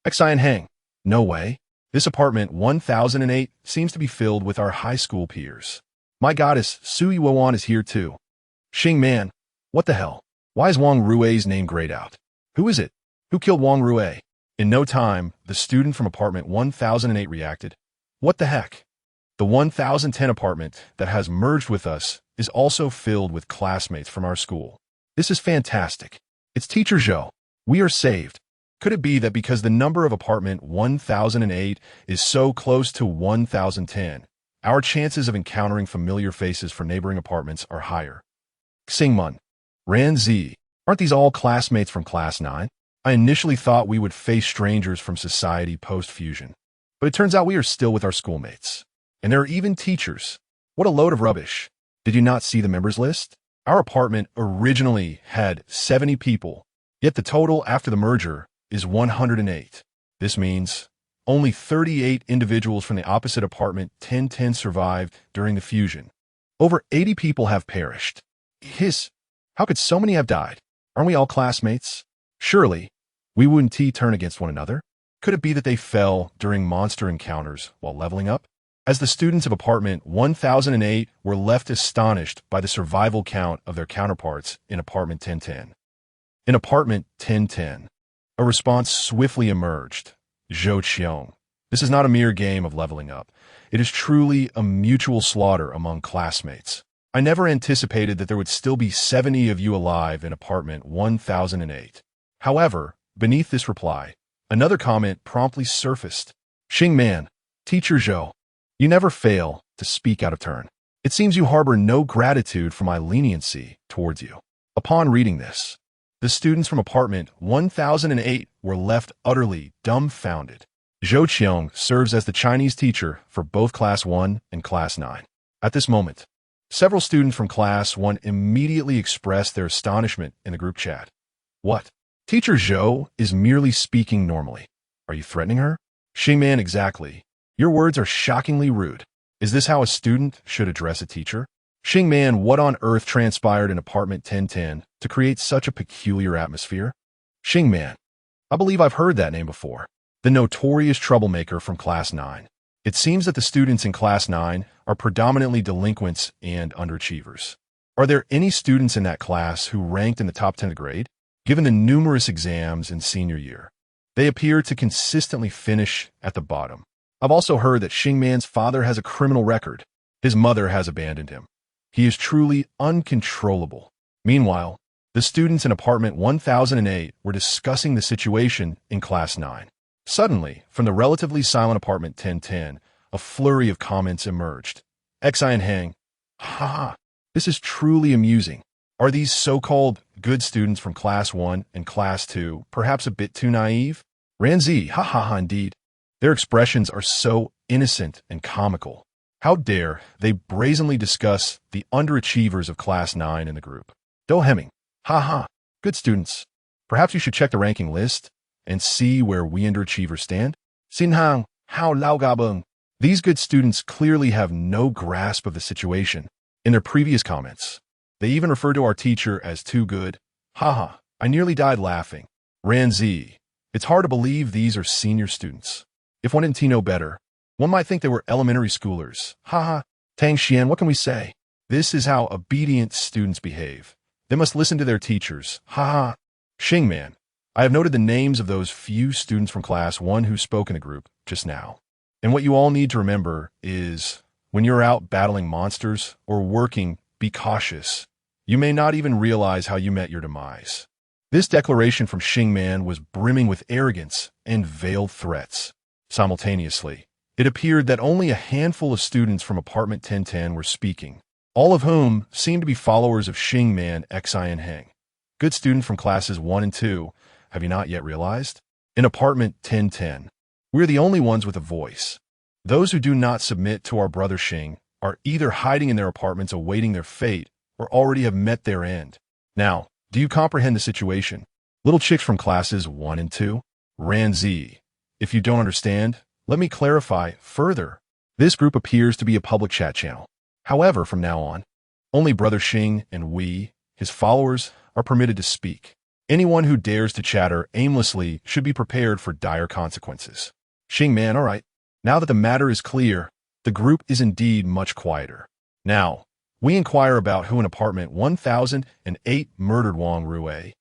Xian Heng. No way. This apartment 1008 seems to be filled with our high school peers. My goddess, Sui Woan is here too. Xing Man. What the hell? Why is Wang Rui's name grayed out? Who is it? Who killed Wang Rui? In no time, the student from apartment 1008 reacted. What the heck? The 1010 apartment that has merged with us is also filled with classmates from our school. This is fantastic. It's Teacher Zhou. We are saved. Could it be that because the number of apartment 1008 is so close to 1010, our chances of encountering familiar faces from neighboring apartments are higher? Xingmun. Ranzi. Aren't these all classmates from Class 9? I initially thought we would face strangers from society post-fusion, but it turns out we are still with our schoolmates. And there are even teachers. What a load of rubbish. Did you not see the members list? Our apartment originally had 70 people, yet the total after the merger is 108. This means only 38 individuals from the opposite apartment 1010 survived during the fusion. Over 80 people have perished. How could so many have died? Aren't we all classmates? Surely, we wouldn't turn against one another? Could it be that they fell during monster encounters while leveling up? As the students of apartment 1008 were left astonished by the survival count of their counterparts in apartment 1010. In apartment 1010, a response swiftly emerged. Zhou Qian. This is not a mere game of leveling up. It is truly a mutual slaughter among classmates. I never anticipated that there would still be 70 of you alive in apartment 1008. However, beneath this reply, another comment promptly surfaced. Xing Man, Teacher Zhou, you never fail to speak out of turn. It seems you harbor no gratitude for my leniency towards you. Upon reading this, the students from apartment 1008 were left utterly dumbfounded. Zhou Qiong serves as the Chinese teacher for both Class 1 and Class 9. At this moment, several students from Class 1 immediately expressed their astonishment in the group chat. What? Teacher Zhou is merely speaking normally. Are you threatening her? Xing Man, exactly. Your words are shockingly rude. Is this how a student should address a teacher? Xing Man, what on earth transpired in apartment 1010 to create such a peculiar atmosphere? Xing Man, I believe I've heard that name before. The notorious troublemaker from Class 9. It seems that the students in Class 9 are predominantly delinquents and underachievers. Are there any students in that class who ranked in the top 10 of the grade? Given the numerous exams in senior year, they appear to consistently finish at the bottom. I've also heard that Xing Man's father has a criminal record. His mother has abandoned him. He is truly uncontrollable. Meanwhile, the students in apartment 1008 were discussing the situation in Class 9. Suddenly, from the relatively silent apartment 1010, a flurry of comments emerged. Xi and Hang, haha, this is truly amusing. Are these so-called good students from Class 1 and Class 2 perhaps a bit too naive? Ranzi, haha, indeed. Their expressions are so innocent and comical. How dare they brazenly discuss the underachievers of Class 9 in the group? Do Hemming, haha, good students. Perhaps you should check the ranking list and see where we underachievers stand? Xin Hang, Hao Lao Gabeng. These good students clearly have no grasp of the situation. In their previous comments, they even referred to our teacher as too good. Haha, I nearly died laughing. Ranzi, it's hard to believe these are senior students. If one didn't know better, one might think they were elementary schoolers. Haha, Tang Xian, what can we say? This is how obedient students behave. They must listen to their teachers. Haha. Xing Man, I have noted the names of those few students from Class 1 who spoke in the group just now. And what you all need to remember is, when you're out battling monsters or working, be cautious. You may not even realize how you met your demise. This declaration from Xing Man was brimming with arrogance and veiled threats. Simultaneously, it appeared that only a handful of students from apartment 1010 were speaking, all of whom seemed to be followers of Xing Man, Xi and Heng. Good student from classes 1 and 2, have you not yet realized? In apartment 1010, we're the only ones with a voice. Those who do not submit to our brother Xing are either hiding in their apartments awaiting their fate or already have met their end. Now, do you comprehend the situation? Little chicks from classes 1 and 2? Ranzi, if you don't understand, let me clarify further. This group appears to be a public chat channel. However, from now on, only Brother Xing and we, his followers, are permitted to speak. Anyone who dares to chatter aimlessly should be prepared for dire consequences. Xing Man, all right. Now that the matter is clear, the group is indeed much quieter. Now, we inquire about who in apartment 1008 murdered Wang Rui.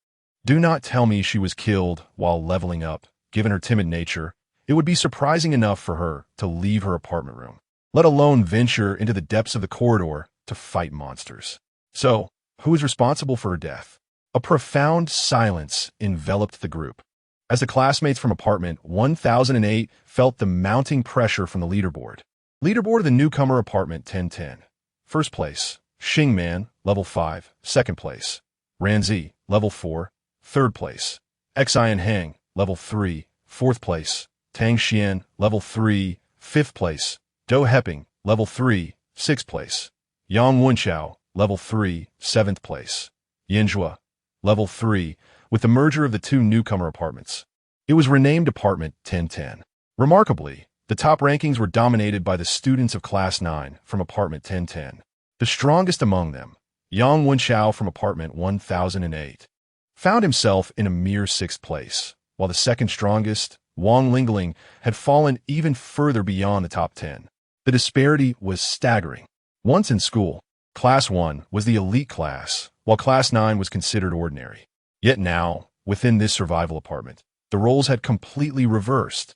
Do not tell me she was killed while leveling up. Given her timid nature, it would be surprising enough for her to leave her apartment room, let alone venture into the depths of the corridor to fight monsters. So, who is responsible for her death? A profound silence enveloped the group, as the classmates from apartment 1008 felt the mounting pressure from the leaderboard. Leaderboard of the newcomer apartment 1010. First place, Xing Man, level 5. Second place, Ranzi, level 4. Third place, Xi and Heng, level 3. Fourth place, Tang Xian, level 3. Fifth place, Do Heping, level 3. Sixth place, Yang Wenchao, level 3. Seventh place, Yanzhua, level 3, with the merger of the two newcomer apartments. It was renamed Apartment 1010. Remarkably, the top rankings were dominated by the students of Class 9 from Apartment 1010. The strongest among them, Yang Wenchao from Apartment 1008, found himself in a mere 6th place, while the second strongest, Wang Lingling, had fallen even further beyond the top 10. The disparity was staggering. Once in school, Class 1 was the elite class, while Class 9 was considered ordinary. Yet now, within this survival apartment, the roles had completely reversed.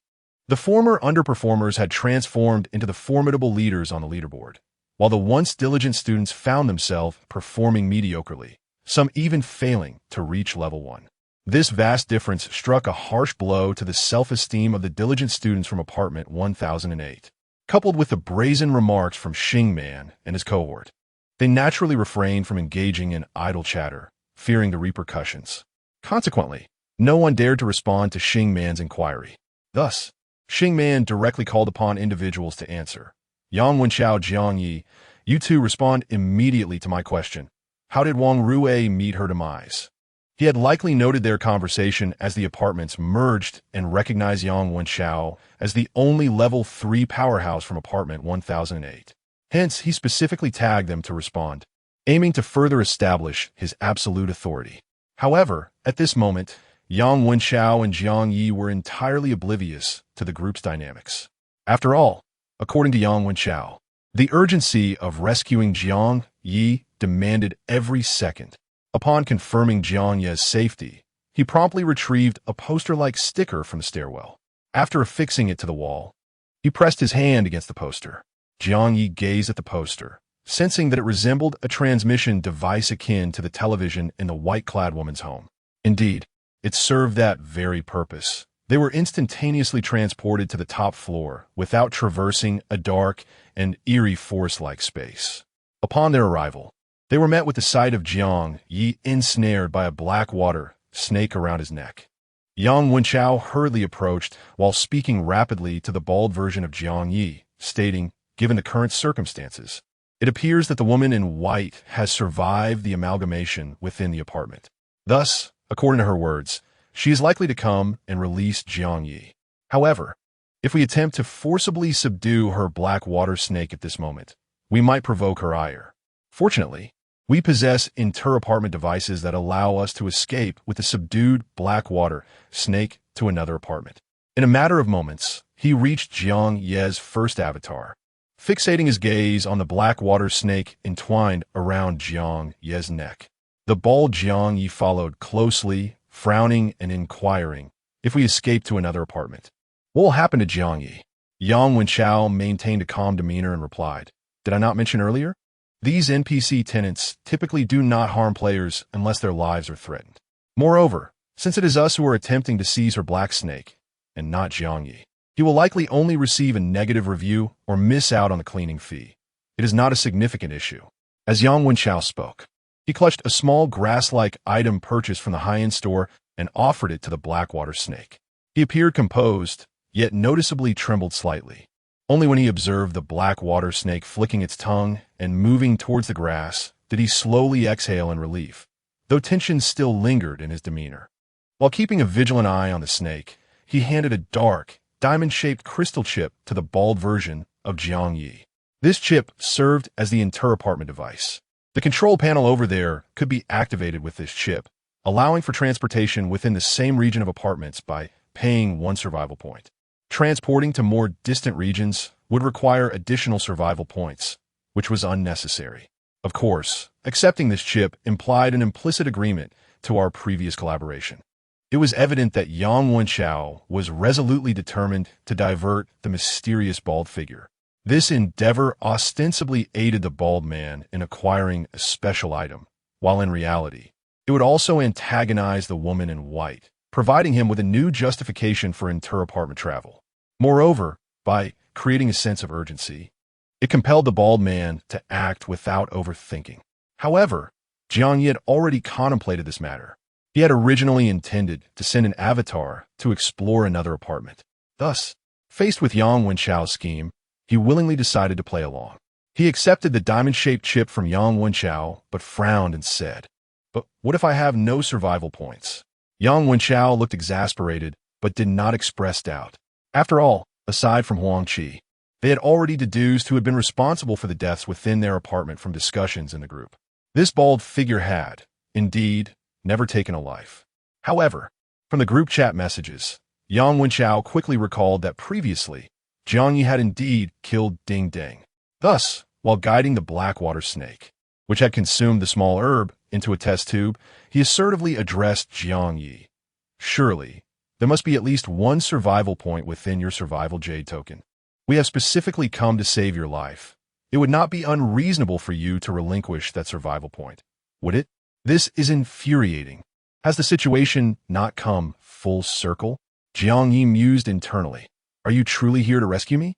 The former underperformers had transformed into the formidable leaders on the leaderboard, while the once diligent students found themselves performing mediocrely, some even failing to reach level 1. This vast difference struck a harsh blow to the self-esteem of the diligent students from apartment 1008. Coupled with the brazen remarks from Xing Man and his cohort, they naturally refrained from engaging in idle chatter, fearing the repercussions. Consequently, no one dared to respond to Xing Man's inquiry. Thus, Xing Man directly called upon individuals to answer. Yang Wenxiao, Jiang Ye, you two respond immediately to my question. How did Wang Rue meet her demise? He had likely noted their conversation as the apartments merged and recognized Yang Wenxiao as the only level 3 powerhouse from apartment 1008. Hence, he specifically tagged them to respond, aiming to further establish his absolute authority. However, at this moment, Yang Wenxiao and Jiang Ye were entirely oblivious to the group's dynamics. After all, according to Yang Wenxiao, the urgency of rescuing Jiang Ye demanded every second. Upon confirming Jiang Ye's safety, he promptly retrieved a poster-like sticker from the stairwell. After affixing it to the wall, he pressed his hand against the poster. Jiang Ye gazed at the poster, sensing that it resembled a transmission device akin to the television in the white-clad woman's home. Indeed, it served that very purpose. They were instantaneously transported to the top floor without traversing a dark and eerie forest-like space. Upon their arrival, they were met with the sight of Jiang Ye ensnared by a black water snake around his neck. Yang Wenxiao hurriedly approached while speaking rapidly to the bald version of Jiang Ye, stating, given the current circumstances, it appears that the woman in white has survived the amalgamation within the apartment. Thus, according to her words, she is likely to come and release Jiang Ye. However, if we attempt to forcibly subdue her black water snake at this moment, we might provoke her ire. Fortunately, we possess inter-apartment devices that allow us to escape with the subdued black water snake to another apartment. In a matter of moments, he reached Jiang Ye's first avatar, fixating his gaze on the black water snake entwined around Jiang Ye's neck. The bald Jiang Ye followed closely, frowning and inquiring, if we escape to another apartment, what will happen to Jiang Ye? Yang Wenxiao maintained a calm demeanor and replied, did I not mention earlier? These NPC tenants typically do not harm players unless their lives are threatened. Moreover, since it is us who are attempting to seize her black snake, and not Jiang Ye, he will likely only receive a negative review or miss out on the cleaning fee. It is not a significant issue. As Yang Wenxiao spoke, he clutched a small grass-like item purchased from the high-end store and offered it to the blackwater snake. He appeared composed, yet noticeably trembled slightly. Only when he observed the black water snake flicking its tongue and moving towards the grass did he slowly exhale in relief, though tension still lingered in his demeanor. While keeping a vigilant eye on the snake, he handed a dark, diamond-shaped crystal chip to the bald version of Jiang Ye. This chip served as the inter-apartment device. The control panel over there could be activated with this chip, allowing for transportation within the same region of apartments by paying 1 survival point. Transporting to more distant regions would require additional survival points, which was unnecessary. Of course, accepting this chip implied an implicit agreement to our previous collaboration. It was evident that Yang Wenxiao was resolutely determined to divert the mysterious bald figure. This endeavor ostensibly aided the bald man in acquiring a special item, while in reality, it would also antagonize the woman in white, providing him with a new justification for inter-apartment travel. Moreover, by creating a sense of urgency, it compelled the bald man to act without overthinking. However, Jiang Ye had already contemplated this matter. He had originally intended to send an avatar to explore another apartment. Thus, faced with Yang Wenxiao's scheme, he willingly decided to play along. He accepted the diamond-shaped chip from Yang Wenxiao, but frowned and said, but what if I have no survival points? Yang Wenxiao looked exasperated, but did not express doubt. After all, aside from Huang Qi, they had already deduced who had been responsible for the deaths within their apartment from discussions in the group. This bald figure had, indeed, never taken a life. However, from the group chat messages, Yang Wenxiao quickly recalled that previously, Jiang Ye had indeed killed Ding Ding. Thus, while guiding the blackwater snake, which had consumed the small herb, into a test tube, he assertively addressed Jiang Ye. Surely, there must be at least one survival point within your survival jade token. We have specifically come to save your life. It would not be unreasonable for you to relinquish that survival point, would it? This is infuriating. Has the situation not come full circle? Jiang Ye mused internally. Are you truly here to rescue me?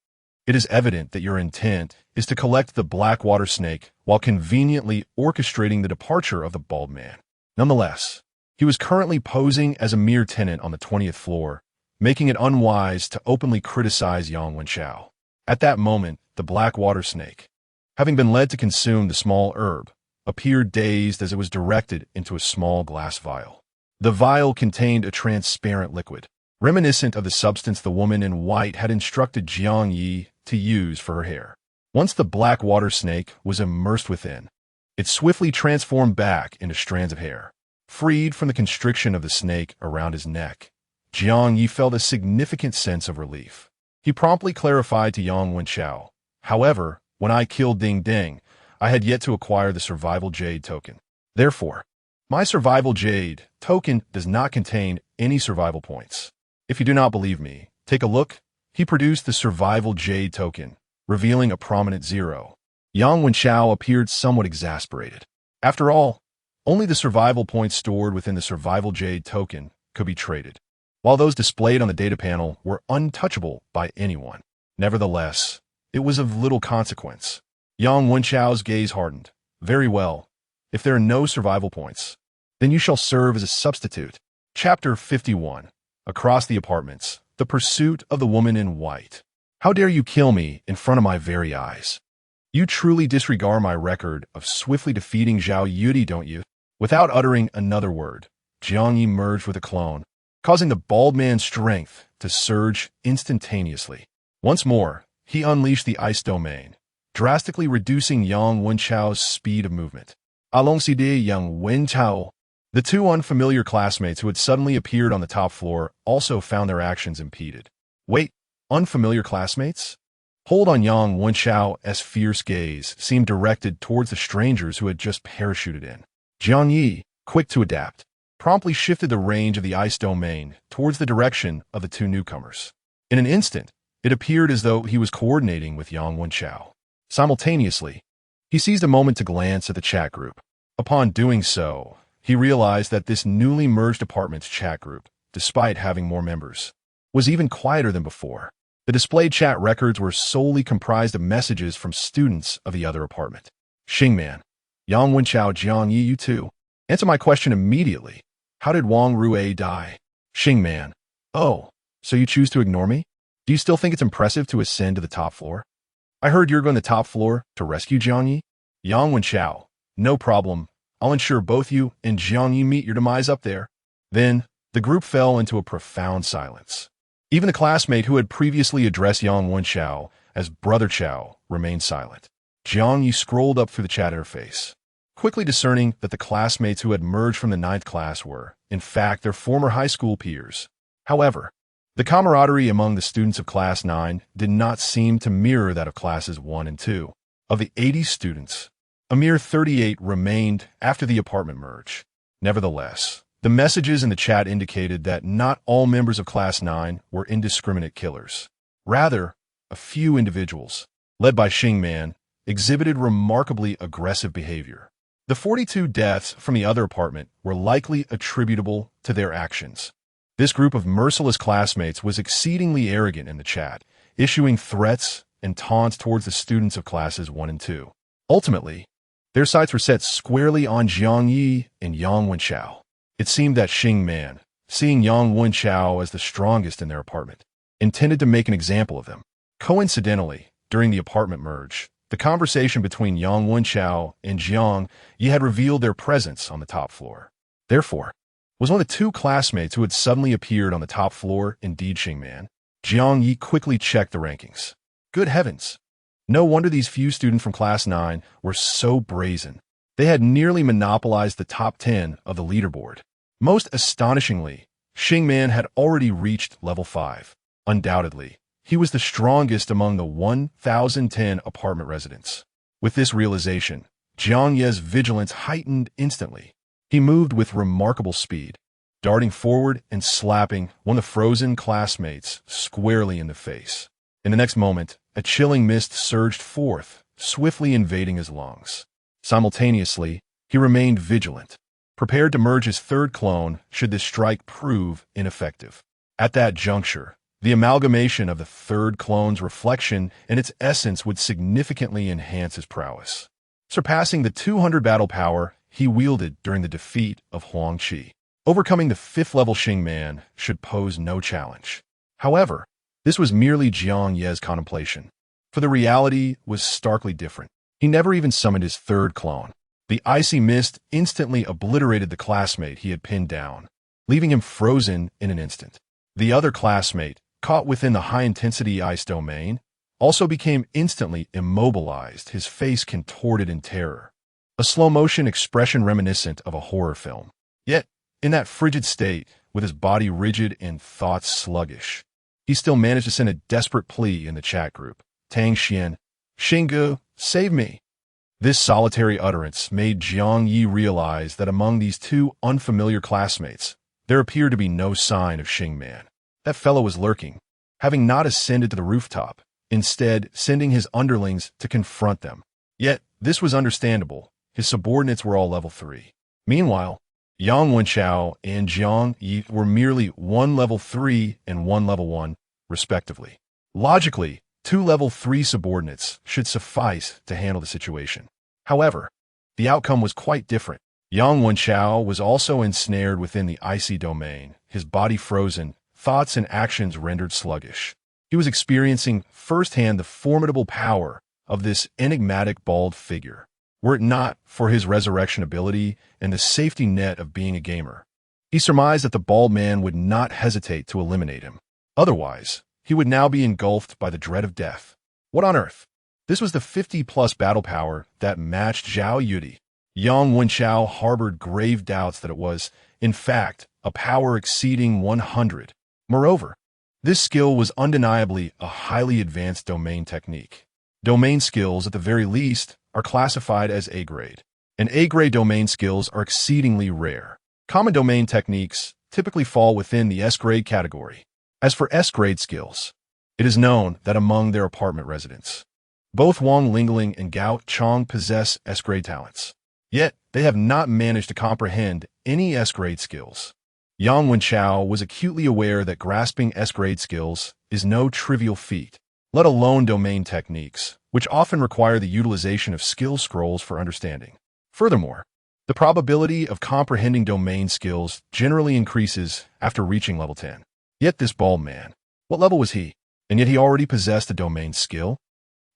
It is evident that your intent is to collect the black water snake while conveniently orchestrating the departure of the bald man. Nonetheless, he was currently posing as a mere tenant on the 20th floor, making it unwise to openly criticize Yang Wenchao. At that moment, the black water snake, having been led to consume the small herb, appeared dazed as it was directed into a small glass vial. The vial contained a transparent liquid, reminiscent of the substance the woman in white had instructed Jiang Ye to use for her hair. Once the black water snake was immersed within, it swiftly transformed back into strands of hair. Freed from the constriction of the snake around his neck, Jiang Ye felt a significant sense of relief. He promptly clarified to Yang Wenchao, however, when I killed Ding Ding, I had yet to acquire the survival jade token. Therefore, my survival jade token does not contain any survival points. If you do not believe me, take a look. He produced the survival jade token, revealing a prominent 0. Yang Wenchao appeared somewhat exasperated. After all, only the survival points stored within the survival jade token could be traded, while those displayed on the data panel were untouchable by anyone. Nevertheless, it was of little consequence. Yang Wenchao's gaze hardened. Very well. If there are no survival points, then you shall serve as a substitute. Chapter 51. Across the apartments, the pursuit of the woman in white. How dare you kill me in front of my very eyes? You truly disregard my record of swiftly defeating Zhao Yudi, don't you? Without uttering another word, Jiang Ye merged with a clone, causing the bald man's strength to surge instantaneously. Once more, he unleashed the ice domain, drastically reducing Yang Wenchao's speed of movement. Alongside Yang Wenchao, the two unfamiliar classmates who had suddenly appeared on the top floor also found their actions impeded. Wait, unfamiliar classmates? Hold on. Yang Wenchao's fierce gaze seemed directed towards the strangers who had just parachuted in. Jiang Ye, quick to adapt, promptly shifted the range of the ice domain towards the direction of the two newcomers. In an instant, it appeared as though he was coordinating with Yang Wenchao. Simultaneously, he seized a moment to glance at the chat group. Upon doing so, he realized that this newly merged apartment's chat group, despite having more members, was even quieter than before. The displayed chat records were solely comprised of messages from students of the other apartment. Xingman, Yang Wenchao, Jiang Ye, you two. Answer my question immediately. How did Wang Rue die? Xingman. Oh, so you choose to ignore me? Do you still think it's impressive to ascend to the top floor? I heard you're going to the top floor to rescue Jiang Ye? Yang Wenchao. No problem. I'll ensure both you and Jiang Ye meet your demise up there. Then, the group fell into a profound silence. Even the classmate who had previously addressed Yang Wenchao as Brother Chao remained silent. Jiang Ye scrolled up through the chat interface, quickly discerning that the classmates who had merged from the 9th class were, in fact, their former high school peers. However, the camaraderie among the students of Class 9 did not seem to mirror that of Classes 1 and 2. Of the 80 students, a mere 38 remained after the apartment merge. Nevertheless, the messages in the chat indicated that not all members of Class 9 were indiscriminate killers. Rather, a few individuals, led by Xingman, exhibited remarkably aggressive behavior. The 42 deaths from the other apartment were likely attributable to their actions. This group of merciless classmates was exceedingly arrogant in the chat, issuing threats and taunts towards the students of Classes 1 and 2. Ultimately, their sights were set squarely on Jiang Ye and Yang Wenchao. It seemed that Xingman, seeing Yang Wenchao as the strongest in their apartment, intended to make an example of them. Coincidentally, during the apartment merge, the conversation between Yang Wenchao and Jiang Ye had revealed their presence on the top floor. Therefore, was one of the two classmates who had suddenly appeared on the top floor indeed Xingman? Jiang Ye quickly checked the rankings. Good heavens! No wonder these few students from Class 9 were so brazen. They had nearly monopolized the top 10 of the leaderboard. Most astonishingly, Xingman had already reached level 5. Undoubtedly, he was the strongest among the 1,010 apartment residents. With this realization, Jiang Ye's vigilance heightened instantly. He moved with remarkable speed, darting forward and slapping one of the frozen classmates squarely in the face. In the next moment, a chilling mist surged forth, swiftly invading his lungs. Simultaneously, he remained vigilant, prepared to merge his third clone should this strike prove ineffective. At that juncture, the amalgamation of the third clone's reflection and its essence would significantly enhance his prowess, surpassing the 200 battle power he wielded during the defeat of Huang Qi. Overcoming the fifth-level Xing Man should pose no challenge. However, this was merely Jiang Ye's contemplation, for the reality was starkly different. He never even summoned his third clone. The icy mist instantly obliterated the classmate he had pinned down, leaving him frozen in an instant. The other classmate, caught within the high-intensity ice domain, also became instantly immobilized, his face contorted in terror, a slow-motion expression reminiscent of a horror film. Yet, in that frigid state, with his body rigid and thoughts sluggish, he still managed to send a desperate plea in the chat group. Tang Xian, Xinggu, save me. This solitary utterance made Jiang Ye realize that among these two unfamiliar classmates, there appeared to be no sign of Xing Man. That fellow was lurking, having not ascended to the rooftop, instead sending his underlings to confront them. Yet, this was understandable. His subordinates were all level 3. Meanwhile, Yang Wenchao and Jiang Ye were merely one level 3 and one level 1, respectively. Logically, 2 level 3 subordinates should suffice to handle the situation. However, the outcome was quite different. Yang Wenchao was also ensnared within the icy domain, his body frozen, thoughts and actions rendered sluggish. He was experiencing firsthand the formidable power of this enigmatic bald figure. Were it not for his resurrection ability and the safety net of being a gamer, he surmised that the bald man would not hesitate to eliminate him. Otherwise, he would now be engulfed by the dread of death. What on earth? This was the 50-plus battle power that matched Zhao Yudi. Yang Wenchao harbored grave doubts that it was, in fact, a power exceeding 100. Moreover, this skill was undeniably a highly advanced domain technique. Domain skills, at the very least, are classified as A-grade, and A-grade domain skills are exceedingly rare. Common domain techniques typically fall within the S-grade category. As for S-grade skills, it is known that among their apartment residents, both Wang Lingling and Gao Chong possess S-grade talents. Yet, they have not managed to comprehend any S-grade skills. Yang Wenchao was acutely aware that grasping S-grade skills is no trivial feat, let alone domain techniques, which often require the utilization of skill scrolls for understanding. Furthermore, the probability of comprehending domain skills generally increases after reaching level 10. Yet this bald man, what level was he? And yet he already possessed a domain skill?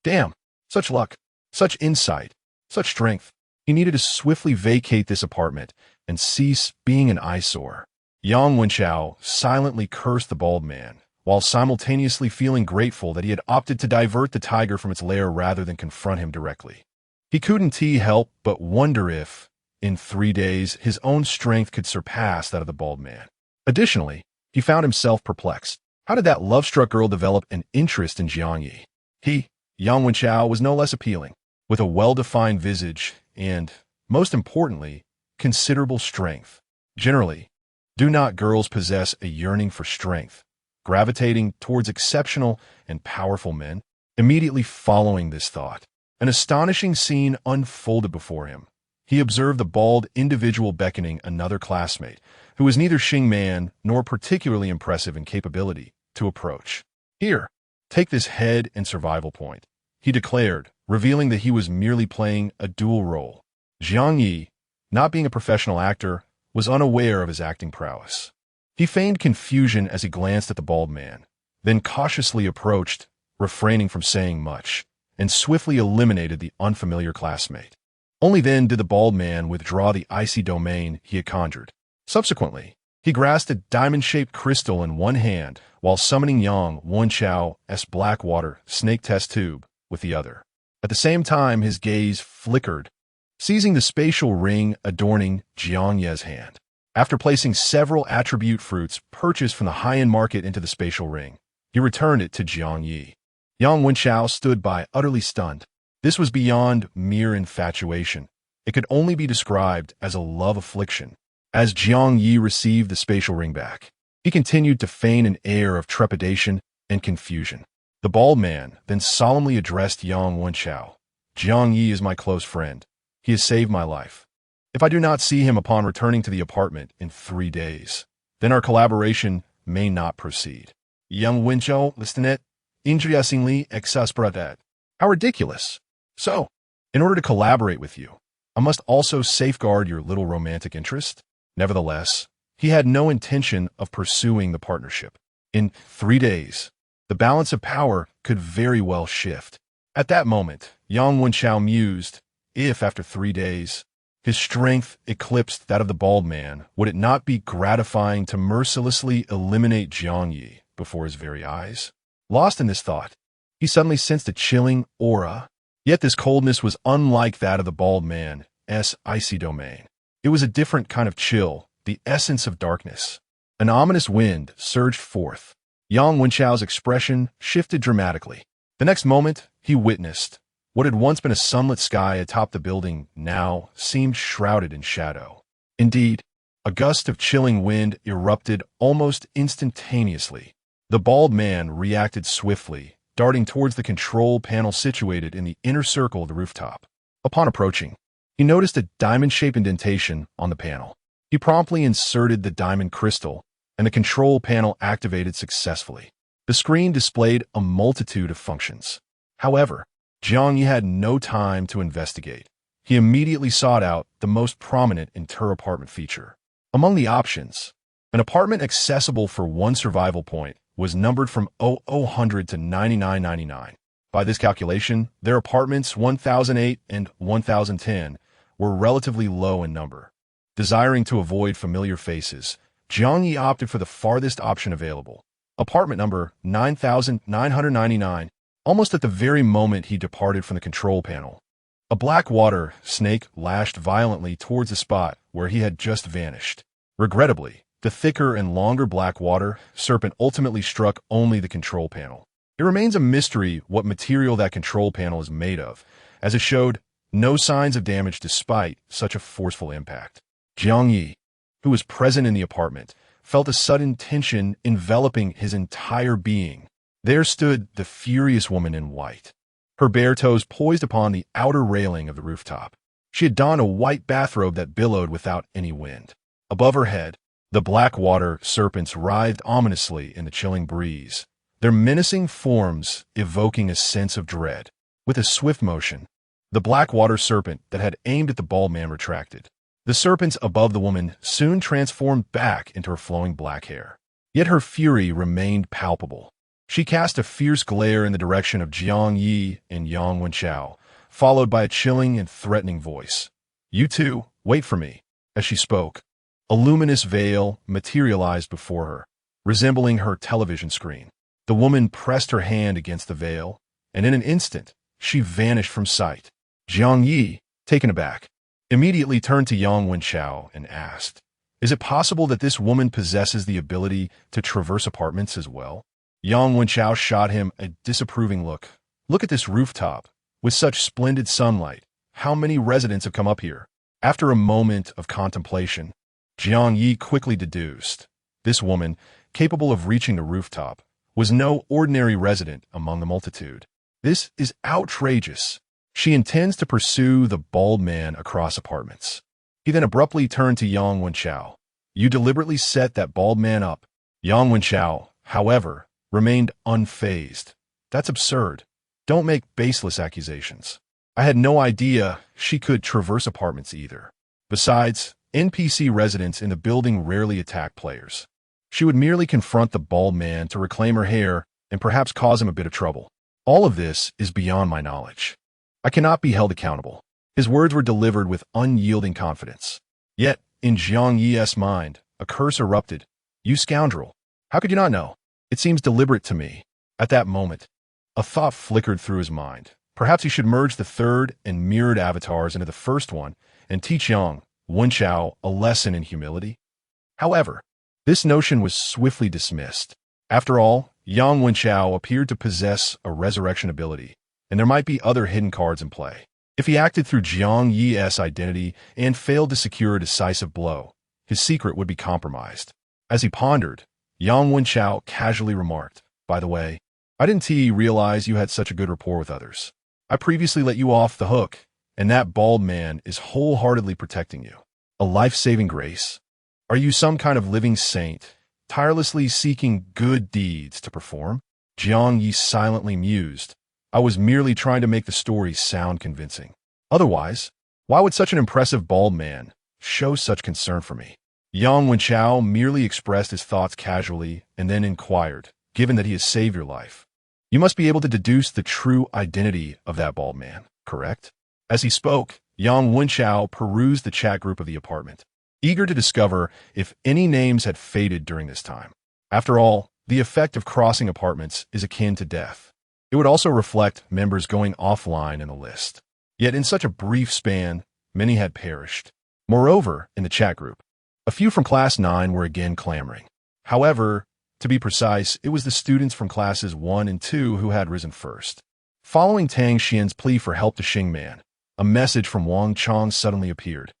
Damn, such luck, such insight, such strength. He needed to swiftly vacate this apartment and cease being an eyesore. Yang Wenchao silently cursed the bald man, while simultaneously feeling grateful that he had opted to divert the tiger from its lair rather than confront him directly. He couldn't help but wonder if, in 3 days, his own strength could surpass that of the bald man. Additionally, he found himself perplexed. How did that love-struck girl develop an interest in Jiang Ye? He, Yang Wenchao, was no less appealing, with a well-defined visage and, most importantly, considerable strength. Generally, do not girls possess a yearning for strength, gravitating towards exceptional and powerful men? Immediately following this thought, an astonishing scene unfolded before him. He observed the bald individual beckoning another classmate, who was neither Xing Man nor particularly impressive in capability, to approach. Here, take this head and survival point, he declared, revealing that he was merely playing a dual role. Jiang Ye, not being a professional actor, was unaware of his acting prowess. He feigned confusion as he glanced at the bald man, then cautiously approached, refraining from saying much, and swiftly eliminated the unfamiliar classmate. Only then did the bald man withdraw the icy domain he had conjured. Subsequently, he grasped a diamond-shaped crystal in one hand while summoning Yang Wenchao's Blackwater snake test tube with the other. At the same time, his gaze flickered, seizing the spatial ring adorning Jiang Ye's hand. After placing several attribute fruits purchased from the high-end market into the spatial ring, he returned it to Jiang Ye. Yang Wenchao stood by, utterly stunned. This was beyond mere infatuation. It could only be described as a love affliction. As Jiang Ye received the spatial ring back, he continued to feign an air of trepidation and confusion. The bald man then solemnly addressed Yang Wenchao. Jiang Ye is my close friend. He has saved my life. If I do not see him upon returning to the apartment in 3 days, then our collaboration may not proceed. Yang Wenchao listened interestingly exasperated. How ridiculous. So, in order to collaborate with you, I must also safeguard your little romantic interest. Nevertheless, he had no intention of pursuing the partnership. In 3 days, the balance of power could very well shift. At that moment, Yang Wenchao mused, if after 3 days, his strength eclipsed that of the bald man, would it not be gratifying to mercilessly eliminate Jiang Ye before his very eyes? Lost in this thought, he suddenly sensed a chilling aura. Yet this coldness was unlike that of the bald man's icy domain. It was a different kind of chill, the essence of darkness. An ominous wind surged forth. Yang Wenchao's expression shifted dramatically. The next moment, he witnessed what had once been a sunlit sky atop the building now seemed shrouded in shadow. Indeed, a gust of chilling wind erupted almost instantaneously. The bald man reacted swiftly, darting towards the control panel situated in the inner circle of the rooftop. Upon approaching, he noticed a diamond-shaped indentation on the panel. He promptly inserted the diamond crystal, and the control panel activated successfully. The screen displayed a multitude of functions. However, Jiang Ye had no time to investigate. He immediately sought out the most prominent inter-apartment feature. Among the options, an apartment accessible for 1 survival point was numbered from 0000 to 9999. By this calculation, their apartments 1008 and 1010 were relatively low in number. Desiring to avoid familiar faces, Jiang Ye opted for the farthest option available, apartment number 9999, almost at the very moment he departed from the control panel. A black water snake lashed violently towards the spot where he had just vanished. Regrettably, the thicker and longer black water serpent ultimately struck only the control panel. It remains a mystery what material that control panel is made of, as it showed no signs of damage despite such a forceful impact. Jiang Ye, who was present in the apartment, felt a sudden tension enveloping his entire being. There stood the furious woman in white, her bare toes poised upon the outer railing of the rooftop. She had donned a white bathrobe that billowed without any wind. Above her head, the black water serpents writhed ominously in the chilling breeze, their menacing forms evoking a sense of dread. With a swift motion, the black water serpent that had aimed at the bald man retracted. The serpents above the woman soon transformed back into her flowing black hair. Yet her fury remained palpable. She cast a fierce glare in the direction of Jiang Ye and Yang Wenchao, followed by a chilling and threatening voice. "You two, wait for me." As she spoke, a luminous veil materialized before her, resembling her television screen. The woman pressed her hand against the veil, and in an instant, she vanished from sight. Jiang Ye, taken aback, immediately turned to Yang Wenchao and asked, "Is it possible that this woman possesses the ability to traverse apartments as well?" Yang Wenchao shot him a disapproving look. "Look at this rooftop. With such splendid sunlight, how many residents have come up here?" After a moment of contemplation, Jiang Ye quickly deduced, this woman, capable of reaching the rooftop, was no ordinary resident among the multitude. This is outrageous. She intends to pursue the bald man across apartments. He then abruptly turned to Yang Wenchao. "You deliberately set that bald man up." Yang Wenchao, however, remained unfazed. "That's absurd. Don't make baseless accusations. I had no idea she could traverse apartments either. Besides, NPC residents in the building rarely attack players. She would merely confront the bald man to reclaim her hair and perhaps cause him a bit of trouble. All of this is beyond my knowledge. I cannot be held accountable." His words were delivered with unyielding confidence. Yet, in Jiang Ye's mind, a curse erupted. "You scoundrel! How could you not know? It seems deliberate to me." At that moment, a thought flickered through his mind. Perhaps he should merge the third and mirrored avatars into the first one and teach Yang Wenchao a lesson in humility. However, this notion was swiftly dismissed. After all, Yang Wenchao appeared to possess a resurrection ability, and there might be other hidden cards in play. If he acted through Jiang Ye's identity and failed to secure a decisive blow, his secret would be compromised. As he pondered, Yang Wenchao casually remarked, "By the way, I didn't realize you had such a good rapport with others. I previously let you off the hook, and that bald man is wholeheartedly protecting you. A life-saving grace? Are you some kind of living saint, tirelessly seeking good deeds to perform?" Jiang Ye silently mused. "I was merely trying to make the story sound convincing. Otherwise, why would such an impressive bald man show such concern for me?" Yang Wenchao merely expressed his thoughts casually and then inquired, "Given that he has saved your life, you must be able to deduce the true identity of that bald man, correct?" As he spoke, Yang Wenchao perused the chat group of the apartment, eager to discover if any names had faded during this time. After all, the effect of crossing apartments is akin to death. It would also reflect members going offline in the list. Yet in such a brief span, many had perished. Moreover, in the chat group, a few from Class 9 were again clamoring. However, to be precise, it was the students from Classes 1 and 2 who had risen first. Following Tang Xian's plea for help to Xingman, a message from Wang Chong suddenly appeared.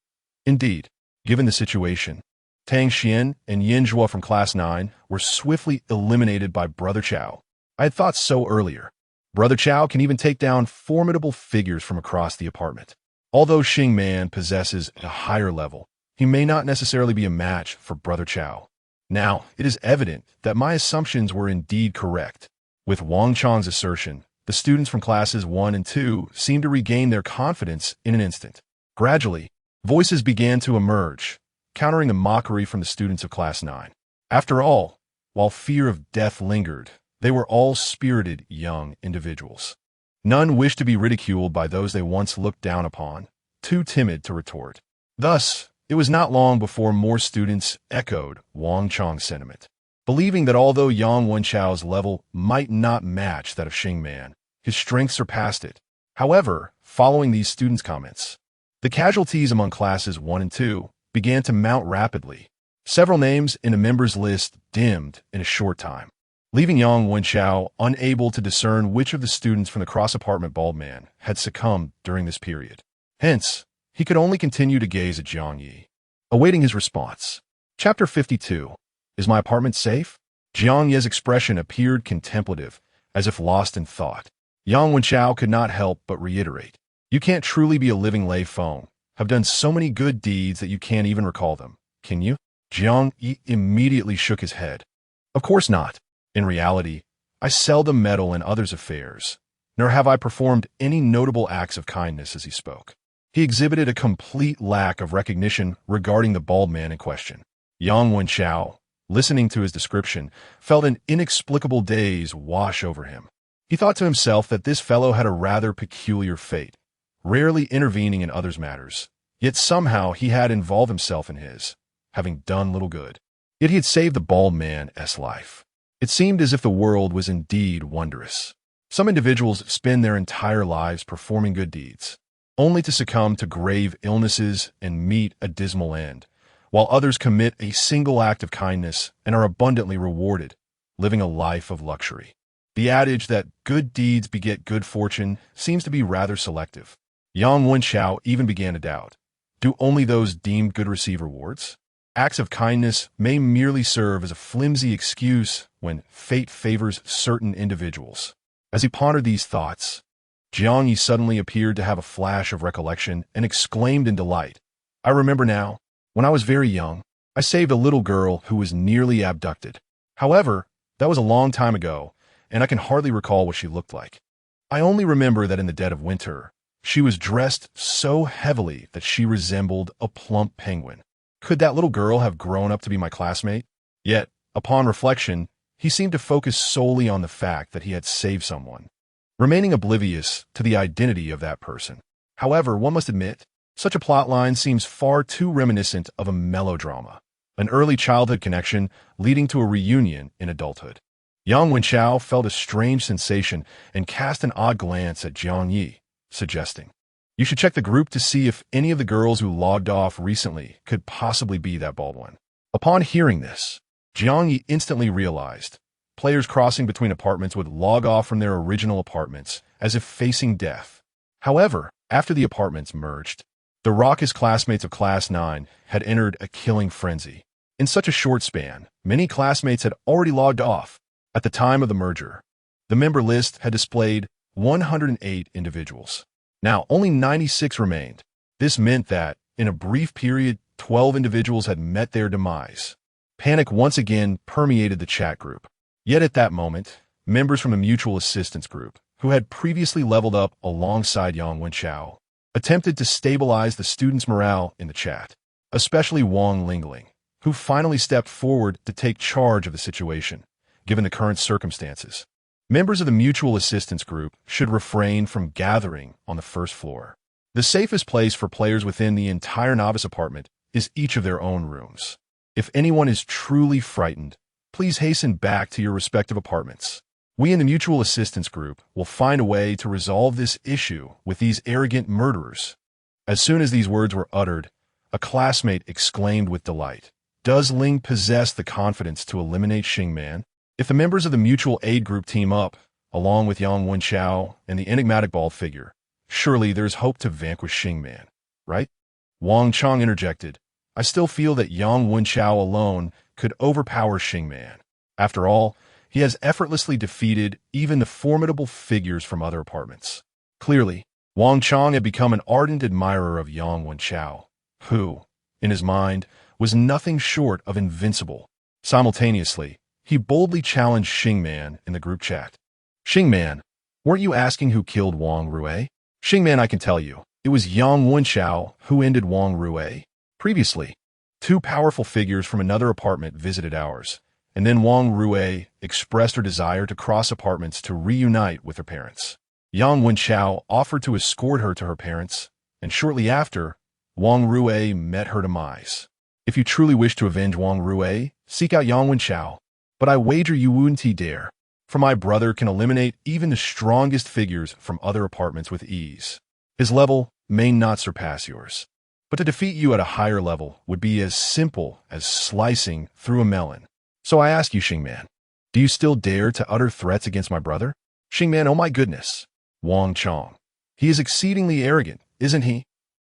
Indeed, given the situation, Tang Xian and Yin Zhuo from Class 9 were swiftly eliminated by Brother Chao. I had thought so earlier. Brother Chao can even take down formidable figures from across the apartment. Although Xingman possesses a higher level, he may not necessarily be a match for Brother Chao. Now, it is evident that my assumptions were indeed correct. With Wang Chong's assertion, the students from Classes 1 and 2 seemed to regain their confidence in an instant. Gradually, voices began to emerge, countering the mockery from the students of Class 9. After all, while fear of death lingered, they were all spirited young individuals. None wished to be ridiculed by those they once looked down upon, too timid to retort. Thus, it was not long before more students echoed Wang Chong's sentiment, believing that although Yang Wenchao's level might not match that of Xingman, his strength surpassed it. However, following these students' comments, the casualties among Classes 1 and 2 began to mount rapidly. Several names in a members' list dimmed in a short time, leaving Yang Wenchao unable to discern which of the students from the cross-apartment bald man had succumbed during this period. Hence, he could only continue to gaze at Jiang Ye, awaiting his response. Chapter 52. Is my apartment safe? Jiang Ye's expression appeared contemplative, as if lost in thought. Yang Wenchao could not help but reiterate, "You can't truly be a living lay phone, have done so many good deeds that you can't even recall them, can you?" Jiang Ye immediately shook his head. "Of course not. In reality, I seldom meddle in others' affairs, nor have I performed any notable acts of kindness." As he spoke, he exhibited a complete lack of recognition regarding the bald man in question. Yang Wenchao, listening to his description, felt an inexplicable daze wash over him. He thought to himself that this fellow had a rather peculiar fate, rarely intervening in others' matters, yet somehow he had involved himself in his, having done little good. Yet he had saved the bald man's life. It seemed as if the world was indeed wondrous. Some individuals spend their entire lives performing good deeds, only to succumb to grave illnesses and meet a dismal end, while others commit a single act of kindness and are abundantly rewarded, living a life of luxury. The adage that good deeds beget good fortune seems to be rather selective. Yang Wenchao even began to doubt. Do only those deemed good receive rewards? Acts of kindness may merely serve as a flimsy excuse when fate favors certain individuals. As he pondered these thoughts, Jiang Ye suddenly appeared to have a flash of recollection and exclaimed in delight, "I remember now. When I was very young, I saved a little girl who was nearly abducted. However, that was a long time ago, and I can hardly recall what she looked like. I only remember that in the dead of winter, she was dressed so heavily that she resembled a plump penguin. Could that little girl have grown up to be my classmate?" Yet, upon reflection, he seemed to focus solely on the fact that he had saved someone, remaining oblivious to the identity of that person. However, one must admit, such a plotline seems far too reminiscent of a melodrama, an early childhood connection leading to a reunion in adulthood. Yang Wenchao felt a strange sensation and cast an odd glance at Jiang Ye, suggesting, "You should check the group to see if any of the girls who logged off recently could possibly be that bald one." Upon hearing this, Jiang Ye instantly realized players crossing between apartments would log off from their original apartments as if facing death. However, after the apartments merged, The raucous classmates of Class 9 had entered a killing frenzy. In such a short span, many classmates had already logged off. At the time of the merger, the member list had displayed 108 individuals. Now, only 96 remained. This meant that, in a brief period, 12 individuals had met their demise. Panic once again permeated the chat group. Yet at that moment, members from the mutual assistance group, who had previously leveled up alongside Yang Wenchao, attempted to stabilize the students' morale in the chat, especially Wang Lingling, who finally stepped forward to take charge of the situation, given the current circumstances. Members of the mutual assistance group should refrain from gathering on the first floor. The safest place for players within the entire novice apartment is each of their own rooms. If anyone is truly frightened, please hasten back to your respective apartments. We in the mutual assistance group will find a way to resolve this issue with these arrogant murderers. As soon as these words were uttered, a classmate exclaimed with delight, "Does Ling possess the confidence to eliminate Xingman? If the members of the mutual aid group team up, along with Yang Wenchao and the enigmatic bald figure, surely there's hope to vanquish Xingman, right?" Wang Chong interjected, "I still feel that Yang Wenchao alone could overpower Xingman. After all, he has effortlessly defeated even the formidable figures from other apartments." Clearly, Wang Chong had become an ardent admirer of Yang Wenchao, who, in his mind, was nothing short of invincible. Simultaneously, he boldly challenged Xingman in the group chat. "Xingman, weren't you asking who killed Wang Rue?" "Xingman, I can tell you, it was Yang Wenchao who ended Wang Rue. Previously, two powerful figures from another apartment visited ours, and then Wang Rue expressed her desire to cross apartments to reunite with her parents. Yang Wenchao offered to escort her to her parents, and shortly after, Wang Rue met her demise. If you truly wish to avenge Wang Rue, seek out Yang Wenchao, but I wager you wouldn't dare, for my brother can eliminate even the strongest figures from other apartments with ease. His level may not surpass yours, but to defeat you at a higher level would be as simple as slicing through a melon. So I ask you, Xingman, do you still dare to utter threats against my brother?" "Xingman, oh my goodness. Wang Chong. He is exceedingly arrogant, isn't he?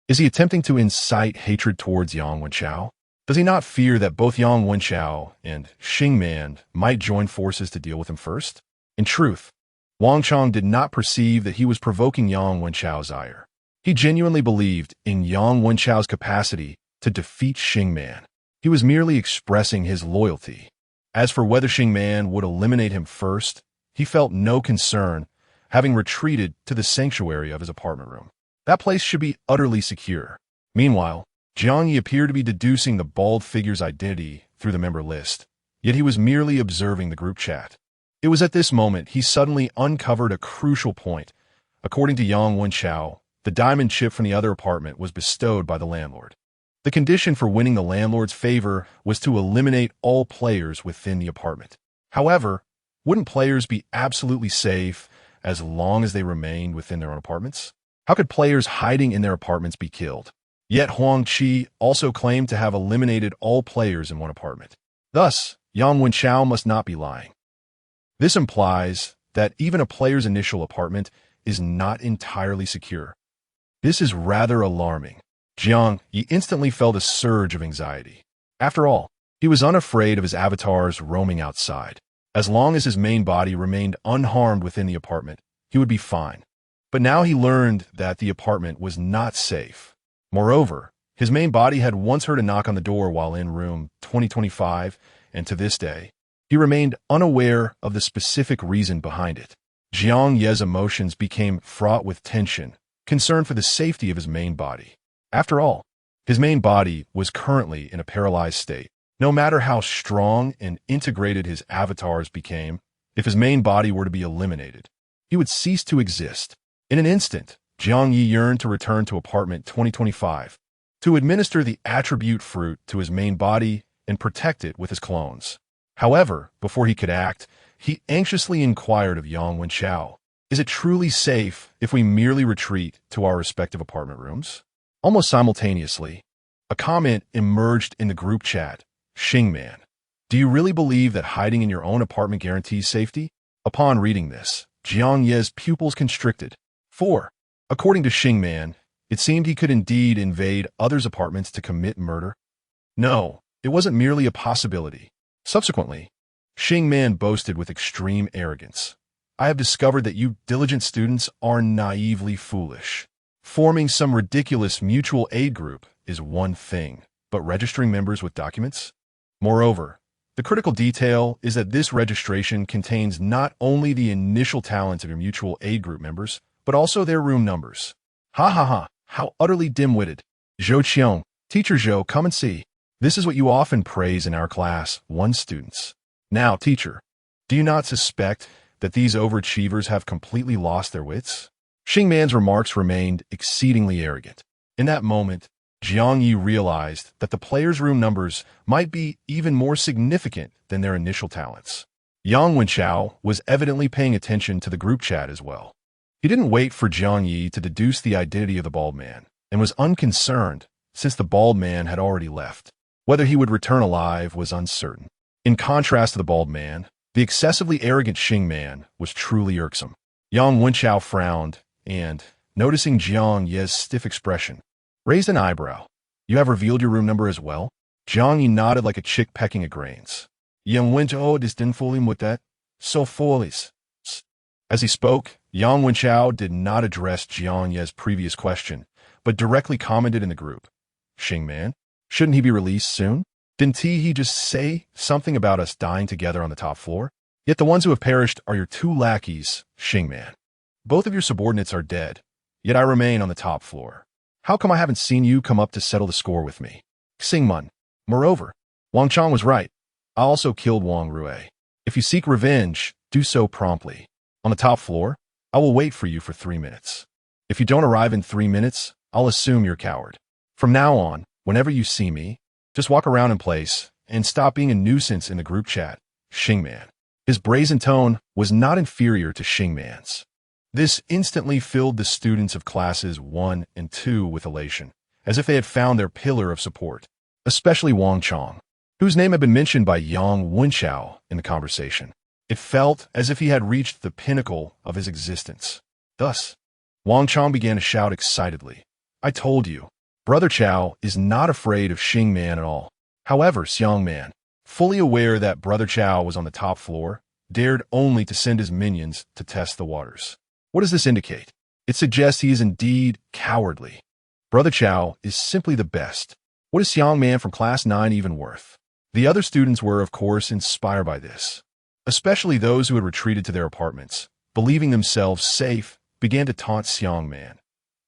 Is he attempting to incite hatred towards Yang Wenchao? Does he not fear that both Yang Wenchao and Xingman might join forces to deal with him first?" In truth, Wang Chong did not perceive that he was provoking Yang Wenchao's ire. He genuinely believed in Yang Wenchao's capacity to defeat Xingman. He was merely expressing his loyalty. As for whether Xingman would eliminate him first, he felt no concern, having retreated to the sanctuary of his apartment room. That place should be utterly secure. Meanwhile, Jiang Ye appeared to be deducing the bald figure's identity through the member list, yet he was merely observing the group chat. It was at this moment he suddenly uncovered a crucial point. According to Yang Wenchao, the diamond chip from the other apartment was bestowed by the landlord. The condition for winning the landlord's favor was to eliminate all players within the apartment. However, wouldn't players be absolutely safe as long as they remained within their own apartments? How could players hiding in their apartments be killed? Yet Huang Qi also claimed to have eliminated all players in one apartment. Thus, Yang Wenchao must not be lying. This implies that even a player's initial apartment is not entirely secure. This is rather alarming. Jiang Ye instantly felt a surge of anxiety. After all, he was unafraid of his avatars roaming outside. As long as his main body remained unharmed within the apartment, he would be fine. But now he learned that the apartment was not safe. Moreover, his main body had once heard a knock on the door while in room 2025, and to this day, he remained unaware of the specific reason behind it. Jiang Ye's emotions became fraught with tension, concern for the safety of his main body. After all, his main body was currently in a paralyzed state. No matter how strong and integrated his avatars became, if his main body were to be eliminated, he would cease to exist. In an instant, Jiang Ye yearned to return to apartment 2025, to administer the attribute fruit to his main body and protect it with his clones. However, before he could act, he anxiously inquired of Yang Wenchao, "Is it truly safe if we merely retreat to our respective apartment rooms?" Almost simultaneously, a comment emerged in the group chat. "Xingman, do you really believe that hiding in your own apartment guarantees safety?" Upon reading this, Jiang Ye's pupils constricted. 4. According to Xingman, It seemed he could indeed invade others' apartments to commit murder. No, it wasn't merely a possibility. Subsequently, Xing Man boasted with extreme arrogance. I have discovered that you diligent students are naively foolish. Forming some ridiculous mutual aid group is one thing, but registering members with documents? Moreover, the critical detail is that this registration contains not only the initial talents of your mutual aid group members, but also their room numbers. Ha ha ha, how utterly dim-witted. Zhou Qiong, Teacher Zhou, come and see. This is what you often praise in our class, one students. Now, teacher, do you not suspect that these overachievers have completely lost their wits? Xing Man's remarks remained exceedingly arrogant. In that moment, Jiang Ye realized that the players' room numbers might be even more significant than their initial talents. Yang Wenchao was evidently paying attention to the group chat as well. He didn't wait for Jiang Ye to deduce the identity of the bald man, and was unconcerned since the bald man had already left. Whether he would return alive was uncertain. In contrast to the bald man, the excessively arrogant Xing Man was truly irksome. Yang Wenchao frowned and, noticing Jiang Ye's stiff expression, raised an eyebrow. You have revealed your room number as well? Jiang Ye nodded like a chick pecking at grains. Yang Wenchao didn't fool him with that. So foolish. As he spoke, Yang Wenchao did not address Jiang Ye's previous question, but directly commented in the group. Xing Man, shouldn't he be released soon? Didn't he just say something about us dying together on the top floor? Yet the ones who have perished are your two lackeys, Xing Man. Both of your subordinates are dead, yet I remain on the top floor. How come I haven't seen you come up to settle the score with me? Xing Man. Moreover, Wang Chang was right. I also killed Wang Rui. If you seek revenge, do so promptly. On the top floor, I will wait for you for 3 minutes. If you don't arrive in 3 minutes, I'll assume you're a coward. From now on, whenever you see me, just walk around in place and stop being a nuisance in the group chat, Xing Man. His brazen tone was not inferior to Xing Man's. This instantly filled the students of classes 1 and 2 with elation, as if they had found their pillar of support, especially Wang Chang, whose name had been mentioned by Yang Wenchao in the conversation. It felt as if he had reached the pinnacle of his existence. Thus, Wang Chang began to shout excitedly, I told you, Brother Chao is not afraid of Xing Man at all. However, Xiang Man, fully aware that Brother Chao was on the top floor, dared only to send his minions to test the waters. What does this indicate? It suggests he is indeed cowardly. Brother Chao is simply the best. What is Xiang Man from class 9 even worth? The other students were, of course, inspired by this. Especially those who had retreated to their apartments, believing themselves safe, began to taunt Xiang Man.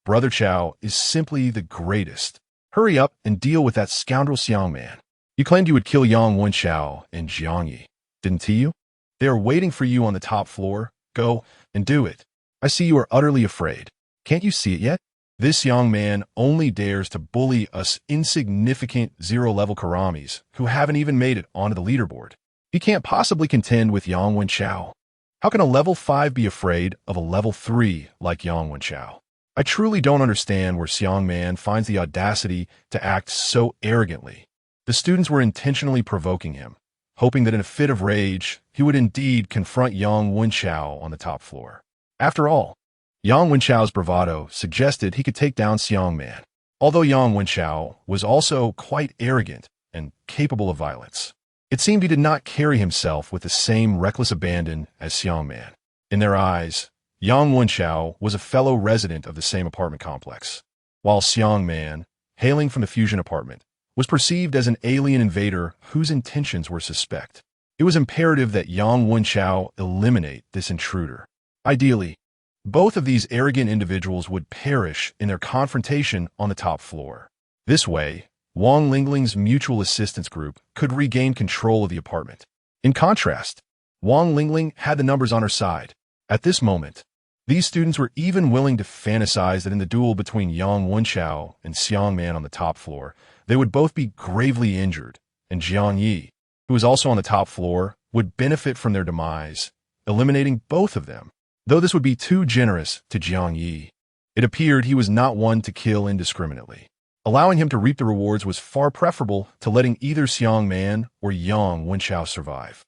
Brother Chao is simply the greatest. Hurry up and deal with that scoundrel Xiang Man. You claimed you would kill Yang Wenchao and Jiang Ye, didn't you? They are waiting for you on the top floor. Go and do it. I see you are utterly afraid. Can't you see it yet? This young man only dares to bully us insignificant zero-level Karamis who haven't even made it onto the leaderboard. He can't possibly contend with Yang Wenchao. How can a level 5 be afraid of a level 3 like Yang Wenchao? I truly don't understand where Xiang Man finds the audacity to act so arrogantly. The students were intentionally provoking him, hoping that in a fit of rage, he would indeed confront Yang Wenchao on the top floor. After all, Yang Wenchao's bravado suggested he could take down Xiang Man, although Yang Wenchao was also quite arrogant and capable of violence. It seemed he did not carry himself with the same reckless abandon as Xiang Man. In their eyes, Yang Wenchao was a fellow resident of the same apartment complex, while Xiang Man, hailing from the fusion apartment, was perceived as an alien invader whose intentions were suspect. It was imperative that Yang Wenchao eliminate this intruder. Ideally, both of these arrogant individuals would perish in their confrontation on the top floor. This way, Wang Lingling's mutual assistance group could regain control of the apartment. In contrast, Wang Lingling had the numbers on her side. At this moment, these students were even willing to fantasize that in the duel between Yang Wenchao and Xiang Man on the top floor, they would both be gravely injured, and Jiang Ye, who was also on the top floor, would benefit from their demise, eliminating both of them. Though this would be too generous to Jiang Ye, it appeared he was not one to kill indiscriminately. Allowing him to reap the rewards was far preferable to letting either Xiang Man or Yang Wenchao survive.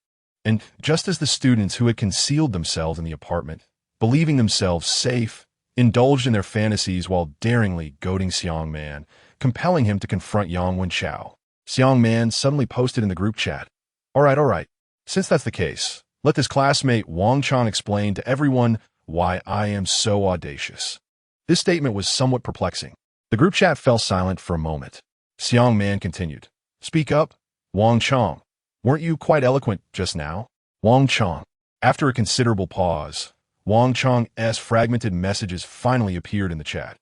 And just as the students who had concealed themselves in the apartment, believing themselves safe, indulged in their fantasies while daringly goading Xiang Man, compelling him to confront Yang Wenchao. Xiang Man suddenly posted in the group chat, all right. Since that's the case, let this classmate Wang Chang explain to everyone why I am so audacious." This statement was somewhat perplexing. The group chat fell silent for a moment. Xiang Man continued, "Speak up, Wang Chang. Weren't you quite eloquent just now?" Wang Chang. After a considerable pause, Wang Chang's fragmented messages finally appeared in the chat.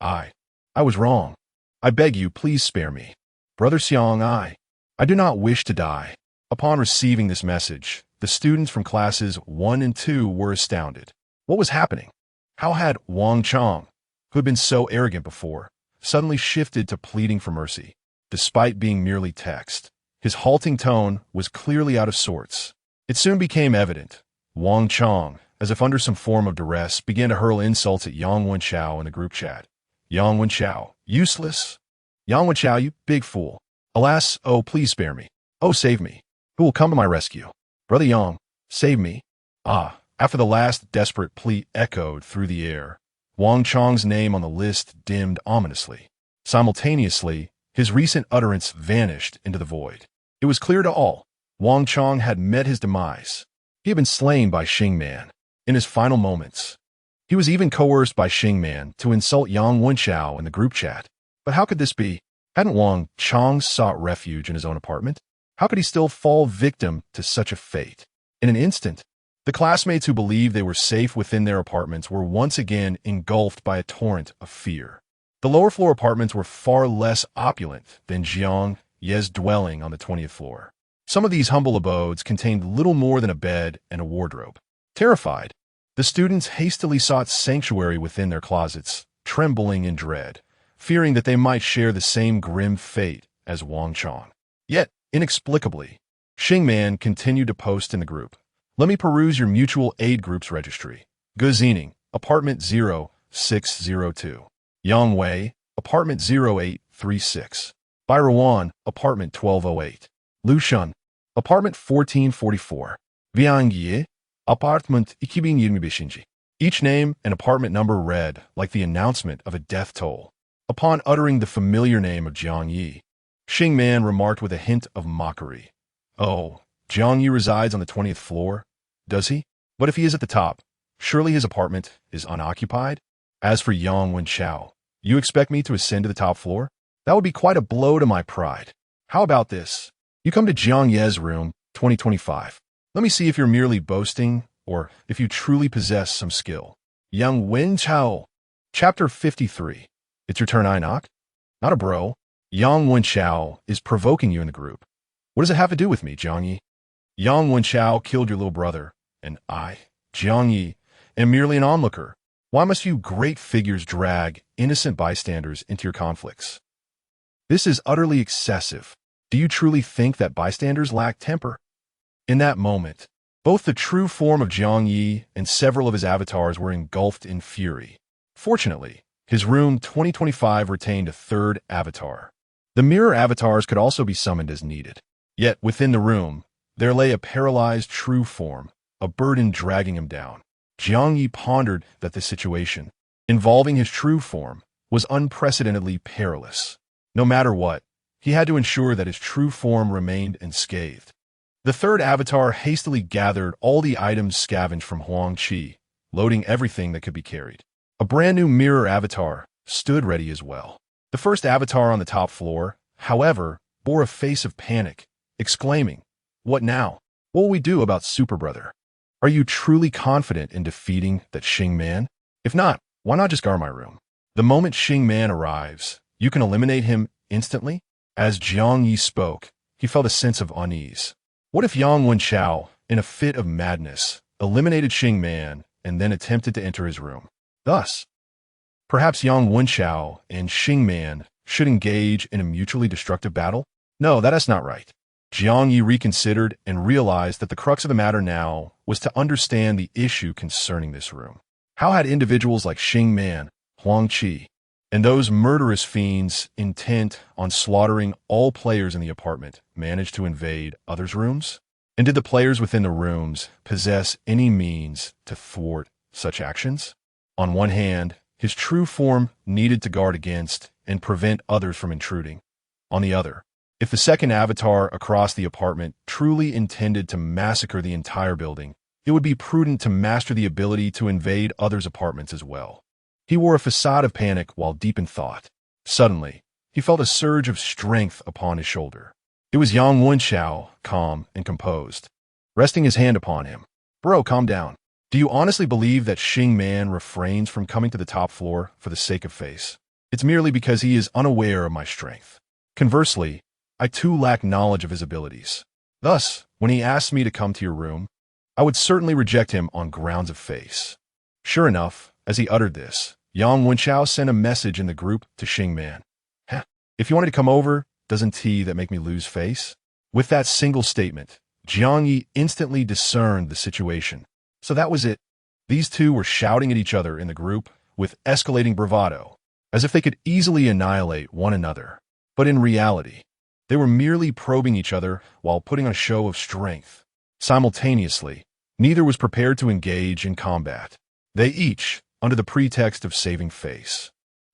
I was wrong. I beg you, please spare me. Brother Xiang, I do not wish to die." Upon receiving this message, the students from classes 1 and 2 were astounded. What was happening? How had Wang Chang, who had been so arrogant before, suddenly shifted to pleading for mercy? Despite being merely text, his halting tone was clearly out of sorts. It soon became evident. Wang Chang, as if under some form of duress, began to hurl insults at Yang Wenchao in the group chat. "Yang Wenchao, useless. Yang Wenchao, you big fool. Alas, oh, please spare me. Oh, save me. Who will come to my rescue? Brother Yang, save me." After the last desperate plea echoed through the air, Wang Chang's name on the list dimmed ominously. Simultaneously, his recent utterance vanished into the void. It was clear to all. Wang Chang had met his demise. He had been slain by Xing Man in his final moments. He was even coerced by Xing Man to insult Yang Wenchao in the group chat. But how could this be? Hadn't Wang Chang sought refuge in his own apartment? How could he still fall victim to such a fate? In an instant, the classmates who believed they were safe within their apartments were once again engulfed by a torrent of fear. The lower floor apartments were far less opulent than Jiang Ye's dwelling on the 20th floor. Some of these humble abodes contained little more than a bed and a wardrobe. Terrified, the students hastily sought sanctuary within their closets, trembling in dread, fearing that they might share the same grim fate as Wang Chang. Yet, inexplicably, Xing Man continued to post in the group, "Let me peruse your mutual aid group's registry. Guzining, apartment 0602. Yang Wei, apartment 0836. Bairuan, apartment 1208. Lu Shun, apartment 1444. Jiang Ye, apartment 2025. Each name and apartment number read like the announcement of a death toll. Upon uttering the familiar name of Jiang Ye, Xing Man remarked with a hint of mockery, "Oh, Jiang Ye resides on the 20th floor, does he? But if he is at the top, surely his apartment is unoccupied? As for Yang Wenchao, you expect me to ascend to the top floor? That would be quite a blow to my pride. How about this? You come to Jiang Ye's room, 2025. Let me see if you're merely boasting or if you truly possess some skill." Yang Wenchao. Chapter 53. It's your turn, I knock? Not a bro. Yang Wenchao is provoking you in the group. What does it have to do with me, Jiang Ye? Yang Wenchao killed your little brother, and I, Jiang Ye, am merely an onlooker. Why must you great figures drag innocent bystanders into your conflicts? This is utterly excessive. Do you truly think that bystanders lack temper? In that moment, both the true form of Jiang Ye and several of his avatars were engulfed in fury. Fortunately, his room 2025 retained a third avatar. The mirror avatars could also be summoned as needed. Yet within the room, there lay a paralyzed true form, a burden dragging him down. Jiang Ye pondered that the situation, involving his true form, was unprecedentedly perilous. No matter what, he had to ensure that his true form remained unscathed. The third avatar hastily gathered all the items scavenged from Huang Qi, loading everything that could be carried. A brand new mirror avatar stood ready as well. The first avatar on the top floor, however, bore a face of panic, exclaiming, "What now? What will we do about Super Brother? Are you truly confident in defeating that Xing Man? If not, why not just guard my room? The moment Xing Man arrives, you can eliminate him instantly." As Jiang Ye spoke, he felt a sense of unease. What if Yang Wenchao, in a fit of madness, eliminated Xing Man and then attempted to enter his room? Thus, perhaps Yang Wenchao and Xing Man should engage in a mutually destructive battle? No, that is not right. Jiang Ye reconsidered and realized that the crux of the matter now was to understand the issue concerning this room. How had individuals like Xing Man, Huang Qi, and those murderous fiends intent on slaughtering all players in the apartment managed to invade others' rooms? And did the players within the rooms possess any means to thwart such actions? On one hand, his true form needed to guard against and prevent others from intruding. On the other, if the second avatar across the apartment truly intended to massacre the entire building, it would be prudent to master the ability to invade others' apartments as well. He wore a facade of panic while deep in thought. Suddenly, he felt a surge of strength upon his shoulder. It was Yang Wenxiao, calm and composed, resting his hand upon him. "Bro, calm down. Do you honestly believe that Xing Man refrains from coming to the top floor for the sake of face? It's merely because he is unaware of my strength. Conversely, I too lack knowledge of his abilities. Thus, when he asks me to come to your room, I would certainly reject him on grounds of face." Sure enough, as he uttered this, Yang Wenxiao sent a message in the group to Xing Man. "If you wanted to come over, doesn't tea that make me lose face?" With that single statement, Jiang Ye instantly discerned the situation. So that was it. These two were shouting at each other in the group with escalating bravado, as if they could easily annihilate one another. But in reality, they were merely probing each other while putting on a show of strength. Simultaneously, neither was prepared to engage in combat. They each, under the pretext of saving face,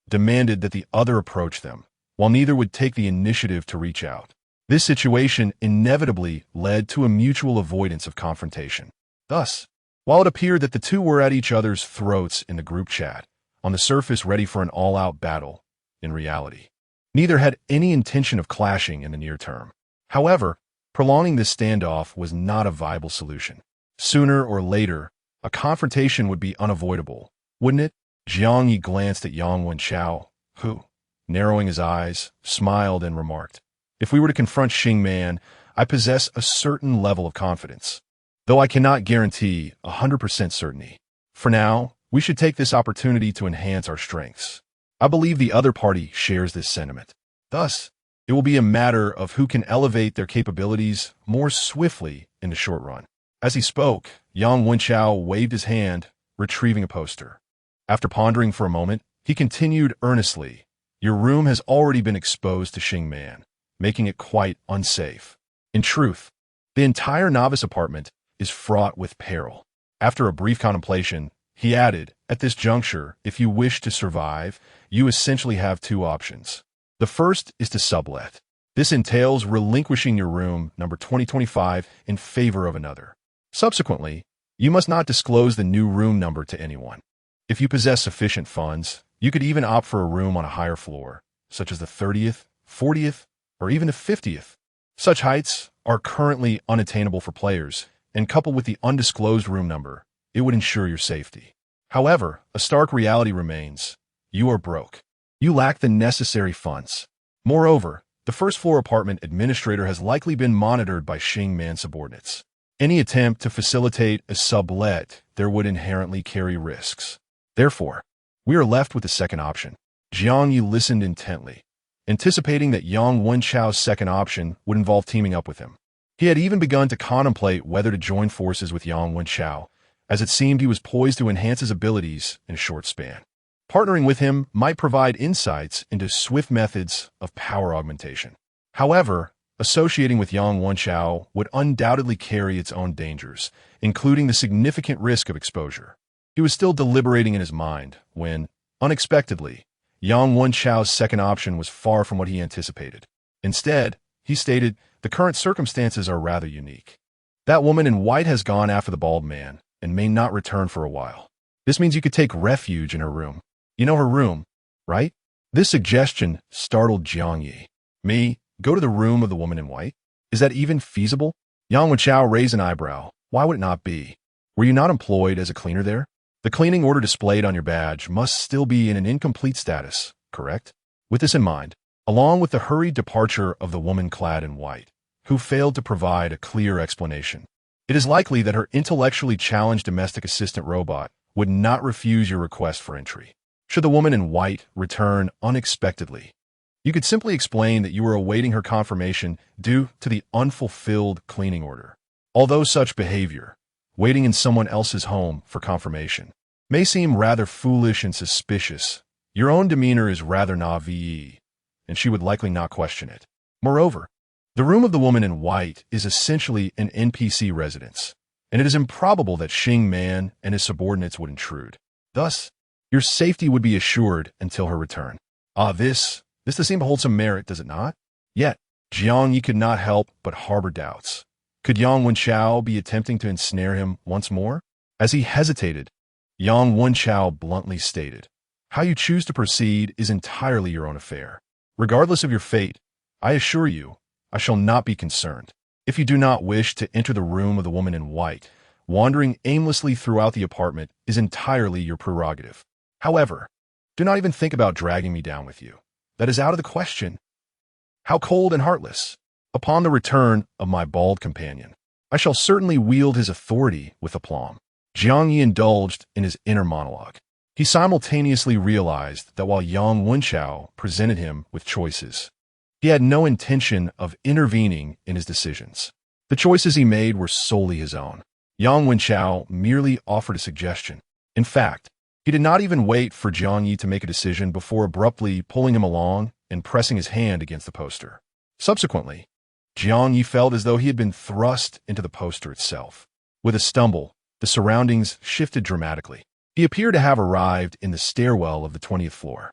demanded that the other approach them, while neither would take the initiative to reach out. This situation inevitably led to a mutual avoidance of confrontation. Thus, while it appeared that the two were at each other's throats in the group chat, on the surface ready for an all-out battle, in reality, neither had any intention of clashing in the near term. However, prolonging this standoff was not a viable solution. Sooner or later, a confrontation would be unavoidable, wouldn't it? Jiang Ye glanced at Yang Wenxiao, who, narrowing his eyes, smiled and remarked, "If we were to confront Xing Man, I possess a certain level of confidence, though I cannot guarantee 100% certainty. For now, we should take this opportunity to enhance our strengths. I believe the other party shares this sentiment. Thus, it will be a matter of who can elevate their capabilities more swiftly in the short run." As he spoke, Yang Wenxiao waved his hand, retrieving a poster. After pondering for a moment, he continued earnestly, "Your room has already been exposed to Xing Man, making it quite unsafe. In truth, the entire novice apartment is fraught with peril." After a brief contemplation, he added, "At this juncture, if you wish to survive, you essentially have two options. The first is to sublet. This entails relinquishing your room number 2025 in favor of another. Subsequently, you must not disclose the new room number to anyone. If you possess sufficient funds, you could even opt for a room on a higher floor, such as the 30th, 40th, or even the 50th. Such heights are currently unattainable for players, and coupled with the undisclosed room number, it would ensure your safety. However, a stark reality remains. You are broke. You lack the necessary funds. Moreover, the first-floor apartment administrator has likely been monitored by Xing Man subordinates. Any attempt to facilitate a sublet there would inherently carry risks. Therefore, we are left with the second option." Jiang Ye listened intently, anticipating that Yang Wenxiao's second option would involve teaming up with him. He had even begun to contemplate whether to join forces with Yang Wenxiao, as it seemed he was poised to enhance his abilities in a short span. Partnering with him might provide insights into swift methods of power augmentation. However, associating with Yang Wenxiao would undoubtedly carry its own dangers, including the significant risk of exposure. He was still deliberating in his mind when, unexpectedly, Yang Wenxiao's second option was far from what he anticipated. Instead, he stated, "The current circumstances are rather unique. That woman in white has gone after the bald man and may not return for a while. This means you could take refuge in her room. You know her room, right?" This suggestion startled Jiang Ye. "Me? Go to the room of the woman in white? Is that even feasible?" Yang Wenxiao raised an eyebrow. "Why would it not be? Were you not employed as a cleaner there? The cleaning order displayed on your badge must still be in an incomplete status, correct?" With this in mind, along with the hurried departure of the woman clad in white, who failed to provide a clear explanation, it is likely that her intellectually challenged domestic assistant robot would not refuse your request for entry. Should the woman in white return unexpectedly, you could simply explain that you were awaiting her confirmation due to the unfulfilled cleaning order. Although such behavior, waiting in someone else's home for confirmation, may seem rather foolish and suspicious, your own demeanor is rather novice, and she would likely not question it. Moreover, the room of the woman in white is essentially an NPC residence, and it is improbable that Xing Man and his subordinates would intrude. Thus, Your safety would be assured until her return. This does seem to hold some merit, does it not? Yet, Jiang Ye could not help but harbor doubts. Could Yang Wenchao be attempting to ensnare him once more? As he hesitated, Yang Wenchao bluntly stated, "How you choose to proceed is entirely your own affair. Regardless of your fate, I assure you, I shall not be concerned. If you do not wish to enter the room of the woman in white, wandering aimlessly throughout the apartment is entirely your prerogative. However, do not even think about dragging me down with you. That is out of the question. How cold and heartless. Upon the return of my bald companion, I shall certainly wield his authority with aplomb." Jiang Ye indulged in his inner monologue. He simultaneously realized that while Yang Wenchao presented him with choices, he had no intention of intervening in his decisions. The choices he made were solely his own. Yang Wenchao merely offered a suggestion. In fact, he did not even wait for Jiang Ye to make a decision before abruptly pulling him along and pressing his hand against the poster. Subsequently, Jiang Ye felt as though he had been thrust into the poster itself. With a stumble, the surroundings shifted dramatically. He appeared to have arrived in the stairwell of the 20th floor.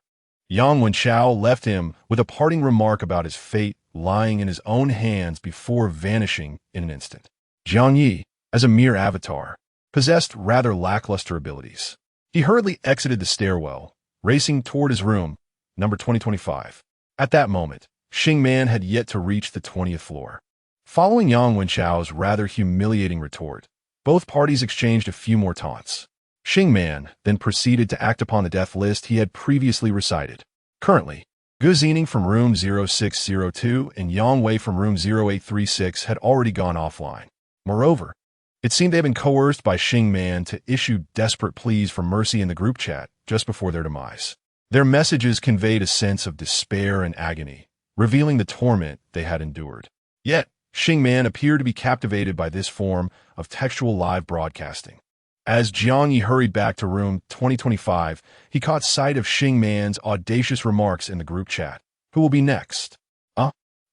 Yang Wenchao left him with a parting remark about his fate lying in his own hands before vanishing in an instant. Jiang Ye, as a mere avatar, possessed rather lackluster abilities. He hurriedly exited the stairwell, racing toward his room, number 2025. At that moment, Xing Man had yet to reach the 20th floor. Following Yang Wenchao's rather humiliating retort, both parties exchanged a few more taunts. Xing Man then proceeded to act upon the death list he had previously recited. Currently, Gu Zining from room 0602 and Yang Wei from room 0836 had already gone offline. Moreover, it seemed they had been coerced by Xing Man to issue desperate pleas for mercy in the group chat just before their demise. Their messages conveyed a sense of despair and agony, revealing the torment they had endured. Yet, Xing Man appeared to be captivated by this form of textual live broadcasting. As Jiang Ye hurried back to room 2025, he caught sight of Xing Man's audacious remarks in the group chat. "Who will be next?"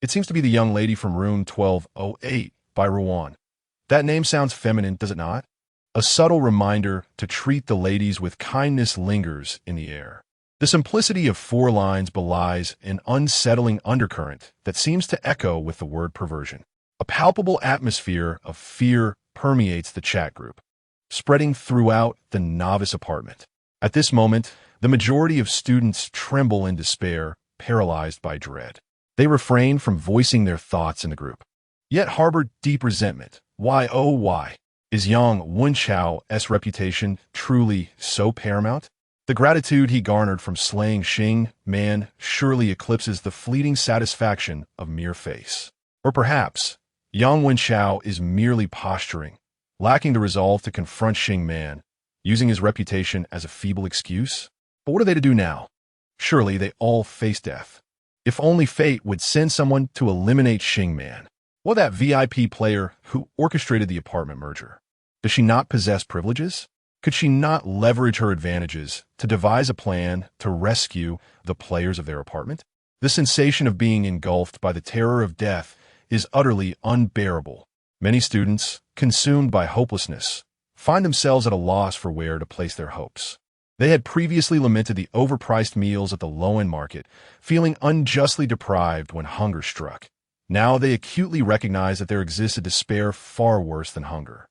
It seems to be the young lady from room 1208 by Ruan. That name sounds feminine, does it not? A subtle reminder to treat the ladies with kindness lingers in the air. The simplicity of 4 lines belies an unsettling undercurrent that seems to echo with the word perversion. A palpable atmosphere of fear permeates the chat group, spreading throughout the novice apartment. At this moment, the majority of students tremble in despair, paralyzed by dread. They refrain from voicing their thoughts in the group, yet harbor deep resentment. Why, oh why, is Yang Wenchao's reputation truly so paramount? The gratitude he garnered from slaying Xing Man surely eclipses the fleeting satisfaction of mere face. Or perhaps, Yang Wenchao is merely posturing, lacking the resolve to confront Xing Man, using his reputation as a feeble excuse? But what are they to do now? Surely they all face death. If only fate would send someone to eliminate Xing Man. Well, that VIP player who orchestrated the apartment merger. Does she not possess privileges? Could she not leverage her advantages to devise a plan to rescue the players of their apartment? The sensation of being engulfed by the terror of death is utterly unbearable. Many students, consumed by hopelessness, find themselves at a loss for where to place their hopes. They had previously lamented the overpriced meals at the low-end market, feeling unjustly deprived when hunger struck. Now they acutely recognize that there exists a despair far worse than hunger.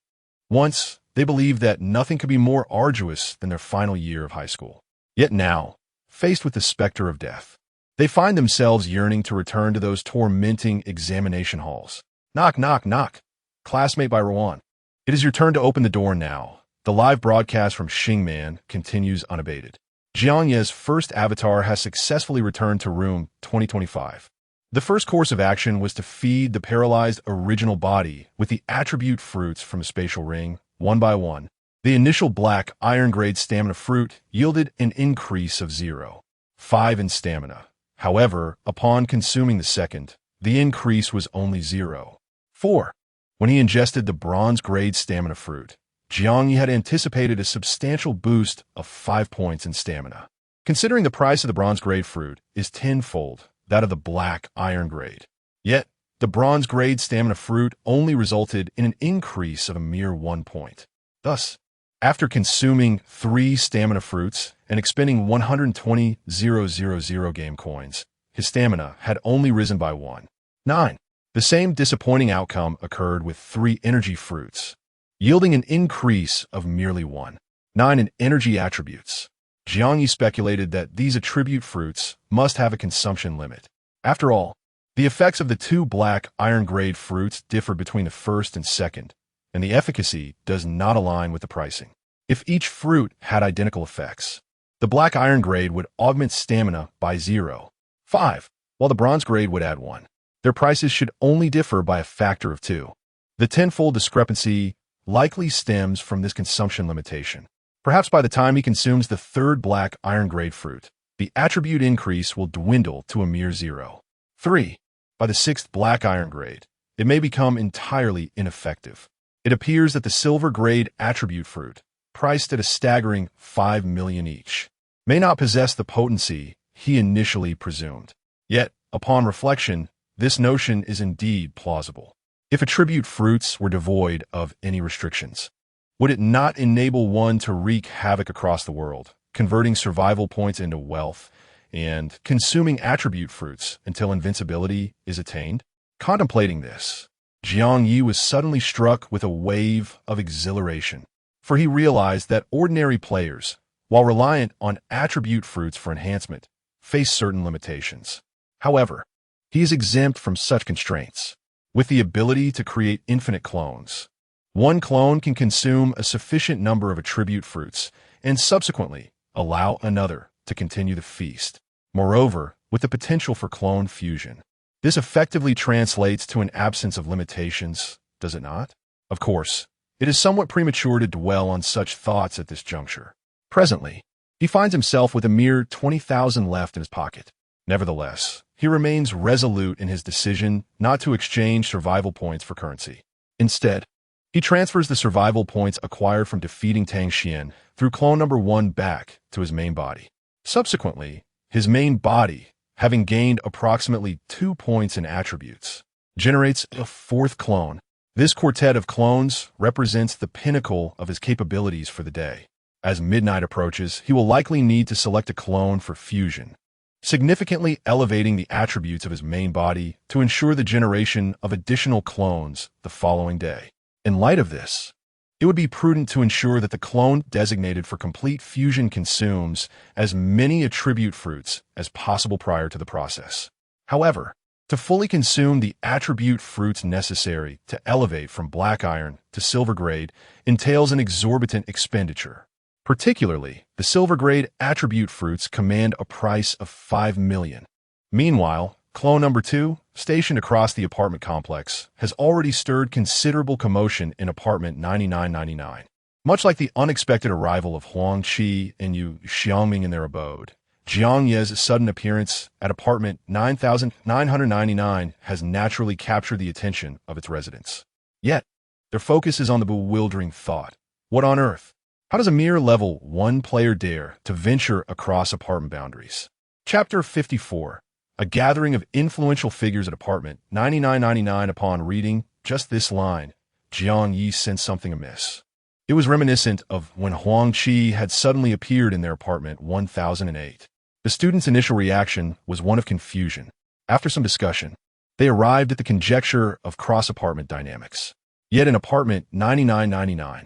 Once, they believed that nothing could be more arduous than their final year of high school. Yet now, faced with the specter of death, they find themselves yearning to return to those tormenting examination halls. Knock, knock, knock. Classmate by Ruan. It is your turn to open the door now. The live broadcast from Xing Man continues unabated. Jiang Ye's first avatar has successfully returned to room 2025. The first course of action was to feed the paralyzed original body with the attribute fruits from a spatial ring, one by one. The initial black iron-grade stamina fruit yielded an increase of 0.5 in stamina. However, upon consuming the second, the increase was only 0.4. When he ingested the bronze-grade stamina fruit, Jiang Ye had anticipated a substantial boost of 5 points in stamina. Considering the price of the bronze-grade fruit is tenfold that of the black iron grade. Yet, the bronze grade stamina fruit only resulted in an increase of a mere 1 point. Thus, After consuming 3 stamina fruits and expending 120,000 game coins, his stamina had only risen by 1. 9. The same disappointing outcome occurred with 3 energy fruits, yielding an increase of merely 1. 9 in energy attributes. Jiang Ye speculated that these attribute fruits must have a consumption limit. After all, the effects of the 2 black iron-grade fruits differ between the first and second, and the efficacy does not align with the pricing. If each fruit had identical effects, the black iron grade would augment stamina by 0.5, while the bronze grade would add 1. Their prices should only differ by a factor of 2. The tenfold discrepancy likely stems from this consumption limitation. Perhaps by the time he consumes the 3rd black iron grade fruit, the attribute increase will dwindle to a mere 0.3. By the 6th black iron grade, it may become entirely ineffective. It appears that the silver grade attribute fruit, priced at a staggering 5 million each, may not possess the potency he initially presumed. Yet, upon reflection, this notion is indeed plausible. If attribute fruits were devoid of any restrictions, would it not enable one to wreak havoc across the world, converting survival points into wealth and consuming attribute fruits until invincibility is attained? Contemplating this, Jiang Ye was suddenly struck with a wave of exhilaration, for he realized that ordinary players, while reliant on attribute fruits for enhancement, face certain limitations. However, he is exempt from such constraints. With the ability to create infinite clones, one clone can consume a sufficient number of attribute fruits and subsequently allow another to continue the feast. Moreover, with the potential for clone fusion, this effectively translates to an absence of limitations, does it not? Of course, it is somewhat premature to dwell on such thoughts at this juncture. Presently, he finds himself with a mere 20,000 left in his pocket. Nevertheless, he remains resolute in his decision not to exchange survival points for currency. Instead, he transfers the survival points acquired from defeating Tang Xian through clone number 1 back to his main body. Subsequently, his main body, having gained approximately 2 points in attributes, generates a 4th clone. This quartet of clones represents the pinnacle of his capabilities for the day. As midnight approaches, he will likely need to select a clone for fusion, significantly elevating the attributes of his main body to ensure the generation of additional clones the following day. In light of this, it would be prudent to ensure that the clone designated for complete fusion consumes as many attribute fruits as possible prior to the process. However, to fully consume the attribute fruits necessary to elevate from black iron to silver grade entails an exorbitant expenditure. Particularly, the silver grade attribute fruits command a price of 5 million. Meanwhile, clone number 2, stationed across the apartment complex, has already stirred considerable commotion in apartment 9999. Much like the unexpected arrival of Huang Qi and Yu Xiangming in their abode, Jiang Ye's sudden appearance at apartment 9999 has naturally captured the attention of its residents. Yet, their focus is on the bewildering thought: what on earth? How does a mere level 1 player dare to venture across apartment boundaries? Chapter 54. A gathering of influential figures at apartment 9999. Upon reading just this line, Jiang Ye sensed something amiss. It was reminiscent of when Huang Qi had suddenly appeared in their apartment 1008. The students' initial reaction was one of confusion. After some discussion, they arrived at the conjecture of cross-apartment dynamics. Yet in apartment 9999,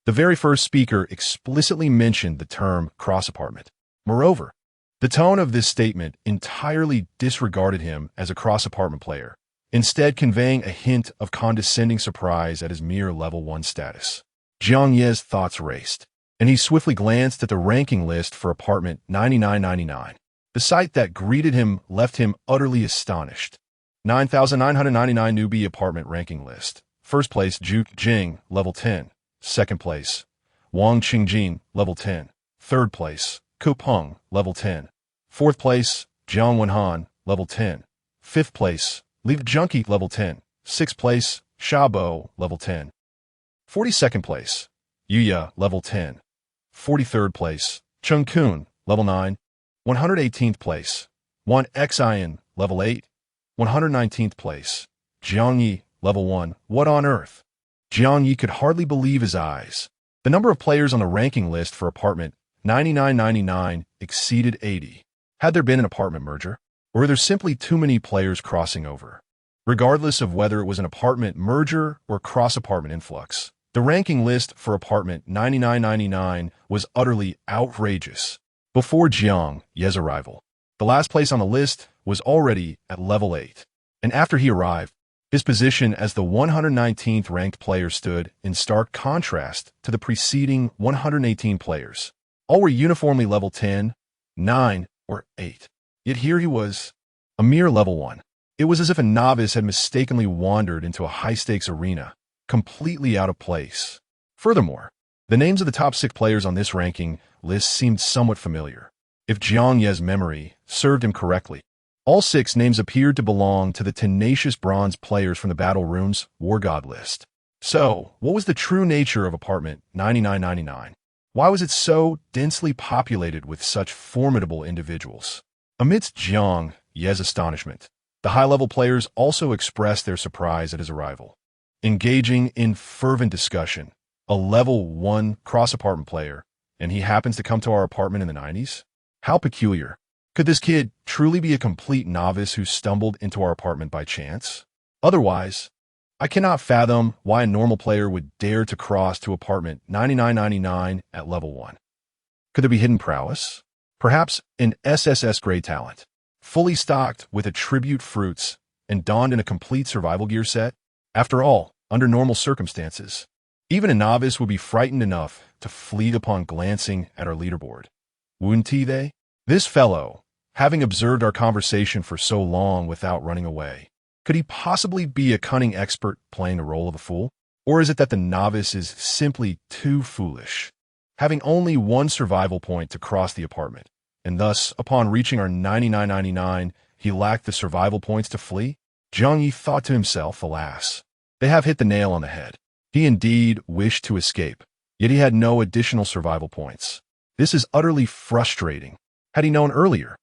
the very first speaker explicitly mentioned the term cross-apartment. Moreover, the tone of this statement entirely disregarded him as a cross-apartment player, instead conveying a hint of condescending surprise at his mere level 1 status. Jiang Ye's thoughts raced, and he swiftly glanced at the ranking list for apartment 9999. The sight that greeted him left him utterly astonished. 9,999 newbie apartment ranking list. First place, Zhu Jing, level 10. Second place, Wang Qingjin, level 10. Third place, Ku Peng, level 10. Fourth place, Jiang Wenhan, level 10. Fifth place, Li Junkie, level 10. Sixth place, Sha Bo, level 10. 42nd place, Yuya, level 10. 43rd place, Chung Kun, level 9. 118th place, Wan Xian, level 8. 119th place, Jiang Ye, level 1. What on earth? Jiang Ye could hardly believe his eyes. The number of players on the ranking list for apartment 9999 exceeded 80. Had there been an apartment merger? Or were there simply too many players crossing over? Regardless of whether it was an apartment merger or cross-apartment influx, the ranking list for apartment 9999 was utterly outrageous. Before Jiang Ye's arrival, the last place on the list was already at level 8. And after he arrived, his position as the 119th ranked player stood in stark contrast to the preceding 118 players. All were uniformly level 10, 9, or 8. Yet here he was, a mere level 1. It was as if a novice had mistakenly wandered into a high-stakes arena, completely out of place. Furthermore, the names of the top 6 players on this ranking list seemed somewhat familiar. If Jiang Ye's memory served him correctly, all 6 names appeared to belong to the tenacious bronze players from the Battle Room's War God list. So, what was the true nature of apartment 9999? Why was it so densely populated with such formidable individuals? Amidst Jiang Ye's astonishment, the high-level players also expressed their surprise at his arrival. Engaging in fervent discussion, a level 1 cross-apartment player, and he happens to come to our apartment in the 90s? How peculiar. Could this kid truly be a complete novice who stumbled into our apartment by chance? Otherwise, I cannot fathom why a normal player would dare to cross to apartment 9999 at level 1. Could there be hidden prowess? Perhaps an SSS grade talent, fully stocked with attribute fruits and donned in a complete survival gear set? After all, under normal circumstances, even a novice would be frightened enough to flee upon glancing at our leaderboard. Wouldn't they? This fellow, having observed our conversation for so long without running away, could he possibly be a cunning expert playing the role of a fool? Or is it that the novice is simply too foolish, having only 1 survival point to cross the apartment, and thus, upon reaching our 9999, he lacked the survival points to flee? Jiang Ye thought to himself, alas, they have hit the nail on the head. He indeed wished to escape, yet he had no additional survival points. This is utterly frustrating. Had he known earlier,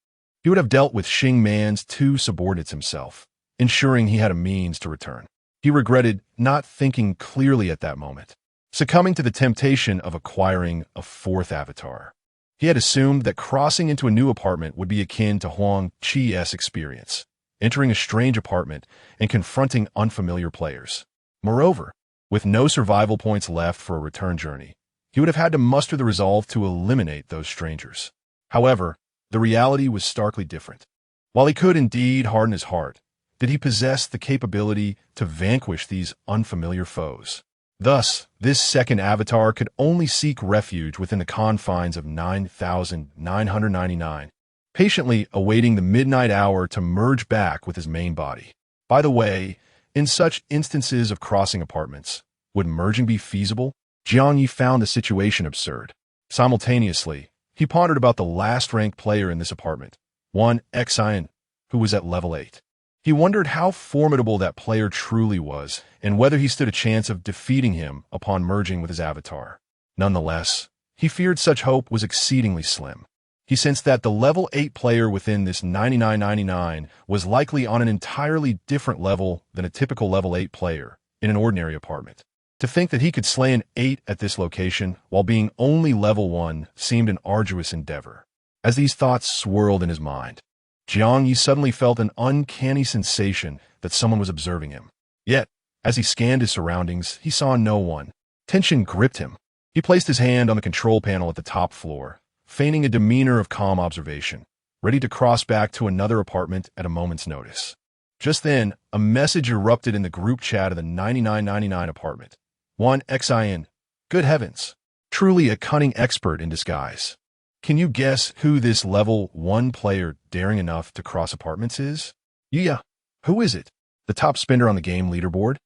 he would have dealt with Xing Man's 2 subordinates himself, ensuring he had a means to return. He regretted not thinking clearly at that moment, succumbing to the temptation of acquiring a 4th avatar. He had assumed that crossing into a new apartment would be akin to Huang Qi's experience, entering a strange apartment and confronting unfamiliar players. Moreover, with no survival points left for a return journey, he would have had to muster the resolve to eliminate those strangers. However, the reality was starkly different. While he could indeed harden his heart, did he possess the capability to vanquish these unfamiliar foes? Thus, this second avatar could only seek refuge within the confines of 9,999, patiently awaiting the midnight hour to merge back with his main body. By the way, in such instances of crossing apartments, would merging be feasible? Jiang Ye found the situation absurd. Simultaneously, he pondered about the last-ranked player in this apartment, one Xian, who was at level 8. He wondered how formidable that player truly was and whether he stood a chance of defeating him upon merging with his avatar. Nonetheless, he feared such hope was exceedingly slim. He sensed that the level 8 player within this 9999 was likely on an entirely different level than a typical level 8 player in an ordinary apartment. To think that he could slay an 8 at this location while being only level 1 seemed an arduous endeavor. As these thoughts swirled in his mind, Jiang Ye suddenly felt an uncanny sensation that someone was observing him. Yet, as he scanned his surroundings, he saw no one. Tension gripped him. He placed his hand on the control panel at the top floor, feigning a demeanor of calm observation, ready to cross back to another apartment at a moment's notice. Just then, a message erupted in the group chat of the 9999 apartment. One Xian. Good heavens. Truly a cunning expert in disguise. Can you guess who this level 1 player daring enough to cross apartments is? Yeah. Who is it? The top spender on the game leaderboard?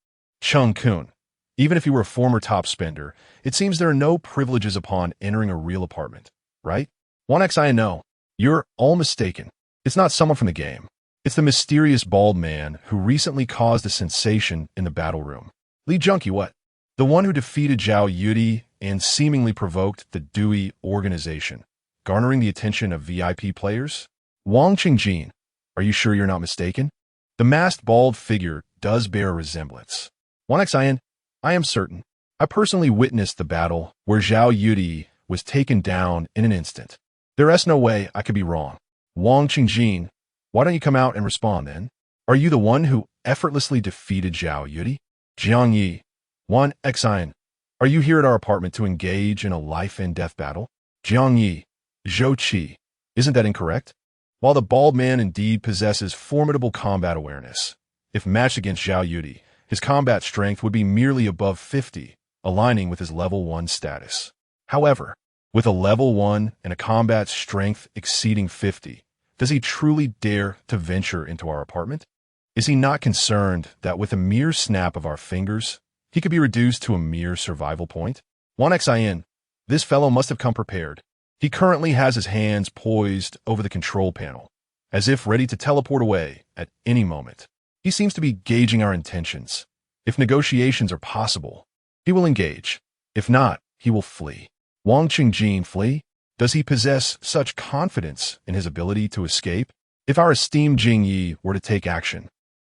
Chung Kun. Even if he were a former top spender, it seems there are no privileges upon entering a real apartment, right? 1Xian, no. You're all mistaken. It's not someone from the game. It's the mysterious bald man who recently caused a sensation in the battle room. Li Junkie, what? The one who defeated Zhao Yudi and seemingly provoked the Dewey organization, garnering the attention of VIP players? Wang Qingjin, are you sure you're not mistaken? The masked bald figure does bear a resemblance. 1Xian, I am certain. I personally witnessed the battle where Jiang Ye was taken down in an instant. There's no way I could be wrong. Wang Qingjin, why don't you come out and respond then? Are you the one who effortlessly defeated Jiang Ye? Jiang Ye, 1Xian, are you here at our apartment to engage in a life-and-death battle? Jiang Ye, Zhou Qi, isn't that incorrect? While the bald man indeed possesses formidable combat awareness, if matched against Jiang Ye, his combat strength would be merely above 50, aligning with his level 1 status. However, with a level 1 and a combat strength exceeding 50, does he truly dare to venture into our apartment? Is he not concerned that with a mere snap of our fingers, he could be reduced to a mere survival point? 1Xian, this fellow must have come prepared. He currently has his hands poised over the control panel, as if ready to teleport away at any moment. He seems to be gauging our intentions. If negotiations are possible, he will engage. If not, he will flee. Wang Qingjin flee? Does he possess such confidence in his ability to escape? If our esteemed Jiang Ye were to take action,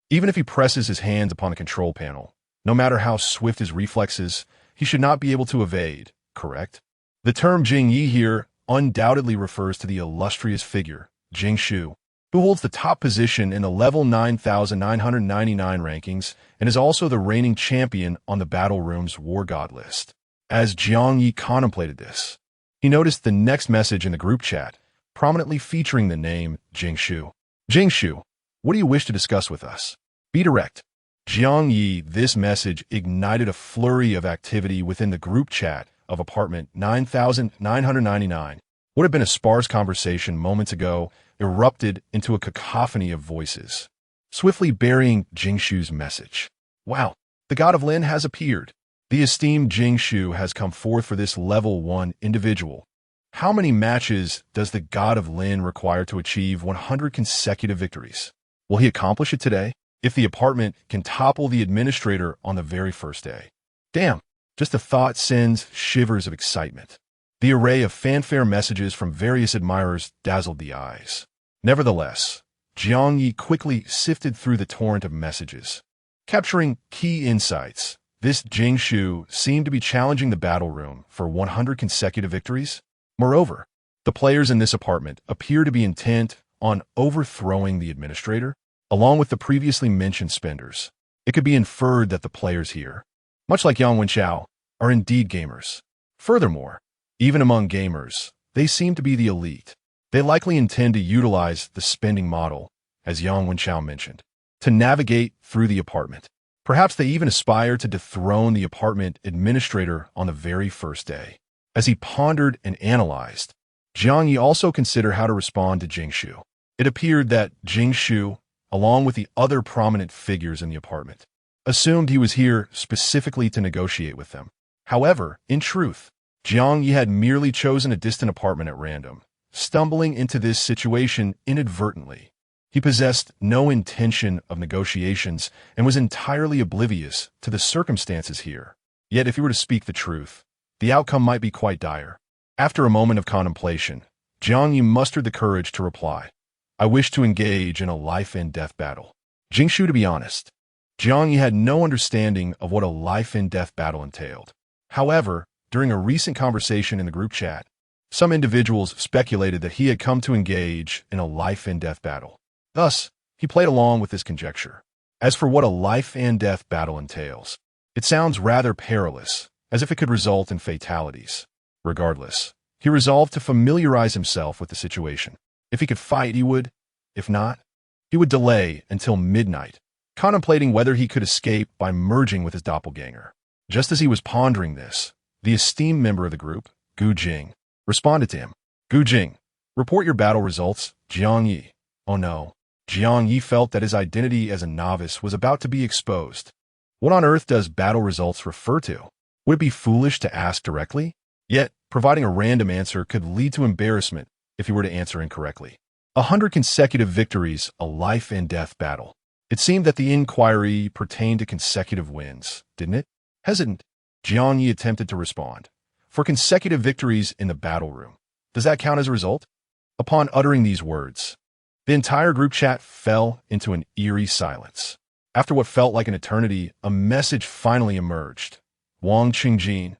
even if he presses his hands upon the control panel, no matter how swift his reflexes, he should not be able to evade, correct? The term Jiang Ye here undoubtedly refers to the illustrious figure, Jing Shu, who holds the top position in the level 9,999 rankings and is also the reigning champion on the Battle Room's War God list. As Jiang Ye contemplated this, he noticed the next message in the group chat, prominently featuring the name Jing Shu. Jing Shu, what do you wish to discuss with us? Be direct. Jiang Ye, this message ignited a flurry of activity within the group chat of apartment 9,999. What had been a sparse conversation moments ago erupted into a cacophony of voices, swiftly burying Jing Shu's message. Wow, the god of Lin has appeared. The esteemed Jing Shu has come forth for this level 1 individual. How many matches does the god of Lin require to achieve 100 consecutive victories? Will he accomplish it today? If the apartment can topple the administrator on the very first day. Damn, just the thought sends shivers of excitement. The array of fanfare messages from various admirers dazzled the eyes. Nevertheless, Jiang Ye quickly sifted through the torrent of messages. Capturing key insights, this Jing Shu seemed to be challenging the battle room for 100 consecutive victories. Moreover, the players in this apartment appear to be intent on overthrowing the administrator, along with the previously mentioned spenders. It could be inferred that the players here, much like Yang Wenchao, are indeed gamers. Furthermore, even among gamers, they seem to be the elite. They likely intend to utilize the spending model, as Yang Wenchao mentioned, to navigate through the apartment. Perhaps they even aspire to dethrone the apartment administrator on the very first day. As he pondered and analyzed, Jiang Ye also considered how to respond to Jing Shu. It appeared that Jing Shu, along with the other prominent figures in the apartment, assumed he was here specifically to negotiate with them. However, in truth, Jiang Ye had merely chosen a distant apartment at random, stumbling into this situation inadvertently. He possessed no intention of negotiations and was entirely oblivious to the circumstances here. Yet if he were to speak the truth, the outcome might be quite dire. After a moment of contemplation, Jiang Ye mustered the courage to reply, I wish to engage in a life-and-death battle. Jing Shu, to be honest, Jiang Ye had no understanding of what a life-and-death battle entailed. However, during a recent conversation in the group chat, some individuals speculated that he had come to engage in a life-and-death battle. Thus, he played along with this conjecture. As for what a life-and-death battle entails, it sounds rather perilous, as if it could result in fatalities. Regardless, he resolved to familiarize himself with the situation. If he could fight, he would. If not, he would delay until midnight, contemplating whether he could escape by merging with his doppelganger. Just as he was pondering this, the esteemed member of the group, Gu Jing, responded to him. Gu Jing, report your battle results, Jiang Ye. Oh no. Jiang Ye felt that his identity as a novice was about to be exposed. What on earth does battle results refer to? Would it be foolish to ask directly? Yet, providing a random answer could lead to embarrassment if he were to answer incorrectly. 100 consecutive victories, a life-and-death battle. It seemed that the inquiry pertained to consecutive wins, didn't it? Hesitant, Jiang Ye attempted to respond. For consecutive victories in the battle room, does that count as a result? Upon uttering these words, the entire group chat fell into an eerie silence. After what felt like an eternity, a message finally emerged. Wang Qingjin.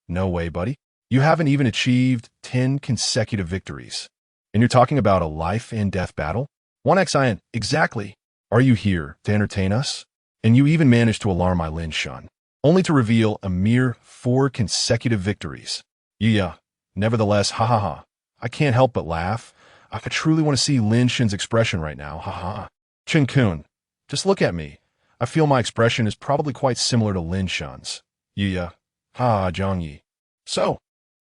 No way, buddy. You haven't even achieved 10 consecutive victories. And you're talking about a life and death battle? 1xin, exactly. Are you here to entertain us? And you even managed to alarm my Lin Shun, only to reveal a mere 4 consecutive victories. Yeah, nevertheless, ha ha ha. I can't help but laugh. I truly want to see Lin Shun's expression right now, ha ha. Chen Kun, just look at me. I feel my expression is probably quite similar to Lin Shun's. Yeah, ha, Jiang Ye. So,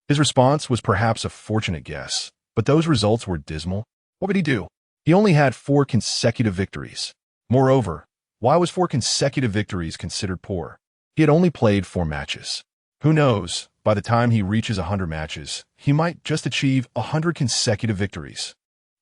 his response was perhaps a fortunate guess, but those results were dismal. What would he do? He only had 4 consecutive victories. Moreover, why was 4 consecutive victories considered poor? He had only played 4 matches. Who knows, by the time he reaches 100 matches, he might just achieve 100 consecutive victories.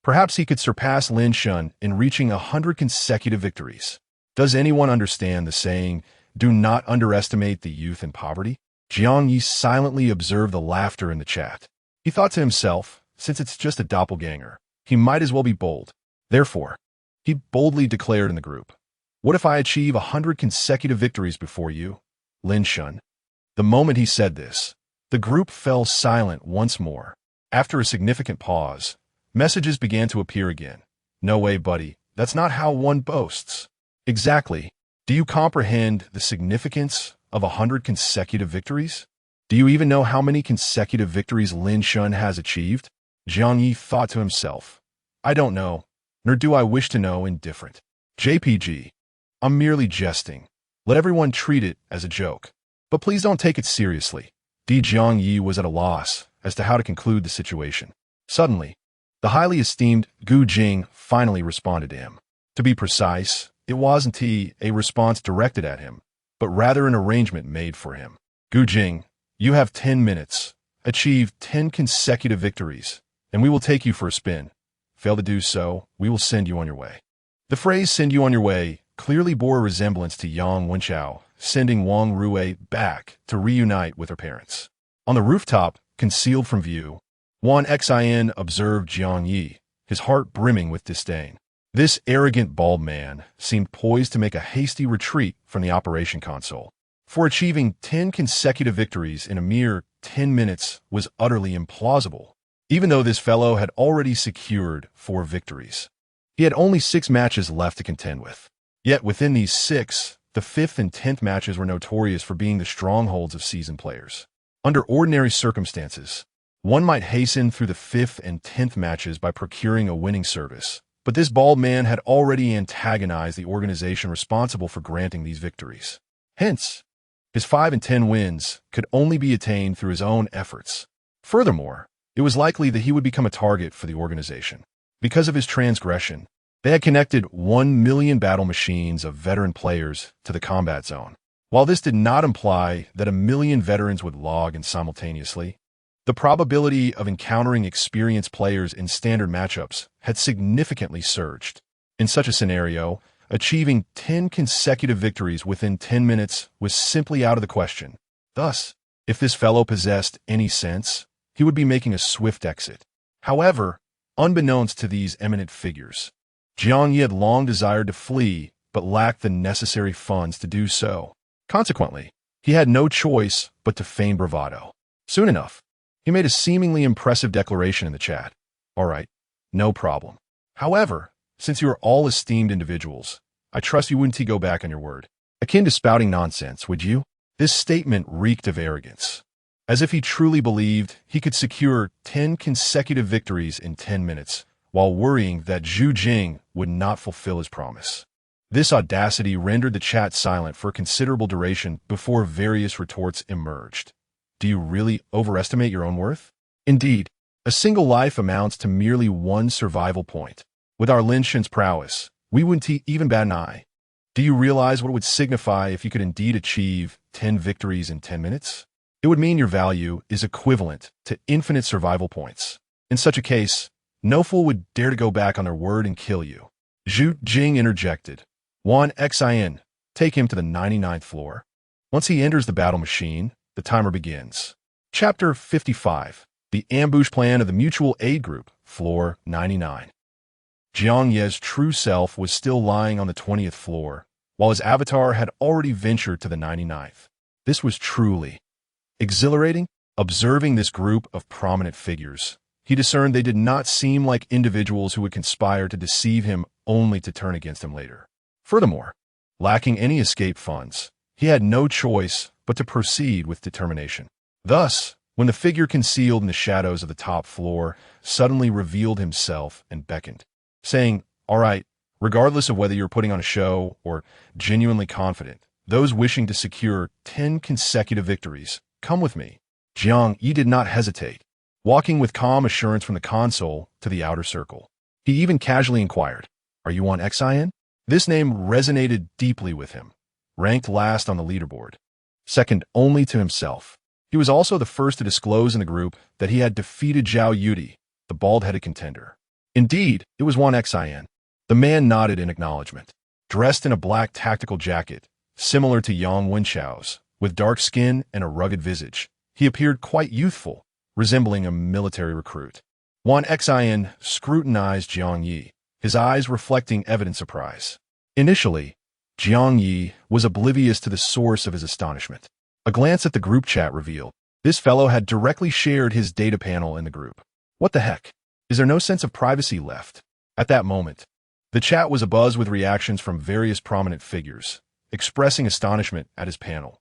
Perhaps he could surpass Lin Shun in reaching 100 consecutive victories. Does anyone understand the saying, do not underestimate the youth in poverty? Jiang Ye silently observed the laughter in the chat. He thought to himself, since it's just a doppelganger, he might as well be bold. Therefore, he boldly declared in the group, what if I achieve 100 consecutive victories before you, Lin Shun? The moment he said this, the group fell silent once more. After a significant pause, messages began to appear again. No way, buddy. That's not how one boasts. Exactly. Do you comprehend the significance of 100 consecutive victories? Do you even know how many consecutive victories Lin Shun has achieved? Jiang Ye thought to himself, I don't know, nor do I wish to know indifferent. JPG. I'm merely jesting. Let everyone treat it as a joke. But please don't take it seriously. Jiang Ye was at a loss as to how to conclude the situation. Suddenly, the highly esteemed Gu Jing finally responded to him. To be precise, it wasn't a response directed at him, but rather an arrangement made for him. Gu Jing, you have 10 minutes. Achieve 10 consecutive victories, and we will take you for a spin. Fail to do so, we will send you on your way. The phrase send you on your way clearly bore a resemblance to Yang Wenchao sending Wang Rui back to reunite with her parents. On the rooftop, concealed from view, 1xin observed Jiang Ye, his heart brimming with disdain. This arrogant bald man seemed poised to make a hasty retreat from the operation console. For achieving 10 consecutive victories in a mere 10 minutes was utterly implausible, even though this fellow had already secured 4 victories. He had only 6 matches left to contend with. Yet within these 6, the 5th and 10th matches were notorious for being the strongholds of seasoned players. Under ordinary circumstances, one might hasten through the 5th and 10th matches by procuring a winning service, but this bald man had already antagonized the organization responsible for granting these victories. Hence, his 5 and 10 wins could only be attained through his own efforts. Furthermore, it was likely that he would become a target for the organization. Because of his transgression, they had connected 1 million battle machines of veteran players to the combat zone. While this did not imply that 1 million veterans would log in simultaneously, the probability of encountering experienced players in standard matchups had significantly surged. In such a scenario, achieving 10 consecutive victories within 10 minutes was simply out of the question. Thus, if this fellow possessed any sense, he would be making a swift exit. However, unbeknownst to these eminent figures, Jiang Ye had long desired to flee, but lacked the necessary funds to do so. Consequently, he had no choice but to feign bravado. Soon enough, he made a seemingly impressive declaration in the chat. All right, no problem. However, since you are all esteemed individuals, I trust you wouldn't go back on your word. Akin to spouting nonsense, would you? This statement reeked of arrogance, as if he truly believed he could secure 10 consecutive victories in 10 minutes, while worrying that Zhu Jing would not fulfill his promise. This audacity rendered the chat silent for a considerable duration before various retorts emerged. Do you really overestimate your own worth? Indeed, a single life amounts to merely 1 survival point. With our Lin Shun's prowess, we wouldn't even bat an eye. Do you realize what it would signify if you could indeed achieve 10 victories in 10 minutes? It would mean your value is equivalent to infinite survival points. In such a case, no fool would dare to go back on their word and kill you. Zhu Jing interjected. 1xin, take him to the 99th floor. Once he enters the battle machine, the timer begins. Chapter 55. The Ambush Plan of the Mutual Aid Group, Floor 99. Jiang Ye's true self was still lying on the 20th floor, while his avatar had already ventured to the 99th. This was truly exhilarating. Observing this group of prominent figures, he discerned they did not seem like individuals who would conspire to deceive him only to turn against him later. Furthermore, lacking any escape funds, he had no choice but to proceed with determination. Thus, when the figure concealed in the shadows of the top floor suddenly revealed himself and beckoned, saying, "All right, regardless of whether you're putting on a show or genuinely confident, those wishing to secure 10 consecutive victories, come with me." Jiang Ye did not hesitate, walking with calm assurance from the console to the outer circle. He even casually inquired, "Are you on XIN?" This name resonated deeply with him. Ranked last on the leaderboard, second only to himself, he was also the first to disclose in the group that he had defeated Jiang Ye, the bald-headed contender. Indeed, it was one XIN. The man nodded in acknowledgement. Dressed in a black tactical jacket, similar to Yang Wenchao's, with dark skin and a rugged visage, he appeared quite youthful, resembling a military recruit. Juan Xin scrutinized Jiang Ye, his eyes reflecting evident surprise. Initially, Jiang Ye was oblivious to the source of his astonishment. A glance at the group chat revealed this fellow had directly shared his data panel in the group. What the heck? Is there no sense of privacy left? At that moment, the chat was abuzz with reactions from various prominent figures, expressing astonishment at his panel.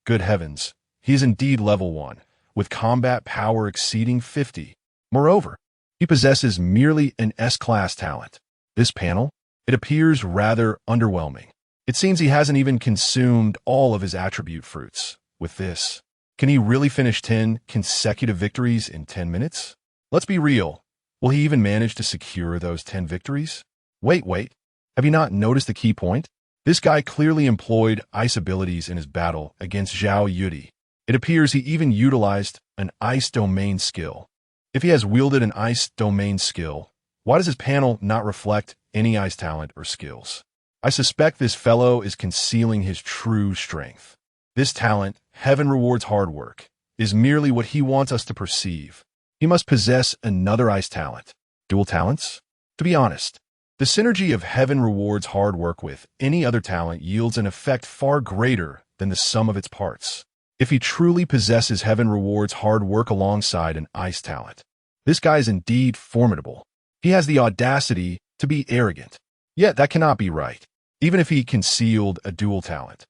Good heavens! He is indeed level 1, with combat power exceeding 50. Moreover, he possesses merely an S-class talent. This panel? It appears rather underwhelming. It seems he hasn't even consumed all of his attribute fruits. With this, can he really finish 10 consecutive victories in 10 minutes? Let's be real. Will he even manage to secure those 10 victories? Wait. Have you not noticed the key point? This guy clearly employed ice abilities in his battle against Jiang Ye. It appears he even utilized an ice domain skill. If he has wielded an ice domain skill, why does his panel not reflect any ice talent or skills? I suspect this fellow is concealing his true strength. This talent, Heaven Rewards Hard Work, is merely what he wants us to perceive. He must possess another ice talent. Dual talents? To be honest, the synergy of Heaven Rewards Hard Work with any other talent yields an effect far greater than the sum of its parts. If he truly possesses Heaven Rewards Hard Work alongside an ice talent, this guy is indeed formidable. He has the audacity to be arrogant. Yet that cannot be right, even if he concealed a dual talent.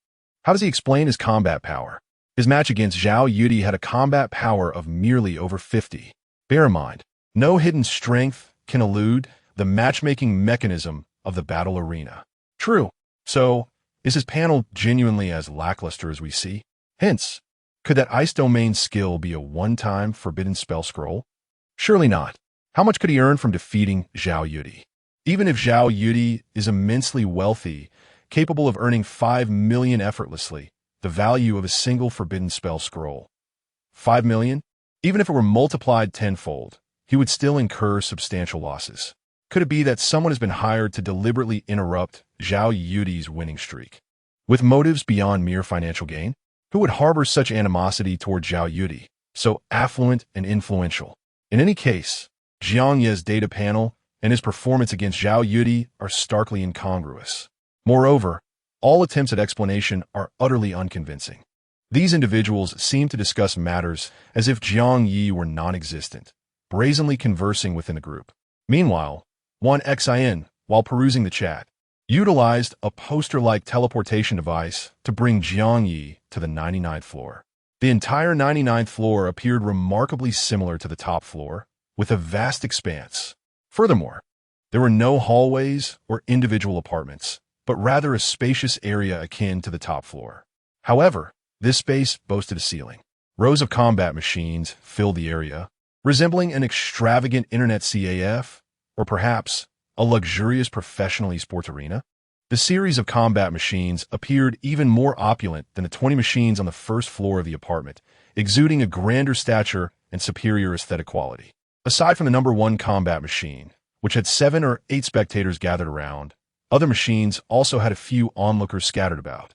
How does he explain his combat power? His match against Jiang Ye had a combat power of merely over 50. Bear in mind, no hidden strength can elude the matchmaking mechanism of the battle arena. True. So, is his panel genuinely as lackluster as we see? Hence, could that ice domain skill be a one-time forbidden spell scroll? Surely not. How much could he earn from defeating Jiang Ye? Even if Jiang Ye is immensely wealthy, capable of earning 5 million effortlessly, the value of a single forbidden spell scroll. 5 million? Even if it were multiplied tenfold, he would still incur substantial losses. Could it be that someone has been hired to deliberately interrupt Jiang Ye's winning streak? With motives beyond mere financial gain? Who would harbor such animosity toward Jiang Ye, so affluent and influential? In any case, Jiang Ye's data panel and his performance against Jiang Ye are starkly incongruous. Moreover, all attempts at explanation are utterly unconvincing. These individuals seem to discuss matters as if Jiang Ye were non-existent, brazenly conversing within the group. Meanwhile, Juan Xin, while perusing the chat, utilized a poster-like teleportation device to bring Jiang Ye to the 99th floor. The entire 99th floor appeared remarkably similar to the top floor, with a vast expanse. Furthermore, there were no hallways or individual apartments, but rather a spacious area akin to the top floor. However, this space boasted a ceiling. Rows of combat machines filled the area, resembling an extravagant internet CAF, or perhaps a luxurious professional esports arena. The series of combat machines appeared even more opulent than the 20 machines on the first floor of the apartment, exuding a grander stature and superior aesthetic quality. Aside from the number 1 combat machine, which had 7 or 8 spectators gathered around, other machines also had a few onlookers scattered about.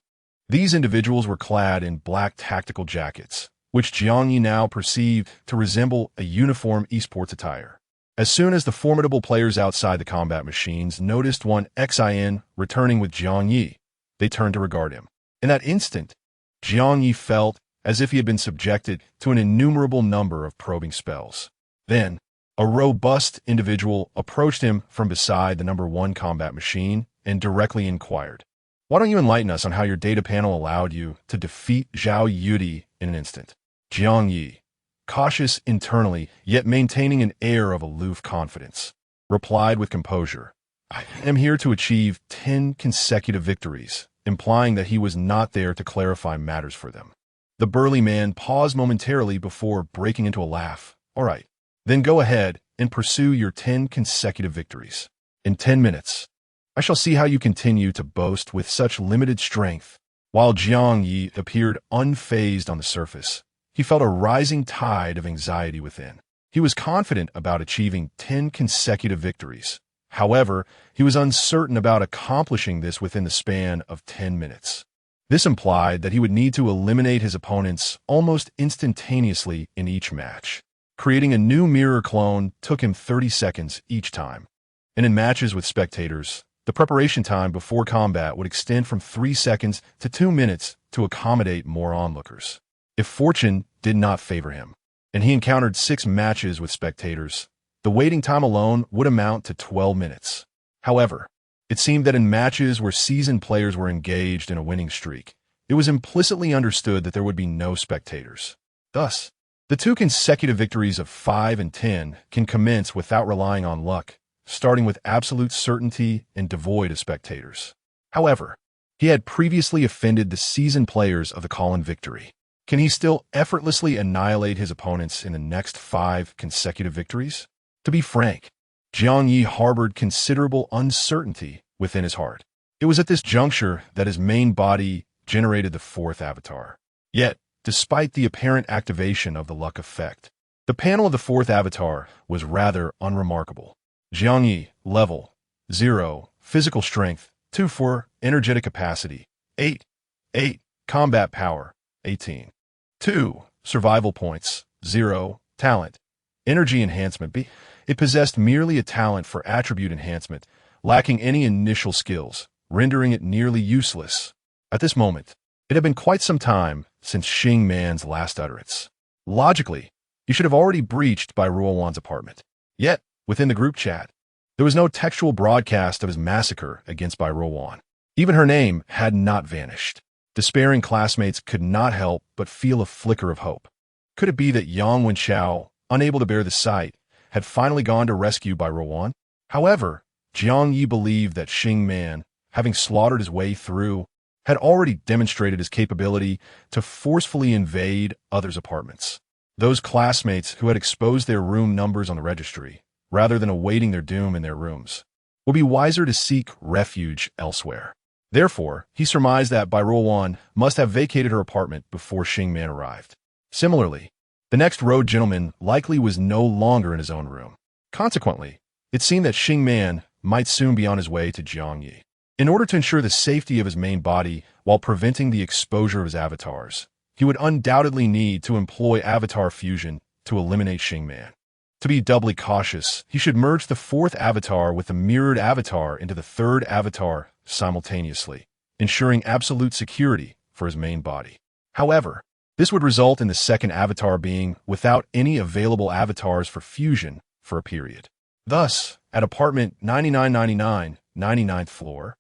These individuals were clad in black tactical jackets, which Jiang Ye now perceived to resemble a uniform esports attire. As soon as the formidable players outside the combat machines noticed Juan Xin returning with Jiang Ye, they turned to regard him. In that instant, Jiang Ye felt as if he had been subjected to an innumerable number of probing spells. Then, a robust individual approached him from beside the #1 combat machine and directly inquired, "Why don't you enlighten us on how your data panel allowed you to defeat Zhao Yudi in an instant?" Jiang Ye, cautious internally, yet maintaining an air of aloof confidence, replied with composure, "I am here to achieve 10 consecutive victories," implying that he was not there to clarify matters for them. The burly man paused momentarily before breaking into a laugh. "All right, then go ahead and pursue your 10 consecutive victories. In 10 minutes, I shall see how you continue to boast with such limited strength." While Jiang Ye appeared unfazed on the surface, he felt a rising tide of anxiety within. He was confident about achieving 10 consecutive victories. However, he was uncertain about accomplishing this within the span of 10 minutes. This implied that he would need to eliminate his opponents almost instantaneously in each match. Creating a new mirror clone took him 30 seconds each time. And in matches with spectators, the preparation time before combat would extend from 3 seconds to 2 minutes to accommodate more onlookers. If fortune did not favor him, and he encountered 6 matches with spectators, the waiting time alone would amount to 12 minutes. However, it seemed that in matches where seasoned players were engaged in a winning streak, it was implicitly understood that there would be no spectators. Thus, the 2 consecutive victories of 5 and 10 can commence without relying on luck, starting with absolute certainty and devoid of spectators. However, he had previously offended the seasoned players of the Colin victory. Can he still effortlessly annihilate his opponents in the next 5 consecutive victories? To be frank, Jiang Ye harbored considerable uncertainty within his heart. It was at this juncture that his main body generated the 4th avatar. Yet, despite the apparent activation of the luck effect, the panel of the 4th avatar was rather unremarkable. Jiang Ye, level 0, physical strength 2-4, energetic capacity 8 combat power 18, 2 survival points 0, talent energy enhancement B. It possessed merely a talent for attribute enhancement, lacking any initial skills, rendering it nearly useless. At this moment, it had been quite some time since Xing Man's last utterance. Logically, he should have already breached Bai Ruowan's apartment. Yet, within the group chat, there was no textual broadcast of his massacre against Bai Ruowan. Even her name had not vanished. Despairing classmates could not help but feel a flicker of hope. Could it be that Yang Wenxiao, unable to bear the sight, had finally gone to rescue Bai Ruowan? However, Jiang Ye believed that Xing Man, having slaughtered his way through, had already demonstrated his capability to forcefully invade others' apartments. Those classmates who had exposed their room numbers on the registry, rather than awaiting their doom in their rooms, would be wiser to seek refuge elsewhere. Therefore, he surmised that Bai Ruowan must have vacated her apartment before Xing Man arrived. Similarly, the next road gentleman likely was no longer in his own room. Consequently, it seemed that Xing Man might soon be on his way to Jiang Ye. In order to ensure the safety of his main body while preventing the exposure of his avatars, he would undoubtedly need to employ avatar fusion to eliminate Xing Man. To be doubly cautious, he should merge the 4th avatar with the mirrored avatar into the 3rd avatar simultaneously, ensuring absolute security for his main body. However, this would result in the 2nd avatar being without any available avatars for fusion for a period. Thus, at apartment 9999, 99th floor,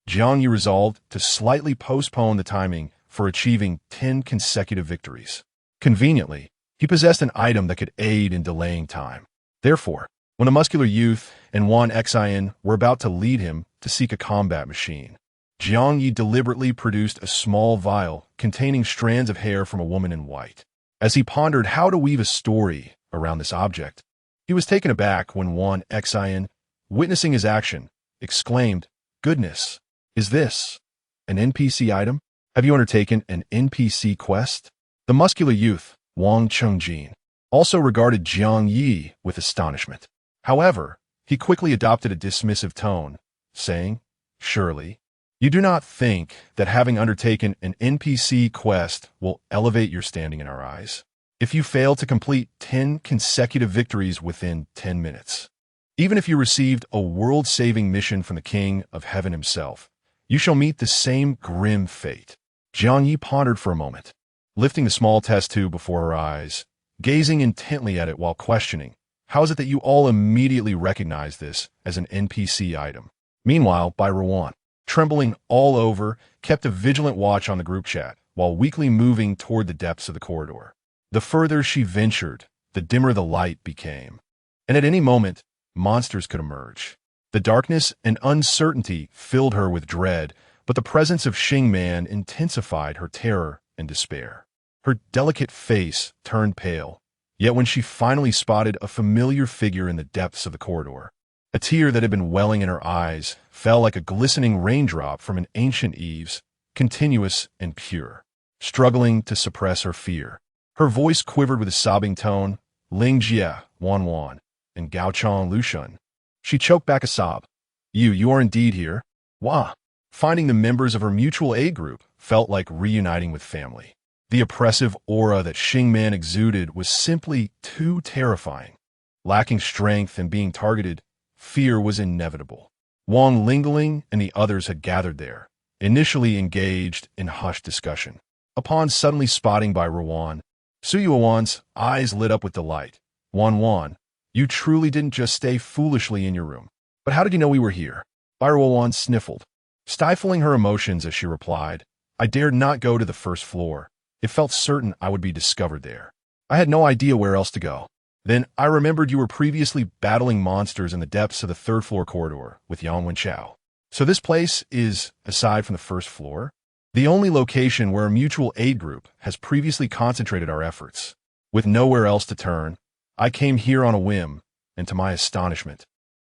Jiang Ye resolved to slightly postpone the timing for achieving 10 consecutive victories. Conveniently, he possessed an item that could aid in delaying time. Therefore, when the muscular youth and Wan Xian were about to lead him to seek a combat machine, Jiang Ye deliberately produced a small vial containing strands of hair from a woman in white. As he pondered how to weave a story around this object, he was taken aback when Wan Xian, witnessing his action, exclaimed, "Goodness, is this an NPC item? Have you undertaken an NPC quest?" The muscular youth, Wang Chengjin, also regarded Jiang Ye with astonishment. However, he quickly adopted a dismissive tone, saying, "Surely, you do not think that having undertaken an NPC quest will elevate your standing in our eyes? If you fail to complete 10 consecutive victories within 10 minutes, even if you received a world-saving mission from the King of Heaven himself, you shall meet the same grim fate." Jiang Ye pondered for a moment, lifting the small test tube before her eyes, gazing intently at it while questioning, "How is it that you all immediately recognize this as an NPC item?" Meanwhile, Bai Ruan, trembling all over, kept a vigilant watch on the group chat, while weakly moving toward the depths of the corridor. The further she ventured, the dimmer the light became. And at any moment, monsters could emerge. The darkness and uncertainty filled her with dread, but the presence of Xing Man intensified her terror and despair. Her delicate face turned pale, yet when she finally spotted a familiar figure in the depths of the corridor, a tear that had been welling in her eyes fell like a glistening raindrop from an ancient eaves, continuous and pure. Struggling to suppress her fear, her voice quivered with a sobbing tone. "Ling Jie, Wan Wan, and Gao Chong Lushun." She choked back a sob. You are indeed here? Wah." Finding the members of her mutual aid group felt like reuniting with family. The oppressive aura that Xing Man exuded was simply too terrifying. Lacking strength and being targeted, fear was inevitable. Wang Lingling and the others had gathered there, initially engaged in hushed discussion. Upon suddenly spotting Bai Ruan, Suyuan's eyes lit up with delight. "Wan Wan, you truly didn't just stay foolishly in your room. But how did you know we were here?" Bai Ruan sniffled, stifling her emotions as she replied, "I dared not go to the first floor. It felt certain I would be discovered there. I had no idea where else to go. Then I remembered you were previously battling monsters in the depths of the third-floor corridor with Yang Wenchao. So this place is, aside from the first floor, the only location where a mutual aid group has previously concentrated our efforts. With nowhere else to turn, I came here on a whim, and to my astonishment,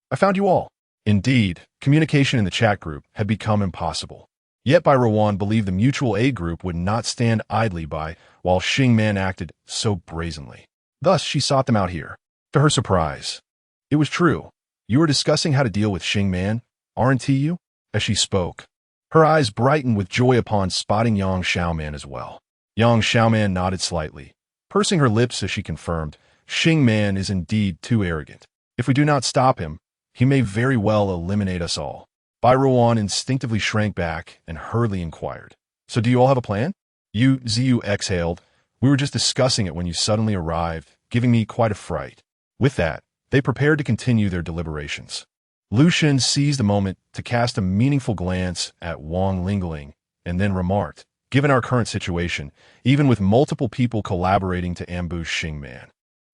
I found you all." Indeed, communication in the chat group had become impossible. Yet Bai Ruan believed the mutual aid group would not stand idly by while Xing Man acted so brazenly. Thus, she sought them out here. To her surprise, it was true. "You were discussing how to deal with Xing Man, aren't you?" As she spoke, her eyes brightened with joy upon spotting Yang Xiaoman as well. Yang Xiaoman nodded slightly, pursing her lips as she confirmed, "Xing Man is indeed too arrogant. If we do not stop him, he may very well eliminate us all." Bai Ruan instinctively shrank back and hurriedly inquired, "So do you all have a plan?" Ziyu exhaled. "We were just discussing it when you suddenly arrived, giving me quite a fright." With that, they prepared to continue their deliberations. Lucian seized the moment to cast a meaningful glance at Wang Lingling and then remarked, "Given our current situation, even with multiple people collaborating to ambush Xing Man,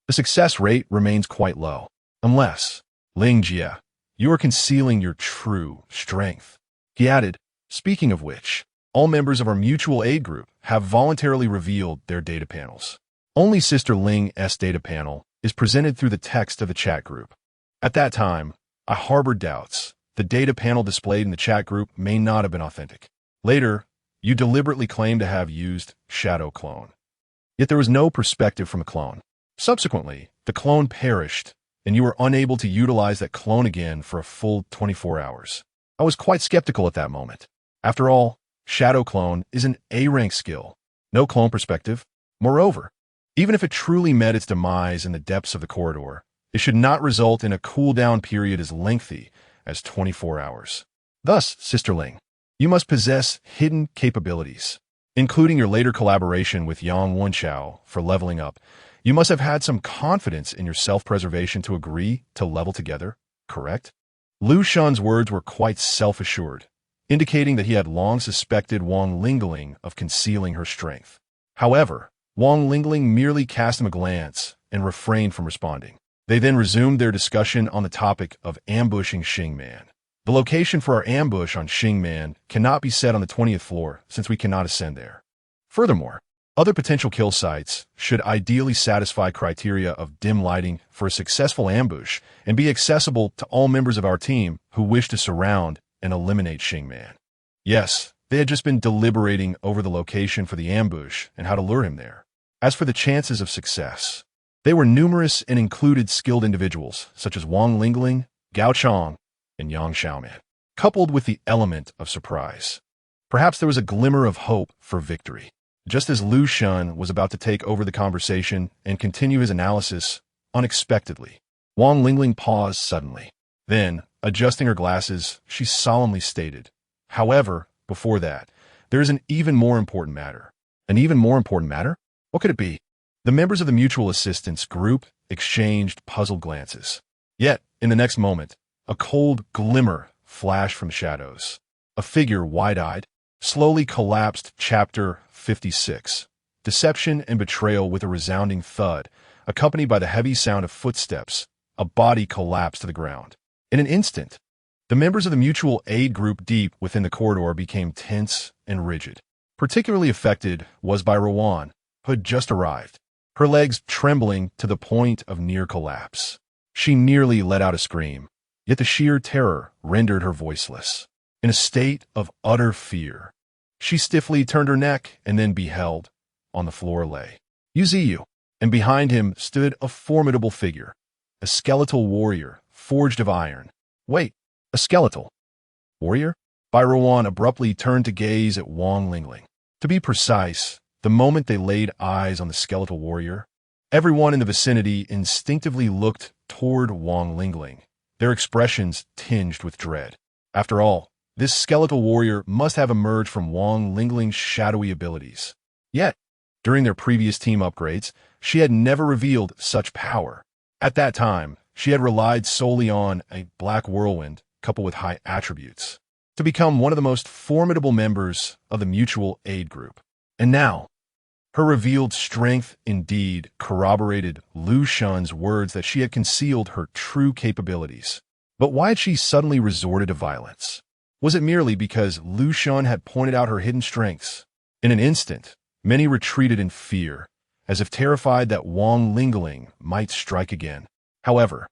the success rate remains quite low. Unless, Ling Jie, you are concealing your true strength." He added, "Speaking of which, all members of our mutual aid group have voluntarily revealed their data panels. Only Sister Ling's data panel is presented through the text of the chat group. At that time, I harbored doubts. The data panel displayed in the chat group may not have been authentic. Later, you deliberately claimed to have used Shadow Clone. Yet there was no perspective from a clone. Subsequently, the clone perished, and you were unable to utilize that clone again for a full 24 hours. I was quite skeptical at that moment. After all, Shadow Clone is an A-rank skill, no clone perspective. Moreover, even if it truly met its demise in the depths of the corridor, it should not result in a cooldown period as lengthy as 24 hours. Thus, Sister Ling, you must possess hidden capabilities, including your later collaboration with Yang Wenchao for leveling up. You must have had some confidence in your self-preservation to agree to level together, correct?" Lu Shun's words were quite self-assured, indicating that he had long suspected Wang Lingling of concealing her strength. However, Wang Lingling merely cast him a glance and refrained from responding. They then resumed their discussion on the topic of ambushing Xing Man. "The location for our ambush on Xing Man cannot be set on the 20th floor since we cannot ascend there. Furthermore, other potential kill sites should ideally satisfy criteria of dim lighting for a successful ambush and be accessible to all members of our team who wish to surround and eliminate Xing Man." Yes, they had just been deliberating over the location for the ambush and how to lure him there. As for the chances of success, they were numerous and included skilled individuals such as Wang Lingling, Gao Chong, and Yang Xiaoman, coupled with the element of surprise. Perhaps there was a glimmer of hope for victory. Just as Lu Shun was about to take over the conversation and continue his analysis, unexpectedly, Wang Lingling paused suddenly. Then, adjusting her glasses, she solemnly stated, "However, before that, there is an even more important matter. An even more important matter? What could it be? The members of the mutual assistance group exchanged puzzled glances. Yet, in the next moment, a cold glimmer flashed from shadows. A figure, wide-eyed, slowly collapsed. Chapter 56. Deception and betrayal. With a resounding thud, accompanied by the heavy sound of footsteps, a body collapsed to the ground. In an instant, the members of the mutual aid group deep within the corridor became tense and rigid. Particularly affected was by Rowan, who had just arrived, her legs trembling to the point of near collapse. She nearly let out a scream, yet the sheer terror rendered her voiceless. In a state of utter fear, she stiffly turned her neck and then beheld, on the floor lay Yuziu, and behind him stood a formidable figure, a skeletal warrior forged of iron. Wait, a skeletal warrior? Rowan abruptly turned to gaze at Wang Lingling. To be precise, the moment they laid eyes on the skeletal warrior, everyone in the vicinity instinctively looked toward Wang Lingling, their expressions tinged with dread. After all, this skeletal warrior must have emerged from Wang Lingling's shadowy abilities. Yet, during their previous team upgrades, she had never revealed such power. At that time, she had relied solely on a black whirlwind coupled with high attributes to become one of the most formidable members of the mutual aid group. And now, her revealed strength indeed corroborated Lu Shun's words that she had concealed her true capabilities. But why had she suddenly resorted to violence? Was it merely because Lu Shun had pointed out her hidden strengths? In an instant, many retreated in fear, as if terrified that Wang Lingling might strike again. However,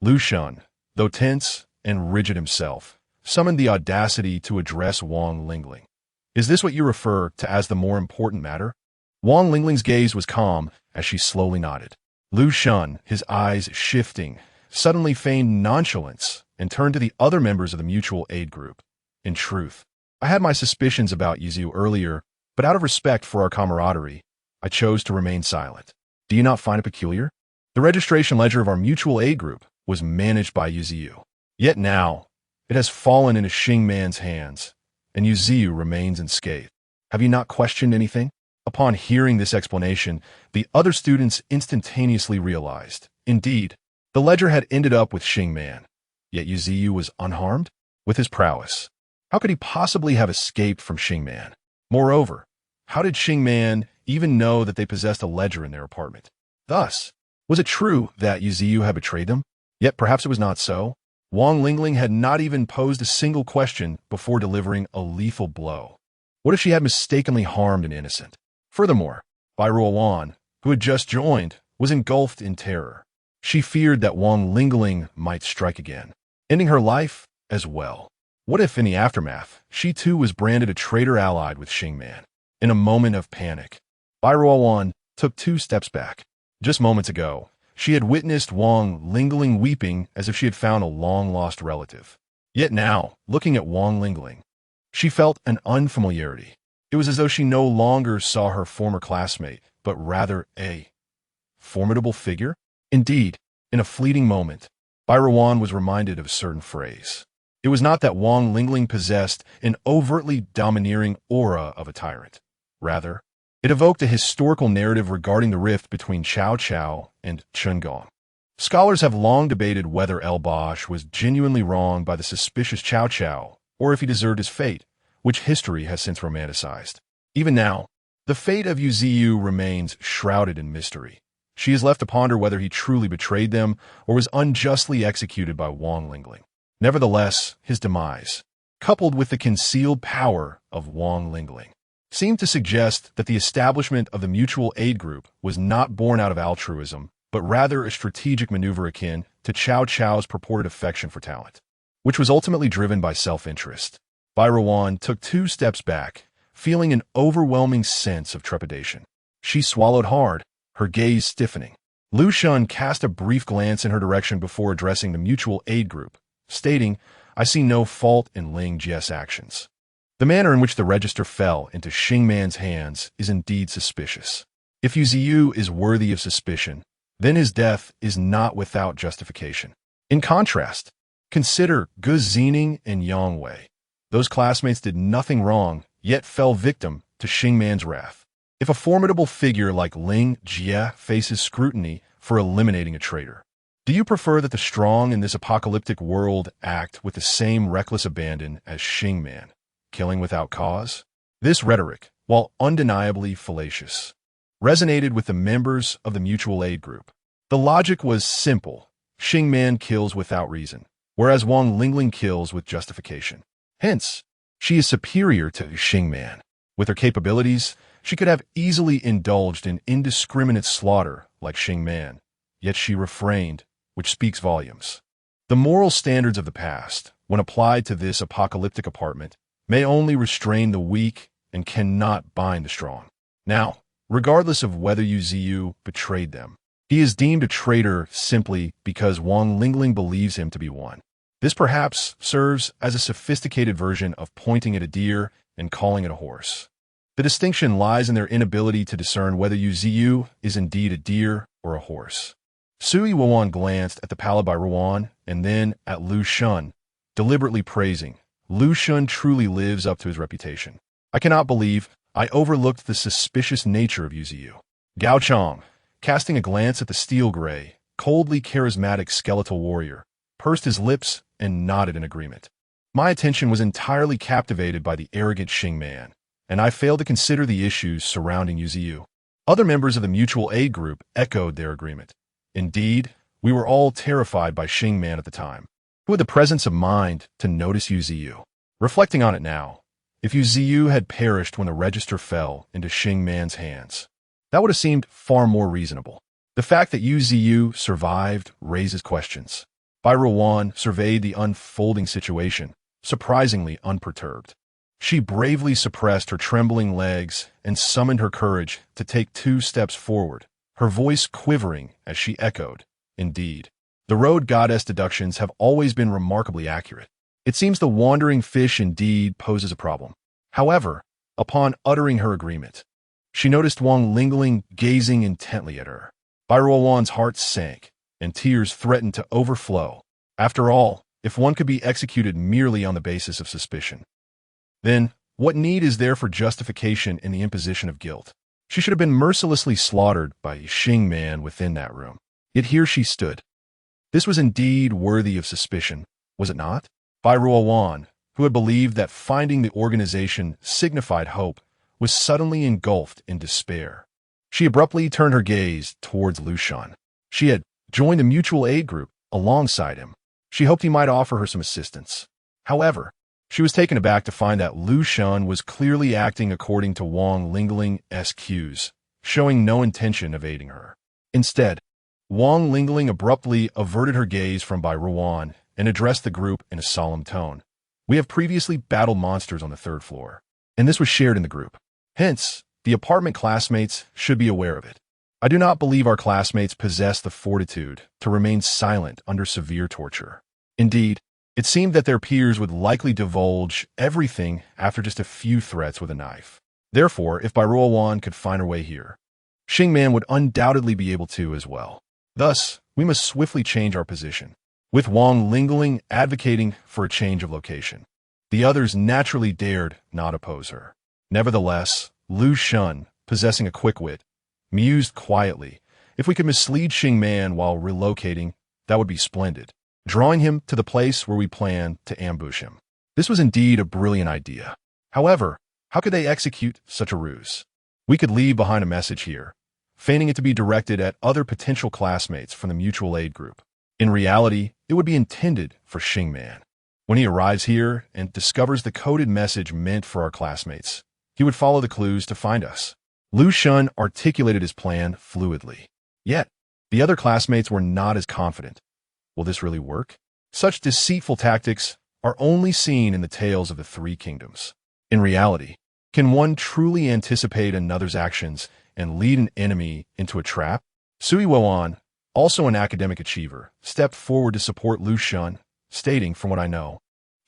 Lu Shun, though tense and rigid himself, summoned the audacity to address Wang Lingling. Is this what you refer to as the more important matter? Wang Lingling's gaze was calm as she slowly nodded. Lu Shun, his eyes shifting, suddenly feigned nonchalance and turned to the other members of the mutual aid group. In truth, I had my suspicions about Yuzu earlier, but out of respect for our camaraderie, I chose to remain silent. Do you not find it peculiar? The registration ledger of our mutual aid group was managed by Yuzu. Yet now, it has fallen into Xing Man's hands, and Yuzu remains unscathed. Have you not questioned anything? Upon hearing this explanation, the other students instantaneously realized. Indeed, the ledger had ended up with Xing Man, yet Yuzu was unharmed? With his prowess, how could he possibly have escaped from Xing Man? Moreover, how did Xing Man even know that they possessed a ledger in their apartment? Thus, was it true that Yuzu had betrayed them? Yet perhaps it was not so. Wang Lingling had not even posed a single question before delivering a lethal blow. What if she had mistakenly harmed an innocent? Furthermore, Rowan, who had just joined, was engulfed in terror. She feared that Wang Lingling might strike again, ending her life as well. What if, in the aftermath, she too was branded a traitor allied with Xing Man? In a moment of panic, Rowan took 2 steps back. Just moments ago, she had witnessed Wang Lingling weeping as if she had found a long-lost relative. Yet now, looking at Wang Lingling, she felt an unfamiliarity. It was as though she no longer saw her former classmate, but rather a formidable figure. Indeed, in a fleeting moment, Rowan was reminded of a certain phrase. It was not that Wang Lingling possessed an overtly domineering aura of a tyrant. Rather, it evoked a historical narrative regarding the rift between Cao Cao and Chen Gong. Scholars have long debated whether El Bosch was genuinely wronged by the suspicious Cao Cao, or if he deserved his fate, which history has since romanticized. Even now, the fate of Yuziu remains shrouded in mystery. She is left to ponder whether he truly betrayed them or was unjustly executed by Wang Lingling. Nevertheless, his demise, coupled with the concealed power of Wang Lingling, seemed to suggest that the establishment of the mutual aid group was not born out of altruism, but rather a strategic maneuver akin to Cao Cao's purported affection for talent, which was ultimately driven by self-interest. Rowan took 2 steps back, feeling an overwhelming sense of trepidation. She swallowed hard, her gaze stiffening. Lu Shun cast a brief glance in her direction before addressing the mutual aid group, stating, "I see no fault in Ling Jie's actions. The manner in which the register fell into Xing Man's hands is indeed suspicious. If Yuziu is worthy of suspicion, then his death is not without justification. In contrast, consider Gu Zining and Yang Wei. Those classmates did nothing wrong, yet fell victim to Xingman's wrath. If a formidable figure like Ling Jie faces scrutiny for eliminating a traitor, do you prefer that the strong in this apocalyptic world act with the same reckless abandon as Xingman, killing without cause? This rhetoric, while undeniably fallacious, resonated with the members of the mutual aid group. The logic was simple. Xingman kills without reason, whereas Wang Lingling kills with justification. Hence, she is superior to Xingman. With her capabilities, she could have easily indulged in indiscriminate slaughter like Xingman, yet she refrained, which speaks volumes. The moral standards of the past, when applied to this apocalyptic apartment, may only restrain the weak and cannot bind the strong. Now, regardless of whether Yu Ziyu betrayed them, he is deemed a traitor simply because Wang Lingling believes him to be one. This perhaps serves as a sophisticated version of pointing at a deer and calling it a horse. The distinction lies in their inability to discern whether Yu Ziyu is indeed a deer or a horse. Sui Wuan glanced at the pallid by Ruan and then at Lu Shun, deliberately praising. Lu Shun truly lives up to his reputation. I cannot believe I overlooked the suspicious nature of Yu Ziyu. Gao Chong, casting a glance at the steel gray, coldly charismatic skeletal warrior, pursed his lips and nodded in agreement. My attention was entirely captivated by the arrogant Xingman, and I failed to consider the issues surrounding Yu Ziyu. Other members of the mutual aid group echoed their agreement. Indeed, we were all terrified by Xingman at the time, who had the presence of mind to notice Yu Ziyu. Reflecting on it now, if Yu Ziyu had perished when the register fell into Xingman's hands, that would have seemed far more reasonable. The fact that Yu Ziyu survived raises questions. Bai Ruan surveyed the unfolding situation, surprisingly unperturbed. She bravely suppressed her trembling legs and summoned her courage to take 2 steps forward, her voice quivering as she echoed, "Indeed, the road goddess deductions have always been remarkably accurate. It seems the wandering fish indeed poses a problem." However, upon uttering her agreement, she noticed Wang Lingling gazing intently at her. Bai Ruan's heart sank, and tears threatened to overflow. After all, if one could be executed merely on the basis of suspicion, then what need is there for justification in the imposition of guilt? She should have been mercilessly slaughtered by Xingman within that room. Yet here she stood. This was indeed worthy of suspicion, was it not? Bai Ruan, who had believed that finding the organization signified hope, was suddenly engulfed in despair. She abruptly turned her gaze towards Lu Shun. She had joined a mutual aid group alongside him. She hoped he might offer her some assistance. However, she was taken aback to find that Lu Shun was clearly acting according to Wang Lingling's cues, showing no intention of aiding her. Instead, Wang Lingling abruptly averted her gaze from Bai Ruan and addressed the group in a solemn tone. "We have previously battled monsters on the 3rd floor, and this was shared in the group. Hence, the apartment classmates should be aware of it. I do not believe our classmates possess the fortitude to remain silent under severe torture. Indeed, it seemed that their peers would likely divulge everything after just a few threats with a knife. Therefore, if Bai Ruan could find her way here, Xingman would undoubtedly be able to as well. Thus, we must swiftly change our position, with Wang Lingling advocating for a change of location. The others naturally dared not oppose her. Nevertheless, Lu Shun, possessing a quick wit, mused quietly, if we could mislead Xingman while relocating, that would be splendid, drawing him to the place where we plan to ambush him. This was indeed a brilliant idea. However, how could they execute such a ruse? We could leave behind a message here, feigning it to be directed at other potential classmates from the mutual aid group. In reality, it would be intended for Xingman. When he arrives here and discovers the coded message meant for our classmates, he would follow the clues to find us. Lu Shun articulated his plan fluidly. Yet, the other classmates were not as confident. Will this really work? Such deceitful tactics are only seen in the tales of the 3 kingdoms. In reality, can one truly anticipate another's actions and lead an enemy into a trap? Sui Wuan, also an academic achiever, stepped forward to support Lu Shun, stating, "From what I know,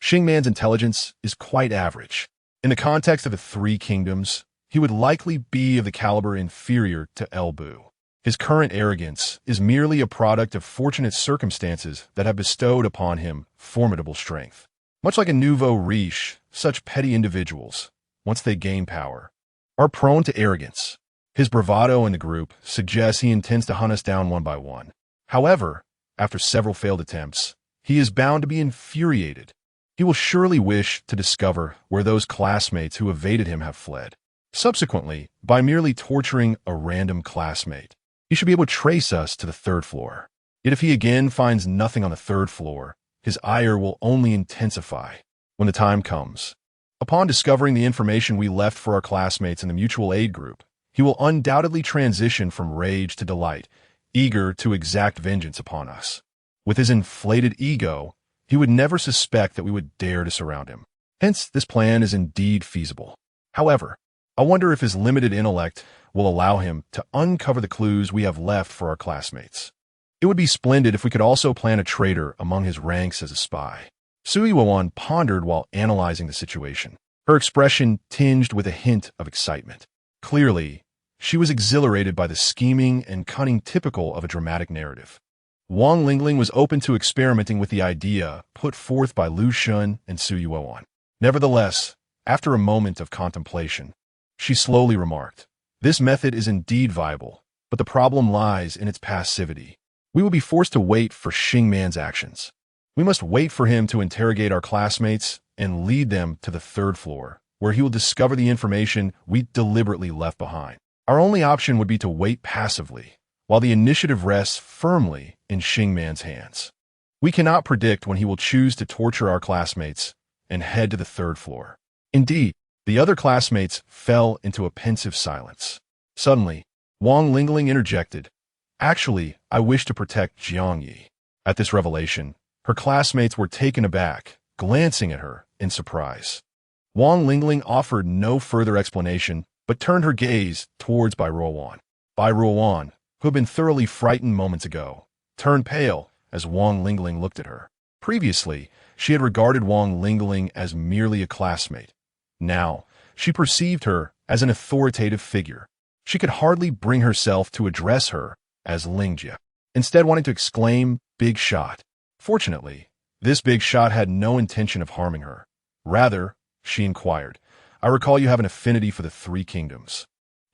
Xingman's intelligence is quite average. In the context of the 3 kingdoms, he would likely be of the caliber inferior to Elbu. His current arrogance is merely a product of fortunate circumstances that have bestowed upon him formidable strength. Much like a nouveau riche, such petty individuals, once they gain power, are prone to arrogance. His bravado in the group suggests he intends to hunt us down one by one. However, after several failed attempts, he is bound to be infuriated. He will surely wish to discover where those classmates who evaded him have fled. Subsequently, by merely torturing a random classmate, he should be able to trace us to the third floor. Yet if he again finds nothing on the third floor, his ire will only intensify when the time comes. Upon discovering the information we left for our classmates in the mutual aid group, he will undoubtedly transition from rage to delight, eager to exact vengeance upon us. With his inflated ego, he would never suspect that we would dare to surround him. Hence, this plan is indeed feasible. However, I wonder if his limited intellect will allow him to uncover the clues we have left for our classmates. It would be splendid if we could also plant a traitor among his ranks as a spy. Sui-Wan pondered while analyzing the situation, her expression tinged with a hint of excitement. Clearly, she was exhilarated by the scheming and cunning typical of a dramatic narrative. Wang Lingling was open to experimenting with the idea put forth by Lu Xun and Sui-Wan. Nevertheless, after a moment of contemplation, she slowly remarked, "This method is indeed viable, but the problem lies in its passivity. We will be forced to wait for Xing Man's actions. We must wait for him to interrogate our classmates and lead them to the third floor, where he will discover the information we deliberately left behind. Our only option would be to wait passively, while the initiative rests firmly in Xing Man's hands. We cannot predict when he will choose to torture our classmates and head to the third floor." Indeed, the other classmates fell into a pensive silence. Suddenly, Wang Lingling interjected, "Actually, I wish to protect Jiang Ye." At this revelation, her classmates were taken aback, glancing at her in surprise. Wang Lingling offered no further explanation, but turned her gaze towards Bai Ruowan. Bai Ruowan, who had been thoroughly frightened moments ago, turned pale as Wang Lingling looked at her. Previously, she had regarded Wang Lingling as merely a classmate. Now, she perceived her as an authoritative figure. She could hardly bring herself to address her as Lingjie, instead wanting to exclaim, "Big shot." Fortunately, this big shot had no intention of harming her. Rather, she inquired, "I recall you have an affinity for the Three Kingdoms.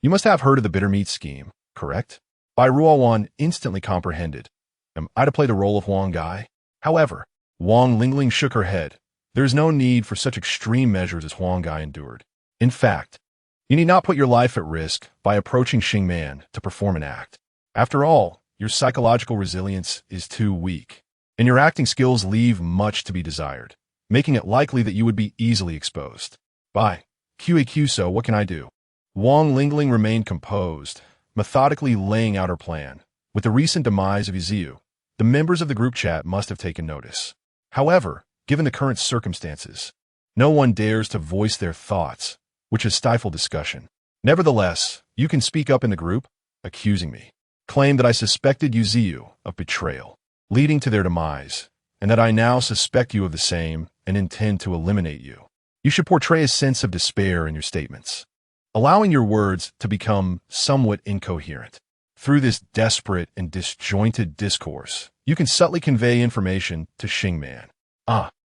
You must have heard of the bitter meat scheme, correct?" Bai Ruowan instantly comprehended. Am I to play the role of Huang Gai? However, Wang Lingling shook her head. There is no need for such extreme measures as Huang Gai endured. In fact, you need not put your life at risk by approaching Xing Man to perform an act. After all, your psychological resilience is too weak, and your acting skills leave much to be desired, making it likely that you would be easily exposed. Bai, QAQ, so what can I do? Wang Lingling remained composed, methodically laying out her plan. With the recent demise of Yiziu, the members of the group chat must have taken notice. However, given the current circumstances, no one dares to voice their thoughts, which has stifled discussion. Nevertheless, you can speak up in the group, accusing me. Claim that I suspected Yiziu of betrayal, leading to their demise, and that I now suspect you of the same and intend to eliminate you. You should portray a sense of despair in your statements, allowing your words to become somewhat incoherent. Through this desperate and disjointed discourse, you can subtly convey information to Xing Man.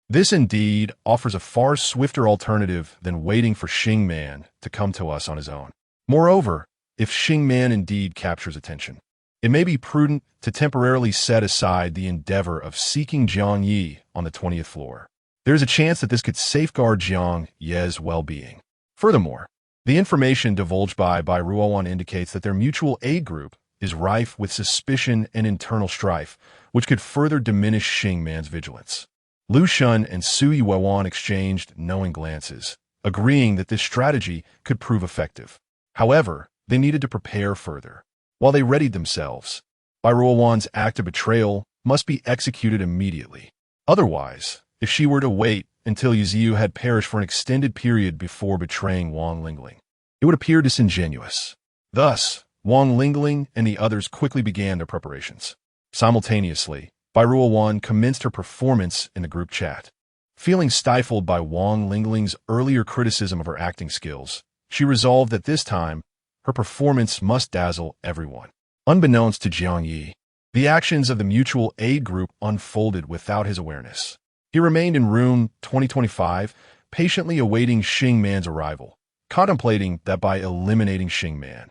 This indeed offers a far swifter alternative than waiting for Xing Man to come to us on his own. Moreover, if Xing Man indeed captures attention, it may be prudent to temporarily set aside the endeavor of seeking Jiang Ye on the 20th floor. There is a chance that this could safeguard Jiang Ye's well-being. Furthermore, the information divulged by Ruowan indicates that their mutual aid group is rife with suspicion and internal strife, which could further diminish Xing Man's vigilance. Lu Xun and Sui-Wan exchanged knowing glances, agreeing that this strategy could prove effective. However, they needed to prepare further. While they readied themselves, Bai Ruowan's act of betrayal must be executed immediately. Otherwise, if she were to wait until Yiziu had perished for an extended period before betraying Wang Lingling, it would appear disingenuous. Thus, Wang Lingling and the others quickly began their preparations. Simultaneously, Bai Ruowan commenced her performance in the group chat. Feeling stifled by Wang Lingling's earlier criticism of her acting skills, she resolved that this time, her performance must dazzle everyone. Unbeknownst to Jiang Ye, the actions of the mutual aid group unfolded without his awareness. He remained in room 2025, patiently awaiting Xing Man's arrival, contemplating that by eliminating Xing Man,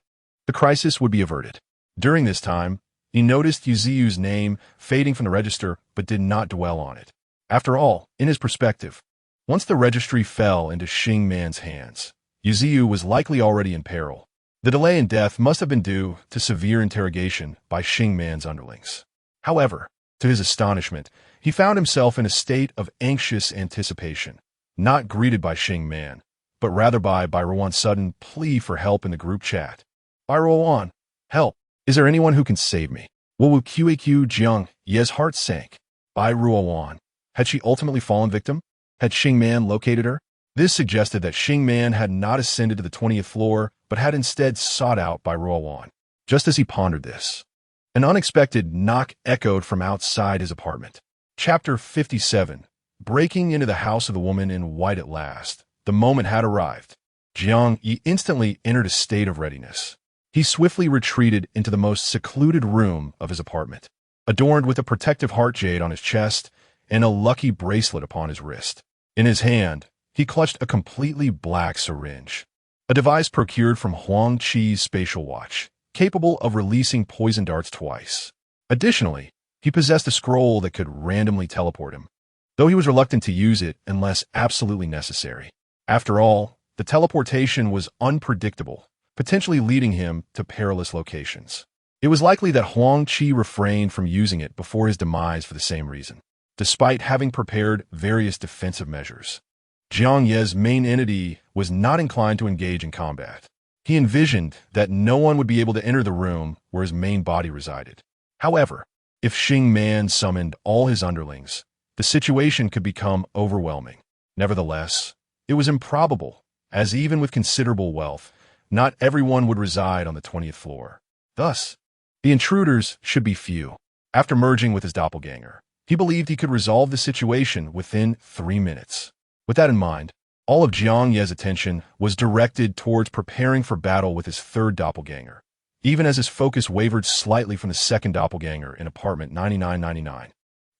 the crisis would be averted. During this time, he noticed Yuziu's name fading from the register but did not dwell on it. After all, in his perspective, once the registry fell into Xing Man's hands, Yuziu was likely already in peril. The delay in death must have been due to severe interrogation by Xing Man's underlings. However, to his astonishment, he found himself in a state of anxious anticipation, not greeted by Xing Man, but rather by Ruowan's sudden plea for help in the group chat. Ruowan, help! Is there anyone who can save me? QAQ Jiang Ye's heart sank. Ruowan. Had she ultimately fallen victim? Had Xing Man located her? This suggested that Xing Man had not ascended to the 20th floor, but had instead sought out by Ruowan. Just as he pondered this, an unexpected knock echoed from outside his apartment. Chapter 57. Breaking into the house of the woman in white at last. The moment had arrived. Jiang Ye instantly entered a state of readiness. He swiftly retreated into the most secluded room of his apartment, adorned with a protective heart jade on his chest and a lucky bracelet upon his wrist. In his hand, he clutched a completely black syringe, a device procured from Huang Qi's spatial watch, capable of releasing poison darts twice. Additionally, he possessed a scroll that could randomly teleport him, though he was reluctant to use it unless absolutely necessary. After all, the teleportation was unpredictable, potentially leading him to perilous locations. It was likely that Huang Qi refrained from using it before his demise for the same reason, despite having prepared various defensive measures. Jiang Ye's main entity was not inclined to engage in combat. He envisioned that no one would be able to enter the room where his main body resided. However, if Xing Man summoned all his underlings, the situation could become overwhelming. Nevertheless, it was improbable, as even with considerable wealth, not everyone would reside on the 20th floor. Thus, the intruders should be few. After merging with his doppelganger, he believed he could resolve the situation within 3 minutes. With that in mind, all of Jiang Ye's attention was directed towards preparing for battle with his third doppelganger, even as his focus wavered slightly from the second doppelganger in apartment 9999.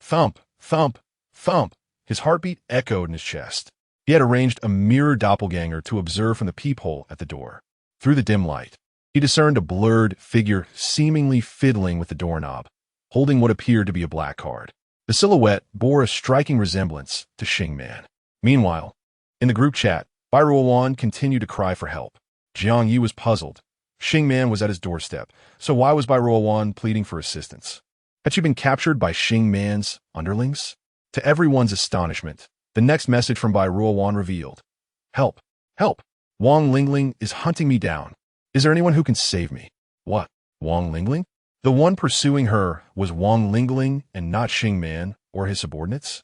Thump, thump, thump. His heartbeat echoed in his chest. He had arranged a mirror doppelganger to observe from the peephole at the door. Through the dim light, he discerned a blurred figure seemingly fiddling with the doorknob, holding what appeared to be a black card. The silhouette bore a striking resemblance to Xing Man. Meanwhile, in the group chat, Ruowan continued to cry for help. Jiang Ye was puzzled. Xing Man was at his doorstep, so why was Ruowan pleading for assistance? Had she been captured by Xing Man's underlings? To everyone's astonishment, the next message from Ruowan revealed, "Help! Help! Wang Lingling is hunting me down. Is there anyone who can save me?" What? Wang Lingling? The one pursuing her was Wang Lingling and not Xing Man or his subordinates?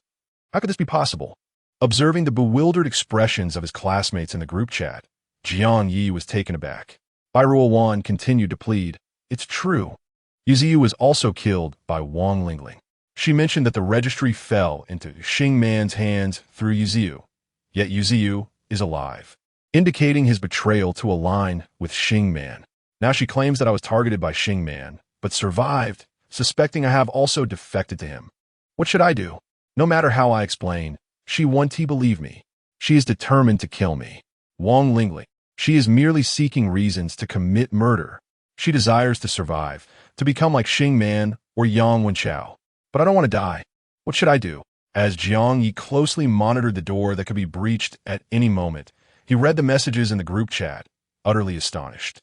How could this be possible? Observing the bewildered expressions of his classmates in the group chat, Jiang Ye was taken aback. Ruowan continued to plead, "It's true. Yuziu was also killed by Wang Lingling. She mentioned that the registry fell into Xing Man's hands through Yuziu, yet Yuziu is alive, indicating his betrayal to align with Xing Man. Now she claims that I was targeted by Xing Man, but survived, suspecting I have also defected to him. What should I do? No matter how I explain, she won't believe me. She is determined to kill me. Wang Lingling. She is merely seeking reasons to commit murder. She desires to survive, to become like Xing Man or Yang Wenchao. But I don't want to die. What should I do?" As Jiang Ye closely monitored the door that could be breached at any moment, he read the messages in the group chat, utterly astonished.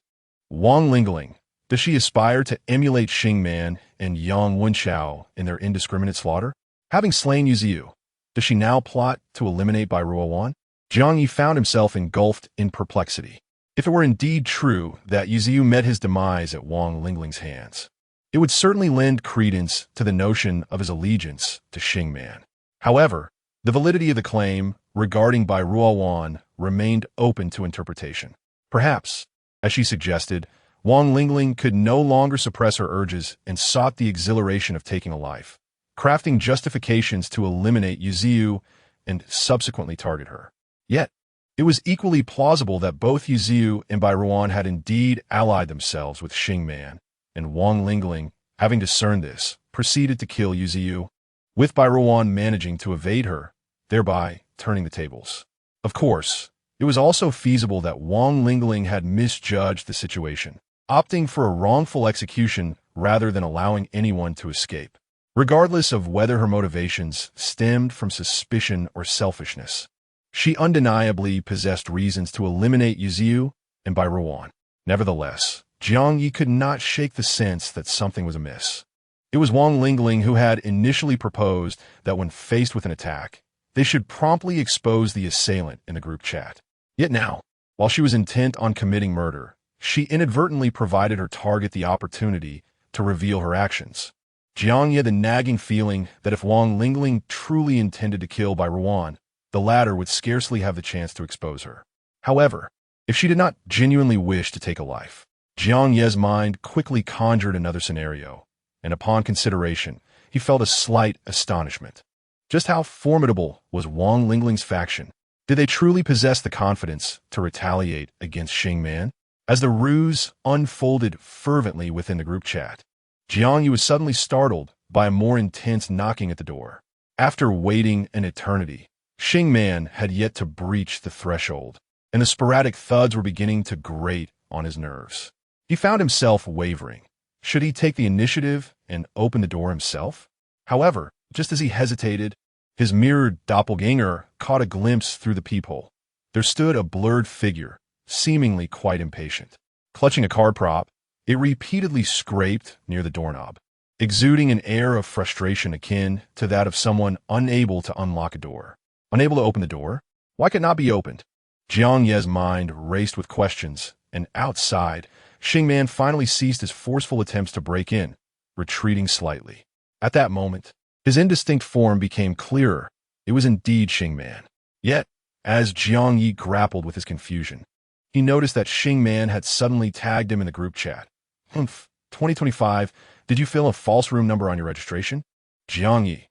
Wang Lingling. Does she aspire to emulate Xing Man and Yang Wenchao in their indiscriminate slaughter? Having slain Yuziu, does she now plot to eliminate Ruowan? Jiang Ye found himself engulfed in perplexity. If it were indeed true that Yuziu met his demise at Wang Lingling's hands, it would certainly lend credence to the notion of his allegiance to Xing Man. However, the validity of the claim regarding Ruowan remained open to interpretation. Perhaps, as she suggested, Wang Lingling could no longer suppress her urges and sought the exhilaration of taking a life, crafting justifications to eliminate Yuziu and subsequently target her. Yet, it was equally plausible that both Yuziu and Ruowan had indeed allied themselves with Xing Man, and Wang Lingling, having discerned this, proceeded to kill Yuziu, with Ruowan managing to evade her, thereby turning the tables. Of course, It was also feasible that Wang Lingling had misjudged the situation, opting for a wrongful execution rather than allowing anyone to escape, regardless of whether her motivations stemmed from suspicion or selfishness. She undeniably possessed reasons to eliminate Yuziu and Bai Ruan. Nevertheless, Jiang Ye could not shake the sense that something was amiss. It was Wang Lingling who had initially proposed that when faced with an attack, they should promptly expose the assailant in the group chat. Yet now, while she was intent on committing murder, she inadvertently provided her target the opportunity to reveal her actions. Jiang Ye had the nagging feeling that if Wang Lingling truly intended to kill Bai Ruan, the latter would scarcely have the chance to expose her. However, if she did not genuinely wish to take a life, Jiang Ye's mind quickly conjured another scenario, and upon consideration, he felt a slight astonishment. Just how formidable was Wang Lingling's faction? Did they truly possess the confidence to retaliate against Xing Man? As the ruse unfolded fervently within the group chat, Jiang Ye was suddenly startled by a more intense knocking at the door. After waiting an eternity, Xing Man had yet to breach the threshold, and the sporadic thuds were beginning to grate on his nerves. He found himself wavering. Should he take the initiative and open the door himself? However, just as he hesitated, his mirrored doppelganger caught a glimpse through the peephole. There stood a blurred figure, seemingly quite impatient. Clutching a card prop, it repeatedly scraped near the doorknob, exuding an air of frustration akin to that of someone unable to unlock a door. Unable to open the door? Why could it not be opened? Jiang Ye's mind raced with questions, and outside, Xing Man finally ceased his forceful attempts to break in, retreating slightly. At that moment, his indistinct form became clearer. It was indeed Xing Man. Yet, as Jiang Ye grappled with his confusion, he noticed that Xing Man had suddenly tagged him in the group chat. 2025, did you fill a false room number on your registration? Jiang Ye,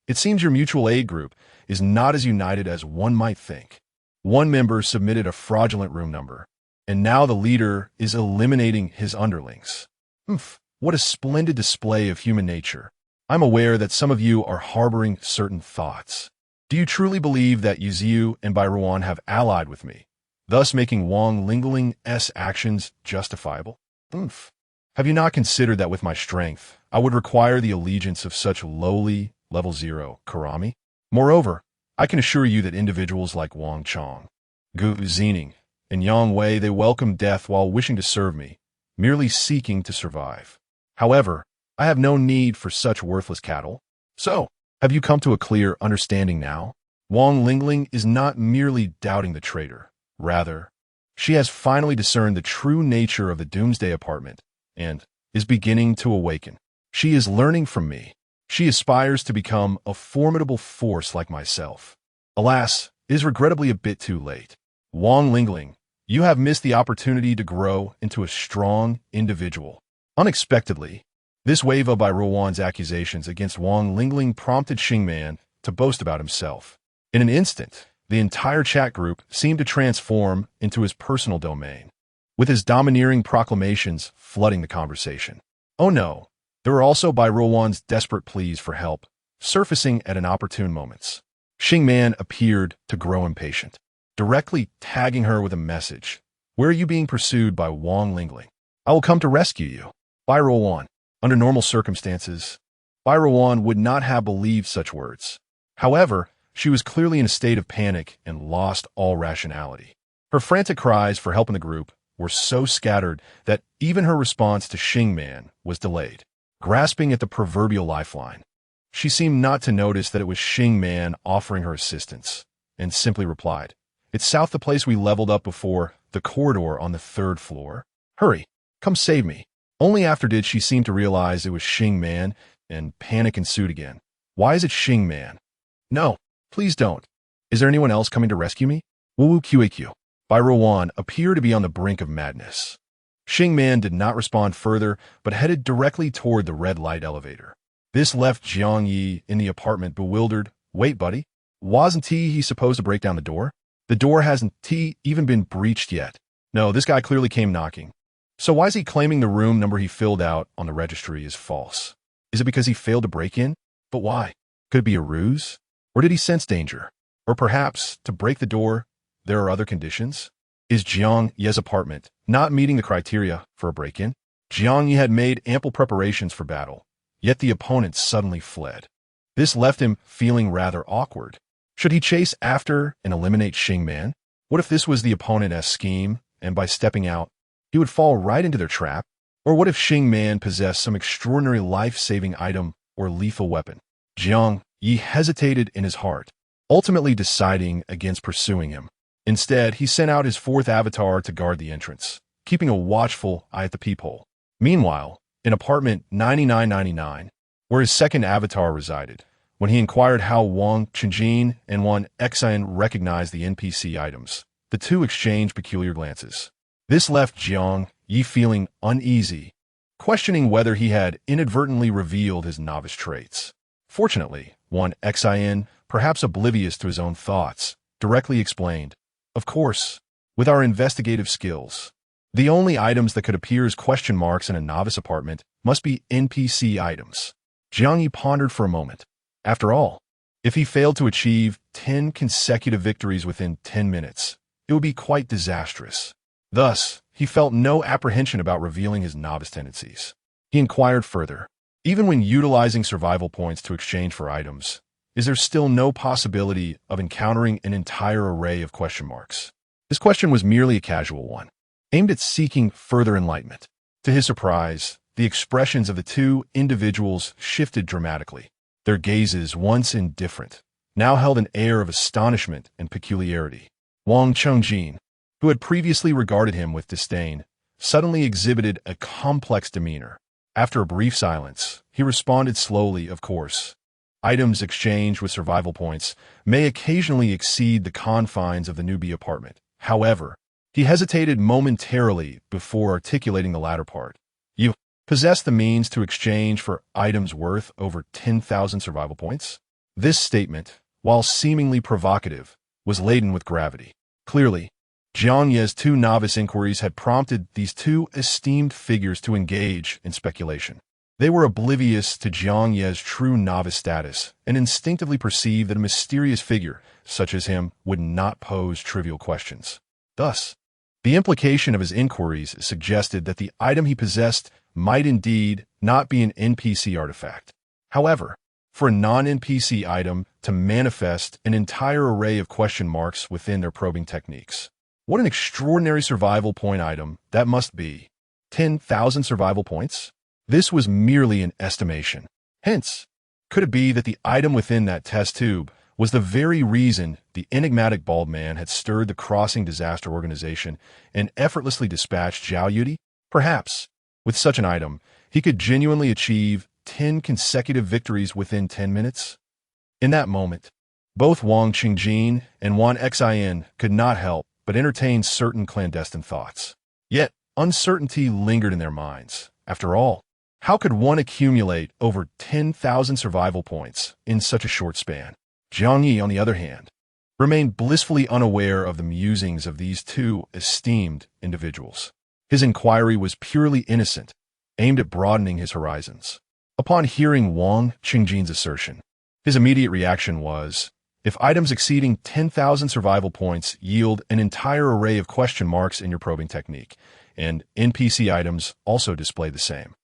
it seems your mutual aid group is not as united as one might think. One member submitted a fraudulent room number, and now the leader is eliminating his underlings. What a splendid display of human nature. I'm aware that some of you are harboring certain thoughts. Do you truly believe that Yuziu and Bai Ruan have allied with me, thus making Wang Lingling's actions justifiable? Have you not considered that with my strength, I would require the allegiance of such lowly, level 0 Karami? Moreover, I can assure you that individuals like Wang Chong, Gu Zining, and Yang Wei, they welcome death while wishing to serve me, merely seeking to survive. However, I have no need for such worthless cattle. So, have you come to a clear understanding now? Wang Lingling is not merely doubting the traitor. Rather, she has finally discerned the true nature of the Doomsday apartment and is beginning to awaken. She is learning from me. She aspires to become a formidable force like myself. Alas, it is regrettably a bit too late. Wang Lingling, you have missed the opportunity to grow into a strong individual. Unexpectedly, this wave of Bai Ruan's accusations against Wang Lingling prompted Xing Man to boast about himself. In an instant, the entire chat group seemed to transform into his personal domain, with his domineering proclamations flooding the conversation. Oh no, there were also Bai Ruan's desperate pleas for help, surfacing at an opportune moments. Xing Man appeared to grow impatient, directly tagging her with a message. Where are you being pursued by Wang Lingling? I will come to rescue you. Bai Ruan. Under normal circumstances, Bai Ruan would not have believed such words. However, she was clearly in a state of panic and lost all rationality. Her frantic cries for help in the group were so scattered that even her response to Xing Man was delayed. Grasping at the proverbial lifeline, she seemed not to notice that it was Xing Man offering her assistance, and simply replied, "It's south the place we leveled up before, the corridor on the 3rd floor. Hurry, come save me." Only after did she seem to realize it was Xing Man, and panic ensued again. Why is it Xing Man? No, please don't. Is there anyone else coming to rescue me? Wu QAQ. Bai Ruan appeared to be on the brink of madness. Xing Man did not respond further, but headed directly toward the red light elevator. This left Jiang Ye in the apartment bewildered. Wait, buddy. Wasn't he supposed to break down the door? The door hasn't even been breached yet. No, this guy clearly came knocking. So why is he claiming the room number he filled out on the registry is false? Is it because he failed to break in? But why? Could it be a ruse? Or did he sense danger? Or perhaps, to break the door, there are other conditions? Is Jiang Ye's apartment not meeting the criteria for a break-in? Jiang Ye had made ample preparations for battle, yet the opponent suddenly fled. This left him feeling rather awkward. Should he chase after and eliminate Xing Man? What if this was the opponent's scheme, and by stepping out, he would fall right into their trap? Or what if Xing Man possessed some extraordinary life-saving item or lethal weapon? Jiang Ye hesitated in his heart, ultimately deciding against pursuing him. Instead, he sent out his fourth avatar to guard the entrance, keeping a watchful eye at the peephole. Meanwhile, in apartment 9999, where his second avatar resided, when he inquired how Wang Qingjin and Wan Xian recognized the NPC items, the two exchanged peculiar glances. This left Jiang Ye feeling uneasy, questioning whether he had inadvertently revealed his novice traits. Fortunately, Wan Xian, perhaps oblivious to his own thoughts, directly explained, "Of course, with our investigative skills, the only items that could appear as question marks in a novice apartment must be NPC items." Jiang Ye pondered for a moment. After all, if he failed to achieve 10 consecutive victories within 10 minutes, it would be quite disastrous. Thus, he felt no apprehension about revealing his novice tendencies. He inquired further, even when utilizing survival points to exchange for items, is there still no possibility of encountering an entire array of question marks? His question was merely a casual one, aimed at seeking further enlightenment. To his surprise, the expressions of the two individuals shifted dramatically. Their gazes, once indifferent, now held an air of astonishment and peculiarity. Wang Qingjin, who had previously regarded him with disdain, suddenly exhibited a complex demeanor. After a brief silence, he responded slowly, "Of course, items exchanged with survival points may occasionally exceed the confines of the newbie apartment. However," he hesitated momentarily before articulating the latter part, "you possess the means to exchange for items worth over 10,000 survival points?" This statement, while seemingly provocative, was laden with gravity. Clearly, Jiang Ye's two novice inquiries had prompted these two esteemed figures to engage in speculation. They were oblivious to Jiang Ye's true novice status and instinctively perceived that a mysterious figure such as him would not pose trivial questions. Thus, the implication of his inquiries suggested that the item he possessed might indeed not be an NPC artifact. However, for a non-NPC item to manifest an entire array of question marks within their probing techniques, what an extraordinary survival point item that must be. 10,000 survival points? This was merely an estimation. Hence, could it be that the item within that test tube was the very reason the enigmatic bald man had stirred the Crossing Disaster Organization and effortlessly dispatched Zhao Yudi? Perhaps, with such an item, he could genuinely achieve 10 consecutive victories within 10 minutes? In that moment, both Wang Qingjin and Wan Xian could not help but entertain certain clandestine thoughts. Yet, uncertainty lingered in their minds. After all, how could one accumulate over 10,000 survival points in such a short span? Jiang Ye, on the other hand, remained blissfully unaware of the musings of these two esteemed individuals. His inquiry was purely innocent, aimed at broadening his horizons. Upon hearing Wang Qingjin's assertion, his immediate reaction was, if items exceeding 10,000 survival points yield an entire array of question marks in your probing technique, and NPC items also display the same,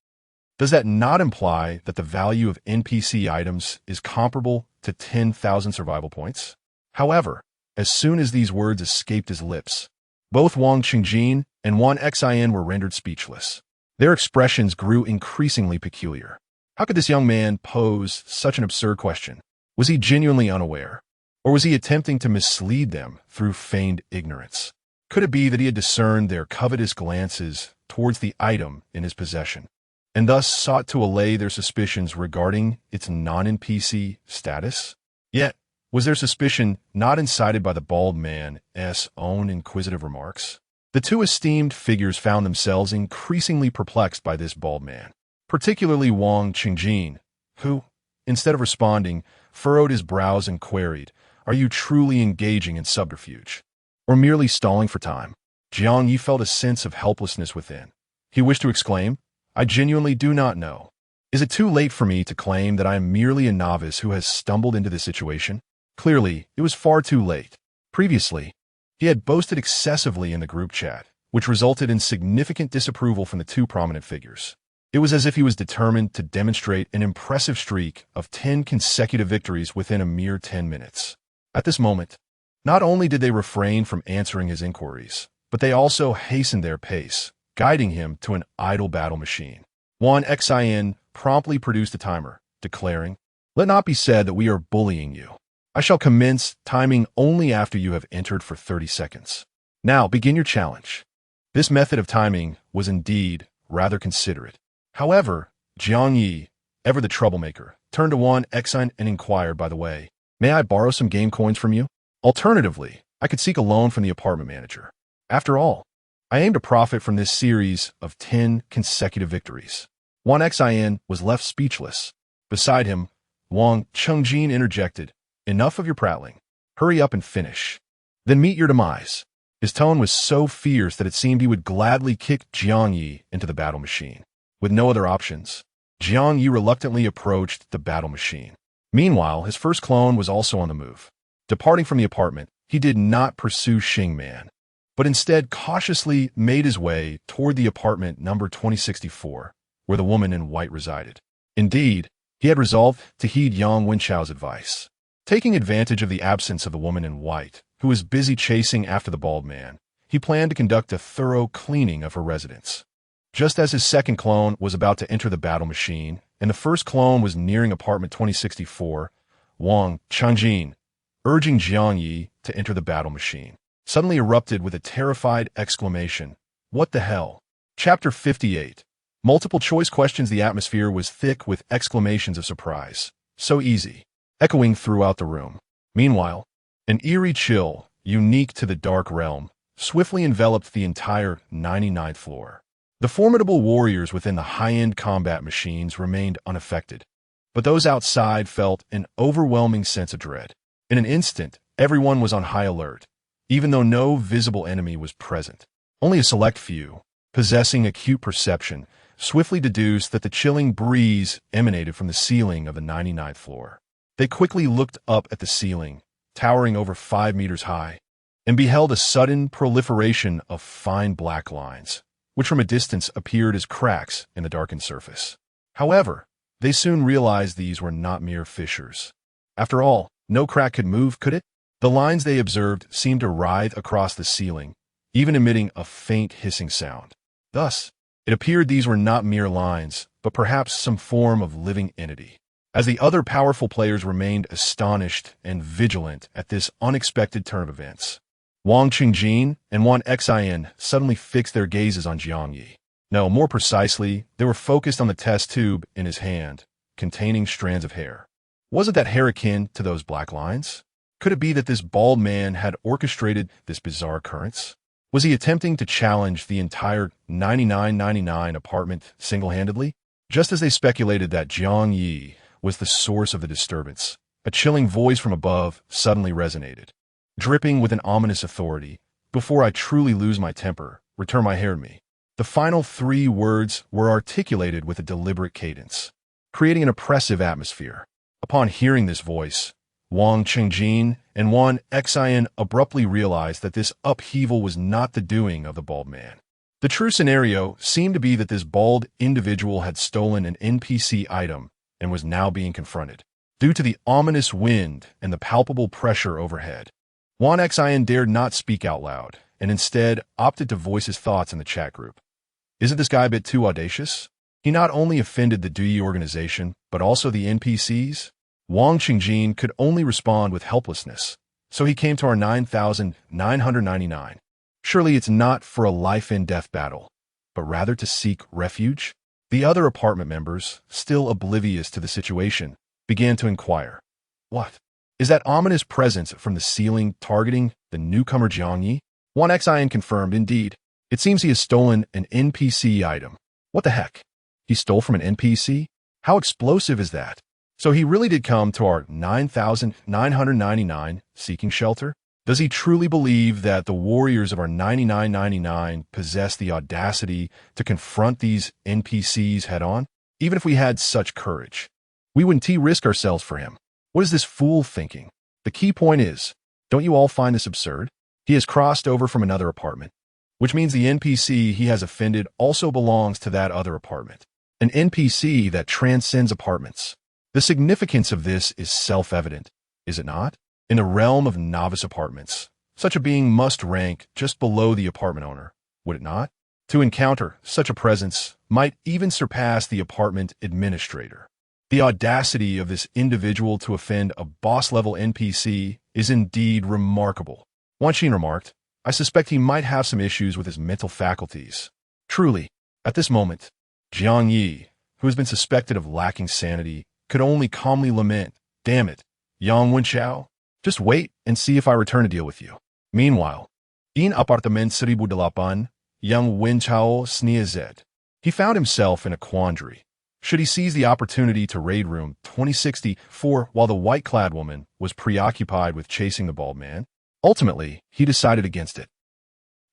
does that not imply that the value of NPC items is comparable to 10,000 survival points? However, as soon as these words escaped his lips, both Wang Qingjin and Wan Xian were rendered speechless. Their expressions grew increasingly peculiar. How could this young man pose such an absurd question? Was he genuinely unaware? Or was he attempting to mislead them through feigned ignorance? Could it be that he had discerned their covetous glances towards the item in his possession, and thus sought to allay their suspicions regarding its non-NPC status? Yet, was their suspicion not incited by the bald man's own inquisitive remarks? The two esteemed figures found themselves increasingly perplexed by this bald man, particularly Wang Qingjin, who, instead of responding, furrowed his brows and queried, "Are you truly engaging in subterfuge, or merely stalling for time?" Jiang Ye felt a sense of helplessness within. He wished to exclaim, "I genuinely do not know. Is it too late for me to claim that I am merely a novice who has stumbled into this situation?" Clearly, it was far too late. Previously, He had boasted excessively in the group chat, which resulted in significant disapproval from the two prominent figures. It was as if he was determined to demonstrate an impressive streak of 10 consecutive victories within a mere 10 minutes. At this moment, not only did they refrain from answering his inquiries, but they also hastened their pace, guiding him to an idle battle machine. Juan Xin promptly produced a timer, declaring, "Let not be said that we are bullying you. I shall commence timing only after you have entered for 30 seconds. Now begin your challenge." This method of timing was indeed rather considerate. However, Jiang Ye, ever the troublemaker, turned to Juan Xin and inquired, "By the way, may I borrow some game coins from you? Alternatively, I could seek a loan from the apartment manager. After all, I aim to profit from this series of 10 consecutive victories." Juan Xin was left speechless. Beside him, Wang Chengjin interjected, "Enough of your prattling. Hurry up and finish. Then meet your demise." His tone was so fierce that it seemed he would gladly kick Jiang Ye into the battle machine. With no other options, Jiang Ye reluctantly approached the battle machine. Meanwhile, his first clone was also on the move. Departing from the apartment, he did not pursue Xing Man, but instead cautiously made his way toward the apartment number 2064, where the woman in white resided. Indeed, he had resolved to heed Yang Wenchao's advice. Taking advantage of the absence of the woman in white, who was busy chasing after the bald man, he planned to conduct a thorough cleaning of her residence. Just as his second clone was about to enter the battle machine, and the first clone was nearing apartment 2064, Wang Chengjin, urging Jiang Ye to enter the battle machine, suddenly erupted with a terrified exclamation, "What the hell?" Chapter 58. Multiple choice questions. The atmosphere was thick with exclamations of surprise. "So easy," echoing throughout the room. Meanwhile, an eerie chill, unique to the Dark Realm, swiftly enveloped the entire 99th floor. The formidable warriors within the high-end combat machines remained unaffected, but those outside felt an overwhelming sense of dread. In an instant, everyone was on high alert, even though no visible enemy was present. Only a select few, possessing acute perception, swiftly deduced that the chilling breeze emanated from the ceiling of the 99th floor. They quickly looked up at the ceiling, towering over 5 meters high, and beheld a sudden proliferation of fine black lines, which from a distance appeared as cracks in the darkened surface. However, they soon realized these were not mere fissures. After all, no crack could move, could it? The lines they observed seemed to writhe across the ceiling, even emitting a faint hissing sound. Thus, it appeared these were not mere lines, but perhaps some form of living entity. As the other powerful players remained astonished and vigilant at this unexpected turn of events, Wang Chengjin and Juan Xin suddenly fixed their gazes on Jiang Ye. No, more precisely, they were focused on the test tube in his hand, containing strands of hair. Wasn't that hair akin to those black lines? Could it be that this bald man had orchestrated this bizarre occurrence? Was he attempting to challenge the entire 9999 apartment single-handedly? Just as they speculated that Jiang Ye was the source of the disturbance, a chilling voice from above suddenly resonated, dripping with an ominous authority. "Before I truly lose my temper, return my hair to me." The final 3 words were articulated with a deliberate cadence, creating an oppressive atmosphere. Upon hearing this voice, Wang Chengjin and Juan Xin abruptly realized that this upheaval was not the doing of the bald man. The true scenario seemed to be that this bald individual had stolen an NPC item and was now being confronted. Due to the ominous wind and the palpable pressure overhead, Juan Xin dared not speak out loud, and instead opted to voice his thoughts in the chat group. Isn't this guy a bit too audacious? He not only offended the Douyi organization, but also the NPCs? Wang Chengjin could only respond with helplessness, so he came to our 9,999. Surely it's not for a life-and-death battle, but rather to seek refuge? The other apartment members, still oblivious to the situation, began to inquire. What? Is that ominous presence from the ceiling targeting the newcomer Jiang Ye? Juan Xin confirmed, indeed. It seems he has stolen an NPC item. What the heck? He stole from an NPC? How explosive is that? So he really did come to our 9,999 seeking shelter? Does he truly believe that the warriors of our 9999 possess the audacity to confront these NPCs head-on? Even if we had such courage, we wouldn't risk ourselves for him. What is this fool thinking? The key point is, don't you all find this absurd? He has crossed over from another apartment, which means the NPC he has offended also belongs to that other apartment. An NPC that transcends apartments. The significance of this is self-evident, is it not? In the realm of novice apartments, such a being must rank just below the apartment owner, would it not? To encounter such a presence might even surpass the apartment administrator. The audacity of this individual to offend a boss-level NPC is indeed remarkable. Wan Xin remarked, I suspect he might have some issues with his mental faculties. Truly, at this moment, Jiang Ye, who has been suspected of lacking sanity, could only calmly lament, damn it, Yang Wenchao, just wait and see if I return to deal with you. Meanwhile, in apartment 1008, Yang Wenchao sneezed. He found himself in a quandary. Should he seize the opportunity to raid room 2064 while the white-clad woman was preoccupied with chasing the bald man? Ultimately, he decided against it.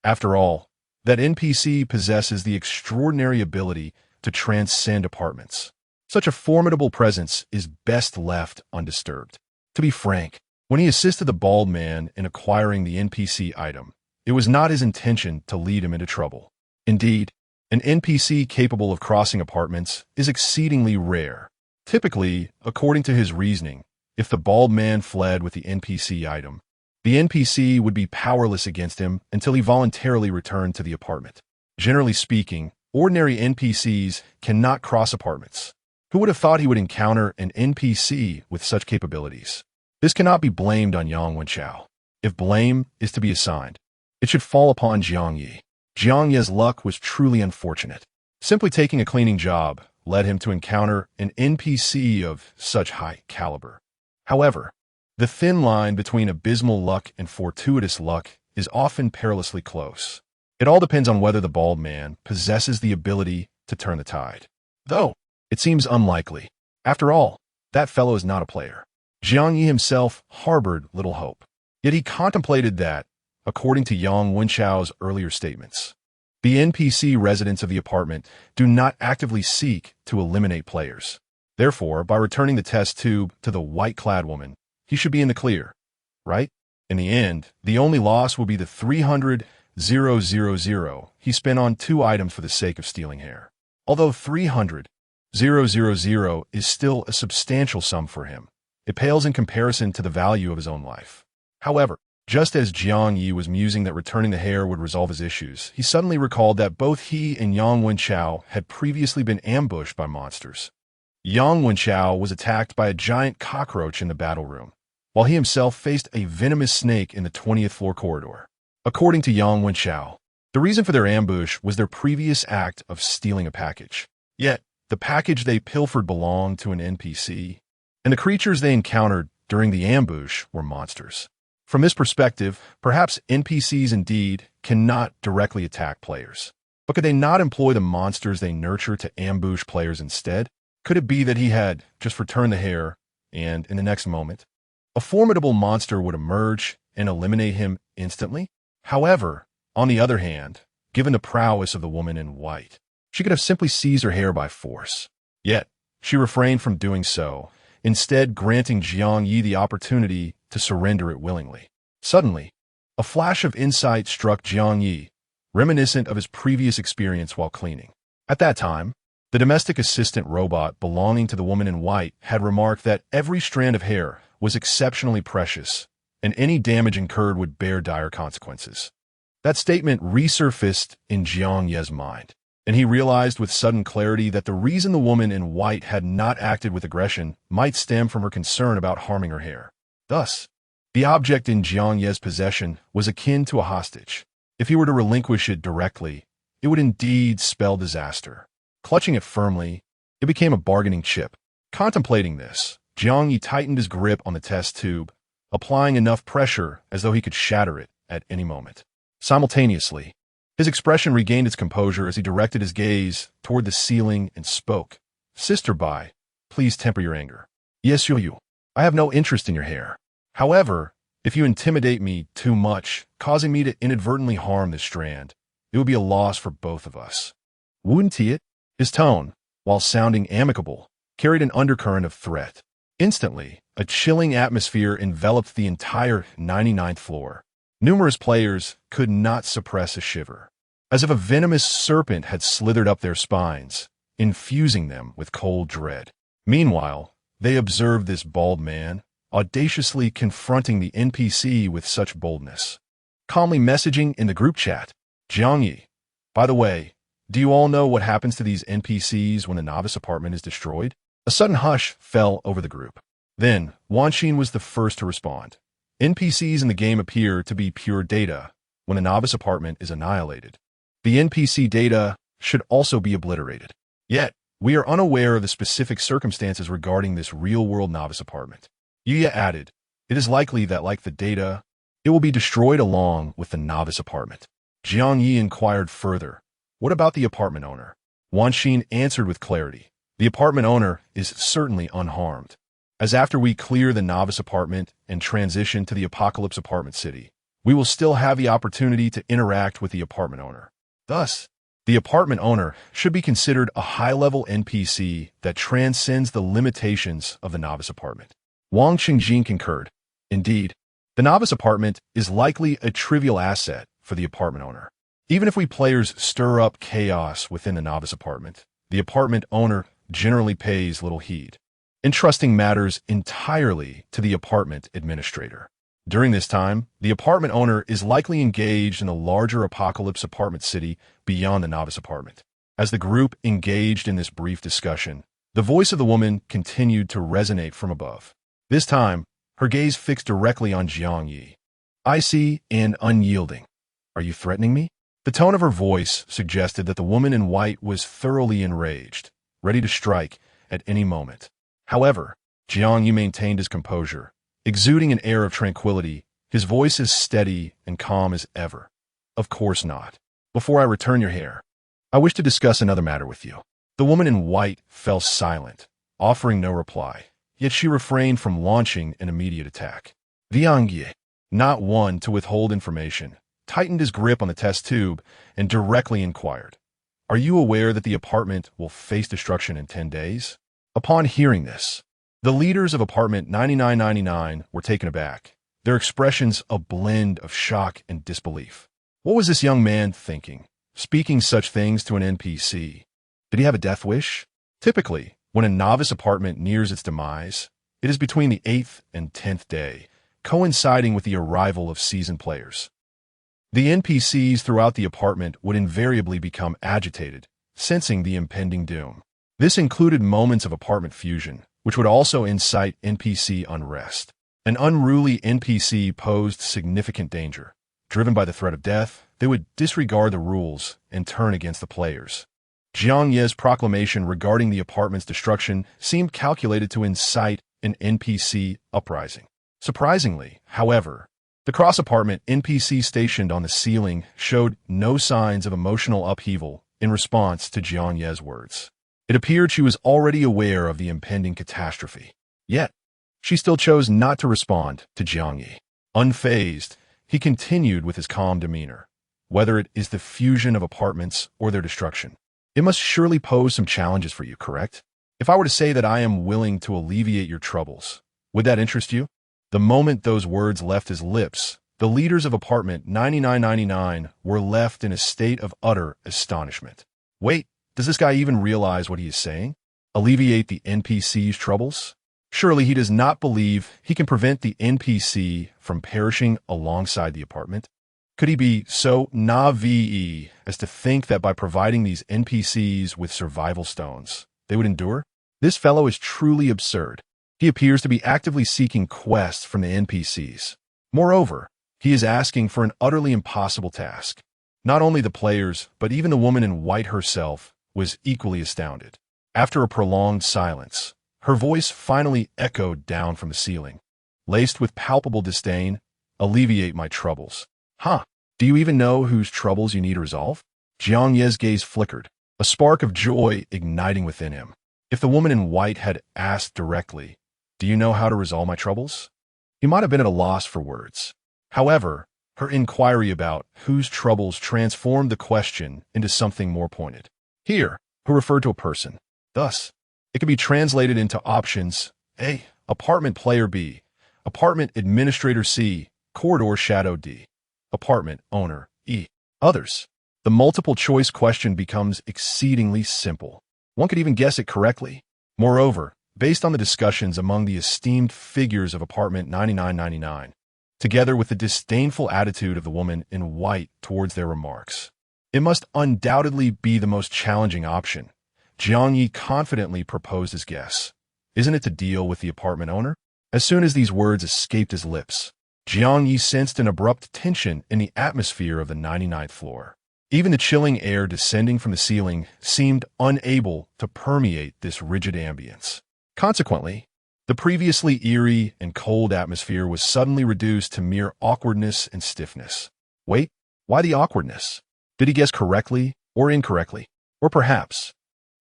After all, that NPC possesses the extraordinary ability to transcend apartments. Such a formidable presence is best left undisturbed. To be frank, when he assisted the bald man in acquiring the NPC item, it was not his intention to lead him into trouble. Indeed, an NPC capable of crossing apartments is exceedingly rare. Typically, according to his reasoning, if the bald man fled with the NPC item, the NPC would be powerless against him until he voluntarily returned to the apartment. Generally speaking, ordinary NPCs cannot cross apartments. Who would have thought he would encounter an NPC with such capabilities? This cannot be blamed on Yang Wenchao. If blame is to be assigned, it should fall upon Jiang Ye. Jiang Ye's luck was truly unfortunate. Simply taking a cleaning job led him to encounter an NPC of such high caliber. However, the thin line between abysmal luck and fortuitous luck is often perilously close. It all depends on whether the bald man possesses the ability to turn the tide. Though, it seems unlikely. After all, that fellow is not a player. Jiang Ye himself harbored little hope. Yet he contemplated that, according to Yang Wenchao's earlier statements, the NPC residents of the apartment do not actively seek to eliminate players. Therefore, by returning the test tube to the white-clad woman, he should be in the clear, right? In the end, the only loss will be the 300,000 he spent on 2 items for the sake of stealing hair. Although 300,000 is still a substantial sum for him, it pales in comparison to the value of his own life. However, just as Jiang Ye was musing that returning the hair would resolve his issues, he suddenly recalled that both he and Yang Wenchao had previously been ambushed by monsters. Yang Wenchao was attacked by a giant cockroach in the battle room, while he himself faced a venomous snake in the 20th floor corridor. According to Yang Wenchao, the reason for their ambush was their previous act of stealing a package. Yet, the package they pilfered belonged to an NPC, and the creatures they encountered during the ambush were monsters. From this perspective, perhaps NPCs indeed cannot directly attack players. But could they not employ the monsters they nurture to ambush players instead? Could it be that he had just returned the hair, and in the next moment, a formidable monster would emerge and eliminate him instantly? However, on the other hand, given the prowess of the woman in white, she could have simply seized her hair by force. Yet, she refrained from doing so, instead granting Jiang Ye the opportunity to surrender it willingly. Suddenly, a flash of insight struck Jiang Ye, reminiscent of his previous experience while cleaning. At that time, the domestic assistant robot belonging to the woman in white had remarked that every strand of hair was exceptionally precious, and any damage incurred would bear dire consequences. That statement resurfaced in Jiang Ye's mind, and he realized with sudden clarity that the reason the woman in white had not acted with aggression might stem from her concern about harming her hair. Thus, the object in Jiang Ye's possession was akin to a hostage. If he were to relinquish it directly, it would indeed spell disaster. Clutching it firmly, it became a bargaining chip. Contemplating this, Jiang Ye tightened his grip on the test tube, applying enough pressure as though he could shatter it at any moment. Simultaneously, his expression regained its composure as he directed his gaze toward the ceiling and spoke. Sister Bai, please temper your anger. Yes, you. I have no interest in your hair. However, if you intimidate me too much, causing me to inadvertently harm this strand, it would be a loss for both of us. Wouldn't it? His tone, while sounding amicable, carried an undercurrent of threat. Instantly, a chilling atmosphere enveloped the entire 99th floor. Numerous players could not suppress a shiver, as if a venomous serpent had slithered up their spines, infusing them with cold dread. Meanwhile, they observed this bald man, audaciously confronting the NPC with such boldness. Calmly messaging in the group chat, Jiang Ye, by the way, do you all know what happens to these NPCs when the novice apartment is destroyed? A sudden hush fell over the group. Then, Wanxin was the first to respond. NPCs in the game appear to be pure data when the novice apartment is annihilated. The NPC data should also be obliterated. Yet, we are unaware of the specific circumstances regarding this real-world novice apartment. Yuya added, it is likely that, like the data, it will be destroyed along with the novice apartment. Jiang Ye inquired further, what about the apartment owner? Wanxin answered with clarity, the apartment owner is certainly unharmed, as after we clear the novice apartment and transition to the apocalypse apartment city, we will still have the opportunity to interact with the apartment owner. Thus, the apartment owner should be considered a high-level NPC that transcends the limitations of the novice apartment. Wang Qingjing concurred. Indeed, the novice apartment is likely a trivial asset for the apartment owner. Even if we players stir up chaos within the novice apartment, the apartment owner generally pays little heed, entrusting matters entirely to the apartment administrator. During this time, the apartment owner is likely engaged in a larger apocalypse apartment city beyond the novice apartment. As the group engaged in this brief discussion, the voice of the woman continued to resonate from above. This time, her gaze fixed directly on Jiang Ye. Icy and unyielding. Are you threatening me? The tone of her voice suggested that the woman in white was thoroughly enraged, ready to strike at any moment. However, Jiang Ye maintained his composure, exuding an air of tranquility, his voice as steady and calm as ever. Of course not. Before I return your hair, I wish to discuss another matter with you. The woman in white fell silent, offering no reply, yet she refrained from launching an immediate attack. Jiang Ye, not one to withhold information, tightened his grip on the test tube and directly inquired, are you aware that the apartment will face destruction in 10 days? Upon hearing this, the leaders of apartment 9999 were taken aback, their expressions a blend of shock and disbelief. What was this young man thinking, speaking such things to an NPC? Did he have a death wish? Typically, when a novice apartment nears its demise, it is between the 8th and 10th day, coinciding with the arrival of seasoned players. The NPCs throughout the apartment would invariably become agitated, sensing the impending doom. This included moments of apartment fusion, which would also incite NPC unrest. An unruly NPC posed significant danger. Driven by the threat of death, they would disregard the rules and turn against the players. Jiang Ye's proclamation regarding the apartment's destruction seemed calculated to incite an NPC uprising. Surprisingly, however, the cross-apartment NPC stationed on the ceiling showed no signs of emotional upheaval in response to Jiang Ye's words. It appeared she was already aware of the impending catastrophe. Yet, she still chose not to respond to Jiang Ye. Unfazed, he continued with his calm demeanor. Whether it is the fusion of apartments or their destruction, it must surely pose some challenges for you, correct? If I were to say that I am willing to alleviate your troubles, would that interest you? The moment those words left his lips, the leaders of apartment 9999 were left in a state of utter astonishment. Wait, does this guy even realize what he is saying? Alleviate the NPC's troubles? Surely he does not believe he can prevent the NPC from perishing alongside the apartment? Could he be so naive as to think that by providing these NPCs with survival stones, they would endure? This fellow is truly absurd. He appears to be actively seeking quests from the NPCs. Moreover, he is asking for an utterly impossible task. Not only the players, but even the woman in white herself was equally astounded. After a prolonged silence, her voice finally echoed down from the ceiling, laced with palpable disdain, alleviate my troubles. Huh, do you even know whose troubles you need to resolve? Jiang Ye's gaze flickered, a spark of joy igniting within him. If the woman in white had asked directly, do you know how to resolve my troubles? He might have been at a loss for words. However, her inquiry about whose troubles transformed the question into something more pointed. Here, who referred to a person. Thus, it could be translated into options A, apartment player B, apartment administrator C, corridor shadow D. apartment owner E. Others. The multiple choice question becomes exceedingly simple. One could even guess it correctly. Moreover, based on the discussions among the esteemed figures of apartment 9999, together with the disdainful attitude of the woman in white towards their remarks, it must undoubtedly be the most challenging option. Jiang Ye confidently proposed his guess. Isn't it to deal with the apartment owner? As soon as these words escaped his lips, Jiang Ye sensed an abrupt tension in the atmosphere of the 99th floor. Even the chilling air descending from the ceiling seemed unable to permeate this rigid ambience. Consequently, the previously eerie and cold atmosphere was suddenly reduced to mere awkwardness and stiffness. Wait, why the awkwardness? Did he guess correctly or incorrectly? Or perhaps,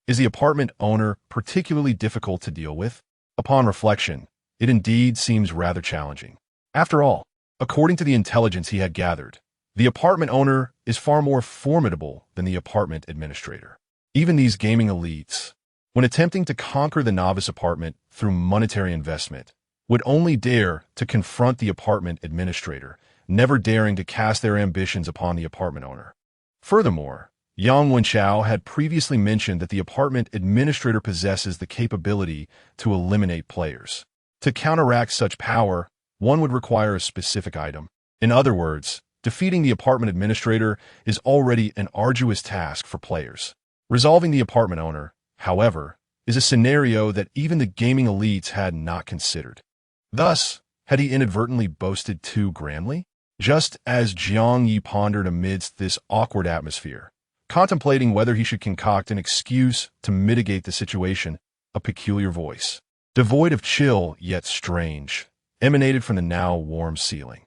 is the apartment owner particularly difficult to deal with? Upon reflection, it indeed seems rather challenging. After all, according to the intelligence he had gathered, the apartment owner is far more formidable than the apartment administrator. Even these gaming elites, when attempting to conquer the novice apartment through monetary investment, would only dare to confront the apartment administrator, never daring to cast their ambitions upon the apartment owner. Furthermore, Yang Wenchao had previously mentioned that the apartment administrator possesses the capability to eliminate players. To counteract such power, one would require a specific item. In other words, defeating the apartment administrator is already an arduous task for players. Resolving the apartment owner, however, is a scenario that even the gaming elites had not considered. Thus, had he inadvertently boasted too grandly? Just as Jiang Ye pondered amidst this awkward atmosphere, contemplating whether he should concoct an excuse to mitigate the situation, a peculiar voice, devoid of chill yet strange, emanated from the now warm ceiling.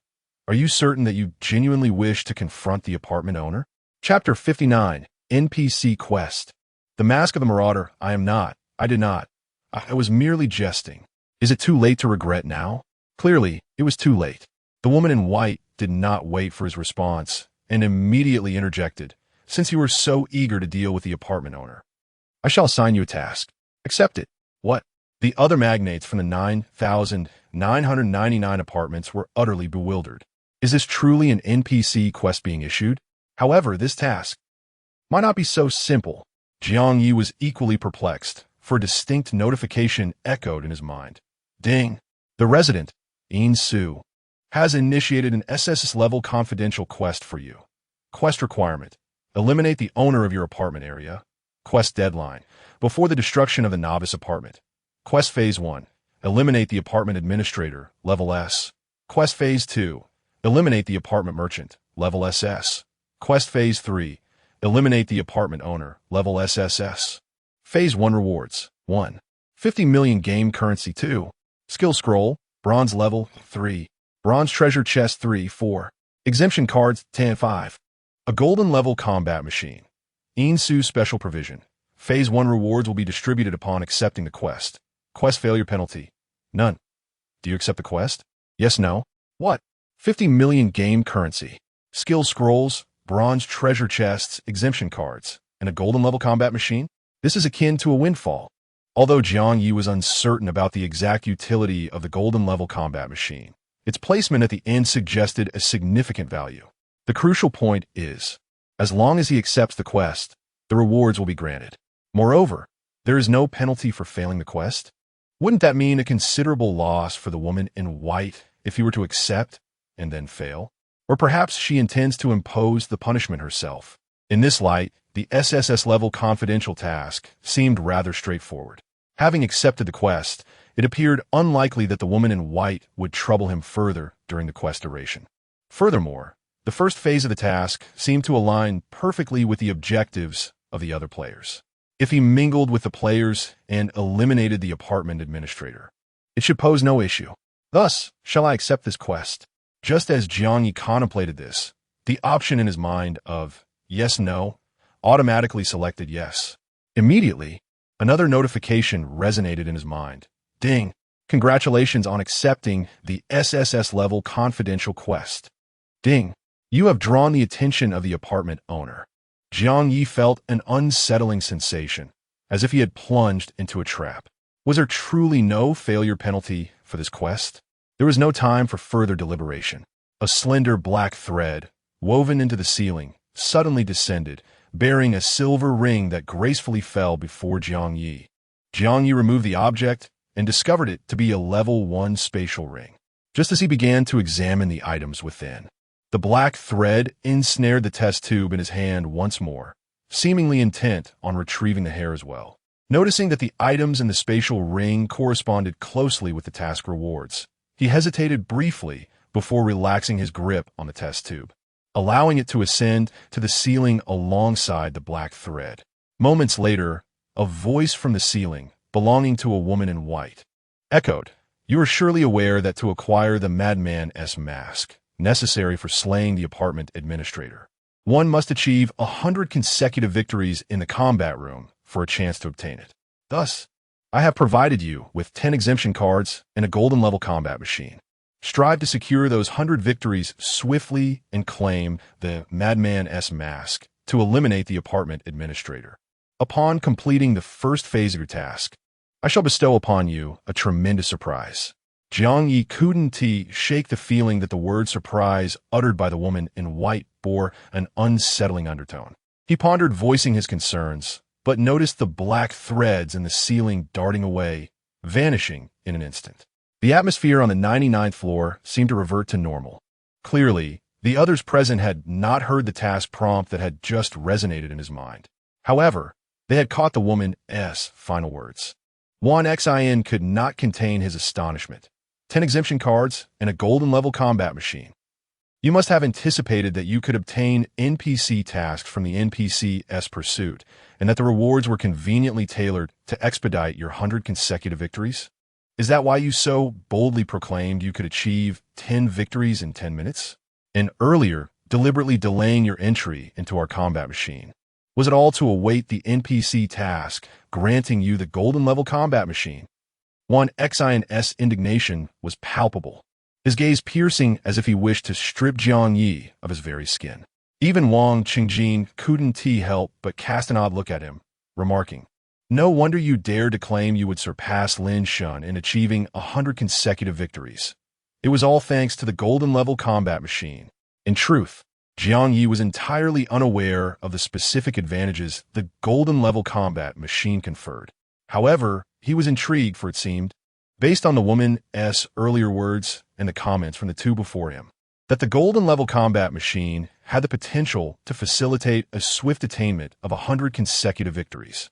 Are you certain that you genuinely wish to confront the apartment owner? Chapter 59, NPC Quest. The Mask of the Marauder. I am not. I did not. I was merely jesting. Is it too late to regret now? Clearly, it was too late. The woman in white did not wait for his response and immediately interjected, since you were so eager to deal with the apartment owner. I shall assign you a task. Accept it. What? The other magnates from the 9,999 apartments were utterly bewildered. Is this truly an NPC quest being issued? However, this task might not be so simple. Jiang Ye was equally perplexed, for a distinct notification echoed in his mind. Ding! The resident, In Su, has initiated an SS-level confidential quest for you. Quest requirement: eliminate the owner of your apartment area. Quest deadline: before the destruction of the novice apartment. Quest Phase 1: eliminate the apartment administrator, level S. Quest Phase 2: eliminate the apartment merchant, level SS. Quest Phase 3: eliminate the apartment owner, level SSS. Phase 1 rewards: 1. 50 million game currency. 2. Skill scroll, bronze level, 3. Bronze treasure chest, 3. 4. Exemption cards, 10. 5. A golden level combat machine. Insu special provision. Phase 1 rewards will be distributed upon accepting the quest. Quest failure penalty: none. Do you accept the quest? Yes, no. What? 50 million game currency. Skill scrolls, bronze treasure chests, exemption cards, and a golden level combat machine? This is akin to a windfall. Although Jiang Ye was uncertain about the exact utility of the golden level combat machine, its placement at the end suggested a significant value. The crucial point is, as long as he accepts the quest, the rewards will be granted. Moreover, there is no penalty for failing the quest. Wouldn't that mean a considerable loss for the woman in white if he were to accept and then fail? Or perhaps she intends to impose the punishment herself. In this light, the SSS-level confidential task seemed rather straightforward. Having accepted the quest, it appeared unlikely that the woman in white would trouble him further during the quest duration. Furthermore, the first phase of the task seemed to align perfectly with the objectives of the other players. If he mingled with the players and eliminated the apartment administrator, it should pose no issue. Thus, shall I accept this quest? Just as Jiang Ye contemplated this, the option in his mind of yes-no automatically selected yes. Immediately, another notification resonated in his mind. Ding! Congratulations on accepting the SSS-level confidential quest. Ding! You have drawn the attention of the apartment owner. Jiang Ye felt an unsettling sensation, as if he had plunged into a trap. Was there truly no failure penalty for this quest? There was no time for further deliberation. A slender black thread, woven into the ceiling, suddenly descended, bearing a silver ring that gracefully fell before Jiang Ye. Jiang Ye removed the object and discovered it to be a level 1 spatial ring. Just as he began to examine the items within, the black thread ensnared the test tube in his hand once more, seemingly intent on retrieving the hair as well. Noticing that the items in the spatial ring corresponded closely with the task rewards, he hesitated briefly before relaxing his grip on the test tube, allowing it to ascend to the ceiling alongside the black thread. Moments later, a voice from the ceiling, belonging to a woman in white, echoed, "You are surely aware that to acquire the madman's mask, necessary for slaying the apartment administrator, one must achieve 100 consecutive victories in the combat room for a chance to obtain it. Thus, I have provided you with 10 exemption cards and a golden level combat machine. Strive to secure those 100 victories swiftly and claim the madman's mask to eliminate the apartment administrator. Upon completing the first phase of your task, I shall bestow upon you a tremendous surprise." Jiang Ye couldn't shake the feeling that the word surprise uttered by the woman in white bore an unsettling undertone. He pondered voicing his concerns, but noticed the black threads in the ceiling darting away, vanishing in an instant. The atmosphere on the 99th floor seemed to revert to normal. Clearly, the others present had not heard the task prompt that had just resonated in his mind. However, they had caught the woman's final words. 1xin could not contain his astonishment. 10 exemption cards and a golden level combat machine. You must have anticipated that you could obtain NPC tasks from the NPC's pursuit, and that the rewards were conveniently tailored to expedite your 100 consecutive victories? Is that why you so boldly proclaimed you could achieve 10 victories in 10 minutes? And earlier, deliberately delaying your entry into our combat machine? Was it all to await the NPC task, granting you the golden level combat machine? 1xin's indignation was palpable, his gaze piercing as if he wished to strip Jiang Ye of his very skin. Even Wang Qingjin couldn't help but cast an odd look at him, remarking, "No wonder you dared to claim you would surpass Lin Shun in achieving 100 consecutive victories. It was all thanks to the golden level combat machine." In truth, Jiang Ye was entirely unaware of the specific advantages the golden level combat machine conferred. However, he was intrigued, for it seemed, based on the woman's earlier words and the comments from the two before him, that the golden level combat machine had the potential to facilitate a swift attainment of 100 consecutive victories.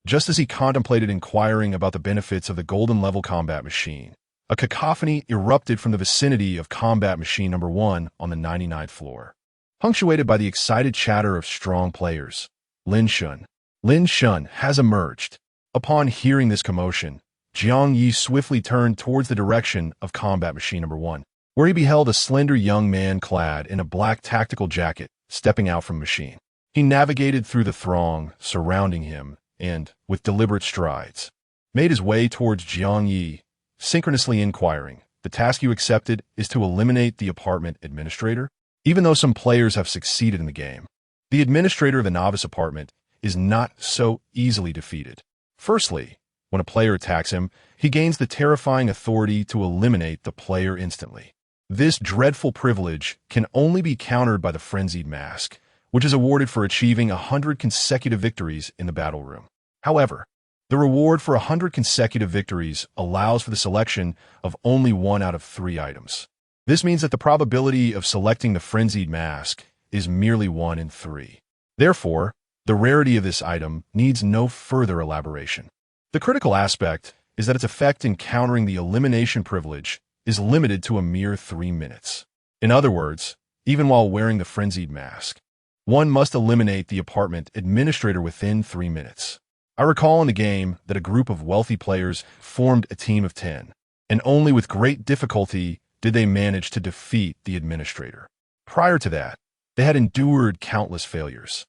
Just as he contemplated inquiring about the benefits of the golden level combat machine, a cacophony erupted from the vicinity of combat machine number 1 on the 99th floor, punctuated by the excited chatter of strong players. Lin Shun has emerged." Upon hearing this commotion, Jiang Ye swiftly turned towards the direction of combat machine number 1, where he beheld a slender young man clad in a black tactical jacket stepping out from the machine. He navigated through the throng surrounding him and, with deliberate strides, made his way towards Jiang Ye, synchronously inquiring, "The task you accepted is to eliminate the apartment administrator?" Even though some players have succeeded in the game, the administrator of the novice apartment is not so easily defeated. Firstly, when a player attacks him, he gains the terrifying authority to eliminate the player instantly. This dreadful privilege can only be countered by the frenzied mask, which is awarded for achieving 100 consecutive victories in the battle room. However, the reward for 100 consecutive victories allows for the selection of only 1 out of 3 items. This means that the probability of selecting the frenzied mask is merely 1 in 3. Therefore, the rarity of this item needs no further elaboration. The critical aspect is that its effect in countering the elimination privilege is limited to a mere 3 minutes. In other words, even while wearing the frenzied mask, one must eliminate the apartment administrator within 3 minutes. I recall in the game that a group of wealthy players formed a team of 10, and only with great difficulty did they manage to defeat the administrator. Prior to that, they had endured countless failures.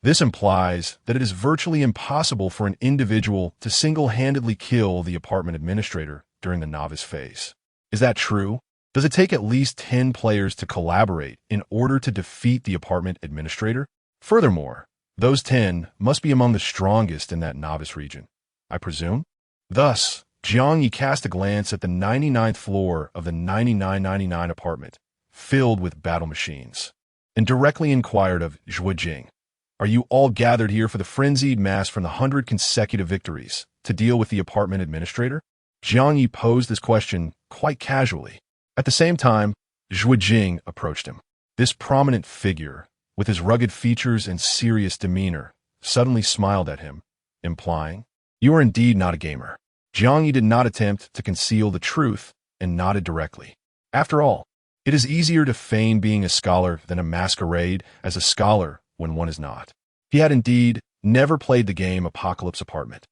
This implies that it is virtually impossible for an individual to single-handedly kill the apartment administrator during the novice phase. Is that true? Does it take at least 10 players to collaborate in order to defeat the apartment administrator? Furthermore, those 10 must be among the strongest in that novice region, I presume? Thus, Jiang Ye cast a glance at the 99th floor of the 9999 apartment, filled with battle machines, and directly inquired of Jiang, "Are you all gathered here for the frenzied mass from the 100 consecutive victories to deal with the apartment administrator?" Jiang Ye posed this question quite casually. At the same time, Jiang approached him. This prominent figure, with his rugged features and serious demeanor, suddenly smiled at him, implying, "You are indeed not a gamer." Jiang Ye did not attempt to conceal the truth and nodded directly. After all, it is easier to feign being a scholar than to masquerade as a scholar when one is not. He had indeed never played the game Apocalypse Apartment,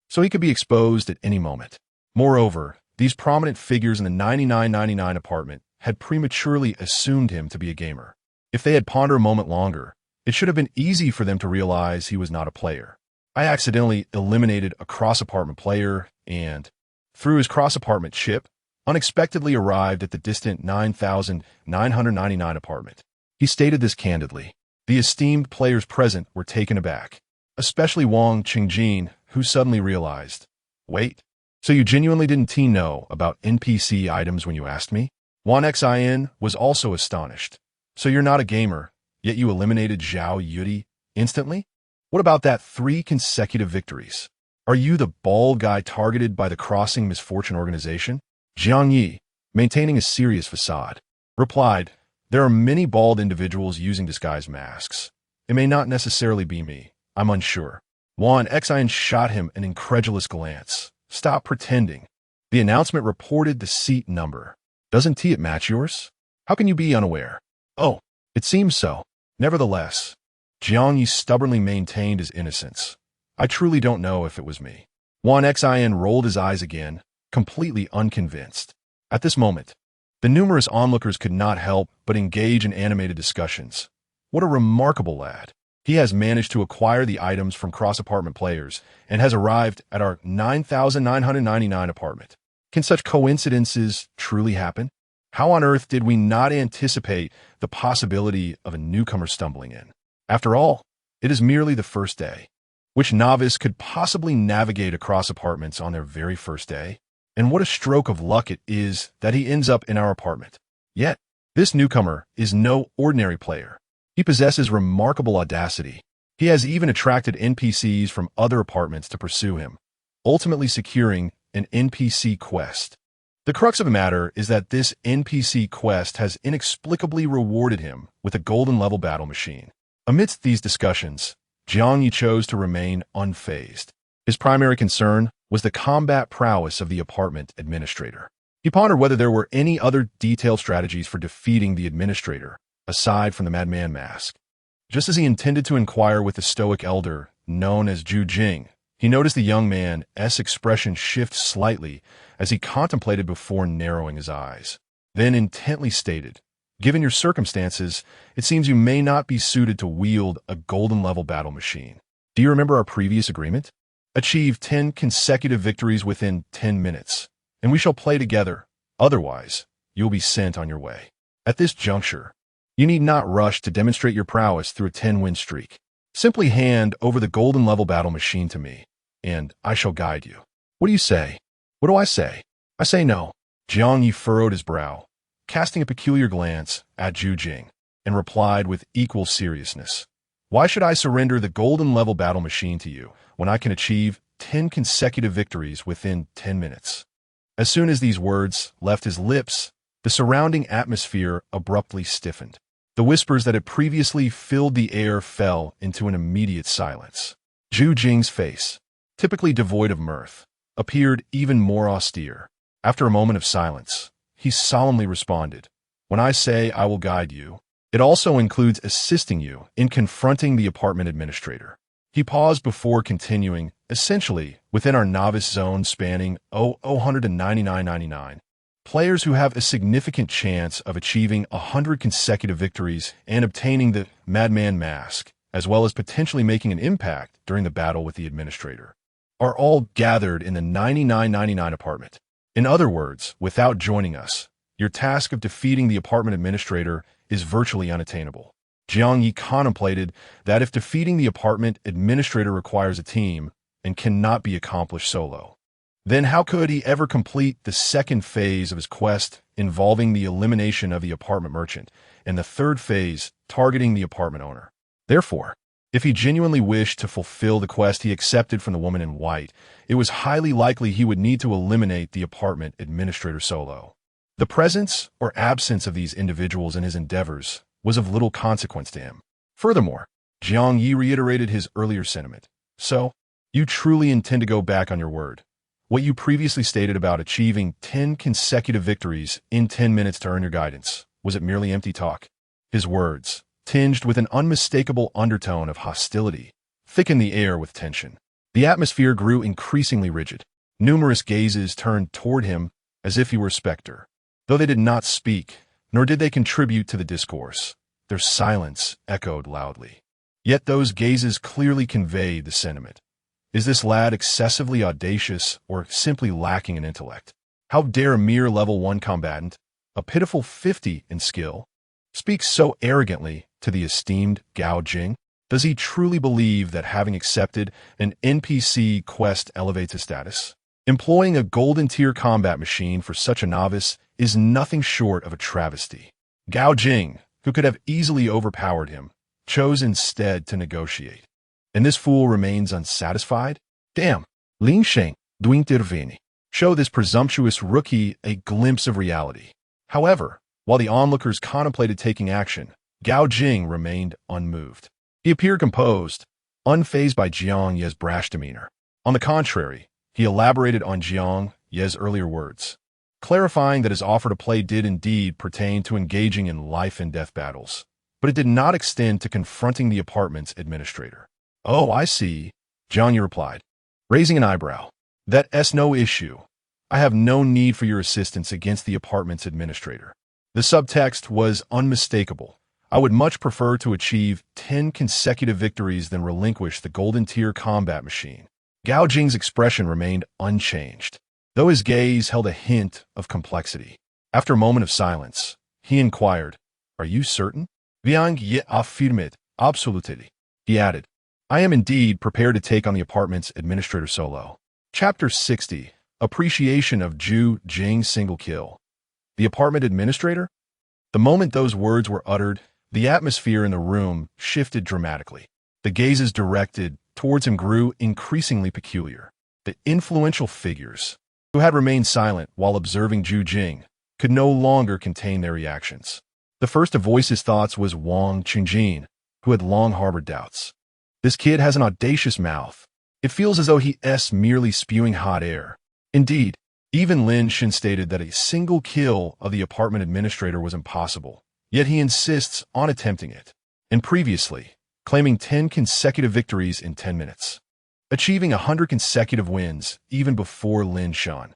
so he could be exposed at any moment. Moreover, these prominent figures in the 9999 apartment had prematurely assumed him to be a gamer. If they had pondered a moment longer, it should have been easy for them to realize he was not a player. I accidentally eliminated a cross-apartment player and, through his cross-apartment chip, unexpectedly arrived at the distant 9999 apartment. He stated this candidly. The esteemed players present were taken aback, especially Wang Qingjin, who suddenly realized, "Wait, so you genuinely didn't know about NPC items when you asked me?" Wan Xin was also astonished. "So you're not a gamer, yet you eliminated Zhao Yudi instantly? What about that 3 consecutive victories? Are you the bald guy targeted by the Crossing Misfortune organization?" Jiang Ye, maintaining a serious facade, replied, "There are many bald individuals using disguise masks. It may not necessarily be me. I'm unsure." Wan Xin shot him an incredulous glance. "Stop pretending. The announcement reported the seat number. Doesn't it match yours? How can you be unaware?" "Oh, it seems so." Nevertheless, Jiang Ye stubbornly maintained his innocence. "I truly don't know if it was me." Wan Xin rolled his eyes again, completely unconvinced. At this moment, the numerous onlookers could not help but engage in animated discussions. What a remarkable lad. He has managed to acquire the items from cross-apartment players and has arrived at our 9999 apartment. Can such coincidences truly happen? How on earth did we not anticipate the possibility of a newcomer stumbling in? After all, it is merely the first day. Which novice could possibly navigate across apartments on their very first day? And what a stroke of luck it is that he ends up in our apartment. Yet, this newcomer is no ordinary player. He possesses remarkable audacity. He has even attracted NPCs from other apartments to pursue him, ultimately securing an NPC quest. The crux of the matter is that this NPC quest has inexplicably rewarded him with a golden level battle machine. Amidst these discussions, Jiang Ye chose to remain unfazed. His primary concern was the combat prowess of the apartment administrator. He pondered whether there were any other detailed strategies for defeating the administrator, aside from the madman mask. Just as he intended to inquire with the stoic elder, known as Zhu Jing, he noticed the young man's expression shift slightly as he contemplated before narrowing his eyes. Then intently stated, "Given your circumstances, it seems you may not be suited to wield a golden level battle machine. Do you remember our previous agreement? Achieve 10 consecutive victories within 10 minutes, and we shall play together. Otherwise, you'll be sent on your way. At this juncture, you need not rush to demonstrate your prowess through a 10-win streak. Simply hand over the golden level battle machine to me, and I shall guide you. What do you say?" "What do I say?" "I say no." Jiang Ye furrowed his brow, casting a peculiar glance at Zhu Jing, and replied with equal seriousness, "Why should I surrender the golden level battle machine to you when I can achieve 10 consecutive victories within 10 minutes? As soon as these words left his lips, the surrounding atmosphere abruptly stiffened. The whispers that had previously filled the air fell into an immediate silence. Zhu Jing's face, typically devoid of mirth, appeared even more austere. After a moment of silence, he solemnly responded, "When I say I will guide you, it also includes assisting you in confronting the apartment administrator." He paused before continuing, "Essentially, within our novice zone spanning 199.99, players who have a significant chance of achieving 100 consecutive victories and obtaining the Madman Mask, as well as potentially making an impact during the battle with the administrator, are all gathered in the 9999 apartment. In other words, without joining us, your task of defeating the apartment administrator is virtually unattainable." Jiang Ye contemplated that if defeating the apartment administrator requires a team and cannot be accomplished solo, then how could he ever complete the second phase of his quest involving the elimination of the apartment merchant, and the third phase, targeting the apartment owner. Therefore, if he genuinely wished to fulfill the quest he accepted from the woman in white, it was highly likely he would need to eliminate the apartment administrator solo. The presence or absence of these individuals in his endeavors was of little consequence to him. Furthermore, Jiang Ye reiterated his earlier sentiment. So, you truly intend to go back on your word. What you previously stated about achieving 10 consecutive victories in 10 minutes to earn your guidance, was it merely empty talk? His words, tinged with an unmistakable undertone of hostility, thickened the air with tension. The atmosphere grew increasingly rigid. Numerous gazes turned toward him as if he were a specter. Though they did not speak, nor did they contribute to the discourse, their silence echoed loudly. Yet those gazes clearly conveyed the sentiment. Is this lad excessively audacious or simply lacking in intellect? How dare a mere level 1 combatant, a pitiful 50 in skill, speak so arrogantly to the esteemed Gao Jing? Does he truly believe that having accepted an NPC quest elevates his status? Employing a golden tier combat machine for such a novice is nothing short of a travesty. Gao Jing, who could have easily overpowered him, chose instead to negotiate. And this fool remains unsatisfied? Damn! Ling Sheng, do interveni. Show this presumptuous rookie a glimpse of reality. However, while the onlookers contemplated taking action, Gao Jing remained unmoved. He appeared composed, unfazed by Jiang Ye's brash demeanor. On the contrary, he elaborated on Jiang Ye's earlier words, clarifying that his offer to play did indeed pertain to engaging in life-and-death battles, but it did not extend to confronting the apartment's administrator. Oh, I see, Jiang Ye replied, raising an eyebrow. That's no issue. I have no need for your assistance against the apartment's administrator. The subtext was unmistakable. I would much prefer to achieve 10 consecutive victories than relinquish the golden tier combat machine. Gao Jing's expression remained unchanged, though his gaze held a hint of complexity. After a moment of silence, he inquired, Are you certain? Jiang Ye affirmed, absolutely. He added, I am indeed prepared to take on the apartment's administrator solo. Chapter 60, Appreciation of Zhu Jing's Single Kill. The apartment administrator? The moment those words were uttered, the atmosphere in the room shifted dramatically. The gazes directed towards him grew increasingly peculiar. The influential figures, who had remained silent while observing Zhu Jing, could no longer contain their reactions. The first to voice his thoughts was Wang Qingjin, who had long harbored doubts. This kid has an audacious mouth. It feels as though he is merely spewing hot air. Indeed, even Lin Shin stated that a single kill of the apartment administrator was impossible, yet he insists on attempting it. And previously, claiming 10 consecutive victories in 10 minutes. Achieving 100 consecutive wins even before Lin Shan.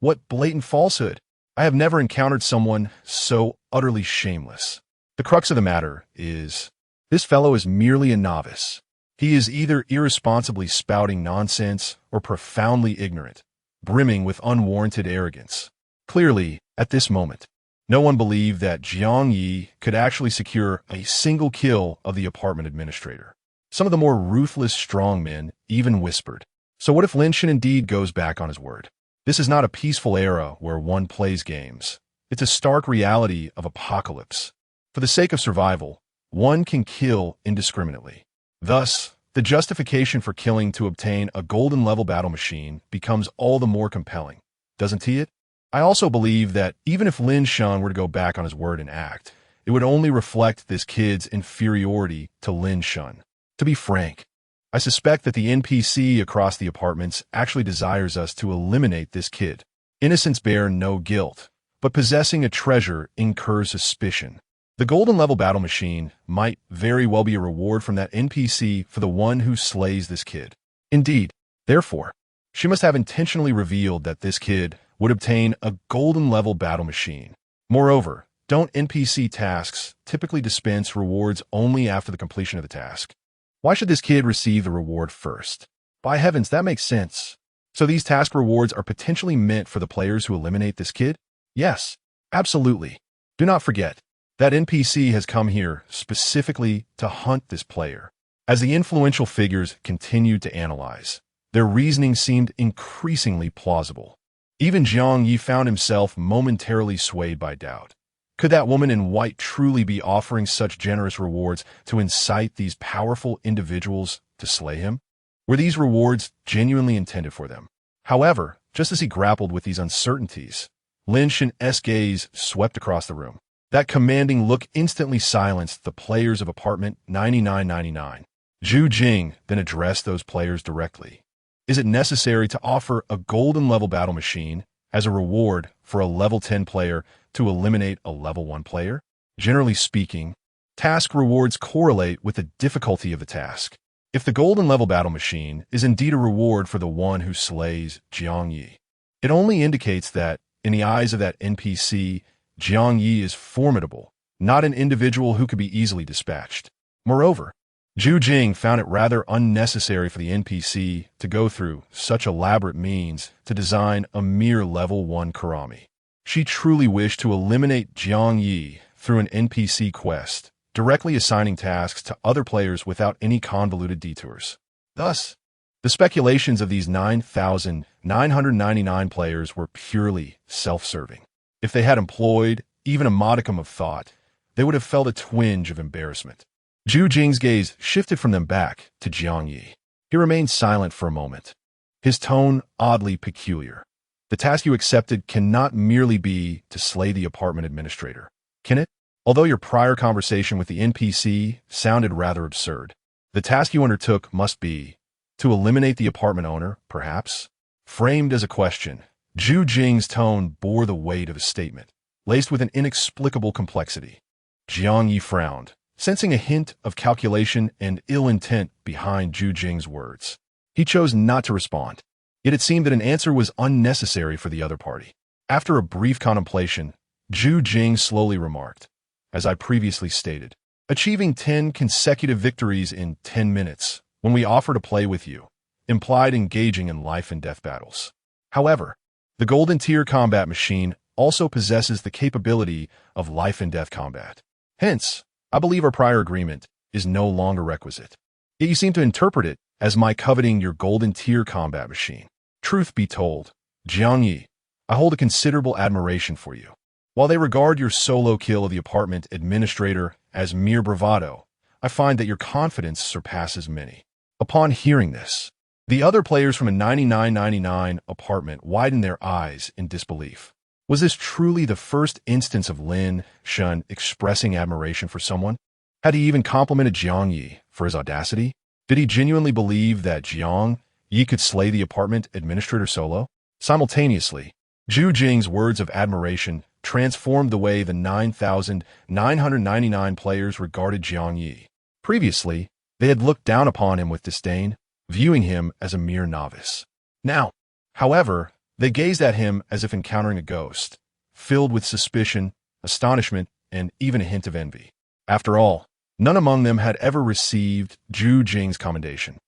What blatant falsehood! I have never encountered someone so utterly shameless. The crux of the matter is, this fellow is merely a novice. He is either irresponsibly spouting nonsense or profoundly ignorant, brimming with unwarranted arrogance. Clearly, at this moment, no one believed that Jiang Ye could actually secure a single kill of the apartment administrator. Some of the more ruthless strongmen even whispered, so what if Lin Shin indeed goes back on his word? This is not a peaceful era where one plays games. It's a stark reality of apocalypse. For the sake of survival, one can kill indiscriminately. Thus, the justification for killing to obtain a golden level battle machine becomes all the more compelling, doesn't it? I also believe that even if Lin Shan were to go back on his word and act, it would only reflect this kid's inferiority to Lin Shan. To be frank, I suspect that the NPC across the apartments actually desires us to eliminate this kid. Innocents bear no guilt, but possessing a treasure incurs suspicion. The golden level battle machine might very well be a reward from that NPC for the one who slays this kid. Indeed, therefore, she must have intentionally revealed that this kid would obtain a golden level battle machine. Moreover, don't NPC tasks typically dispense rewards only after the completion of the task? Why should this kid receive the reward first? By heavens, that makes sense. So these task rewards are potentially meant for the players who eliminate this kid? Yes, absolutely. Do not forget, that NPC has come here specifically to hunt this player. As the influential figures continued to analyze, their reasoning seemed increasingly plausible. Even Jiang Ye found himself momentarily swayed by doubt. Could that woman in white truly be offering such generous rewards to incite these powerful individuals to slay him? Were these rewards genuinely intended for them? However, just as he grappled with these uncertainties, Lin Shen's gaze swept across the room. That commanding look instantly silenced the players of apartment 9999. Zhu Jing then addressed those players directly. Is it necessary to offer a golden level battle machine as a reward for a level 10 player to eliminate a level 1 player? Generally speaking, task rewards correlate with the difficulty of the task. If the golden level battle machine is indeed a reward for the one who slays Jiang Ye, it only indicates that, in the eyes of that NPC, Jiang Ye is formidable, not an individual who could be easily dispatched. Moreover, Zhu Jing found it rather unnecessary for the NPC to go through such elaborate means to design a mere level 1 Karami. She truly wished to eliminate Jiang Ye through an NPC quest, directly assigning tasks to other players without any convoluted detours. Thus, the speculations of these 9,999 players were purely self-serving. If they had employed even a modicum of thought, they would have felt a twinge of embarrassment. Zhu Jing's gaze shifted from them back to Jiang Ye. He remained silent for a moment, his tone oddly peculiar. The task you accepted cannot merely be to slay the apartment administrator, can it? Although your prior conversation with the NPC sounded rather absurd, the task you undertook must be to eliminate the apartment owner, perhaps? Framed as a question, Zhu Jing's tone bore the weight of a statement, laced with an inexplicable complexity. Jiang Ye frowned, sensing a hint of calculation and ill intent behind Zhu Jing's words. He chose not to respond, yet it seemed that an answer was unnecessary for the other party. After a brief contemplation, Zhu Jing slowly remarked, as I previously stated, achieving 10 consecutive victories in 10 minutes when we offer to play with you implied engaging in life and death battles. However, the Golden Tier combat machine also possesses the capability of life and death combat. Hence, I believe our prior agreement is no longer requisite. Yet you seem to interpret it as my coveting your Golden Tier combat machine. Truth be told, Jiang Ye, I hold a considerable admiration for you. While they regard your solo kill of the apartment administrator as mere bravado, I find that your confidence surpasses many. Upon hearing this, the other players from a 9999 apartment widened their eyes in disbelief. Was this truly the first instance of Lin Shen expressing admiration for someone? Had he even complimented Jiang Ye for his audacity? Did he genuinely believe that Jiang Ye could slay the apartment administrator solo? Simultaneously, Zhu Jing's words of admiration transformed the way the 9,999 players regarded Jiang Ye. Previously, they had looked down upon him with disdain, viewing him as a mere novice. Now, however, they gazed at him as if encountering a ghost, filled with suspicion, astonishment, and even a hint of envy. After all, none among them had ever received Zhu Jing's commendation.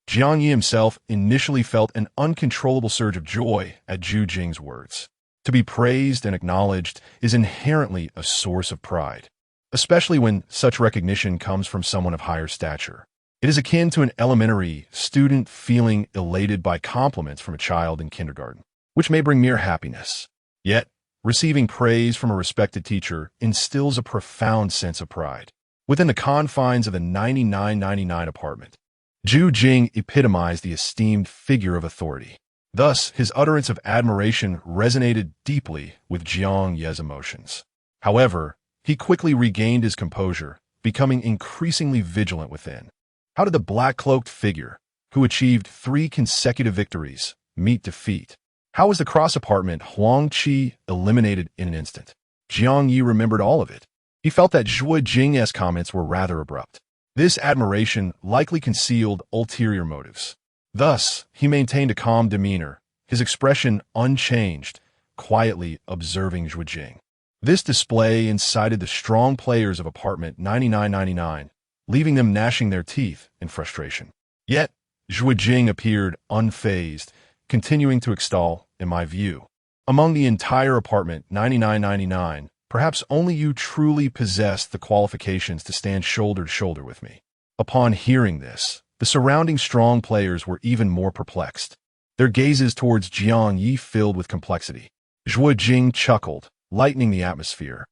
Jiang Ye himself initially felt an uncontrollable surge of joy at Zhu Jing's words. To be praised and acknowledged is inherently a source of pride, especially when such recognition comes from someone of higher stature. It is akin to an elementary student feeling elated by compliments from a child in kindergarten, which may bring mere happiness. Yet, receiving praise from a respected teacher instills a profound sense of pride. Within the confines of the 9999 apartment, Zhu Jing epitomized the esteemed figure of authority. Thus, his utterance of admiration resonated deeply with Jiang Ye's emotions. However, he quickly regained his composure, becoming increasingly vigilant within. How did the black-cloaked figure, who achieved 3 consecutive victories, meet defeat? How was the cross-apartment Huang Qi eliminated in an instant? Jiang Ye remembered all of it. He felt that Zhu Jing's comments were rather abrupt. This admiration likely concealed ulterior motives. Thus, he maintained a calm demeanor, his expression unchanged, quietly observing Zhu Jing. This display incited the strong players of apartment 9999, leaving them gnashing their teeth in frustration. Yet, Zhu Jing appeared unfazed, continuing to extol, in my view. Among the entire apartment 9999, perhaps only you truly possess the qualifications to stand shoulder to shoulder with me. Upon hearing this, the surrounding strong players were even more perplexed. their gazes towards Jiang Ye filled with complexity. Zhuo Jing chuckled, lightening the atmosphere.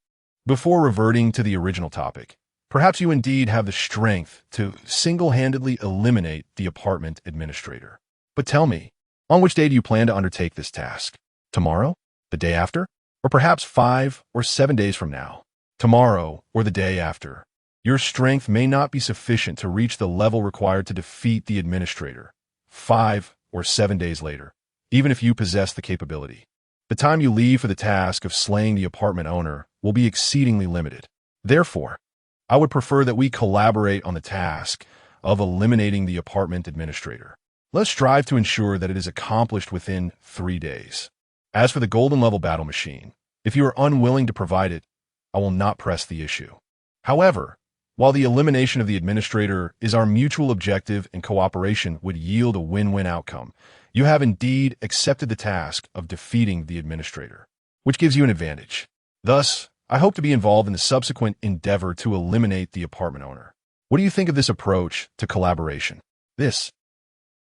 Before reverting to the original topic, perhaps you indeed have the strength to single-handedly eliminate the apartment administrator. But tell me, on which day do you plan to undertake this task? Tomorrow? The day after? Or perhaps 5 or 7 days from now? Tomorrow or the day after. Your strength may not be sufficient to reach the level required to defeat the administrator. 5 or 7 days later, even if you possess the capability. The time you leave for the task of slaying the apartment owner will be exceedingly limited. Therefore, I would prefer that we collaborate on the task of eliminating the apartment administrator. Let's strive to ensure that it is accomplished within 3 days. As for the golden level battle machine, if you are unwilling to provide it, I will not press the issue. However, while the elimination of the administrator is our mutual objective and cooperation would yield a win-win outcome, you have indeed accepted the task of defeating the administrator, which gives you an advantage. Thus, I hope to be involved in the subsequent endeavor to eliminate the apartment owner. What do you think of this approach to collaboration? This,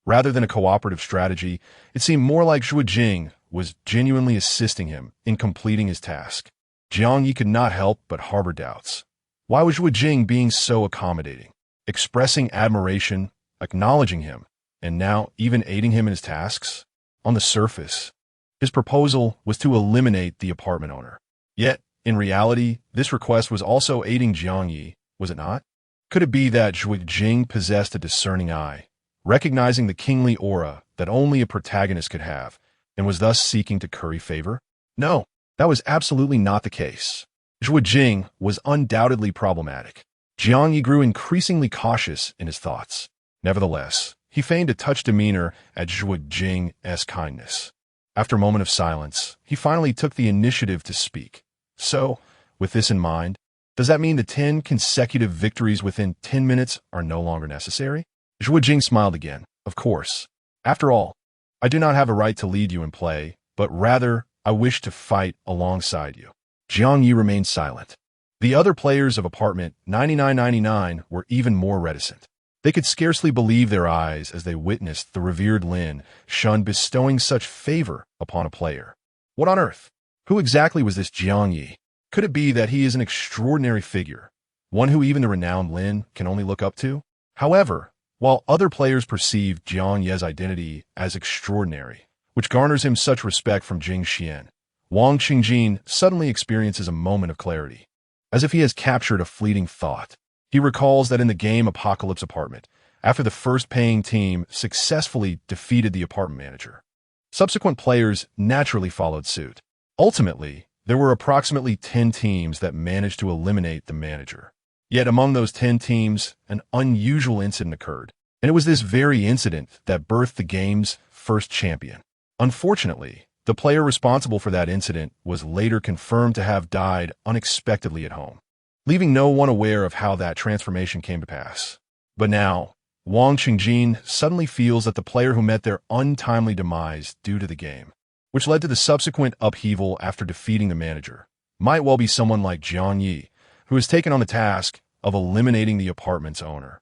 rather than a cooperative strategy, it seemed more like Zhuo Jing was genuinely assisting him in completing his task. Jiang Ye could not help but harbor doubts. Why was Zhuo Jing being so accommodating, expressing admiration, acknowledging him, and now even aiding him in his tasks? On the surface, his proposal was to eliminate the apartment owner. Yet, in reality, this request was also aiding Jiang Ye, was it not? Could it be that Zhuo Jing possessed a discerning eye, recognizing the kingly aura that only a protagonist could have, and was thus seeking to curry favor? No, that was absolutely not the case. Zhuo Jing was undoubtedly problematic. Jiang Ye grew increasingly cautious in his thoughts. Nevertheless, he feigned a touched demeanor at Zhuo Jing's kindness. After a moment of silence, he finally took the initiative to speak. So, with this in mind, does that mean the 10 consecutive victories within 10 minutes are no longer necessary? Zhuo Jing smiled again. Of course. After all, I do not have a right to lead you in play, but rather I wish to fight alongside you. Jiang Ye remained silent. The other players of apartment 9999 were even more reticent. They could scarcely believe their eyes as they witnessed the revered Lin Shun bestowing such favor upon a player. What on earth? Who exactly was this Jiang Ye? Could it be that he is an extraordinary figure, one who even the renowned Lin can only look up to? However, while other players perceived Jiang Ye's identity as extraordinary, which garners him such respect from Jing Xian, Wang Qingjin suddenly experiences a moment of clarity. As if he has captured a fleeting thought, he recalls that in the game Apocalypse Apartment, after the first paying team successfully defeated the apartment manager, subsequent players naturally followed suit. Ultimately, there were approximately 10 teams that managed to eliminate the manager. Yet among those 10 teams, an unusual incident occurred, and it was this very incident that birthed the game's first champion. Unfortunately, the player responsible for that incident was later confirmed to have died unexpectedly at home, leaving no one aware of how that transformation came to pass. But now, Wang Qingjin suddenly feels that the player who met their untimely demise due to the game, which led to the subsequent upheaval after defeating the manager, might well be someone like Jiang Ye, who has taken on the task of eliminating the apartment's owner.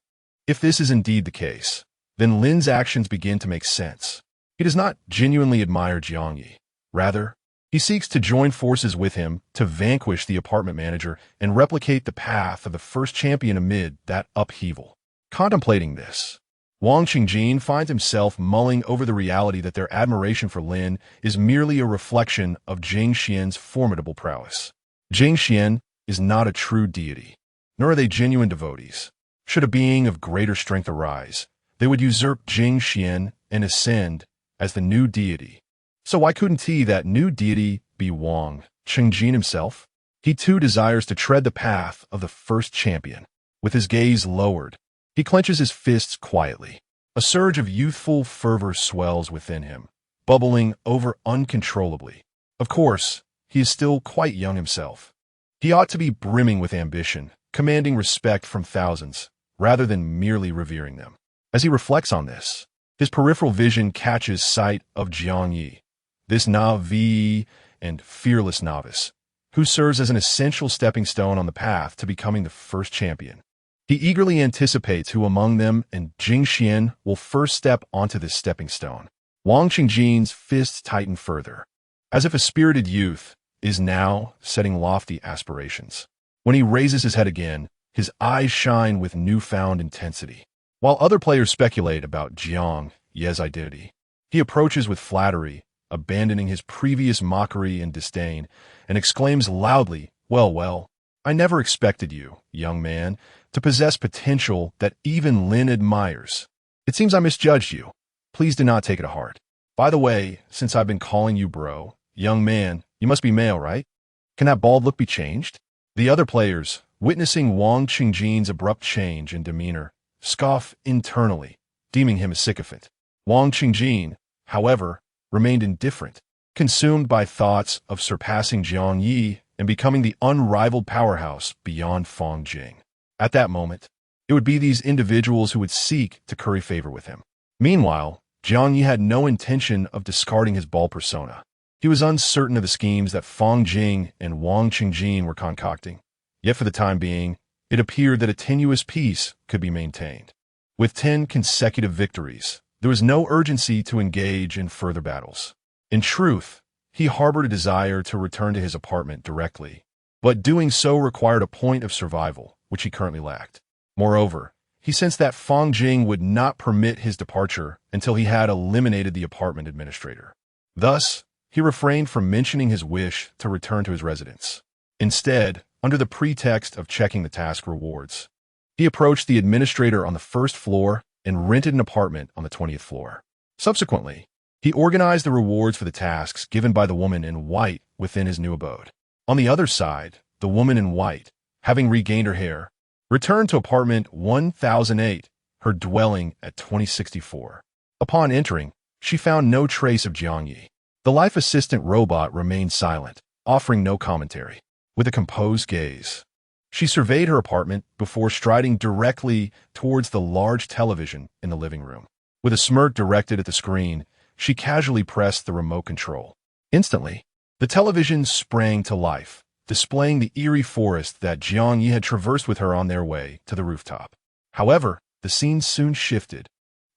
If this is indeed the case, then Lin's actions begin to make sense. He does not genuinely admire Jiang Ye. Rather, he seeks to join forces with him to vanquish the apartment manager and replicate the path of the first champion amid that upheaval. Contemplating this, Wang Qingjin finds himself mulling over the reality that their admiration for Lin is merely a reflection of Jing Xian's formidable prowess. Jing Xian is not a true deity, nor are they genuine devotees. Should a being of greater strength arise, they would usurp Jing Xian and ascend as the new deity. So why couldn't that new deity be Wang Qingjin himself? He too desires to tread the path of the first champion. With his gaze lowered, he clenches his fists quietly. A surge of youthful fervor swells within him, bubbling over uncontrollably. Of course, he is still quite young himself. He ought to be brimming with ambition, commanding respect from thousands, rather than merely revering them. As he reflects on this, his peripheral vision catches sight of Jiang Ye, this novice and fearless novice, who serves as an essential stepping stone on the path to becoming the first champion. He eagerly anticipates who among them and Jing Xian will first step onto this stepping stone. Wang Qingjin's fists tightened further, as if a spirited youth is now setting lofty aspirations. When he raises his head again, his eyes shine with newfound intensity. While other players speculate about Jiang Ye's identity, he approaches with flattery, abandoning his previous mockery and disdain, and exclaims loudly, well, I never expected you, young man, to possess potential that even Lin admires. It seems I misjudged you. Please do not take it to heart. By the way, since I've been calling you bro, young man, you must be male, right? Can that bald look be changed? The other players, witnessing Wang Qingjin's abrupt change in demeanor, scoff internally, deeming him a sycophant. Wang Qingjin, however, remained indifferent, consumed by thoughts of surpassing Jiang Ye and becoming the unrivaled powerhouse beyond Fang Jing. At that moment, it would be these individuals who would seek to curry favor with him. Meanwhile, Jiang Ye had no intention of discarding his bald persona. He was uncertain of the schemes that Fang Jing and Wang Qingjin were concocting. Yet for the time being, it appeared that a tenuous peace could be maintained. With 10 consecutive victories, there was no urgency to engage in further battles. In truth, he harbored a desire to return to his apartment directly, but doing so required a point of survival, which he currently lacked. Moreover, he sensed that Fang Jing would not permit his departure until he had eliminated the apartment administrator. Thus, he refrained from mentioning his wish to return to his residence. Instead, under the pretext of checking the task rewards, he approached the administrator on the first floor and rented an apartment on the 20th floor. Subsequently, he organized the rewards for the tasks given by the woman in white within his new abode. On the other side, the woman in white, having regained her hair, returned to apartment 1008, her dwelling at 2064. Upon entering, she found no trace of Jiang Ye. The life assistant robot remained silent, offering no commentary. With a composed gaze, she surveyed her apartment before striding directly towards the large television in the living room. With a smirk directed at the screen, she casually pressed the remote control. Instantly, the television sprang to life, displaying the eerie forest that Jiang Ye had traversed with her on their way to the rooftop. However, the scene soon shifted,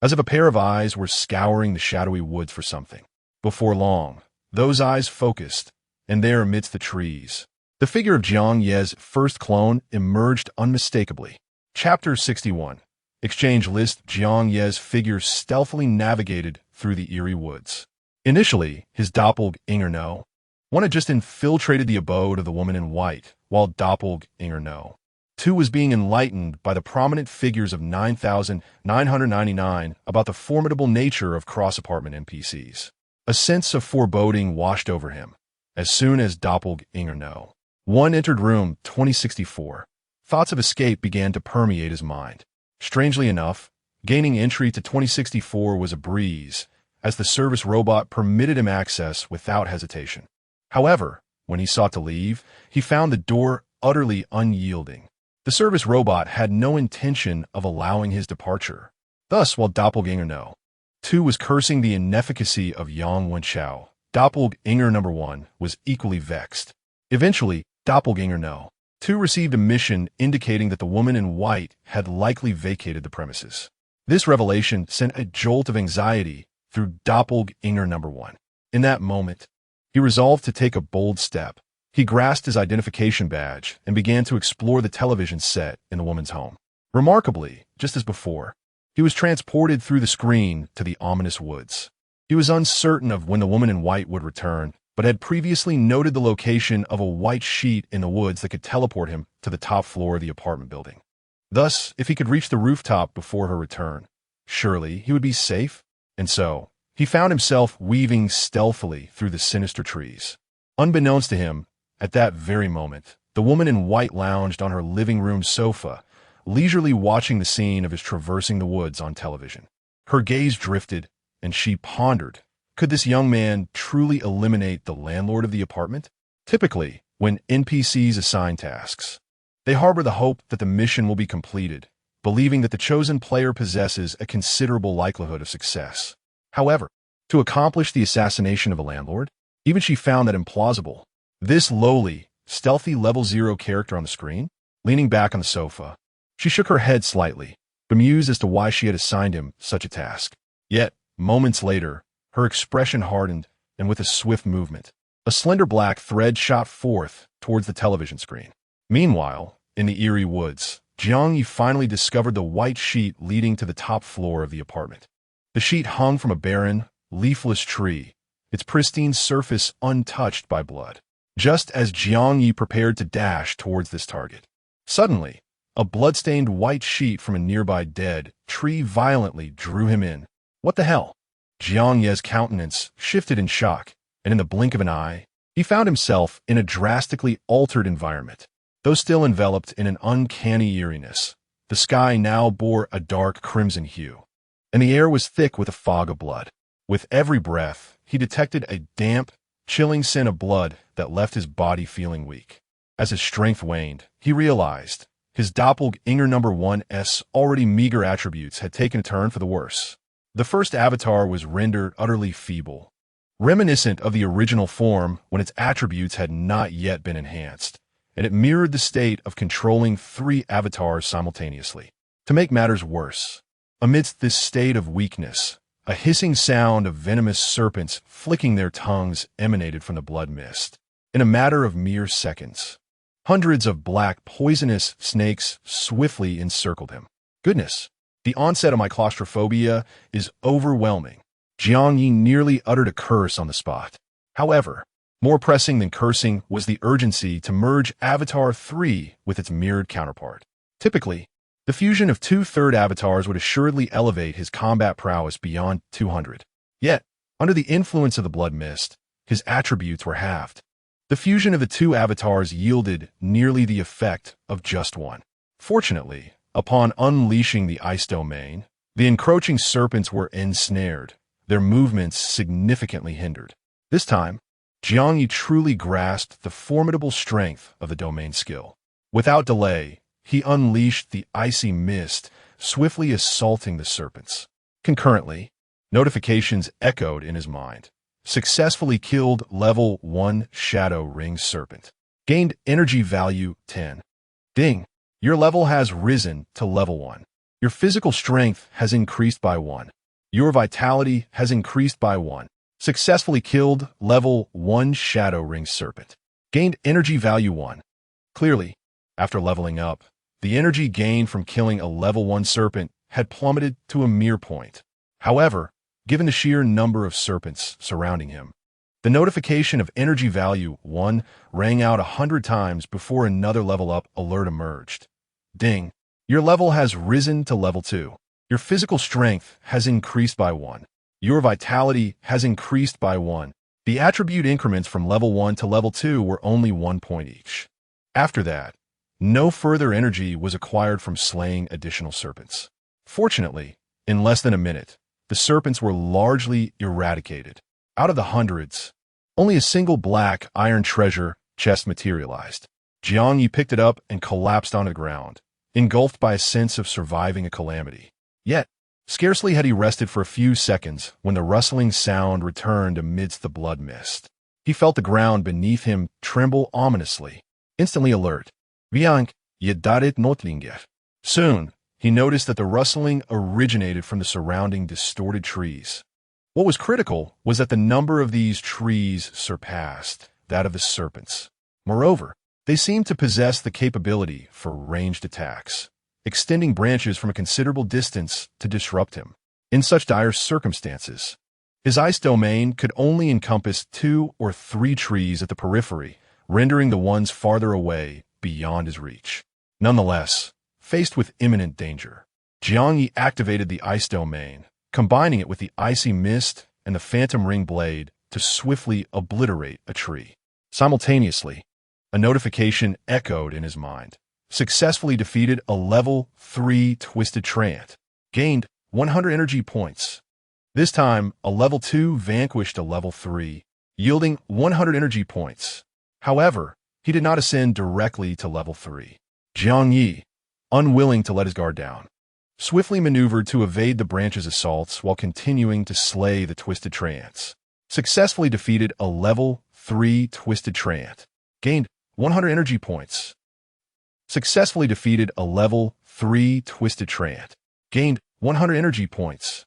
as if a pair of eyes were scouring the shadowy woods for something. Before long, those eyes focused, and there amidst the trees, the figure of Jiang Ye's first clone emerged unmistakably. Chapter 61. Exchange list. Jiang Ye's figure stealthily navigated through the eerie woods. Initially, his doppelganger No. 1 had just infiltrated the abode of the woman in white, while doppelganger No. 2 was being enlightened by the prominent figures of 9,999 about the formidable nature of cross-apartment NPCs. A sense of foreboding washed over him. As soon as doppelganger No. 1 entered room 2064, thoughts of escape began to permeate his mind. Strangely enough, gaining entry to 2064 was a breeze, as the service robot permitted him access without hesitation. However, when he sought to leave, he found the door utterly unyielding. The service robot had no intention of allowing his departure. Thus, while doppelganger No. 2 was cursing the inefficacy of Yang Wenchao, doppelganger No. 1 was equally vexed. Eventually, doppelganger No. 2 received a mission indicating that the woman in white had likely vacated the premises. This revelation sent a jolt of anxiety through doppelganger No. 1. In that moment, he resolved to take a bold step. He grasped his identification badge and began to explore the television set in the woman's home. Remarkably, just as before, he was transported through the screen to the ominous woods. He was uncertain of when the woman in white would return, but had previously noted the location of a white sheet in the woods that could teleport him to the top floor of the apartment building. Thus, if he could reach the rooftop before her return, surely he would be safe. And so, he found himself weaving stealthily through the sinister trees. Unbeknownst to him, at that very moment, the woman in white lounged on her living room sofa, leisurely watching the scene of his traversing the woods on television. Her gaze drifted, and she pondered, could this young man truly eliminate the landlord of the apartment? Typically, when NPCs assign tasks, they harbor the hope that the mission will be completed, believing that the chosen player possesses a considerable likelihood of success. However, to accomplish the assassination of a landlord, even she found that implausible. This lowly, stealthy level 0 character on the screen, leaning back on the sofa, she shook her head slightly, bemused as to why she had assigned him such a task. Yet, moments later, Her expression hardened, and with a swift movement, a slender black thread shot forth towards the television screen. Meanwhile, in the eerie woods, Jiang Ye finally discovered the white sheet leading to the top floor of the apartment. The sheet hung from a barren, leafless tree, its pristine surface untouched by blood. Just as Jiang Ye prepared to dash towards this target, suddenly, a blood-stained white sheet from a nearby dead tree violently drew him in. What the hell? Jiang Ye's countenance shifted in shock, and in the blink of an eye, he found himself in a drastically altered environment. Though still enveloped in an uncanny eeriness, the sky now bore a dark crimson hue, and the air was thick with a fog of blood. With every breath, he detected a damp, chilling scent of blood that left his body feeling weak. As his strength waned, he realized his doppelganger number 1's already meager attributes had taken a turn for the worse. The first avatar was rendered utterly feeble, reminiscent of the original form when its attributes had not yet been enhanced, and it mirrored the state of controlling 3 avatars simultaneously. To make matters worse, amidst this state of weakness, a hissing sound of venomous serpents flicking their tongues emanated from the blood mist. In a matter of mere seconds, hundreds of black, poisonous snakes swiftly encircled him. Goodness, the onset of my claustrophobia is overwhelming. Jiang Ye nearly uttered a curse on the spot. However, more pressing than cursing was the urgency to merge Avatar 3 with its mirrored counterpart. Typically, the fusion of 2/3 avatars would assuredly elevate his combat prowess beyond 200. Yet, under the influence of the blood mist, his attributes were halved. The fusion of the 2 avatars yielded nearly the effect of just one. Fortunately, upon unleashing the ice domain, the encroaching serpents were ensnared, their movements significantly hindered. This time, Jiang Ye truly grasped the formidable strength of the domain skill. Without delay, he unleashed the icy mist, swiftly assaulting the serpents. Concurrently, notifications echoed in his mind. Successfully killed level 1 Shadow Ring Serpent. Gained energy value 10. Ding! Your level has risen to level 1. Your physical strength has increased by 1. Your vitality has increased by 1. Successfully killed level 1 Shadow Ring Serpent. Gained energy value 1. Clearly, after leveling up, the energy gained from killing a level 1 serpent had plummeted to a mere point. However, given the sheer number of serpents surrounding him, the notification of energy value 1 rang out 100 times before another level up alert emerged. Ding! Your level has risen to level 2. Your physical strength has increased by 1. Your vitality has increased by 1. The attribute increments from level 1 to level 2 were only 1 point each. After that, no further energy was acquired from slaying additional serpents. Fortunately, in less than a minute, the serpents were largely eradicated. Out of the hundreds, only a single black iron treasure chest materialized. Jiang Ye picked it up and collapsed on the ground, engulfed by a sense of surviving a calamity. Yet, scarcely had he rested for a few seconds when the rustling sound returned amidst the blood mist. He felt the ground beneath him tremble ominously. Instantly alert, Jiang Ye darit notlinger. Soon, he noticed that the rustling originated from the surrounding distorted trees. What was critical was that the number of these trees surpassed that of the serpents. Moreover, they seemed to possess the capability for ranged attacks, extending branches from a considerable distance to disrupt him. In such dire circumstances, his ice domain could only encompass 2 or 3 trees at the periphery, rendering the ones farther away beyond his reach. Nonetheless, faced with imminent danger, Jiang Ye activated the ice domain, combining it with the icy mist and the phantom ring blade to swiftly obliterate a tree. Simultaneously, a notification echoed in his mind. Successfully defeated a level 3 Twisted Treant. Gained 100 energy points. This time, a level 2 vanquished a level 3, yielding 100 energy points. However, he did not ascend directly to level 3. Jiang Ye, unwilling to let his guard down, swiftly maneuvered to evade the branch's assaults while continuing to slay the Twisted Treants. Successfully defeated a level 3 Twisted Treant. Gained 100 energy points. Successfully defeated a level 3 Twisted Treant. Gained 100 energy points.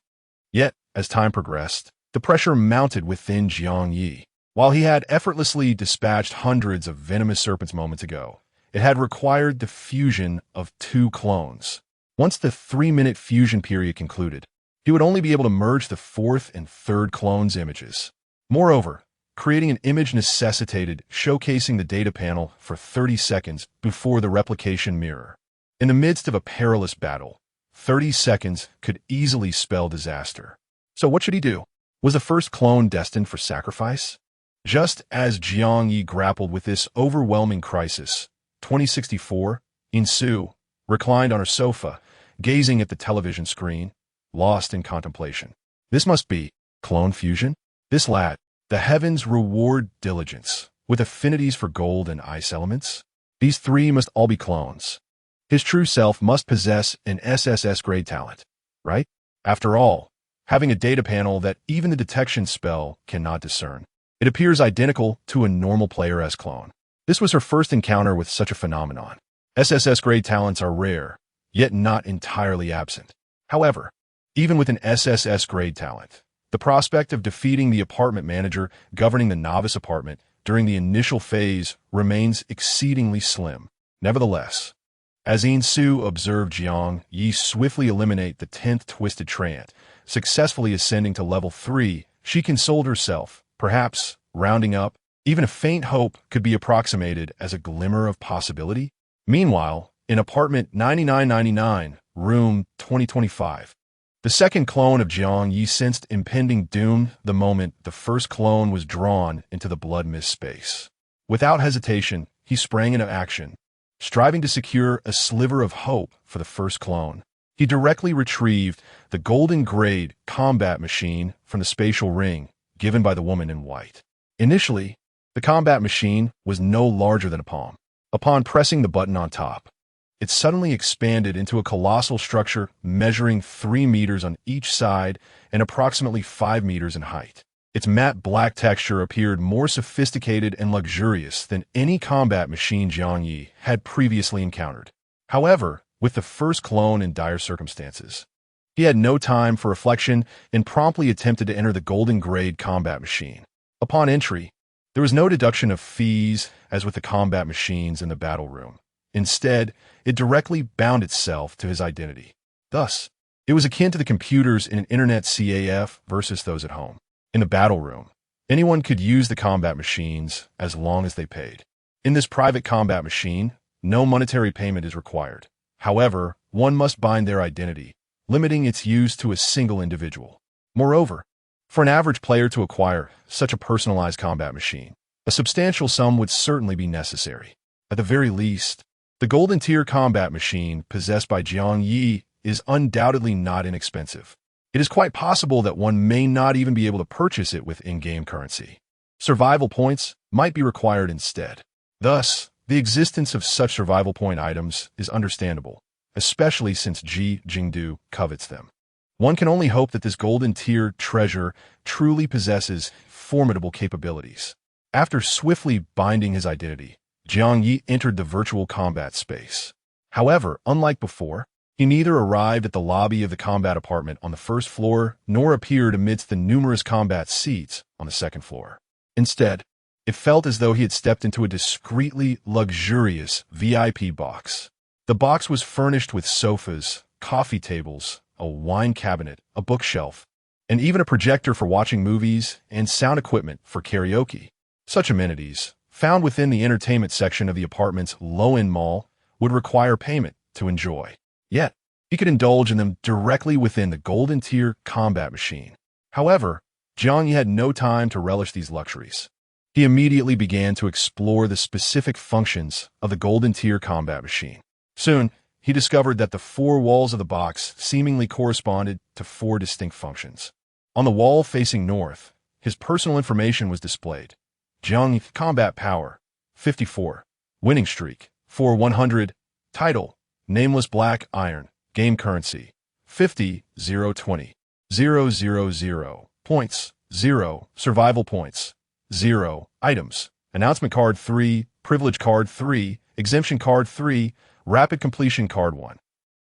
Yet, as time progressed, The pressure mounted within Jiang Ye. While he had effortlessly dispatched hundreds of venomous serpents moments ago, it had required the fusion of 2 clones. Once the 3-minute fusion period concluded, he would only be able to merge the 4th and 3rd clone's images. Moreover, creating an image necessitated showcasing the data panel for 30 seconds before the replication mirror. In the midst of a perilous battle, 30 seconds could easily spell disaster. So what should he do? Was the first clone destined for sacrifice? Just as Jiang Ye grappled with this overwhelming crisis, 2064, Su reclined on her sofa, gazing at the television screen, lost in contemplation. This must be clone fusion? This lad, the heavens reward diligence, with affinities for gold and ice elements? These 3 must all be clones. His true self must possess an SSS-grade talent, right? After all, having a data panel that even the detection spell cannot discern. It appears identical to a normal player S clone. This was her first encounter with such a phenomenon. SSS-grade talents are rare, yet not entirely absent. However, even with an SSS-grade talent, the prospect of defeating the apartment manager governing the novice apartment during the initial phase remains exceedingly slim. Nevertheless, as Su observed Jiang Ye swiftly eliminate the 10th twisted treant, successfully ascending to level 3, she consoled herself, perhaps, rounding up, even a faint hope could be approximated as a glimmer of possibility. Meanwhile, in apartment 9999, room 2025, the second clone of Jiang Ye sensed impending doom the moment the first clone was drawn into the blood mist space. Without hesitation, he sprang into action, striving to secure a sliver of hope for the first clone. He directly retrieved the golden grade combat machine from the spatial ring given by the woman in white. Initially, the combat machine was no larger than a palm. Upon pressing the button on top, it suddenly expanded into a colossal structure measuring 3 meters on each side and approximately 5 meters in height. Its matte black texture appeared more sophisticated and luxurious than any combat machine Jiang Ye had previously encountered. However, with the first clone in dire circumstances, he had no time for reflection and promptly attempted to enter the golden grade combat machine. Upon entry, there was no deduction of fees as with the combat machines in the battle room. Instead, it directly bound itself to his identity. Thus, it was akin to the computers in an internet CAF versus those at home. In the battle room, anyone could use the combat machines as long as they paid. In this private combat machine, no monetary payment is required. However, one must bind their identity, limiting its use to a single individual. Moreover, for an average player to acquire such a personalized combat machine, a substantial sum would certainly be necessary. At the very least, the golden tier combat machine possessed by Jiang Ye is undoubtedly not inexpensive. It is quite possible that one may not even be able to purchase it with in-game currency. Survival points might be required instead. Thus, the existence of such survival point items is understandable, especially since Jingdu covets them. One can only hope that this golden tier treasure truly possesses formidable capabilities. After swiftly binding his identity, Jiang Ye entered the virtual combat space. However, unlike before, he neither arrived at the lobby of the combat apartment on the first floor nor appeared amidst the numerous combat seats on the second floor. Instead, it felt as though he had stepped into a discreetly luxurious VIP box. The box was furnished with sofas, coffee tables, a wine cabinet, a bookshelf, and even a projector for watching movies and sound equipment for karaoke. Such amenities, found within the entertainment section of the apartment's low-end mall, would require payment to enjoy. Yet, he could indulge in them directly within the golden tier combat machine. However, Jiang Ye had no time to relish these luxuries. He immediately began to explore the specific functions of the golden tier combat machine. Soon, he discovered that the 4 walls of the box seemingly corresponded to 4 distinct functions. On the wall facing north, his personal information was displayed. Jiang Ye combat power, 54. Winning streak, 4-100. Title, Nameless Black Iron. Game currency, 50, 020. 000. Points, 0. Survival points, 0. Items, Announcement Card 3, Privilege Card 3, Exemption Card 3, Rapid Completion Card 1.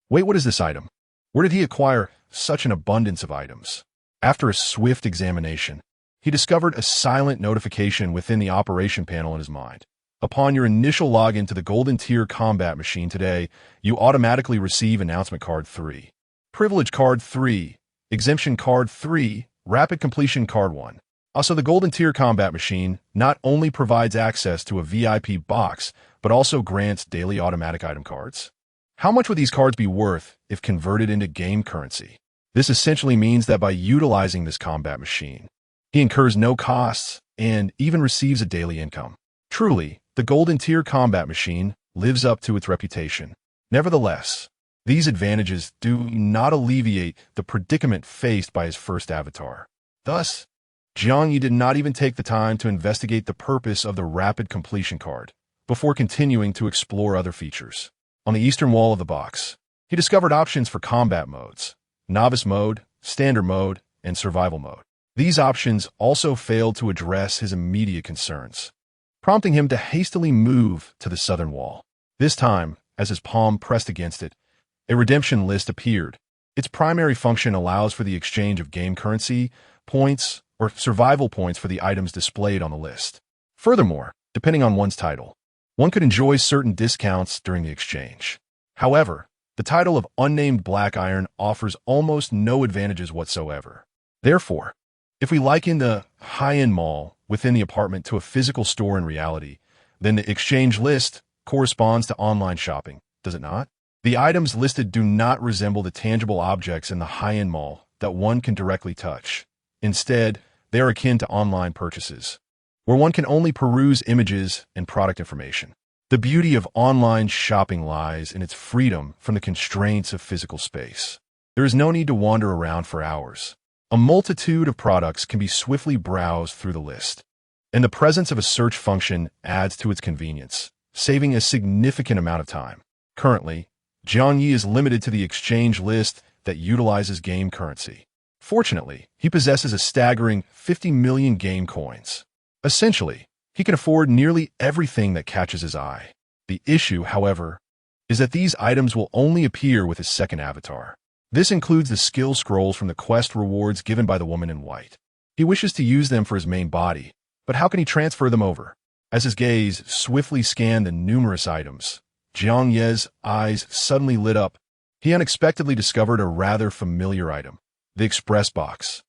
Wait, what is this item? Where did he acquire such an abundance of items? After a swift examination, he discovered a silent notification within the operation panel in his mind. Upon your initial login to the Golden Tier combat machine today, you automatically receive Announcement Card 3, Privilege Card 3, Exemption Card 3, Rapid Completion Card 1. Also, the Golden Tier combat machine not only provides access to a VIP box, but also grants daily automatic item cards. How much would these cards be worth if converted into game currency? This essentially means that by utilizing this combat machine, he incurs no costs and even receives a daily income. Truly, the Golden Tier combat machine lives up to its reputation. Nevertheless, these advantages do not alleviate the predicament faced by his first avatar. Thus, Jiang Ye did not even take the time to investigate the purpose of the rapid completion card before continuing to explore other features. On the eastern wall of the box, he discovered options for combat modes: novice mode, standard mode, and survival mode. These options also failed to address his immediate concerns, prompting him to hastily move to the southern wall. This time, as his palm pressed against it, a redemption list appeared. Its primary function allows for the exchange of game currency, points, or survival points for the items displayed on the list. Furthermore, depending on one's title, one could enjoy certain discounts during the exchange. However, the title of Unnamed Black Iron offers almost no advantages whatsoever. Therefore, if we liken the high-end mall within the apartment to a physical store in reality, then the exchange list corresponds to online shopping, does it not? The items listed do not resemble the tangible objects in the high-end mall that one can directly touch. Instead, they are akin to online purchases, where one can only peruse images and product information. The beauty of online shopping lies in its freedom from the constraints of physical space. There is no need to wander around for hours. A multitude of products can be swiftly browsed through the list, and the presence of a search function adds to its convenience, saving a significant amount of time. Currently, Jiang Ye is limited to the exchange list that utilizes game currency. Fortunately, he possesses a staggering 50 million game coins. Essentially, he can afford nearly everything that catches his eye. The issue, however, is that these items will only appear with his second avatar. This includes the skill scrolls from the quest rewards given by the woman in white. He wishes to use them for his main body, but how can he transfer them over? As his gaze swiftly scanned the numerous items, Jiang Ye's eyes suddenly lit up. He unexpectedly discovered a rather familiar item. The Express Box.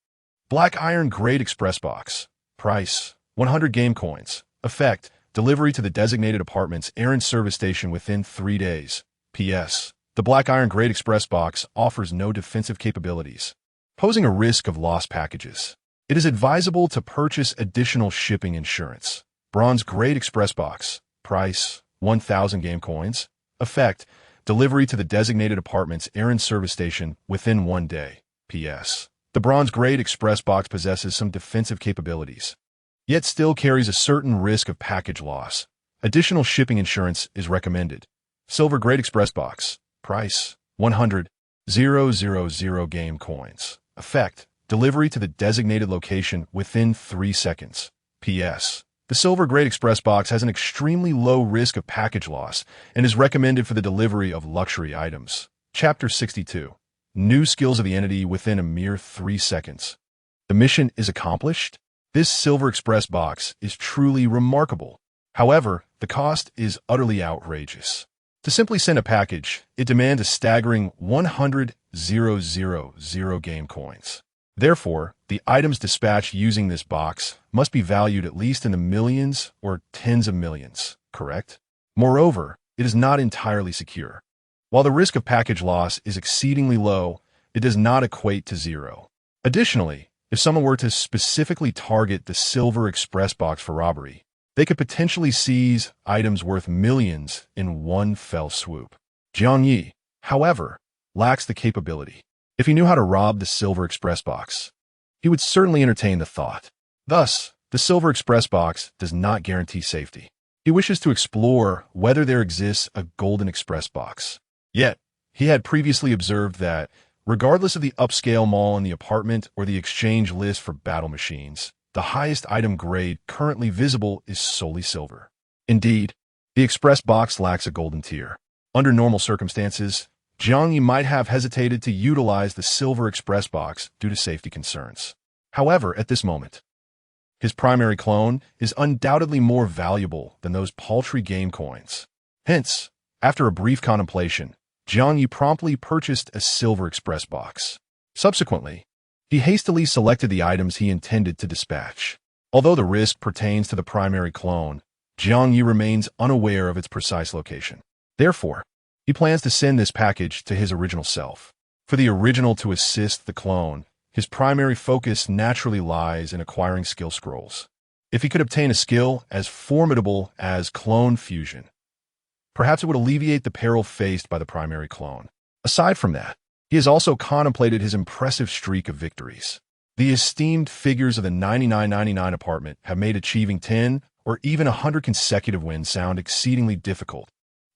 Black Iron Grade Express Box. Price: 100 game coins. Effect: delivery to the designated apartment's errand service station within 3 days. P.S. The Black Iron Grade Express Box offers no defensive capabilities, posing a risk of lost packages. It is advisable to purchase additional shipping insurance. Bronze Grade Express Box. Price: 1,000 game coins. Effect: delivery to the designated apartment's errand service station within 1 day. P.S. The Bronze Grade Express Box possesses some defensive capabilities, yet still carries a certain risk of package loss. Additional shipping insurance is recommended. Silver Grade Express Box. Price: 100,000 game coins. Effect: delivery to the designated location within 3 seconds. P.S. The Silver Grade Express Box has an extremely low risk of package loss and is recommended for the delivery of luxury items. Chapter 62. New skills of the entity within a mere 3 seconds. The mission is accomplished. This Silver Express Box is truly remarkable. However, the cost is utterly outrageous. To simply send a package, it demands a staggering 100,000 game coins. Therefore, the items dispatched using this box must be valued at least in the millions or tens of millions, correct? Moreover, it is not entirely secure. While the risk of package loss is exceedingly low, it does not equate to zero. Additionally, if someone were to specifically target the Silver Express Box for robbery, they could potentially seize items worth millions in one fell swoop. Jiang Ye, however, lacks the capability. If he knew how to rob the Silver Express Box, he would certainly entertain the thought. Thus, the Silver Express Box does not guarantee safety. He wishes to explore whether there exists a Golden Express Box. Yet, he had previously observed that, regardless of the upscale mall in the apartment or the exchange list for battle machines, the highest item grade currently visible is solely silver. Indeed, the Express Box lacks a golden tier. Under normal circumstances, Jiang Ye might have hesitated to utilize the silver express box due to safety concerns. However, at this moment, his primary clone is undoubtedly more valuable than those paltry game coins. Hence, after a brief contemplation, Jiang Ye promptly purchased a silver express box. Subsequently, he hastily selected the items he intended to dispatch. Although the risk pertains to the primary clone, Jiang Ye remains unaware of its precise location. Therefore, he plans to send this package to his original self. For the original to assist the clone, his primary focus naturally lies in acquiring skill scrolls. If he could obtain a skill as formidable as clone fusion, perhaps it would alleviate the peril faced by the primary clone. Aside from that, he has also contemplated his impressive streak of victories. The esteemed figures of the 9999 apartment have made achieving 10 or even 100 consecutive wins sound exceedingly difficult,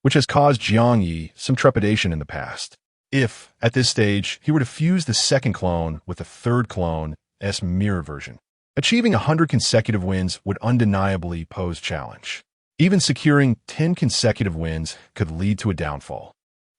which has caused Jiang Ye some trepidation in the past. If, at this stage, he were to fuse the second clone with the third clone's mirror version, achieving 100 consecutive wins would undeniably pose challenge. Even securing 10 consecutive wins could lead to a downfall.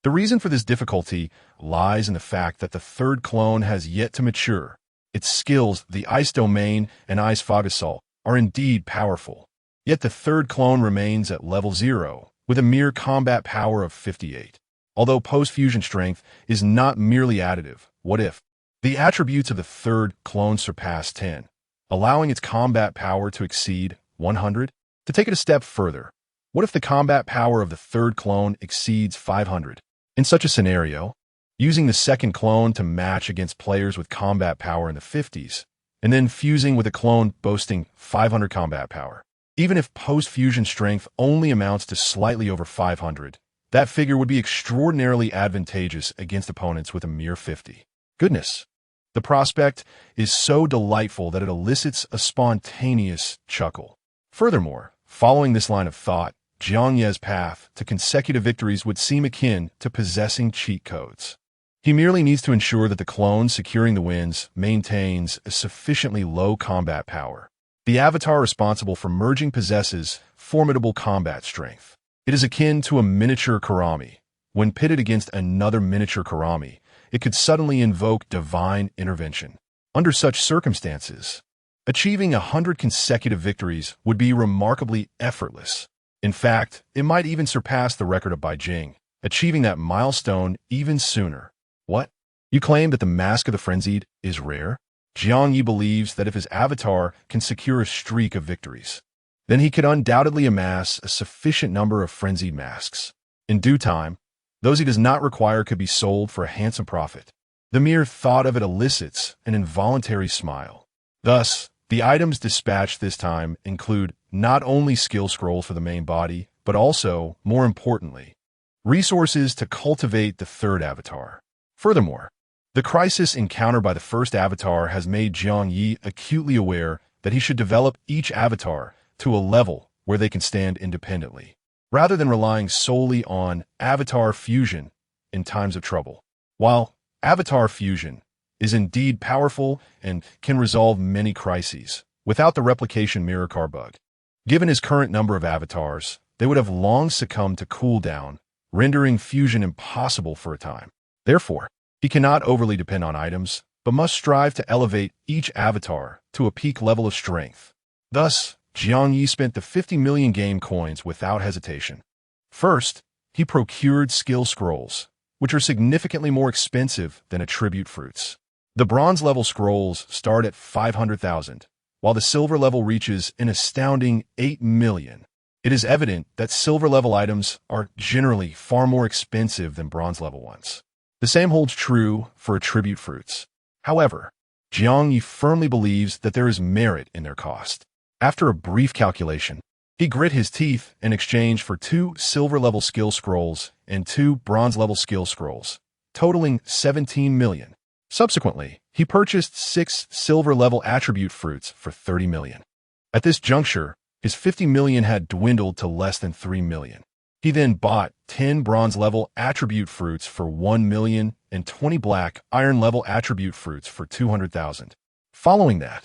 The reason for this difficulty lies in the fact that the third clone has yet to mature. Its skills, the Ice Domain and Ice Fog Assault, are indeed powerful. Yet the third clone remains at level 0, with a mere combat power of 58. Although post-fusion strength is not merely additive, what if the attributes of the third clone surpass 10, allowing its combat power to exceed 100? To take it a step further, what if the combat power of the third clone exceeds 500? In such a scenario, using the second clone to match against players with combat power in the 50s, and then fusing with a clone boasting 500 combat power. Even if post-fusion strength only amounts to slightly over 500, that figure would be extraordinarily advantageous against opponents with a mere 50. Goodness! The prospect is so delightful that it elicits a spontaneous chuckle. Furthermore, following this line of thought, Jiang Ye's path to consecutive victories would seem akin to possessing cheat codes. He merely needs to ensure that the clone securing the wins maintains a sufficiently low combat power. The avatar responsible for merging possesses formidable combat strength. It is akin to a miniature Karami. When pitted against another miniature Karami, it could suddenly invoke divine intervention. Under such circumstances, achieving 100 consecutive victories would be remarkably effortless. In fact, it might even surpass the record of Bai Jing, achieving that milestone even sooner. What? You claim that the Mask of the Frenzied is rare? Jiang Ye believes that if his avatar can secure a streak of victories, then he could undoubtedly amass a sufficient number of frenzied masks. In due time, those he does not require could be sold for a handsome profit. The mere thought of it elicits an involuntary smile. Thus, the items dispatched this time include not only skill scrolls for the main body, but also, more importantly, resources to cultivate the third avatar. Furthermore, the crisis encountered by the first avatar has made Jiang Ye acutely aware that he should develop each avatar to a level where they can stand independently, rather than relying solely on avatar fusion in times of trouble. While avatar fusion is indeed powerful and can resolve many crises without the replication mirror car bug, given his current number of avatars, they would have long succumbed to cooldown, rendering fusion impossible for a time. Therefore, he cannot overly depend on items, but must strive to elevate each avatar to a peak level of strength. Thus, Jiang Ye spent the 50 million game coins without hesitation. First, he procured skill scrolls, which are significantly more expensive than attribute fruits. The bronze level scrolls start at 500,000, while the silver level reaches an astounding 8 million. It is evident that silver level items are generally far more expensive than bronze level ones. The same holds true for attribute fruits. However, Jiang Ye firmly believes that there is merit in their cost. After a brief calculation, he grit his teeth in exchange for 2 silver-level skill scrolls and 2 bronze-level skill scrolls, totaling 17 million. Subsequently, he purchased 6 silver-level attribute fruits for 30 million. At this juncture, his 50 million had dwindled to less than 3 million. He then bought 10 bronze-level attribute fruits for 1 million and 20 black iron-level attribute fruits for 200,000. Following that,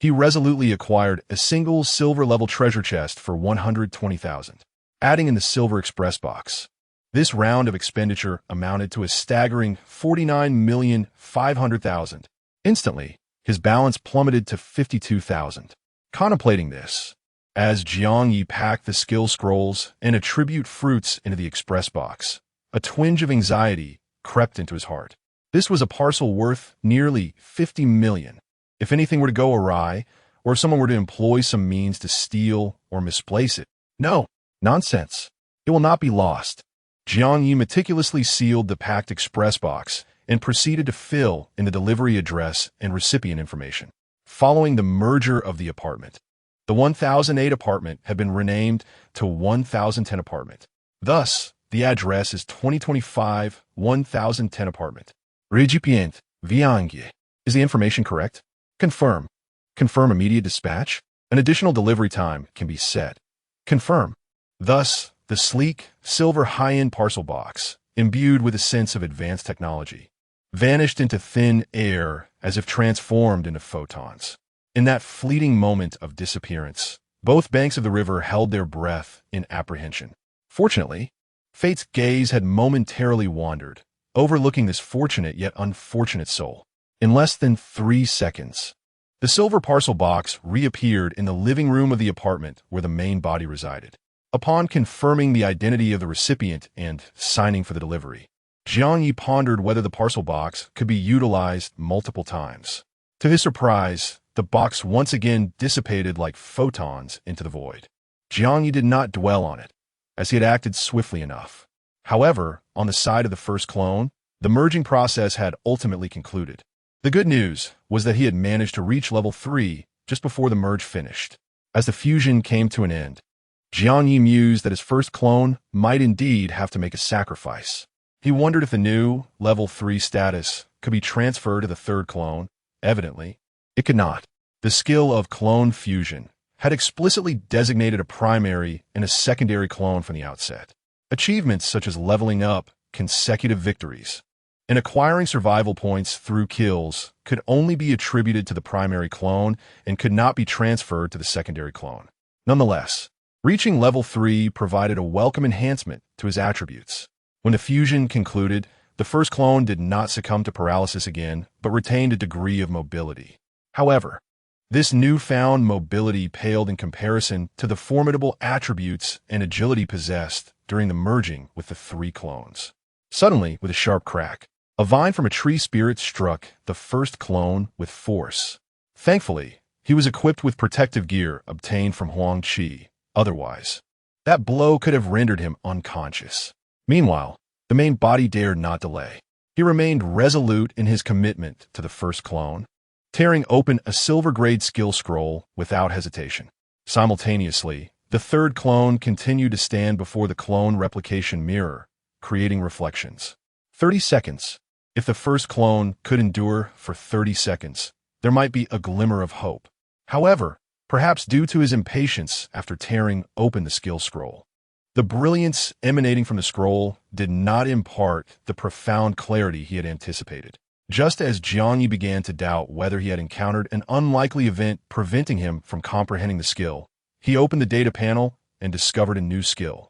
he resolutely acquired a single silver-level treasure chest for 120,000, adding in the silver express box. This round of expenditure amounted to a staggering 49,500,000. Instantly, his balance plummeted to 52,000. Contemplating this, as Jiang Ye packed the skill scrolls and attribute fruits into the express box, a twinge of anxiety crept into his heart. This was a parcel worth nearly 50 million. If anything were to go awry, or if someone were to employ some means to steal or misplace it, no, nonsense. It will not be lost. Jiang Ye meticulously sealed the packed express box and proceeded to fill in the delivery address and recipient information. Following the merger of the apartment, the 1008 apartment had been renamed to 1010 apartment. Thus, the address is 2025 1010 apartment. Recipient, Jiang Ye. Is the information correct? Confirm. Confirm immediate dispatch. An additional delivery time can be set. Confirm. Thus, the sleek, silver high-end parcel box, imbued with a sense of advanced technology, vanished into thin air as if transformed into photons. In that fleeting moment of disappearance, both banks of the river held their breath in apprehension. Fortunately, fate's gaze had momentarily wandered, overlooking this fortunate yet unfortunate soul. In less than 3 seconds, the silver parcel box reappeared in the living room of the apartment where the main body resided. Upon confirming the identity of the recipient and signing for the delivery, Jiang Ye pondered whether the parcel box could be utilized multiple times. To his surprise, the box once again dissipated like photons into the void. Jiang Ye did not dwell on it, as he had acted swiftly enough. However, on the side of the first clone, the merging process had ultimately concluded. The good news was that he had managed to reach level 3 just before the merge finished. As the fusion came to an end, Jiang Ye mused that his first clone might indeed have to make a sacrifice. He wondered if the new level 3 status could be transferred to the third clone. Evidently, it could not. The skill of clone fusion had explicitly designated a primary and a secondary clone from the outset. Achievements such as leveling up, consecutive victories, and acquiring survival points through kills could only be attributed to the primary clone and could not be transferred to the secondary clone. Nonetheless, reaching level 3 provided a welcome enhancement to his attributes. When the fusion concluded, the first clone did not succumb to paralysis again, but retained a degree of mobility. However, this newfound mobility paled in comparison to the formidable attributes and agility possessed during the merging with the 3 clones. Suddenly, with a sharp crack, a vine from a tree spirit struck the first clone with force. Thankfully, he was equipped with protective gear obtained from Huang Qi. Otherwise, that blow could have rendered him unconscious. Meanwhile, the main body dared not delay. He remained resolute in his commitment to the first clone, tearing open a silver-grade skill scroll without hesitation. Simultaneously, the third clone continued to stand before the clone replication mirror, creating reflections. 30 seconds. If the first clone could endure for 30 seconds, there might be a glimmer of hope. However, perhaps due to his impatience after tearing open the skill scroll, the brilliance emanating from the scroll did not impart the profound clarity he had anticipated. Just as Jiang Ye began to doubt whether he had encountered an unlikely event preventing him from comprehending the skill, he opened the data panel and discovered a new skill.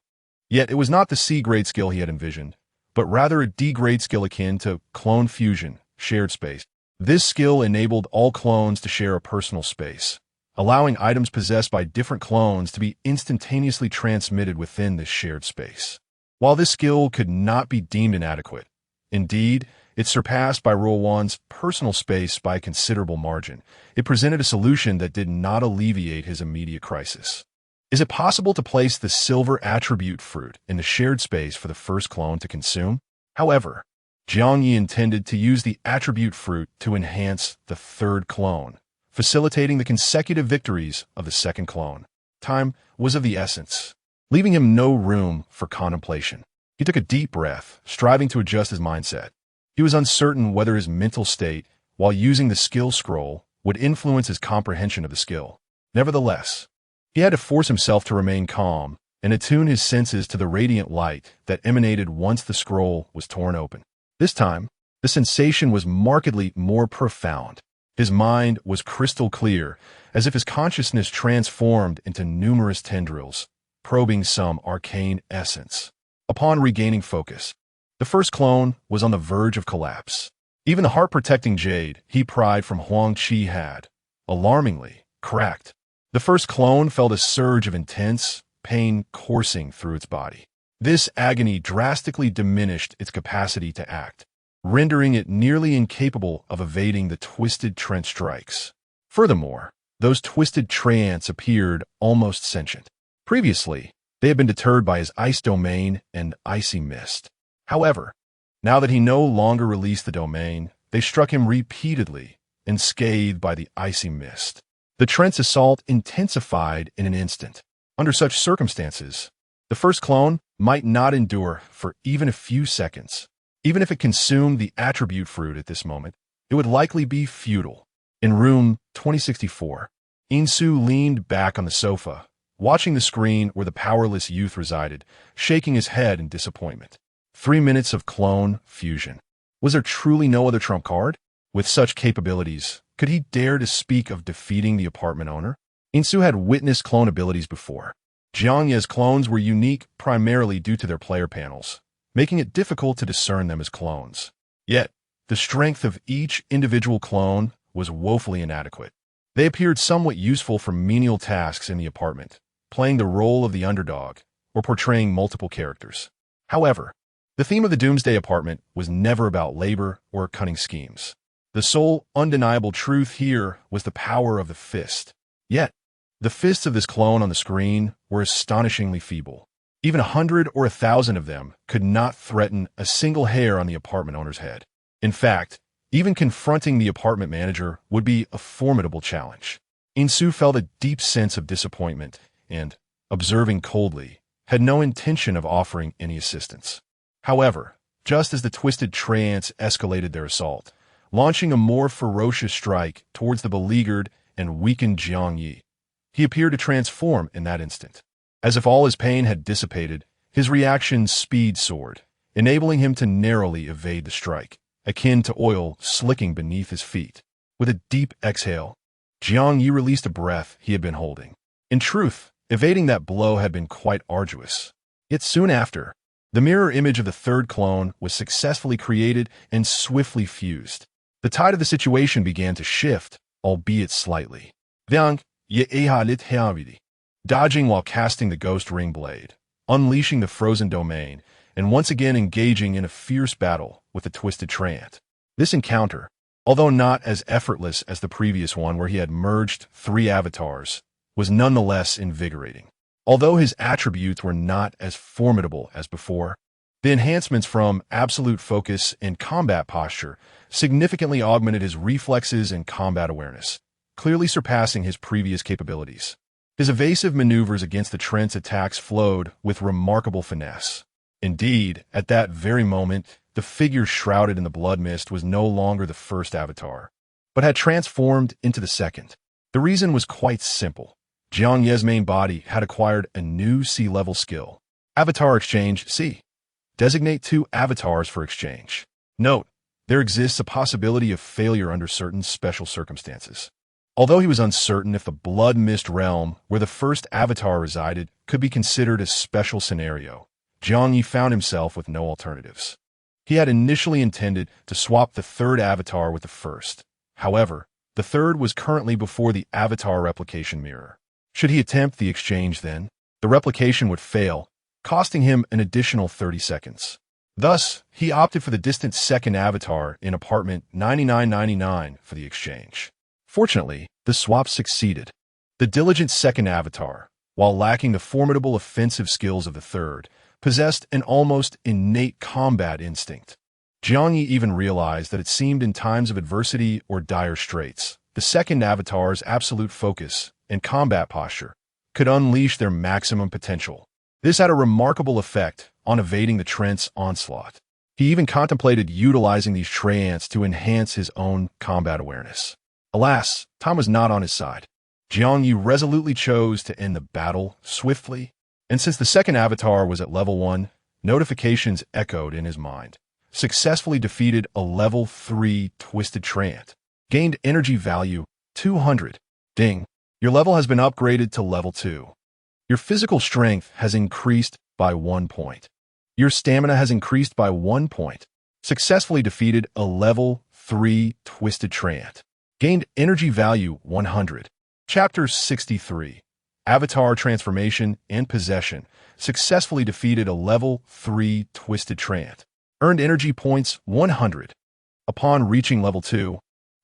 Yet it was not the C-grade skill he had envisioned, but rather a D-grade skill akin to clone fusion, shared space. This skill enabled all clones to share a personal space, allowing items possessed by different clones to be instantaneously transmitted within this shared space. While this skill could not be deemed inadequate, indeed, it surpassed by Ruowan's personal space by a considerable margin. It presented a solution that did not alleviate his immediate crisis. Is it possible to place the silver attribute fruit in the shared space for the first clone to consume? However, Jiang Ye intended to use the attribute fruit to enhance the third clone, facilitating the consecutive victories of the second clone. Time was of the essence, leaving him no room for contemplation. He took a deep breath, striving to adjust his mindset. He was uncertain whether his mental state, while using the skill scroll, would influence his comprehension of the skill. Nevertheless, he had to force himself to remain calm and attune his senses to the radiant light that emanated once the scroll was torn open. This time, the sensation was markedly more profound. His mind was crystal clear, as if his consciousness transformed into numerous tendrils, probing some arcane essence. Upon regaining focus, the first clone was on the verge of collapse. Even the heart-protecting jade he pried from Huang Qi had, alarmingly, cracked. The first clone felt a surge of intense pain coursing through its body. This agony drastically diminished its capacity to act, rendering it nearly incapable of evading the twisted trench strikes. Furthermore, those twisted treants appeared almost sentient. Previously, they had been deterred by his ice domain and icy mist. However, now that he no longer released the domain, they struck him repeatedly, unscathed by the icy mist. The Trent's assault intensified in an instant. Under such circumstances, the first clone might not endure for even a few seconds. Even if it consumed the attribute fruit at this moment, it would likely be futile. In room 2064, Insu leaned back on the sofa, watching the screen where the powerless youth resided, shaking his head in disappointment. 3 minutes of clone fusion. Was there truly no other trump card? With such capabilities, could he dare to speak of defeating the apartment owner? Insu had witnessed clone abilities before. Jiang Ye's clones were unique primarily due to their player panels, making it difficult to discern them as clones. Yet, the strength of each individual clone was woefully inadequate. They appeared somewhat useful for menial tasks in the apartment, playing the role of the underdog or portraying multiple characters. However, the theme of the Doomsday apartment was never about labor or cunning schemes. The sole undeniable truth here was the power of the fist. Yet, the fists of this clone on the screen were astonishingly feeble. Even 100 or 1,000 of them could not threaten a single hair on the apartment owner's head. In fact, even confronting the apartment manager would be a formidable challenge. Insu felt a deep sense of disappointment and, observing coldly, had no intention of offering any assistance. However, just as the twisted treants escalated their assault, launching a more ferocious strike towards the beleaguered and weakened Jiang Ye, he appeared to transform in that instant. As if all his pain had dissipated, his reaction's speed soared, enabling him to narrowly evade the strike, akin to oil slicking beneath his feet. With a deep exhale, Jiang Ye released a breath he had been holding. In truth, evading that blow had been quite arduous. Yet soon after, the mirror image of the third clone was successfully created and swiftly fused. The tide of the situation began to shift, albeit slightly. Jiang Ye dodging while casting the ghost ring blade, unleashing the frozen domain, and once again engaging in a fierce battle with the twisted treant. This encounter, although not as effortless as the previous one where he had merged 3 avatars, was nonetheless invigorating. Although his attributes were not as formidable as before, the enhancements from absolute focus and combat posture significantly augmented his reflexes and combat awareness, clearly surpassing his previous capabilities. His evasive maneuvers against the Trent's attacks flowed with remarkable finesse. Indeed, at that very moment, the figure shrouded in the blood mist was no longer the first avatar, but had transformed into the second. The reason was quite simple. Jiang Ye's main body had acquired a new C-level skill. Avatar Exchange C. Designate 2 avatars for exchange. Note, there exists a possibility of failure under certain special circumstances. Although he was uncertain if the Blood Mist realm where the first avatar resided could be considered a special scenario, Jiang Ye found himself with no alternatives. He had initially intended to swap the third avatar with the first. However, the third was currently before the avatar replication mirror. Should he attempt the exchange then, the replication would fail, costing him an additional 30 seconds. Thus, he opted for the distant second avatar in apartment 9999 for the exchange. Fortunately, the swap succeeded. The diligent second avatar, while lacking the formidable offensive skills of the third, possessed an almost innate combat instinct. Jiang Ye even realized that it seemed in times of adversity or dire straits, the second avatar's absolute focus and combat posture could unleash their maximum potential. This had a remarkable effect on evading the Trent's onslaught. He even contemplated utilizing these treants to enhance his own combat awareness. Alas, time was not on his side. Jiang Ye resolutely chose to end the battle swiftly, and since the second avatar was at level 1, notifications echoed in his mind. Successfully defeated a level 3 twisted treant. Gained energy value 200. Ding. Your level has been upgraded to level 2. Your physical strength has increased by 1 point. Your stamina has increased by 1 point. Successfully defeated a level 3 Twisted Treant. Gained energy value 100. Chapter 63. Avatar Transformation and Possession. Successfully defeated a level 3 Twisted Treant. Earned energy points 100. Upon reaching level 2,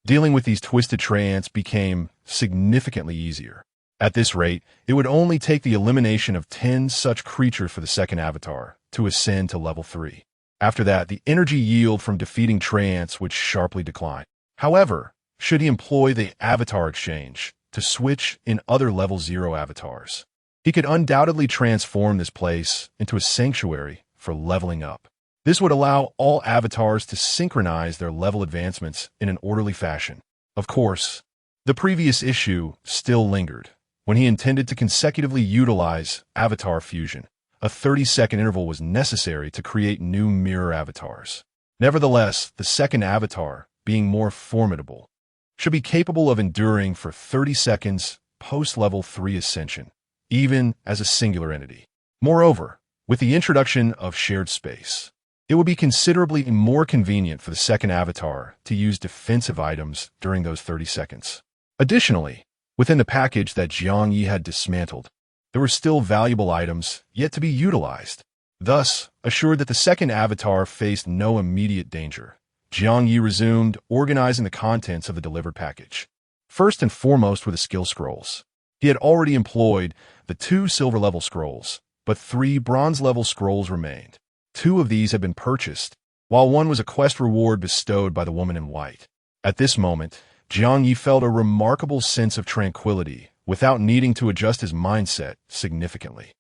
dealing with these Twisted Treants became significantly easier. At this rate, it would only take the elimination of 10 such creatures for the second avatar to ascend to level 3. After that, the energy yield from defeating Treants would sharply decline. However, should he employ the avatar exchange to switch in other level 0 avatars, he could undoubtedly transform this place into a sanctuary for leveling up. This would allow all avatars to synchronize their level advancements in an orderly fashion. Of course, the previous issue still lingered. When he intended to consecutively utilize avatar fusion, a 30-second interval was necessary to create new mirror avatars. Nevertheless, the second avatar, being more formidable, should be capable of enduring for 30 seconds post-level 3 ascension, even as a singular entity. Moreover, with the introduction of shared space, it would be considerably more convenient for the second avatar to use defensive items during those 30 seconds. Additionally, within the package that Jiang Ye had dismantled, there were still valuable items yet to be utilized. Thus, assured that the second avatar faced no immediate danger, Jiang Ye resumed organizing the contents of the delivered package. First and foremost were the skill scrolls. He had already employed the 2 silver-level scrolls, but 3 bronze-level scrolls remained. 2 of these had been purchased, while 1 was a quest reward bestowed by the woman in white. At this moment, Jiang Ye felt a remarkable sense of tranquility without needing to adjust his mindset significantly.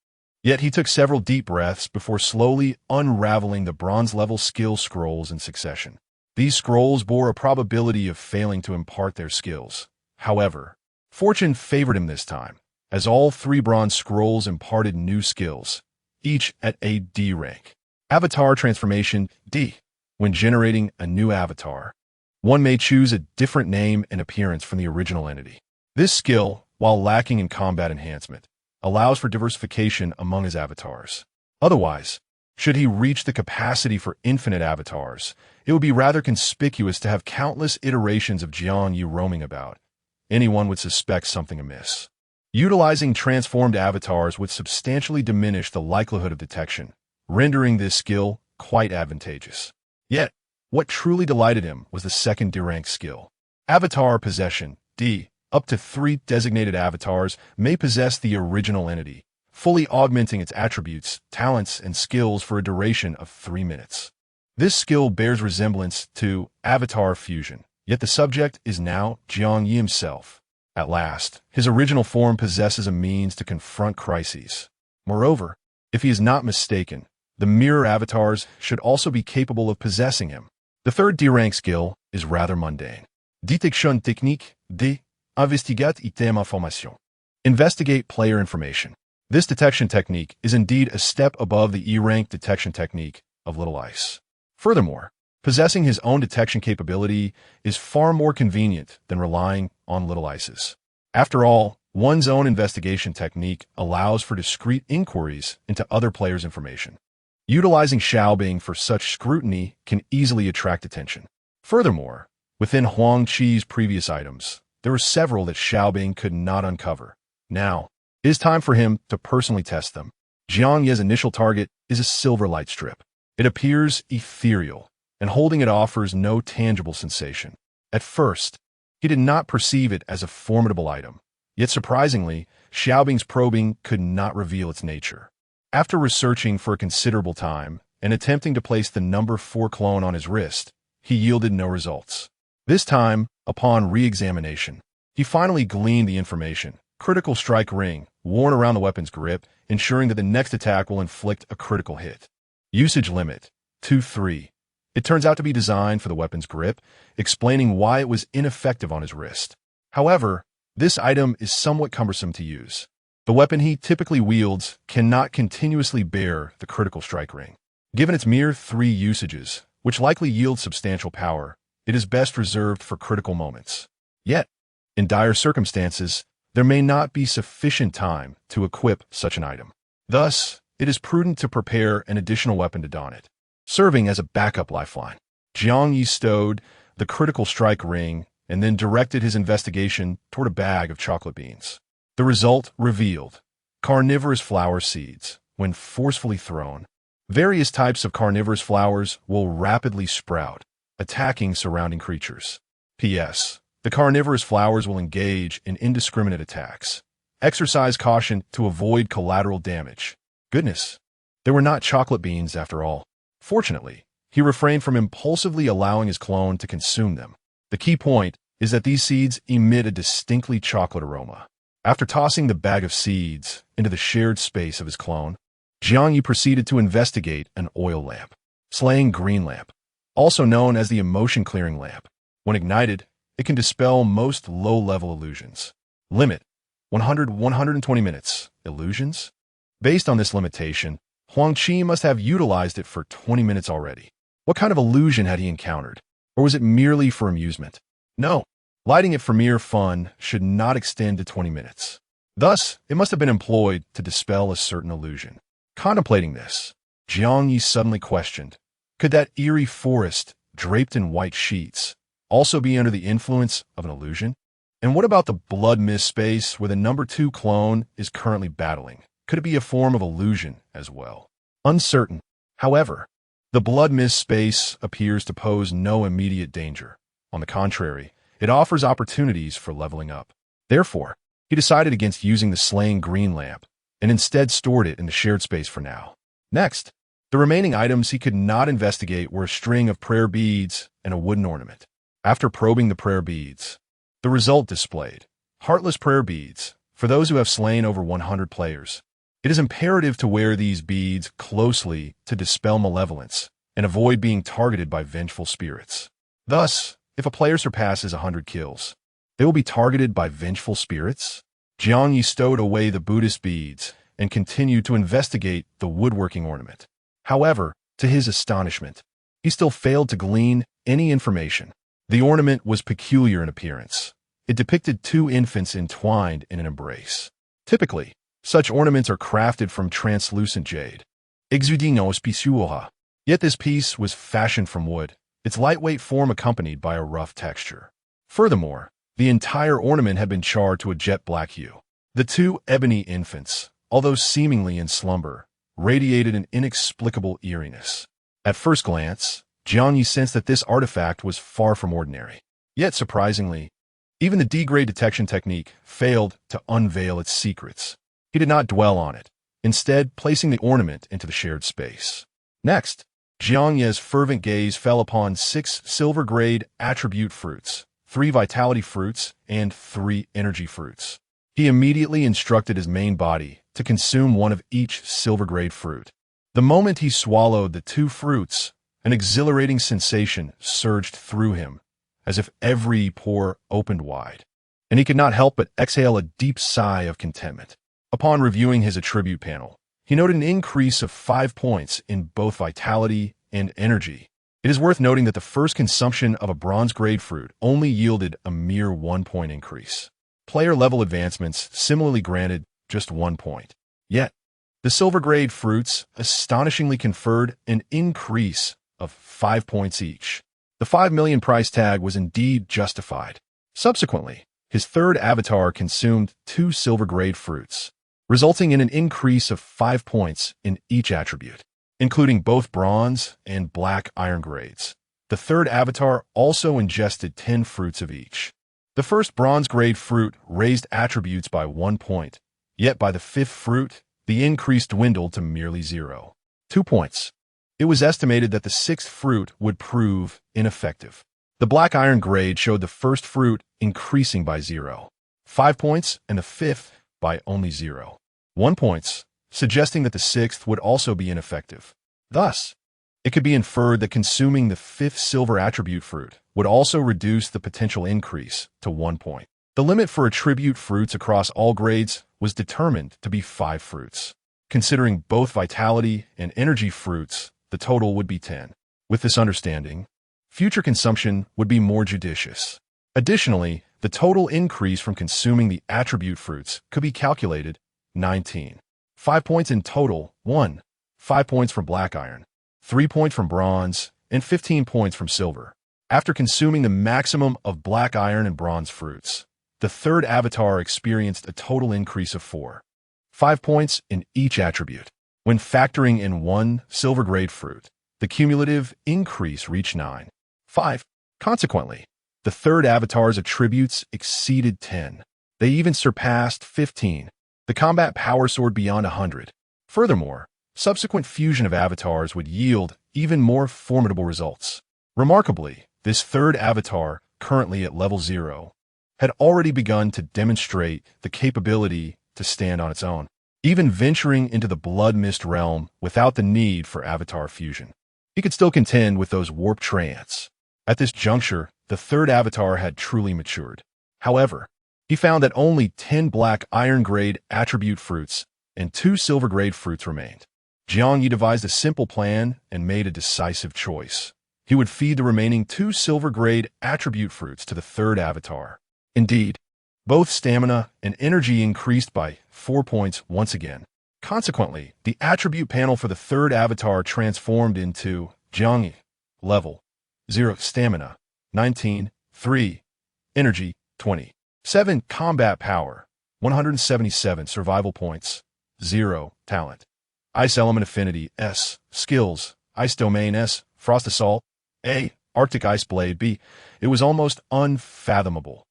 Yet he took several deep breaths before slowly unraveling the bronze-level skill scrolls in succession. These scrolls bore a probability of failing to impart their skills. However, fortune favored him this time, as all 3 bronze scrolls imparted new skills, each at a D rank. Avatar Transformation D. When generating a new avatar, one may choose a different name and appearance from the original entity. This skill, while lacking in combat enhancement, allows for diversification among his avatars. Otherwise, should he reach the capacity for infinite avatars, it would be rather conspicuous to have countless iterations of Jiang Ye roaming about. Anyone would suspect something amiss. Utilizing transformed avatars would substantially diminish the likelihood of detection, rendering this skill quite advantageous. Yet, what truly delighted him was the second D-rank skill. Avatar Possession D. Up to 3 designated avatars may possess the original entity, fully augmenting its attributes, talents, and skills for a duration of 3 minutes. This skill bears resemblance to Avatar Fusion, yet the subject is now Jiang Ye himself. At last, his original form possesses a means to confront crises. Moreover, if he is not mistaken, the mirror avatars should also be capable of possessing him. The third D-rank skill is rather mundane. Détection technique D. Investigate item information. Investigate player information. This detection technique is indeed a step above the E-rank detection technique of Little Ice. Furthermore, possessing his own detection capability is far more convenient than relying on Little Ice's. After all, one's own investigation technique allows for discrete inquiries into other players' information. Utilizing Xiaobing for such scrutiny can easily attract attention. Furthermore, within Huang Qi's previous items, there were several that Xiaobing could not uncover. Now, it is time for him to personally test them. Jiang Ye's initial target is a silver light strip. It appears ethereal, and holding it offers no tangible sensation. At first, he did not perceive it as a formidable item. Yet surprisingly, Xiaobing's probing could not reveal its nature. After researching for a considerable time and attempting to place the number 4 clone on his wrist, he yielded no results. This time, upon re-examination, he finally gleaned the information. Critical strike ring, worn around the weapon's grip, ensuring that the next attack will inflict a critical hit. Usage limit, 2-3. It turns out to be designed for the weapon's grip, explaining why it was ineffective on his wrist. However, this item is somewhat cumbersome to use. The weapon he typically wields cannot continuously bear the critical strike ring. Given its mere 3 usages, which likely yield substantial power, it is best reserved for critical moments. Yet, in dire circumstances, there may not be sufficient time to equip such an item. Thus, it is prudent to prepare an additional weapon to don it, serving as a backup lifeline. Jiang Ye stowed the critical strike ring and then directed his investigation toward a bag of chocolate beans. The result revealed carnivorous flower seeds. When forcefully thrown, various types of carnivorous flowers will rapidly sprout, attacking surrounding creatures. P.S. The carnivorous flowers will engage in indiscriminate attacks. Exercise caution to avoid collateral damage. Goodness, they were not chocolate beans after all. Fortunately, he refrained from impulsively allowing his clone to consume them. The key point is that these seeds emit a distinctly chocolate aroma. After tossing the bag of seeds into the shared space of his clone, Jiang Ye proceeded to investigate an oil lamp, slaying green lamp, also known as the emotion-clearing lamp. When ignited, it can dispel most low-level illusions. Limit: 120 minutes. Illusions? Based on this limitation, Huang Qi must have utilized it for 20 minutes already. What kind of illusion had he encountered? Or was it merely for amusement? No, lighting it for mere fun should not extend to 20 minutes. Thus, it must have been employed to dispel a certain illusion. Contemplating this, Jiang Ye suddenly questioned, could that eerie forest, draped in white sheets, also be under the influence of an illusion? And what about the blood mist space where the number 2 clone is currently battling? Could it be a form of illusion as well? Uncertain. However, the blood mist space appears to pose no immediate danger. On the contrary, it offers opportunities for leveling up. Therefore, he decided against using the slaying green lamp and instead stored it in the shared space for now. Next, the remaining items he could not investigate were a string of prayer beads and a wooden ornament. After probing the prayer beads, the result displayed: heartless prayer beads. For those who have slain over 100 players, it is imperative to wear these beads closely to dispel malevolence and avoid being targeted by vengeful spirits. Thus, if a player surpasses 100 kills, they will be targeted by vengeful spirits. Jiang Ye stowed away the Buddhist beads and continued to investigate the woodworking ornament. However, to his astonishment, he still failed to glean any information. The ornament was peculiar in appearance. It depicted 2 infants entwined in an embrace. Typically, such ornaments are crafted from translucent jade, exuding auspiciosa. Yet this piece was fashioned from wood, its lightweight form accompanied by a rough texture. Furthermore, the entire ornament had been charred to a jet black hue. The 2 ebony infants, although seemingly in slumber, radiated an inexplicable eeriness. At first glance, Jiang Ye sensed that this artifact was far from ordinary. Yet, surprisingly, even the D-grade detection technique failed to unveil its secrets. He did not dwell on it, instead placing the ornament into the shared space. Next, Jiang Ye's fervent gaze fell upon 6 silver-grade attribute fruits, 3 vitality fruits, and 3 energy fruits. He immediately instructed his main body to consume one of each silver-grade fruit. The moment he swallowed the 2 fruits, an exhilarating sensation surged through him, as if every pore opened wide, and he could not help but exhale a deep sigh of contentment. Upon reviewing his attribute panel, he noted an increase of 5 points in both vitality and energy. It is worth noting that the first consumption of a bronze-grade fruit only yielded a mere 1-point increase. Player-level advancements similarly granted just 1 point. Yet, the silver-grade fruits astonishingly conferred an increase of 5 points each. The 5 million price tag was indeed justified. Subsequently, his third avatar consumed 2 silver-grade fruits, resulting in an increase of 5 points in each attribute, including both bronze and black iron grades. The third avatar also ingested 10 fruits of each. The first bronze-grade fruit raised attributes by 1 point, yet by the 5th fruit, the increase dwindled to merely 0. 2 points. It was estimated that the 6th fruit would prove ineffective. The black iron grade showed the first fruit increasing by 0. 5 points, and the 5th by only 0. 1 points, suggesting that the 6th would also be ineffective. Thus, it could be inferred that consuming the 5th silver attribute fruit would also reduce the potential increase to 1 point. The limit for attribute fruits across all grades was determined to be 5 fruits. Considering both vitality and energy fruits, the total would be 10. With this understanding, future consumption would be more judicious. Additionally, the total increase from consuming the attribute fruits could be calculated 19. 5 points in total, 1. 5 points from black iron, 3 points from bronze, and 15 points from silver. After consuming the maximum of black iron and bronze fruits, the third avatar experienced a total increase of 4. 5 points in each attribute. When factoring in 1 silver-grade fruit, the cumulative increase reached 9. 5. Consequently, the third avatar's attributes exceeded 10. They even surpassed 15. The combat power soared beyond 100. Furthermore, subsequent fusion of avatars would yield even more formidable results. Remarkably, this third avatar, currently at level 0, had already begun to demonstrate the capability to stand on its own, even venturing into the blood mist realm without the need for avatar fusion. He could still contend with those warp trance. At this juncture, the third avatar had truly matured. However, he found that only 10 black iron-grade attribute fruits and 2 silver-grade fruits remained. Jiang Ye devised a simple plan and made a decisive choice. He would feed the remaining 2 silver-grade attribute fruits to the third avatar. Indeed, both stamina and energy increased by 4 points once again. Consequently, the attribute panel for the third avatar transformed into Jiang Ye, level 0, stamina 19, 3, energy 20, 7, combat power 177, survival points 0, talent, ice element affinity S, skills, ice domain S, frost assault A, Arctic ice blade B. It was almost unfathomable.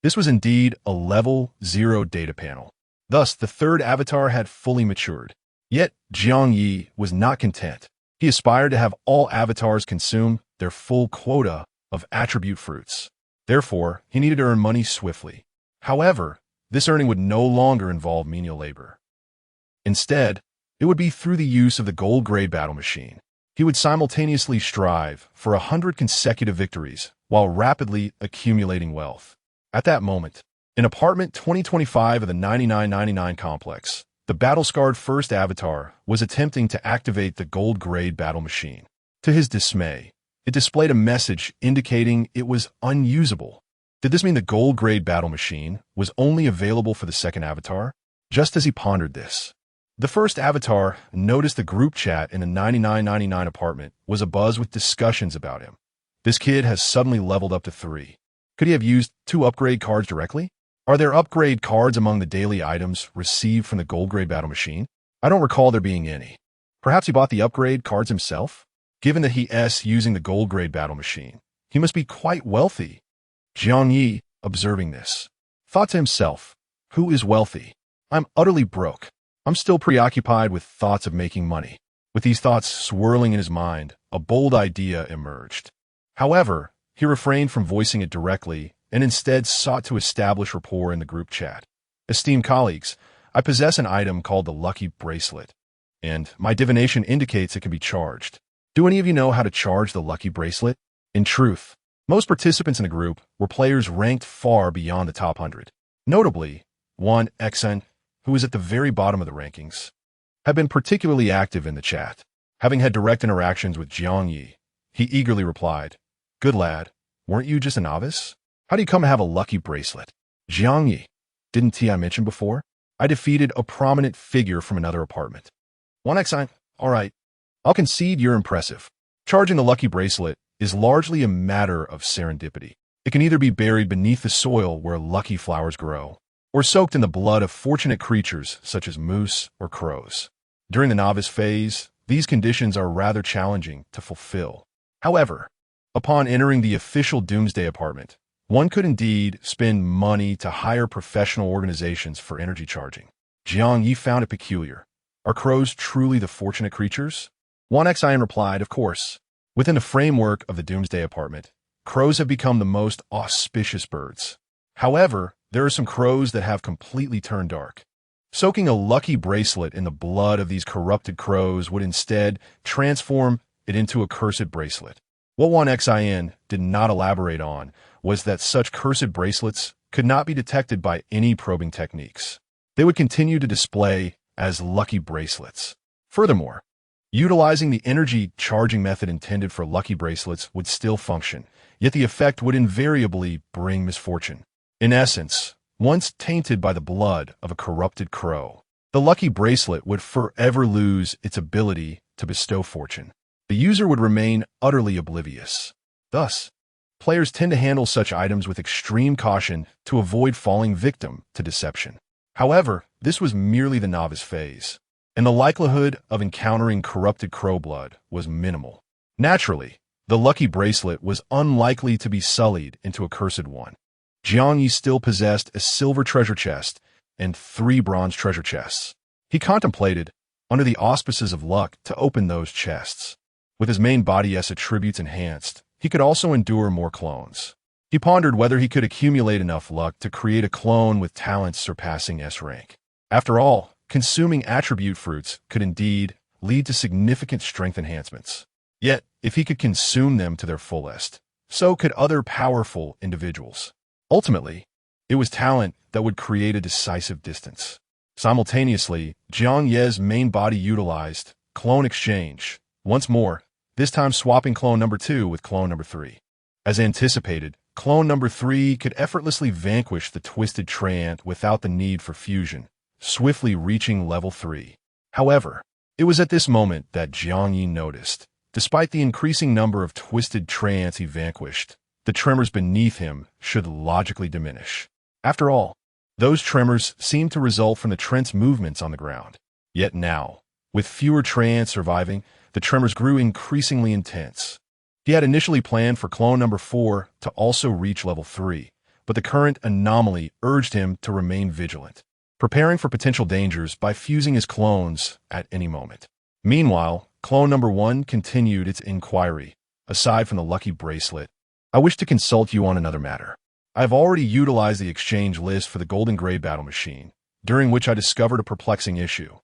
This was indeed a level 0 data panel. Thus, the third avatar had fully matured. Yet, Jiang Ye was not content. He aspired to have all avatars consume their full quota of attribute fruits. Therefore, he needed to earn money swiftly. However, this earning would no longer involve menial labor. Instead, it would be through the use of the gold-grade battle machine. He would simultaneously strive for 100 consecutive victories while rapidly accumulating wealth. At that moment, in apartment 2025 of the 9999 complex, the battle-scarred first avatar was attempting to activate the gold-grade battle machine. To his dismay, it displayed a message indicating it was unusable. Did this mean the gold-grade battle machine was only available for the second avatar? Just as he pondered this, the first avatar noticed the group chat in the 9999 apartment was abuzz with discussions about him. This kid has suddenly leveled up to 3. Could he have used 2 upgrade cards directly? Are there upgrade cards among the daily items received from the gold-grade battle machine? I don't recall there being any. Perhaps he bought the upgrade cards himself? Given that he's using the gold-grade battle machine, he must be quite wealthy. Jiang Ye, observing this, thought to himself, who is wealthy? I'm utterly broke. I'm still preoccupied with thoughts of making money. With these thoughts swirling in his mind, a bold idea emerged. However, he refrained from voicing it directly and instead sought to establish rapport in the group chat. Esteemed colleagues, I possess an item called the Lucky Bracelet, and my divination indicates it can be charged. Do any of you know how to charge the Lucky Bracelet? In truth, most participants in the group were players ranked far beyond the top 100. Notably, one Xen, who was at the very bottom of the rankings, had been particularly active in the chat. Having had direct interactions with Jiang Ye, he eagerly replied, "Good lad, weren't you just a novice? How do you come to have a lucky bracelet?" Jiang Ye, didn't I mention before? I defeated a prominent figure from another apartment. 1Xi, all right, I'll concede you're impressive. Charging the lucky bracelet is largely a matter of serendipity. It can either be buried beneath the soil where lucky flowers grow, or soaked in the blood of fortunate creatures such as moose or crows. During the novice phase, these conditions are rather challenging to fulfill. However, upon entering the official Doomsday apartment, one could indeed spend money to hire professional organizations for energy charging. Jiang Ye found it peculiar. Are crows truly the fortunate creatures? 1Xi replied, of course. Within the framework of the Doomsday apartment, crows have become the most auspicious birds. However, there are some crows that have completely turned dark. Soaking a lucky bracelet in the blood of these corrupted crows would instead transform it into a cursed bracelet. What 1Xin did not elaborate on was that such cursed bracelets could not be detected by any probing techniques. They would continue to display as lucky bracelets. Furthermore, utilizing the energy charging method intended for lucky bracelets would still function, yet the effect would invariably bring misfortune. In essence, once tainted by the blood of a corrupted crow, The lucky bracelet would forever lose its ability to bestow fortune. The user would remain utterly oblivious. Thus, players tend to handle such items with extreme caution to avoid falling victim to deception. However, this was merely the novice phase, and the likelihood of encountering corrupted crow blood was minimal. Naturally, the lucky bracelet was unlikely to be sullied into a cursed one. Jiang Ye still possessed a silver treasure chest and 3 bronze treasure chests. He contemplated, under the auspices of luck, to open those chests. With his main body S attributes enhanced, he could also endure more clones. He pondered whether he could accumulate enough luck to create a clone with talents surpassing S rank. After all, consuming attribute fruits could indeed lead to significant strength enhancements. Yet, if he could consume them to their fullest, so could other powerful individuals. Ultimately, it was talent that would create a decisive distance. Simultaneously, Jiang Ye's main body utilized clone exchange, once more, this time swapping clone number 2 with clone number 3. As anticipated, clone number 3 could effortlessly vanquish the twisted treant without the need for fusion, swiftly reaching level 3. However, it was at this moment that Jiang Ye noticed, despite the increasing number of twisted treants he vanquished, the tremors beneath him should logically diminish. After all, those tremors seemed to result from the treant's movements on the ground. Yet now, with fewer treants surviving, the tremors grew increasingly intense. He had initially planned for clone number 4 to also reach level 3, but the current anomaly urged him to remain vigilant, preparing for potential dangers by fusing his clones at any moment. Meanwhile, clone number 1 continued its inquiry. Aside from the lucky bracelet, I wish to consult you on another matter. I have already utilized the exchange list for the golden gray battle machine, during which I discovered a perplexing issue.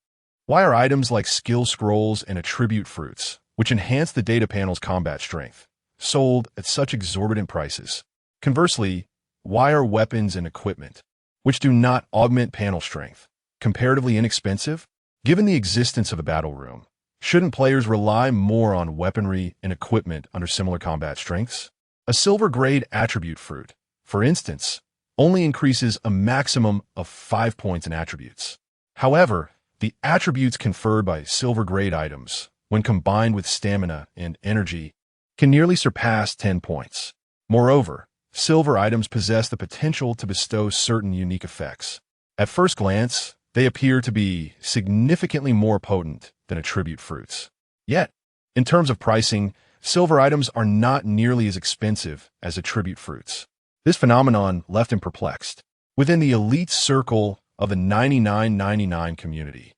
Why are items like skill scrolls and attribute fruits, which enhance the data panel's combat strength, sold at such exorbitant prices? Conversely, why are weapons and equipment, which do not augment panel strength, comparatively inexpensive? Given the existence of a battle room, shouldn't players rely more on weaponry and equipment under similar combat strengths? A silver-grade attribute fruit, for instance, only increases a maximum of 5 points in attributes. However, the attributes conferred by silver-grade items, when combined with stamina and energy, can nearly surpass 10 points. Moreover, silver items possess the potential to bestow certain unique effects. At first glance, they appear to be significantly more potent than attribute fruits. Yet, in terms of pricing, silver items are not nearly as expensive as attribute fruits. This phenomenon left him perplexed. Within the elite circle of the 99.99 community,